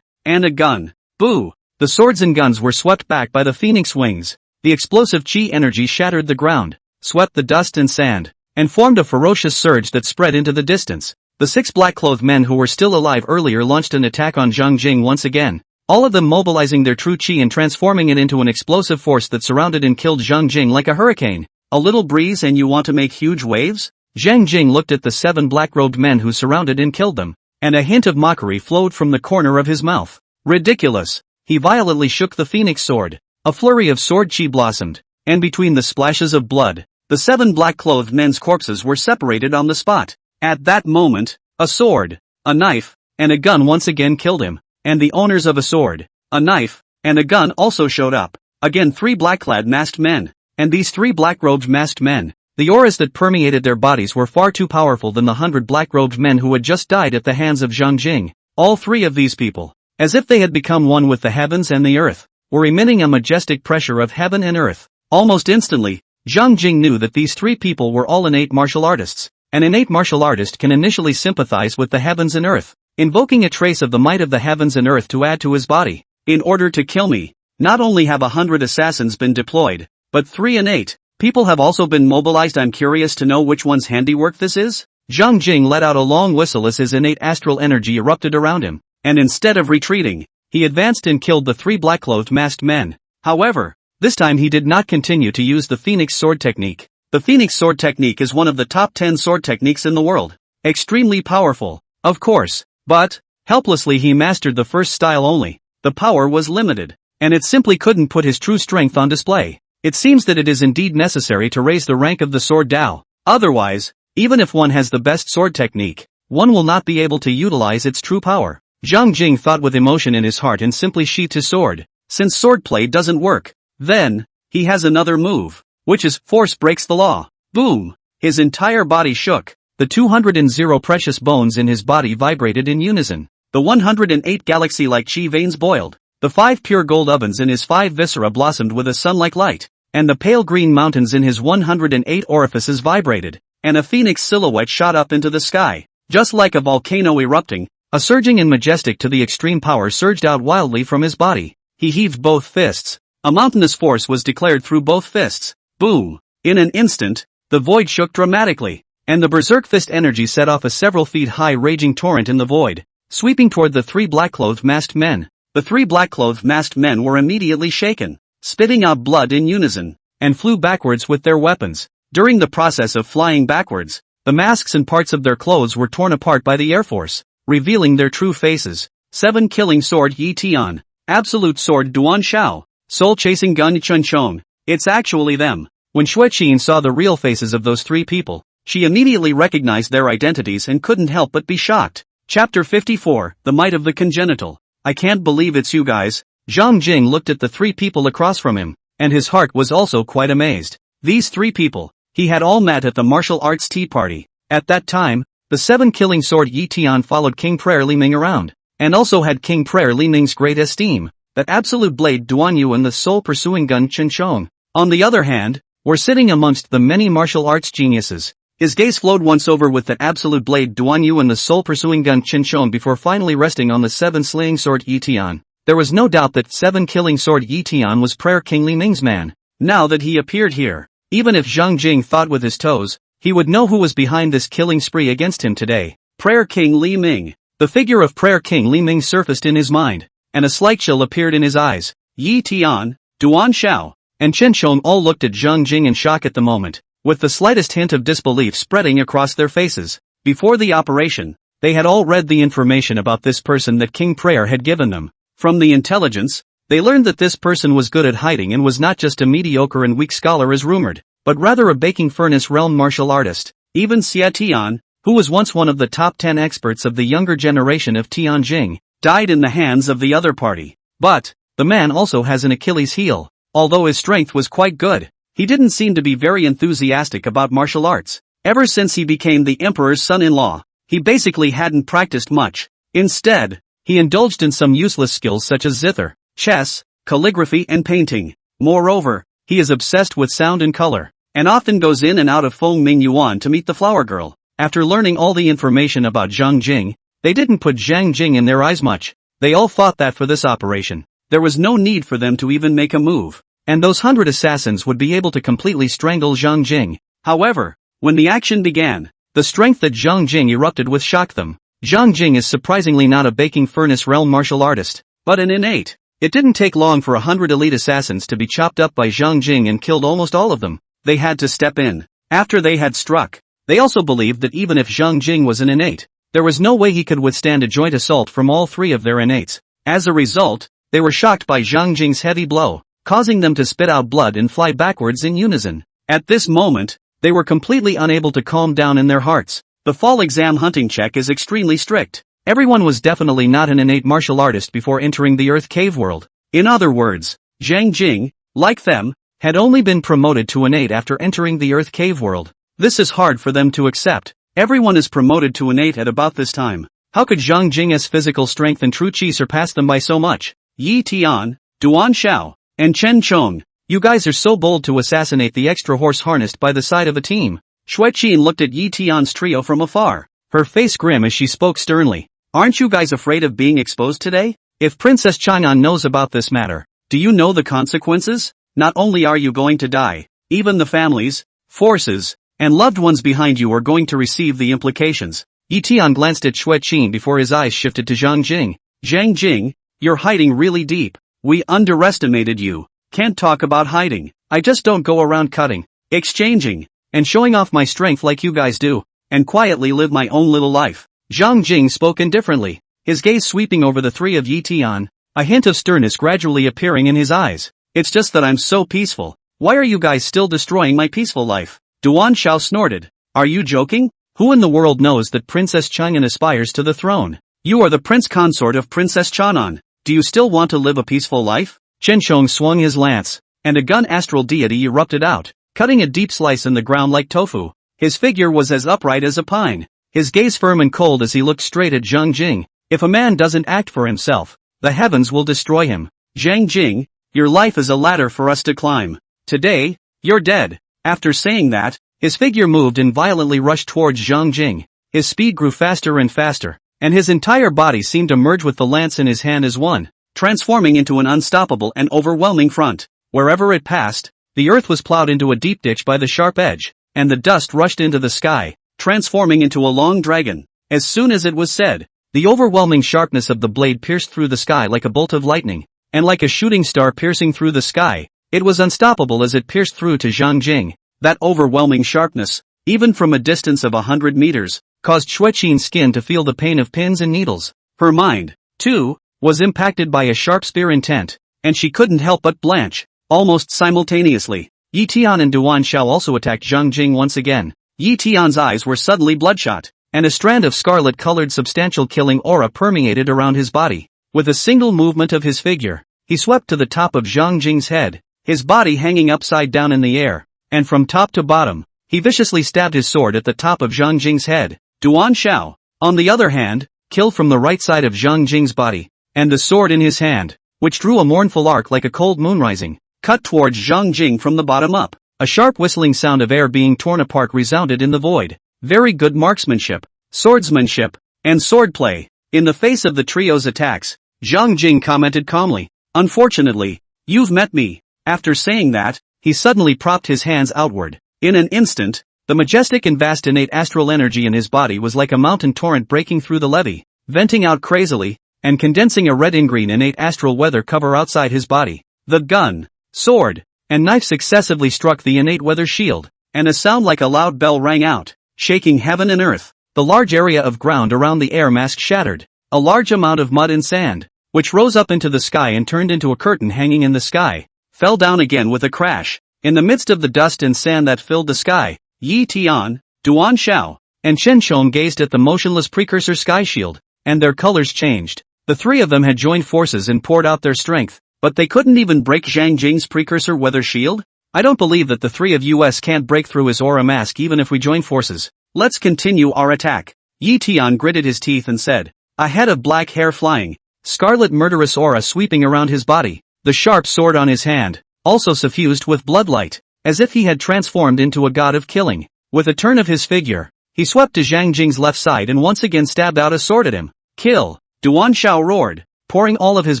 and a gun. Boo! The swords and guns were swept back by the phoenix wings. The explosive qi energy shattered the ground, swept the dust and sand, and formed a ferocious surge that spread into the distance. The 6 black-clothed men who were still alive earlier launched an attack on Zhang Jing once again, all of them mobilizing their true qi and transforming it into an explosive force that surrounded and killed Zhang Jing like a hurricane. A little breeze and you want to make huge waves? Zhang Jing looked at the 7 black-robed men who surrounded and killed them, and a hint of mockery flowed from the corner of his mouth. Ridiculous! He violently shook the phoenix sword. A flurry of sword qi blossomed, and between the splashes of blood, the 7 black-clothed men's corpses were separated on the spot. At that moment, a sword, a knife, and a gun once again killed him, and the owners of a sword, a knife, and a gun also showed up. Again 3 black-clad masked men, and these 3 black-robed masked men, the auras that permeated their bodies were far too powerful than the 100 black-robed men who had just died at the hands of Zhang Jing. All 3 of these people, as if they had become one with the heavens and the earth, were emitting a majestic pressure of heaven and earth. Almost instantly, Zhang Jing knew that these three people were all innate martial artists. An innate martial artist can initially sympathize with the heavens and earth, invoking a trace of the might of the heavens and earth to add to his body. In order to kill me, not only have 100 assassins been deployed, but 3 innate people have also been mobilized. I'm curious to know which one's handiwork this is. Zhang Jing let out a long whistle as his innate astral energy erupted around him, and instead of retreating, he advanced and killed the 3 black-clothed masked men. However, this time he did not continue to use the Phoenix sword technique. The Phoenix sword technique is one of the top 10 sword techniques in the world. Extremely powerful, of course, but helplessly he mastered the first style only. The power was limited, and it simply couldn't put his true strength on display. It seems that it is indeed necessary to raise the rank of the sword Dao. Otherwise, even if one has the best sword technique, one will not be able to utilize its true power. Zhang Jing thought with emotion in his heart and simply sheathed his sword. Since swordplay doesn't work, then he has another move, which is force breaks the law. Boom! His entire body shook. The 200 precious bones in his body vibrated in unison. The 108 galaxy-like chi veins boiled. The 5 pure gold ovens in his 5 viscera blossomed with a sun-like light, and the pale green mountains in his 108 orifices vibrated, and a phoenix silhouette shot up into the sky. Just like a volcano erupting, a surging and majestic to the extreme power surged out wildly from his body. He heaved both fists. A mountainous force was declared through both fists. Boom! In an instant, the void shook dramatically, and the berserk fist energy set off a several feet high raging torrent in the void, sweeping toward the 3 black-clothed masked men. The 3 black-clothed masked men were immediately shaken, spitting out blood in unison, and flew backwards with their weapons. During the process of flying backwards, the masks and parts of their clothes were torn apart by the air force, revealing their true faces. 7 killing sword Yi Tian, absolute sword Duan Shao, soul-chasing gun Chun Chong. It's actually them. When Xueqin saw the real faces of those 3 people, she immediately recognized their identities and couldn't help but be shocked. Chapter 54, The Might of the Congenital. I can't believe it's you guys. Zhang Jing looked at the 3 people across from him, and his heart was also quite amazed. These 3 people, he had all met at the martial arts tea party. At that time, the 7 killing sword Yi Tian followed King Prayer Li Ming around, and also had King Prayer Li Ming's great esteem. That absolute blade Duan Yu and the soul-pursuing gun Chen Chong, on the other hand, were sitting amongst the many martial arts geniuses. His gaze flowed once over with that absolute blade Duan Yu and the soul-pursuing gun Chen Chong before finally resting on the 7 slaying sword Yi Tian. There was no doubt that 7 killing sword Yi Tian was Prayer King Li Ming's man. Now that he appeared here, even if Zhang Jing thought with his toes, he would know who was behind this killing spree against him today. Prayer King Li Ming. The figure of Prayer King Li Ming surfaced in his mind, and a slight chill appeared in his eyes. Yi Tian, Duan Shao, and Chen Chong all looked at Zhang Jing in shock at the moment, with the slightest hint of disbelief spreading across their faces. Before the operation, they had all read the information about this person that King Prayer had given them. From the intelligence, they learned that this person was good at hiding and was not just a mediocre and weak scholar as rumored, but rather a baking furnace realm martial artist. Even Xie Tian, who was once one of the top 10 experts of the younger generation of Tianjing, died in the hands of the other party. But the man also has an Achilles heel. Although his strength was quite good, he didn't seem to be very enthusiastic about martial arts. Ever since he became the emperor's son-in-law, he basically hadn't practiced much. Instead, he indulged in some useless skills such as zither, chess, calligraphy and painting. Moreover, he is obsessed with sound and color, and often goes in and out of Feng Ming Yuan to meet the flower girl. After learning all the information about Zhang Jing, they didn't put Zhang Jing in their eyes much. They all thought that for this operation, there was no need for them to even make a move, and those 100 assassins would be able to completely strangle Zhang Jing. However, when the action began, the strength that Zhang Jing erupted with shocked them. Zhang Jing is surprisingly not a baking furnace realm martial artist, but an innate. It didn't take long for 100 elite assassins to be chopped up by Zhang Jing and killed almost all of them. They had to step in. After they had struck, they also believed that even if Zhang Jing was an innate, there was no way he could withstand a joint assault from all 3 of their innates. As a result, they were shocked by Zhang Jing's heavy blow, causing them to spit out blood and fly backwards in unison. At this moment, they were completely unable to calm down in their hearts. The fall exam hunting check is extremely strict. Everyone was definitely not an innate martial artist before entering the Earth Cave world. In other words, Zhang Jing, like them, had only been promoted to innate after entering the Earth Cave world. This is hard for them to accept. Everyone is promoted to innate at about this time. How could Zhang Jing's physical strength and true chi surpass them by so much? Yi Tian, Duan Xiao, and Chen Chong. You guys are so bold to assassinate the extra horse harnessed by the side of a team. Shui Qin looked at Yi Tian's trio from afar, her face grim as she spoke sternly. Aren't you guys afraid of being exposed today? If Princess Chang'an knows about this matter, do you know the consequences? Not only are you going to die, even the families, forces, and loved ones behind you are going to receive the implications. Yi Tian glanced at Shui Qin before his eyes shifted to Zhang Jing. Zhang Jing, you're hiding really deep. We underestimated you. Can't talk about hiding. I just don't go around cutting, exchanging, and showing off my strength like you guys do, and quietly live my own little life. Zhang Jing spoke indifferently, his gaze sweeping over the three of Yi Tian, a hint of sternness gradually appearing in his eyes. It's just that I'm so peaceful. Why are you guys still destroying my peaceful life? Duan Xiao snorted. Are you joking? Who in the world knows that Princess Chang'an aspires to the throne? You are the Prince Consort of Princess Chang'an. Do you still want to live a peaceful life? Chen Chong swung his lance, and a gun astral deity erupted out, cutting a deep slice in the ground like tofu. His figure was as upright as a pine, his gaze firm and cold as he looked straight at Zhang Jing. If a man doesn't act for himself, the heavens will destroy him. Zhang Jing, your life is a ladder for us to climb. Today, you're dead. After saying that, his figure moved and violently rushed towards Zhang Jing. His speed grew faster and faster, and his entire body seemed to merge with the lance in his hand as one, transforming into an unstoppable and overwhelming front. Wherever it passed, the earth was plowed into a deep ditch by the sharp edge, and the dust rushed into the sky, transforming into a long dragon. As soon as it was said, the overwhelming sharpness of the blade pierced through the sky like a bolt of lightning, and like a shooting star piercing through the sky, it was unstoppable as it pierced through to Zhang Jing. That overwhelming sharpness, even from a distance of 100 meters, caused Shui Qin's skin to feel the pain of pins and needles. Her mind, too, was impacted by a sharp spear intent, and she couldn't help but blanch. Almost simultaneously, Yi Tian and Duan Xiao also attacked Zhang Jing once again. Yi Tian's eyes were suddenly bloodshot, and a strand of scarlet-colored substantial killing aura permeated around his body. With a single movement of his figure, he swept to the top of Zhang Jing's head, his body hanging upside down in the air, and from top to bottom, he viciously stabbed his sword at the top of Zhang Jing's head. Duan Xiao, on the other hand, killed from the right side of Zhang Jing's body, and the sword in his hand, which drew a mournful arc like a cold moon rising, cut towards Zhang Jing from the bottom up. A sharp whistling sound of air being torn apart resounded in the void. Very good marksmanship, swordsmanship, and swordplay. In the face of the trio's attacks, Zhang Jing commented calmly, "Unfortunately, you've met me." After saying that, he suddenly propped his hands outward. In an instant, the majestic and vast innate astral energy in his body was like a mountain torrent breaking through the levee, venting out crazily, and condensing a red and green innate astral weather cover outside his body. The gun, sword, and knife successively struck the innate weather shield, and a sound like a loud bell rang out, shaking heaven and earth. The large area of ground around the air mask shattered. A large amount of mud and sand, which rose up into the sky and turned into a curtain hanging in the sky, fell down again with a crash. In the midst of the dust and sand that filled the sky, Yi Tian, Duan Xiao, and Chen Chong gazed at the motionless precursor sky shield, and their colors changed. The three of them had joined forces and poured out their strength, but they couldn't even break Zhang Jing's precursor weather shield? I don't believe that the three of us can't break through his aura mask even if we join forces. Let's continue our attack. Yi Tian gritted his teeth and said, a head of black hair flying, scarlet murderous aura sweeping around his body, the sharp sword on his hand, also suffused with bloodlight, as if he had transformed into a god of killing. With a turn of his figure, he swept to Zhang Jing's left side and once again stabbed out a sword at him. Kill! Duan Xiao roared, pouring all of his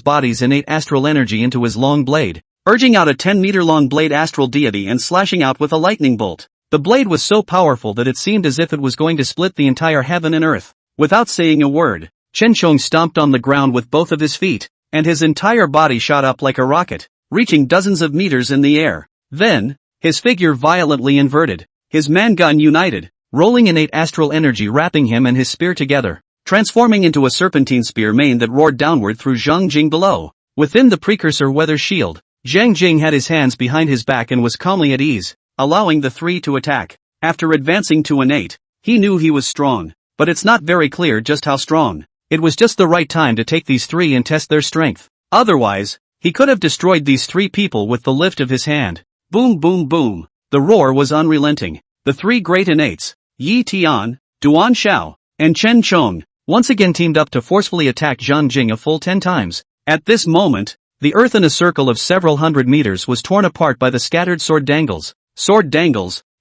body's innate astral energy into his long blade, urging out a 10-meter-long blade astral deity and slashing out with a lightning bolt. The blade was so powerful that it seemed as if it was going to split the entire heaven and earth. Without saying a word, Chen Chong stomped on the ground with both of his feet, and his entire body shot up like a rocket, reaching dozens of meters in the air. Then, his figure violently inverted, his man-gun united, rolling innate astral energy wrapping him and his spear together, transforming into a serpentine spear mane that roared downward through Zhang Jing below. Within the precursor weather shield, Zhang Jing had his hands behind his back and was calmly at ease, allowing the three to attack. After advancing to innate, he knew he was strong, but it's not very clear just how strong. It was just the right time to take these three and test their strength. Otherwise, he could have destroyed these three people with the lift of his hand. Boom boom boom. The roar was unrelenting. The three great innates, Yi Tian, Duan Xiao, and Chen Chong, once again teamed up to forcefully attack Zhang Jing a full 10 times. At this moment, The earth in a circle of several hundred meters was torn apart by the scattered sword dangles,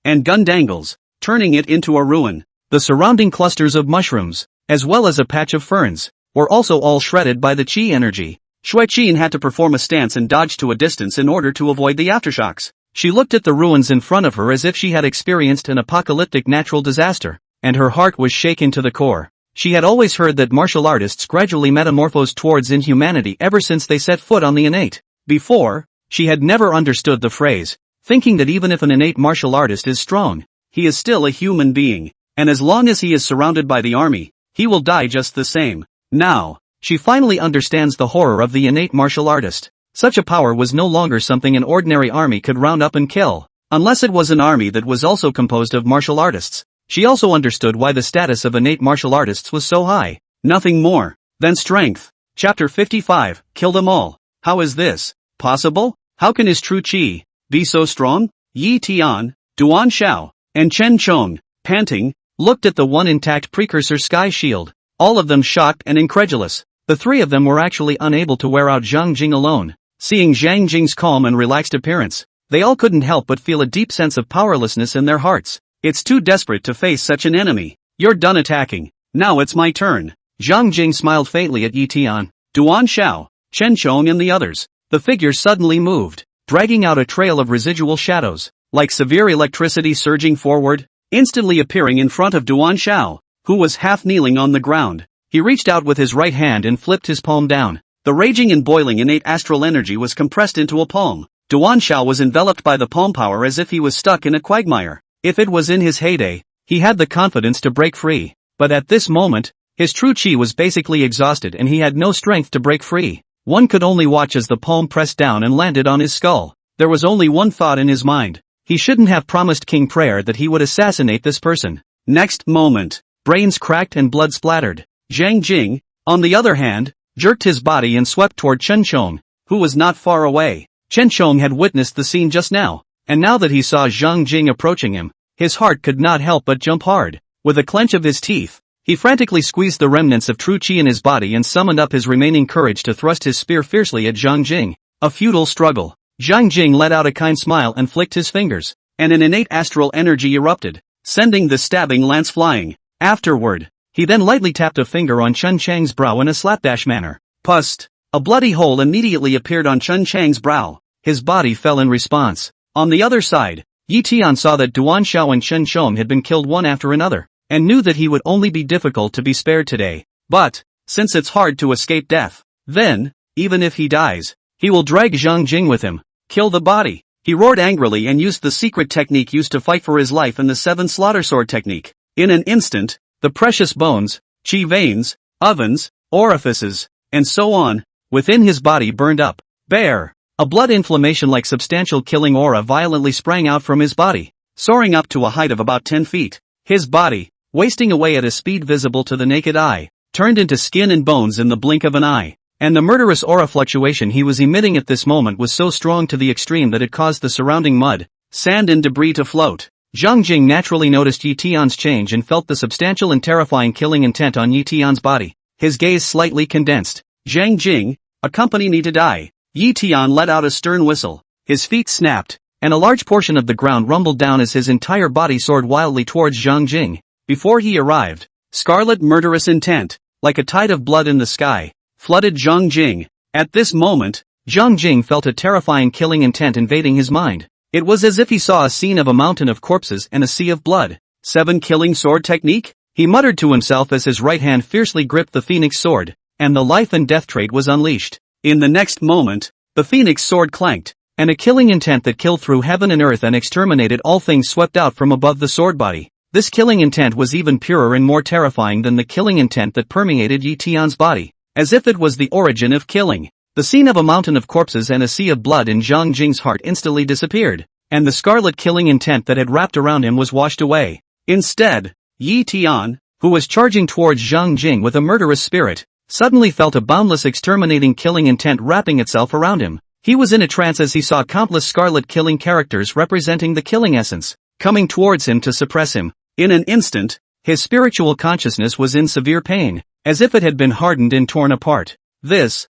and gun dangles, turning it into a ruin. The surrounding clusters of mushrooms, as well as a patch of ferns, were also all shredded by the chi energy. Shui Qin had to perform a stance and dodge to a distance in order to avoid the aftershocks. She looked at the ruins in front of her as if she had experienced an apocalyptic natural disaster, and her heart was shaken to the core. She had always heard that martial artists gradually metamorphosed towards inhumanity ever since they set foot on the innate. Before, she had never understood the phrase, thinking that even if an innate martial artist is strong, he is still a human being, and as long as he is surrounded by the army, he will die just the same. Now, she finally understands the horror of the innate martial artist. Such a power was no longer something an ordinary army could round up and kill, unless it was an army that was also composed of martial artists. She also understood why the status of innate martial artists was so high. Nothing more than strength. Chapter 55, Kill them all. How is this possible? How can his true chi be so strong? Yi Tian, Duan Xiao, and Chen Chong, panting, looked at the one intact precursor sky shield, all of them shocked and incredulous. The three of them were actually unable to wear out Zhang Jing alone. Seeing Zhang Jing's calm and relaxed appearance, they all couldn't help but feel a deep sense of powerlessness in their hearts. It's too desperate to face such an enemy. You're done attacking. Now it's my turn. Zhang Jing smiled faintly at Yi Tian, Duan Xiao, Chen Chong and the others. The figure suddenly moved, dragging out a trail of residual shadows, like severe electricity surging forward, instantly appearing in front of Duan Xiao, who was half kneeling on the ground. He reached out with his right hand and flipped his palm down. The raging and boiling innate astral energy was compressed into a palm. Duan Xiao was enveloped by the palm power as if he was stuck in a quagmire. If it was in his heyday, he had the confidence to break free. But at this moment, his true chi was basically exhausted and he had no strength to break free. One could only watch as the palm pressed down and landed on his skull. There was only one thought in his mind. He shouldn't have promised King Prayer that he would assassinate this person. Next moment, brains cracked and blood splattered. Zhang Jing, on the other hand, jerked his body and swept toward Chen Chong, who was not far away. Chen Chong had witnessed the scene just now, and now that he saw Zhang Jing approaching him, his heart could not help but jump hard. With a clench of his teeth, he frantically squeezed the remnants of true chi in his body and summoned up his remaining courage to thrust his spear fiercely at Zhang Jing. A futile struggle. Zhang Jing let out a kind smile and flicked his fingers, and an innate astral energy erupted, sending the stabbing lance flying. Afterward, he then lightly tapped a finger on Chun Chang's brow in a slapdash manner. Pust! A bloody hole immediately appeared on Chun Chang's brow. His body fell in response. On the other side, Yi Tian saw that Duan Xiao and Chen Chong had been killed one after another, and knew that he would only be difficult to be spared today. But, since it's hard to escape death, then, even if he dies, he will drag Zhang Jing with him. Kill the body. He roared angrily and used the secret technique used to fight for his life in the 7 slaughter sword technique. In an instant, the precious bones, chi veins, ovens, orifices, and so on, within his body burned up. Bare. A blood inflammation-like substantial killing aura violently sprang out from his body, soaring up to a height of about 10 feet. His body, wasting away at a speed visible to the naked eye, turned into skin and bones in the blink of an eye. And the murderous aura fluctuation he was emitting at this moment was so strong to the extreme that it caused the surrounding mud, sand and debris to float. Zhang Jing naturally noticed Yi Tian's change and felt the substantial and terrifying killing intent on Yi Tian's body. His gaze slightly condensed. Zhang Jing, accompany me to die. Yi Tian let out a stern whistle. His feet snapped, and a large portion of the ground rumbled down as his entire body soared wildly towards Zhang Jing. Before he arrived, scarlet murderous intent, like a tide of blood in the sky, flooded Zhang Jing. At this moment, Zhang Jing felt a terrifying killing intent invading his mind. It was as if he saw a scene of a mountain of corpses and a sea of blood. 7 killing sword technique? He muttered to himself as his right hand fiercely gripped the phoenix sword, and the life and death trait was unleashed. In the next moment, the phoenix sword clanked, and a killing intent that killed through heaven and earth and exterminated all things swept out from above the sword body. This killing intent was even purer and more terrifying than the killing intent that permeated Yi Tian's body, as if it was the origin of killing. The scene of a mountain of corpses and a sea of blood in Zhang Jing's heart instantly disappeared, and the scarlet killing intent that had wrapped around him was washed away. Instead, Yi Tian, who was charging towards Zhang Jing with a murderous spirit, suddenly felt a boundless exterminating killing intent wrapping itself around him. He was in a trance as he saw countless scarlet killing characters representing the killing essence, coming towards him to suppress him. In an instant, his spiritual consciousness was in severe pain, as if it had been hardened and torn apart. This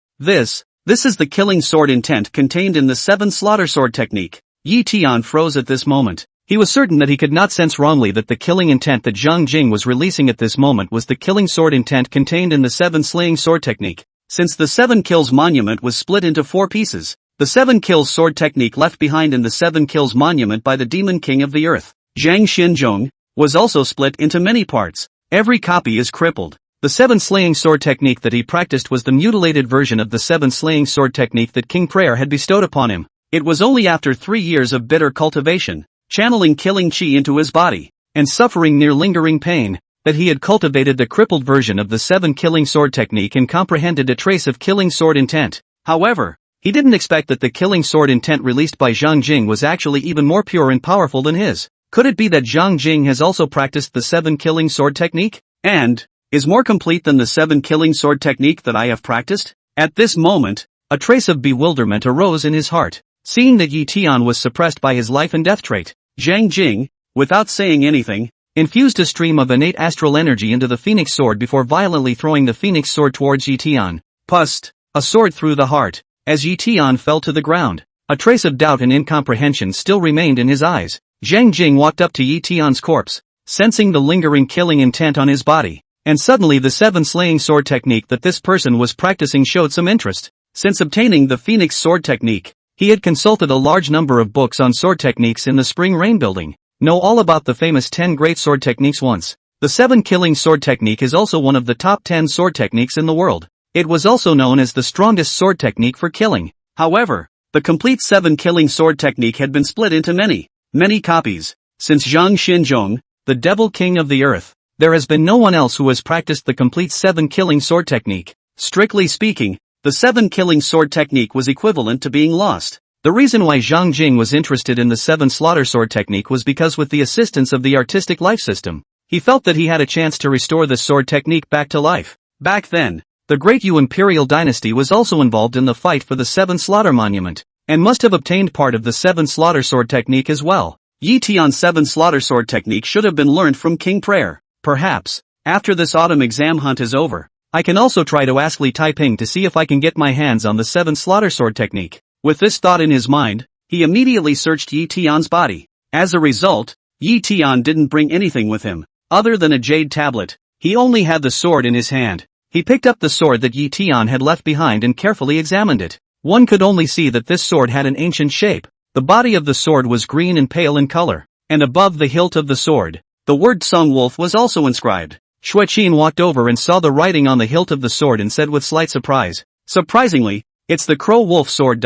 This is the killing sword intent contained in the 7 slaughter sword technique. Yi Tian froze at this moment. He was certain that he could not sense wrongly that the killing intent that Zhang Jing was releasing at this moment was the killing sword intent contained in the 7 slaying sword technique. Since the 7 kills monument was split into 4 pieces, the 7 kills sword technique left behind in the 7 kills monument by the demon king of the earth, Zhang Xinzhong, was also split into many parts. Every copy is crippled. The 7 slaying sword technique that he practiced was the mutilated version of the 7 slaying sword technique that King Prayer had bestowed upon him. It was only after 3 years of bitter cultivation, channeling killing chi into his body, and suffering near lingering pain, that he had cultivated the crippled version of the 7 killing sword technique and comprehended a trace of killing sword intent. However, he didn't expect that the killing sword intent released by Zhang Jing was actually even more pure and powerful than his. Could it be that Zhang Jing has also practiced the 7 killing sword technique? And is more complete than the 7 killing sword technique that I have practiced? At this moment, a trace of bewilderment arose in his heart. Seeing that Yi Tian was suppressed by his life and death trait, Zhang Jing, without saying anything, infused a stream of innate astral energy into the phoenix sword before violently throwing the phoenix sword towards Yi Tian. Pust, a sword through the heart. As Yi Tian fell to the ground, a trace of doubt and incomprehension still remained in his eyes. Zhang Jing walked up to Yi Tian's corpse, sensing the lingering killing intent on his body, and suddenly the 7 slaying sword technique that this person was practicing showed some interest. Since obtaining the phoenix sword technique, he had consulted a large number of books on sword techniques in the Spring Rain building. Know all about the famous 10 great sword techniques once. The 7 killing sword technique is also one of the top 10 sword techniques in the world. It was also known as the strongest sword technique for killing. However, the complete 7 killing sword technique had been split into many copies. Since Zhang Xinzhong, the devil king of the earth, there has been no one else who has practiced the complete 7 killing sword technique. Strictly speaking, the 7 killing sword technique was equivalent to being lost. The reason why Zhang Jing was interested in the 7 slaughter sword technique was because with the assistance of the artistic life system, he felt that he had a chance to restore the sword technique back to life. Back then, the Great Yu Imperial Dynasty was also involved in the fight for the 7 slaughter monument, and must have obtained part of the 7 slaughter sword technique as well. Yi Tian's 7 slaughter sword technique should have been learned from King Prayer. Perhaps, after this autumn exam hunt is over, I can also try to ask Li Taiping to see if I can get my hands on the 7 slaughter sword technique. With this thought in his mind, he immediately searched Yi Tian's body. As a result, Yi Tian didn't bring anything with him, other than a jade tablet. He only had the sword in his hand. He picked up the sword that Yi Tian had left behind and carefully examined it. One could only see that this sword had an ancient shape. The body of the sword was green and pale in color, and above the hilt of the sword, the word Song Wolf was also inscribed. Xueqin walked over and saw the writing on the hilt of the sword and said with slight surprise, "Surprisingly, it's the Crow Wolf sword.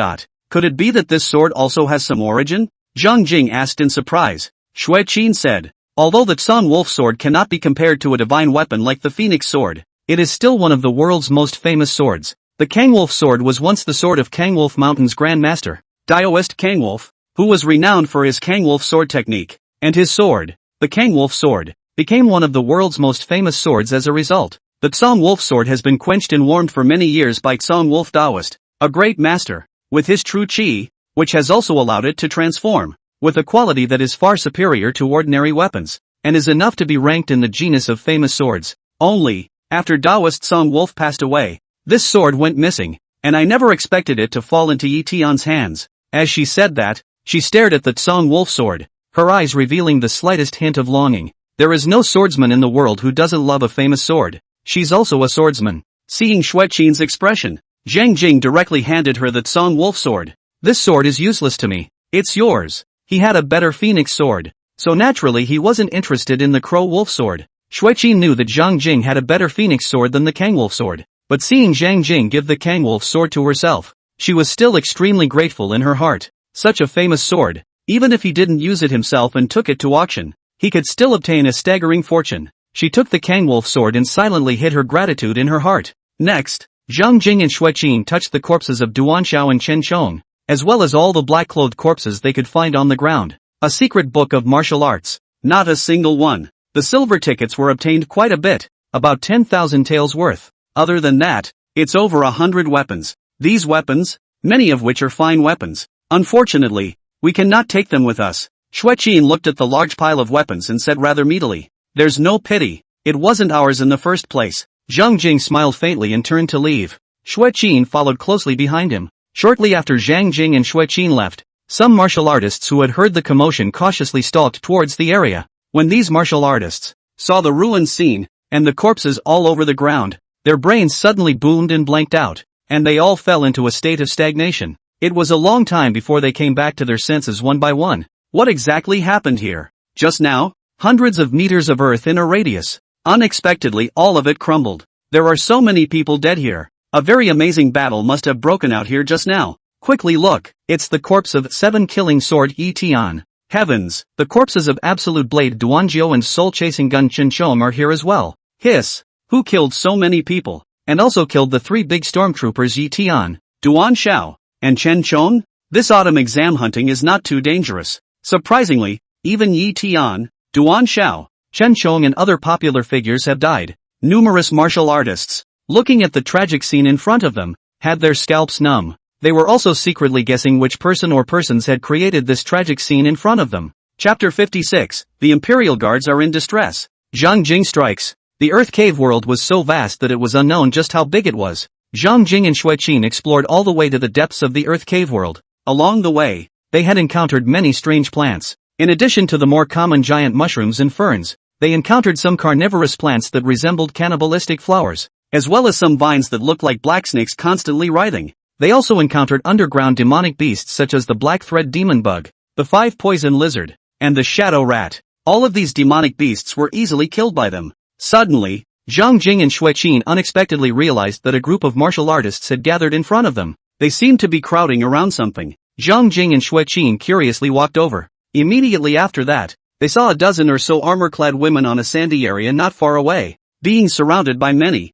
Could it be that this sword also has some origin?" Zhang Jing asked in surprise. Xueqin said, "Although the Song Wolf sword cannot be compared to a divine weapon like the Phoenix sword, it is still one of the world's most famous swords. The Kangwolf sword was once the sword of Kangwolf Mountain's Grand Master, Daoist Kangwolf, who was renowned for his Kangwolf sword technique, and his sword, the Kangwolf sword, became one of the world's most famous swords as a result. The Song Wolf sword has been quenched and warmed for many years by Song Wolf Daoist, a great master, with his true chi, which has also allowed it to transform, with a quality that is far superior to ordinary weapons, and is enough to be ranked in the genus of famous swords. Only, after Daoist Song Wolf passed away, this sword went missing, and I never expected it to fall into Yi Tian's hands." As she said that, she stared at the Song Wolf sword, her eyes revealing the slightest hint of longing. There is no swordsman in the world who doesn't love a famous sword. She's also a swordsman. Seeing Xueqin's expression, Zhang Jing directly handed her the Song Wolf sword. "This sword is useless to me. It's yours." He had a better phoenix sword, so naturally he wasn't interested in the Crow Wolf sword. Xueqin knew that Zhang Jing had a better phoenix sword than the Kangwolf sword, but seeing Zhang Jing give the Kangwolf sword to herself, she was still extremely grateful in her heart. Such a famous sword, even if he didn't use it himself and took it to auction, he could still obtain a staggering fortune. She took the Kangwolf sword and silently hid her gratitude in her heart. Next, Zhang Jing and Xueqin touched the corpses of Duanxiao and Chen Chong, as well as all the black-clothed corpses they could find on the ground. A secret book of martial arts. Not a single one. The silver tickets were obtained quite a bit, about 10,000 taels worth. Other than that, it's over 100 weapons. These weapons, many of which are fine weapons. Unfortunately, we cannot take them with us. Xueqin looked at the large pile of weapons and said rather meatily, "There's no pity. It wasn't ours in the first place." Zhang Jing smiled faintly and turned to leave. Qin followed closely behind him. Shortly after Zhang Jing and Qin left, some martial artists who had heard the commotion cautiously stalked towards the area. When these martial artists saw the ruined scene, and the corpses all over the ground, their brains suddenly boomed and blanked out, and they all fell into a state of stagnation. It was a long time before they came back to their senses one by one. What exactly happened here? Just now? Hundreds of meters of earth in a radius. Unexpectedly, all of it crumbled. There are so many people dead here. A very amazing battle must have broken out here just now. Quickly look, it's the corpse of 7 killing sword Yi Tian. Heavens, the corpses of Absolute Blade Duanjiu and Soul-Chasing Gun Chen Chom are here as well. Hiss! Who killed so many people, and also killed the 3 big stormtroopers Yi Tian, Duan Xiao, and Chen Chong? This autumn exam hunting is not too dangerous. Surprisingly, even Yi Tian, Duan Xiao, Chen Chong and other popular figures have died. Numerous martial artists, looking at the tragic scene in front of them, had their scalps numb. They were also secretly guessing which person or persons had created this tragic scene in front of them. Chapter 56, The Imperial Guards are in distress. Zhang Jing strikes. The Earth Cave world was so vast that it was unknown just how big it was. Zhang Jing and Qin explored all the way to the depths of the Earth Cave world. Along the way, they had encountered many strange plants. In addition to the more common giant mushrooms and ferns, they encountered some carnivorous plants that resembled cannibalistic flowers, as well as some vines that looked like black snakes constantly writhing. They also encountered underground demonic beasts such as the black thread demon bug, the 5-poison lizard, and the shadow rat. All of these demonic beasts were easily killed by them. Suddenly, Zhang Jing and Qin unexpectedly realized that a group of martial artists had gathered in front of them. They seemed to be crowding around something. Zhang Jing and Qin curiously walked over. Immediately after that, they saw a dozen or so armor-clad women on a sandy area not far away, being surrounded by many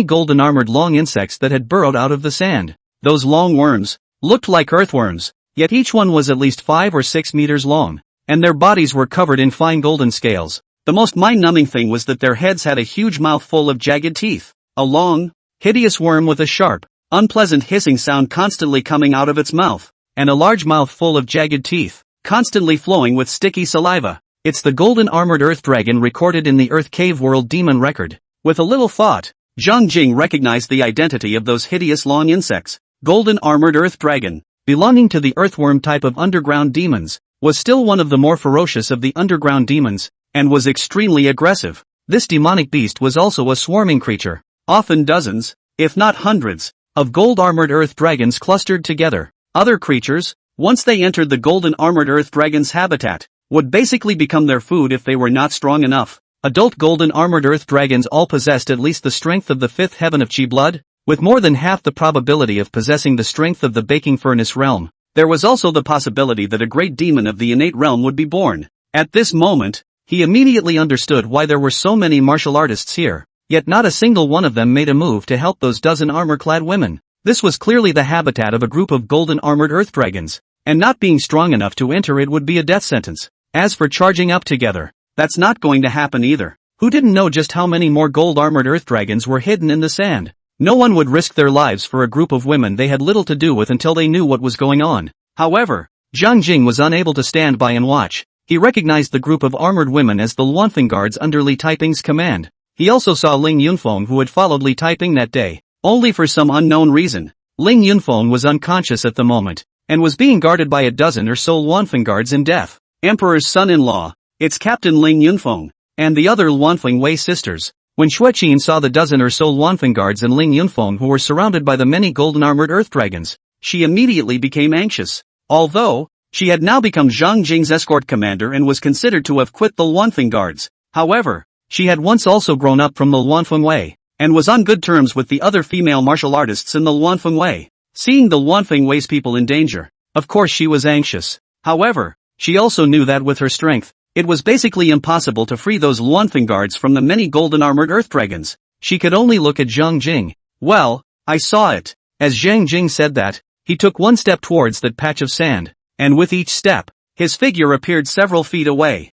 golden-armored long insects that had burrowed out of the sand. Those long worms looked like earthworms, yet each one was at least 5 or 6 meters long, and their bodies were covered in fine golden scales. The most mind-numbing thing was that their heads had a huge mouth full of jagged teeth. A long, hideous worm with a sharp, unpleasant hissing sound constantly coming out of its mouth, and a large mouth full of jagged teeth, constantly flowing with sticky saliva. It's the golden-armored earth dragon recorded in the Earth Cave World Demon Record. With a little thought, Zhang Jing recognized the identity of those hideous long insects. Golden-armored earth dragon, belonging to the earthworm type of underground demons, was still one of the more ferocious of the underground demons, and was extremely aggressive. This demonic beast was also a swarming creature. Often dozens, if not hundreds, of gold-armored earth dragons clustered together. Other creatures, once they entered the golden-armored earth dragon's habitat, would basically become their food if they were not strong enough. Adult golden-armored earth dragons all possessed at least the strength of the 5th heaven of Qi blood, with more than half the probability of possessing the strength of the baking furnace realm. There was also the possibility that a great demon of the innate realm would be born. At this moment, he immediately understood why there were so many martial artists here, yet not a single one of them made a move to help those dozen armor-clad women. This was clearly the habitat of a group of golden-armored earth dragons, and not being strong enough to enter it would be a death sentence. As for charging up together, that's not going to happen either. Who didn't know just how many more gold-armored earth dragons were hidden in the sand? No one would risk their lives for a group of women they had little to do with until they knew what was going on. However, Zhang Jing was unable to stand by and watch. He recognized the group of armored women as the Luanfeng guards under Li Taiping's command. He also saw Ling Yunfeng, who had followed Li Taiping that day. Only for some unknown reason, Ling Yunfeng was unconscious at the moment, and was being guarded by a dozen or so Luanfeng guards in death. Emperor's son-in-law, it's Captain Ling Yunfeng, and the other Luanfeng Wei sisters. When Qin saw the dozen or so Luanfeng guards and Ling Yunfeng who were surrounded by the many golden-armored earth dragons, she immediately became anxious. Although, she had now become Zhang Jing's escort commander and was considered to have quit the Luanfeng guards. However, she had once also grown up from the Luanfeng Wei, and was on good terms with the other female martial artists in the Luanfeng Wei. Seeing the Luanfeng Wei's people in danger, of course she was anxious. However, she also knew that with her strength, it was basically impossible to free those Luanfeng guards from the many golden-armored earth dragons. She could only look at Zhang Jing. Well, I saw it. As Zhang Jing said that, he took one step towards that patch of sand, and with each step, his figure appeared several feet away.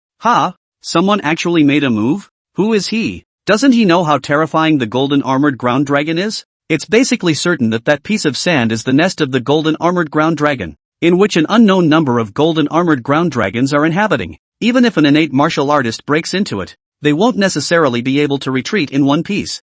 Someone actually made a move? Who is he? Doesn't he know how terrifying the golden-armored ground dragon is? It's basically certain that that piece of sand is the nest of the golden-armored ground dragon, in which an unknown number of golden-armored ground dragons are inhabiting. Even if an innate martial artist breaks into it, they won't necessarily be able to retreat in one piece.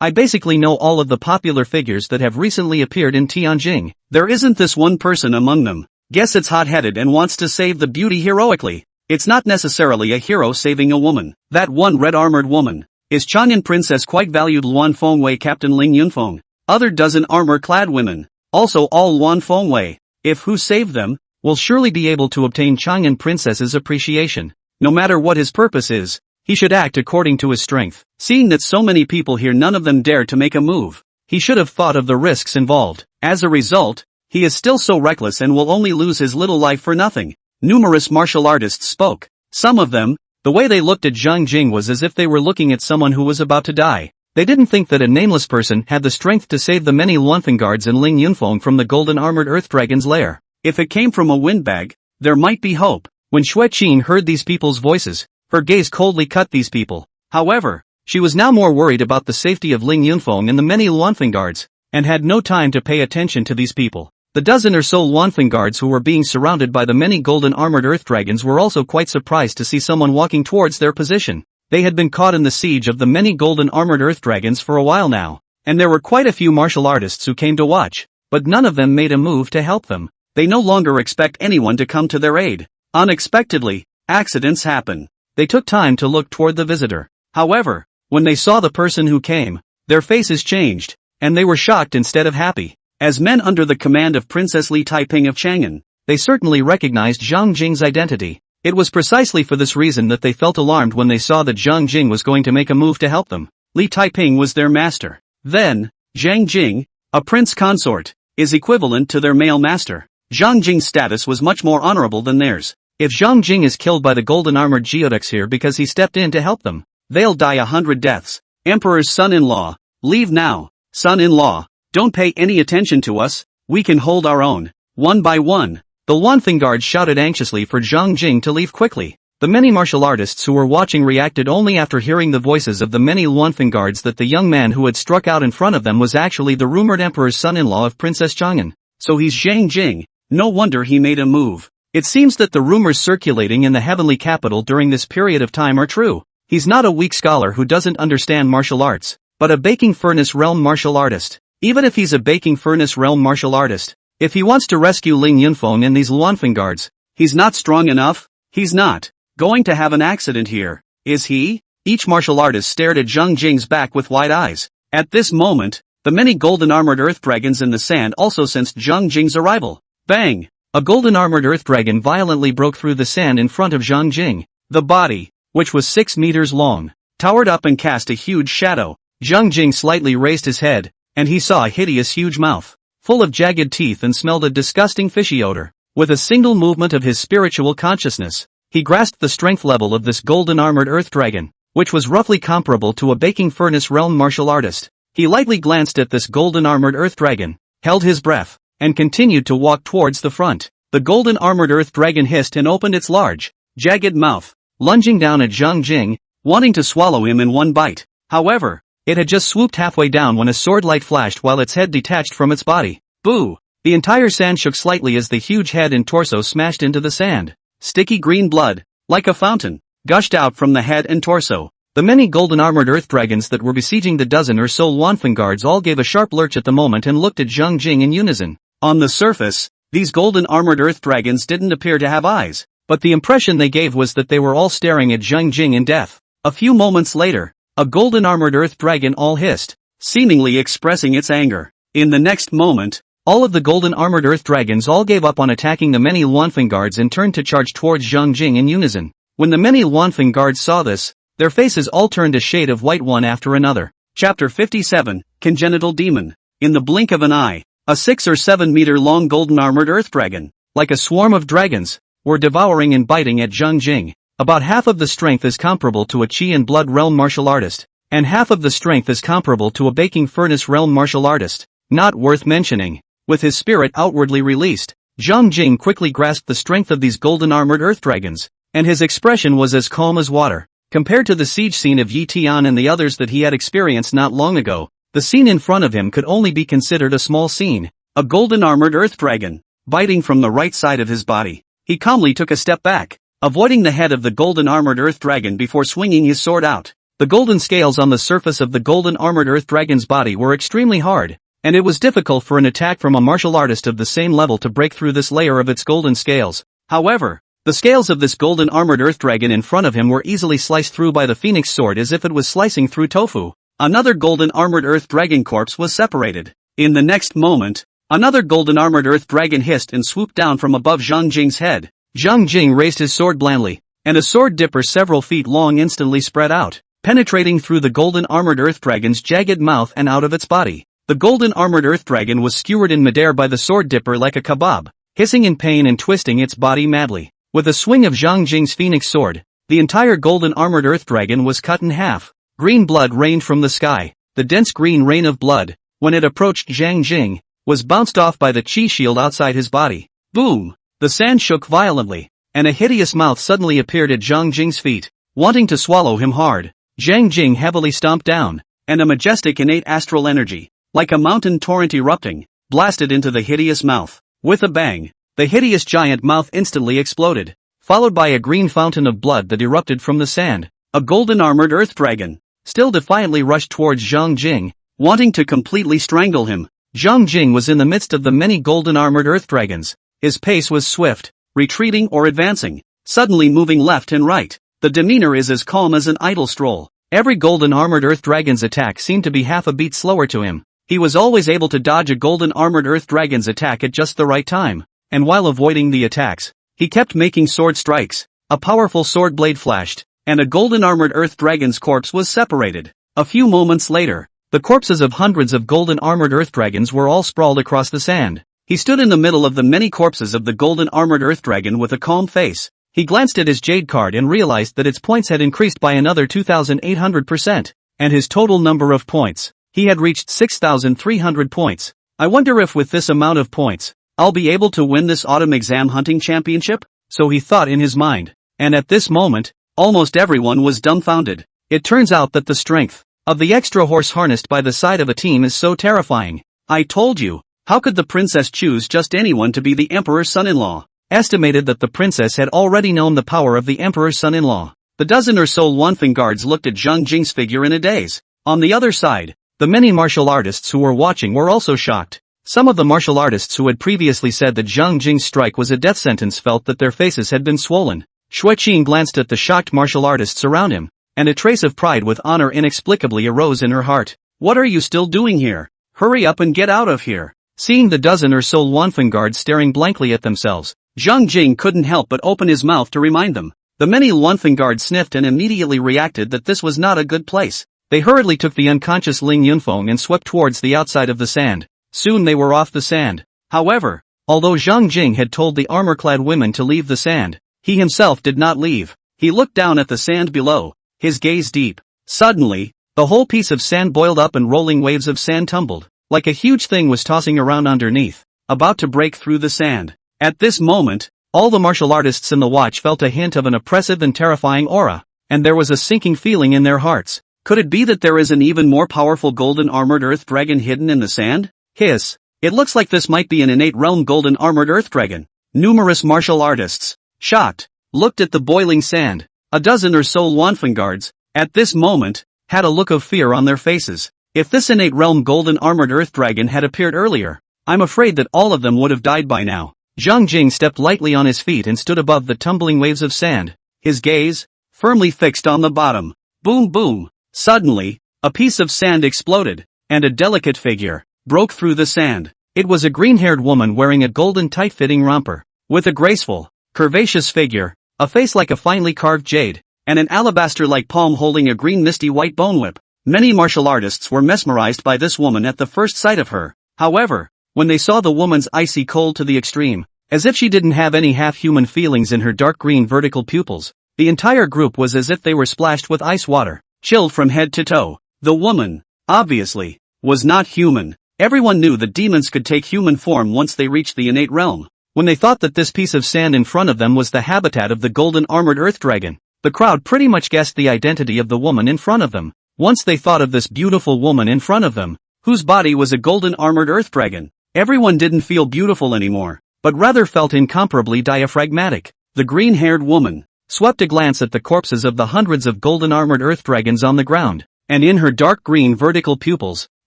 I basically know all of the popular figures that have recently appeared in Tianjing. There isn't this one person among them. Guess it's hot-headed and wants to save the beauty heroically. It's not necessarily a hero saving a woman. That one red-armored woman. Is Chang'an princess quite valued Luan Fengwei Captain Ling Yunfeng. Other dozen armor-clad women. Also all Luan Fengwei. If who saved them, will surely be able to obtain Chang'an princess's appreciation. No matter what his purpose is, he should act according to his strength. Seeing that so many people here none of them dare to make a move, he should have thought of the risks involved. As a result, he is still so reckless and will only lose his little life for nothing. Numerous martial artists spoke. Some of them, the way they looked at Zhang Jing was as if they were looking at someone who was about to die. They didn't think that a nameless person had the strength to save the many Luanfeng guards and Ling Yunfeng from the golden armored earth dragon's lair. If it came from a windbag, there might be hope. When Xue Qin heard these people's voices, her gaze coldly cut these people. However, she was now more worried about the safety of Ling Yunfeng and the many Luanfeng guards, and had no time to pay attention to these people. The dozen or so Luanfeng guards who were being surrounded by the many golden armored earth dragons were also quite surprised to see someone walking towards their position. They had been caught in the siege of the many golden armored earth dragons for a while now, and there were quite a few martial artists who came to watch, but none of them made a move to help them. They no longer expect anyone to come to their aid. Unexpectedly, accidents happen. They took time to look toward the visitor. However, when they saw the person who came, their faces changed, and they were shocked instead of happy. As men under the command of Princess Li Taiping of Chang'an, they certainly recognized Zhang Jing's identity. It was precisely for this reason that they felt alarmed when they saw that Zhang Jing was going to make a move to help them. Li Taiping was their master. Then, Zhang Jing, a Prince Consort, is equivalent to their male master. Zhang Jing's status was much more honorable than theirs. If Zhang Jing is killed by the golden armored geoducks here because he stepped in to help them, they'll die 100 deaths. Emperor's son-in-law, leave now. Son-in-law, don't pay any attention to us, we can hold our own. One by one, the Luanfeng guards shouted anxiously for Zhang Jing to leave quickly. The many martial artists who were watching reacted only after hearing the voices of the many Luanfeng guards that the young man who had struck out in front of them was actually the rumored emperor's son-in-law of Princess Chang'an. So he's Zhang Jing, no wonder he made a move. It seems that the rumors circulating in the heavenly capital during this period of time are true. He's not a weak scholar who doesn't understand martial arts, but a baking furnace realm martial artist. Even if he's a baking furnace realm martial artist, if he wants to rescue Ling Yunfeng and these Luanfeng guards, he's not strong enough. He's not going to have an accident here, is he? Each martial artist stared at Zhang Jing's back with wide eyes. At this moment, the many golden armored earth dragons in the sand also sensed Zhang Jing's arrival. Bang! A golden armored earth dragon violently broke through the sand in front of Zhang Jing. The body, which was 6 meters long, towered up and cast a huge shadow. Zhang Jing slightly raised his head, and he saw a hideous huge mouth, full of jagged teeth and smelled a disgusting fishy odor. With a single movement of his spiritual consciousness, he grasped the strength level of this golden armored earth dragon, which was roughly comparable to a baking furnace realm martial artist. He lightly glanced at this golden armored earth dragon, held his breath, and continued to walk towards the front. The golden armored earth dragon hissed and opened its large, jagged mouth, lunging down at Zhang Jing, wanting to swallow him in one bite. However, it had just swooped halfway down when a sword light flashed while its head detached from its body. Boo! The entire sand shook slightly as the huge head and torso smashed into the sand. Sticky green blood, like a fountain, gushed out from the head and torso. The many golden armored earth dragons that were besieging the dozen or so Luanfeng guards all gave a sharp lurch at the moment and looked at Zhang Jing in unison. On the surface, these golden armored earth dragons didn't appear to have eyes, but the impression they gave was that they were all staring at Zhang Jing in death. A few moments later, a golden armored earth dragon all hissed, seemingly expressing its anger. In the next moment, all of the golden armored earth dragons all gave up on attacking the many Luanfeng guards and turned to charge towards Zhang Jing in unison. When the many Luanfeng guards saw this, their faces all turned a shade of white one after another. Chapter 57, Congenital Demon. In the blink of an eye, a 6 or 7 meter long golden armored earth dragon, like a swarm of dragons, were devouring and biting at Zhang Jing. About half of the strength is comparable to a Qi and Blood realm martial artist, and half of the strength is comparable to a Baking Furnace realm martial artist. Not worth mentioning. With his spirit outwardly released, Zhang Jing quickly grasped the strength of these golden armored earth dragons, and his expression was as calm as water. Compared to the siege scene of Yi Tian and the others that he had experienced not long ago, the scene in front of him could only be considered a small scene. A golden armored earth dragon, biting from the right side of his body. He calmly took a step back, avoiding the head of the golden armored earth dragon before swinging his sword out. The golden scales on the surface of the golden armored earth dragon's body were extremely hard, and it was difficult for an attack from a martial artist of the same level to break through this layer of its golden scales. However, the scales of this golden armored earth dragon in front of him were easily sliced through by the phoenix sword as if it was slicing through tofu. Another golden armored earth dragon corpse was separated. In the next moment, another golden armored earth dragon hissed and swooped down from above Zhang Jing's head. Zhang Jing raised his sword blandly, and a sword dipper several feet long instantly spread out, penetrating through the golden armored earth dragon's jagged mouth and out of its body. The golden armored earth dragon was skewered in midair by the sword dipper like a kebab, hissing in pain and twisting its body madly. With a swing of Zhang Jing's phoenix sword, the entire golden armored earth dragon was cut in half. Green blood rained from the sky. The dense green rain of blood, when it approached Zhang Jing, was bounced off by the chi shield outside his body. Boom! The sand shook violently, and a hideous mouth suddenly appeared at Zhang Jing's feet, wanting to swallow him hard. Zhang Jing heavily stomped down, and a majestic innate astral energy, like a mountain torrent erupting, blasted into the hideous mouth. With a bang, the hideous giant mouth instantly exploded, followed by a green fountain of blood that erupted from the sand. A golden armored earth dragon, still defiantly rushed towards Zhang Jing, wanting to completely strangle him. Zhang Jing was in the midst of the many golden armored earth dragons. His pace was swift, retreating or advancing, suddenly moving left and right. The demeanor is as calm as an idle stroll. Every golden armored earth dragon's attack seemed to be half a beat slower to him. He was always able to dodge a golden armored earth dragon's attack at just the right time, and while avoiding the attacks, he kept making sword strikes. A powerful sword blade flashed, and a golden armored earth dragon's corpse was separated. A few moments later, the corpses of hundreds of golden armored earth dragons were all sprawled across the sand. He stood in the middle of the many corpses of the golden armored earth dragon with a calm face. He glanced at his jade card and realized that its points had increased by another 2,800%, and his total number of points, he had reached 6,300 points. I wonder if with this amount of points, I'll be able to win this autumn exam hunting championship? So he thought in his mind. And at this moment, almost everyone was dumbfounded. It turns out that the strength of the extra horse harnessed by the side of a team is so terrifying. I told you, how could the princess choose just anyone to be the emperor's son-in-law? Estimated that the princess had already known the power of the emperor's son-in-law. The dozen or so Wanfeng guards looked at Zhang Jing's figure in a daze. On the other side, the many martial artists who were watching were also shocked. Some of the martial artists who had previously said that Zhang Jing's strike was a death sentence felt that their faces had been swollen. Xue Qing glanced at the shocked martial artists around him, and a trace of pride with honor inexplicably arose in her heart. What are you still doing here? Hurry up and get out of here. Seeing the dozen or so Wanfeng guards staring blankly at themselves, Zhang Jing couldn't help but open his mouth to remind them. The many Wanfeng guards sniffed and immediately reacted that this was not a good place. They hurriedly took the unconscious Ling Yunfeng and swept towards the outside of the sand. Soon they were off the sand. However, although Zhang Jing had told the armor-clad women to leave the sand, he himself did not leave. He looked down at the sand below, his gaze deep. Suddenly, the whole piece of sand boiled up and rolling waves of sand tumbled, like a huge thing was tossing around underneath, about to break through the sand. At this moment, all the martial artists in the watch felt a hint of an oppressive and terrifying aura, and there was a sinking feeling in their hearts. Could it be that there is an even more powerful golden armored earth dragon hidden in the sand? Hiss. It looks like this might be an innate realm golden armored earth dragon. Numerous martial artists, shocked, looked at the boiling sand. A dozen or so Wanfeng guards, at this moment, had a look of fear on their faces. If this innate realm golden armored earth dragon had appeared earlier, I'm afraid that all of them would have died by now. Zhang Jing stepped lightly on his feet and stood above the tumbling waves of sand, his gaze firmly fixed on the bottom. Boom boom. Suddenly, a piece of sand exploded, and a delicate figure broke through the sand. It was a green-haired woman wearing a golden tight-fitting romper, with a graceful, curvaceous figure, a face like a finely carved jade, and an alabaster-like palm holding a green misty white bone whip. Many martial artists were mesmerized by this woman at the first sight of her. However, when they saw the woman's icy cold to the extreme, as if she didn't have any half-human feelings in her dark green vertical pupils, the entire group was as if they were splashed with ice water, chilled from head to toe. The woman, obviously, was not human. Everyone knew that demons could take human form once they reached the innate realm. When they thought that this piece of sand in front of them was the habitat of the golden armored earth dragon, the crowd pretty much guessed the identity of the woman in front of them. Once they thought of this beautiful woman in front of them, whose body was a golden armored earth dragon, everyone didn't feel beautiful anymore, but rather felt incomparably diaphragmatic. The green-haired woman, swept a glance at the corpses of the hundreds of golden-armored earth dragons on the ground, and in her dark green vertical pupils,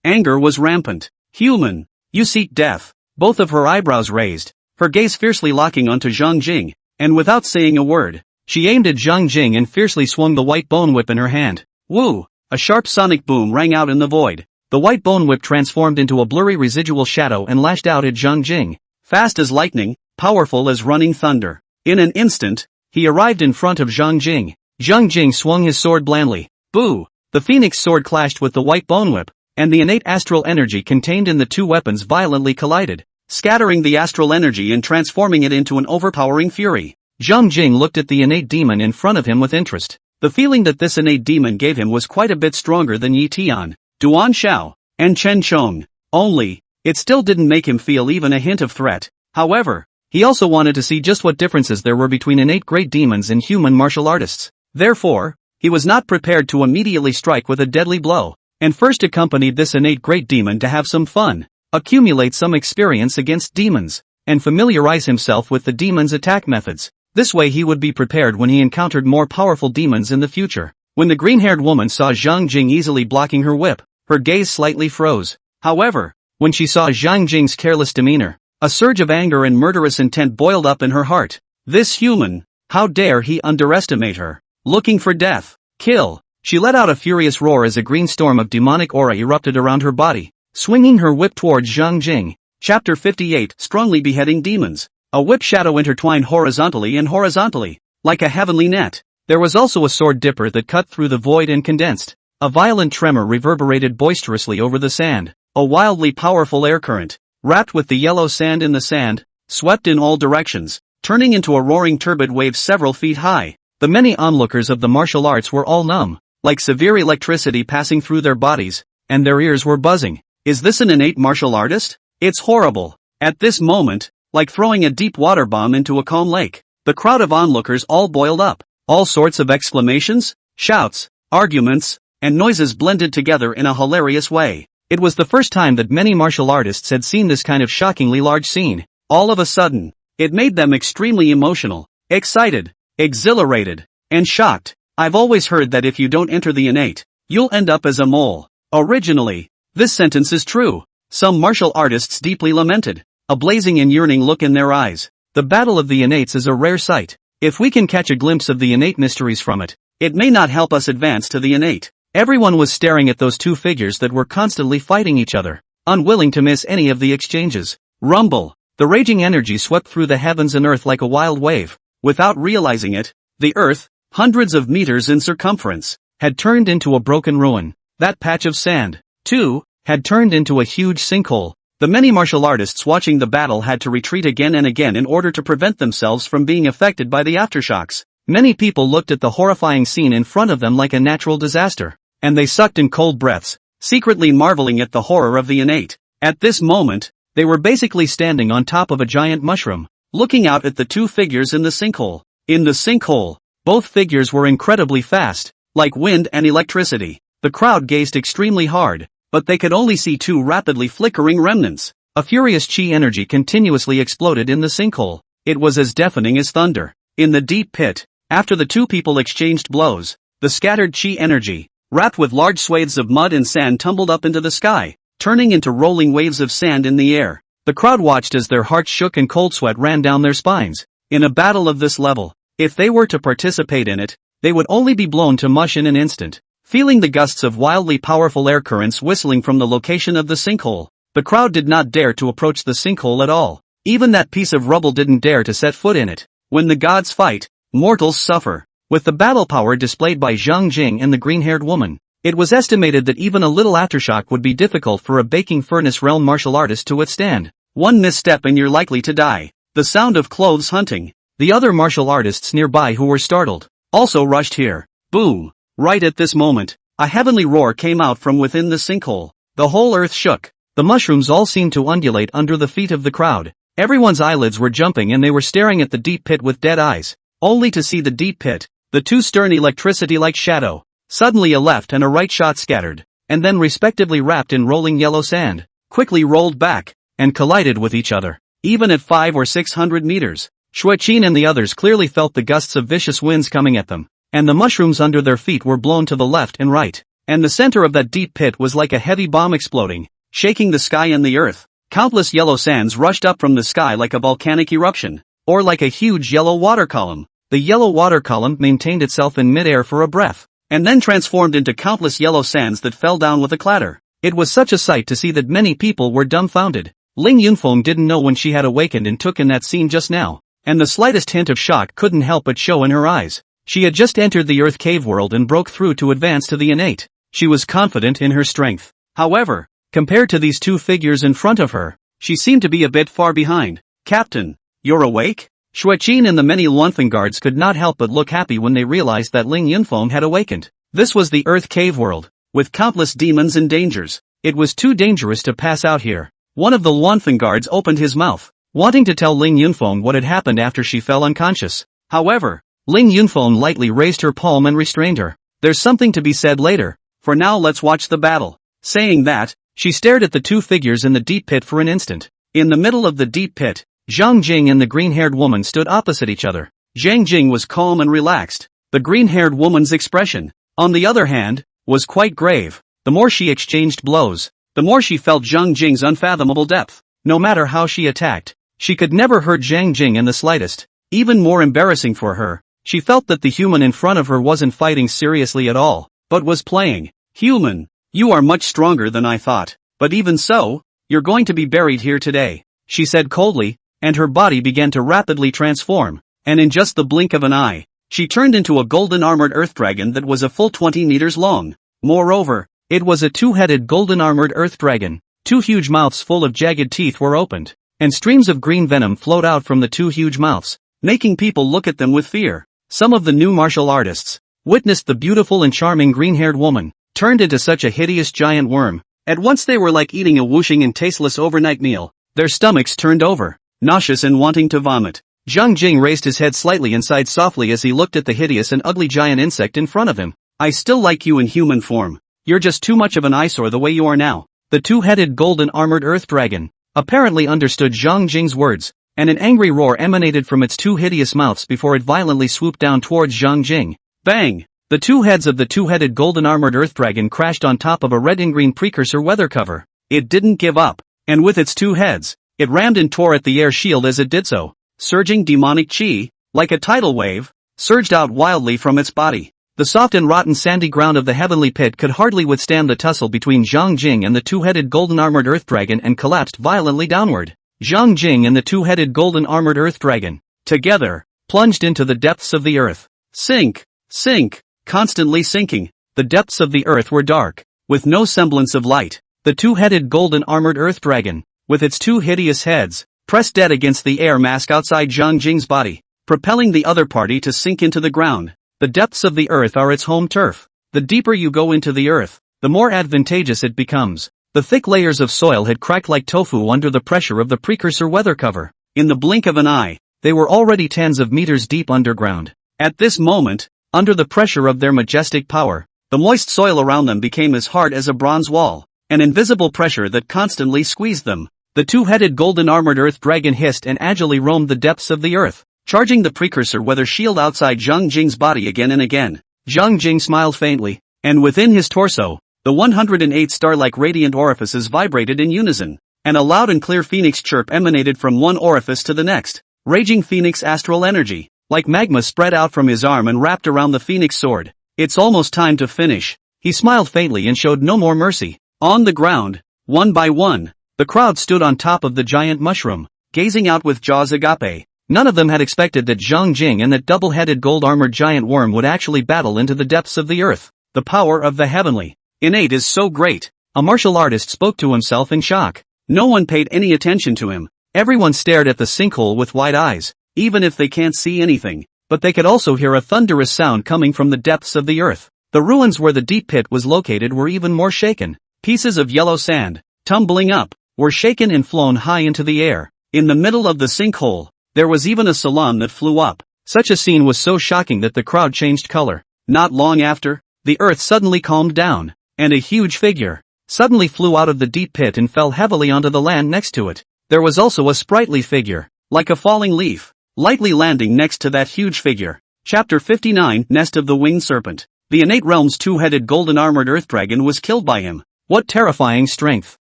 anger was rampant. Human, you seek death. Both of her eyebrows raised, her gaze fiercely locking onto Zhang Jing, and without saying a word, she aimed at Zhang Jing and fiercely swung the white bone whip in her hand. Woo! A sharp sonic boom rang out in the void. The white bone whip transformed into a blurry residual shadow and lashed out at Zhang Jing. Fast as lightning, powerful as running thunder. In an instant, he arrived in front of Zhang Jing. Zhang Jing swung his sword blandly. Boo! The phoenix sword clashed with the white bone whip, and the innate astral energy contained in the two weapons violently collided, scattering the astral energy and transforming it into an overpowering fury. Zhang Jing looked at the innate demon in front of him with interest. The feeling that this innate demon gave him was quite a bit stronger than Yi Tian, Duan Xiao, and Chen Chong. Only, it still didn't make him feel even a hint of threat. However, he also wanted to see just what differences there were between innate great demons and human martial artists. Therefore, he was not prepared to immediately strike with a deadly blow, and first accompanied this innate great demon to have some fun, accumulate some experience against demons, and familiarize himself with the demon's attack methods. This way he would be prepared when he encountered more powerful demons in the future. When the green-haired woman saw Zhang Jing easily blocking her whip, her gaze slightly froze. However, when she saw Zhang Jing's careless demeanor, a surge of anger and murderous intent boiled up in her heart. This human, how dare he underestimate her? Looking for death. Kill. She let out a furious roar as a green storm of demonic aura erupted around her body, swinging her whip towards Zhang Jing. Chapter 58. Strongly beheading demons. A whip shadow intertwined horizontally and horizontally, like a heavenly net. There was also a sword dipper that cut through the void and condensed. A violent tremor reverberated boisterously over the sand. A wildly powerful air current, wrapped with the yellow sand in the sand, swept in all directions, turning into a roaring turbid wave several feet high. The many onlookers of the martial arts were all numb, like severe electricity passing through their bodies, and their ears were buzzing. Is this an innate martial artist? It's horrible. At this moment, like throwing a deep water bomb into a calm lake, the crowd of onlookers all boiled up. All sorts of exclamations, shouts, arguments, and noises blended together in a hilarious way. It was the first time that many martial artists had seen this kind of shockingly large scene. All of a sudden, it made them extremely emotional, excited, exhilarated, and shocked. I've always heard that if you don't enter the innate, you'll end up as a mole. Originally, this sentence is true. Some martial artists deeply lamented, a blazing and yearning look in their eyes. The battle of the innates is a rare sight. If we can catch a glimpse of the innate mysteries from it, it may not help us advance to the innate. Everyone was staring at those two figures that were constantly fighting each other, unwilling to miss any of the exchanges. Rumble. The raging energy swept through the heavens and earth like a wild wave. Without realizing it, the earth, hundreds of meters in circumference, had turned into a broken ruin. That patch of sand, too, had turned into a huge sinkhole. The many martial artists watching the battle had to retreat again and again in order to prevent themselves from being affected by the aftershocks. Many people looked at the horrifying scene in front of them like a natural disaster, and they sucked in cold breaths, secretly marveling at the horror of the innate. At this moment, they were basically standing on top of a giant mushroom, looking out at the two figures in the sinkhole. In the sinkhole, both figures were incredibly fast, like wind and electricity. The crowd gazed extremely hard, but they could only see two rapidly flickering remnants. A furious chi energy continuously exploded in the sinkhole. It was as deafening as thunder. In the deep pit, after the two people exchanged blows, the scattered chi energy, wrapped with large swathes of mud and sand, tumbled up into the sky, turning into rolling waves of sand in the air. The crowd watched as their hearts shook and cold sweat ran down their spines. In a battle of this level, if they were to participate in it, they would only be blown to mush in an instant. Feeling the gusts of wildly powerful air currents whistling from the location of the sinkhole, the crowd did not dare to approach the sinkhole at all. Even that piece of rubble didn't dare to set foot in it. When the gods fight, mortals suffer. With the battle power displayed by Zhang Jing and the green-haired woman, it was estimated that even a little aftershock would be difficult for a baking furnace realm martial artist to withstand. One misstep and you're likely to die. The sound of clothes hunting. The other martial artists nearby who were startled also rushed here. Boom! Right at this moment, a heavenly roar came out from within the sinkhole. The whole earth shook. The mushrooms all seemed to undulate under the feet of the crowd. Everyone's eyelids were jumping and they were staring at the deep pit with dead eyes, only to see the deep pit, the two stern electricity-like shadow, suddenly a left and a right shot scattered, and then respectively wrapped in rolling yellow sand, quickly rolled back, and collided with each other. Even at 500 or 600 meters, Xueqin and the others clearly felt the gusts of vicious winds coming at them, and the mushrooms under their feet were blown to the left and right. And the center of that deep pit was like a heavy bomb exploding, shaking the sky and the earth. Countless yellow sands rushed up from the sky like a volcanic eruption, or like a huge yellow water column. The yellow water column maintained itself in midair for a breath, and then transformed into countless yellow sands that fell down with a clatter. It was such a sight to see that many people were dumbfounded. Ling Yunfeng didn't know when she had awakened and took in that scene just now, and the slightest hint of shock couldn't help but show in her eyes. She had just entered the Earth Cave world and broke through to advance to the innate. She was confident in her strength. However, compared to these two figures in front of her, she seemed to be a bit far behind. Captain, you're awake? Xueqin and the many Luanfeng guards could not help but look happy when they realized that Ling Yunfeng had awakened. This was the Earth Cave world, with countless demons and dangers. It was too dangerous to pass out here. One of the Luanfeng guards opened his mouth, wanting to tell Ling Yunfeng what had happened after she fell unconscious. However, Ling Yunfeng lightly raised her palm and restrained her. There's something to be said later. For now let's watch the battle. Saying that, she stared at the two figures in the deep pit for an instant. In the middle of the deep pit, Zhang Jing and the green-haired woman stood opposite each other. Zhang Jing was calm and relaxed. The green-haired woman's expression, on the other hand, was quite grave. The more she exchanged blows, the more she felt Zhang Jing's unfathomable depth. No matter how she attacked, she could never hurt Zhang Jing in the slightest. Even more embarrassing for her, she felt that the human in front of her wasn't fighting seriously at all, but was playing. Human, you are much stronger than I thought, but even so, you're going to be buried here today, she said coldly, and her body began to rapidly transform, and in just the blink of an eye, she turned into a golden armored earth dragon that was a full 20 meters long. Moreover, it was a two-headed golden armored earth dragon. Two huge mouths full of jagged teeth were opened, and streams of green venom flowed out from the two huge mouths, making people look at them with fear. Some of the new martial artists witnessed the beautiful and charming green-haired woman turned into such a hideous giant worm. At once they were like eating a whooshing and tasteless overnight meal. Their stomachs turned over, nauseous and wanting to vomit. Zhang Jing raised his head slightly and sighed softly as he looked at the hideous and ugly giant insect in front of him. I still like you in human form. You're just too much of an eyesore the way you are now. The two-headed golden armored earth dragon apparently understood Zhang Jing's words, and an angry roar emanated from its two hideous mouths before it violently swooped down towards Zhang Jing. Bang! The two heads of the two-headed golden armored earth dragon crashed on top of a red and green precursor weather cover. It didn't give up, and with its two heads, it rammed and tore at the air shield as it did so. Surging demonic chi, like a tidal wave, surged out wildly from its body. The soft and rotten sandy ground of the heavenly pit could hardly withstand the tussle between Zhang Jing and the two-headed golden armored earth dragon and collapsed violently downward. Zhang Jing and the two-headed golden armored earth dragon, together, plunged into the depths of the earth. Sink, sink, constantly sinking. The depths of the earth were dark, with no semblance of light. The two-headed golden armored earth dragon, with its two hideous heads, pressed dead against the air mask outside Zhang Jing's body, propelling the other party to sink into the ground. The depths of the earth are its home turf. The deeper you go into the earth, the more advantageous it becomes. The thick layers of soil had cracked like tofu under the pressure of the precursor weather cover. In the blink of an eye, they were already tens of meters deep underground. At this moment, under the pressure of their majestic power, the moist soil around them became as hard as a bronze wall, an invisible pressure that constantly squeezed them. The two-headed golden armored earth dragon hissed and agilely roamed the depths of the earth, charging the precursor weather shield outside Zhang Jing's body again and again. Zhang Jing smiled faintly, and within his torso, the 108 star-like radiant orifices vibrated in unison, and a loud and clear phoenix chirp emanated from one orifice to the next. Raging phoenix astral energy, like magma, spread out from his arm and wrapped around the phoenix sword. It's almost time to finish. He smiled faintly and showed no more mercy. On the ground, one by one, the crowd stood on top of the giant mushroom, gazing out with jaws agape. None of them had expected that Zhang Jing and that double-headed gold-armored giant worm would actually battle into the depths of the earth. The power of the heavenly innate is so great. A martial artist spoke to himself in shock. No one paid any attention to him. Everyone stared at the sinkhole with wide eyes, even if they can't see anything, but they could also hear a thunderous sound coming from the depths of the earth. The ruins where the deep pit was located were even more shaken. Pieces of yellow sand, tumbling up, were shaken and flown high into the air. In the middle of the sinkhole, there was even a salon that flew up. Such a scene was so shocking that the crowd changed color. Not long after, the earth suddenly calmed down, and a huge figure suddenly flew out of the deep pit and fell heavily onto the land next to it. There was also a sprightly figure, like a falling leaf, lightly landing next to that huge figure. Chapter 59, Nest of the Winged Serpent. The innate realm's two-headed golden armored earth dragon was killed by him. What terrifying strength!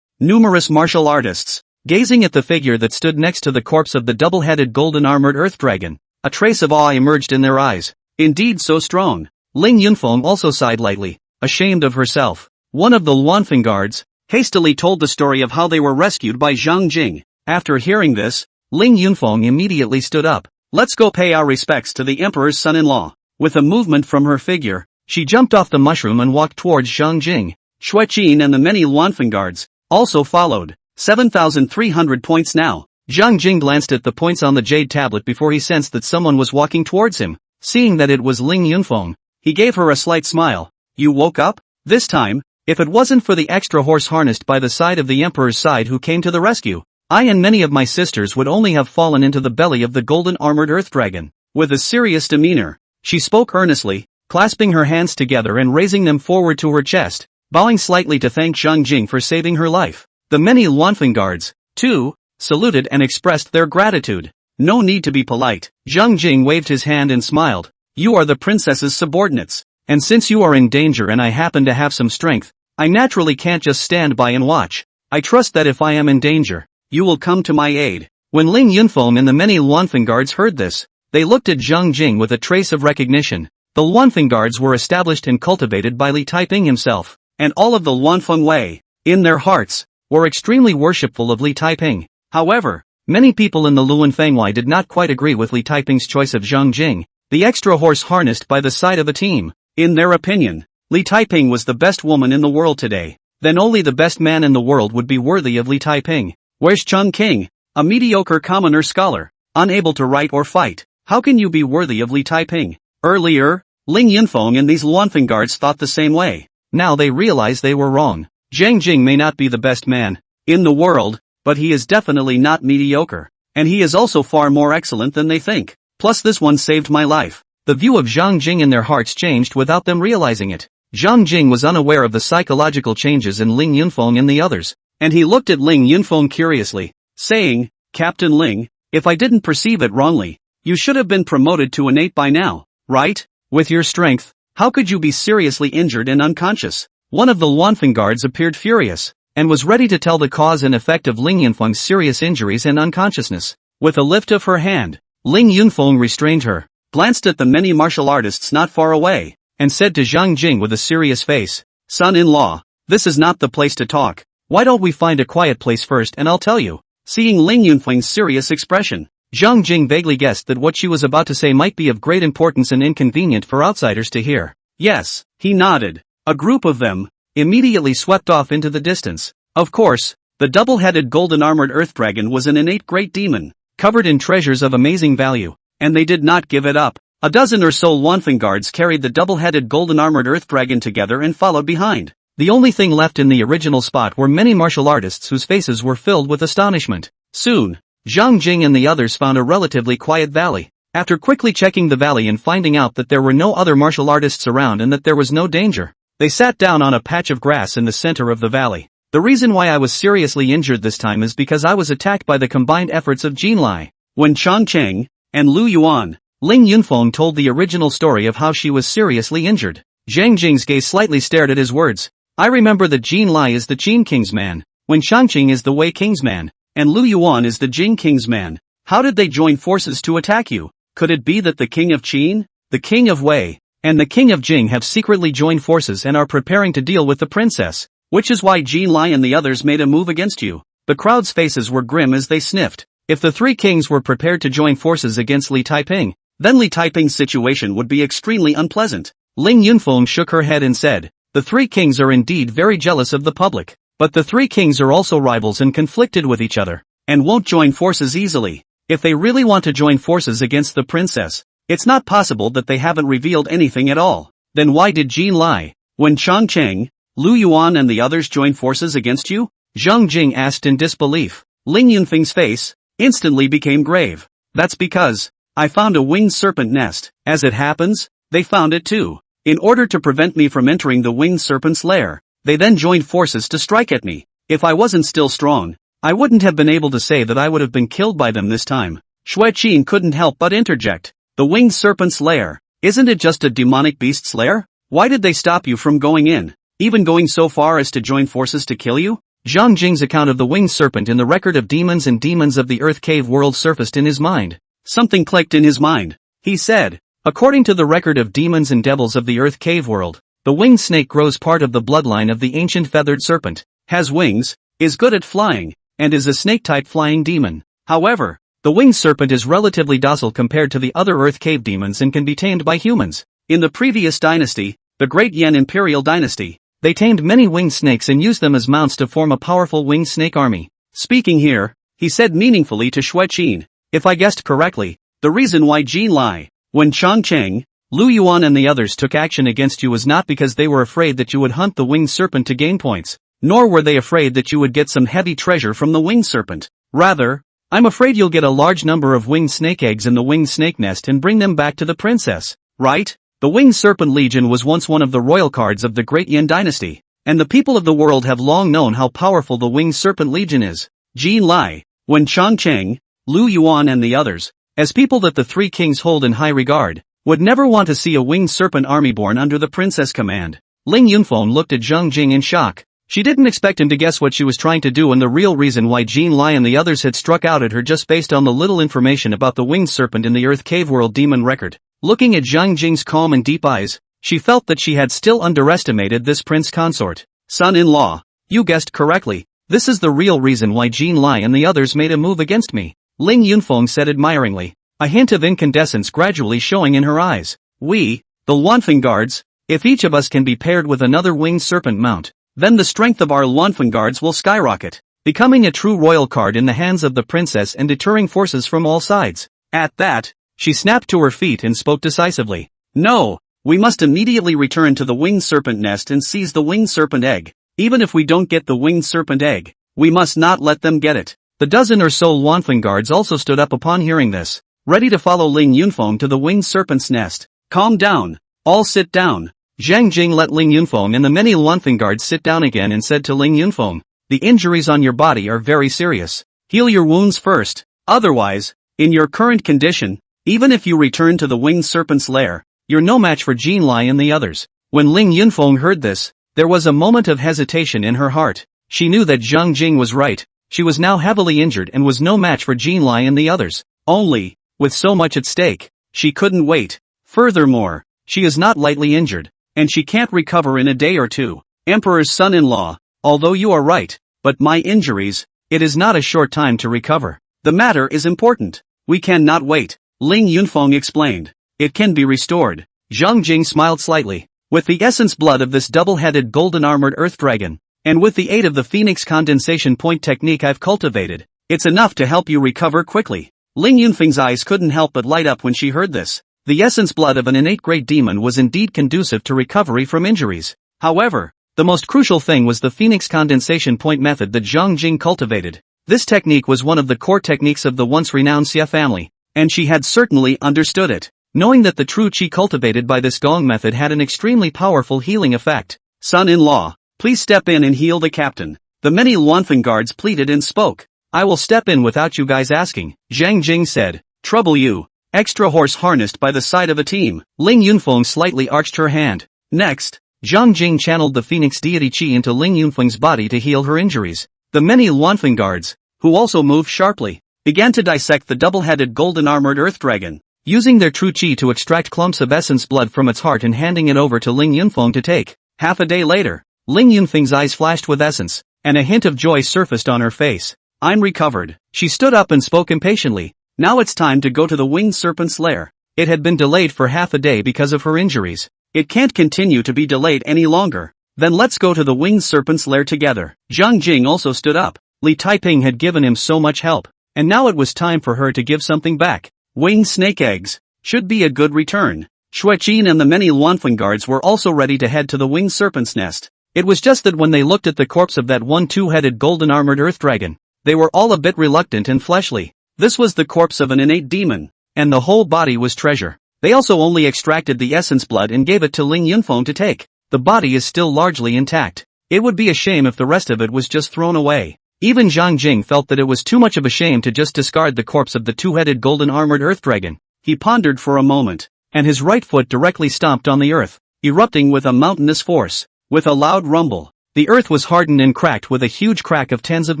Numerous martial artists, gazing at the figure that stood next to the corpse of the double-headed golden armored earth dragon, a trace of awe emerged in their eyes. Indeed so strong. Ling Yunfeng also sighed lightly, ashamed of herself. One of the Luanfeng guards hastily told the story of how they were rescued by Zhang Jing. After hearing this, Ling Yunfeng immediately stood up. Let's go pay our respects to the emperor's son-in-law. With a movement from her figure, she jumped off the mushroom and walked towards Zhang Jing. Shui Qin and the many Luanfeng guards also followed. 7,300 points now. Zhang Jing glanced at the points on the jade tablet before he sensed that someone was walking towards him. Seeing that it was Ling Yunfeng, he gave her a slight smile. You woke up? This time, if it wasn't for the extra horse harnessed by the side of the emperor's side who came to the rescue, I and many of my sisters would only have fallen into the belly of the golden armored earth dragon. With a serious demeanor, she spoke earnestly, clasping her hands together and raising them forward to her chest, bowing slightly to thank Zhang Jing for saving her life. The many Luanfeng guards, too, saluted and expressed their gratitude. No need to be polite. Zhang Jing waved his hand and smiled. You are the princess's subordinates, and since you are in danger and I happen to have some strength, I naturally can't just stand by and watch. I trust that if I am in danger, you will come to my aid. When Ling Yunfeng and the many Luanfeng guards heard this, they looked at Zhang Jing with a trace of recognition. The Luanfeng guards were established and cultivated by Li Taiping himself, and all of the Luanfeng Wei, in their hearts, were extremely worshipful of Li Taiping. However, many people in the Luanfeng Wei did not quite agree with Li Taiping's choice of Zhang Jing, the extra horse harnessed by the side of the team. In their opinion, Li Taiping was the best woman in the world today. Then only the best man in the world would be worthy of Li Taiping. Where's Cheng King, a mediocre commoner scholar, unable to write or fight? How can you be worthy of Li Taiping? Earlier, Ling Yunfeng and these Luanfeng guards thought the same way. Now they realize they were wrong. Zhang Jing may not be the best man in the world, but he is definitely not mediocre. And he is also far more excellent than they think. Plus this one saved my life. The view of Zhang Jing in their hearts changed without them realizing it. Zhang Jing was unaware of the psychological changes in Ling Yunfeng and the others, and he looked at Ling Yunfeng curiously, saying, Captain Ling, if I didn't perceive it wrongly, you should have been promoted to innate by now, right? With your strength, how could you be seriously injured and unconscious? One of the Luanfeng guards appeared furious, and was ready to tell the cause and effect of Ling Yunfeng's serious injuries and unconsciousness. With a lift of her hand, Ling Yunfeng restrained her, glanced at the many martial artists not far away, and said to Zhang Jing with a serious face, Son-in-law, this is not the place to talk. Why don't we find a quiet place first and I'll tell you. Seeing Ling Yunfeng's serious expression, Zhang Jing vaguely guessed that what she was about to say might be of great importance and inconvenient for outsiders to hear. Yes, he nodded. A group of them immediately swept off into the distance. Of course, the double-headed golden-armored earth dragon was an innate great demon, covered in treasures of amazing value, and they did not give it up. A dozen or so Luanfeng guards carried the double-headed golden-armored earth dragon together and followed behind. The only thing left in the original spot were many martial artists whose faces were filled with astonishment. Soon, Zhang Jing and the others found a relatively quiet valley. After quickly checking the valley and finding out that there were no other martial artists around and that there was no danger, they sat down on a patch of grass in the center of the valley. The reason why I was seriously injured this time is because I was attacked by the combined efforts of Jin Lai, Wen Changcheng, and Lu Yuan. Ling Yunfeng told the original story of how she was seriously injured. Zhang Jing's gaze slightly stared at his words. I remember that Jin Lai is the Qin King's man, Wen Changcheng is the Wei King's man, and Lu Yuan is the Jing King's man. How did they join forces to attack you? Could it be that the King of Qin, the King of Wei, and the King of Jing have secretly joined forces and are preparing to deal with the princess? Which is why Jin Lai and the others made a move against you. The crowd's faces were grim as they sniffed. If the three kings were prepared to join forces against Li Taiping, then Li Taiping's situation would be extremely unpleasant. Ling Yunfeng shook her head and said, the three kings are indeed very jealous of the public, but the three kings are also rivals and conflicted with each other, and won't join forces easily. If they really want to join forces against the princess, it's not possible that they haven't revealed anything at all. Then why did Jin Lai, Wen Changcheng, Lu Yuan and the others join forces against you? Zhang Jing asked in disbelief. Ling Yunfeng's face instantly became grave. That's because I found a winged serpent nest. As it happens, they found it too. In order to prevent me from entering the winged serpent's lair, they then joined forces to strike at me. If I wasn't still strong, I wouldn't have been able to say that I would have been killed by them this time. Shui Qin couldn't help but interject. The winged serpent's lair. Isn't it just a demonic beast's lair? Why did they stop you from going in? Even going so far as to join forces to kill you? Zhang Jing's account of the winged serpent in the record of demons and demons of the earth cave world surfaced in his mind. Something clicked in his mind. He said, according to the record of demons and devils of the earth cave world, the winged snake grows part of the bloodline of the ancient feathered serpent, has wings, is good at flying, and is a snake-type flying demon. However, the winged serpent is relatively docile compared to the other earth cave demons and can be tamed by humans. In the previous dynasty, the Great Yu Imperial Dynasty, they tamed many winged snakes and used them as mounts to form a powerful winged snake army. Speaking here, he said meaningfully to Shui Qin, if I guessed correctly, the reason why Jin Lai, when Changcheng, Lu Yuan and the others took action against you was not because they were afraid that you would hunt the winged serpent to gain points, nor were they afraid that you would get some heavy treasure from the winged serpent. Rather, I'm afraid you'll get a large number of winged snake eggs in the winged snake nest and bring them back to the princess, right? The Winged Serpent Legion was once one of the royal cards of the Great Yu Dynasty, and the people of the world have long known how powerful the Winged Serpent Legion is. Jin Lai, Wen Changcheng, Lu Yuan and the others, as people that the three kings hold in high regard, would never want to see a winged serpent army born under the princess' command. Ling Yunfeng looked at Zhang Jing in shock. She didn't expect him to guess what she was trying to do and the real reason why Jin Lai and the others had struck out at her just based on the little information about the winged serpent in the Earth Cave World Demon record. Looking at Zhang Jing's calm and deep eyes, she felt that she had still underestimated this Prince Consort. Son-in-law, you guessed correctly, this is the real reason why Jin Lai and the others made a move against me, Ling Yunfeng said admiringly, a hint of incandescence gradually showing in her eyes. We, the Luanfeng guards, if each of us can be paired with another winged serpent mount, then the strength of our Luanfeng guards will skyrocket, becoming a true royal card in the hands of the princess and deterring forces from all sides. At that, she snapped to her feet and spoke decisively. No, we must immediately return to the winged serpent nest and seize the winged serpent egg. Even if we don't get the winged serpent egg, we must not let them get it. The dozen or so Luanfeng guards also stood up upon hearing this, ready to follow Ling Yunfeng to the winged serpent's nest. Calm down. All sit down. Zhang Jing let Ling Yunfeng and the many Luanfeng guards sit down again and said to Ling Yunfeng, the injuries on your body are very serious. Heal your wounds first. Otherwise, in your current condition, even if you return to the winged serpent's lair, you're no match for Jin Lai and the others. When Ling Yunfeng heard this, there was a moment of hesitation in her heart. She knew that Zhang Jing was right. She was now heavily injured and was no match for Jin Lai and the others. Only, with so much at stake, she couldn't wait. Furthermore, she is not lightly injured, and she can't recover in a day or two. Emperor's son-in-law, although you are right, but my injuries, it is not a short time to recover. The matter is important. We cannot wait. Ling Yunfeng explained. It can be restored. Zhang Jing smiled slightly. With the essence blood of this double-headed golden-armored earth dragon, and with the aid of the phoenix condensation point technique I've cultivated, it's enough to help you recover quickly. Ling Yunfeng's eyes couldn't help but light up when she heard this. The essence blood of an innate great demon was indeed conducive to recovery from injuries. However, the most crucial thing was the phoenix condensation point method that Zhang Jing cultivated. This technique was one of the core techniques of the once renowned Xia family, and she had certainly understood it, knowing that the true qi cultivated by this gong method had an extremely powerful healing effect. Son-in-law, please step in and heal the captain. The many Luanfeng guards pleaded and spoke. I will step in without you guys asking, Zhang Jing said. Trouble you. Extra horse harnessed by the side of a team. Ling Yunfeng slightly arched her hand. Next, Zhang Jing channeled the phoenix deity qi into Ling Yunfeng's body to heal her injuries. The many Luanfeng guards, who also moved sharply, began to dissect the double-headed golden-armored earth dragon, using their true qi to extract clumps of essence blood from its heart and handing it over to Ling Yunfeng to take. Half a day later, Ling Yunfeng's eyes flashed with essence, and a hint of joy surfaced on her face. I'm recovered. She stood up and spoke impatiently. Now it's time to go to the winged serpent's lair. It had been delayed for half a day because of her injuries. It can't continue to be delayed any longer. Then let's go to the winged serpent's lair together. Zhang Jing also stood up. Li Taiping had given him so much help, and now it was time for her to give something back. Winged snake eggs. Should be a good return. Shui Qin and the many Luanfeng guards were also ready to head to the winged serpent's nest. It was just that when they looked at the corpse of that one two-headed golden-armored earth dragon, they were all a bit reluctant and fleshly. This was the corpse of an innate demon, and the whole body was treasure. They also only extracted the essence blood and gave it to Ling Yunfeng to take. The body is still largely intact. It would be a shame if the rest of it was just thrown away. Even Zhang Jing felt that it was too much of a shame to just discard the corpse of the two-headed golden armored earth dragon. He pondered for a moment, and his right foot directly stomped on the earth, erupting with a mountainous force. With a loud rumble, the earth was hardened and cracked with a huge crack of tens of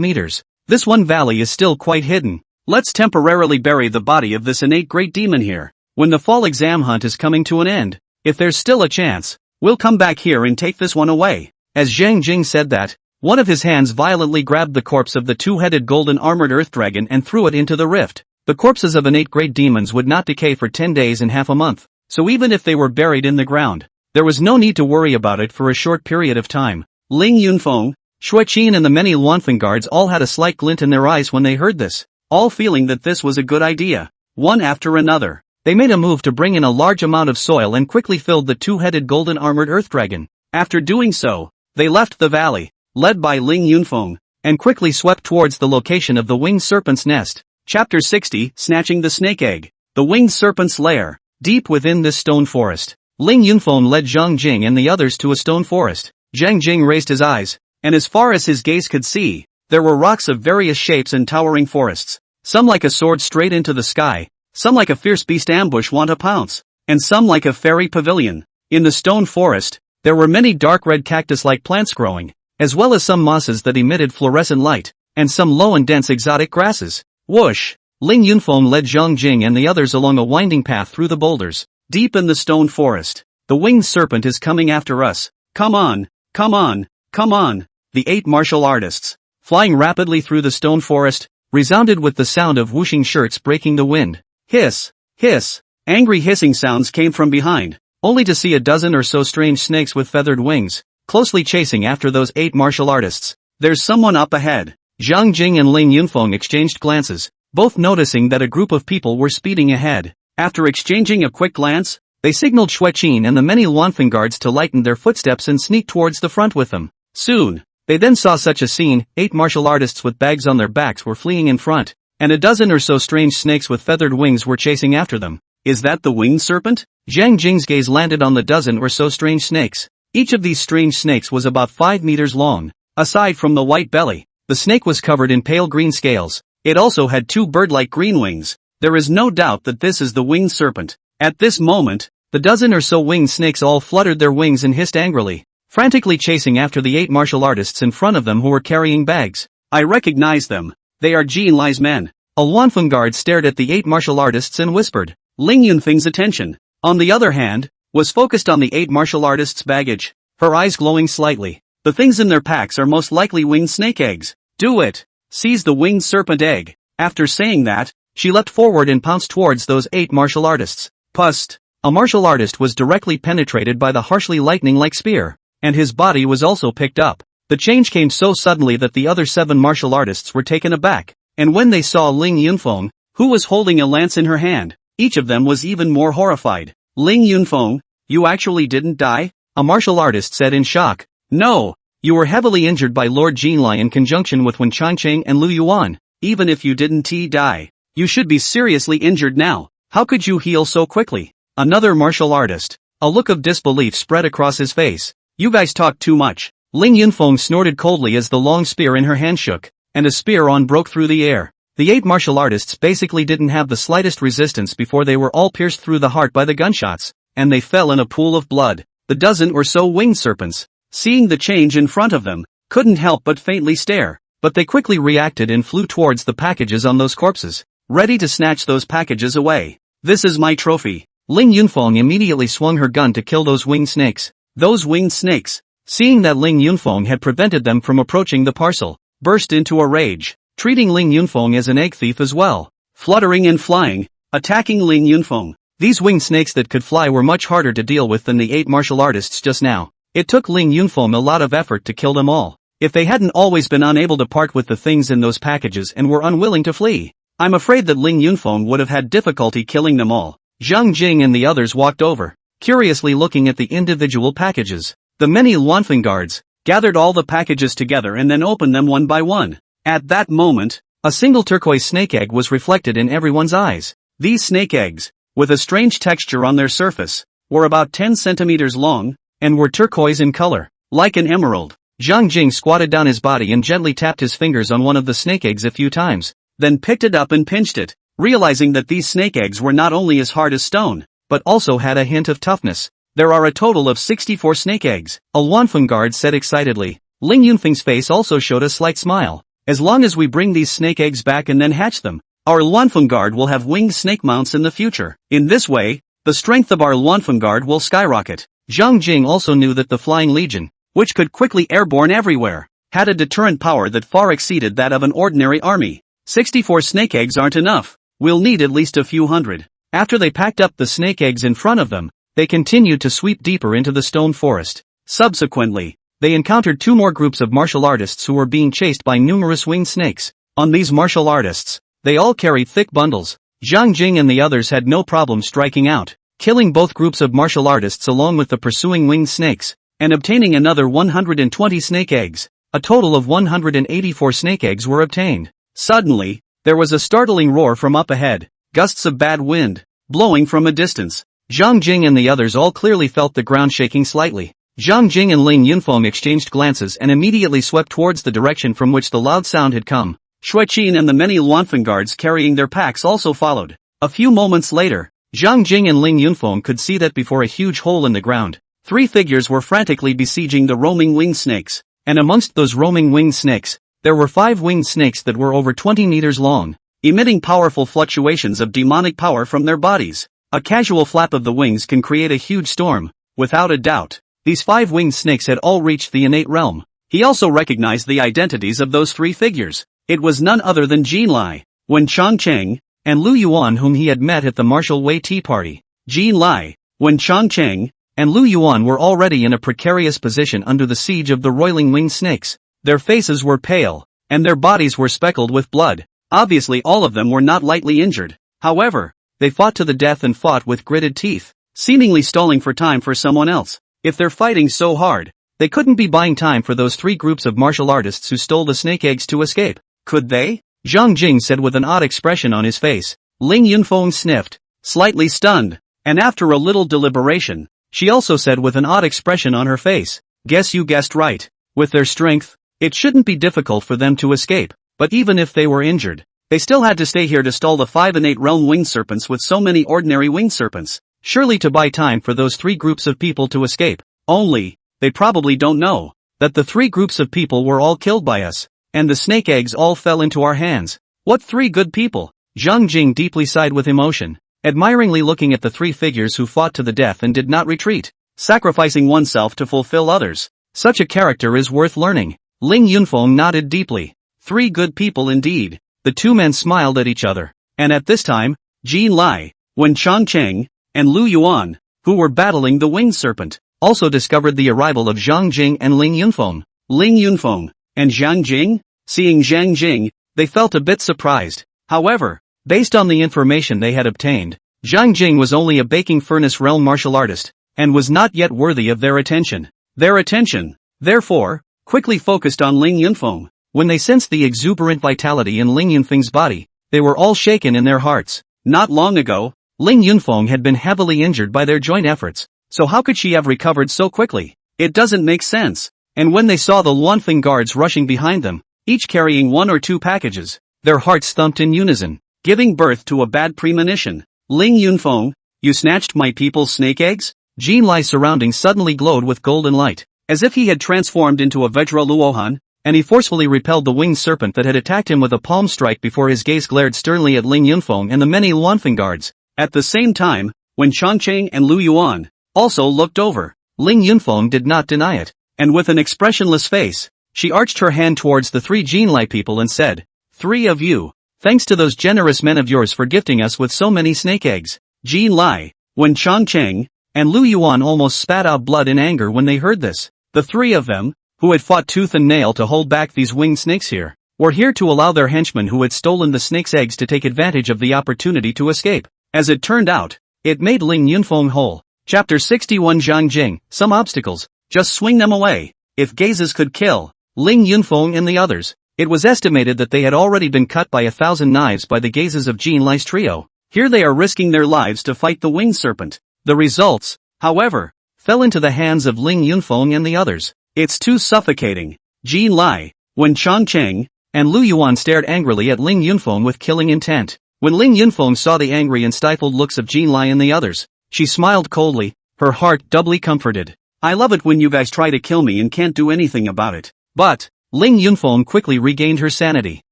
meters. This one valley is still quite hidden. Let's temporarily bury the body of this innate great demon here. When the fall exam hunt is coming to an end, if there's still a chance, we'll come back here and take this one away. As Zhang Jing said that, one of his hands violently grabbed the corpse of the two-headed golden armored earth dragon and threw it into the rift. The corpses of innate great demons would not decay for 10 days and half a month, so even if they were buried in the ground, there was no need to worry about it for a short period of time. Ling Yunfeng, Shui Qin and the many Luanfeng guards all had a slight glint in their eyes when they heard this, all feeling that this was a good idea. One after another, they made a move to bring in a large amount of soil and quickly filled the two-headed golden armored earth dragon. After doing so, they left the valley, led by Ling Yunfeng, and quickly swept towards the location of the winged serpent's nest. Chapter 60, Snatching the Snake Egg. The winged serpent's lair. Deep within this stone forest, Ling Yunfeng led Zhang Jing and the others to a stone forest. Zhang Jing raised his eyes, and as far as his gaze could see, there were rocks of various shapes and towering forests, some like a sword straight into the sky, some like a fierce beast ambush want to pounce, and some like a fairy pavilion. In the stone forest, there were many dark red cactus-like plants growing, as well as some mosses that emitted fluorescent light, and some low and dense exotic grasses. Whoosh! Ling Yunfeng led Zhang Jing and the others along a winding path through the boulders. Deep in the stone forest, the winged serpent is coming after us. Come on, come on, come on. The 8 martial artists, flying rapidly through the stone forest, resounded with the sound of whooshing shirts breaking the wind. Hiss, hiss. Angry hissing sounds came from behind, only to see a dozen or so strange snakes with feathered wings, closely chasing after those 8 martial artists. There's someone up ahead. Zhang Jing and Ling Yunfeng exchanged glances, both noticing that a group of people were speeding ahead. After exchanging a quick glance, they signaled Shui Qin and the many Luanfeng guards to lighten their footsteps and sneak towards the front with them. Soon, they then saw such a scene. 8 martial artists with bags on their backs were fleeing in front, and a dozen or so strange snakes with feathered wings were chasing after them. Is that the winged serpent? Zhang Jing's gaze landed on the dozen or so strange snakes. Each of these strange snakes was about 5 meters long. Aside from the white belly, the snake was covered in pale green scales. It also had 2 bird-like green wings. There is no doubt that this is the winged serpent. At this moment, the dozen or so winged snakes all fluttered their wings and hissed angrily, frantically chasing after the 8 martial artists in front of them who were carrying bags. I recognize them. They are Jin Li's men. A Luanfeng guard stared at the 8 martial artists and whispered. Ling Yunfeng's attention, on the other hand, was focused on the 8 martial artists' baggage, her eyes glowing slightly. The things in their packs are most likely winged snake eggs. Do it! Seize the winged serpent egg. After saying that, she leapt forward and pounced towards those 8 martial artists. Pust! A martial artist was directly penetrated by the harshly lightning-like spear, and his body was also picked up. The change came so suddenly that the other 7 martial artists were taken aback, and when they saw Ling Yunfeng, who was holding a lance in her hand, each of them was even more horrified. Ling Yunfeng, you actually didn't die? A martial artist said in shock. No, you were heavily injured by Lord Jinlai in conjunction with Wen Changcheng and Lu Yuan. Even if you didn't die, you should be seriously injured now. How could you heal so quickly? Another martial artist. A look of disbelief spread across his face. You guys talk too much. Ling Yunfeng snorted coldly as the long spear in her hand shook, and a spear broke through the air. The 8 martial artists basically didn't have the slightest resistance before they were all pierced through the heart by the gunshots, and they fell in a pool of blood. The dozen or so winged serpents, seeing the change in front of them, couldn't help but faintly stare, but they quickly reacted and flew towards the packages on those corpses, ready to snatch those packages away. This is my trophy. Ling Yunfeng immediately swung her gun to kill those winged snakes. Those winged snakes, seeing that Ling Yunfeng had prevented them from approaching the parcel, burst into a rage, treating Ling Yunfeng as an egg thief as well, fluttering and flying, attacking Ling Yunfeng. These winged snakes that could fly were much harder to deal with than the 8 martial artists just now. It took Ling Yunfeng a lot of effort to kill them all. If they hadn't always been unable to part with the things in those packages and were unwilling to flee, I'm afraid that Ling Yunfeng would have had difficulty killing them all. Zhang Jing and the others walked over, curiously looking at the individual packages. The many Luanfeng guards gathered all the packages together and then opened them one by one. At that moment, a single turquoise snake egg was reflected in everyone's eyes. These snake eggs, with a strange texture on their surface, were about 10 centimeters long, and were turquoise in color, like an emerald. Zhang Jing squatted down his body and gently tapped his fingers on one of the snake eggs a few times, then picked it up and pinched it, realizing that these snake eggs were not only as hard as stone, but also had a hint of toughness. There are a total of 64 snake eggs, a Luanfeng guard said excitedly. Ling Yunfeng's face also showed a slight smile. As long as we bring these snake eggs back and then hatch them, our Luanfeng guard will have winged snake mounts in the future. In this way, the strength of our Luanfeng guard will skyrocket. Zhang Jing also knew that the Flying Legion, which could quickly airborne everywhere, had a deterrent power that far exceeded that of an ordinary army. 64 snake eggs aren't enough. We'll need at least a few hundred. After they packed up the snake eggs in front of them, they continued to sweep deeper into the stone forest. Subsequently, they encountered 2 more groups of martial artists who were being chased by numerous winged snakes. On these martial artists, they all carried thick bundles. Zhang Jing and the others had no problem striking out, killing both groups of martial artists along with the pursuing winged snakes, and obtaining another 120 snake eggs. A total of 184 snake eggs were obtained. Suddenly, there was a startling roar from up ahead, gusts of bad wind, blowing from a distance. Zhang Jing and the others all clearly felt the ground shaking slightly. Zhang Jing and Ling Yunfeng exchanged glances and immediately swept towards the direction from which the loud sound had come. Shuiqin and the many Luanfeng guards carrying their packs also followed. A few moments later, Zhang Jing and Ling Yunfeng could see that before a huge hole in the ground, 3 figures were frantically besieging the roaming winged snakes, and amongst those roaming winged snakes, there were 5 winged snakes that were over 20 meters long, emitting powerful fluctuations of demonic power from their bodies. A casual flap of the wings can create a huge storm, without a doubt. These 5 winged snakes had all reached the innate realm. He also recognized the identities of those 3 figures. It was none other than Jin Li, Wen Changcheng, and Lu Yuan whom he had met at the Martial Wei tea party. Jin Li, Wen Changcheng, and Lu Yuan were already in a precarious position under the siege of the roiling winged snakes. Their faces were pale, and their bodies were speckled with blood. Obviously all of them were not lightly injured. However, they fought to the death and fought with gritted teeth, seemingly stalling for time for someone else. If they're fighting so hard, they couldn't be buying time for those 3 groups of martial artists who stole the snake eggs to escape, could they? Zhang Jing said with an odd expression on his face. Ling Yunfeng sniffed, slightly stunned, and after a little deliberation, she also said with an odd expression on her face, guess you guessed right. With their strength, it shouldn't be difficult for them to escape, but even if they were injured, they still had to stay here to stall the 5 innate realm winged serpents with so many ordinary winged serpents, surely to buy time for those 3 groups of people to escape. Only, they probably don't know that the 3 groups of people were all killed by us, and the snake eggs all fell into our hands. What 3 good people? Zhang Jing deeply sighed with emotion, admiringly looking at the 3 figures who fought to the death and did not retreat, sacrificing oneself to fulfill others. Such a character is worth learning. Ling Yunfeng nodded deeply. 3 good people indeed. The 2 men smiled at each other, and at this time, Jin Li, Wen Changcheng, and Lu Yuan, who were battling the winged serpent, also discovered the arrival of Zhang Jing and Ling Yunfeng. Ling Yunfeng and Zhang Jing? Seeing Zhang Jing, they felt a bit surprised. However, based on the information they had obtained, Zhang Jing was only a baking furnace realm martial artist, and was not yet worthy of their attention. Their attention, therefore, quickly focused on Ling Yunfeng. When they sensed the exuberant vitality in Ling Yunfeng's body, they were all shaken in their hearts. Not long ago, Ling Yunfeng had been heavily injured by their joint efforts, so how could she have recovered so quickly? It doesn't make sense. And when they saw the Luanfeng guards rushing behind them, each carrying 1 or 2 packages, their hearts thumped in unison, giving birth to a bad premonition. Ling Yunfeng, you snatched my people's snake eggs? Jin Li's surroundings suddenly glowed with golden light, as if he had transformed into a Vajra Luohan, and he forcefully repelled the winged serpent that had attacked him with a palm strike before his gaze glared sternly at Ling Yunfeng and the many Luanfeng guards. At the same time, when Changcheng and Lu Yuan also looked over, Ling Yunfeng did not deny it, and with an expressionless face, she arched her hand towards the 3 Jin Li people and said, 3 of you, thanks to those generous men of yours for gifting us with so many snake eggs. Jin Li, Wen Changcheng, and Lu Yuan almost spat out blood in anger when they heard this. The 3 of them, who had fought tooth and nail to hold back these winged snakes here, were here to allow their henchmen who had stolen the snake's eggs to take advantage of the opportunity to escape. As it turned out, it made Ling Yunfeng whole. Chapter 61 Zhang Jing, some obstacles, just swing them away. If gazes could kill Ling Yunfeng and the others, it was estimated that they had already been cut by 1,000 knives by the gazes of Jin Li's trio. Here they are risking their lives to fight the winged serpent. The results, however, fell into the hands of Ling Yunfeng and the others. It's too suffocating. Jin Lai, Wen Changcheng, and Lu Yuan stared angrily at Ling Yunfeng with killing intent. When Ling Yunfeng saw the angry and stifled looks of Jin Lai and the others, she smiled coldly, her heart doubly comforted. I love it when you guys try to kill me and can't do anything about it. But, Ling Yunfeng quickly regained her sanity.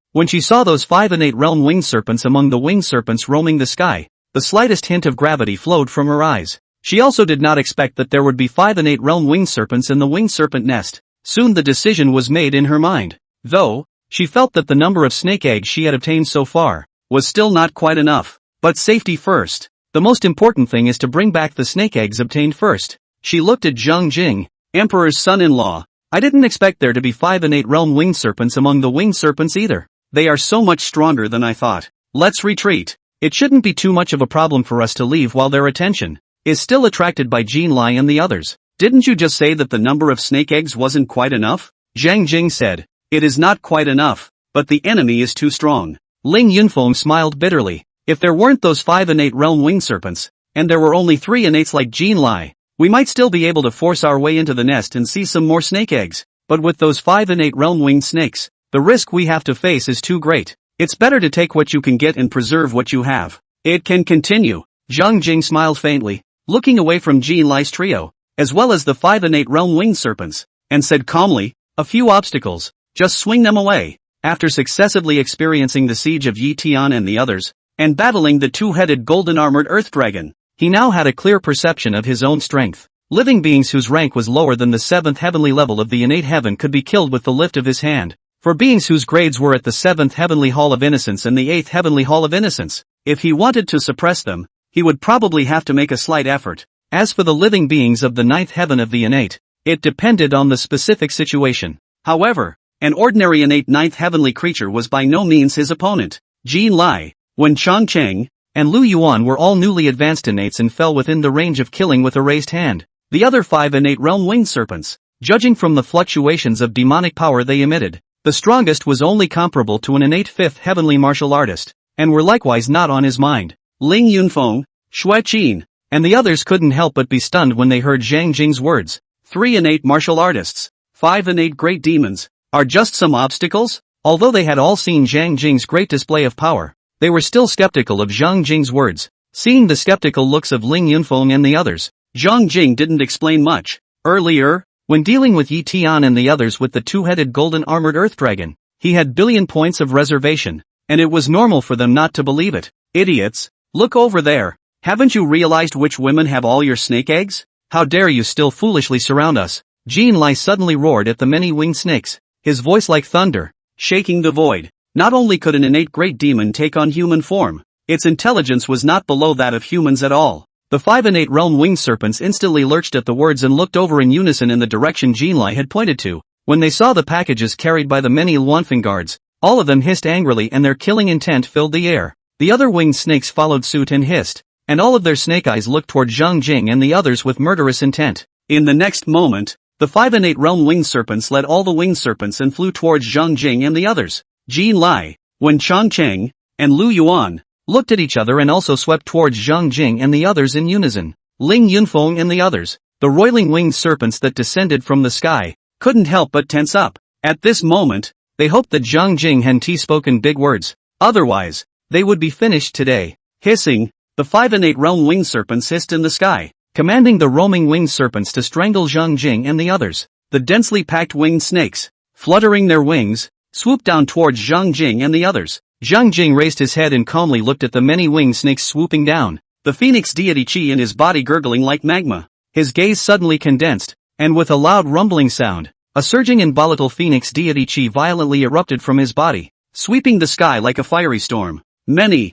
When she saw those 5 innate realm winged serpents among the winged serpents roaming the sky, the slightest hint of gravity flowed from her eyes. She also did not expect that there would be 5 innate realm winged serpents in the winged serpent nest. Soon the decision was made in her mind. Though, she felt that the number of snake eggs she had obtained so far was still not quite enough. But safety first. The most important thing is to bring back the snake eggs obtained first. She looked at Zhang Jing, Emperor's son-in-law. I didn't expect there to be 5 innate realm winged serpents among the winged serpents either. They are so much stronger than I thought. Let's retreat. It shouldn't be too much of a problem for us to leave while their attention is still attracted by Jin Lai and the others. Didn't you just say that the number of snake eggs wasn't quite enough? Zhang Jing said. It is not quite enough, but the enemy is too strong. Ling Yunfeng smiled bitterly. If there weren't those 5 innate realm winged serpents, and there were only 3 innates like Jin Lai, we might still be able to force our way into the nest and see some more snake eggs. But with those 5 innate realm winged snakes, the risk we have to face is too great. It's better to take what you can get and preserve what you have. It can continue. Zhang Jing smiled faintly, looking away from Jin Lai's trio, as well as the 5 innate realm winged serpents, and said calmly, a few obstacles, just swing them away. After successively experiencing the siege of Yi Tian and the others, and battling the 2-headed golden-armored earth dragon, he now had a clear perception of his own strength. Living beings whose rank was lower than the 7th heavenly level of the innate heaven could be killed with the lift of his hand. For beings whose grades were at the 7th heavenly hall of innocence and the 8th heavenly hall of innocence, if he wanted to suppress them, he would probably have to make a slight effort. As for the living beings of the 9th heaven of the innate, it depended on the specific situation. However, an ordinary innate 9th heavenly creature was by no means his opponent. Jin Lai, Wen Changcheng, and Lu Yuan were all newly advanced innates and fell within the range of killing with a raised hand. The other 5 innate realm winged serpents, judging from the fluctuations of demonic power they emitted, the strongest was only comparable to an innate 5th heavenly martial artist, and were likewise not on his mind. Ling Yunfeng, Xue Qin, and the others couldn't help but be stunned when they heard Zhang Jing's words. 3 innate martial artists, 5 innate great demons, are just some obstacles? Although they had all seen Zhang Jing's great display of power, they were still skeptical of Zhang Jing's words. Seeing the skeptical looks of Ling Yunfeng and the others, Zhang Jing didn't explain much. Earlier, when dealing with Yi Tian and the others with the 2-headed golden-armored earth dragon, he had billion points of reservation, and it was normal for them not to believe it. Idiots, look over there. Haven't you realized which women have all your snake eggs? How dare you still foolishly surround us? Jin Lai suddenly roared at the many winged snakes, his voice like thunder, shaking the void. Not only could an innate great demon take on human form, its intelligence was not below that of humans at all. The 5 innate realm winged serpents instantly lurched at the words and looked over in unison in the direction Jin Lai had pointed to. When they saw the packages carried by the many Luanfeng guards, all of them hissed angrily and their killing intent filled the air. The other winged snakes followed suit and hissed, and all of their snake eyes looked toward Zhang Jing and the others with murderous intent. In the next moment, the 5 innate realm winged serpents led all the winged serpents and flew towards Zhang Jing and the others. Jin Lai, Wen Changcheng, and Lu Yuan looked at each other and also swept towards Zhang Jing and the others in unison. Ling Yunfeng and the others, the roiling winged serpents that descended from the sky, couldn't help but tense up. At this moment, they hoped that Zhang Jing hadn't spoken big words. Otherwise, they would be finished today. Hissing, the 5 innate realm winged serpents hissed in the sky, commanding the roaming winged serpents to strangle Zhang Jing and the others. The densely packed winged snakes, fluttering their wings, swooped down towards Zhang Jing and the others. Zhang Jing raised his head and calmly looked at the many winged snakes swooping down, the phoenix deity chi in his body gurgling like magma. His gaze suddenly condensed, and with a loud rumbling sound, a surging and volatile phoenix deity chi violently erupted from his body, sweeping the sky like a fiery storm. Many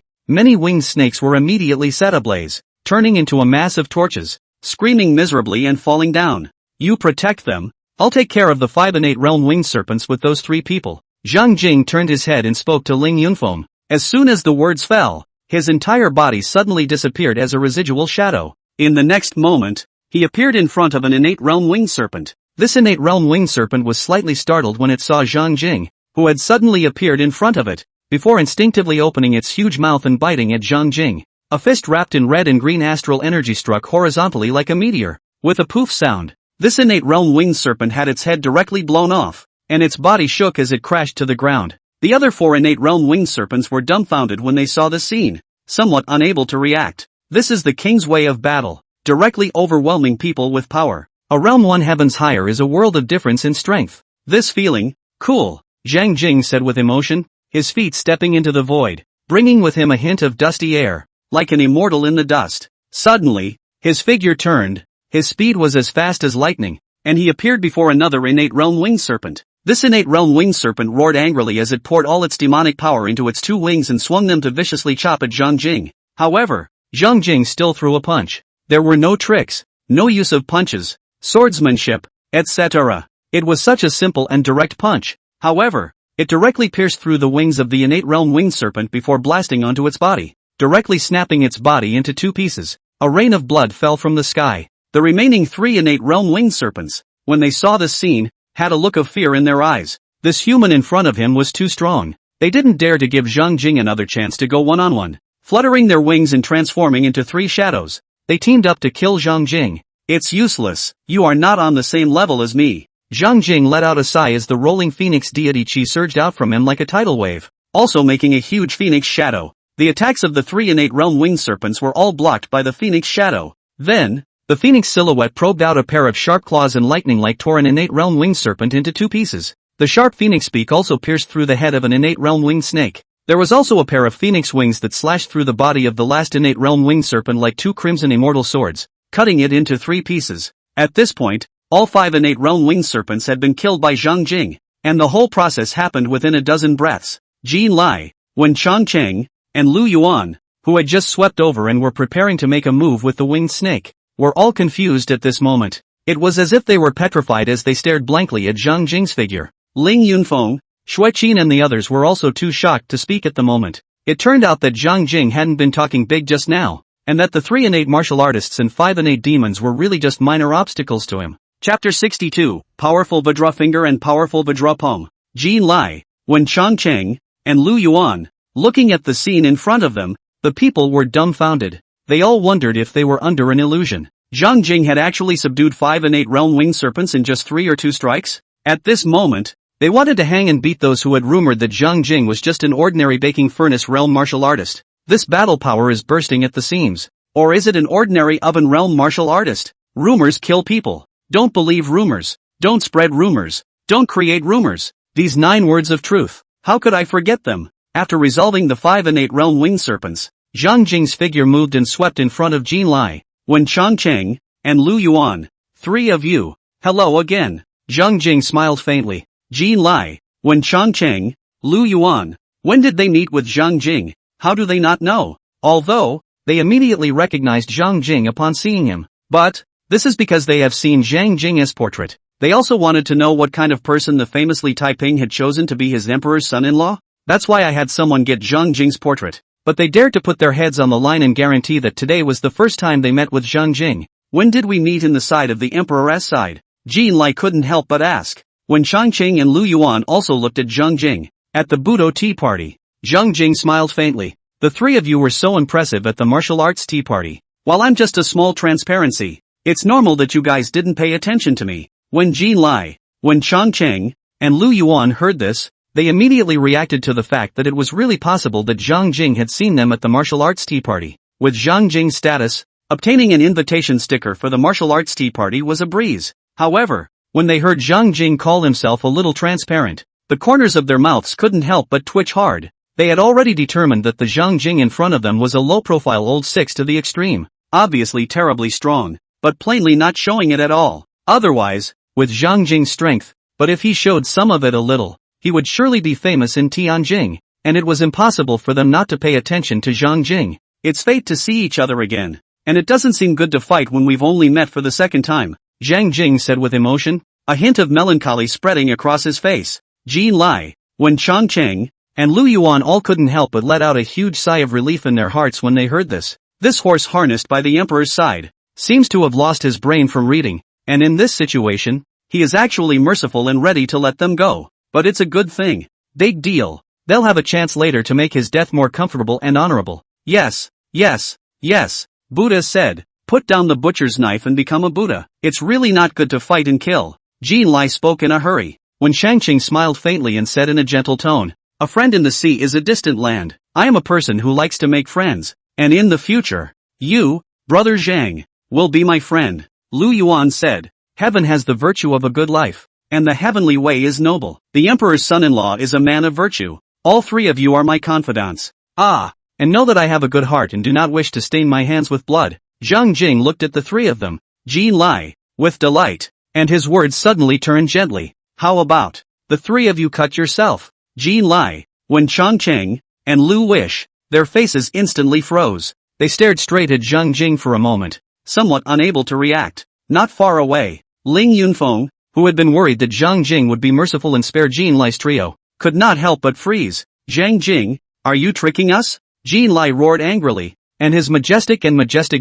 winged snakes were immediately set ablaze, turning into a mass of torches, screaming miserably and falling down. You protect them, I'll take care of the 5 innate realm winged serpents with those 3 people. Zhang Jing turned his head and spoke to Ling Yunfeng. As soon as the words fell, his entire body suddenly disappeared as a residual shadow. In the next moment, he appeared in front of an innate realm winged serpent. This innate realm winged serpent was slightly startled when it saw Zhang Jing, who had suddenly appeared in front of it, before instinctively opening its huge mouth and biting at Zhang Jing. A fist wrapped in red and green astral energy struck horizontally like a meteor. With a poof sound, This innate realm winged serpent had its head directly blown off, and its body shook as it crashed to the ground. The other 4 innate realm winged serpents were dumbfounded when they saw the scene, somewhat unable to react. This is the king's way of battle, directly overwhelming people with power. A realm 1 heavens higher is a world of difference in strength. This feeling, cool, Zhang Jing said with emotion, his feet stepping into the void, bringing with him a hint of dusty air, like an immortal in the dust. Suddenly, his figure turned, his speed was as fast as lightning, and he appeared before another innate realm winged serpent. This innate realm winged serpent roared angrily as it poured all its demonic power into its 2 wings and swung them to viciously chop at Zhang Jing. However, Zhang Jing still threw a punch. There were no tricks, no use of punches, swordsmanship, etc. It was such a simple and direct punch. However, it directly pierced through the wings of the innate realm winged serpent before blasting onto its body, directly snapping its body into 2 pieces. A rain of blood fell from the sky. The remaining 3 innate realm winged serpents, when they saw this scene, had a look of fear in their eyes. This human in front of him was too strong. They didn't dare to give Zhang Jing another chance to go one-on-one. Fluttering their wings and transforming into 3 shadows, they teamed up to kill Zhang Jing. It's useless, you are not on the same level as me. Zhang Jing let out a sigh as the rolling phoenix deity chi surged out from him like a tidal wave, also making a huge phoenix shadow. The attacks of the 3 innate realm winged serpents were all blocked by the phoenix shadow. Then, the phoenix silhouette probed out a pair of sharp claws and lightning-like tore an innate realm winged serpent into 2 pieces. The sharp phoenix beak also pierced through the head of an innate realm winged snake. There was also a pair of phoenix wings that slashed through the body of the last innate realm winged serpent like 2 crimson immortal swords, cutting it into 3 pieces. At this point, all 5 innate realm winged serpents had been killed by Zhang Jing, and the whole process happened within a dozen breaths. Jin Lai, Wen Changcheng, and Lu Yuan, who had just swept over and were preparing to make a move with the winged snake, were all confused at this moment. It was as if they were petrified as they stared blankly at Zhang Jing's figure. Ling Yunfeng, Shui Qin and the others were also too shocked to speak at the moment. It turned out that Zhang Jing hadn't been talking big just now, and that the 3 innate martial artists and 5 innate demons were really just minor obstacles to him. Chapter 62, Powerful Vajra Finger and Powerful Vajra Palm. Jin Lai, Wen Changcheng, and Lu Yuan, looking at the scene in front of them, the people were dumbfounded. They all wondered if they were under an illusion. Zhang Jing had actually subdued 5 innate realm winged serpents in just 3 or 2 strikes? At this moment, they wanted to hang and beat those who had rumored that Zhang Jing was just an ordinary baking furnace realm martial artist. This battle power is bursting at the seams. Or is it an ordinary oven realm martial artist? Rumors kill people. Don't believe rumors. Don't spread rumors. Don't create rumors. These 9 words of truth. How could I forget them? After resolving the 5 innate realm winged serpents, Zhang Jing's figure moved and swept in front of Jin Lai, Wen Changcheng, and Lu Yuan. 3 of you. Hello again. Zhang Jing smiled faintly. Jin Lai, Wen Changcheng, Lu Yuan. When did they meet with Zhang Jing? How do they not know? Although, they immediately recognized Zhang Jing upon seeing him. But, this is because they have seen Zhang Jing's portrait. They also wanted to know what kind of person the famous Li Taiping had chosen to be his emperor's son-in-law. That's why I had someone get Zhang Jing's portrait. But they dared to put their heads on the line and guarantee that today was the first time they met with Zhang Jing. When did we meet in the side of the emperor's side? Jin Lai couldn't help but ask. When Changqing and Lu Yuan also looked at Zhang Jing. At the Budo tea party. Zhang Jing smiled faintly. The 3 of you were so impressive at the martial arts tea party. While I'm just a small transparency, it's normal that you guys didn't pay attention to me. When Jin Lai, Wen Changcheng, and Lu Yuan heard this, they immediately reacted to the fact that it was really possible that Zhang Jing had seen them at the martial arts tea party. With Zhang Jing's status, obtaining an invitation sticker for the martial arts tea party was a breeze. However, when they heard Zhang Jing call himself a little transparent, the corners of their mouths couldn't help but twitch hard. They had already determined that the Zhang Jing in front of them was a low-profile old 6 to the extreme, obviously terribly strong, but plainly not showing it at all. Otherwise, with Zhang Jing's strength, but if he showed some of it a little, he would surely be famous in Tianjing, and it was impossible for them not to pay attention to Zhang Jing. It's fate to see each other again, and it doesn't seem good to fight when we've only met for the second time, Zhang Jing said with emotion, a hint of melancholy spreading across his face. Jin Lai, Wen Changcheng, and Lu Yuan all couldn't help but let out a huge sigh of relief in their hearts when they heard this. This horse harnessed by the emperor's side seems to have lost his brain from reading, and in this situation, he is actually merciful and ready to let them go. But it's a good thing. Big deal. They'll have a chance later to make his death more comfortable and honorable. Yes, yes, yes, Buddha said. Put down the butcher's knife and become a Buddha. It's really not good to fight and kill. Jin Li spoke in a hurry. When Shang Qing smiled faintly and said in a gentle tone, a friend in the sea is a distant land. I am a person who likes to make friends. And in the future, you, Brother Zhang, will be my friend. Lu Yuan said, heaven has the virtue of a good life. And the heavenly way is noble. The emperor's son-in-law is a man of virtue. All three of you are my confidants. Ah, and know that I have a good heart and do not wish to stain my hands with blood. Zhang Jing looked at the three of them, Jin Li, with delight, and his words suddenly turned gently. How about the three of you cut yourself? Jin Li, Wen Changcheng, and Lu Wish, their faces instantly froze. They stared straight at Zhang Jing for a moment, somewhat unable to react. Not far away, Ling Yunfeng, who had been worried that Zhang Jing would be merciful and spare Jin Li's trio, could not help but freeze. Zhang Jing, are you tricking us? Jin Li roared angrily, and his majestic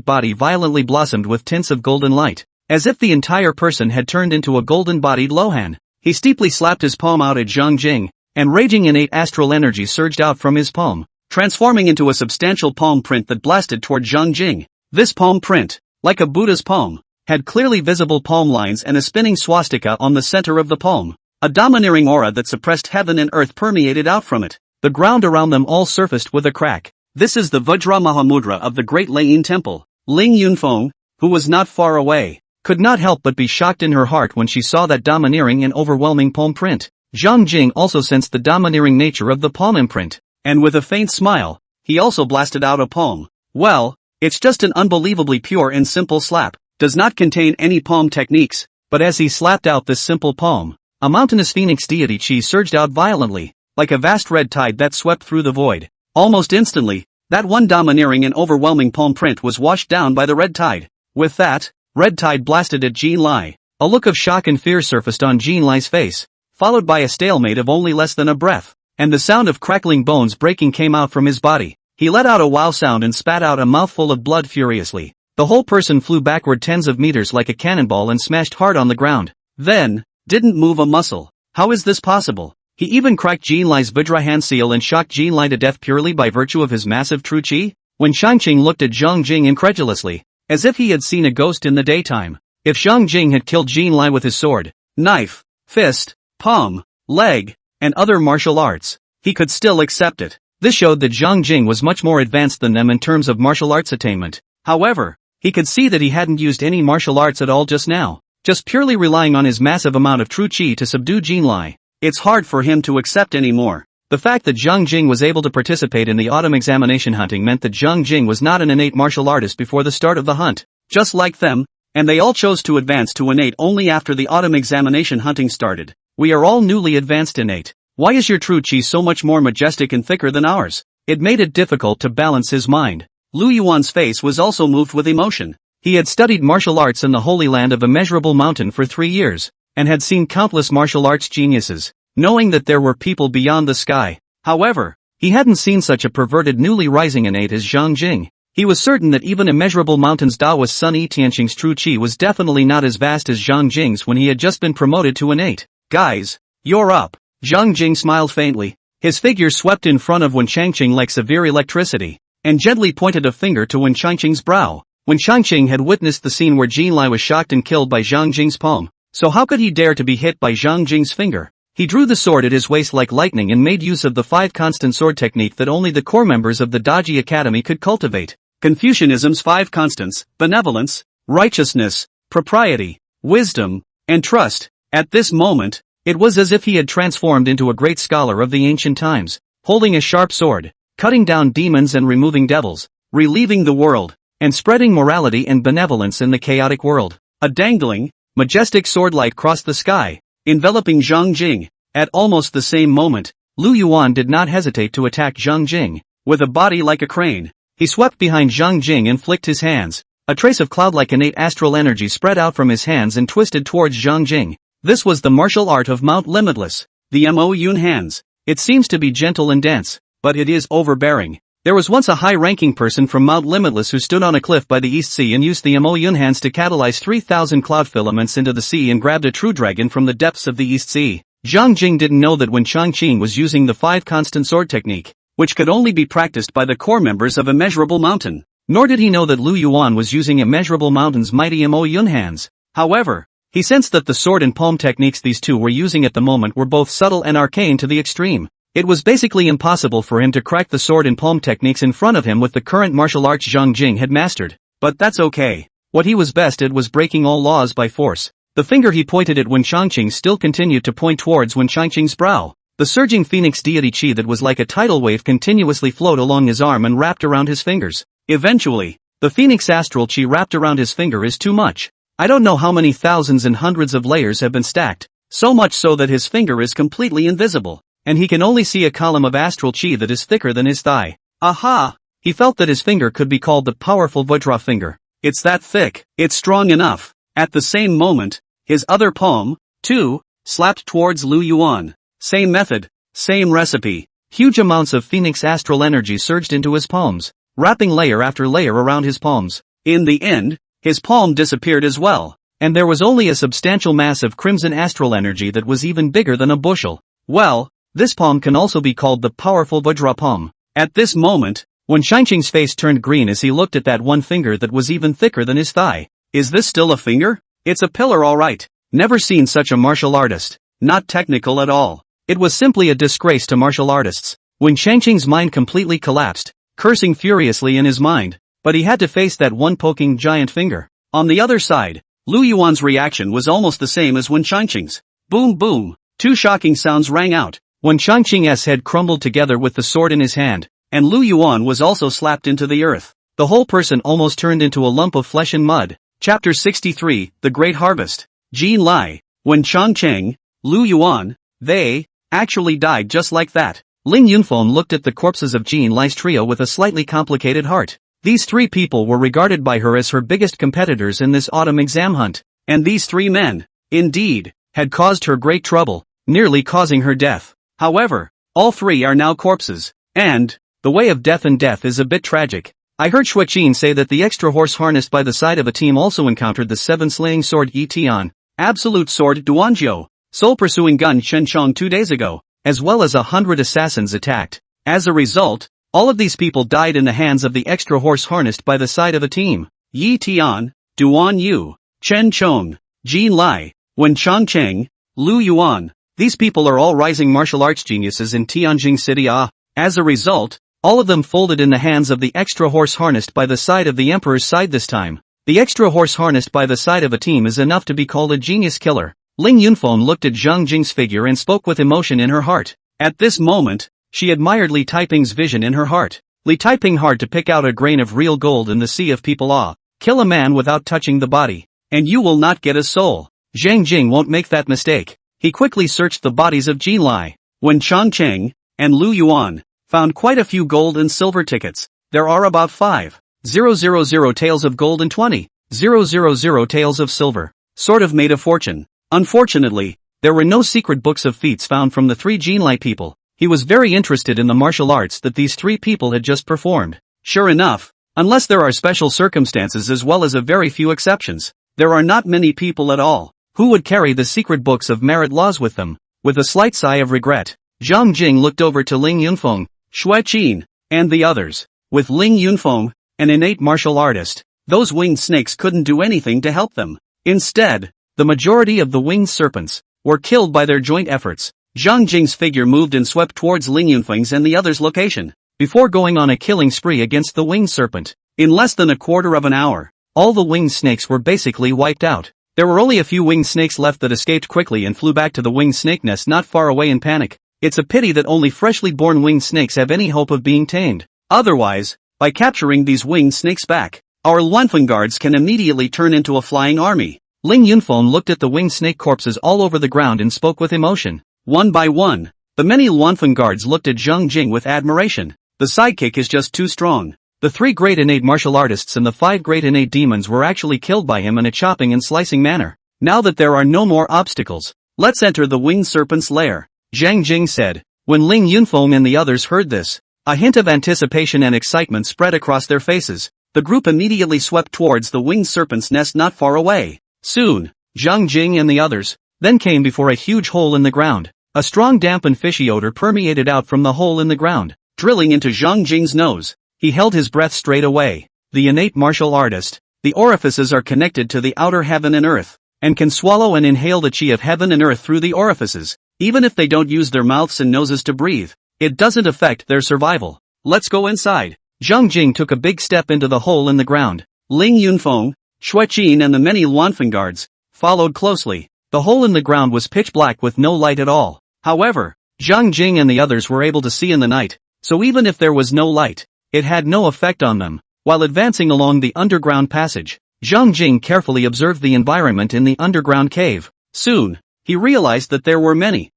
body violently blossomed with tints of golden light, as if the entire person had turned into a golden-bodied Lohan. He steeply slapped his palm out at Zhang Jing, and raging innate astral energy surged out from his palm, transforming into a substantial palm print that blasted toward Zhang Jing. This palm print, like a Buddha's palm, had clearly visible palm lines and a spinning swastika on the center of the palm. A domineering aura that suppressed heaven and earth permeated out from it. The ground around them all surfaced with a crack. This is the Vajra Mahamudra of the Great Lane Temple. Ling Yunfeng, who was not far away, could not help but be shocked in her heart when she saw that domineering and overwhelming palm print. Zhang Jing also sensed the domineering nature of the palm imprint, and with a faint smile, he also blasted out a palm. Well, it's just an unbelievably pure and simple slap. Does not contain any palm techniques, but as he slapped out this simple palm, a mountainous phoenix deity chi surged out violently, like a vast red tide that swept through the void. Almost instantly, that one domineering and overwhelming palm print was washed down by the red tide. With that, red tide blasted at Jin Li. A look of shock and fear surfaced on Jin Li's face, followed by a stalemate of only less than a breath, and the sound of crackling bones breaking came out from his body. He let out a wow sound and spat out a mouthful of blood furiously. The whole person flew backward tens of meters like a cannonball and smashed hard on the ground. Then, didn't move a muscle. How is this possible? He even cracked Jin Li's Vajra hand seal and shocked Jin Li to death purely by virtue of his massive true chi? When Shang Qing looked at Zhang Jing incredulously, as if he had seen a ghost in the daytime. If Zhang Jing had killed Jin Li with his sword, knife, fist, palm, leg, and other martial arts, he could still accept it. This showed that Zhang Jing was much more advanced than them in terms of martial arts attainment. However, he could see that he hadn't used any martial arts at all just now, just purely relying on his massive amount of true chi to subdue Jin Li. It's hard for him to accept anymore. The fact that Zhang Jing was able to participate in the autumn examination hunting meant that Zhang Jing was not an innate martial artist before the start of the hunt, just like them, and they all chose to advance to innate only after the autumn examination hunting started. We are all newly advanced innate. Why is your true chi so much more majestic and thicker than ours? It made it difficult to balance his mind. Lu Yuan's face was also moved with emotion. He had studied martial arts in the Holy Land of Immeasurable Mountain for 3 years, and had seen countless martial arts geniuses, knowing that there were people beyond the sky. However, he hadn't seen such a perverted newly rising innate as Zhang Jing. He was certain that even Immeasurable Mountain's Taoist son Yi Tianqing's true chi was definitely not as vast as Zhang Jing's when he had just been promoted to innate. Guys, you're up. Zhang Jing smiled faintly. His figure swept in front of Wen Changqing like severe electricity, and gently pointed a finger to Wen Changqing's brow. Wen Changqing had witnessed the scene where Jin Li was shocked and killed by Zhang Jing's palm, so how could he dare to be hit by Zhang Jing's finger? He drew the sword at his waist like lightning and made use of the 5 constant sword technique that only the core members of the Daji Academy could cultivate. Confucianism's 5 constants: benevolence, righteousness, propriety, wisdom, and trust. At this moment, it was as if he had transformed into a great scholar of the ancient times, holding a sharp sword, cutting down demons and removing devils, relieving the world, and spreading morality and benevolence in the chaotic world. A dangling, majestic swordlight crossed the sky, enveloping Zhang Jing. At almost the same moment, Lu Yuan did not hesitate to attack Zhang Jing. With a body like a crane, he swept behind Zhang Jing and flicked his hands. A trace of cloud-like innate astral energy spread out from his hands and twisted towards Zhang Jing. This was the martial art of Mount Limitless, the Mo Yun hands. It seems to be gentle and dense, but it is overbearing. There was once a high-ranking person from Mount Limitless who stood on a cliff by the East Sea and used the Mo Yun hands to catalyze 3,000 cloud filaments into the sea and grabbed a true dragon from the depths of the East Sea. Zhang Jing didn't know that when Changqing was using the 5 constant sword technique, which could only be practiced by the core members of Immeasurable Mountain. nor did he know that Lu Yuan was using immeasurable mountains' mighty Mo Yun hands. However, he sensed that the sword and palm techniques these two were using at the moment were both subtle and arcane to the extreme. It was basically impossible for him to crack the sword and palm techniques in front of him with the current martial arts Zhang Jing had mastered. But that's okay. What he was best at was breaking all laws by force. The finger he pointed at Wen Changqing still continued to point towards Wen Changqing's brow. The surging phoenix deity chi that was like a tidal wave continuously flowed along his arm and wrapped around his fingers. Eventually, the phoenix astral chi wrapped around his finger is too much. I don't know how many thousands and hundreds of layers have been stacked, so much so that his finger is completely invisible, and he can only see a column of astral chi that is thicker than his thigh. Aha! He felt that his finger could be called the powerful Vajra finger. It's that thick, it's strong enough. At the same moment, his other palm, too, slapped towards Lu Yuan. Same method, same recipe. Huge amounts of phoenix astral energy surged into his palms, wrapping layer after layer around his palms. In the end, his palm disappeared as well, and there was only a substantial mass of crimson astral energy that was even bigger than a bushel. Well, this palm can also be called the powerful Vajra palm. At this moment, Wen Changqing's face turned green as he looked at that one finger that was even thicker than his thigh. Is this still a finger? It's a pillar alright. Never seen such a martial artist. Not technical at all. It was simply a disgrace to martial artists. Wen Changqing's mind completely collapsed, cursing furiously in his mind. But he had to face that one poking giant finger. On the other side, Lu Yuan's reaction was almost the same as Wen Changqing's. Boom boom. Two shocking sounds rang out. Wen Changqing's head crumbled together with the sword in his hand, and Lu Yuan was also slapped into the earth. The whole person almost turned into a lump of flesh and mud. Chapter 63, The Great Harvest. Jin Lai, Wen Changqing, Lu Yuan, they actually died just like that. Ling Yunfeng looked at the corpses of Jin Lai's trio with a slightly complicated heart. These three people were regarded by her as her biggest competitors in this autumn exam hunt. And these three men, indeed, had caused her great trouble, nearly causing her death. However, all three are now corpses. And the way of death and death is a bit tragic. I heard Xueqin say that the extra horse harnessed by the side of a team also encountered the 7 slaying sword Yi Tian, absolute sword Duanjiu, soul pursuing gun Shen Chong 2 days ago, as well as 100 assassins attacked. As a result, all of these people died in the hands of the extra horse harnessed by the side of a team. Yi Tian, Duan Yu, Chen Chong, Jin Lai, Wen Changqing, Lu Yuan. These people are all rising martial arts geniuses in Tianjing City. As a result, all of them folded in the hands of the extra horse harnessed by the side of the emperor's side this time. The extra horse harnessed by the side of a team is enough to be called a genius killer. Ling Yunfeng looked at Zhang Jing's figure and spoke with emotion in her heart. At this moment, she admired Li Taiping's vision in her heart. Li Taiping hard to pick out a grain of real gold in the sea of people. Kill a man without touching the body, and you will not get a soul. Zhang Jing won't make that mistake. He quickly searched the bodies of Jin Lai, Wen Changqing, and Lu Yuan, found quite a few gold and silver tickets. There are about 5,000 taels of gold and 20,000 taels of silver. Sort of made a fortune. Unfortunately, there were no secret books of feats found from the 3 Jin Lai people. He was very interested in the martial arts that these 3 people had just performed. Sure enough, unless there are special circumstances as well as a very few exceptions, there are not many people at all who would carry the secret books of merit laws with them. With a slight sigh of regret, Zhang Jing looked over to Ling Yunfeng, Xueqin, and the others. With Ling Yunfeng, an innate martial artist, those winged snakes couldn't do anything to help them. Instead, the majority of the winged serpents were killed by their joint efforts. Zhang Jing's figure moved and swept towards Ling Yunfeng's and the others' location, before going on a killing spree against the winged serpent. In less than a quarter of an hour, all the winged snakes were basically wiped out. There were only a few winged snakes left that escaped quickly and flew back to the winged snake nest not far away in panic. It's a pity that only freshly born winged snakes have any hope of being tamed. Otherwise, by capturing these winged snakes back, our Luanfeng guards can immediately turn into a flying army. Ling Yunfeng looked at the winged snake corpses all over the ground and spoke with emotion. One by one, the many Luanfeng guards looked at Zhang Jing with admiration. The sidekick is just too strong. The 3 great innate martial artists and the 5 great innate demons were actually killed by him in a chopping and slicing manner. Now that there are no more obstacles, let's enter the winged serpent's lair, Zhang Jing said. When Ling Yunfeng and the others heard this, a hint of anticipation and excitement spread across their faces. The group immediately swept towards the winged serpent's nest not far away. Soon, Zhang Jing and the others then came before a huge hole in the ground. A strong damp and fishy odor permeated out from the hole in the ground, drilling into Zhang Jing's nose. He held his breath straight away. the innate martial artist. The orifices are connected to the outer heaven and earth, and can swallow and inhale the chi of heaven and earth through the orifices. Even if they don't use their mouths and noses to breathe, it doesn't affect their survival. Let's go inside. Zhang Jing took a big step into the hole in the ground. Ling Yunfeng, Xue Qin and the many Luanfeng guards followed closely. The hole in the ground was pitch black with no light at all. However, Zhang Jing and the others were able to see in the night, so even if there was no light, it had no effect on them. While advancing along the underground passage, Zhang Jing carefully observed the environment in the underground cave. Soon, he realized that there were many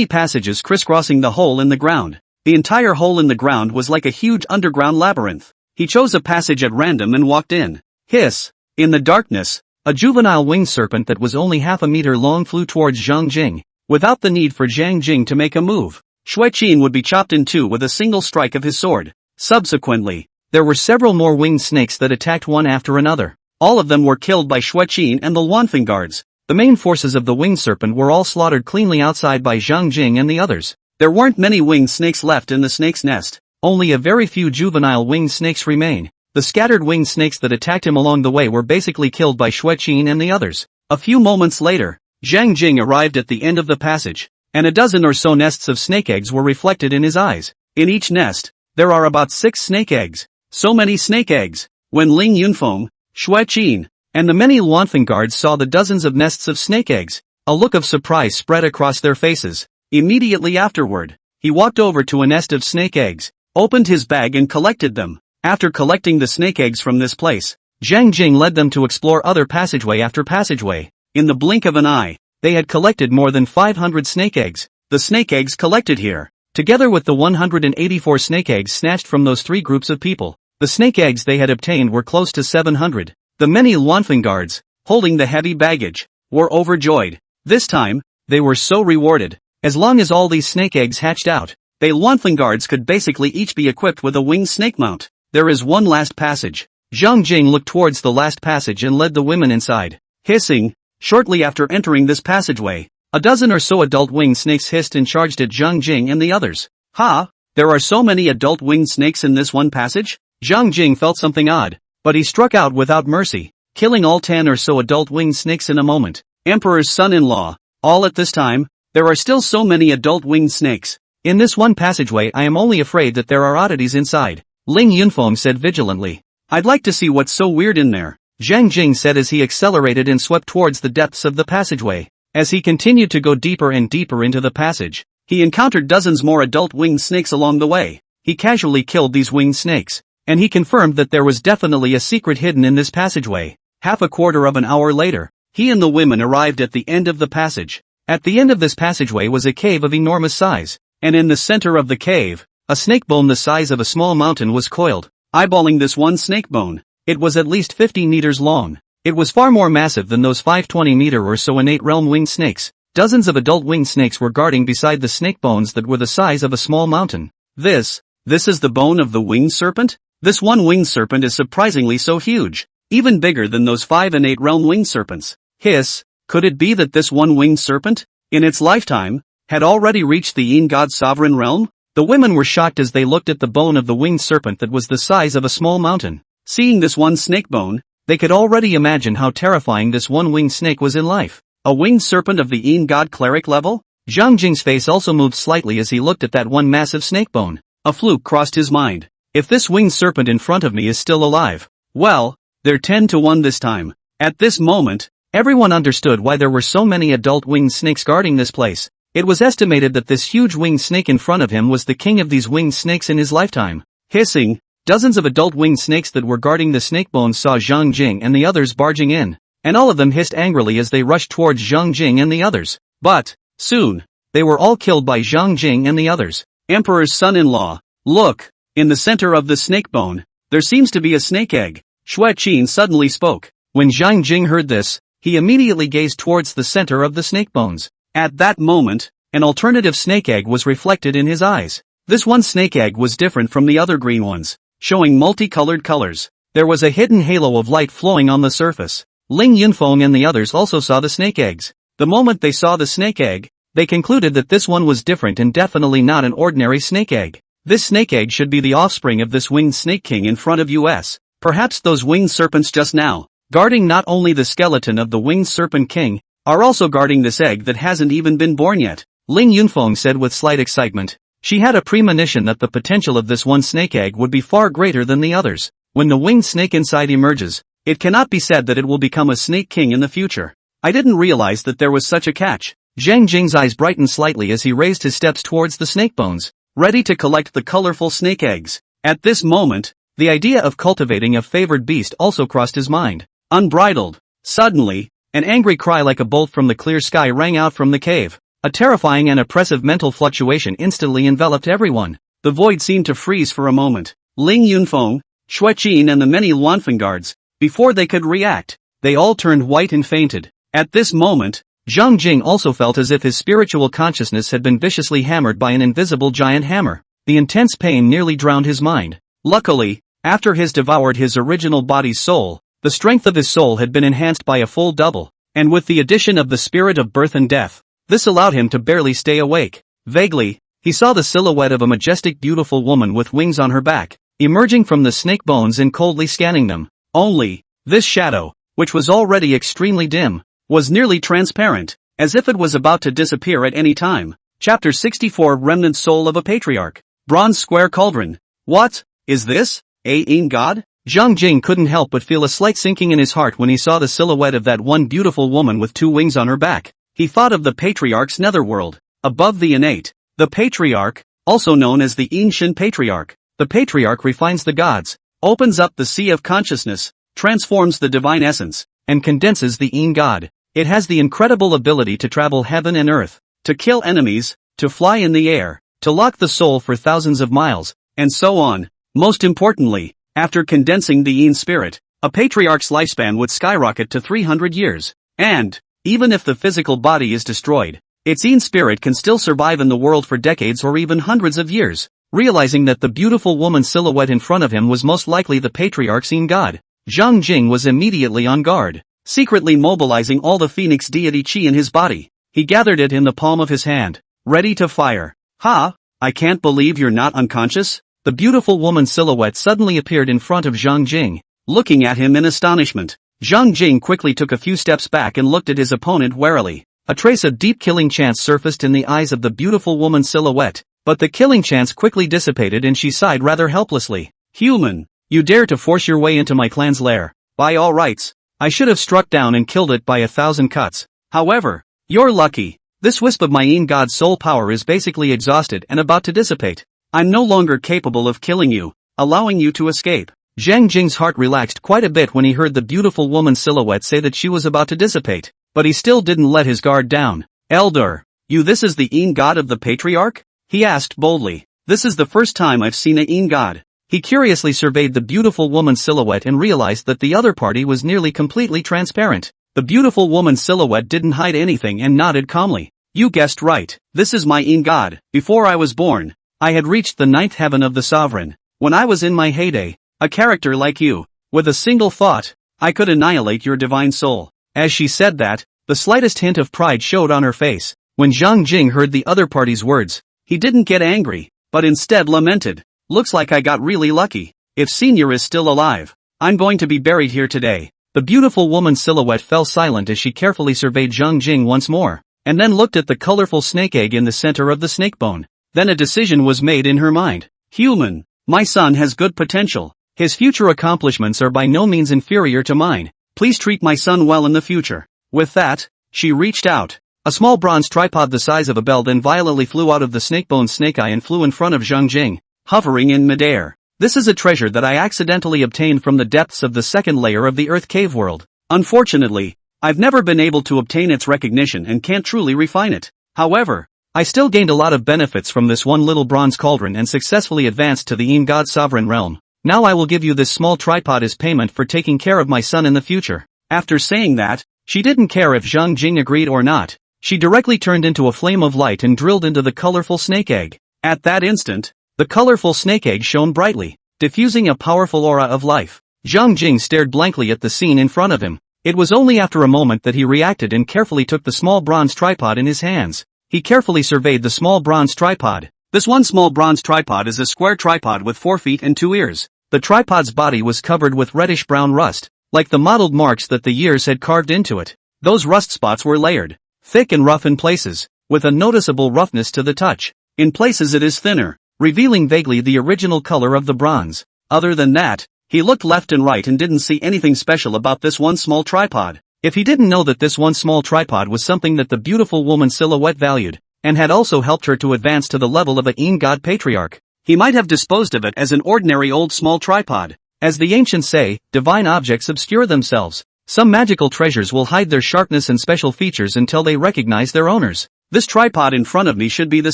passages crisscrossing the hole in the ground. The entire hole in the ground was like a huge underground labyrinth. He chose a passage at random and walked in. Hiss! In the darkness, a juvenile winged serpent that was only half a meter long flew towards Zhang Jing. Without the need for Zhang Jing to make a move, Xue Qin would be chopped in two with a single strike of his sword. Subsequently, there were several more winged snakes that attacked one after another. All of them were killed by Xue Qin and the Luanfeng guards. The main forces of the winged serpent were all slaughtered cleanly outside by Zhang Jing and the others. There weren't many winged snakes left in the snake's nest. Only a very few juvenile winged snakes remain. The scattered winged snakes that attacked him along the way were basically killed by Xue Qin and the others. A few moments later, Zhang Jing arrived at the end of the passage, and a dozen or so nests of snake eggs were reflected in his eyes. In each nest, there are about 6 snake eggs. So many snake eggs. When Ling Yunfeng, Xue Qin, and the many Luanfeng guards saw the dozens of nests of snake eggs, a look of surprise spread across their faces. Immediately afterward, he walked over to a nest of snake eggs, opened his bag and collected them. After collecting the snake eggs from this place, Zhang Jing led them to explore other passageway after passageway. In the blink of an eye, they had collected more than 500 snake eggs. The snake eggs collected here, together with the 184 snake eggs snatched from those 3 groups of people, the snake eggs they had obtained were close to 700. The many Luanfeng guards, holding the heavy baggage, were overjoyed. This time, they were so rewarded. As long as all these snake eggs hatched out, they Luanfeng guards could basically each be equipped with a winged snake mount. There is one last passage. Zhang Jing looked towards the last passage and led the women inside. Hissing, shortly after entering this passageway, a dozen or so adult winged snakes hissed and charged at Zhang Jing and the others. Ha! There are so many adult winged snakes in this one passage? Zhang Jing felt something odd, but he struck out without mercy, killing all 10 or so adult winged snakes in a moment. Emperor's son-in-law. All at this time, there are still so many adult winged snakes. In this one passageway I am only afraid that there are oddities inside, Ling Yunfeng said vigilantly. I'd like to see what's so weird in there, Zhang Jing said as he accelerated and swept towards the depths of the passageway. As he continued to go deeper and deeper into the passage, he encountered dozens more adult winged snakes along the way. He casually killed these winged snakes, and he confirmed that there was definitely a secret hidden in this passageway. Half a quarter of an hour later, he and the women arrived at the end of the passage. At the end of this passageway was a cave of enormous size, and in the center of the cave, a snake bone the size of a small mountain was coiled. Eyeballing this one snake bone, it was at least 50 meters long. It was far more massive than those 520-meter or so innate realm winged snakes. Dozens of adult winged snakes were guarding beside the snake bones that were the size of a small mountain. This is the bone of the winged serpent? This one winged serpent is surprisingly so huge, even bigger than those 5 innate realm winged serpents. Hiss, could it be that this one winged serpent, in its lifetime, had already reached the Yin God's sovereign realm? The women were shocked as they looked at the bone of the winged serpent that was the size of a small mountain. Seeing this one snake bone, they could already imagine how terrifying this one winged snake was in life. A winged serpent of the Yin God cleric level? Zhang Jing's face also moved slightly as he looked at that one massive snake bone. A fluke crossed his mind. If this winged serpent in front of me is still alive, well, they're 10 to 1 this time. At this moment, everyone understood why there were so many adult winged snakes guarding this place. It was estimated that this huge winged snake in front of him was the king of these winged snakes in his lifetime. Hissing, dozens of adult winged snakes that were guarding the snake bones saw Zhang Jing and the others barging in, and all of them hissed angrily as they rushed towards Zhang Jing and the others. But, soon, they were all killed by Zhang Jing and the others. Emperor's son-in-law, look! In the center of the snake bone, there seems to be a snake egg. Xue Qin suddenly spoke. When Zhang Jing heard this, he immediately gazed towards the center of the snake bones. At that moment, an alternative snake egg was reflected in his eyes. This one snake egg was different from the other green ones, showing multicolored colors. There was a hidden halo of light flowing on the surface. Ling Yunfeng and the others also saw the snake eggs. The moment they saw the snake egg, they concluded that this one was different and definitely not an ordinary snake egg. This snake egg should be the offspring of this winged snake king in front of us. Perhaps those winged serpents just now, guarding not only the skeleton of the winged serpent king, are also guarding this egg that hasn't even been born yet, Ling Yunfeng said with slight excitement. She had a premonition that the potential of this one snake egg would be far greater than the others. When the winged snake inside emerges, it cannot be said that it will become a snake king in the future. I didn't realize that there was such a catch. Zhang Jing's eyes brightened slightly as he raised his steps towards the snake bones, ready to collect the colorful snake eggs. At this moment, the idea of cultivating a favored beast also crossed his mind. Unbridled. Suddenly, an angry cry like a bolt from the clear sky rang out from the cave. A terrifying and oppressive mental fluctuation instantly enveloped everyone. The void seemed to freeze for a moment. Ling Yunfeng, Shui Qin and the many Luanfeng guards, before they could react, they all turned white and fainted. At this moment, Zhang Jing also felt as if his spiritual consciousness had been viciously hammered by an invisible giant hammer. The intense pain nearly drowned his mind. Luckily, after his devoured his original body's soul, the strength of his soul had been enhanced by a full double, and with the addition of the spirit of birth and death, this allowed him to barely stay awake. Vaguely, he saw the silhouette of a majestic beautiful woman with wings on her back, emerging from the snake bones and coldly scanning them. Only, this shadow, which was already extremely dim, was nearly transparent, as if it was about to disappear at any time. Chapter 64 Remnant Soul of a Patriarch. Bronze Square Cauldron. What is this? A god? Zhang Jing couldn't help but feel a slight sinking in his heart when he saw the silhouette of that one beautiful woman with two wings on her back. He thought of the Patriarch's netherworld. Above the innate, the Patriarch, also known as the Ancient Patriarch. The Patriarch refines the gods, opens up the sea of consciousness, transforms the divine essence, and condenses the Yin God. It has the incredible ability to travel heaven and earth, to kill enemies, to fly in the air, to lock the soul for thousands of miles, and so on. Most importantly, after condensing the Yin spirit, a Patriarch's lifespan would skyrocket to 300 years. And, even if the physical body is destroyed, its Yin spirit can still survive in the world for decades or even hundreds of years. Realizing that the beautiful woman silhouette in front of him was most likely the Patriarch's Yin God, Zhang Jing was immediately on guard. Secretly mobilizing all the phoenix deity chi in his body, he gathered it in the palm of his hand, ready to fire. Ha! I can't believe you're not unconscious? The beautiful woman silhouette suddenly appeared in front of Zhang Jing, looking at him in astonishment. Zhang Jing quickly took a few steps back and looked at his opponent warily. A trace of deep killing chance surfaced in the eyes of the beautiful woman silhouette, but the killing chance quickly dissipated and she sighed rather helplessly. Human, you dare to force your way into my clan's lair. By all rights, I should have struck down and killed it by 1,000 cuts. However, you're lucky. This wisp of my Yin God's soul power is basically exhausted and about to dissipate. I'm no longer capable of killing you, allowing you to escape. Zhang Jing's heart relaxed quite a bit when he heard the beautiful woman silhouette say that she was about to dissipate, but he still didn't let his guard down. Elder, this is the Yin God of the Patriarch? He asked boldly. This is the first time I've seen a Yin God. He curiously surveyed the beautiful woman silhouette and realized that the other party was nearly completely transparent. The beautiful woman silhouette didn't hide anything and nodded calmly. You guessed right. This is my Yin God. Before I was born, I had reached the 9th heaven of the sovereign. When I was in my heyday, a character like you, with a single thought, I could annihilate your divine soul. As she said that, the slightest hint of pride showed on her face. When Zhang Jing heard the other party's words, he didn't get angry, but instead lamented. Looks like I got really lucky. If Senior is still alive, I'm going to be buried here today. The beautiful woman silhouette fell silent as she carefully surveyed Zhang Jing once more, and then looked at the colorful snake egg in the center of the snake bone. Then a decision was made in her mind. Human, my son has good potential. His future accomplishments are by no means inferior to mine. Please treat my son well in the future. With that, she reached out. A small bronze tripod the size of a bell then violently flew out of the snakebone snake eye and flew in front of Zhang Jing, hovering in midair. This is a treasure that I accidentally obtained from the depths of the second layer of the Earth cave world. Unfortunately, I've never been able to obtain its recognition and can't truly refine it. However, I still gained a lot of benefits from this one little bronze cauldron and successfully advanced to the Yin God sovereign realm. Now I will give you this small tripod as payment for taking care of my son in the future. After saying that, she didn't care if Zhang Jing agreed or not. She directly turned into a flame of light and drilled into the colorful snake egg. At that instant, the colorful snake egg shone brightly, diffusing a powerful aura of life. Zhang Jing stared blankly at the scene in front of him. It was only after a moment that he reacted and carefully took the small bronze tripod in his hands. He carefully surveyed the small bronze tripod. This one small bronze tripod is a square tripod with 4 feet and 2 ears. The tripod's body was covered with reddish-brown rust, like the mottled marks that the years had carved into it. Those rust spots were layered, thick and rough in places, with a noticeable roughness to the touch. In places it is thinner, revealing vaguely the original color of the bronze. Other than that, he looked left and right and didn't see anything special about this one small tripod. If he didn't know that this one small tripod was something that the beautiful woman silhouette valued, and had also helped her to advance to the level of a god patriarch, he might have disposed of it as an ordinary old small tripod. As the ancients say, divine objects obscure themselves. Some magical treasures will hide their sharpness and special features until they recognize their owners. This tripod in front of me should be the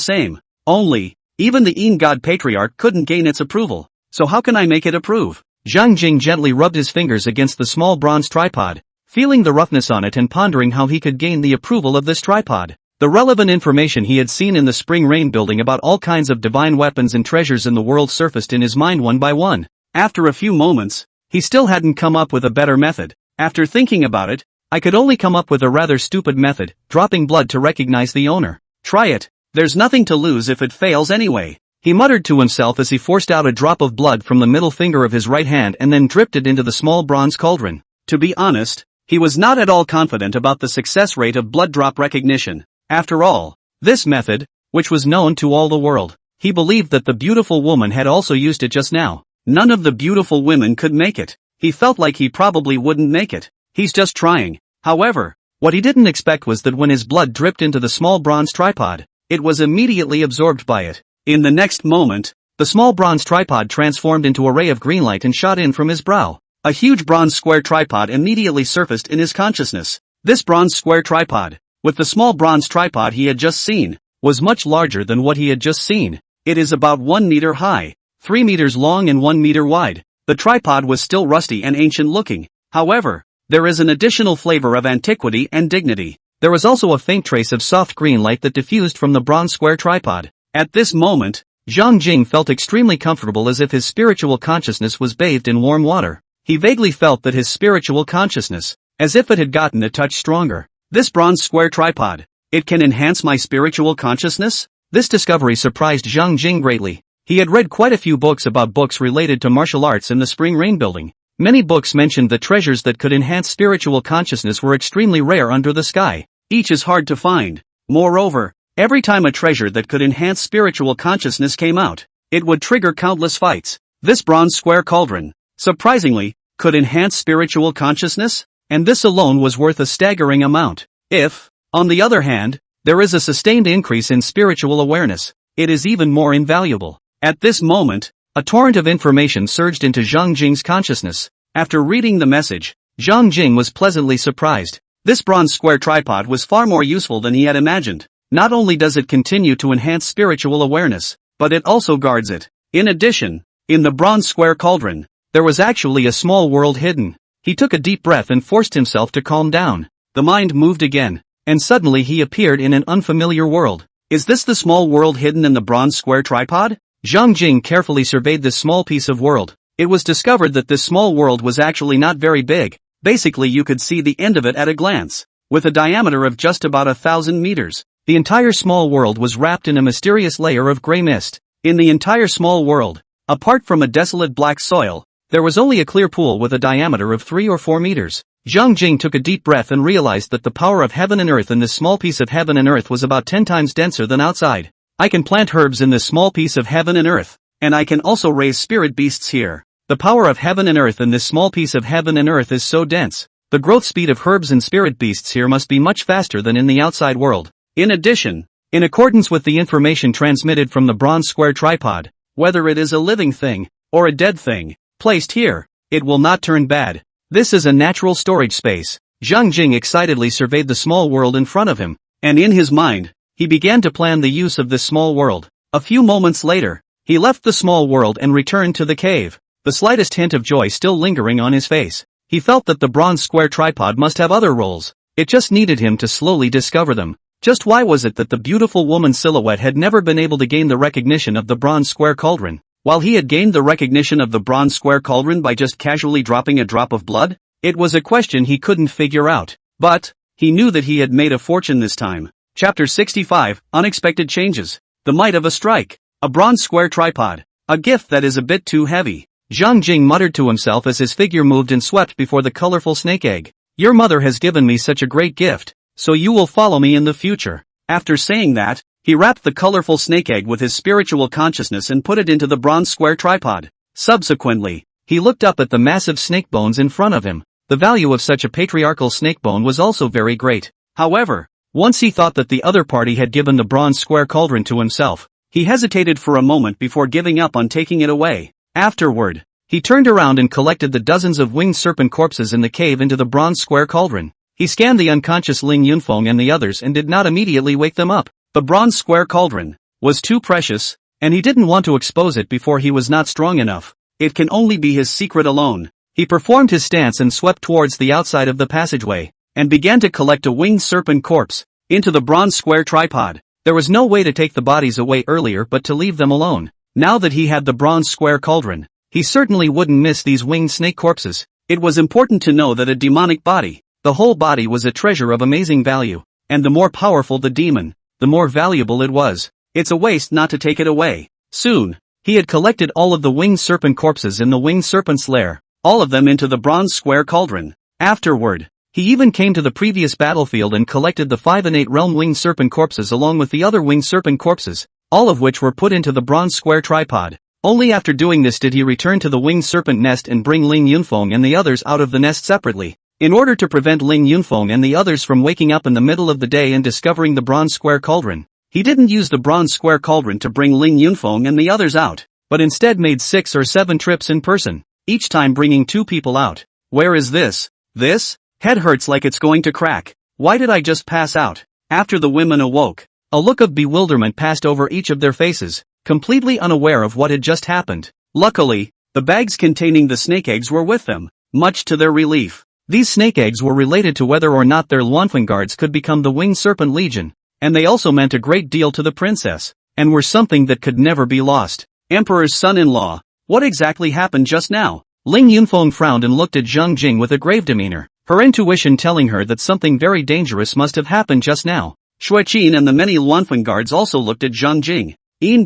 same. Only, even the god patriarch couldn't gain its approval. So how can I make it approve? Zhang Jing gently rubbed his fingers against the small bronze tripod, feeling the roughness on it and pondering how he could gain the approval of this tripod. The relevant information he had seen in the Spring Rain building about all kinds of divine weapons and treasures in the world surfaced in his mind one by one. After a few moments, he still hadn't come up with a better method. After thinking about it, I could only come up with a rather stupid method, dropping blood to recognize the owner. Try it. There's nothing to lose if it fails anyway. He muttered to himself as he forced out a drop of blood from the middle finger of his right hand and then dripped it into the small bronze cauldron. To be honest, he was not at all confident about the success rate of blood drop recognition. After all, this method, which was known to all the world, he believed that the beautiful woman had also used it just now. None of the beautiful women could make it. He felt like he probably wouldn't make it. He's just trying. However, what he didn't expect was that when his blood dripped into the small bronze tripod, it was immediately absorbed by it. In the next moment, the small bronze tripod transformed into a ray of green light and shot in from his brow. A huge bronze square tripod immediately surfaced in his consciousness. This bronze square tripod, with the small bronze tripod he had just seen, was much larger than what he had just seen. It is about 1 meter high, 3 meters long and 1 meter wide. The tripod was still rusty and ancient looking. However, there is an additional flavor of antiquity and dignity. There was also a faint trace of soft green light that diffused from the bronze square tripod. At this moment, Zhang Jing felt extremely comfortable, as if his spiritual consciousness was bathed in warm water. He vaguely felt that his spiritual consciousness, as if it had gotten a touch stronger. This bronze square tripod, it can enhance my spiritual consciousness? This discovery surprised Zhang Jing greatly. He had read quite a few books about books related to martial arts in the Spring Rain building. Many books mentioned that treasures that could enhance spiritual consciousness were extremely rare under the sky. Each is hard to find. Moreover, every time a treasure that could enhance spiritual consciousness came out, it would trigger countless fights. This bronze square cauldron, surprisingly, could enhance spiritual consciousness, and this alone was worth a staggering amount. If, on the other hand, there is a sustained increase in spiritual awareness, it is even more invaluable. At this moment, a torrent of information surged into Zhang Jing's consciousness. After reading the message, Zhang Jing was pleasantly surprised. This bronze square tripod was far more useful than he had imagined. Not only does it continue to enhance spiritual awareness, but it also guards it. In addition, in the bronze square cauldron, there was actually a small world hidden. He took a deep breath and forced himself to calm down. The mind moved again, and suddenly he appeared in an unfamiliar world. Is this the small world hidden in the bronze square tripod? Zhang Jing carefully surveyed this small piece of world. It was discovered that this small world was actually not very big. Basically, you could see the end of it at a glance. With a diameter of just about 1,000 meters, the entire small world was wrapped in a mysterious layer of gray mist. In the entire small world, apart from a desolate black soil, there was only a clear pool with a diameter of 3 or 4 meters. Zhang Jing took a deep breath and realized that the power of heaven and earth in this small piece of heaven and earth was about 10 times denser than outside. I can plant herbs in this small piece of heaven and earth, and I can also raise spirit beasts here. The power of heaven and earth in this small piece of heaven and earth is so dense. The growth speed of herbs and spirit beasts here must be much faster than in the outside world. In addition, in accordance with the information transmitted from the bronze square tripod, whether it is a living thing, or a dead thing, placed here, it will not turn bad. This is a natural storage space. Zhang Jing excitedly surveyed the small world in front of him, and in his mind, he began to plan the use of this small world. A few moments later, he left the small world and returned to the cave, the slightest hint of joy still lingering on his face. He felt that the bronze square tripod must have other roles. It just needed him to slowly discover them. Just why was it that the beautiful woman's silhouette had never been able to gain the recognition of the bronze square cauldron, while he had gained the recognition of the bronze square cauldron by just casually dropping a drop of blood? It was a question he couldn't figure out. But, he knew that he had made a fortune this time. Chapter 65, Unexpected Changes. The Might of a Strike. A bronze square tripod. A gift that is a bit too heavy. Zhang Jing muttered to himself as his figure moved and swept before the colorful snake egg. Your mother has given me such a great gift, so you will follow me in the future. After saying that, he wrapped the colorful snake egg with his spiritual consciousness and put it into the bronze square tripod. Subsequently, he looked up at the massive snake bones in front of him. The value of such a patriarchal snake bone was also very great. However, once he thought that the other party had given the bronze square cauldron to himself, he hesitated for a moment before giving up on taking it away. Afterward, he turned around and collected the dozens of winged serpent corpses in the cave into the bronze square cauldron. He scanned the unconscious Ling Yunfeng and the others and did not immediately wake them up. The bronze square cauldron was too precious, and he didn't want to expose it before he was not strong enough. It can only be his secret alone. He performed his stance and swept towards the outside of the passageway, and began to collect a winged serpent corpse into the bronze square tripod. There was no way to take the bodies away earlier but to leave them alone. Now that he had the bronze square cauldron, he certainly wouldn't miss these winged snake corpses. It was important to know that a demonic body, the whole body, was a treasure of amazing value, and the more powerful the demon, the more valuable it was. It's a waste not to take it away. Soon, he had collected all of the winged serpent corpses in the winged serpent's lair, all of them into the bronze square cauldron. Afterward, he even came to the previous battlefield and collected the 5 innate realm winged serpent corpses along with the other winged serpent corpses, all of which were put into the bronze square tripod. Only after doing this did he return to the winged serpent nest and bring Ling Yunfeng and the others out of the nest separately. In order to prevent Ling Yunfeng and the others from waking up in the middle of the day and discovering the bronze square cauldron, he didn't use the bronze square cauldron to bring Ling Yunfeng and the others out, but instead made 6 or 7 trips in person, each time bringing 2 people out. Where is this? This? Head hurts like it's going to crack. Why did I just pass out? After the women awoke, a look of bewilderment passed over each of their faces, completely unaware of what had just happened. Luckily, the bags containing the snake eggs were with them, much to their relief. These snake eggs were related to whether or not their Luanfeng guards could become the Winged Serpent Legion, and they also meant a great deal to the princess, and were something that could never be lost. Emperor's son-in-law, what exactly happened just now? Ling Yunfeng frowned and looked at Zhang Jing with a grave demeanor, her intuition telling her that something very dangerous must have happened just now. Xueqin and the many Luanfeng guards also looked at Zhang Jing.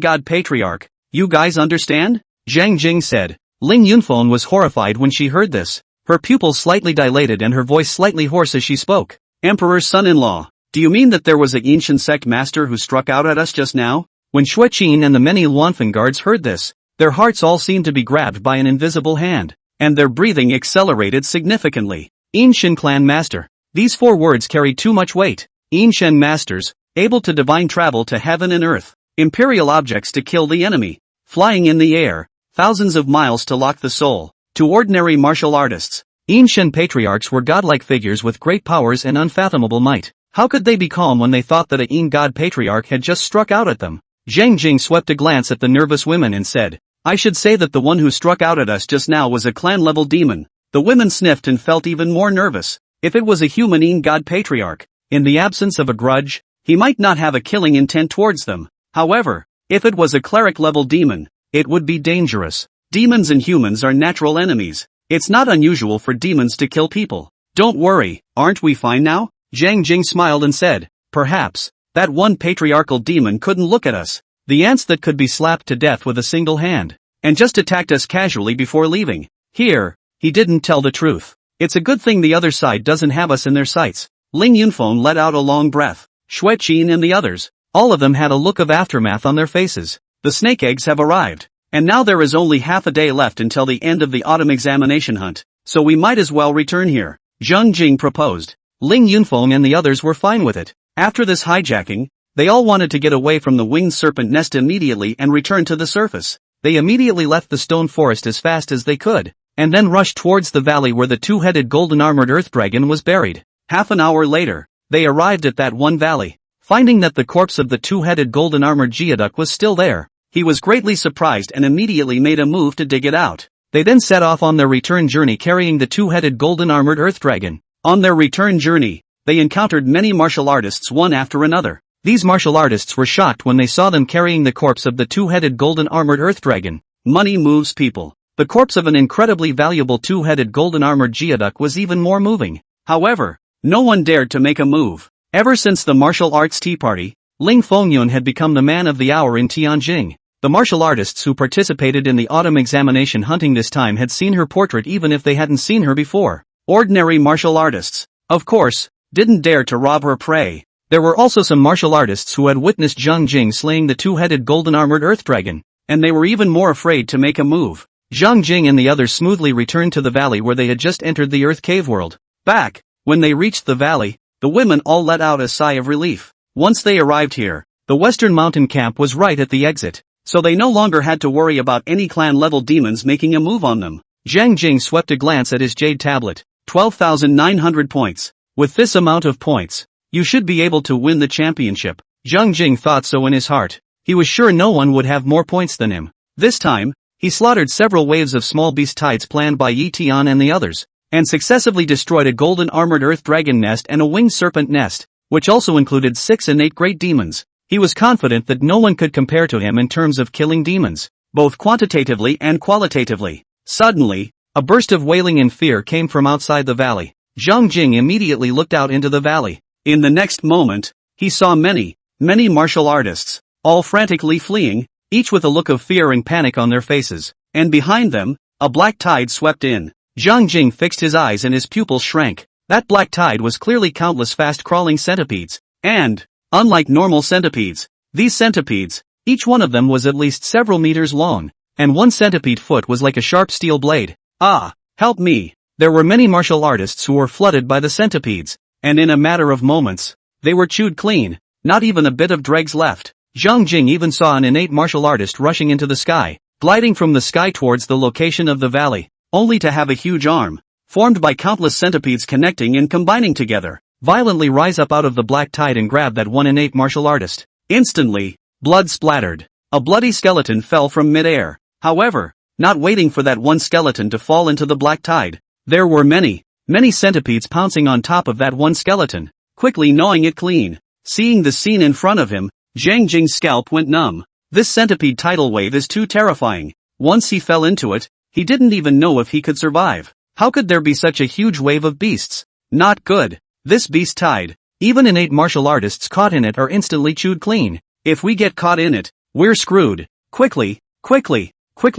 God Patriarch, you guys understand? Zhang Jing said. Ling Yunfeng was horrified when she heard this. Her pupils slightly dilated and her voice slightly hoarse as she spoke. Emperor's son-in-law, do you mean that there was an ancient sect master who struck out at us just now? When Xueqin and the many Luanfeng guards heard this, their hearts all seemed to be grabbed by an invisible hand, and their breathing accelerated significantly. Ancient clan master. These 4 words carry too much weight. Ancient masters, able to divine travel to heaven and earth, imperial objects to kill the enemy, flying in the air, thousands of miles to lock the soul. To ordinary martial artists, ancient patriarchs were godlike figures with great powers and unfathomable might. How could they be calm when they thought that a god patriarch had just struck out at them? Zhang Jing swept a glance at the nervous women and said, I should say that the one who struck out at us just now was a clan-level demon. The women sniffed and felt even more nervous. If it was a human god patriarch, in the absence of a grudge, he might not have a killing intent towards them. However, if it was a cleric-level demon, it would be dangerous. Demons and humans are natural enemies. It's not unusual for demons to kill people. Don't worry, aren't we fine now? Zhang Jing smiled and said, perhaps, that one patriarchal demon couldn't look at us, the ants that could be slapped to death with a single hand, and just attacked us casually before leaving. Here, he didn't tell the truth. It's a good thing the other side doesn't have us in their sights. Ling Yunfeng let out a long breath. Xueqin and the others, all of them had a look of aftermath on their faces. The snake eggs have arrived. And now there is only half a day left until the end of the autumn examination hunt, so we might as well return here. Zhang Jing proposed. Ling Yunfeng and the others were fine with it. After this hijacking, they all wanted to get away from the winged serpent nest immediately and return to the surface. They immediately left the stone forest as fast as they could, and then rushed towards the valley where the 2-headed golden-armored earth dragon was buried. Half an hour later, they arrived at that one valley. Finding that the corpse of the 2-headed golden-armored geoduck was still there, he was greatly surprised and immediately made a move to dig it out. They then set off on their return journey carrying the 2-headed golden-armored earth dragon. On their return journey, they encountered many martial artists one after another. These martial artists were shocked when they saw them carrying the corpse of the 2-headed golden-armored earth dragon. Money moves people. The corpse of an incredibly valuable 2-headed golden-armored geoduck was even more moving. However, no one dared to make a move. Ever since the martial arts tea party, Ling Fengyun had become the man of the hour in Tianjing. The martial artists who participated in the autumn examination hunting this time had seen her portrait even if they hadn't seen her before. Ordinary martial artists, of course, didn't dare to rob her prey. There were also some martial artists who had witnessed Zhang Jing slaying the two-headed golden-armored earth dragon, and they were even more afraid to make a move. Zhang Jing and the others smoothly returned to the valley where they had just entered the earth cave world. Back, when they reached the valley, the women all let out a sigh of relief. Once they arrived here, the Western Mountain camp was right at the exit, so they no longer had to worry about any clan-level demons making a move on them. Zhang Jing swept a glance at his jade tablet. 12,900 points. With this amount of points, you should be able to win the championship. Zhang Jing thought so in his heart. He was sure no one would have more points than him. This time, he slaughtered several waves of small beast tides planned by Yi Tian and the others, and successively destroyed a golden armored earth dragon nest and a winged serpent nest, which also included 6 innate great demons. He was confident that no one could compare to him in terms of killing demons, both quantitatively and qualitatively. Suddenly, a burst of wailing and fear came from outside the valley. Zhang Jing immediately looked out into the valley. In the next moment, he saw many martial artists, all frantically fleeing, each with a look of fear and panic on their faces. And behind them, a black tide swept in. Zhang Jing fixed his eyes and his pupils shrank. That black tide was clearly countless fast-crawling centipedes. And, unlike normal centipedes, these centipedes, each one of them was at least several meters long, and one centipede foot was like a sharp steel blade. Ah, help me. There were many martial artists who were flooded by the centipedes, and in a matter of moments, they were chewed clean, not even a bit of dregs left. Zhang Jing even saw an innate martial artist rushing into the sky, gliding from the sky towards the location of the valley, only to have a huge arm, formed by countless centipedes connecting and combining together, violently rise up out of the black tide and grab that one innate martial artist. Instantly, blood splattered. A bloody skeleton fell from mid-air. However, not waiting for that one skeleton to fall into the black tide, there were many centipedes pouncing on top of that one skeleton, quickly gnawing it clean. Seeing the scene in front of him, Zhang Jing's scalp went numb. This centipede tidal wave is too terrifying. Once he fell into it, he didn't even know if he could survive. How could there be such a huge wave of beasts? Not good. This beast tide, even innate martial artists caught in it are instantly chewed clean. If we get caught in it, we're screwed. Quickly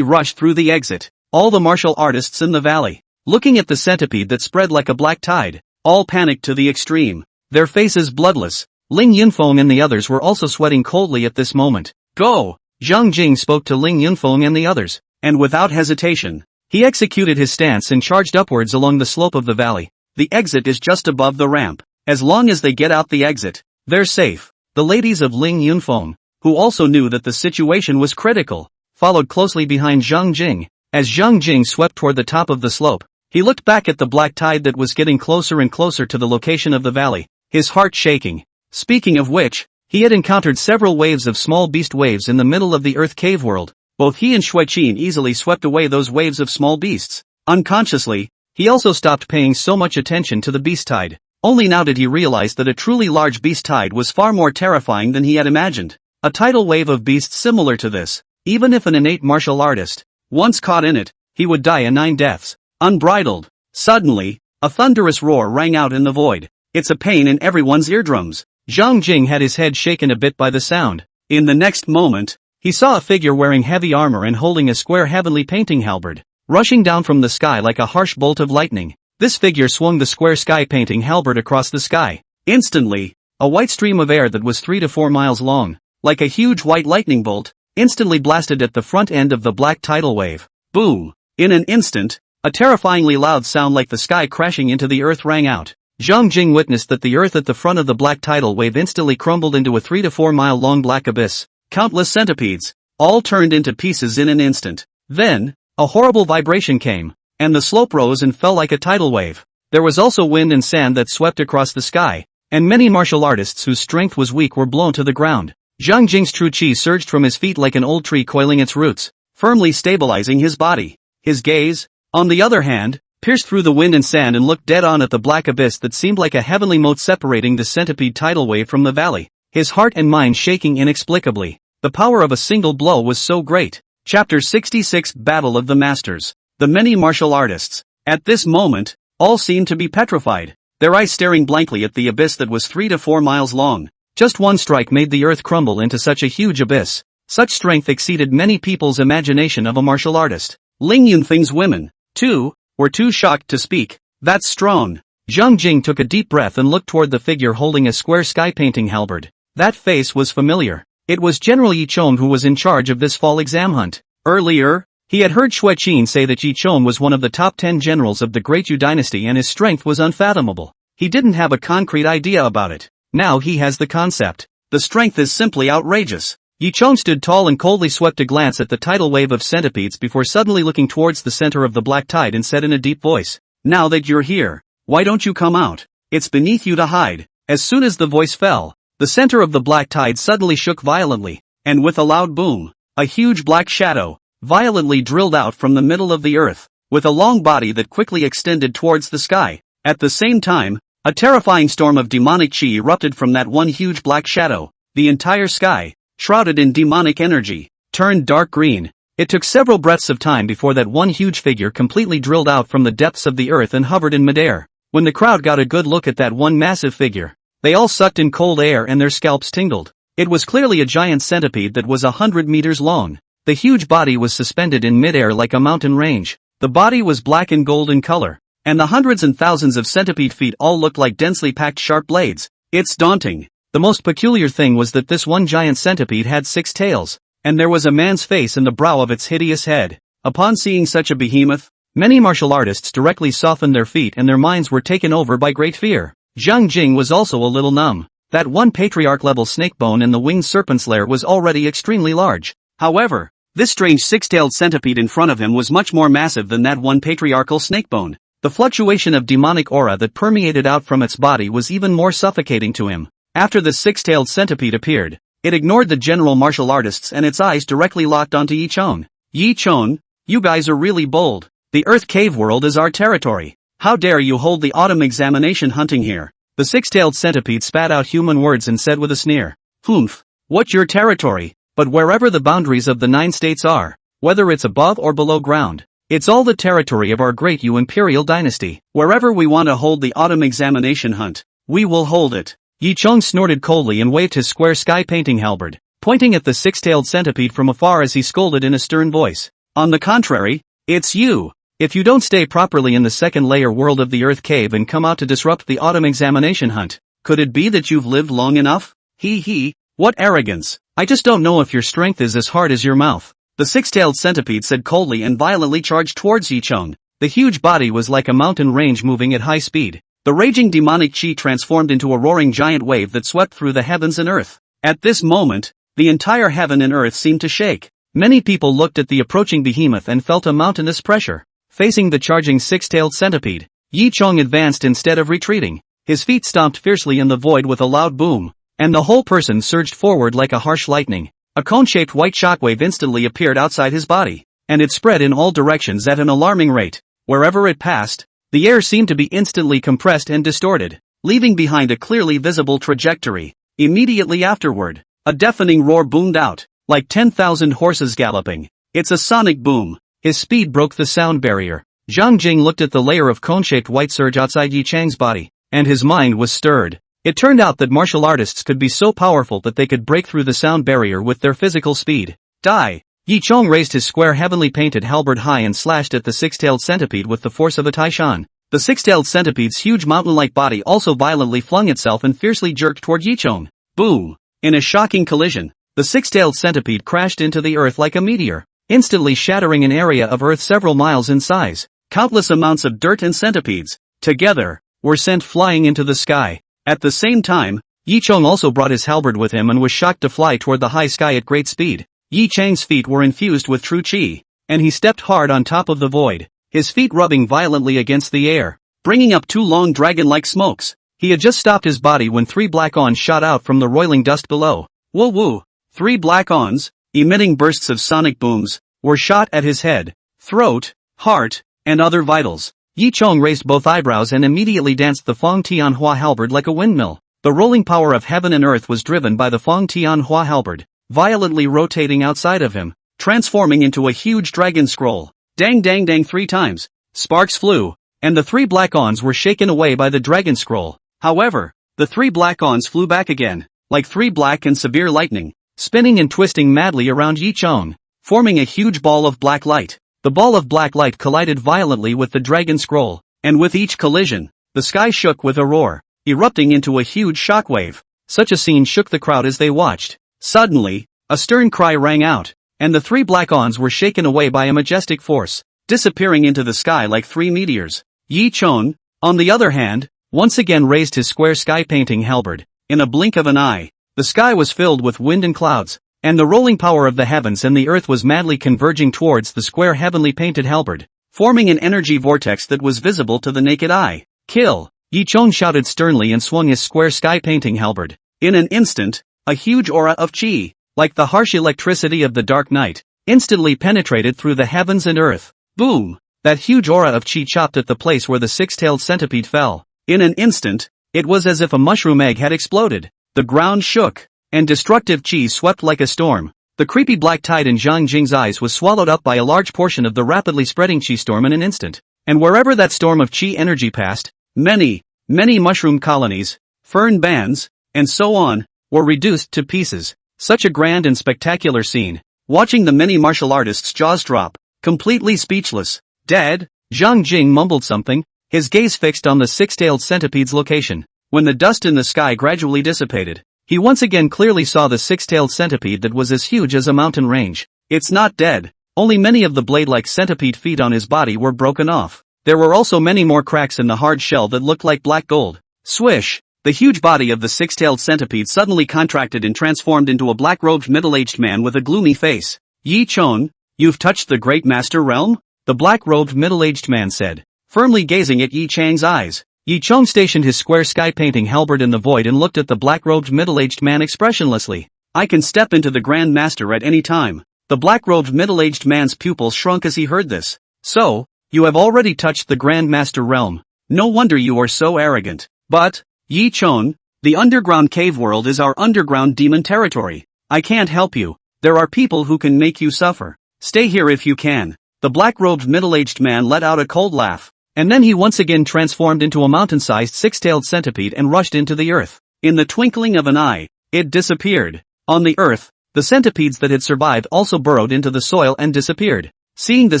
rush through the exit. All the martial artists in the valley, looking at the centipede that spread like a black tide, all panicked to the extreme. Their faces bloodless. Ling Yunfeng and the others were also sweating coldly at this moment. Go! Zhang Jing spoke to Ling Yunfeng and the others, and without hesitation, he executed his stance and charged upwards along the slope of the valley. The exit is just above the ramp. As long as they get out the exit, they're safe. The ladies of Ling Yunfeng, who also knew that the situation was critical, followed closely behind Zhang Jing. As Zhang Jing swept toward the top of the slope, he looked back at the black tide that was getting closer and closer to the location of the valley, his heart shaking. Speaking of which, he had encountered several waves of small beast waves in the middle of the earth cave world. Both he and Shuiqin easily swept away those waves of small beasts. Unconsciously, he also stopped paying so much attention to the beast tide. Only now did he realize that a truly large beast tide was far more terrifying than he had imagined. A tidal wave of beasts similar to this, even if an innate martial artist, once caught in it, he would die a 9 deaths, unbridled. Suddenly, a thunderous roar rang out in the void. It's a pain in everyone's eardrums. Zhang Jing had his head shaken a bit by the sound. In the next moment, he saw a figure wearing heavy armor and holding a square heavenly painting halberd, rushing down from the sky like a harsh bolt of lightning. This figure swung the square sky painting halberd across the sky. Instantly, a white stream of air that was 3 to 4 miles long, like a huge white lightning bolt, instantly blasted at the front end of the black tidal wave. Boom! In an instant, a terrifyingly loud sound like the sky crashing into the earth rang out. Zhang Jing witnessed that the earth at the front of the black tidal wave instantly crumbled into a 3 to 4 mile long black abyss. Countless centipedes, all turned into pieces in an instant. Then, a horrible vibration came, and the slope rose and fell like a tidal wave. There was also wind and sand that swept across the sky, and many martial artists whose strength was weak were blown to the ground. Zhang Jing's true qi surged from his feet like an old tree coiling its roots, firmly stabilizing his body. His gaze, on the other hand, pierced through the wind and sand and looked dead on at the black abyss that seemed like a heavenly moat separating the centipede tidal wave from the valley, his heart and mind shaking inexplicably. The power of a single blow was so great. Chapter 66 Battle of the Masters. The many martial artists, at this moment, all seemed to be petrified, their eyes staring blankly at the abyss that was 3 to 4 miles long. Just one strike made the earth crumble into such a huge abyss. Such strength exceeded many people's imagination of a martial artist. Ling Yunfeng's women, too, were too shocked to speak. That's strong. Zhang Jing took a deep breath and looked toward the figure holding a square sky painting halberd. That face was familiar. It was General Yi Chong who was in charge of this fall exam hunt. Earlier, he had heard Xue Qin say that Yi Chong was one of the top 10 generals of the Great Yu Dynasty and his strength was unfathomable. He didn't have a concrete idea about it. Now he has the concept. The strength is simply outrageous. Yi Chong stood tall and coldly swept a glance at the tidal wave of centipedes before suddenly looking towards the center of the black tide and said in a deep voice, "Now that you're here, why don't you come out? It's beneath you to hide." As soon as the voice fell, the center of the black tide suddenly shook violently, and with a loud boom, a huge black shadow violently drilled out from the middle of the earth, with a long body that quickly extended towards the sky. At the same time, a terrifying storm of demonic chi erupted from that one huge black shadow. The entire sky, shrouded in demonic energy, turned dark green. It took several breaths of time before that one huge figure completely drilled out from the depths of the earth and hovered in midair. When the crowd got a good look at that one massive figure, they all sucked in cold air and their scalps tingled. It was clearly a giant centipede that was 100 meters long. The huge body was suspended in midair like a mountain range. The body was black and gold in color, and the hundreds and thousands of centipede feet all looked like densely packed sharp blades. It's daunting. The most peculiar thing was that this one giant centipede had 6 tails, and there was a man's face in the brow of its hideous head. Upon seeing such a behemoth, many martial artists directly softened their feet and their minds were taken over by great fear. Zhang Jing was also a little numb. That one patriarch-level snakebone in the winged serpent's lair was already extremely large. However, this strange 6-tailed centipede in front of him was much more massive than that one patriarchal snakebone. The fluctuation of demonic aura that permeated out from its body was even more suffocating to him. After the 6-tailed centipede appeared, it ignored the general martial artists and its eyes directly locked onto Yi Chong. "Yi Chong, you guys are really bold. The Earth Cave world is our territory. How dare you hold the autumn examination hunting here?" The 6-tailed centipede spat out human words and said with a sneer, "Humph, what's your territory? But wherever the boundaries of the 9 states are, whether it's above or below ground, it's all the territory of our Great Yu Imperial Dynasty. Wherever we want to hold the autumn examination hunt, we will hold it." Yi Chong snorted coldly and waved his square sky painting halberd, pointing at the 6-tailed centipede from afar as he scolded in a stern voice. "On the contrary, it's you. If you don't stay properly in the second layer world of the Earth Cave and come out to disrupt the autumn examination hunt, could it be that you've lived long enough? Hee, what arrogance. I just don't know if your strength is as hard as your mouth." The 6-tailed centipede said coldly and violently charged towards Yi Chong. The huge body was like a mountain range moving at high speed. The raging demonic chi transformed into a roaring giant wave that swept through the heavens and earth. At this moment, the entire heaven and earth seemed to shake. Many people looked at the approaching behemoth and felt a mountainous pressure. Facing the charging 6-tailed centipede, Yi Chong advanced instead of retreating. His feet stomped fiercely in the void with a loud boom, and the whole person surged forward like a harsh lightning. A cone-shaped white shockwave instantly appeared outside his body, and it spread in all directions at an alarming rate. Wherever it passed, the air seemed to be instantly compressed and distorted, leaving behind a clearly visible trajectory. Immediately afterward, a deafening roar boomed out, like 10,000 horses galloping. It's a sonic boom. His speed broke the sound barrier. Zhang Jing looked at the layer of cone-shaped white surge outside Yi Chang's body, and his mind was stirred. It turned out that martial artists could be so powerful that they could break through the sound barrier with their physical speed. Die! Yi Chong raised his square heavenly painted halberd high and slashed at the 6-tailed centipede with the force of a taishan. The 6-tailed centipede's huge mountain-like body also violently flung itself and fiercely jerked toward Yi Chong. Boom! In a shocking collision, the 6-tailed centipede crashed into the earth like a meteor, instantly shattering an area of earth several miles in size. Countless amounts of dirt and centipedes, together, were sent flying into the sky. At the same time, Yi Chong also brought his halberd with him and was shocked to fly toward the high sky at great speed. Yi Chang's feet were infused with true qi, and he stepped hard on top of the void, his feet rubbing violently against the air, bringing up 2 long dragon-like smokes. He had just stopped his body when 3 black ons shot out from the roiling dust below. Woo woo! 3 black ons, emitting bursts of sonic booms, were shot at his head, throat, heart, and other vitals. Yi Chong raised both eyebrows and immediately danced the Fong Tianhua halberd like a windmill. The rolling power of heaven and earth was driven by the Fong Tianhua halberd, violently rotating outside of him, transforming into a huge dragon scroll. Dang dang dang 3 times. Sparks flew, and the 3 black ons were shaken away by the dragon scroll. However, the 3 black ons flew back again, like 3 black and severe lightning. spinning and twisting madly around Yi Chong, forming a huge ball of black light. The ball of black light collided violently with the dragon scroll, and with each collision, the sky shook with a roar, erupting into a huge shockwave. Such a scene shook the crowd as they watched. Suddenly, a stern cry rang out, and the three black ons were shaken away by a majestic force, disappearing into the sky like three meteors. Yi Chong, on the other hand, once again raised his square sky painting halberd. In a blink of an eye, the sky was filled with wind and clouds, and the rolling power of the heavens and the earth was madly converging towards the square heavenly painted halberd, forming an energy vortex that was visible to the naked eye. Kill! Yi Chong shouted sternly and swung his square sky painting halberd. In an instant, a huge aura of chi, like the harsh electricity of the dark night, instantly penetrated through the heavens and earth. Boom! That huge aura of chi chopped at the place where the six-tailed centipede fell. In an instant, it was as if a mushroom egg had exploded. The ground shook, and destructive chi swept like a storm. The creepy black tide in Zhang Jing's eyes was swallowed up by a large portion of the rapidly spreading chi storm in an instant. And wherever that storm of chi energy passed, many mushroom colonies, fern bands, and so on, were reduced to pieces. Such a grand and spectacular scene. Watching the many martial artists' jaws drop, completely speechless. Dead? Zhang Jing mumbled something, his gaze fixed on the six-tailed centipede's location. When the dust in the sky gradually dissipated, he once again clearly saw the six-tailed centipede that was as huge as a mountain range. It's not dead. Only many of the blade-like centipede feet on his body were broken off. There were also many more cracks in the hard shell that looked like black gold. Swish! The huge body of the six-tailed centipede suddenly contracted and transformed into a black-robed middle-aged man with a gloomy face. Yi Chong, you've touched the great master realm? The black-robed middle-aged man said, firmly gazing at Yi Chang's eyes. Yi Chong stationed his square sky painting halberd in the void and looked at the black-robed middle-aged man expressionlessly. I can step into the Grand Master at any time. The black-robed middle-aged man's pupils shrunk as he heard this. So, you have already touched the Grand Master realm. No wonder you are so arrogant. But, Yi Chong, the underground cave world is our underground demon territory. I can't help you. There are people who can make you suffer. Stay here if you can. The black-robed middle-aged man let out a cold laugh. And then he once again transformed into a mountain-sized six-tailed centipede and rushed into the earth. In the twinkling of an eye, it disappeared. On the earth, the centipedes that had survived also burrowed into the soil and disappeared. Seeing the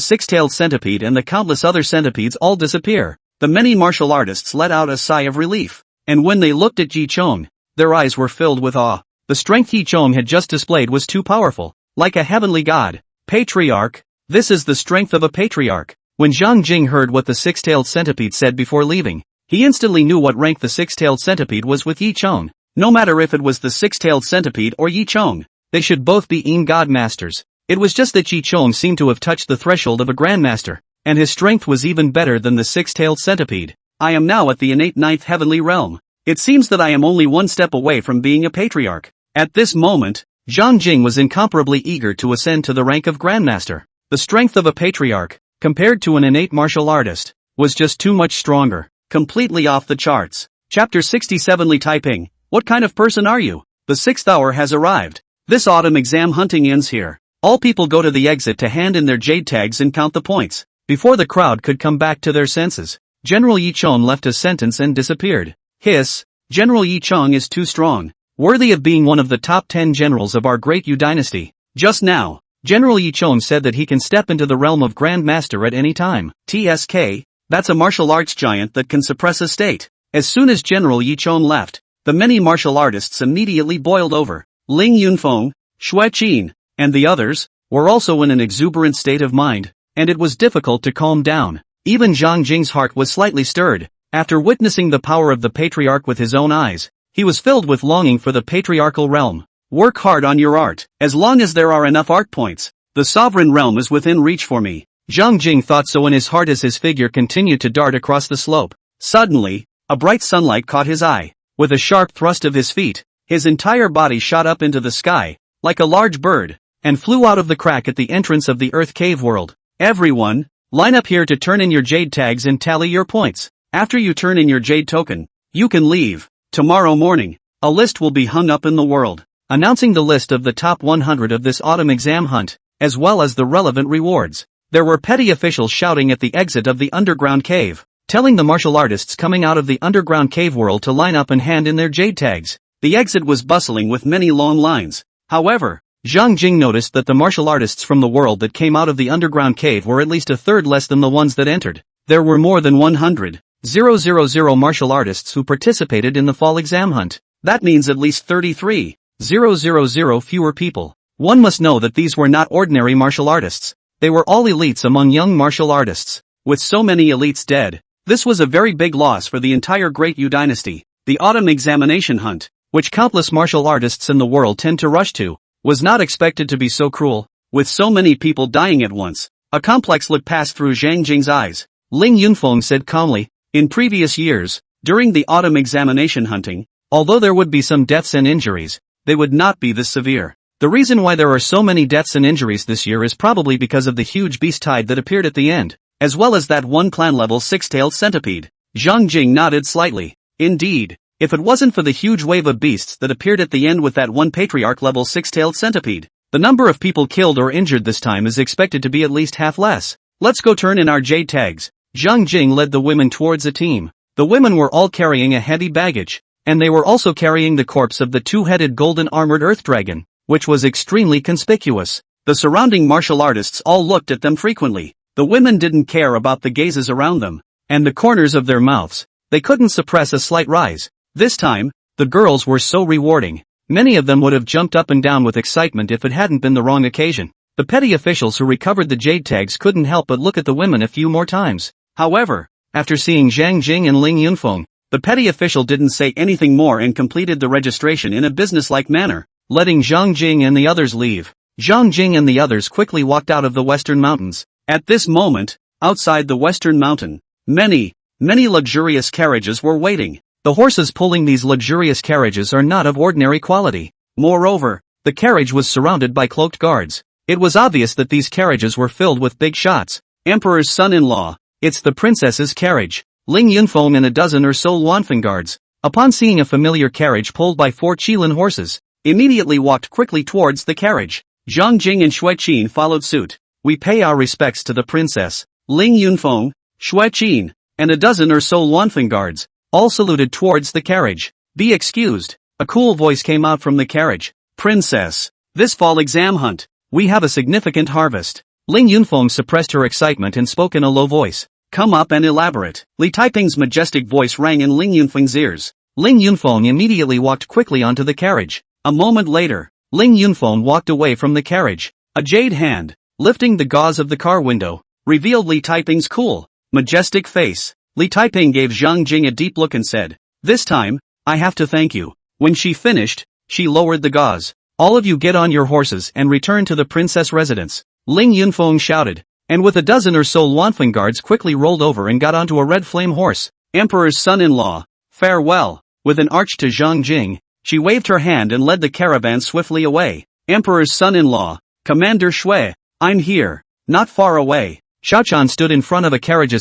six-tailed centipede and the countless other centipedes all disappear, the many martial artists let out a sigh of relief. And when they looked at Yi Chong, their eyes were filled with awe. The strength Yi Chong had just displayed was too powerful, like a heavenly god. Patriarch, this is the strength of a patriarch. When Zhang Jing heard what the six-tailed centipede said before leaving, he instantly knew what rank the six-tailed centipede was with Yi Chong. No matter if it was the six-tailed centipede or Yi Chong, they should both be god masters. It was just that Yi Chong seemed to have touched the threshold of a grandmaster, and his strength was even better than the six-tailed centipede. I am now at the innate ninth heavenly realm. It seems that I am only one step away from being a patriarch. At this moment, Zhang Jing was incomparably eager to ascend to the rank of grandmaster. The strength of a patriarch, compared to an innate martial artist, was just too much stronger, completely off the charts. Chapter 67 Li Taiping, what kind of person are you? The sixth hour has arrived. This autumn exam hunting ends here. All people go to the exit to hand in their jade tags and count the points. Before the crowd could come back to their senses, General Yi Chong left a sentence and disappeared. Hiss, General Yi Chong is too strong, worthy of being one of the top 10 generals of our Great Yu Dynasty. Just now, General Yi Chong said that he can step into the realm of Grand Master at any time. TSK, that's a martial arts giant that can suppress a state. As soon as General Yi Chong left, the many martial artists immediately boiled over. Ling Yunfeng, Xue Qin, and the others, were also in an exuberant state of mind, and it was difficult to calm down. Even Zhang Jing's heart was slightly stirred. After witnessing the power of the patriarch with his own eyes, he was filled with longing for the patriarchal realm. Work hard on your art. As long as there are enough art points, the sovereign realm is within reach for me. Zhang Jing thought so in his heart as his figure continued to dart across the slope. Suddenly, a bright sunlight caught his eye. With a sharp thrust of his feet, his entire body shot up into the sky, like a large bird, and flew out of the crack at the entrance of the Earth Cave world. Everyone, line up here to turn in your jade tags and tally your points. After you turn in your jade token, you can leave. Tomorrow morning, a list will be hung up in the world, announcing the list of the top 100 of this autumn exam hunt, as well as the relevant rewards. There were petty officials shouting at the exit of the underground cave, telling the martial artists coming out of the underground cave world to line up and hand in their jade tags. The exit was bustling with many long lines. However, Zhang Jing noticed that the martial artists from the world that came out of the underground cave were at least a third less than the ones that entered. There were more than 100,000 martial artists who participated in the fall exam hunt. That means at least 33,000 fewer people. One must know that these were not ordinary martial artists. They were all elites among young martial artists. With so many elites dead, this was a very big loss for the entire Great Yu Dynasty. The autumn examination hunt, which countless martial artists in the world tend to rush to, was not expected to be so cruel. With so many people dying at once, a complex look passed through Zhang Jing's eyes. Ling Yunfeng said calmly, in previous years, during the autumn examination hunting, although there would be some deaths and injuries, they would not be this severe. The reason why there are so many deaths and injuries this year is probably because of the huge beast tide that appeared at the end, as well as that one clan-level six-tailed centipede. Zhang Jing nodded slightly. Indeed, if it wasn't for the huge wave of beasts that appeared at the end with that one patriarch-level six-tailed centipede, the number of people killed or injured this time is expected to be at least half less. Let's go turn in our jade tags. Zhang Jing led the women towards a team. The women were all carrying a heavy baggage, and they were also carrying the corpse of the two-headed golden armored earth dragon, which was extremely conspicuous. The surrounding martial artists all looked at them frequently. The women didn't care about the gazes around them, and the corners of their mouths. They couldn't suppress a slight rise. This time, the girls were so rewarding. Many of them would have jumped up and down with excitement if it hadn't been the wrong occasion. The petty officials who recovered the jade tags couldn't help but look at the women a few more times. However, after seeing Zhang Jing and Ling Yunfeng, the petty official didn't say anything more and completed the registration in a businesslike manner, letting Zhang Jing and the others leave. Zhang Jing and the others quickly walked out of the western mountains. At this moment, outside the western mountain, many luxurious carriages were waiting. The horses pulling these luxurious carriages are not of ordinary quality. Moreover, the carriage was surrounded by cloaked guards. It was obvious that these carriages were filled with big shots. Emperor's son-in-law. It's the princess's carriage. Ling Yunfeng and a dozen or so Luanfeng guards, upon seeing a familiar carriage pulled by 4 Qilin horses, immediately walked quickly towards the carriage. Zhang Jing and Xue Qin followed suit. We pay our respects to the princess. Ling Yunfeng, Xue Qin, and a dozen or so Luanfeng guards, all saluted towards the carriage. Be excused. A cool voice came out from the carriage. Princess, this fall exam hunt, we have a significant harvest. Ling Yunfeng suppressed her excitement and spoke in a low voice. Come up and elaborate. Li Taiping's majestic voice rang in Ling Yunfeng's ears. Ling Yunfeng immediately walked quickly onto the carriage. A moment later, Ling Yunfeng walked away from the carriage. A jade hand, lifting the gauze of the car window, revealed Li Taiping's cool, majestic face. Li Taiping gave Zhang Jing a deep look and said, this time, I have to thank you. When she finished, she lowered the gauze. All of you get on your horses and return to the princess residence. Ling Yunfeng shouted, and with a dozen or so Luanfeng guards quickly rolled over and got onto a red flame horse. Emperor's son-in-law, farewell. With an arch to Zhang Jing, she waved her hand and led the caravan swiftly away. Emperor's son-in-law, Commander Xue, I'm here, not far away. Xiaochan stood in front of a carriage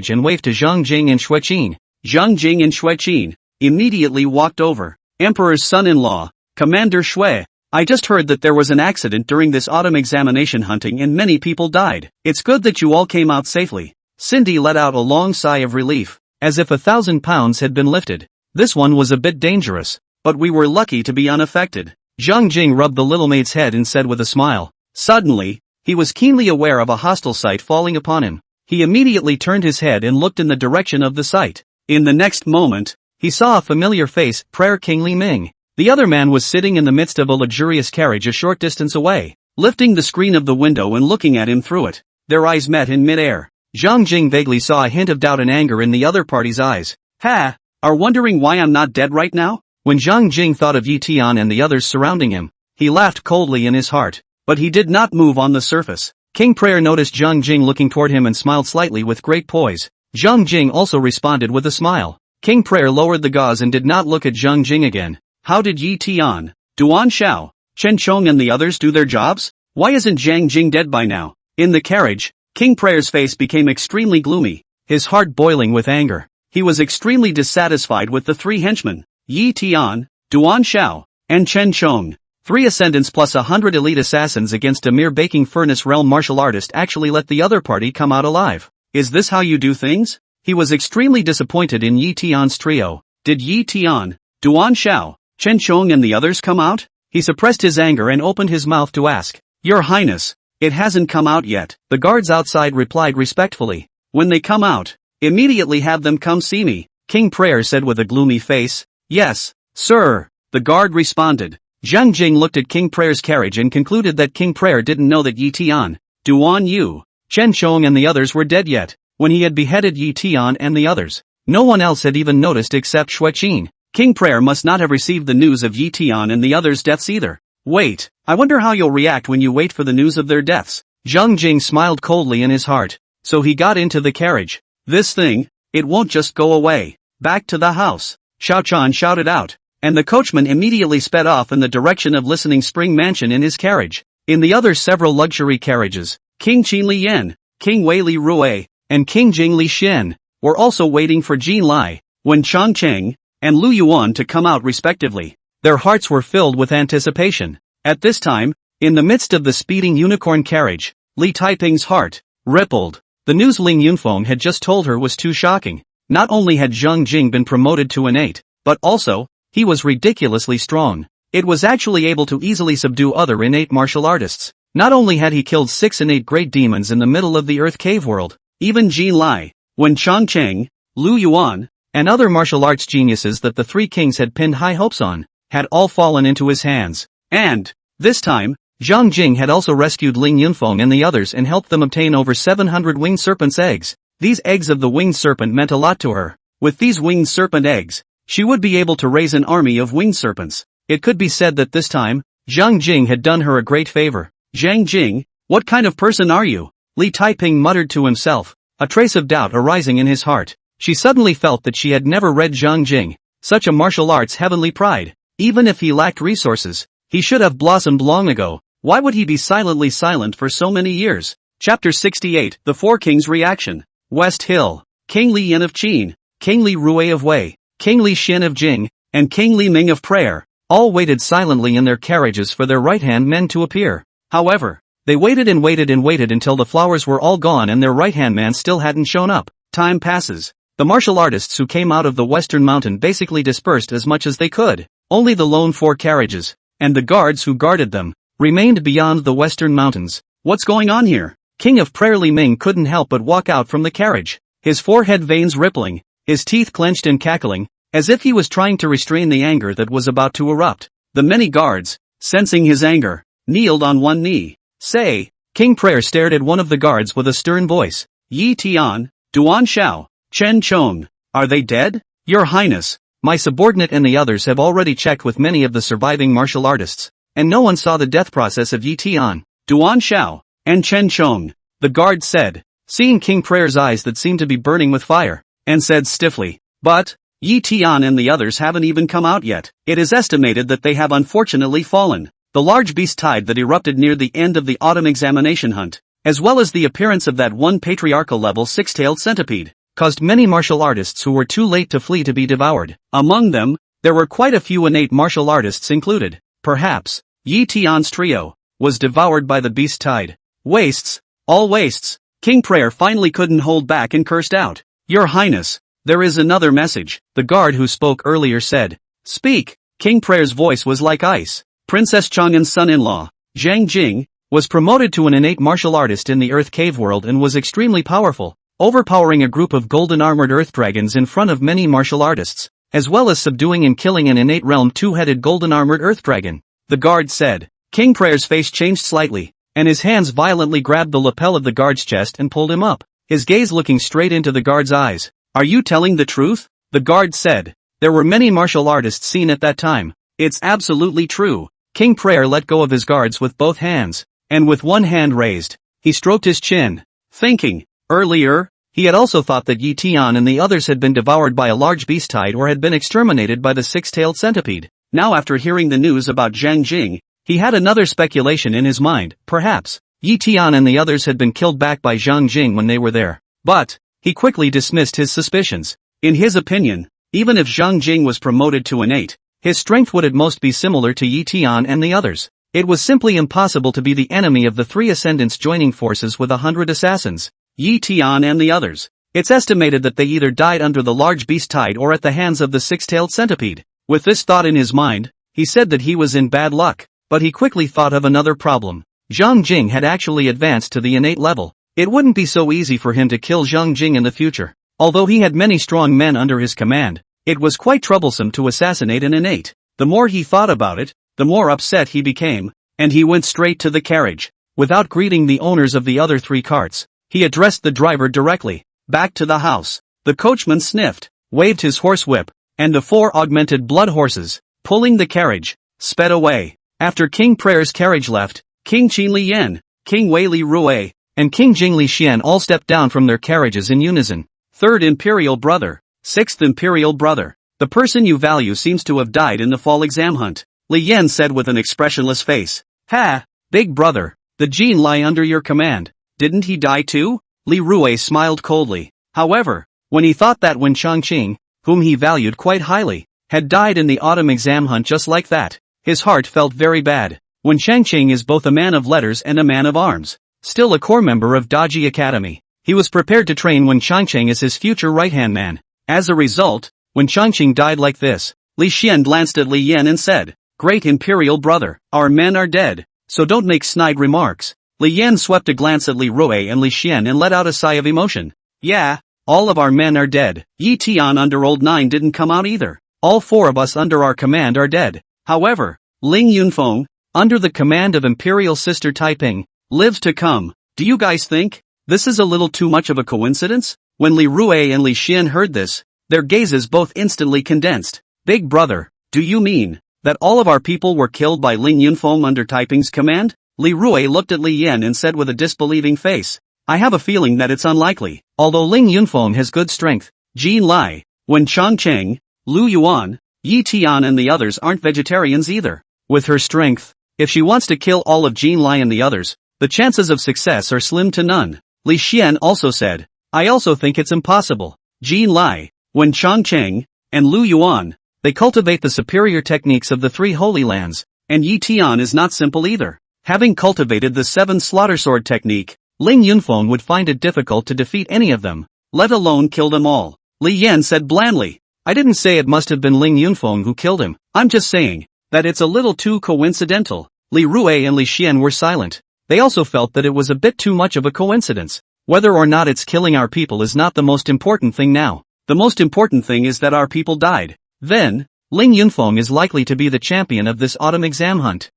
and waved to Zhang Jing and Xue Qin. Zhang Jing and Xue Qin immediately walked over. Emperor's son-in-law, Commander Xue, I just heard that there was an accident during this autumn examination hunting and many people died. It's good that you all came out safely. Cindy let out a long sigh of relief, as if 1,000 pounds had been lifted. This one was a bit dangerous, but we were lucky to be unaffected. Zhang Jing rubbed the little maid's head and said with a smile. Suddenly, he was keenly aware of a hostile sight falling upon him. He immediately turned his head and looked in the direction of the sight. In the next moment, he saw a familiar face, Prayer King Li Ming. The other man was sitting in the midst of a luxurious carriage a short distance away, lifting the screen of the window and looking at him through it. Their eyes met in midair. Zhang Jing vaguely saw a hint of doubt and anger in the other party's eyes. Ha! Are wondering why I'm not dead right now? When Zhang Jing thought of Yi Tian and the others surrounding him, he laughed coldly in his heart, but he did not move on the surface. King Prayer noticed Zhang Jing looking toward him and smiled slightly with great poise. Zhang Jing also responded with a smile. King Prayer lowered the gauze and did not look at Zhang Jing again. How did Yi Tian, Duan Xiao, Chen Chong and the others do their jobs? Why isn't Zhang Jing dead by now? In the carriage, King Prayer's face became extremely gloomy, his heart boiling with anger. He was extremely dissatisfied with the 3 henchmen, Yi Tian, Duan Xiao, and Chen Chong. 3 ascendants plus 100 elite assassins against a mere baking furnace realm martial artist actually let the other party come out alive. Is this how you do things? He was extremely disappointed in Yi Tian's trio. Did Yi Tian, Duan Xiao, Chen Chong and the others come out? he suppressed his anger and opened his mouth to ask, "Your Highness, it hasn't come out yet." The guards outside replied respectfully, "When they come out, immediately have them come see me." King Prayer said with a gloomy face, "Yes, sir." The guard responded. Zhang Jing looked at King Prayer's carriage and concluded that King Prayer didn't know that Yi Tian, Duan Yu, Chen Chong and the others were dead yet, when he had beheaded Yi Tian and the others. No one else had even noticed except Xue Qin. King Prayer must not have received the news of Yi Tian and the others' deaths either. "Wait, I wonder how you'll react when you wait for the news of their deaths." Zhang Jing smiled coldly in his heart, so he got into the carriage. "This thing, it won't just go away. Back to the house," Xiao Chan shouted out, and the coachman immediately sped off in the direction of Listening Spring Mansion in his carriage. In the other several luxury carriages, King Qin Li Yan, King Wei Li Rui, and King Jing Li Xian were also waiting for Jin Lai, Wen Changcheng, and Lu Yuan to come out respectively. Their hearts were filled with anticipation. At this time, in the midst of the speeding unicorn carriage, Li Taiping's heart rippled. The news Ling Yunfeng had just told her was too shocking. Not only had Zhang Jing been promoted to innate, but also, he was ridiculously strong. It was actually able to easily subdue other innate martial artists. Not only had he killed 6 innate great demons in the middle of the Earth Cave world, even Jin Lai, Wen Changcheng, Lu Yuan, and other martial arts geniuses that the three kings had pinned high hopes on, had all fallen into his hands. And, this time, Zhang Jing had also rescued Ling Yunfeng and the others and helped them obtain over 700 winged serpent's eggs. These eggs of the winged serpent meant a lot to her. With these winged serpent eggs, she would be able to raise an army of winged serpents. It could be said that this time, Zhang Jing had done her a great favor. "Zhang Jing, what kind of person are you?" Li Taiping muttered to himself, a trace of doubt arising in his heart. She suddenly felt that she had never read Zhang Jing, such a martial arts heavenly pride. Even if he lacked resources, he should have blossomed long ago. Why would he be silently silent for so many years? Chapter 68, The Four Kings' Reaction. West Hill. King Li Yan of Qin, King Li Rui of Wei, King Li Xian of Jing, and King Li Ming of Prayer, all waited silently in their carriages for their right-hand men to appear. However, they waited and waited and waited until the flowers were all gone and their right-hand man still hadn't shown up. Time passes. The martial artists who came out of the western mountain basically dispersed as much as they could. Only the lone 4 carriages, and the guards who guarded them, remained beyond the western mountains. "What's going on here?" King of Prayer Li Ming couldn't help but walk out from the carriage, his forehead veins rippling, his teeth clenched and cackling, as if he was trying to restrain the anger that was about to erupt. The many guards, sensing his anger, kneeled on one knee. "Say," King Prayer stared at one of the guards with a stern voice, "Yi Tian, Duan Xiao, Chen Chong, are they dead?" "Your Highness, my subordinate and the others have already checked with many of the surviving martial artists, and no one saw the death process of Yi Tian, Duan Xiao, and Chen Chong," the guard said, seeing King Prayer's eyes that seemed to be burning with fire, and said stiffly, "But, Yi Tian and the others haven't even come out yet. It is estimated that they have unfortunately fallen." The large beast tide that erupted near the end of the autumn examination hunt, as well as the appearance of that one patriarchal level 6-tailed centipede, caused many martial artists who were too late to flee to be devoured. Among them, there were quite a few innate martial artists included. Perhaps, Yi Tian's trio was devoured by the beast tide. "Wastes, all wastes." King Prayer finally couldn't hold back and cursed out, "Your Highness, there is another message." The guard who spoke earlier said, "Speak." King Prayer's voice was like ice. Princess Chang'an's son-in-law, Zhang Jing, was promoted to an innate martial artist in the Earth Cave world and was extremely powerful, overpowering a group of golden-armored earth dragons in front of many martial artists, as well as subduing and killing an innate realm 2-headed golden-armored earth dragon. The guard said. King Prayer's face changed slightly, and his hands violently grabbed the lapel of the guard's chest and pulled him up, his gaze looking straight into the guard's eyes. "Are you telling the truth?" the guard said. There were many martial artists seen at that time. "It's absolutely true." King Prayer let go of his guards with both hands, and with one hand raised, he stroked his chin, thinking. Earlier, he had also thought that Yi Tian and the others had been devoured by a large beast tide or had been exterminated by the 6-tailed centipede. Now after hearing the news about Zhang Jing, he had another speculation in his mind. Perhaps, Yi Tian and the others had been killed back by Zhang Jing when they were there. But, he quickly dismissed his suspicions. In his opinion, even if Zhang Jing was promoted to innate, his strength would at most be similar to Yi Tian and the others. It was simply impossible to be the enemy of the 3 ascendants joining forces with 100 assassins. Yi Tian and the others. It's estimated that they either died under the large beast tide or at the hands of the 6-tailed centipede. With this thought in his mind, He said that he was in bad luck, but he quickly thought of another problem. Zhang Jing had actually advanced to the innate level. It wouldn't be so easy for him to kill Zhang Jing in the future. Although he had many strong men under his command, it was quite troublesome to assassinate an innate. The more he thought about it, the more upset he became, and he went straight to the carriage. Without greeting the owners of the other 3 carts, he addressed the driver directly. Back to the house. The coachman sniffed, waved his horsewhip, and the 4 augmented blood horses, pulling the carriage, sped away. After King Prair's carriage left, King Qin Li Yan, King Wei Li Rui, and King Jing Li Xian all stepped down from their carriages in unison. 3rd Imperial Brother, 6th Imperial Brother. The person you value seems to have died in the fall exam hunt, Li Yan said with an expressionless face. Ha, big brother, the Jin lie under your command. Didn't he die too? Li Rui smiled coldly. However, when he thought that when Changqing, whom he valued quite highly, had died in the autumn exam hunt just like that, his heart felt very bad. When Changqing is both a man of letters and a man of arms, still a core member of Daji Academy, he was prepared to train when Changqing as his future right-hand man. As a result, when Changqing died like this, Li Xian glanced at Li Yan and said, "Great Imperial Brother, our men are dead, so don't make snide remarks." Li Yan swept a glance at Li Rui and Li Xian and let out a sigh of emotion. Yeah, all of our men are dead. Yi Tian under Old 9 didn't come out either. All 4 of us under our command are dead. However, Ling Yunfeng, under the command of Imperial Sister Taiping, lives to come. Do you guys think this is a little too much of a coincidence? When Li Rui and Li Xian heard this, their gazes both instantly condensed. Big brother, do you mean that all of our people were killed by Ling Yunfeng under Taiping's command? Li Rui looked at Li Yan and said with a disbelieving face, I have a feeling that it's unlikely. Although Ling Yunfeng has good strength, Jin Lai, Wen Changcheng, Lu Yuan, Yi Tian and the others aren't vegetarians either. With her strength, if she wants to kill all of Jin Lai and the others, the chances of success are slim to none. Li Xian also said, I also think it's impossible. Jin Lai, Wen Changcheng, and Lu Yuan, they cultivate the superior techniques of the 3 Holy Lands, and Yi Tian is not simple either. Having cultivated the 7 slaughter sword technique, Ling Yunfeng would find it difficult to defeat any of them, let alone kill them all. Li Yan said blandly, I didn't say it must have been Ling Yunfeng who killed him, I'm just saying that it's a little too coincidental. Li Rui and Li Xian were silent. They also felt that it was a bit too much of a coincidence. Whether or not it's killing our people is not the most important thing now. The most important thing is that our people died. Then, Ling Yunfeng is likely to be the champion of this autumn exam hunt.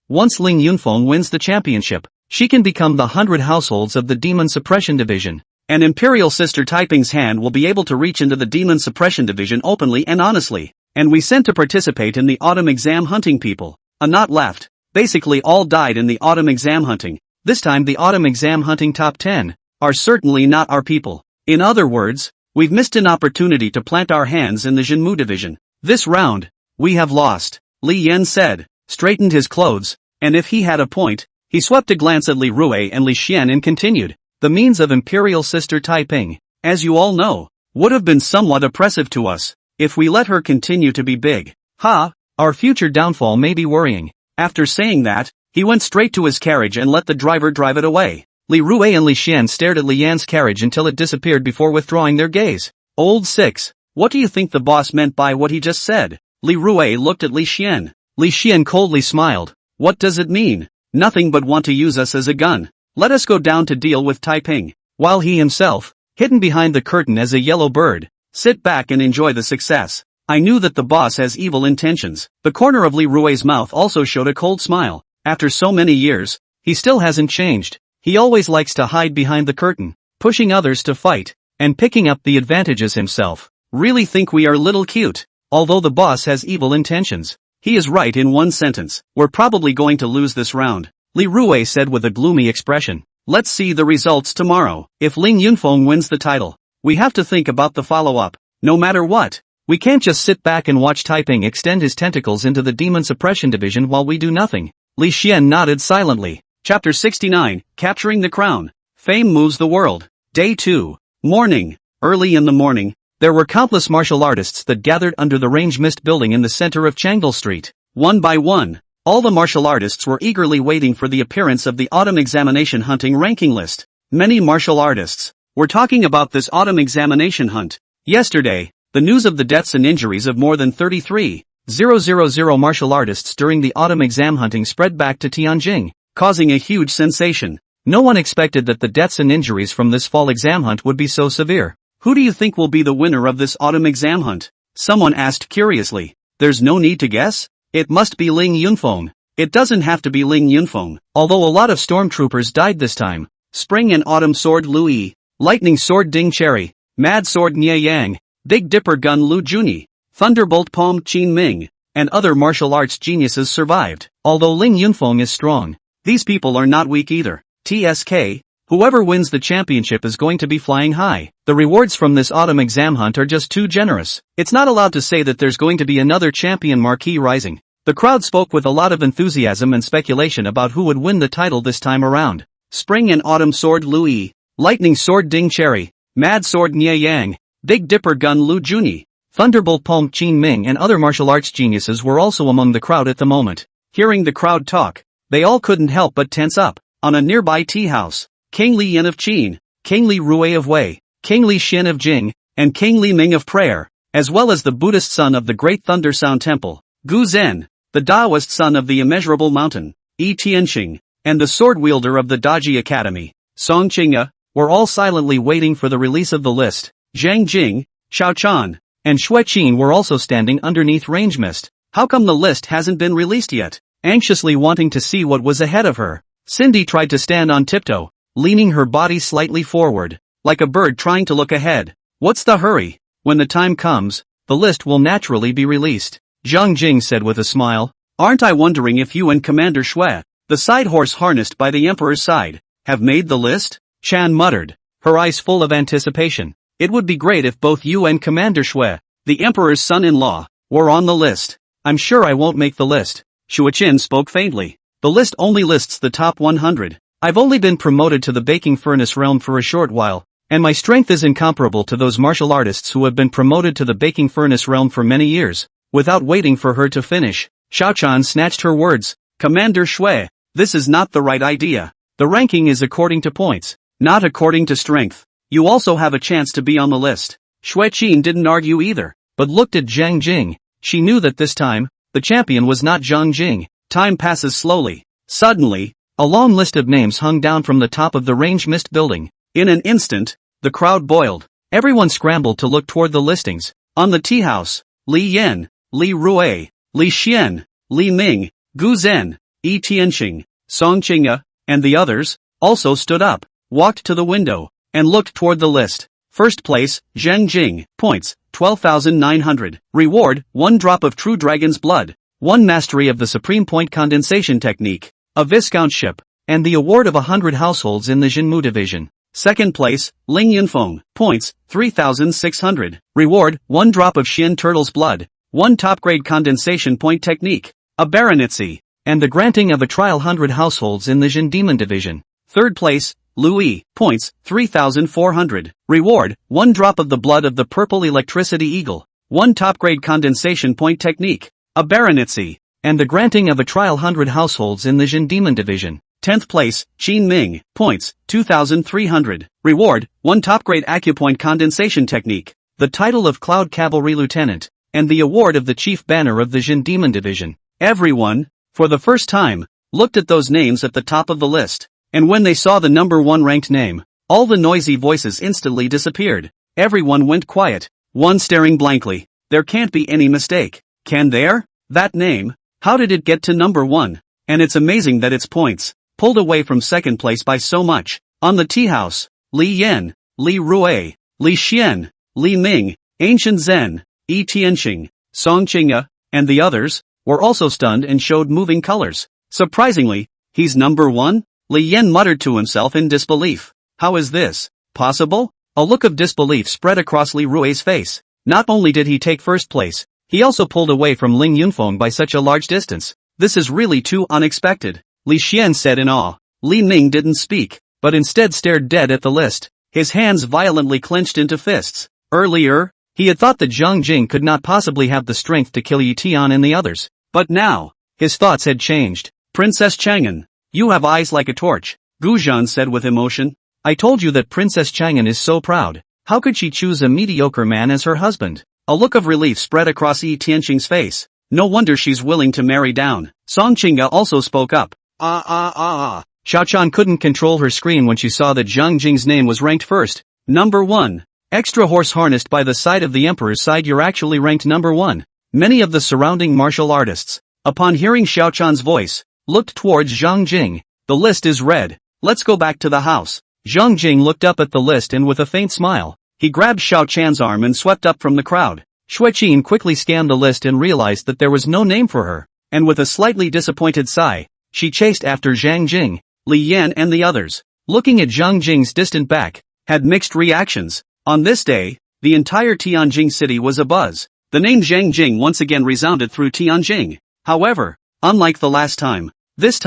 Once Ling Yunfeng wins the championship, she can become the 100 households of the Demon Suppression Division. And Imperial Sister Taiping's hand will be able to reach into the Demon Suppression Division openly and honestly. And we sent to participate in the autumn exam hunting people. A knot left. Basically all died in the autumn exam hunting. This time the autumn exam hunting top 10 are certainly not our people. In other words, we've missed an opportunity to plant our hands in the Jinmu Division. This round, we have lost. Li Yan said, straightened his clothes, and if he had a point, he swept a glance at Li Rui and Li Xian and continued. The means of Imperial Sister Taiping, as you all know, would have been somewhat oppressive to us, if we let her continue to be big. Our future downfall may be worrying. After saying that, he went straight to his carriage and let the driver drive it away. Li Rui and Li Xian stared at Li Yan's carriage until it disappeared before withdrawing their gaze. Old 6, what do you think the boss meant by what he just said? Li Rui looked at Li Xian. Li Xian coldly smiled. What does it mean? Nothing but want to use us as a gun. Let us go down to deal with Taiping. While he himself, hidden behind the curtain as a yellow bird, sit back and enjoy the success. I knew that the boss has evil intentions. The corner of Li Rui's mouth also showed a cold smile. After so many years, he still hasn't changed. He always likes to hide behind the curtain, pushing others to fight, and picking up the advantages himself. Really think we are little cute. Although the boss has evil intentions, he is right in one sentence. We're probably going to lose this round. Li Rui said with a gloomy expression. Let's see the results tomorrow. If Ling Yunfeng wins the title, we have to think about the follow-up. No matter what, we can't just sit back and watch Taiping extend his tentacles into the Demon Suppression Division while we do nothing. Li Xian nodded silently. Chapter 69, Capturing the Crown. Fame moves the world. Day 2. Morning. Early in the morning, there were countless martial artists that gathered under the Range Mist building in the center of Chang'an Street. One by one, all the martial artists were eagerly waiting for the appearance of the autumn examination hunting ranking list. Many martial artists were talking about this autumn examination hunt. Yesterday, the news of the deaths and injuries of more than 33 000 martial artists during the autumn exam hunting spread back to Tianjin, causing a huge sensation. No one expected that the deaths and injuries from this fall exam hunt would be so severe. Who do you think will be the winner of this autumn exam hunt? Someone asked curiously. There's no need to guess? It must be Ling Yunfeng. It doesn't have to be Ling Yunfeng, although a lot of stormtroopers died this time. Spring and Autumn Sword Lu Yi, Lightning Sword Ding Cherry, Mad Sword Nye Yang, Big Dipper Gun Lu Juni, Thunderbolt Palm Qin Ming, and other martial arts geniuses survived. Although Ling Yunfeng is strong, these people are not weak either. TSK, whoever wins the championship is going to be flying high. The rewards from this autumn exam hunt are just too generous. It's not allowed to say that there's going to be another champion marquee rising. The crowd spoke with a lot of enthusiasm and speculation about who would win the title this time around. Spring and Autumn Sword Lu Yi, Lightning Sword Ding Cherry, Mad Sword Nye Yang, Big Dipper Gun Lu Juni, Thunderbolt Palm Qin Ming and other martial arts geniuses were also among the crowd at the moment. Hearing the crowd talk, they all couldn't help but tense up. On a nearby tea house, King Li Yan of Qin, King Li Rui of Wei, King Li Xin of Jing, and King Li Ming of Prayer, as well as the Buddhist son of the Great Thunder Sound Temple, Gu Zhen, the Taoist son of the Immeasurable Mountain, Yi Tianxing, and the sword wielder of the Daji Academy, Song Qingya, were all silently waiting for the release of the list. Zhang Jing, Xiao Chan, and Xue Qin were also standing underneath range mist. How come the list hasn't been released yet? Anxiously wanting to see what was ahead of her, Cindy tried to stand on tiptoe, leaning her body slightly forward, like a bird trying to look ahead. What's the hurry? When the time comes, the list will naturally be released, Zhang Jing said with a smile. Aren't I wondering if you and Commander Xue, the side horse harnessed by the Emperor's side, have made the list? Chan muttered, her eyes full of anticipation. It would be great if both you and Commander Xue, the Emperor's son-in-law, were on the list. I'm sure I won't make the list. Shuoqin spoke faintly. The list only lists the top 100. I've only been promoted to the baking furnace realm for a short while, and my strength is incomparable to those martial artists who have been promoted to the baking furnace realm for many years. Without waiting for her to finish, Xiaochan snatched her words. Commander Xue, this is not the right idea. The ranking is according to points, not according to strength. You also have a chance to be on the list. Xue Qin didn't argue either, but looked at Zhang Jing. She knew that this time, the champion was not Zhang Jing. Time passes slowly. Suddenly, a long list of names hung down from the top of the range mist building. In an instant, the crowd boiled. Everyone scrambled to look toward the listings. On the tea house, Li Yan, Li Rui, Li Xian, Li Ming, Gu Zhen, Yi Tianxing, Song Qingya, and the others, also stood up, walked to the window, and looked toward the list. First place, Zhang Jing, points, 12,900. Reward, 1 drop of true dragon's blood, 1 mastery of the supreme point condensation technique, a viscountship, and the award of 100 households in the Jinmu division. Second place, Ling Yunfeng, points, 3,600. Reward, 1 drop of Xian turtle's blood, 1 top-grade condensation point technique, a baronetcy, and the granting of a trial 100 households in the Jin demon division. Third place, Louis, points, 3,400. Reward, 1 drop of the blood of the purple electricity eagle, 1 top-grade condensation point technique, a baronetcy, and the granting of a trial 100 households in the Jin demon division. 10th place, Qin Ming, points, 2,300. Reward, 1 top-grade acupoint condensation technique, the title of Cloud Cavalry Lieutenant, and the award of the chief banner of the Jin demon division. Everyone, for the first time, looked at those names at the top of the list, and when they saw the number 1 ranked name, all the noisy voices instantly disappeared. Everyone went quiet, one staring blankly. There can't be any mistake, can there? That name, how did it get to number 1? And it's amazing that its points, pulled away from second place by so much. On the tea house, Li Yan, Li Rui, Li Xian, Li Ming, Ancient Zen, Yi Tianxing, Song Qingya, and the others, were also stunned and showed moving colors. Surprisingly, he's number 1? Li Yan muttered to himself in disbelief. How is this possible? A look of disbelief spread across Li Rui's face. Not only did he take first place, he also pulled away from Ling Yunfeng by such a large distance. This is really too unexpected, Li Xian said in awe. Li Ming didn't speak, but instead stared dead at the list, his hands violently clenched into fists. Earlier, he had thought that Zhang Jing could not possibly have the strength to kill Yi Tian and the others. But now, his thoughts had changed. Princess Chang'an, you have eyes like a torch, Gu Zhan said with emotion. I told you that Princess Chang'an is so proud. How could she choose a mediocre man as her husband? A look of relief spread across Yi Tianxing's face. no wonder she's willing to marry down. Song Qingga also spoke up. Xiaochan couldn't control her scream when she saw that Zhang Jing's name was ranked first. Number 1. Extra horse harnessed by the side of the emperor's side. You're actually ranked number 1. Many of the surrounding martial artists, upon hearing Xiaochan's voice, looked towards Zhang Jing. The list is read. Let's go back to the house. Zhang Jing looked up at the list and with a faint smile, he grabbed Xiaochan's arm and swept up from the crowd. Xueqin quickly scanned the list and realized that there was no name for her, and with a slightly disappointed sigh, she chased after Zhang Jing. Li Yan and the others, looking at Zhang Jing's distant back, had mixed reactions. On this day, the entire Tianjing city was abuzz. The name Zhang Jing once again resounded through Tianjing. However, unlike the last time, this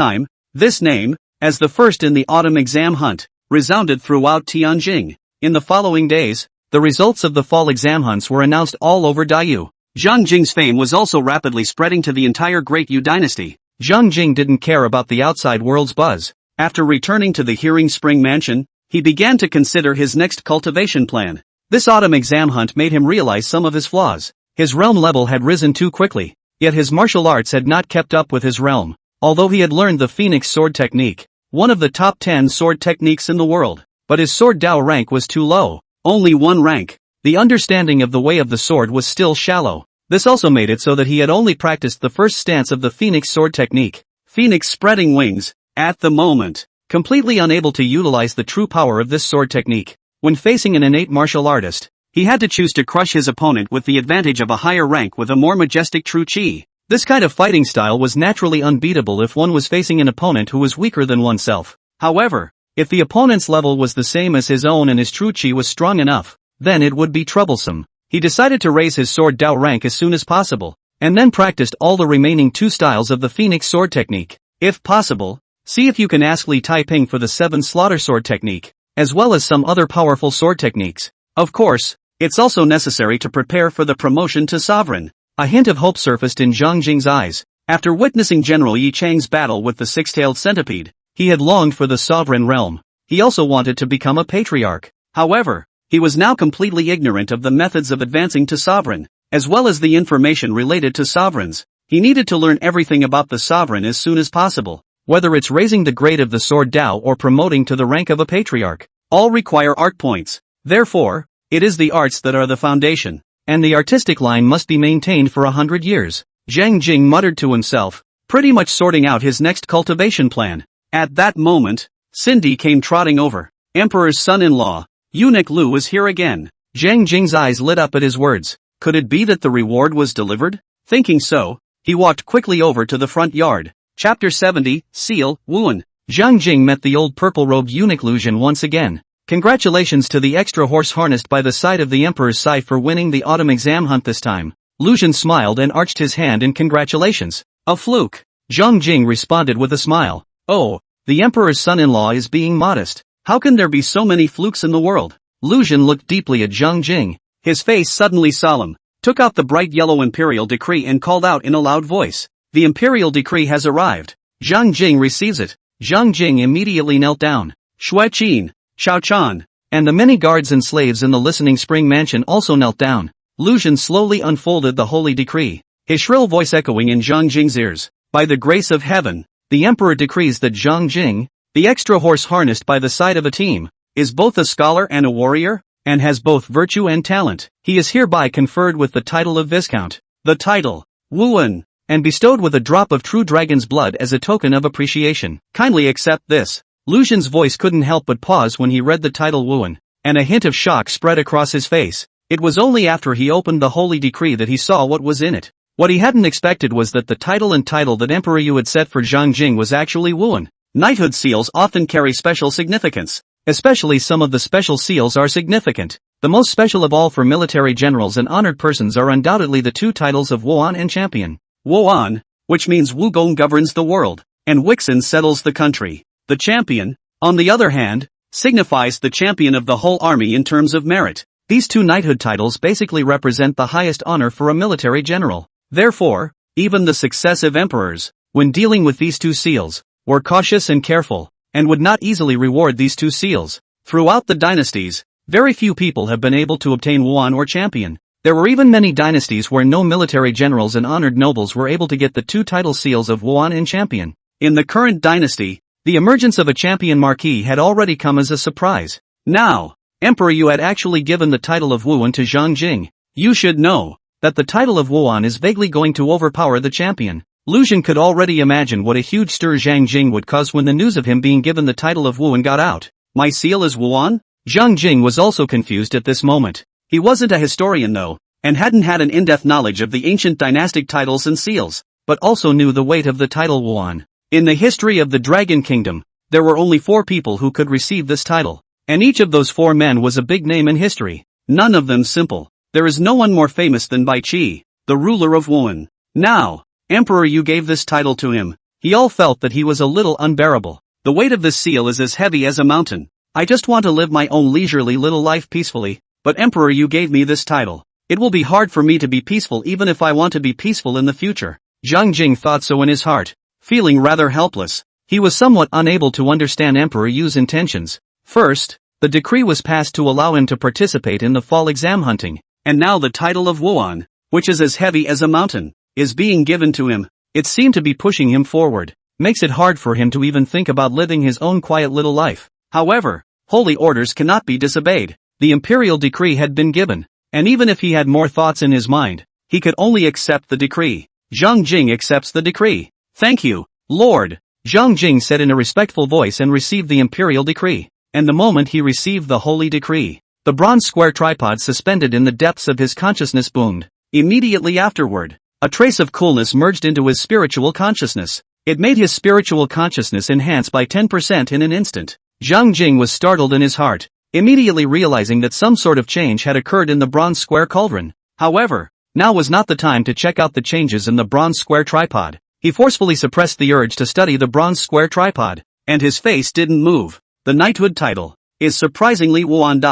name, as the first in the autumn exam hunt, resounded throughout Tianjing. In the following days, the results of the fall exam hunts were announced all over Daiyu. Zhang Jing's fame was also rapidly spreading to the entire Great Yu Dynasty. Zhang Jing didn't care about the outside world's buzz. After returning to the Hearing Spring Mansion, he began to consider his next cultivation plan. This autumn exam hunt made him realize some of his flaws. His realm level had risen too quickly, yet his martial arts had not kept up with his realm. Although he had learned the Phoenix sword technique, one of the top 10 sword techniques in the world, but his sword Dao rank was too low, only 1 rank. The understanding of the way of the sword was still shallow. This also made it so that he had only practiced the first stance of the Phoenix sword technique, Phoenix spreading wings, at the moment, completely unable to utilize the true power of this sword technique. When facing an innate martial artist, he had to choose to crush his opponent with the advantage of a higher rank with a more majestic true chi. This kind of fighting style was naturally unbeatable if one was facing an opponent who was weaker than oneself. However, if the opponent's level was the same as his own and his true chi was strong enough, then it would be troublesome. He decided to raise his sword Dao rank as soon as possible, and then practiced all the remaining 2 styles of the Phoenix sword technique. If possible, see if you can ask Li Taiping for the 7 slaughter sword technique, as well as some other powerful sword techniques. Of course, it's also necessary to prepare for the promotion to sovereign. A hint of hope surfaced in Zhang Jing's eyes. After witnessing General Yi Chang's battle with the 6-tailed centipede, he had longed for the sovereign realm. He also wanted to become a patriarch. However, he was now completely ignorant of the methods of advancing to sovereign, as well as the information related to sovereigns. He needed to learn everything about the sovereign as soon as possible, whether it's raising the grade of the sword Dao or promoting to the rank of a patriarch. All require art points. Therefore, it is the arts that are the foundation, and the artistic line must be maintained for 100 years. Zhang Jing muttered to himself, pretty much sorting out his next cultivation plan. At that moment, Cindy came trotting over. Emperor's son-in-law, Eunuch Lu, was here again. Zhang Jing's eyes lit up at his words. Could it be that the reward was delivered? Thinking so, he walked quickly over to the front yard. Chapter 70, Seal, Wuan. Zhang Jing met the old purple-robed eunuch Lu Jin once again. Congratulations to the extra horse harnessed by the side of the emperor's side for winning the autumn exam hunt this time. Lu Jin smiled and arched his hand in congratulations. A fluke. Zhang Jing responded with a smile. Oh, the emperor's son-in-law is being modest. How can there be so many flukes in the world? Lu Jin looked deeply at Zhang Jing. His face suddenly solemn, took out the bright yellow imperial decree and called out in a loud voice. The imperial decree has arrived. Zhang Jing receives it. Zhang Jing immediately knelt down. Xueqin, Xiaochan, and the many guards and slaves in the listening spring mansion also knelt down. Lu Jin slowly unfolded the holy decree, his shrill voice echoing in Zhang Jing's ears. By the grace of heaven, the emperor decrees that Zhang Jing, the extra horse harnessed by the side of a team, is both a scholar and a warrior, and has both virtue and talent. He is hereby conferred with the title of Viscount, the title, Wuan, and bestowed with a drop of true dragon's blood as a token of appreciation. Kindly accept this. Lu Jin's voice couldn't help but pause when he read the title Wuan, and a hint of shock spread across his face. It was only after he opened the holy decree that he saw what was in it. What he hadn't expected was that the title that Emperor Yu had set for Zhang Jing was actually Wuan. Knighthood seals often carry special significance. Especially some of the special seals are significant. The most special of all for military generals and honored persons are undoubtedly the 2 titles of Wuan and Champion. Wuan, which means Wugong governs the world, and Wixin settles the country. The Champion, on the other hand, signifies the champion of the whole army in terms of merit. These 2 knighthood titles basically represent the highest honor for a military general. Therefore, even the successive emperors, when dealing with these 2 seals, were cautious and careful, and would not easily reward these 2 seals. Throughout the dynasties, very few people have been able to obtain Wuan or Champion. There were even many dynasties where no military generals and honored nobles were able to get the 2 title seals of Wuan and Champion. In the current dynasty, the emergence of a champion marquis had already come as a surprise. Now, Emperor Yu had actually given the title of Wuan to Zhang Jing. You should know that the title of Wuan is vaguely going to overpower the champion. Lu Xun could already imagine what a huge stir Zhang Jing would cause when the news of him being given the title of Wuan got out. My seal is Wuan? Zhang Jing was also confused at this moment. He wasn't a historian though, and hadn't had an in-depth knowledge of the ancient dynastic titles and seals, but also knew the weight of the title Wuan. In the history of the Dragon Kingdom, there were only 4 people who could receive this title, and each of those 4 men was a big name in history. None of them simple. There is no one more famous than Bai Qi, the ruler of Wuan. Now, Emperor Yu gave this title to him. He all felt that he was a little unbearable. The weight of this seal is as heavy as a mountain. I just want to live my own leisurely little life peacefully, but Emperor Yu gave me this title. It will be hard for me to be peaceful even if I want to be peaceful in the future. Zhang Jing thought so in his heart, feeling rather helpless. He was somewhat unable to understand Emperor Yu's intentions. First, the decree was passed to allow him to participate in the fall exam hunting, and now the title of Wuan, which is as heavy as a mountain, is being given to him. It seemed to be pushing him forward, makes it hard for him to even think about living his own quiet little life. However, holy orders cannot be disobeyed. The imperial decree had been given, and even if he had more thoughts in his mind, he could only accept the decree. Zhang Jing accepts the decree. Thank you, Lord, Zhang Jing said in a respectful voice and received the imperial decree. And the moment he received the holy decree, the bronze square tripod suspended in the depths of his consciousness boomed. Immediately afterward, a trace of coolness merged into his spiritual consciousness. It made his spiritual consciousness enhance by 10% in an instant. Zhang Jing was startled in his heart, immediately realizing that some sort of change had occurred in the bronze square cauldron. However, now was not the time to check out the changes in the bronze square tripod. He forcefully suppressed the urge to study the bronze square tripod, and his face didn't move. The knighthood title is surprisingly Wuan.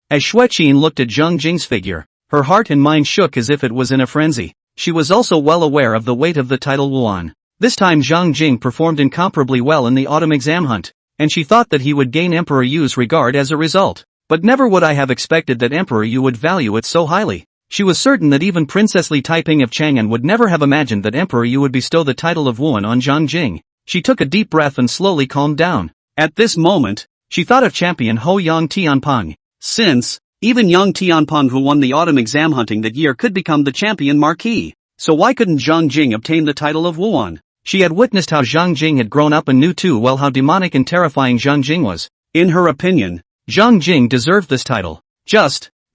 As Xueqin looked at Zhang Jing's figure, her heart and mind shook as if it was in a frenzy. She was also well aware of the weight of the title Wuan. This time Zhang Jing performed incomparably well in the autumn exam hunt, and she thought that he would gain Emperor Yu's regard as a result. But never would I have expected that Emperor Yu would value it so highly. She was certain that even Princess Li Taiping of Chang'an would never have imagined that Emperor Yu would bestow the title of Wuan on Zhang Jing. She took a deep breath and slowly calmed down. At this moment, she thought of champion Ho Yang Tianpeng. Since, even Yang Tianpeng who won the autumn exam hunting that year could become the champion marquis, so why couldn't Zhang Jing obtain the title of Wuan? She had witnessed how Zhang Jing had grown up and knew too well how demonic and terrifying Zhang Jing was. In her opinion, Zhang Jing deserved this title.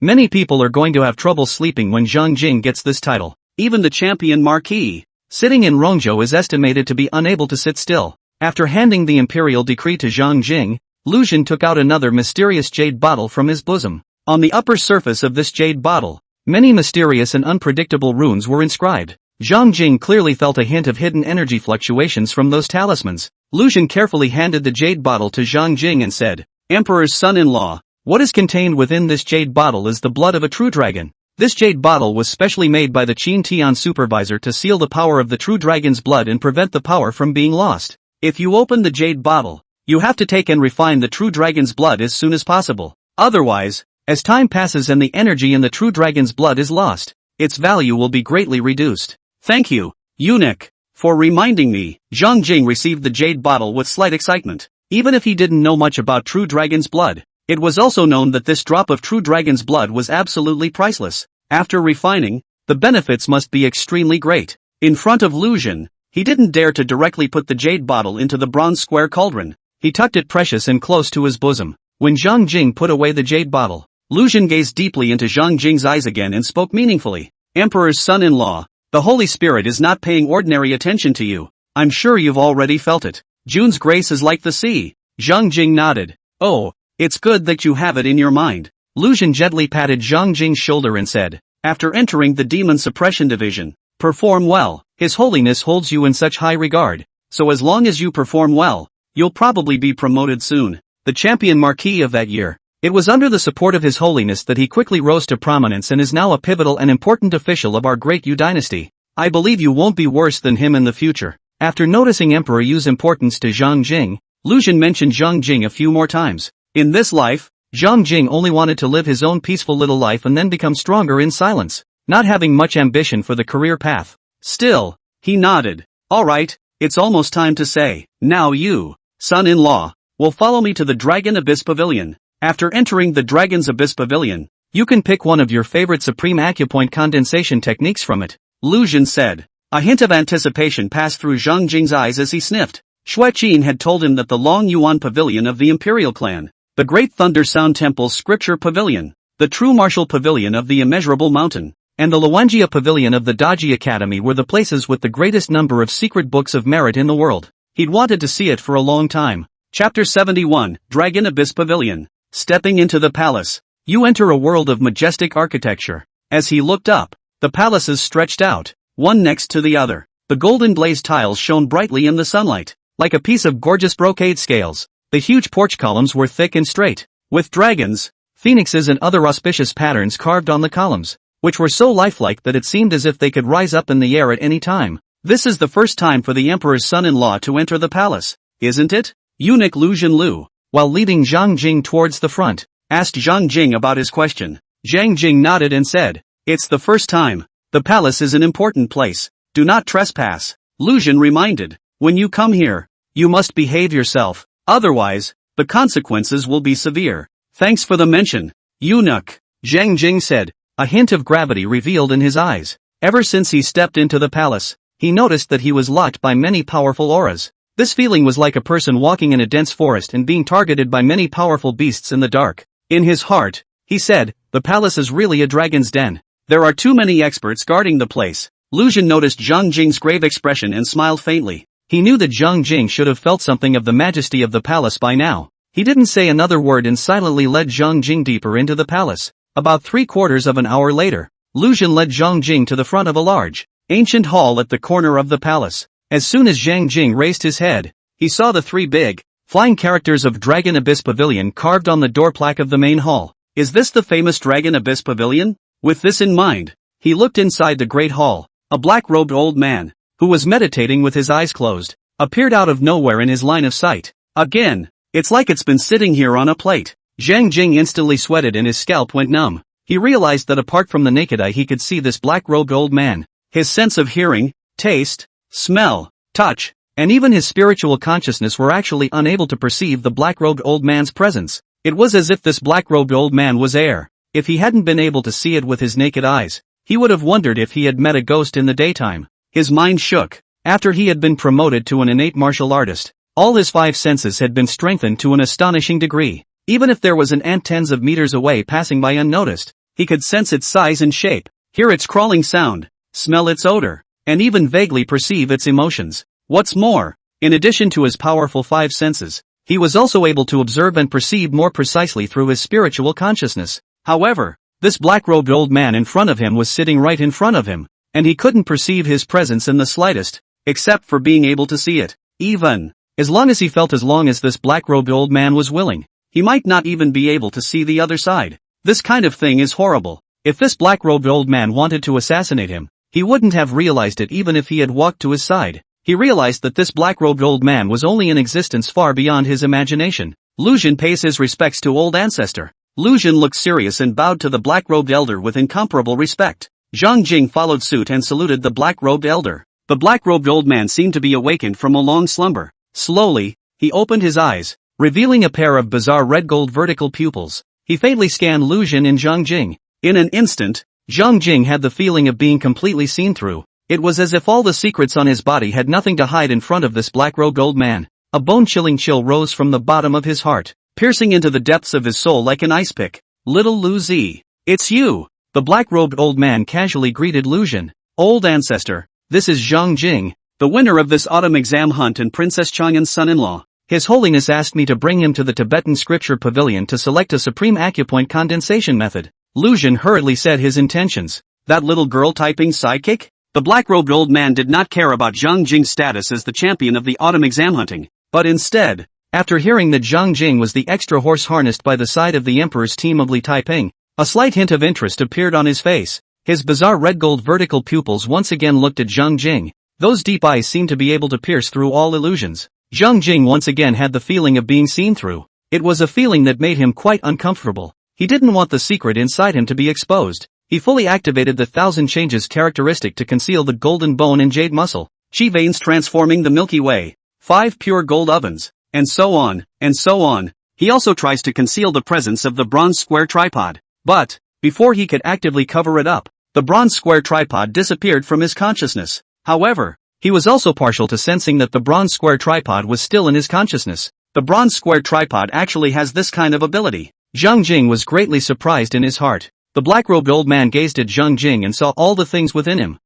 Many people are going to have trouble sleeping when Zhang Jing gets this title. Even the champion marquis, sitting in Rongzhou, is estimated to be unable to sit still. After handing the imperial decree to Zhang Jing, Lu Xun took out another mysterious jade bottle from his bosom. On the upper surface of this jade bottle, many mysterious and unpredictable runes were inscribed. Zhang Jing clearly felt a hint of hidden energy fluctuations from those talismans. Lu Xun carefully handed the jade bottle to Zhang Jing and said, "Emperor's son-in-law, what is contained within this jade bottle is the blood of a true dragon. This jade bottle was specially made by the Qin Tian supervisor to seal the power of the true dragon's blood and prevent the power from being lost. If you open the jade bottle, you have to take and refine the true dragon's blood as soon as possible. Otherwise, as time passes and the energy in the true dragon's blood is lost, its value will be greatly reduced." "Thank you, eunuch, for reminding me." Zhang Jing received the jade bottle with slight excitement. Even if he didn't know much about true dragon's blood, it was also known that this drop of true dragon's blood was absolutely priceless. After refining, the benefits must be extremely great. In front of Lu Xun, he didn't dare to directly put the jade bottle into the bronze square cauldron. He tucked it precious and close to his bosom. When Zhang Jing put away the jade bottle, Lu Xun gazed deeply into Zhang Jing's eyes again and spoke meaningfully. "Emperor's son-in-law, the Holy Spirit is not paying ordinary attention to you. I'm sure you've already felt it. June's grace is like the sea." Zhang Jing nodded. "Oh, it's good that you have it in your mind." Lu Xun gently patted Zhang Jing's shoulder and said, "After entering the Demon Suppression Division, perform well. His Holiness holds you in such high regard, so as long as you perform well, you'll probably be promoted soon." The champion marquis of that year, it was under the support of His Holiness that he quickly rose to prominence and is now a pivotal and important official of our Great Yu Dynasty. "I believe you won't be worse than him in the future." After noticing Emperor Yu's importance to Zhang Jing, Lu Xun mentioned Zhang Jing a few more times. In this life, Zhang Jing only wanted to live his own peaceful little life and then become stronger in silence. not having much ambition for the career path. Still, he nodded. Alright, it's almost time to say, now you, son-in-law, will follow me to the Dragon Abyss Pavilion. After entering the Dragon's Abyss Pavilion, you can pick one of your favorite supreme acupoint condensation techniques from it, Lu Jin said. A hint of anticipation passed through Zhang Jing's eyes as he sniffed. Xue Qin had told him that the Long Yuan Pavilion of the Imperial Clan, the Great Thunder Sound Temple's Scripture Pavilion, the True Martial Pavilion of the Immeasurable Mountain, and the Luanjia Pavilion of the Daji Academy were the places with the greatest number of secret books of merit in the world. He'd wanted to see it for a long time. Chapter 71, Dragon Abyss Pavilion. Stepping into the palace, you enter a world of majestic architecture. As he looked up, the palaces stretched out, one next to the other. The golden glazed tiles shone brightly in the sunlight, like a piece of gorgeous brocade scales. The huge porch columns were thick and straight, with dragons, phoenixes and other auspicious patterns carved on the columns, which were so lifelike that it seemed as if they could rise up in the air at any time. This is the first time for the emperor's son-in-law to enter the palace, isn't it? Eunuch Lu Jinlu, while leading Zhang Jing towards the front, asked Zhang Jing about his question. Zhang Jing nodded and said, "It's the first time. The palace is an important place. Do not trespass." Lu Jin reminded, "When you come here, you must behave yourself, otherwise, the consequences will be severe." "Thanks for the mention, eunuch," Zhang Jing said, a hint of gravity revealed in his eyes. Ever since he stepped into the palace, he noticed that he was locked by many powerful auras. This feeling was like a person walking in a dense forest and being targeted by many powerful beasts in the dark. In his heart, he said, "The palace is really a dragon's den. There are too many experts guarding the place." Lu Jin noticed Zhang Jing's grave expression and smiled faintly. He knew that Zhang Jing should have felt something of the majesty of the palace by now. He didn't say another word and silently led Zhang Jing deeper into the palace. About 3/4 of an hour later, Lu Jin led Zhang Jing to the front of a large, ancient hall at the corner of the palace. As soon as Zhang Jing raised his head, he saw the 3 big, flying characters of Dragon Abyss Pavilion carved on the door plaque of the main hall. Is this the famous Dragon Abyss Pavilion? With this in mind, he looked inside the great hall. A black-robed old man, who was meditating with his eyes closed, appeared out of nowhere in his line of sight. Again, it's like it's been sitting here on a plate. Zhang Jing instantly sweated and his scalp went numb. He realized that apart from the naked eye he could see this black-robed old man. His sense of hearing, taste, smell, touch, and even his spiritual consciousness were actually unable to perceive the black-robed old man's presence. It was as if this black-robed old man was air. If he hadn't been able to see it with his naked eyes, he would have wondered if he had met a ghost in the daytime. His mind shook. After he had been promoted to an innate martial artist, all his 5 senses had been strengthened to an astonishing degree. Even if there was an ant tens of meters away passing by unnoticed, he could sense its size and shape, hear its crawling sound, smell its odor, and even vaguely perceive its emotions. What's more, in addition to his powerful 5 senses, he was also able to observe and perceive more precisely through his spiritual consciousness. However, this black-robed old man in front of him was sitting right in front of him, and he couldn't perceive his presence in the slightest, except for being able to see it. Even as long as this black-robed old man was willing, he might not even be able to see the other side. This kind of thing is horrible. If this black-robed old man wanted to assassinate him, he wouldn't have realized it even if he had walked to his side. He realized that this black-robed old man was only in existence far beyond his imagination. Lu Jin pays his respects to old ancestor. Lu Jin looked serious and bowed to the black-robed elder with incomparable respect. Zhang Jing followed suit and saluted the black-robed elder. The black-robed old man seemed to be awakened from a long slumber. Slowly, he opened his eyes, revealing a pair of bizarre red-gold vertical pupils. He faintly scanned Lu Jin and Zhang Jing. In an instant, Zhang Jing had the feeling of being completely seen through. It was as if all the secrets on his body had nothing to hide in front of this black-robed old man. A bone-chilling chill rose from the bottom of his heart, piercing into the depths of his soul like an ice pick. "Little Lu Zi, it's you!" The black-robed old man casually greeted Lu Jin. "Old ancestor, this is Zhang Jing, the winner of this autumn exam hunt and Princess Chang'an's son-in-law. His Holiness asked me to bring him to the Tibetan Scripture Pavilion to select a supreme acupoint condensation method." Lu Jin hurriedly said his intentions. "That little girl typing sidekick?" The black-robed old man did not care about Zhang Jing's status as the champion of the autumn exam hunting, but instead, after hearing that Zhang Jing was the extra horse harnessed by the side of the emperor's team of Li Taiping, a slight hint of interest appeared on his face. His bizarre red-gold vertical pupils once again looked at Zhang Jing. Those deep eyes seemed to be able to pierce through all illusions. Zhang Jing once again had the feeling of being seen through. It was a feeling that made him quite uncomfortable. He didn't want the secret inside him to be exposed. he fully activated the 1,000 changes characteristic to conceal the golden bone and jade muscle, chi veins transforming the Milky Way, 5 pure gold ovens, and so on, and so on. He also tries to conceal the presence of the bronze square tripod. But, before he could actively cover it up, the bronze square tripod disappeared from his consciousness. However, he was also partial to sensing that the bronze square tripod was still in his consciousness. The bronze square tripod actually has this kind of ability. Zhang Jing was greatly surprised in his heart. The black-robed old man gazed at Zhang Jing and saw all the things within him.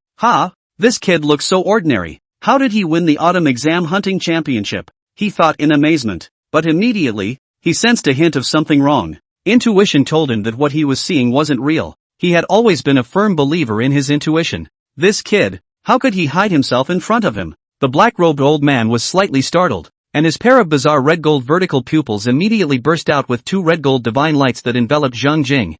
This kid looks so ordinary. How did he win the autumn exam hunting championship? He thought in amazement. But immediately, he sensed a hint of something wrong. Intuition told him that what he was seeing wasn't real. He had always been a firm believer in his intuition. This kid, how could he hide himself in front of him? The black-robed old man was slightly startled, and his pair of bizarre red-gold vertical pupils immediately burst out with 2 red-gold divine lights that enveloped Zhang Jing.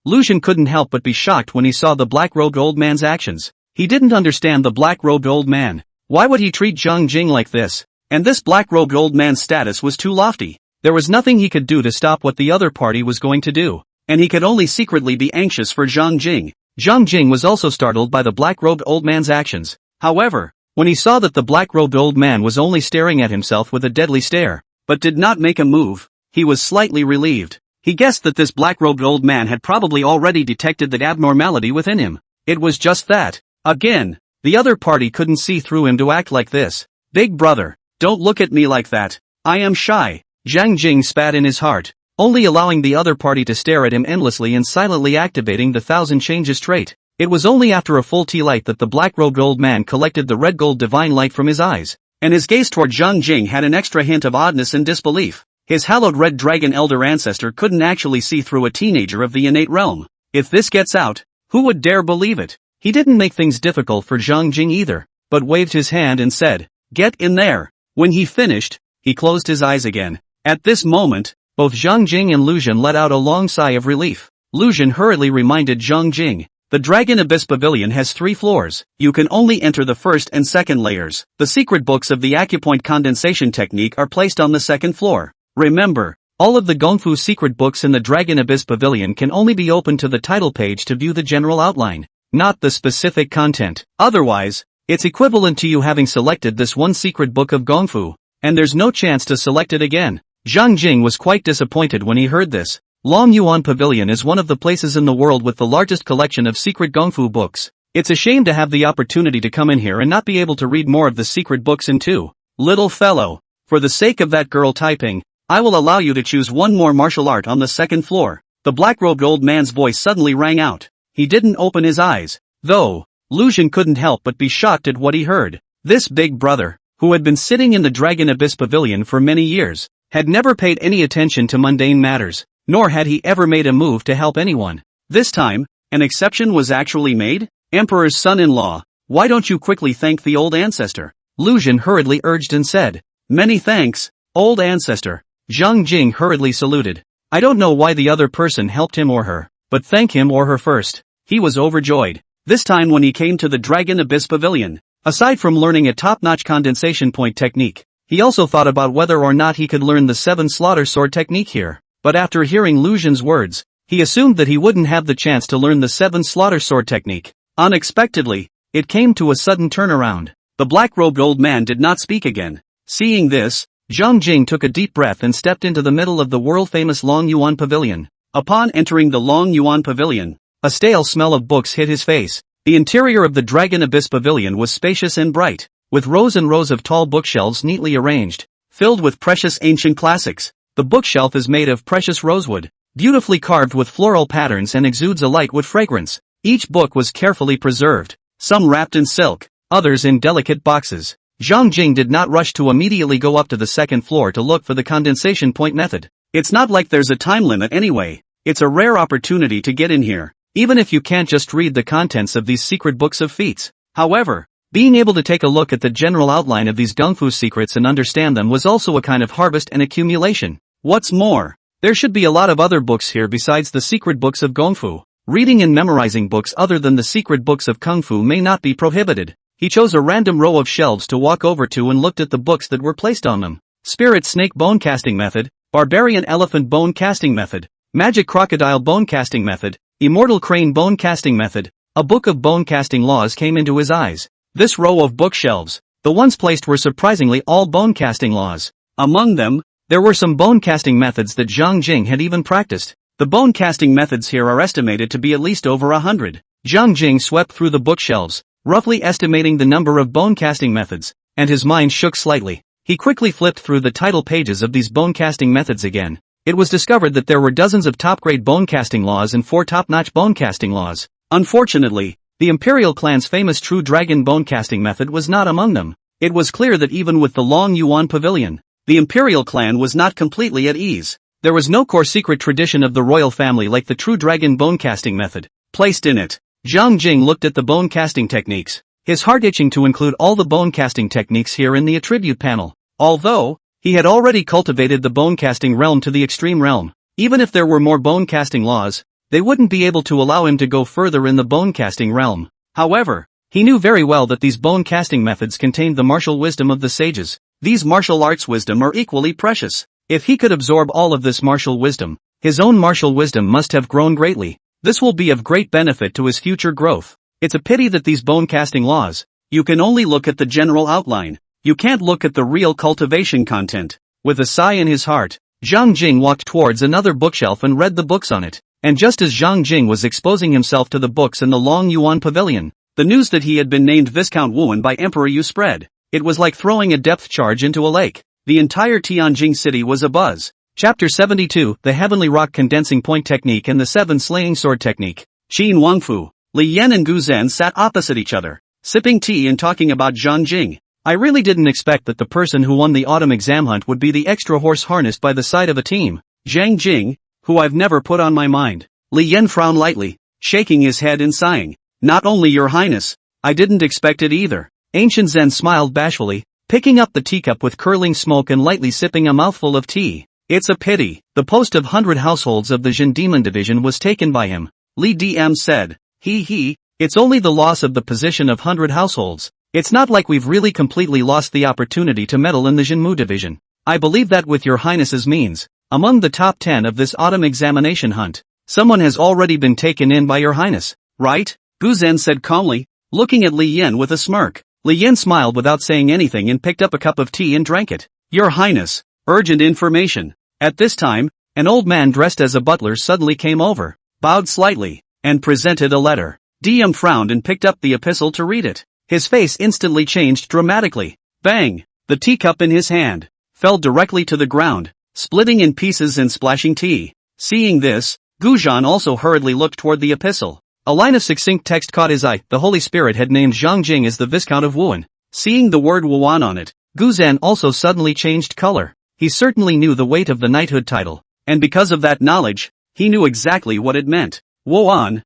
Lucian couldn't help but be shocked when he saw the black-robed old man's actions. He didn't understand the black-robed old man. Why would he treat Zhang Jing like this? And this black-robed old man's status was too lofty. There was nothing he could do to stop what the other party was going to do, and he could only secretly be anxious for Zhang Jing. Zhang Jing was also startled by the black-robed old man's actions. However, when he saw that the black-robed old man was only staring at himself with a deadly stare, but did not make a move, he was slightly relieved. He guessed that this black-robed old man had probably already detected that abnormality within him. It was just that, again, the other party couldn't see through him to act like this. Big brother, don't look at me like that. I am shy. Zhang Jing spat in his heart, only allowing the other party to stare at him endlessly and silently activating the 1,000 changes trait. It was only after a full tea light that the black-robed old man collected the red gold divine light from his eyes, and his gaze toward Zhang Jing had an extra hint of oddness and disbelief. His hallowed red dragon elder ancestor couldn't actually see through a teenager of the innate realm. If this gets out, who would dare believe it? He didn't make things difficult for Zhang Jing either, but waved his hand and said, "Get in there." When he finished, he closed his eyes again. At this moment, both Zhang Jing and Lucian let out a long sigh of relief. Lucian hurriedly reminded Zhang Jing, "The Dragon Abyss Pavilion has 3 floors. You can only enter the first and second layers. The secret books of the acupoint condensation technique are placed on the 2nd floor. Remember, all of the Gongfu secret books in the Dragon Abyss Pavilion can only be opened to the title page to view the general outline, not the specific content. Otherwise, it's equivalent to you having selected this one secret book of Gongfu, and there's no chance to select it again." Zhang Jing was quite disappointed when he heard this. Long Yuan Pavilion is one of the places in the world with the largest collection of secret Gongfu books. It's a shame to have the opportunity to come in here and not be able to read more of the secret books in too. Little fellow, for the sake of that girl Taiping, I will allow you to choose one more martial art on the 2nd floor. The black-robed old man's voice suddenly rang out. He didn't open his eyes, though. Lucian couldn't help but be shocked at what he heard. This big brother, who had been sitting in the Dragon Abyss Pavilion for many years, had never paid any attention to mundane matters, nor had he ever made a move to help anyone. This time, an exception was actually made? Emperor's son-in-law, why don't you quickly thank the old ancestor? Lucian hurriedly urged and said, "Many thanks, old ancestor." Zhang Jing hurriedly saluted. I don't know why the other person helped him or her, but thank him or her first. He was overjoyed. This time when he came to the Dragon Abyss Pavilion, aside from learning a top-notch condensation point technique, he also thought about whether or not he could learn the 7 slaughter sword technique here. But after hearing Lucian's words, he assumed that he wouldn't have the chance to learn the 7 slaughter sword technique. Unexpectedly, it came to a sudden turnaround. The black-robed old man did not speak again. Seeing this, Zhang Jing took a deep breath and stepped into the middle of the world-famous Long Yuan Pavilion. Upon entering the Long Yuan Pavilion, a stale smell of books hit his face. The interior of the Dragon Abyss Pavilion was spacious and bright, with rows and rows of tall bookshelves neatly arranged, filled with precious ancient classics. The bookshelf is made of precious rosewood, beautifully carved with floral patterns and exudes a light wood fragrance. Each book was carefully preserved, some wrapped in silk, others in delicate boxes. Zhang Jing did not rush to immediately go up to the 2nd floor to look for the condensation point method. It's not like there's a time limit anyway. It's a rare opportunity to get in here, even if you can't just read the contents of these secret books of feats. However, being able to take a look at the general outline of these Gongfu secrets and understand them was also a kind of harvest and accumulation. What's more, there should be a lot of other books here besides the secret books of Gongfu. Reading and memorizing books other than the secret books of Kung Fu may not be prohibited. He chose a random row of shelves to walk over to and looked at the books that were placed on them. Spirit Snake Bone Casting Method, Barbarian Elephant Bone Casting Method, Magic Crocodile Bone Casting Method, Immortal Crane Bone Casting Method. A book of bone casting laws came into his eyes. This row of bookshelves, the ones placed were surprisingly all bone casting laws. Among them, there were some bone casting methods that Zhang Jing had even practiced. The bone casting methods here are estimated to be at least over 100. Zhang Jing swept through the bookshelves, roughly estimating the number of bone casting methods, and his mind shook slightly. He quickly flipped through the title pages of these bone casting methods again. It was discovered that there were dozens of top-grade bone casting laws and 4 top-notch bone casting laws. Unfortunately, the Imperial clan's famous True Dragon bone casting method was not among them. It was clear that even with the Long Yuan Pavilion, the Imperial clan was not completely at ease. There was no core secret tradition of the royal family like the True Dragon bone casting method placed in it. Zhang Jing looked at the bone casting techniques, his heart itching to include all the bone casting techniques here in the attribute panel. Although, he had already cultivated the bone casting realm to the extreme realm, even if there were more bone casting laws, they wouldn't be able to allow him to go further in the bone casting realm. However, he knew very well that these bone casting methods contained the martial wisdom of the sages. These martial arts wisdom are equally precious. If he could absorb all of this martial wisdom, his own martial wisdom must have grown greatly. This will be of great benefit to his future growth. It's a pity that these bone casting laws, you can only look at the general outline. You can't look at the real cultivation content. With a sigh in his heart, Zhang Jing walked towards another bookshelf and read the books on it. And just as Zhang Jing was exposing himself to the books in the Long Yuan Pavilion, the news that he had been named Viscount Wuan by Emperor Yu spread. It was like throwing a depth charge into a lake. The entire Tianjing city was abuzz. Chapter 72, The Heavenly Rock Condensing Point Technique and the 7 Slaying Sword Technique. Qin Wangfu, Li Yan and Gu Zhen sat opposite each other, sipping tea and talking about Zhang Jing. I really didn't expect that the person who won the autumn exam hunt would be the extra horse harnessed by the side of a team. Zhang Jing, who I've never put on my mind. Li Yan frowned lightly, shaking his head and sighing. Not only your highness, I didn't expect it either. Ancient Zhen smiled bashfully, picking up the teacup with curling smoke and lightly sipping a mouthful of tea. It's a pity, the post of 100 households of the Jin Demon Division was taken by him. Li DM said. It's only the loss of the position of 100 households. It's not like we've really completely lost the opportunity to meddle in the Jinmu division. I believe that with your highness's means, among the top 10 of this autumn examination hunt, someone has already been taken in by your highness, right? Gu Zhen said calmly, looking at Li Yan with a smirk. Li Yan smiled without saying anything and picked up a cup of tea and drank it. Your highness, urgent information. At this time, an old man dressed as a butler suddenly came over, bowed slightly, and presented a letter. DM frowned and picked up the epistle to read it. His face instantly changed dramatically. Bang! The teacup in his hand fell directly to the ground, splitting in pieces and splashing tea. Seeing this, Gu Zhan also hurriedly looked toward the epistle. A line of succinct text caught his eye. The Holy Spirit had named Zhang Jing as the Viscount of Wuan. Seeing the word Wuan on it, Gu Zhan also suddenly changed color. He certainly knew the weight of the knighthood title, and because of that knowledge, he knew exactly what it meant. Wuan,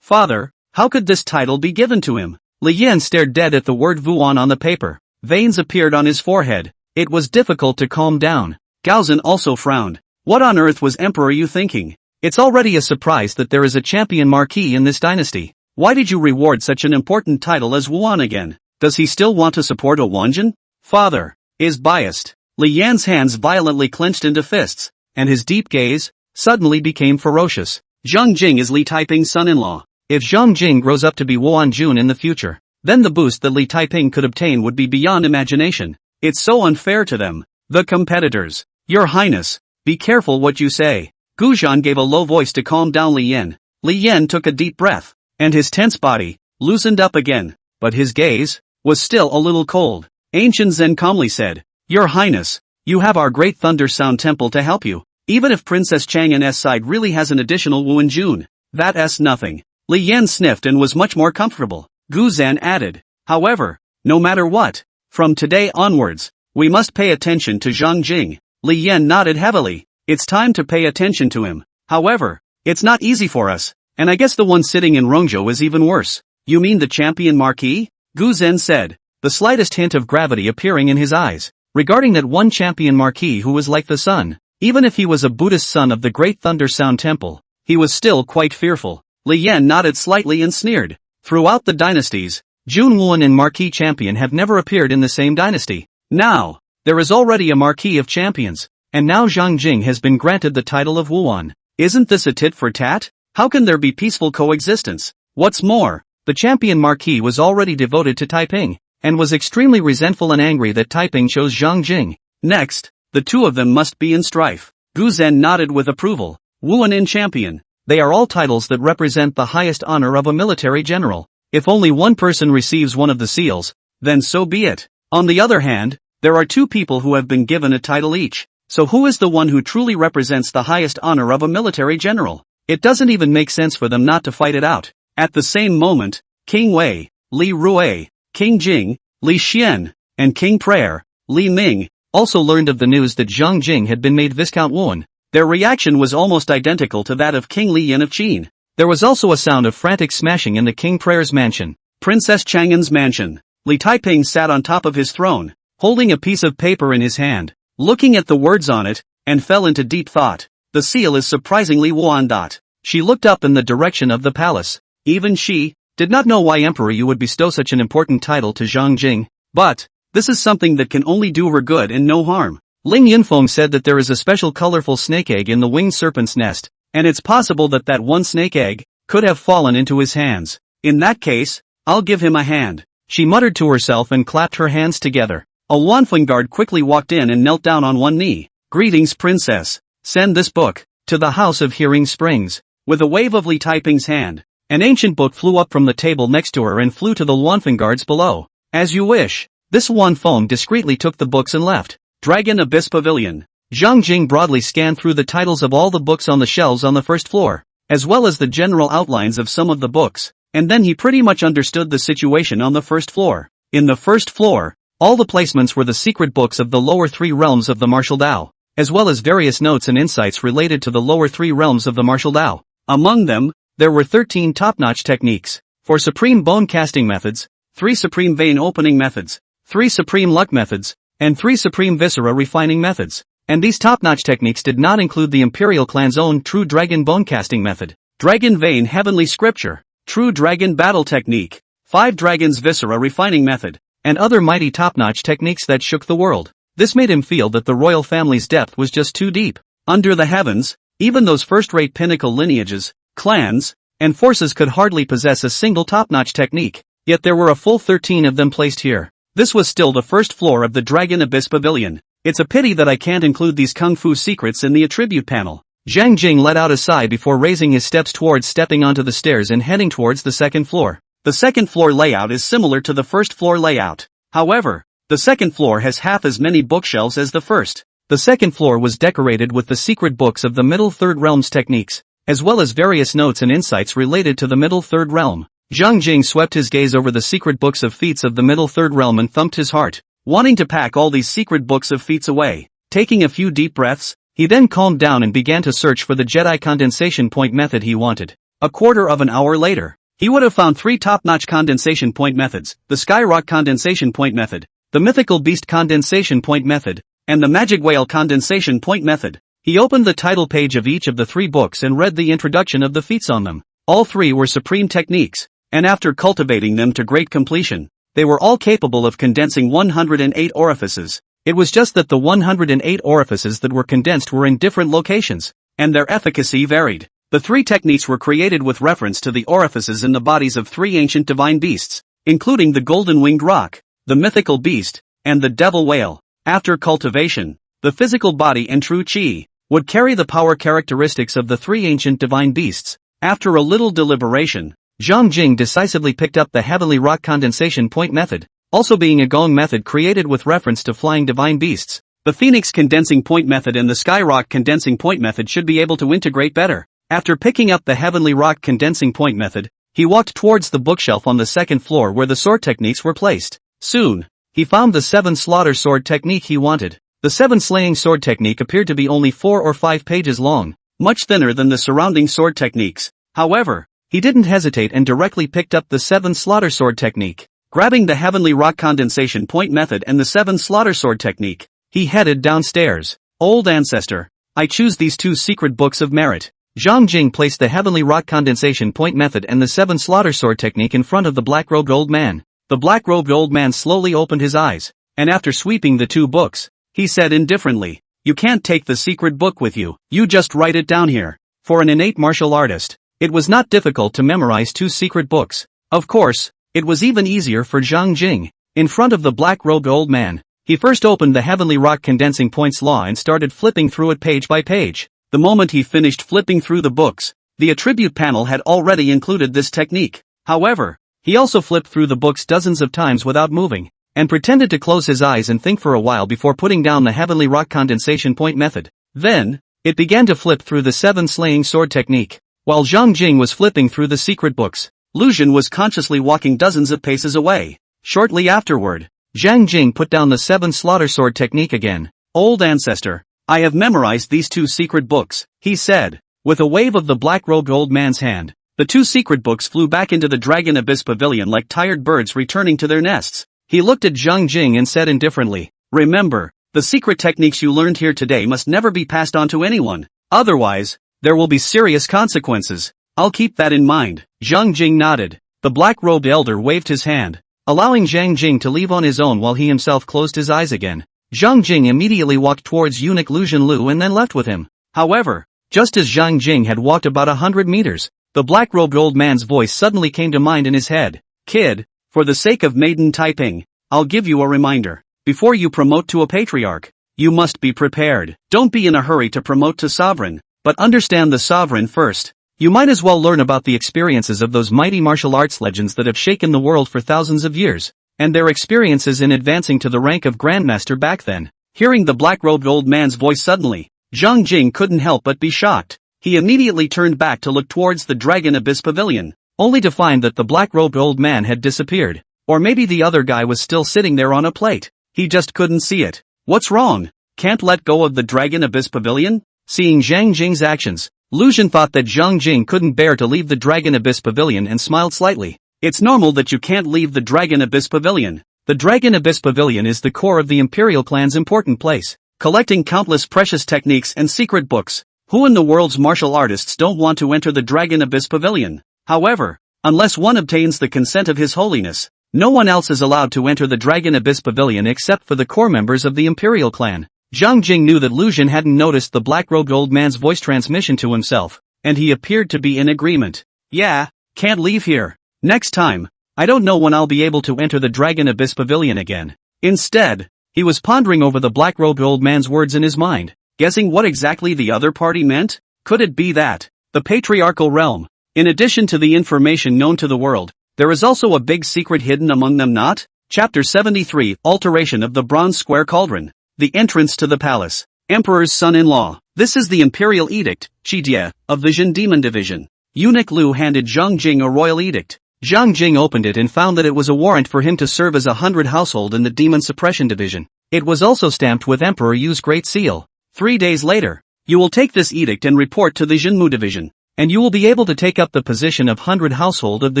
father, how could this title be given to him? Li Yan stared dead at the word Wuan on the paper. Veins appeared on his forehead. It was difficult to calm down. Gaozan also frowned. What on earth was Emperor Yu thinking? It's already a surprise that there is a champion marquis in this dynasty. Why did you reward such an important title as Wuan again? Does he still want to support a Wanjin? Father is biased. Li Yan's hands violently clenched into fists, and his deep gaze suddenly became ferocious. Zhang Jing is Li Taiping's son-in-law. If Zhang Jing grows up to be Wuan Jun in the future, then the boost that Li Taiping could obtain would be beyond imagination. It's so unfair to them, the competitors. Your Highness, be careful what you say. Gu Zhan gave a low voice to calm down Li Yan. Li Yan took a deep breath, and his tense body loosened up again, but his gaze was still a little cold. Ancient Zen calmly said, Your Highness, you have our great Thunder Sound Temple to help you. Even if Princess Chang'an's side really has an additional Wuan Jun, that's nothing. Li Yan sniffed and was much more comfortable. Gu Zhan added, however, no matter what, from today onwards, we must pay attention to Zhang Jing. Li Yan nodded heavily. It's time to pay attention to him. However, it's not easy for us, and I guess the one sitting in Rongzhou is even worse. You mean the champion marquis? Gu Zhen said, the slightest hint of gravity appearing in his eyes, regarding that one champion marquis who was like the sun. Even if he was a Buddhist son of the Great Thunder Sound Temple, he was still quite fearful. Li Yan nodded slightly and sneered. Throughout the dynasties, Jun Wuan and Marquis Champion have never appeared in the same dynasty. Now, there is already a Marquis of Champions, and now Zhang Jing has been granted the title of Wuan. Isn't this a tit for tat? How can there be peaceful coexistence? What's more, the champion marquis was already devoted to Taiping, and was extremely resentful and angry that Taiping chose Zhang Jing. Next, the two of them must be in strife. Gu Zhen nodded with approval. Wuan in champion. They are all titles that represent the highest honor of a military general. If only one person receives one of the seals, then so be it. On the other hand, there are two people who have been given a title each. So who is the one who truly represents the highest honor of a military general? It doesn't even make sense for them not to fight it out. At the same moment, King Wei, Li Rui, King Jing, Li Xian, and King Prayer, Li Ming, also learned of the news that Zhang Jing had been made Viscount Wuan. Their reaction was almost identical to that of King Li Yin of Qin. There was also a sound of frantic smashing in the King Prayer's mansion. Princess Chang'an's mansion. Li Taiping sat on top of his throne, holding a piece of paper in his hand, looking at the words on it, and fell into deep thought. The seal is surprisingly Wuan. She looked up in the direction of the palace. Even she did not know why Emperor Yu would bestow such an important title to Zhang Jing. But this is something that can only do her good and no harm. Ling Yunfeng said that there is a special colorful snake egg in the winged serpent's nest, and it's possible that that one snake egg could have fallen into his hands. In that case, I'll give him a hand. She muttered to herself and clapped her hands together. A Wanfeng guard quickly walked in and knelt down on one knee. Greetings, Princess. Send this book to the House of Hearing Springs. With a wave of Li Taiping's hand, an ancient book flew up from the table next to her and flew to the Wanfeng guards below. As you wish. This Wanfeng discreetly took the books and left. Dragon Abyss Pavilion. Zhang Jing broadly scanned through the titles of all the books on the shelves on the first floor, as well as the general outlines of some of the books, and then he pretty much understood the situation on the first floor. In the first floor, all the placements were the secret books of the lower three realms of the martial Dao, as well as various notes and insights related to the lower three realms of the martial Dao. Among them, there were 13 top-notch techniques, 4 supreme bone casting methods, 3 supreme vein opening methods, 3 supreme luck methods, and 3 supreme viscera refining methods. And these top-notch techniques did not include the Imperial Clan's own True Dragon Bone Casting Method, Dragon Vein Heavenly Scripture, True Dragon Battle Technique, 5 Dragons Viscera Refining Method, and other mighty top-notch techniques that shook the world. This made him feel that the royal family's depth was just too deep. Under the heavens, even those first-rate pinnacle lineages, clans, and forces could hardly possess a single top-notch technique, yet there were a full 13 of them placed here. This was still the first floor of the Dragon Abyss Pavilion. It's a pity that I can't include these kung fu secrets in the attribute panel. Zhang Jing let out a sigh before raising his steps towards stepping onto the stairs and heading towards the second floor. The second floor layout is similar to the first floor layout. However, the second floor has half as many bookshelves as the first. The second floor was decorated with the secret books of the Middle Third Realm's techniques, as well as various notes and insights related to the Middle Third Realm. Zhang Jing swept his gaze over the secret books of feats of the Middle Third Realm and thumped his heart, wanting to pack all these secret books of feats away. Taking a few deep breaths, he then calmed down and began to search for the Jedi condensation point method he wanted. A quarter of an hour later, he would have found 3 top-notch condensation point methods, the Skyrock condensation point method, the Mythical Beast condensation point method, and the Magic Whale condensation point method. He opened the title page of each of the 3 books and read the introduction of the feats on them. All 3 were supreme techniques, and after cultivating them to great completion, they were all capable of condensing 108 orifices. It was just that the 108 orifices that were condensed were in different locations, and their efficacy varied. The 3 techniques were created with reference to the orifices in the bodies of 3 ancient divine beasts, including the golden-winged roc, the mythical beast, and the devil whale. After cultivation, the physical body and true qi would carry the power characteristics of the 3 ancient divine beasts. After a little deliberation, Zhang Jing decisively picked up the Heavenly Rock Condensation Point Method, also being a Gong method created with reference to flying divine beasts. The Phoenix Condensing Point Method and the Skyrock Condensing Point Method should be able to integrate better. After picking up the Heavenly Rock Condensing Point Method, he walked towards the bookshelf on the second floor where the sword techniques were placed. Soon, he found the 7 slaughter sword technique he wanted. The 7 slaying sword technique appeared to be only 4 or 5 pages long, much thinner than the surrounding sword techniques. However, he didn't hesitate and directly picked up the 7 slaughter sword technique. Grabbing the Heavenly Rock Condensation Point Method and the 7 slaughter sword technique, he headed downstairs. Old ancestor, I choose these 2 secret books of merit. Zhang Jing placed the Heavenly Rock Condensation Point Method and the 7 slaughter sword technique in front of the black-robed old man. The black-robed old man slowly opened his eyes, and after sweeping the 2 books, he said indifferently, "You can't take the secret book with you. You just write it down here." For an innate martial artist, It was not difficult to memorize 2 secret books. Of course, it was even easier for Zhang Jing. In front of the black-robed old man, he first opened the Heavenly Rock Condensing Points Law and started flipping through it page by page. The moment he finished flipping through the books, the attribute panel had already included this technique. However, he also flipped through the books dozens of times without moving, and pretended to close his eyes and think for a while before putting down the Heavenly Rock Condensation Point method. Then, it began to flip through the 7 slaying sword technique. While Zhang Jing was flipping through the secret books, Lu Xun was consciously walking dozens of paces away. Shortly afterward, Zhang Jing put down the 7 slaughter sword technique again. Old ancestor, I have memorized these 2 secret books, he said. With a wave of the black-robed old man's hand, the 2 secret books flew back into the Dragon Abyss Pavilion like tired birds returning to their nests. He looked at Zhang Jing and said indifferently, remember, the secret techniques you learned here today must never be passed on to anyone. Otherwise, there will be serious consequences. I'll keep that in mind. Zhang Jing nodded. The black-robed elder waved his hand, allowing Zhang Jing to leave on his own while he himself closed his eyes again. Zhang Jing immediately walked towards eunuch Lu Xunlu and then left with him. However, just as Zhang Jing had walked about 100 meters, the black-robed old man's voice suddenly came to mind in his head. Kid, for the sake of Maiden Taiping, I'll give you a reminder. Before you promote to a patriarch, you must be prepared. Don't be in a hurry to promote to sovereign, but understand the sovereign first. You might as well learn about the experiences of those mighty martial arts legends that have shaken the world for thousands of years, and their experiences in advancing to the rank of Grandmaster back then. Hearing the black-robed old man's voice suddenly, Zhang Jing couldn't help but be shocked. He immediately turned back to look towards the Dragon Abyss Pavilion, only to find that the black-robed old man had disappeared. Or maybe the other guy was still sitting there on a plate. He just couldn't see it. What's wrong? Can't let go of the Dragon Abyss Pavilion? Seeing Zhang Jing's actions, Lu Xun thought that Zhang Jing couldn't bear to leave the Dragon Abyss Pavilion and smiled slightly. It's normal that you can't leave the Dragon Abyss Pavilion. The Dragon Abyss Pavilion is the core of the Imperial clan's important place, collecting countless precious techniques and secret books. Who in the world's martial artists don't want to enter the Dragon Abyss Pavilion? However, unless one obtains the consent of His Holiness, no one else is allowed to enter the Dragon Abyss Pavilion except for the core members of the Imperial clan. Zhang Jing knew that Lu Xun hadn't noticed the black-robed old man's voice transmission to himself, and he appeared to be in agreement. Yeah, can't leave here. Next time, I don't know when I'll be able to enter the Dragon Abyss Pavilion again. Instead, he was pondering over the black-robed old man's words in his mind, guessing what exactly the other party meant. Could it be that the patriarchal realm, in addition to the information known to the world, there is also a big secret hidden among them? Not? Chapter 73, Alteration of the Bronze Square Cauldron. The entrance to the palace. Emperor's son-in-law. This is the imperial edict, Qijie, of the Jin Demon Division. Eunuch Lu handed Zhang Jing a royal edict. Zhang Jing opened it and found that it was a warrant for him to serve as a 100 household in the Demon Suppression Division. It was also stamped with Emperor Yu's Great Seal. 3 days later, you will take this edict and report to the Jinmu Division, and you will be able to take up the position of 100 household of the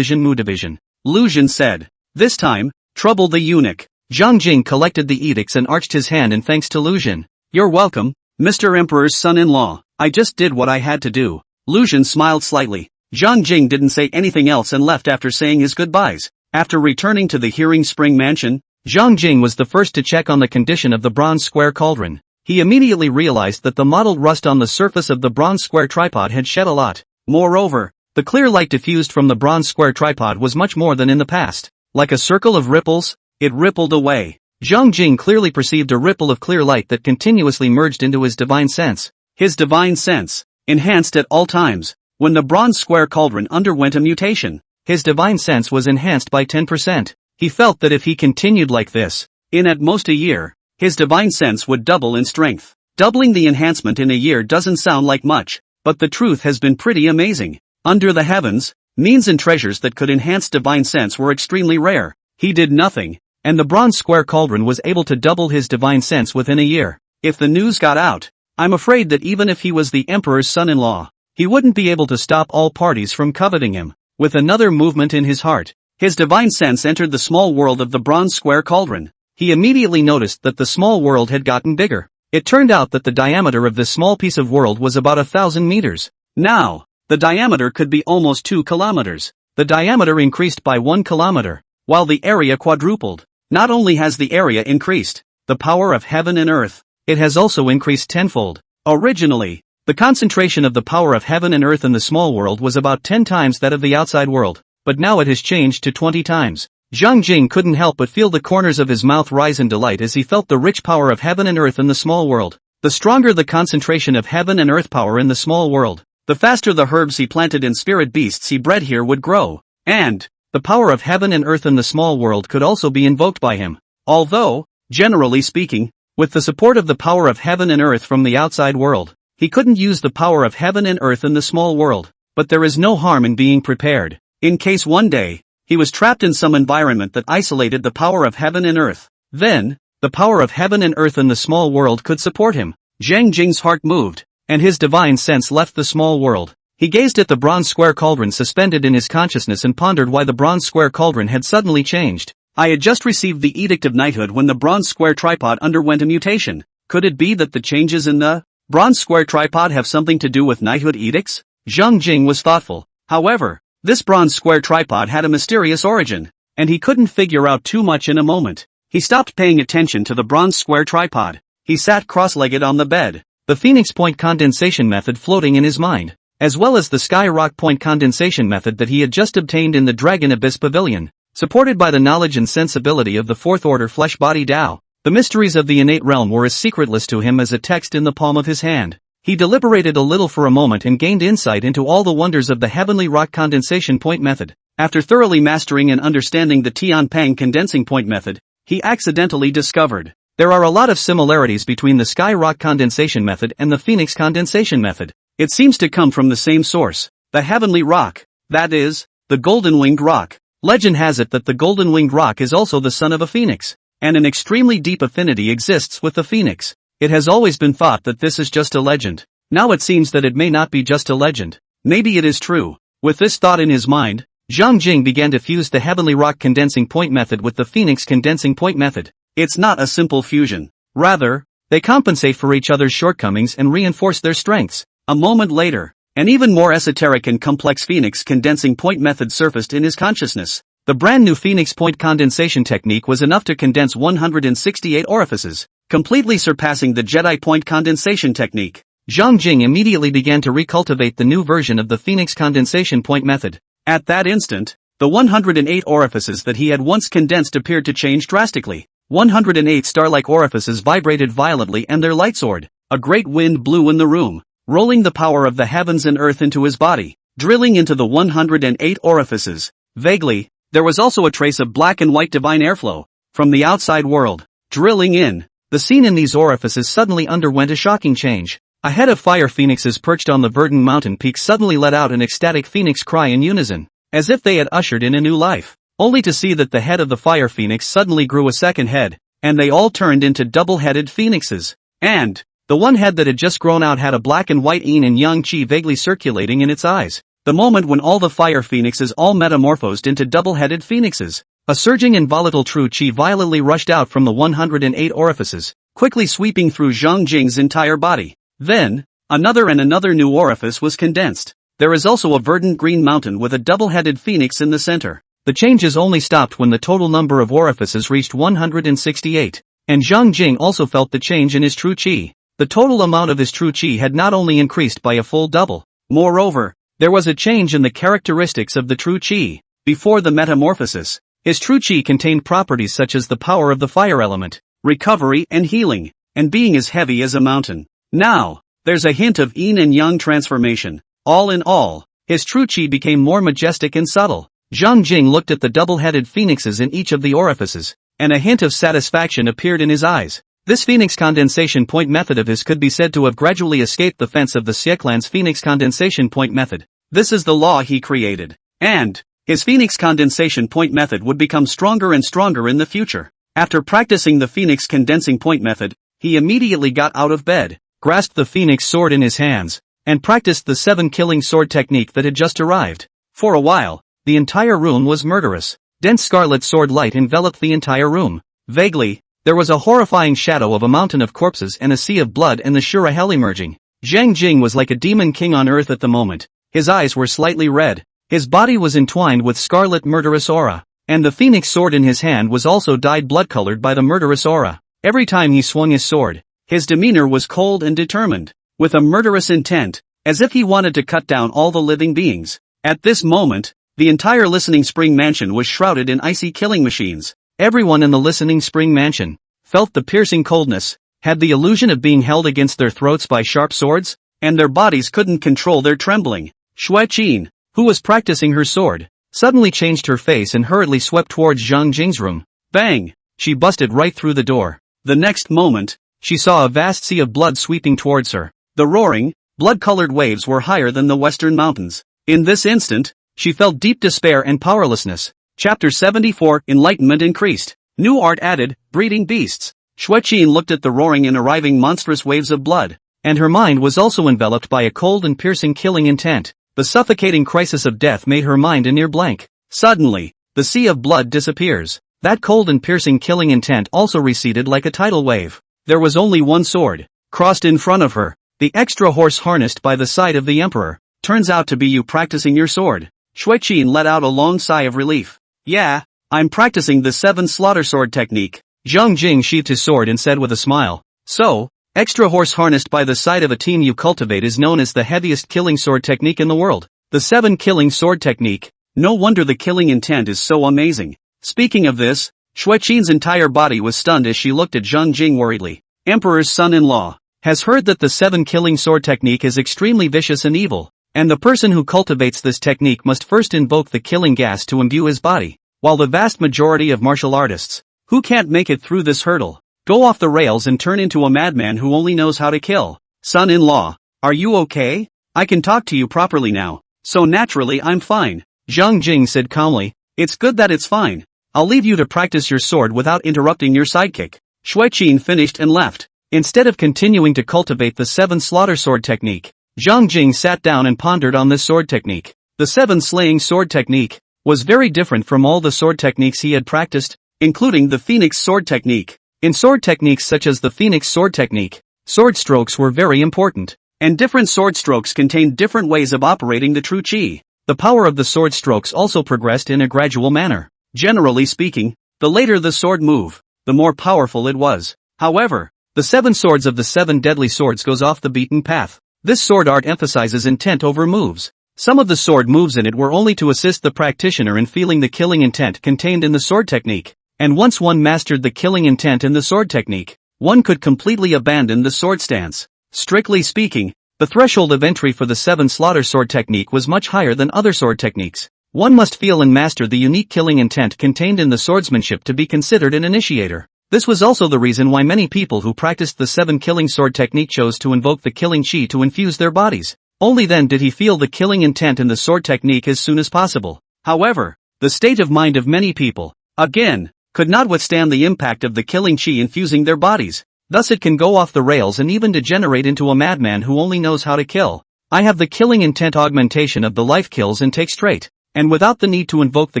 Jinmu Division. Lu Xun said. This time, trouble the eunuch. Zhang Jing collected the edicts and arched his hand in thanks to Lu Xun. You're welcome, Mr. Emperor's son-in-law. I just did what I had to do. Lu Xun smiled slightly. Zhang Jing didn't say anything else and left after saying his goodbyes. After returning to the Hearing Spring Mansion, Zhang Jing was the first to check on the condition of the bronze square cauldron. He immediately realized that the mottled rust on the surface of the bronze square tripod had shed a lot. Moreover, the clear light diffused from the bronze square tripod was much more than in the past. Like a circle of ripples, it rippled away. Zhang Jing clearly perceived a ripple of clear light that continuously merged into his divine sense. His divine sense, enhanced at all times. When the bronze square cauldron underwent a mutation, his divine sense was enhanced by 10%. He felt that if he continued like this, in at most a year, his divine sense would double in strength. Doubling the enhancement in a year doesn't sound like much, but the truth has been pretty amazing. Under the heavens, means and treasures that could enhance divine sense were extremely rare. He did nothing, and the bronze square cauldron was able to double his divine sense within a year. If the news got out, I'm afraid that even if he was the emperor's son-in-law, he wouldn't be able to stop all parties from coveting him. With another movement in his heart, his divine sense entered the small world of the bronze square cauldron. He immediately noticed that the small world had gotten bigger. It turned out that the diameter of this small piece of world was about 1,000 meters. Now, the diameter could be almost 2 kilometers. The diameter increased by 1 kilometer, while the area quadrupled. Not only has the area increased, the power of heaven and earth, it has also increased tenfold. Originally, The concentration of the power of heaven and earth in the small world was about 10 times that of the outside world, but now it has changed to 20 times. Zhang Jing couldn't help but feel the corners of his mouth rise in delight as he felt the rich power of heaven and earth in the small world. The stronger the concentration of heaven and earth power in the small world, the faster the herbs he planted and spirit beasts he bred here would grow. And the power of heaven and earth in the small world could also be invoked by him. Although, generally speaking, with the support of the power of heaven and earth from the outside world, he couldn't use the power of heaven and earth in the small world. But there is no harm in being prepared, in case one day he was trapped in some environment that isolated the power of heaven and earth. Then, the power of heaven and earth in the small world could support him. Zhang Jing's heart moved, and his divine sense left the small world. He gazed at the bronze square cauldron suspended in his consciousness and pondered why the bronze square cauldron had suddenly changed. I had just received the Edict of Knighthood when the bronze square tripod underwent a mutation. Could it be that the changes in the bronze square tripod have something to do with knighthood edicts? Zhang Jing was thoughtful. However, this bronze square tripod had a mysterious origin, and he couldn't figure out too much in a moment. He stopped paying attention to the bronze square tripod. He sat cross-legged on the bed, the Phoenix Point condensation method floating in his mind, as well as the Sky Rock Point condensation method that he had just obtained in the Dragon Abyss Pavilion. Supported by the knowledge and sensibility of the fourth-order flesh-body Tao, the mysteries of the innate realm were as secretless to him as a text in the palm of his hand. He deliberated a little for a moment and gained insight into all the wonders of the heavenly rock condensation point method. After thoroughly mastering and understanding the Tianping condensing point method, he accidentally discovered there are a lot of similarities between the Sky Rock condensation method and the Phoenix condensation method. It seems to come from the same source, the heavenly rock, that is, the golden-winged rock. Legend has it that the golden-winged rock is also the son of a phoenix, and an extremely deep affinity exists with the phoenix. It has always been thought that this is just a legend. Now it seems that it may not be just a legend. Maybe it is true. With this thought in his mind, Zhang Jing began to fuse the heavenly rock condensing point method with the Phoenix condensing point method. It's not a simple fusion. Rather, they compensate for each other's shortcomings and reinforce their strengths. A moment later, an even more esoteric and complex Phoenix condensing point method surfaced in his consciousness. The brand new Phoenix point condensation technique was enough to condense 168 orifices, completely surpassing the Jedi point condensation technique. Zhang Jing immediately began to recultivate the new version of the Phoenix condensation point method. At that instant, the 108 orifices that he had once condensed appeared to change drastically. 108 star-like orifices vibrated violently and their light soared. A great wind blew in the room, rolling the power of the heavens and earth into his body, drilling into the 108 orifices. Vaguely, there was also a trace of black and white divine airflow from the outside world, drilling in. The scene in these orifices suddenly underwent a shocking change. A head of fire phoenixes perched on the verdant mountain peak suddenly let out an ecstatic phoenix cry in unison, as if they had ushered in a new life, only to see that the head of the fire phoenix suddenly grew a second head, and they all turned into double-headed phoenixes. And the one head that had just grown out had a black and white yin and yang chi vaguely circulating in its eyes. The moment when all the fire phoenixes all metamorphosed into double-headed phoenixes, a surging and volatile true chi violently rushed out from the 108 orifices, quickly sweeping through Zhang Jing's entire body. Then, another and another new orifice was condensed. There is also a verdant green mountain with a double-headed phoenix in the center. The changes only stopped when the total number of orifices reached 168, and Zhang Jing also felt the change in his true chi. The total amount of his true chi had not only increased by a full double. Moreover, there was a change in the characteristics of the true chi. Before the metamorphosis, his true chi contained properties such as the power of the fire element, recovery and healing, and being as heavy as a mountain. Now, there's a hint of yin and yang transformation. All in all, his true chi became more majestic and subtle. Zhang Jing looked at the double-headed phoenixes in each of the orifices, and a hint of satisfaction appeared in his eyes. This Phoenix condensation point method of his could be said to have gradually escaped the fence of the Sieclan's Phoenix condensation point method. This is the law he created. And his Phoenix condensation point method would become stronger and stronger in the future. After practicing the Phoenix condensing point method, he immediately got out of bed, grasped the Phoenix sword in his hands, and practiced the 7-killing sword technique that had just arrived. For a while, the entire room was murderous. Dense scarlet sword light enveloped the entire room. Vaguely, there was a horrifying shadow of a mountain of corpses and a sea of blood and the Shura hell emerging. Zhang Jing was like a demon king on earth at the moment. His eyes were slightly red. His body was entwined with scarlet murderous aura, and the phoenix sword in his hand was also dyed blood-colored by the murderous aura. Every time he swung his sword, his demeanor was cold and determined. with a murderous intent, as if he wanted to cut down all the living beings. At this moment, the entire Listening Spring Mansion was shrouded in icy killing machines. Everyone in the Listening Spring Mansion felt the piercing coldness, had the illusion of being held against their throats by sharp swords, and their bodies couldn't control their trembling. Shui Qin, who was practicing her sword, suddenly changed her face and hurriedly swept towards Zhang Jing's room. Bang! She busted right through the door. The next moment, she saw a vast sea of blood sweeping towards her. The roaring, blood-colored waves were higher than the western mountains. In this instant, she felt deep despair and powerlessness. Chapter 74 Enlightenment increased. New art added, breeding beasts. Shui Qin looked at the roaring and arriving monstrous waves of blood, and her mind was also enveloped by a cold and piercing killing intent. The suffocating crisis of death made her mind a near blank. Suddenly, the sea of blood disappears. That cold and piercing killing intent also receded like a tidal wave. There was only one sword, crossed in front of her, the extra horse harnessed by the side of the emperor. Turns out to be you practicing your sword. Shui Qin let out a long sigh of relief. Yeah, I'm practicing the 7 slaughter sword technique. Zhang Jing sheathed his sword and said with a smile. So, extra horse harnessed by the side of a team you cultivate is known as the heaviest killing sword technique in the world. The 7 killing sword technique. No wonder the killing intent is so amazing. Speaking of this, Shui Qin's entire body was stunned as she looked at Zhang Jing worriedly. Emperor's son-in-law has heard that the 7 killing sword technique is extremely vicious and evil, and the person who cultivates this technique must first invoke the killing gas to imbue his body, while the vast majority of martial artists, who can't make it through this hurdle, go off the rails and turn into a madman who only knows how to kill. Son-in-law, are you okay? I can talk to you properly now, so naturally I'm fine. Zhang Jing said calmly. It's good that it's fine. I'll leave you to practice your sword without interrupting your sidekick. Shui Qin finished and left. Instead of continuing to cultivate the 7 slaughter sword technique, Zhang Jing sat down and pondered on this sword technique. The 7 slaying sword technique was very different from all the sword techniques he had practiced, including the Phoenix sword technique. In sword techniques such as the Phoenix sword technique, sword strokes were very important, and different sword strokes contained different ways of operating the true qi. The power of the sword strokes also progressed in a gradual manner. Generally speaking, the later the sword move, the more powerful it was. However, the 7 swords of the 7 deadly swords goes off the beaten path. This sword art emphasizes intent over moves. Some of the sword moves in it were only to assist the practitioner in feeling the killing intent contained in the sword technique. And once one mastered the killing intent in the sword technique, one could completely abandon the sword stance. Strictly speaking, the threshold of entry for the 7 slaughter sword technique was much higher than other sword techniques. One must feel and master the unique killing intent contained in the swordsmanship to be considered an initiator. This was also the reason why many people who practiced the 7 killing sword technique chose to invoke the killing chi to infuse their bodies. Only then did he feel the killing intent in the sword technique as soon as possible. However, the state of mind of many people, again, could not withstand the impact of the killing chi infusing their bodies. Thus it can go off the rails and even degenerate into a madman who only knows how to kill. I have the killing intent augmentation of the life kills and take straight, and without the need to invoke the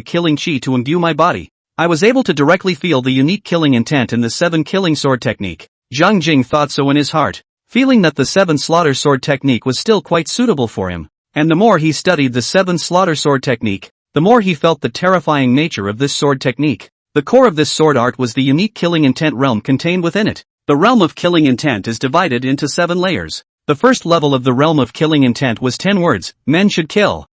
killing chi to imbue my body, I was able to directly feel the unique killing intent in the 7 killing sword technique. Zhang Jing thought so in his heart, feeling that the 7 slaughter sword technique was still quite suitable for him, and the more he studied the 7 slaughter sword technique, the more he felt the terrifying nature of this sword technique. The core of this sword art was the unique killing intent realm contained within it. The realm of killing intent is divided into 7 layers. The first level of the realm of killing intent was 10 words, men should kill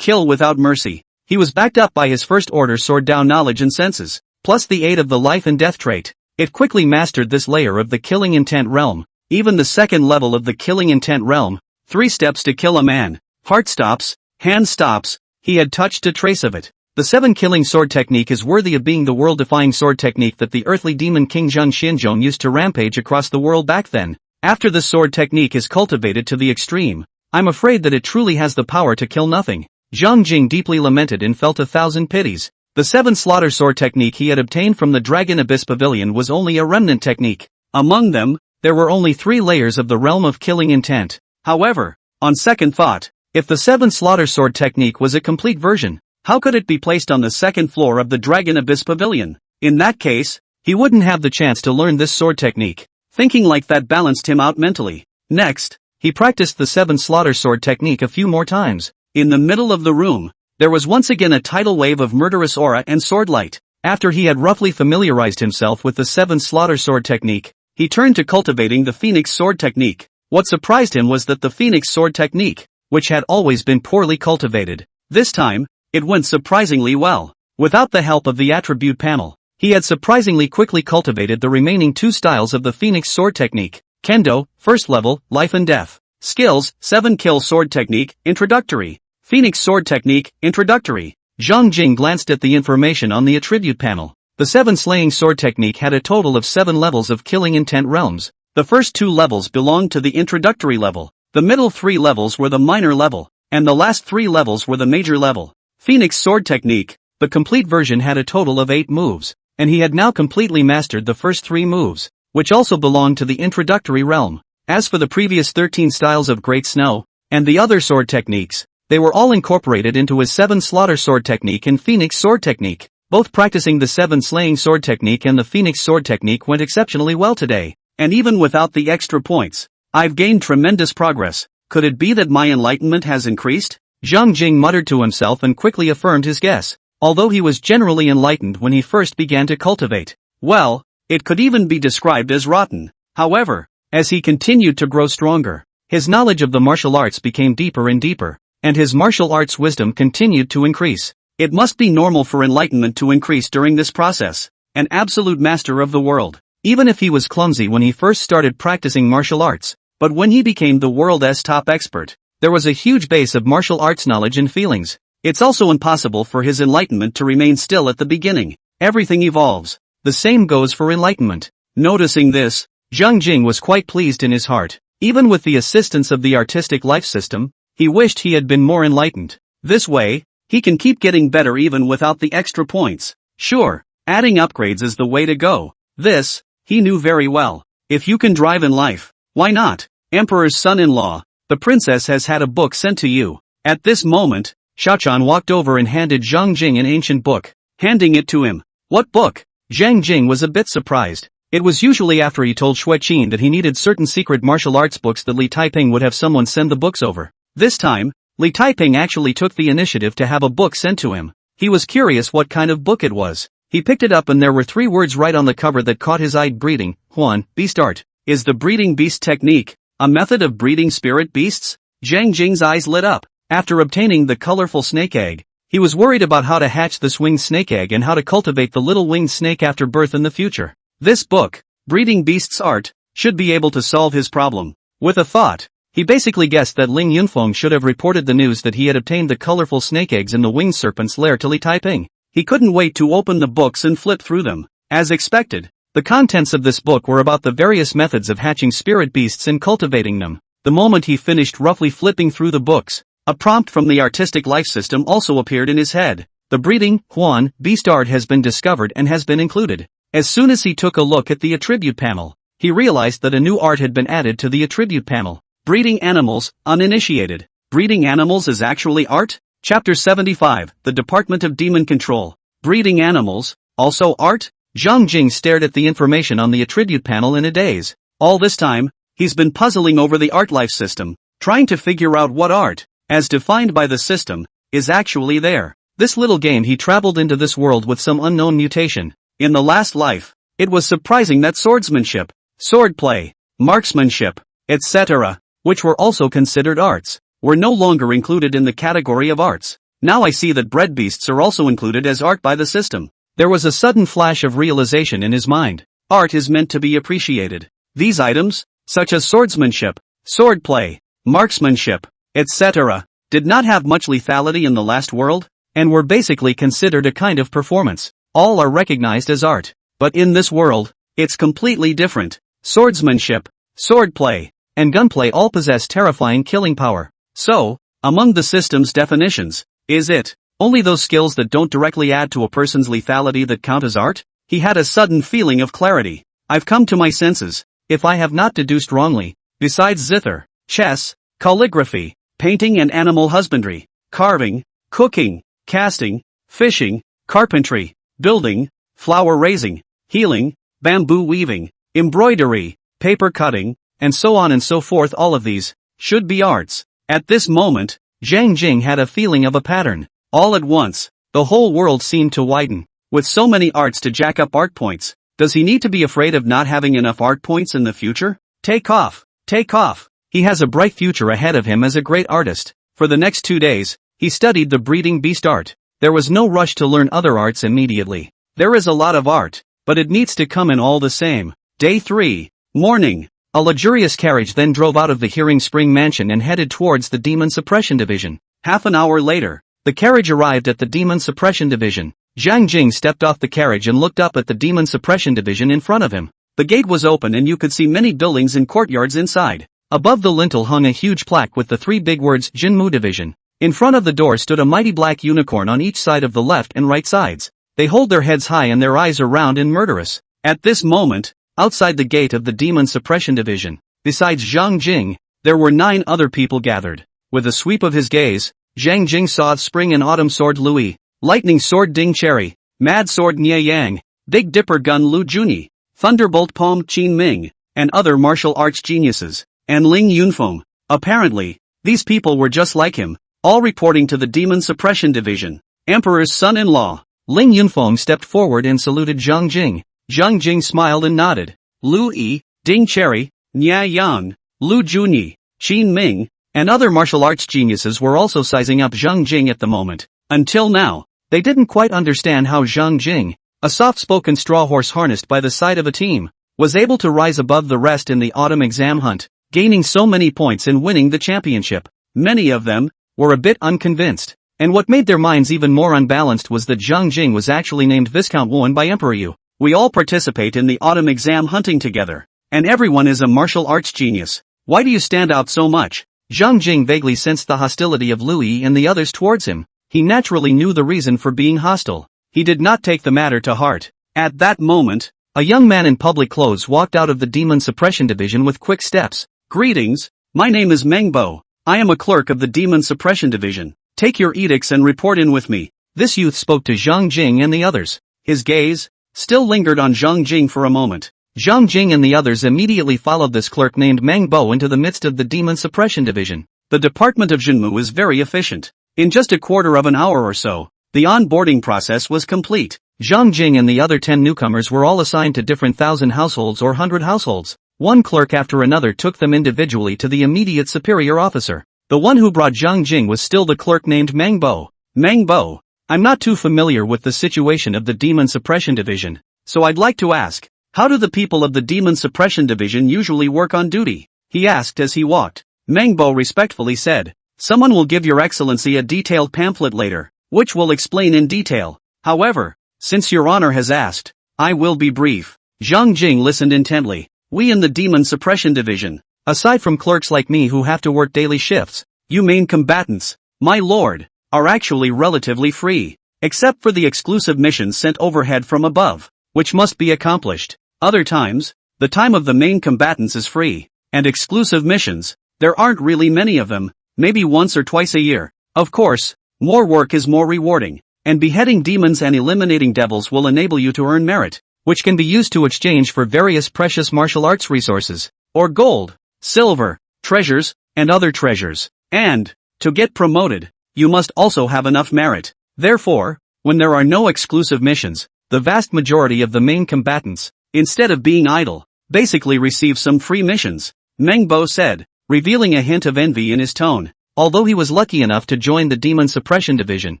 without mercy. He was backed up by his first order sword down knowledge and senses, plus the aid of the life and death trait. It quickly mastered this layer of the killing intent realm. Even the second level of the killing intent realm, 3 steps to kill a man, heart stops, hand stops, he had touched a trace of it. The 7 killing sword technique is worthy of being the world-defying sword technique that the earthly demon King Zheng Xinzhong used to rampage across the world back then. After the sword technique is cultivated to the extreme, I'm afraid that it truly has the power to kill nothing. Zhang Jing deeply lamented and felt 1,000 pities. The 7 slaughter sword technique he had obtained from the Dragon Abyss Pavilion was only a remnant technique. Among them, there were only 3 layers of the realm of killing intent. However, on second thought, if the 7 slaughter sword technique was a complete version, how could it be placed on the 2nd floor of the Dragon Abyss Pavilion? In that case, he wouldn't have the chance to learn this sword technique. Thinking like that balanced him out mentally. Next, he practiced the 7 slaughter sword technique a few more times. In the middle of the room, there was once again a tidal wave of murderous aura and sword light. After he had roughly familiarized himself with the 7 slaughter sword technique, he turned to cultivating the Phoenix sword technique. What surprised him was that the phoenix sword technique, which had always been poorly cultivated, this time, it went surprisingly well. Without the help of the attribute panel, he had surprisingly quickly cultivated the remaining two styles of the phoenix sword technique. Kendo, first level, life and death. Skills, 7 kill sword technique, introductory. Phoenix sword technique, introductory. Zhang Jing glanced at the information on the attribute panel. The 7 slaying sword technique had a total of 7 levels of killing intent realms. The first 2 levels belonged to the introductory level, the middle 3 levels were the minor level, and the last 3 levels were the major level. Phoenix sword technique, the complete version had a total of 8 moves, and he had now completely mastered the first 3 moves, which also belonged to the introductory realm. As for the previous 13 styles of Great Snow, and the other sword techniques, they were all incorporated into his 7 slaughter sword technique and phoenix sword technique. Both practicing the 7 slaying sword technique and the phoenix sword technique went exceptionally well today, and even without the extra points, I've gained tremendous progress. Could it be that my enlightenment has increased? Zhang Jing muttered to himself and quickly affirmed his guess. Although he was generally enlightened when he first began to cultivate, well, it could even be described as rotten. However, as he continued to grow stronger, his knowledge of the martial arts became deeper and deeper, and his martial arts wisdom continued to increase. It must be normal for enlightenment to increase during this process. An absolute master of the world, even if he was clumsy when he first started practicing martial arts, but when he became the world's top expert, there was a huge base of martial arts knowledge and feelings. It's also impossible for his enlightenment to remain still at the beginning. Everything evolves. The same goes for enlightenment. Noticing this, Zhang Jing was quite pleased in his heart. Even with the assistance of the artistic life system, he wished he had been more enlightened. This way, he can keep getting better even without the extra points. Sure, adding upgrades is the way to go. This, he knew very well. If you can drive in life, why not? Emperor's son-in-law, the princess has had a book sent to you. At this moment, Xiaochan walked over and handed Zhang Jing an ancient book, handing it to him. What book? Zhang Jing was a bit surprised. It was usually after he told Xueqin that he needed certain secret martial arts books that Li Taiping would have someone send the books over. This time, Li Taiping actually took the initiative to have a book sent to him. He was curious what kind of book it was. He picked it up and there were 3 words right on the cover that caught his eye: breeding, Huan, beast art. Is the breeding beast technique a method of breeding spirit beasts? Zhang Jing's eyes lit up. After obtaining the colorful snake egg, he was worried about how to hatch this winged snake egg and how to cultivate the little winged snake after birth in the future. This book, Breeding Beasts Art, should be able to solve his problem. With a thought, he basically guessed that Ling Yunfeng should have reported the news that he had obtained the colorful snake eggs in the winged serpent's lair to Li Taiping. He couldn't wait to open the books and flip through them. As expected, the contents of this book were about the various methods of hatching spirit beasts and cultivating them. The moment he finished roughly flipping through the books, a prompt from the artistic life system also appeared in his head. The breeding, Huan, beast art has been discovered and has been included. As soon as he took a look at the attribute panel, he realized that a new art had been added to the attribute panel. Breeding animals, uninitiated. Breeding animals is actually art? Chapter 75, The Department of Demon Control. Breeding animals, also art? Zhang Jing stared at the information on the attribute panel in a daze. All this time, he's been puzzling over the art life system, trying to figure out what art, as defined by the system, is actually there. This little game he traveled into this world with some unknown mutation. In the last life, it was surprising that swordsmanship, swordplay, marksmanship, etc., which were also considered arts, were no longer included in the category of arts. Now I see that bred beasts are also included as art by the system. There was a sudden flash of realization in his mind. Art is meant to be appreciated. These items, such as swordsmanship, swordplay, marksmanship, etc., did not have much lethality in the last world, and were basically considered a kind of performance. All are recognized as art. But in this world, it's completely different. Swordsmanship, swordplay, and gunplay all possess terrifying killing power. So, among the system's definitions, is it only those skills that don't directly add to a person's lethality that count as art? He had a sudden feeling of clarity. I've come to my senses, if I have not deduced wrongly. Besides zither, chess, calligraphy, painting and animal husbandry, carving, cooking, casting, fishing, carpentry, building, flower raising, healing, bamboo weaving, embroidery, paper cutting, and so on and so forth, all of these should be arts. At this moment, Zhang Jing had a feeling of a pattern. All at once, the whole world seemed to widen. With so many arts to jack up art points, does he need to be afraid of not having enough art points in the future? Take off, take off. He has a bright future ahead of him as a great artist. For the next 2 days, he studied the breeding beast art. There was no rush to learn other arts immediately. There is a lot of art, but it needs to come in all the same. Day 3. Morning. A luxurious carriage then drove out of the Hearing Spring mansion and headed towards the Demon Suppression Division. Half an hour later, the carriage arrived at the Demon Suppression Division. Zhang Jing stepped off the carriage and looked up at the Demon Suppression Division in front of him. The gate was open and you could see many buildings and courtyards inside. Above the lintel hung a huge plaque with the 3 big words Jinmu Division. In front of the door stood a mighty black unicorn on each side of the left and right sides. They hold their heads high and their eyes are round and murderous. At this moment, outside the gate of the Demon Suppression Division, besides Zhang Jing, there were 9 other people gathered. With a sweep of his gaze, Zhang Jing saw Spring and Autumn Sword Lui, Lightning Sword Ding Cherry, Mad Sword Nye Yang, Big Dipper Gun Lu Juni, Thunderbolt Palm Qin Ming, and other martial arts geniuses, and Ling Yunfeng. Apparently, these people were just like him, all reporting to the Demon Suppression Division. Emperor's son-in-law. Ling Yunfeng stepped forward and saluted Zhang Jing. Zhang Jing smiled and nodded. Lu Yi, Ding Cherry, Nya Yang, Lu Juni, Qin Ming, and other martial arts geniuses were also sizing up Zhang Jing at the moment. Until now, they didn't quite understand how Zhang Jing, a soft-spoken straw horse harnessed by the side of a team, was able to rise above the rest in the autumn exam hunt, gaining so many points and winning the championship. Many of them were a bit unconvinced, and what made their minds even more unbalanced was that Zhang Jing was actually named Viscount Wen by Emperor Yu. We all participate in the autumn exam hunting together, and everyone is a martial arts genius. Why do you stand out so much? Zhang Jing vaguely sensed the hostility of Lu Yi and the others towards him. He naturally knew the reason for being hostile. He did not take the matter to heart. At that moment, a young man in public clothes walked out of the Demon Suppression Division with quick steps. Greetings, my name is Meng Bo. I am a clerk of the Demon Suppression Division. Take your edicts and report in with me. This youth spoke to Zhang Jing and the others. His gaze still lingered on Zhang Jing for a moment. Zhang Jing and the others immediately followed this clerk named Meng Bo into the midst of the Demon Suppression Division. The department of Jinmu is very efficient. In just a quarter of an hour or so, the onboarding process was complete. Zhang Jing and the other 10 newcomers were all assigned to different 1,000 households or 100 households. One clerk after another took them individually to the immediate superior officer. The one who brought Zhang Jing was still the clerk named Meng Bo. Meng Bo, I'm not too familiar with the situation of the Demon Suppression Division, so I'd like to ask, how do the people of the Demon Suppression Division usually work on duty? He asked as he walked. Meng Bo respectfully said, someone will give your excellency a detailed pamphlet later, which will explain in detail. However, since your honor has asked, I will be brief. Zhang Jing listened intently. We in the Demon Suppression Division, aside from clerks like me who have to work daily shifts, you main combatants, my lord, are actually relatively free, except for the exclusive missions sent overhead from above, which must be accomplished. Other times, the time of the main combatants is free, and exclusive missions, there aren't really many of them, maybe once or twice a year. Of course, more work is more rewarding, and beheading demons and eliminating devils will enable you to earn merit, which can be used to exchange for various precious martial arts resources, or gold, silver, treasures, and other treasures. And, to get promoted, you must also have enough merit. Therefore, when there are no exclusive missions, the vast majority of the main combatants, instead of being idle, basically receive some free missions, Meng Bo said, revealing a hint of envy in his tone. Although he was lucky enough to join the Demon Suppression Division,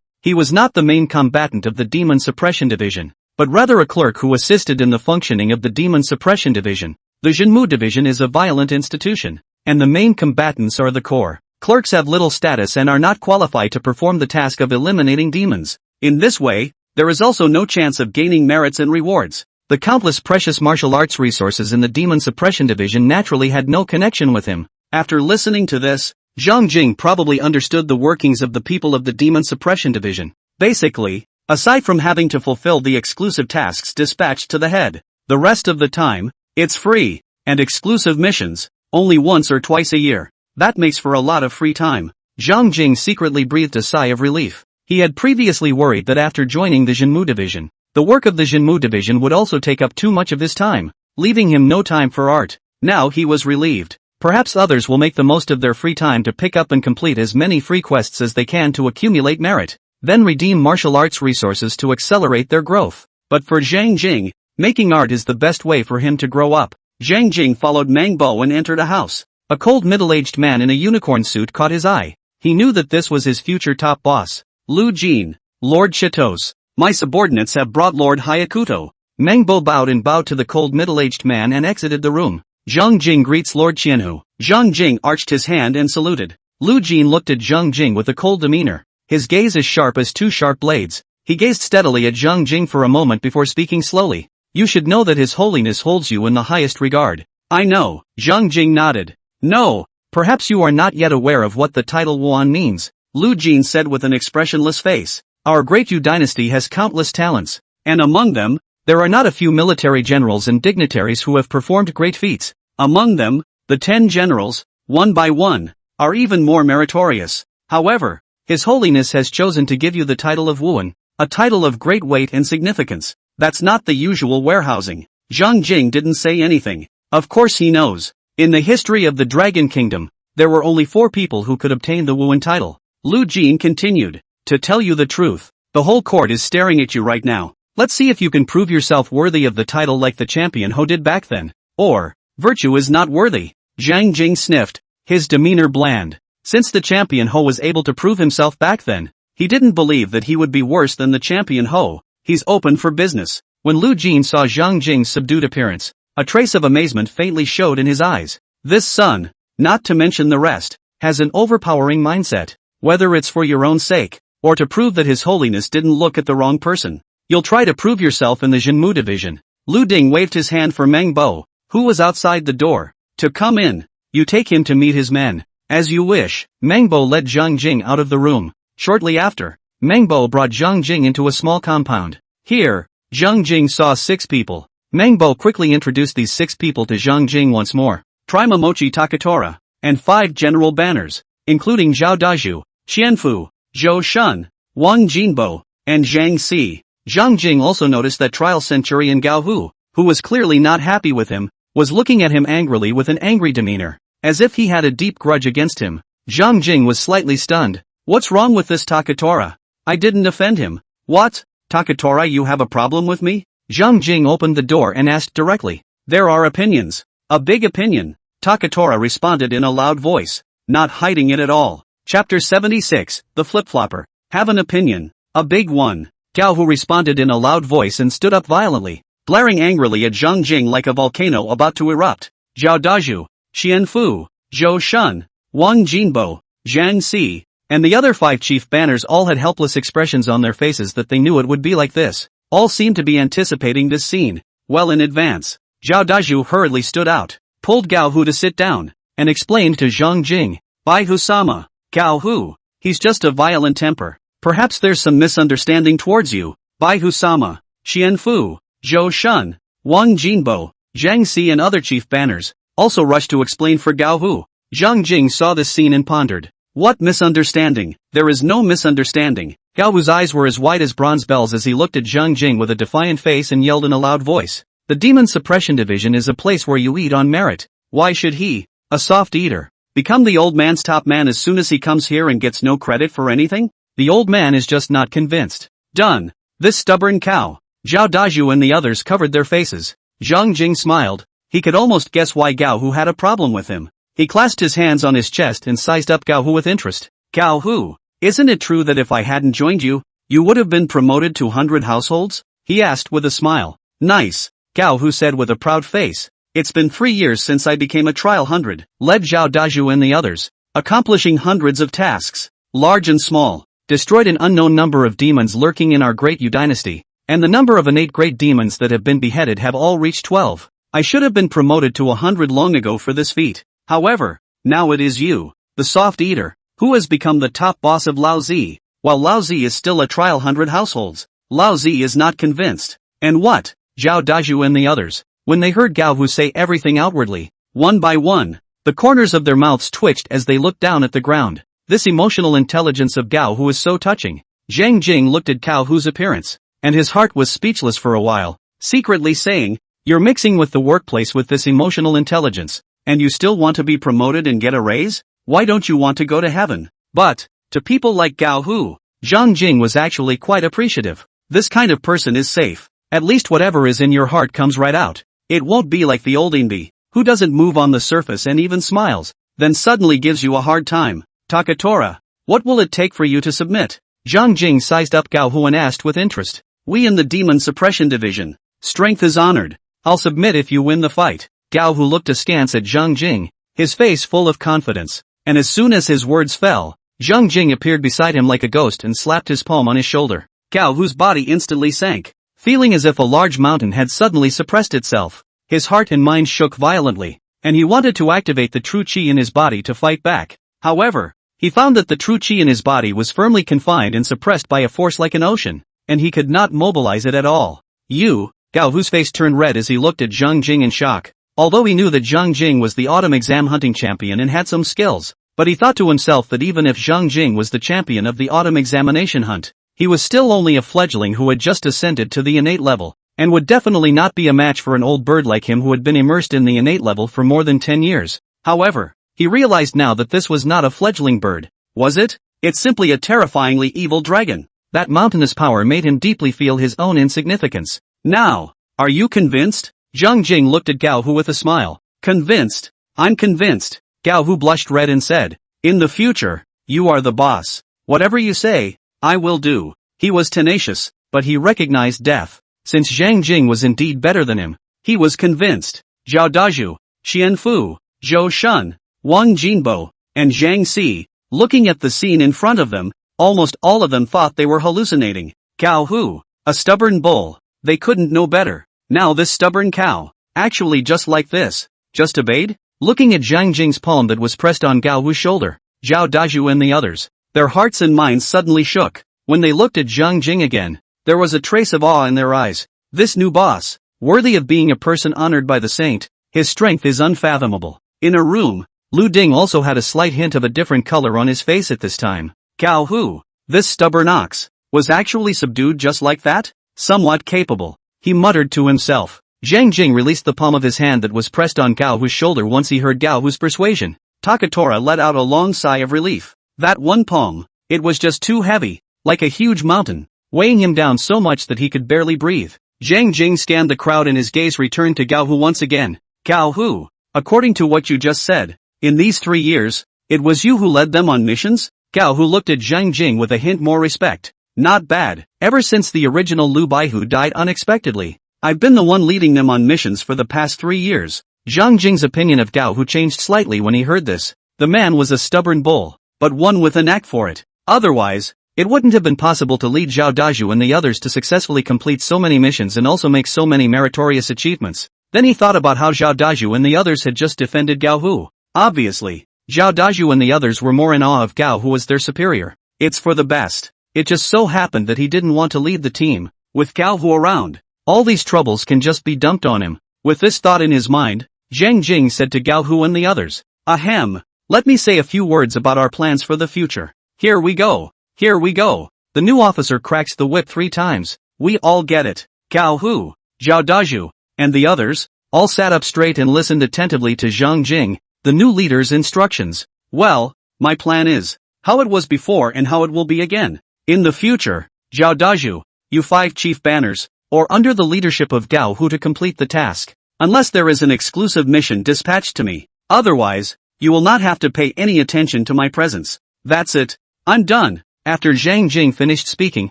he was not the main combatant of the Demon Suppression Division, but rather a clerk who assisted in the functioning of the Demon Suppression Division. The Jinmu Division is a violent institution, and the main combatants are the core. Clerks have little status and are not qualified to perform the task of eliminating demons. In this way, there is also no chance of gaining merits and rewards. The countless precious martial arts resources in the Demon Suppression Division naturally had no connection with him. After listening to this, Zhang Jing probably understood the workings of the people of the Demon Suppression Division. Basically, aside from having to fulfill the exclusive tasks dispatched to the head, the rest of the time, it's free, and exclusive missions, only once or twice a year. That makes for a lot of free time. Zhang Jing secretly breathed a sigh of relief. He had previously worried that after joining the Jinmu Division, the work of the Jinmu Division would also take up too much of his time, leaving him no time for art. Now he was relieved. Perhaps others will make the most of their free time to pick up and complete as many free quests as they can to accumulate merit, then redeem martial arts resources to accelerate their growth. But for Zhang Jing, making art is the best way for him to grow up. Zhang Jing followed Meng Bo and entered a house. A cold middle-aged man in a unicorn suit caught his eye. He knew that this was his future top boss. Lu Jin, Lord Chitos. My subordinates have brought Lord Hayakuto. Meng Bo bowed to the cold middle-aged man and exited the room. Zhang Jing greets Lord Qianhu. Zhang Jing arched his hand and saluted. Lu Jin looked at Zhang Jing with a cold demeanor. His gaze as sharp as two sharp blades. He gazed steadily at Zhang Jing for a moment before speaking slowly. You should know that His Holiness holds you in the highest regard. I know. Zhang Jing nodded. No, perhaps you are not yet aware of what the title Wuan means, Lu Jin said with an expressionless face. Our Great Yu Dynasty has countless talents, and among them, there are not a few military generals and dignitaries who have performed great feats. Among them, the 10 generals, one by one, are even more meritorious. However, His Holiness has chosen to give you the title of Wuan, a title of great weight and significance. That's not the usual warehousing. Zhang Jing didn't say anything. Of course he knows. In the history of the Dragon Kingdom, there were only 4 people who could obtain the Wuan title. Lu Jin continued. To tell you the truth, the whole court is staring at you right now. Let's see if you can prove yourself worthy of the title like the champion Ho did back then. Or, virtue is not worthy. Zhang Jing sniffed, his demeanor bland. Since the champion Ho was able to prove himself back then, he didn't believe that he would be worse than the champion Ho. He's open for business. When Lu Jin saw Zhang Jing's subdued appearance, a trace of amazement faintly showed in his eyes. This son, not to mention the rest, has an overpowering mindset. Whether it's for your own sake, or to prove that His Holiness didn't look at the wrong person, you'll try to prove yourself in the Jinmu division. Lu Ding waved his hand for Meng Bo, who was outside the door, to come in. You take him to meet his men. As you wish. Meng Bo led Zhang Jing out of the room. Shortly after, Meng Bo brought Zhang Jing into a small compound. Here, Zhang Jing saw 6 people. Meng Bo quickly introduced these 6 people to Zhang Jing once more. Trimamochi Takatora, and 5 general banners, including Zhao Dazhu, Qianfu, Zhou Shun, Wang Jinbo, and Zhang Si. Zhang Jing also noticed that trial centurion Gao Hu, who was clearly not happy with him, was looking at him angrily with an angry demeanor, as if he had a deep grudge against him. Zhang Jing was slightly stunned. What's wrong with this Takatora? I didn't offend him. What? Takatora, you have a problem with me? Zhang Jing opened the door and asked directly. There are opinions. A big opinion. Takatora responded in a loud voice, not hiding it at all. Chapter 76, The Flip-Flopper. Have an opinion. A big one. Gao Hu responded in a loud voice and stood up violently, glaring angrily at Zhang Jing like a volcano about to erupt. Zhao Dazhu, Qianfu, Zhou Shun, Wang Jinbo, Zhang Si, and the other 5 chief banners all had helpless expressions on their faces that they knew it would be like this. All seemed to be anticipating this scene, well in advance. Zhao Dazhu hurriedly stood out, pulled Gao Hu to sit down, and explained to Zhang Jing, Bai Hu-sama, Gao Hu, he's just a violent temper. Perhaps there's some misunderstanding towards you. Bai Hu-sama, Qianfu, Zhou Shun, Wang Jinbo, Zhang Si and other chief banners also rushed to explain for Gao Hu. Zhang Jing saw this scene and pondered. What misunderstanding? There is no misunderstanding. Gao Hu's eyes were as wide as bronze bells as he looked at Zhang Jing with a defiant face and yelled in a loud voice. The Demon Suppression Division is a place where you eat on merit. Why should he, a soft eater, become the old man's top man as soon as he comes here and gets no credit for anything? The old man is just not convinced. Done. This stubborn cow. Zhao Dazhu and the others covered their faces. Zhang Jing smiled. He could almost guess why Gao Hu had a problem with him. He clasped his hands on his chest and sized up Gao Hu with interest. Gao Hu, isn't it true that if I hadn't joined you, you would have been promoted to 100 households? He asked with a smile. Nice, Gao Hu said with a proud face. It's been 3 years since I became a trial 100, led Zhao Dazhu and the others, accomplishing hundreds of tasks, large and small, destroyed an unknown number of demons lurking in our Great Yu Dynasty, and the number of innate great demons that have been beheaded have all reached 12. I should have been promoted to 100 long ago for this feat. However, now it is you, the soft eater, who has become the top boss of Lao Zi, while Lao Zi is still a trial 100 households. Lao Zi is not convinced. And what? Zhao Dazhu and the others, when they heard Gao Hu say everything outwardly, one by one, the corners of their mouths twitched as they looked down at the ground. This emotional intelligence of Gao Hu is so touching. Zhang Jing looked at Gao Hu's appearance, and his heart was speechless for a while, secretly saying, you're mixing with the workplace with this emotional intelligence, and you still want to be promoted and get a raise? Why don't you want to go to heaven? But, to people like Gao Hu, Zhang Jing was actually quite appreciative. This kind of person is safe. At least whatever is in your heart comes right out. It won't be like the old Inbi, who doesn't move on the surface and even smiles, then suddenly gives you a hard time. Takatora, what will it take for you to submit? Zhang Jing sized up Gao Hu and asked with interest. We in the Demon Suppression Division. Strength is honored. I'll submit if you win the fight. Gao Hu looked askance at Zhang Jing, his face full of confidence, and as soon as his words fell, Zhang Jing appeared beside him like a ghost and slapped his palm on his shoulder. Gao Hu's body instantly sank, feeling as if a large mountain had suddenly suppressed itself. His heart and mind shook violently, and he wanted to activate the true chi in his body to fight back. However, he found that the true chi in his body was firmly confined and suppressed by a force like an ocean, and he could not mobilize it at all. Gao Hu's face turned red as he looked at Zhang Jing in shock. Although he knew that Zhang Jing was the autumn exam hunting champion and had some skills, but he thought to himself that even if Zhang Jing was the champion of the autumn examination hunt, he was still only a fledgling who had just ascended to the innate level, and would definitely not be a match for an old bird like him who had been immersed in the innate level for more than 10 years. However, he realized now that this was not a fledgling bird, was it? It's simply a terrifyingly evil dragon. That mountainous power made him deeply feel his own insignificance. Now, are you convinced? Zhang Jing looked at Gao Hu with a smile. Convinced? I'm convinced. Gao Hu blushed red and said, in the future, you are the boss. Whatever you say, I will do. He was tenacious, but he recognized death. Since Zhang Jing was indeed better than him, he was convinced. Zhao Dazhu, Xian Fu, Zhou Shun, Wang Jinbo, and Zhang Si, looking at the scene in front of them, almost all of them thought they were hallucinating. Gao Hu, a stubborn bull. They couldn't know better. Now this stubborn cow, actually just like this, just obeyed? Looking at Zhang Jing's palm that was pressed on Gao Hu's shoulder, Zhao Dazhu and the others, their hearts and minds suddenly shook. When they looked at Zhang Jing again, there was a trace of awe in their eyes. This new boss, worthy of being a person honored by the saint, his strength is unfathomable. In a room, Lu Ding also had a slight hint of a different color on his face at this time. Gao Hu, this stubborn ox, was actually subdued just like that? Somewhat capable, he muttered to himself. Zhang Jing released the palm of his hand that was pressed on Gao Hu's shoulder once he heard Gao Hu's persuasion. Takatora let out a long sigh of relief. That one palm, it was just too heavy, like a huge mountain, weighing him down so much that he could barely breathe. Zhang Jing scanned the crowd and his gaze returned to Gao Hu once again. Gao Hu, according to what you just said, in these 3 years, it was you who led them on missions? Gao Hu looked at Zhang Jing with a hint more respect. Not bad. Ever since the original Lu Baihu died unexpectedly, I've been the one leading them on missions for the past 3 years. Zhang Jing's opinion of Gao Hu changed slightly when he heard this. The man was a stubborn bull, but one with a knack for it. Otherwise, it wouldn't have been possible to lead Zhao Dazhu and the others to successfully complete so many missions and also make so many meritorious achievements. Then he thought about how Zhao Dazhu and the others had just defended Gao Hu. Obviously, Zhao Dazhu and the others were more in awe of Gao Hu as their superior. It's for the best. It just so happened that he didn't want to lead the team. With Gao Hu around, all these troubles can just be dumped on him. With this thought in his mind, Zhang Jing said to Gao Hu and the others, Ahem, let me say a few words about our plans for the future. Here we go. Here we go. The new officer cracks the whip 3 times. We all get it. Gao Hu, Zhao Dazhu, and the others, all sat up straight and listened attentively to Zhang Jing, the new leader's instructions. Well, my plan is how it was before and how it will be again. In the future, Zhao Dazhu, you 5 chief banners, or under the leadership of Gao Hu to complete the task. Unless there is an exclusive mission dispatched to me. Otherwise, you will not have to pay any attention to my presence. That's it. I'm done. After Zhang Jing finished speaking,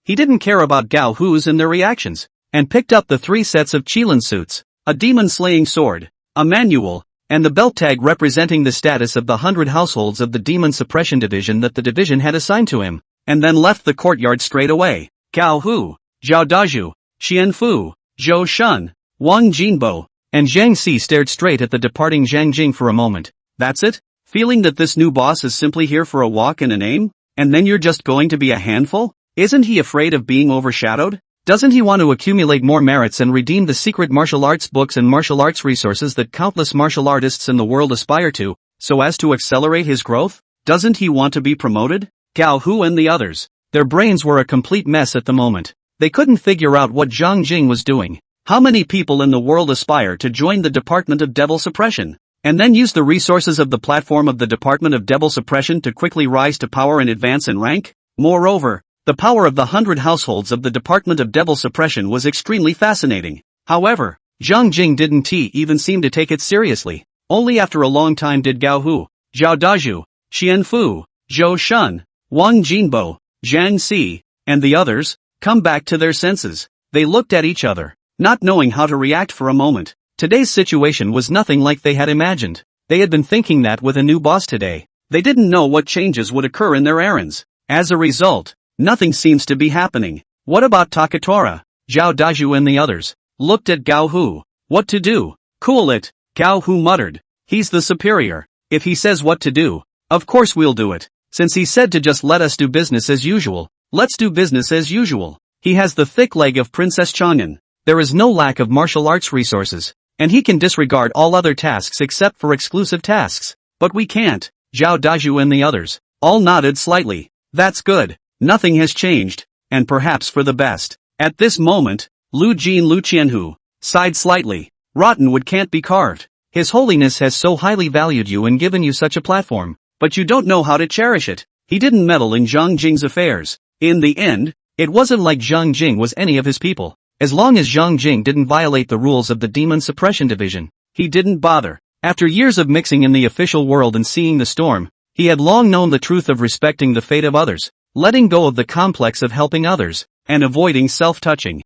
he didn't care about Gao Hu's and their reactions, and picked up the 3 sets of Qilin suits, a demon-slaying sword, a manual, and the belt tag representing the status of the 100 households of the Demon Suppression Division that the division had assigned to him, and then left the courtyard straight away. Gao Hu, Zhao Dazhu, Xian Fu, Zhou Shun, Wang Jinbo, and Zhang Si stared straight at the departing Zhang Jing for a moment. That's it? Feeling that this new boss is simply here for a walk and a name? And then you're just going to be a handful? Isn't he afraid of being overshadowed? Doesn't he want to accumulate more merits and redeem the secret martial arts books and martial arts resources that countless martial artists in the world aspire to, so as to accelerate his growth? Doesn't he want to be promoted? Gao Hu and the others, their brains were a complete mess at the moment. They couldn't figure out what Zhang Jing was doing. How many people in the world aspire to join the Department of Devil Suppression, and then use the resources of the platform of the Department of Devil Suppression to quickly rise to power and advance in rank? Moreover, the power of the 100 households of the Department of Devil Suppression was extremely fascinating. However, Zhang Jing didn't even seem to take it seriously. Only after a long time did Gao Hu, Zhao Dazhu, Xian Fu, Zhou Shun, Wang Jinbo, Zhang Si, and the others, come back to their senses. They looked at each other, not knowing how to react for a moment. Today's situation was nothing like they had imagined. They had been thinking that with a new boss today, they didn't know what changes would occur in their errands. As a result, nothing seems to be happening. What about Takatora? Zhao Dazhu and the others looked at Gao Hu. What to do? Cool it, Gao Hu muttered. He's the superior. If he says what to do, of course we'll do it. Since he said to just let us do business as usual, let's do business as usual. He has the thick leg of Princess Chang'an. There is no lack of martial arts resources, and he can disregard all other tasks except for exclusive tasks. But we can't. Zhao Dazhu and the others all nodded slightly. That's good. Nothing has changed, and perhaps for the best. At this moment, Lu Qianhu sighed slightly. Rotten wood can't be carved. His Holiness has so highly valued you and given you such a platform, but you don't know how to cherish it. He didn't meddle in Zhang Jing's affairs. In the end, it wasn't like Zhang Jing was any of his people. As long as Zhang Jing didn't violate the rules of the Demon Suppression Division, he didn't bother. After years of mixing in the official world and seeing the storm, he had long known the truth of respecting the fate of others, letting go of the complex of helping others, and avoiding self-touching.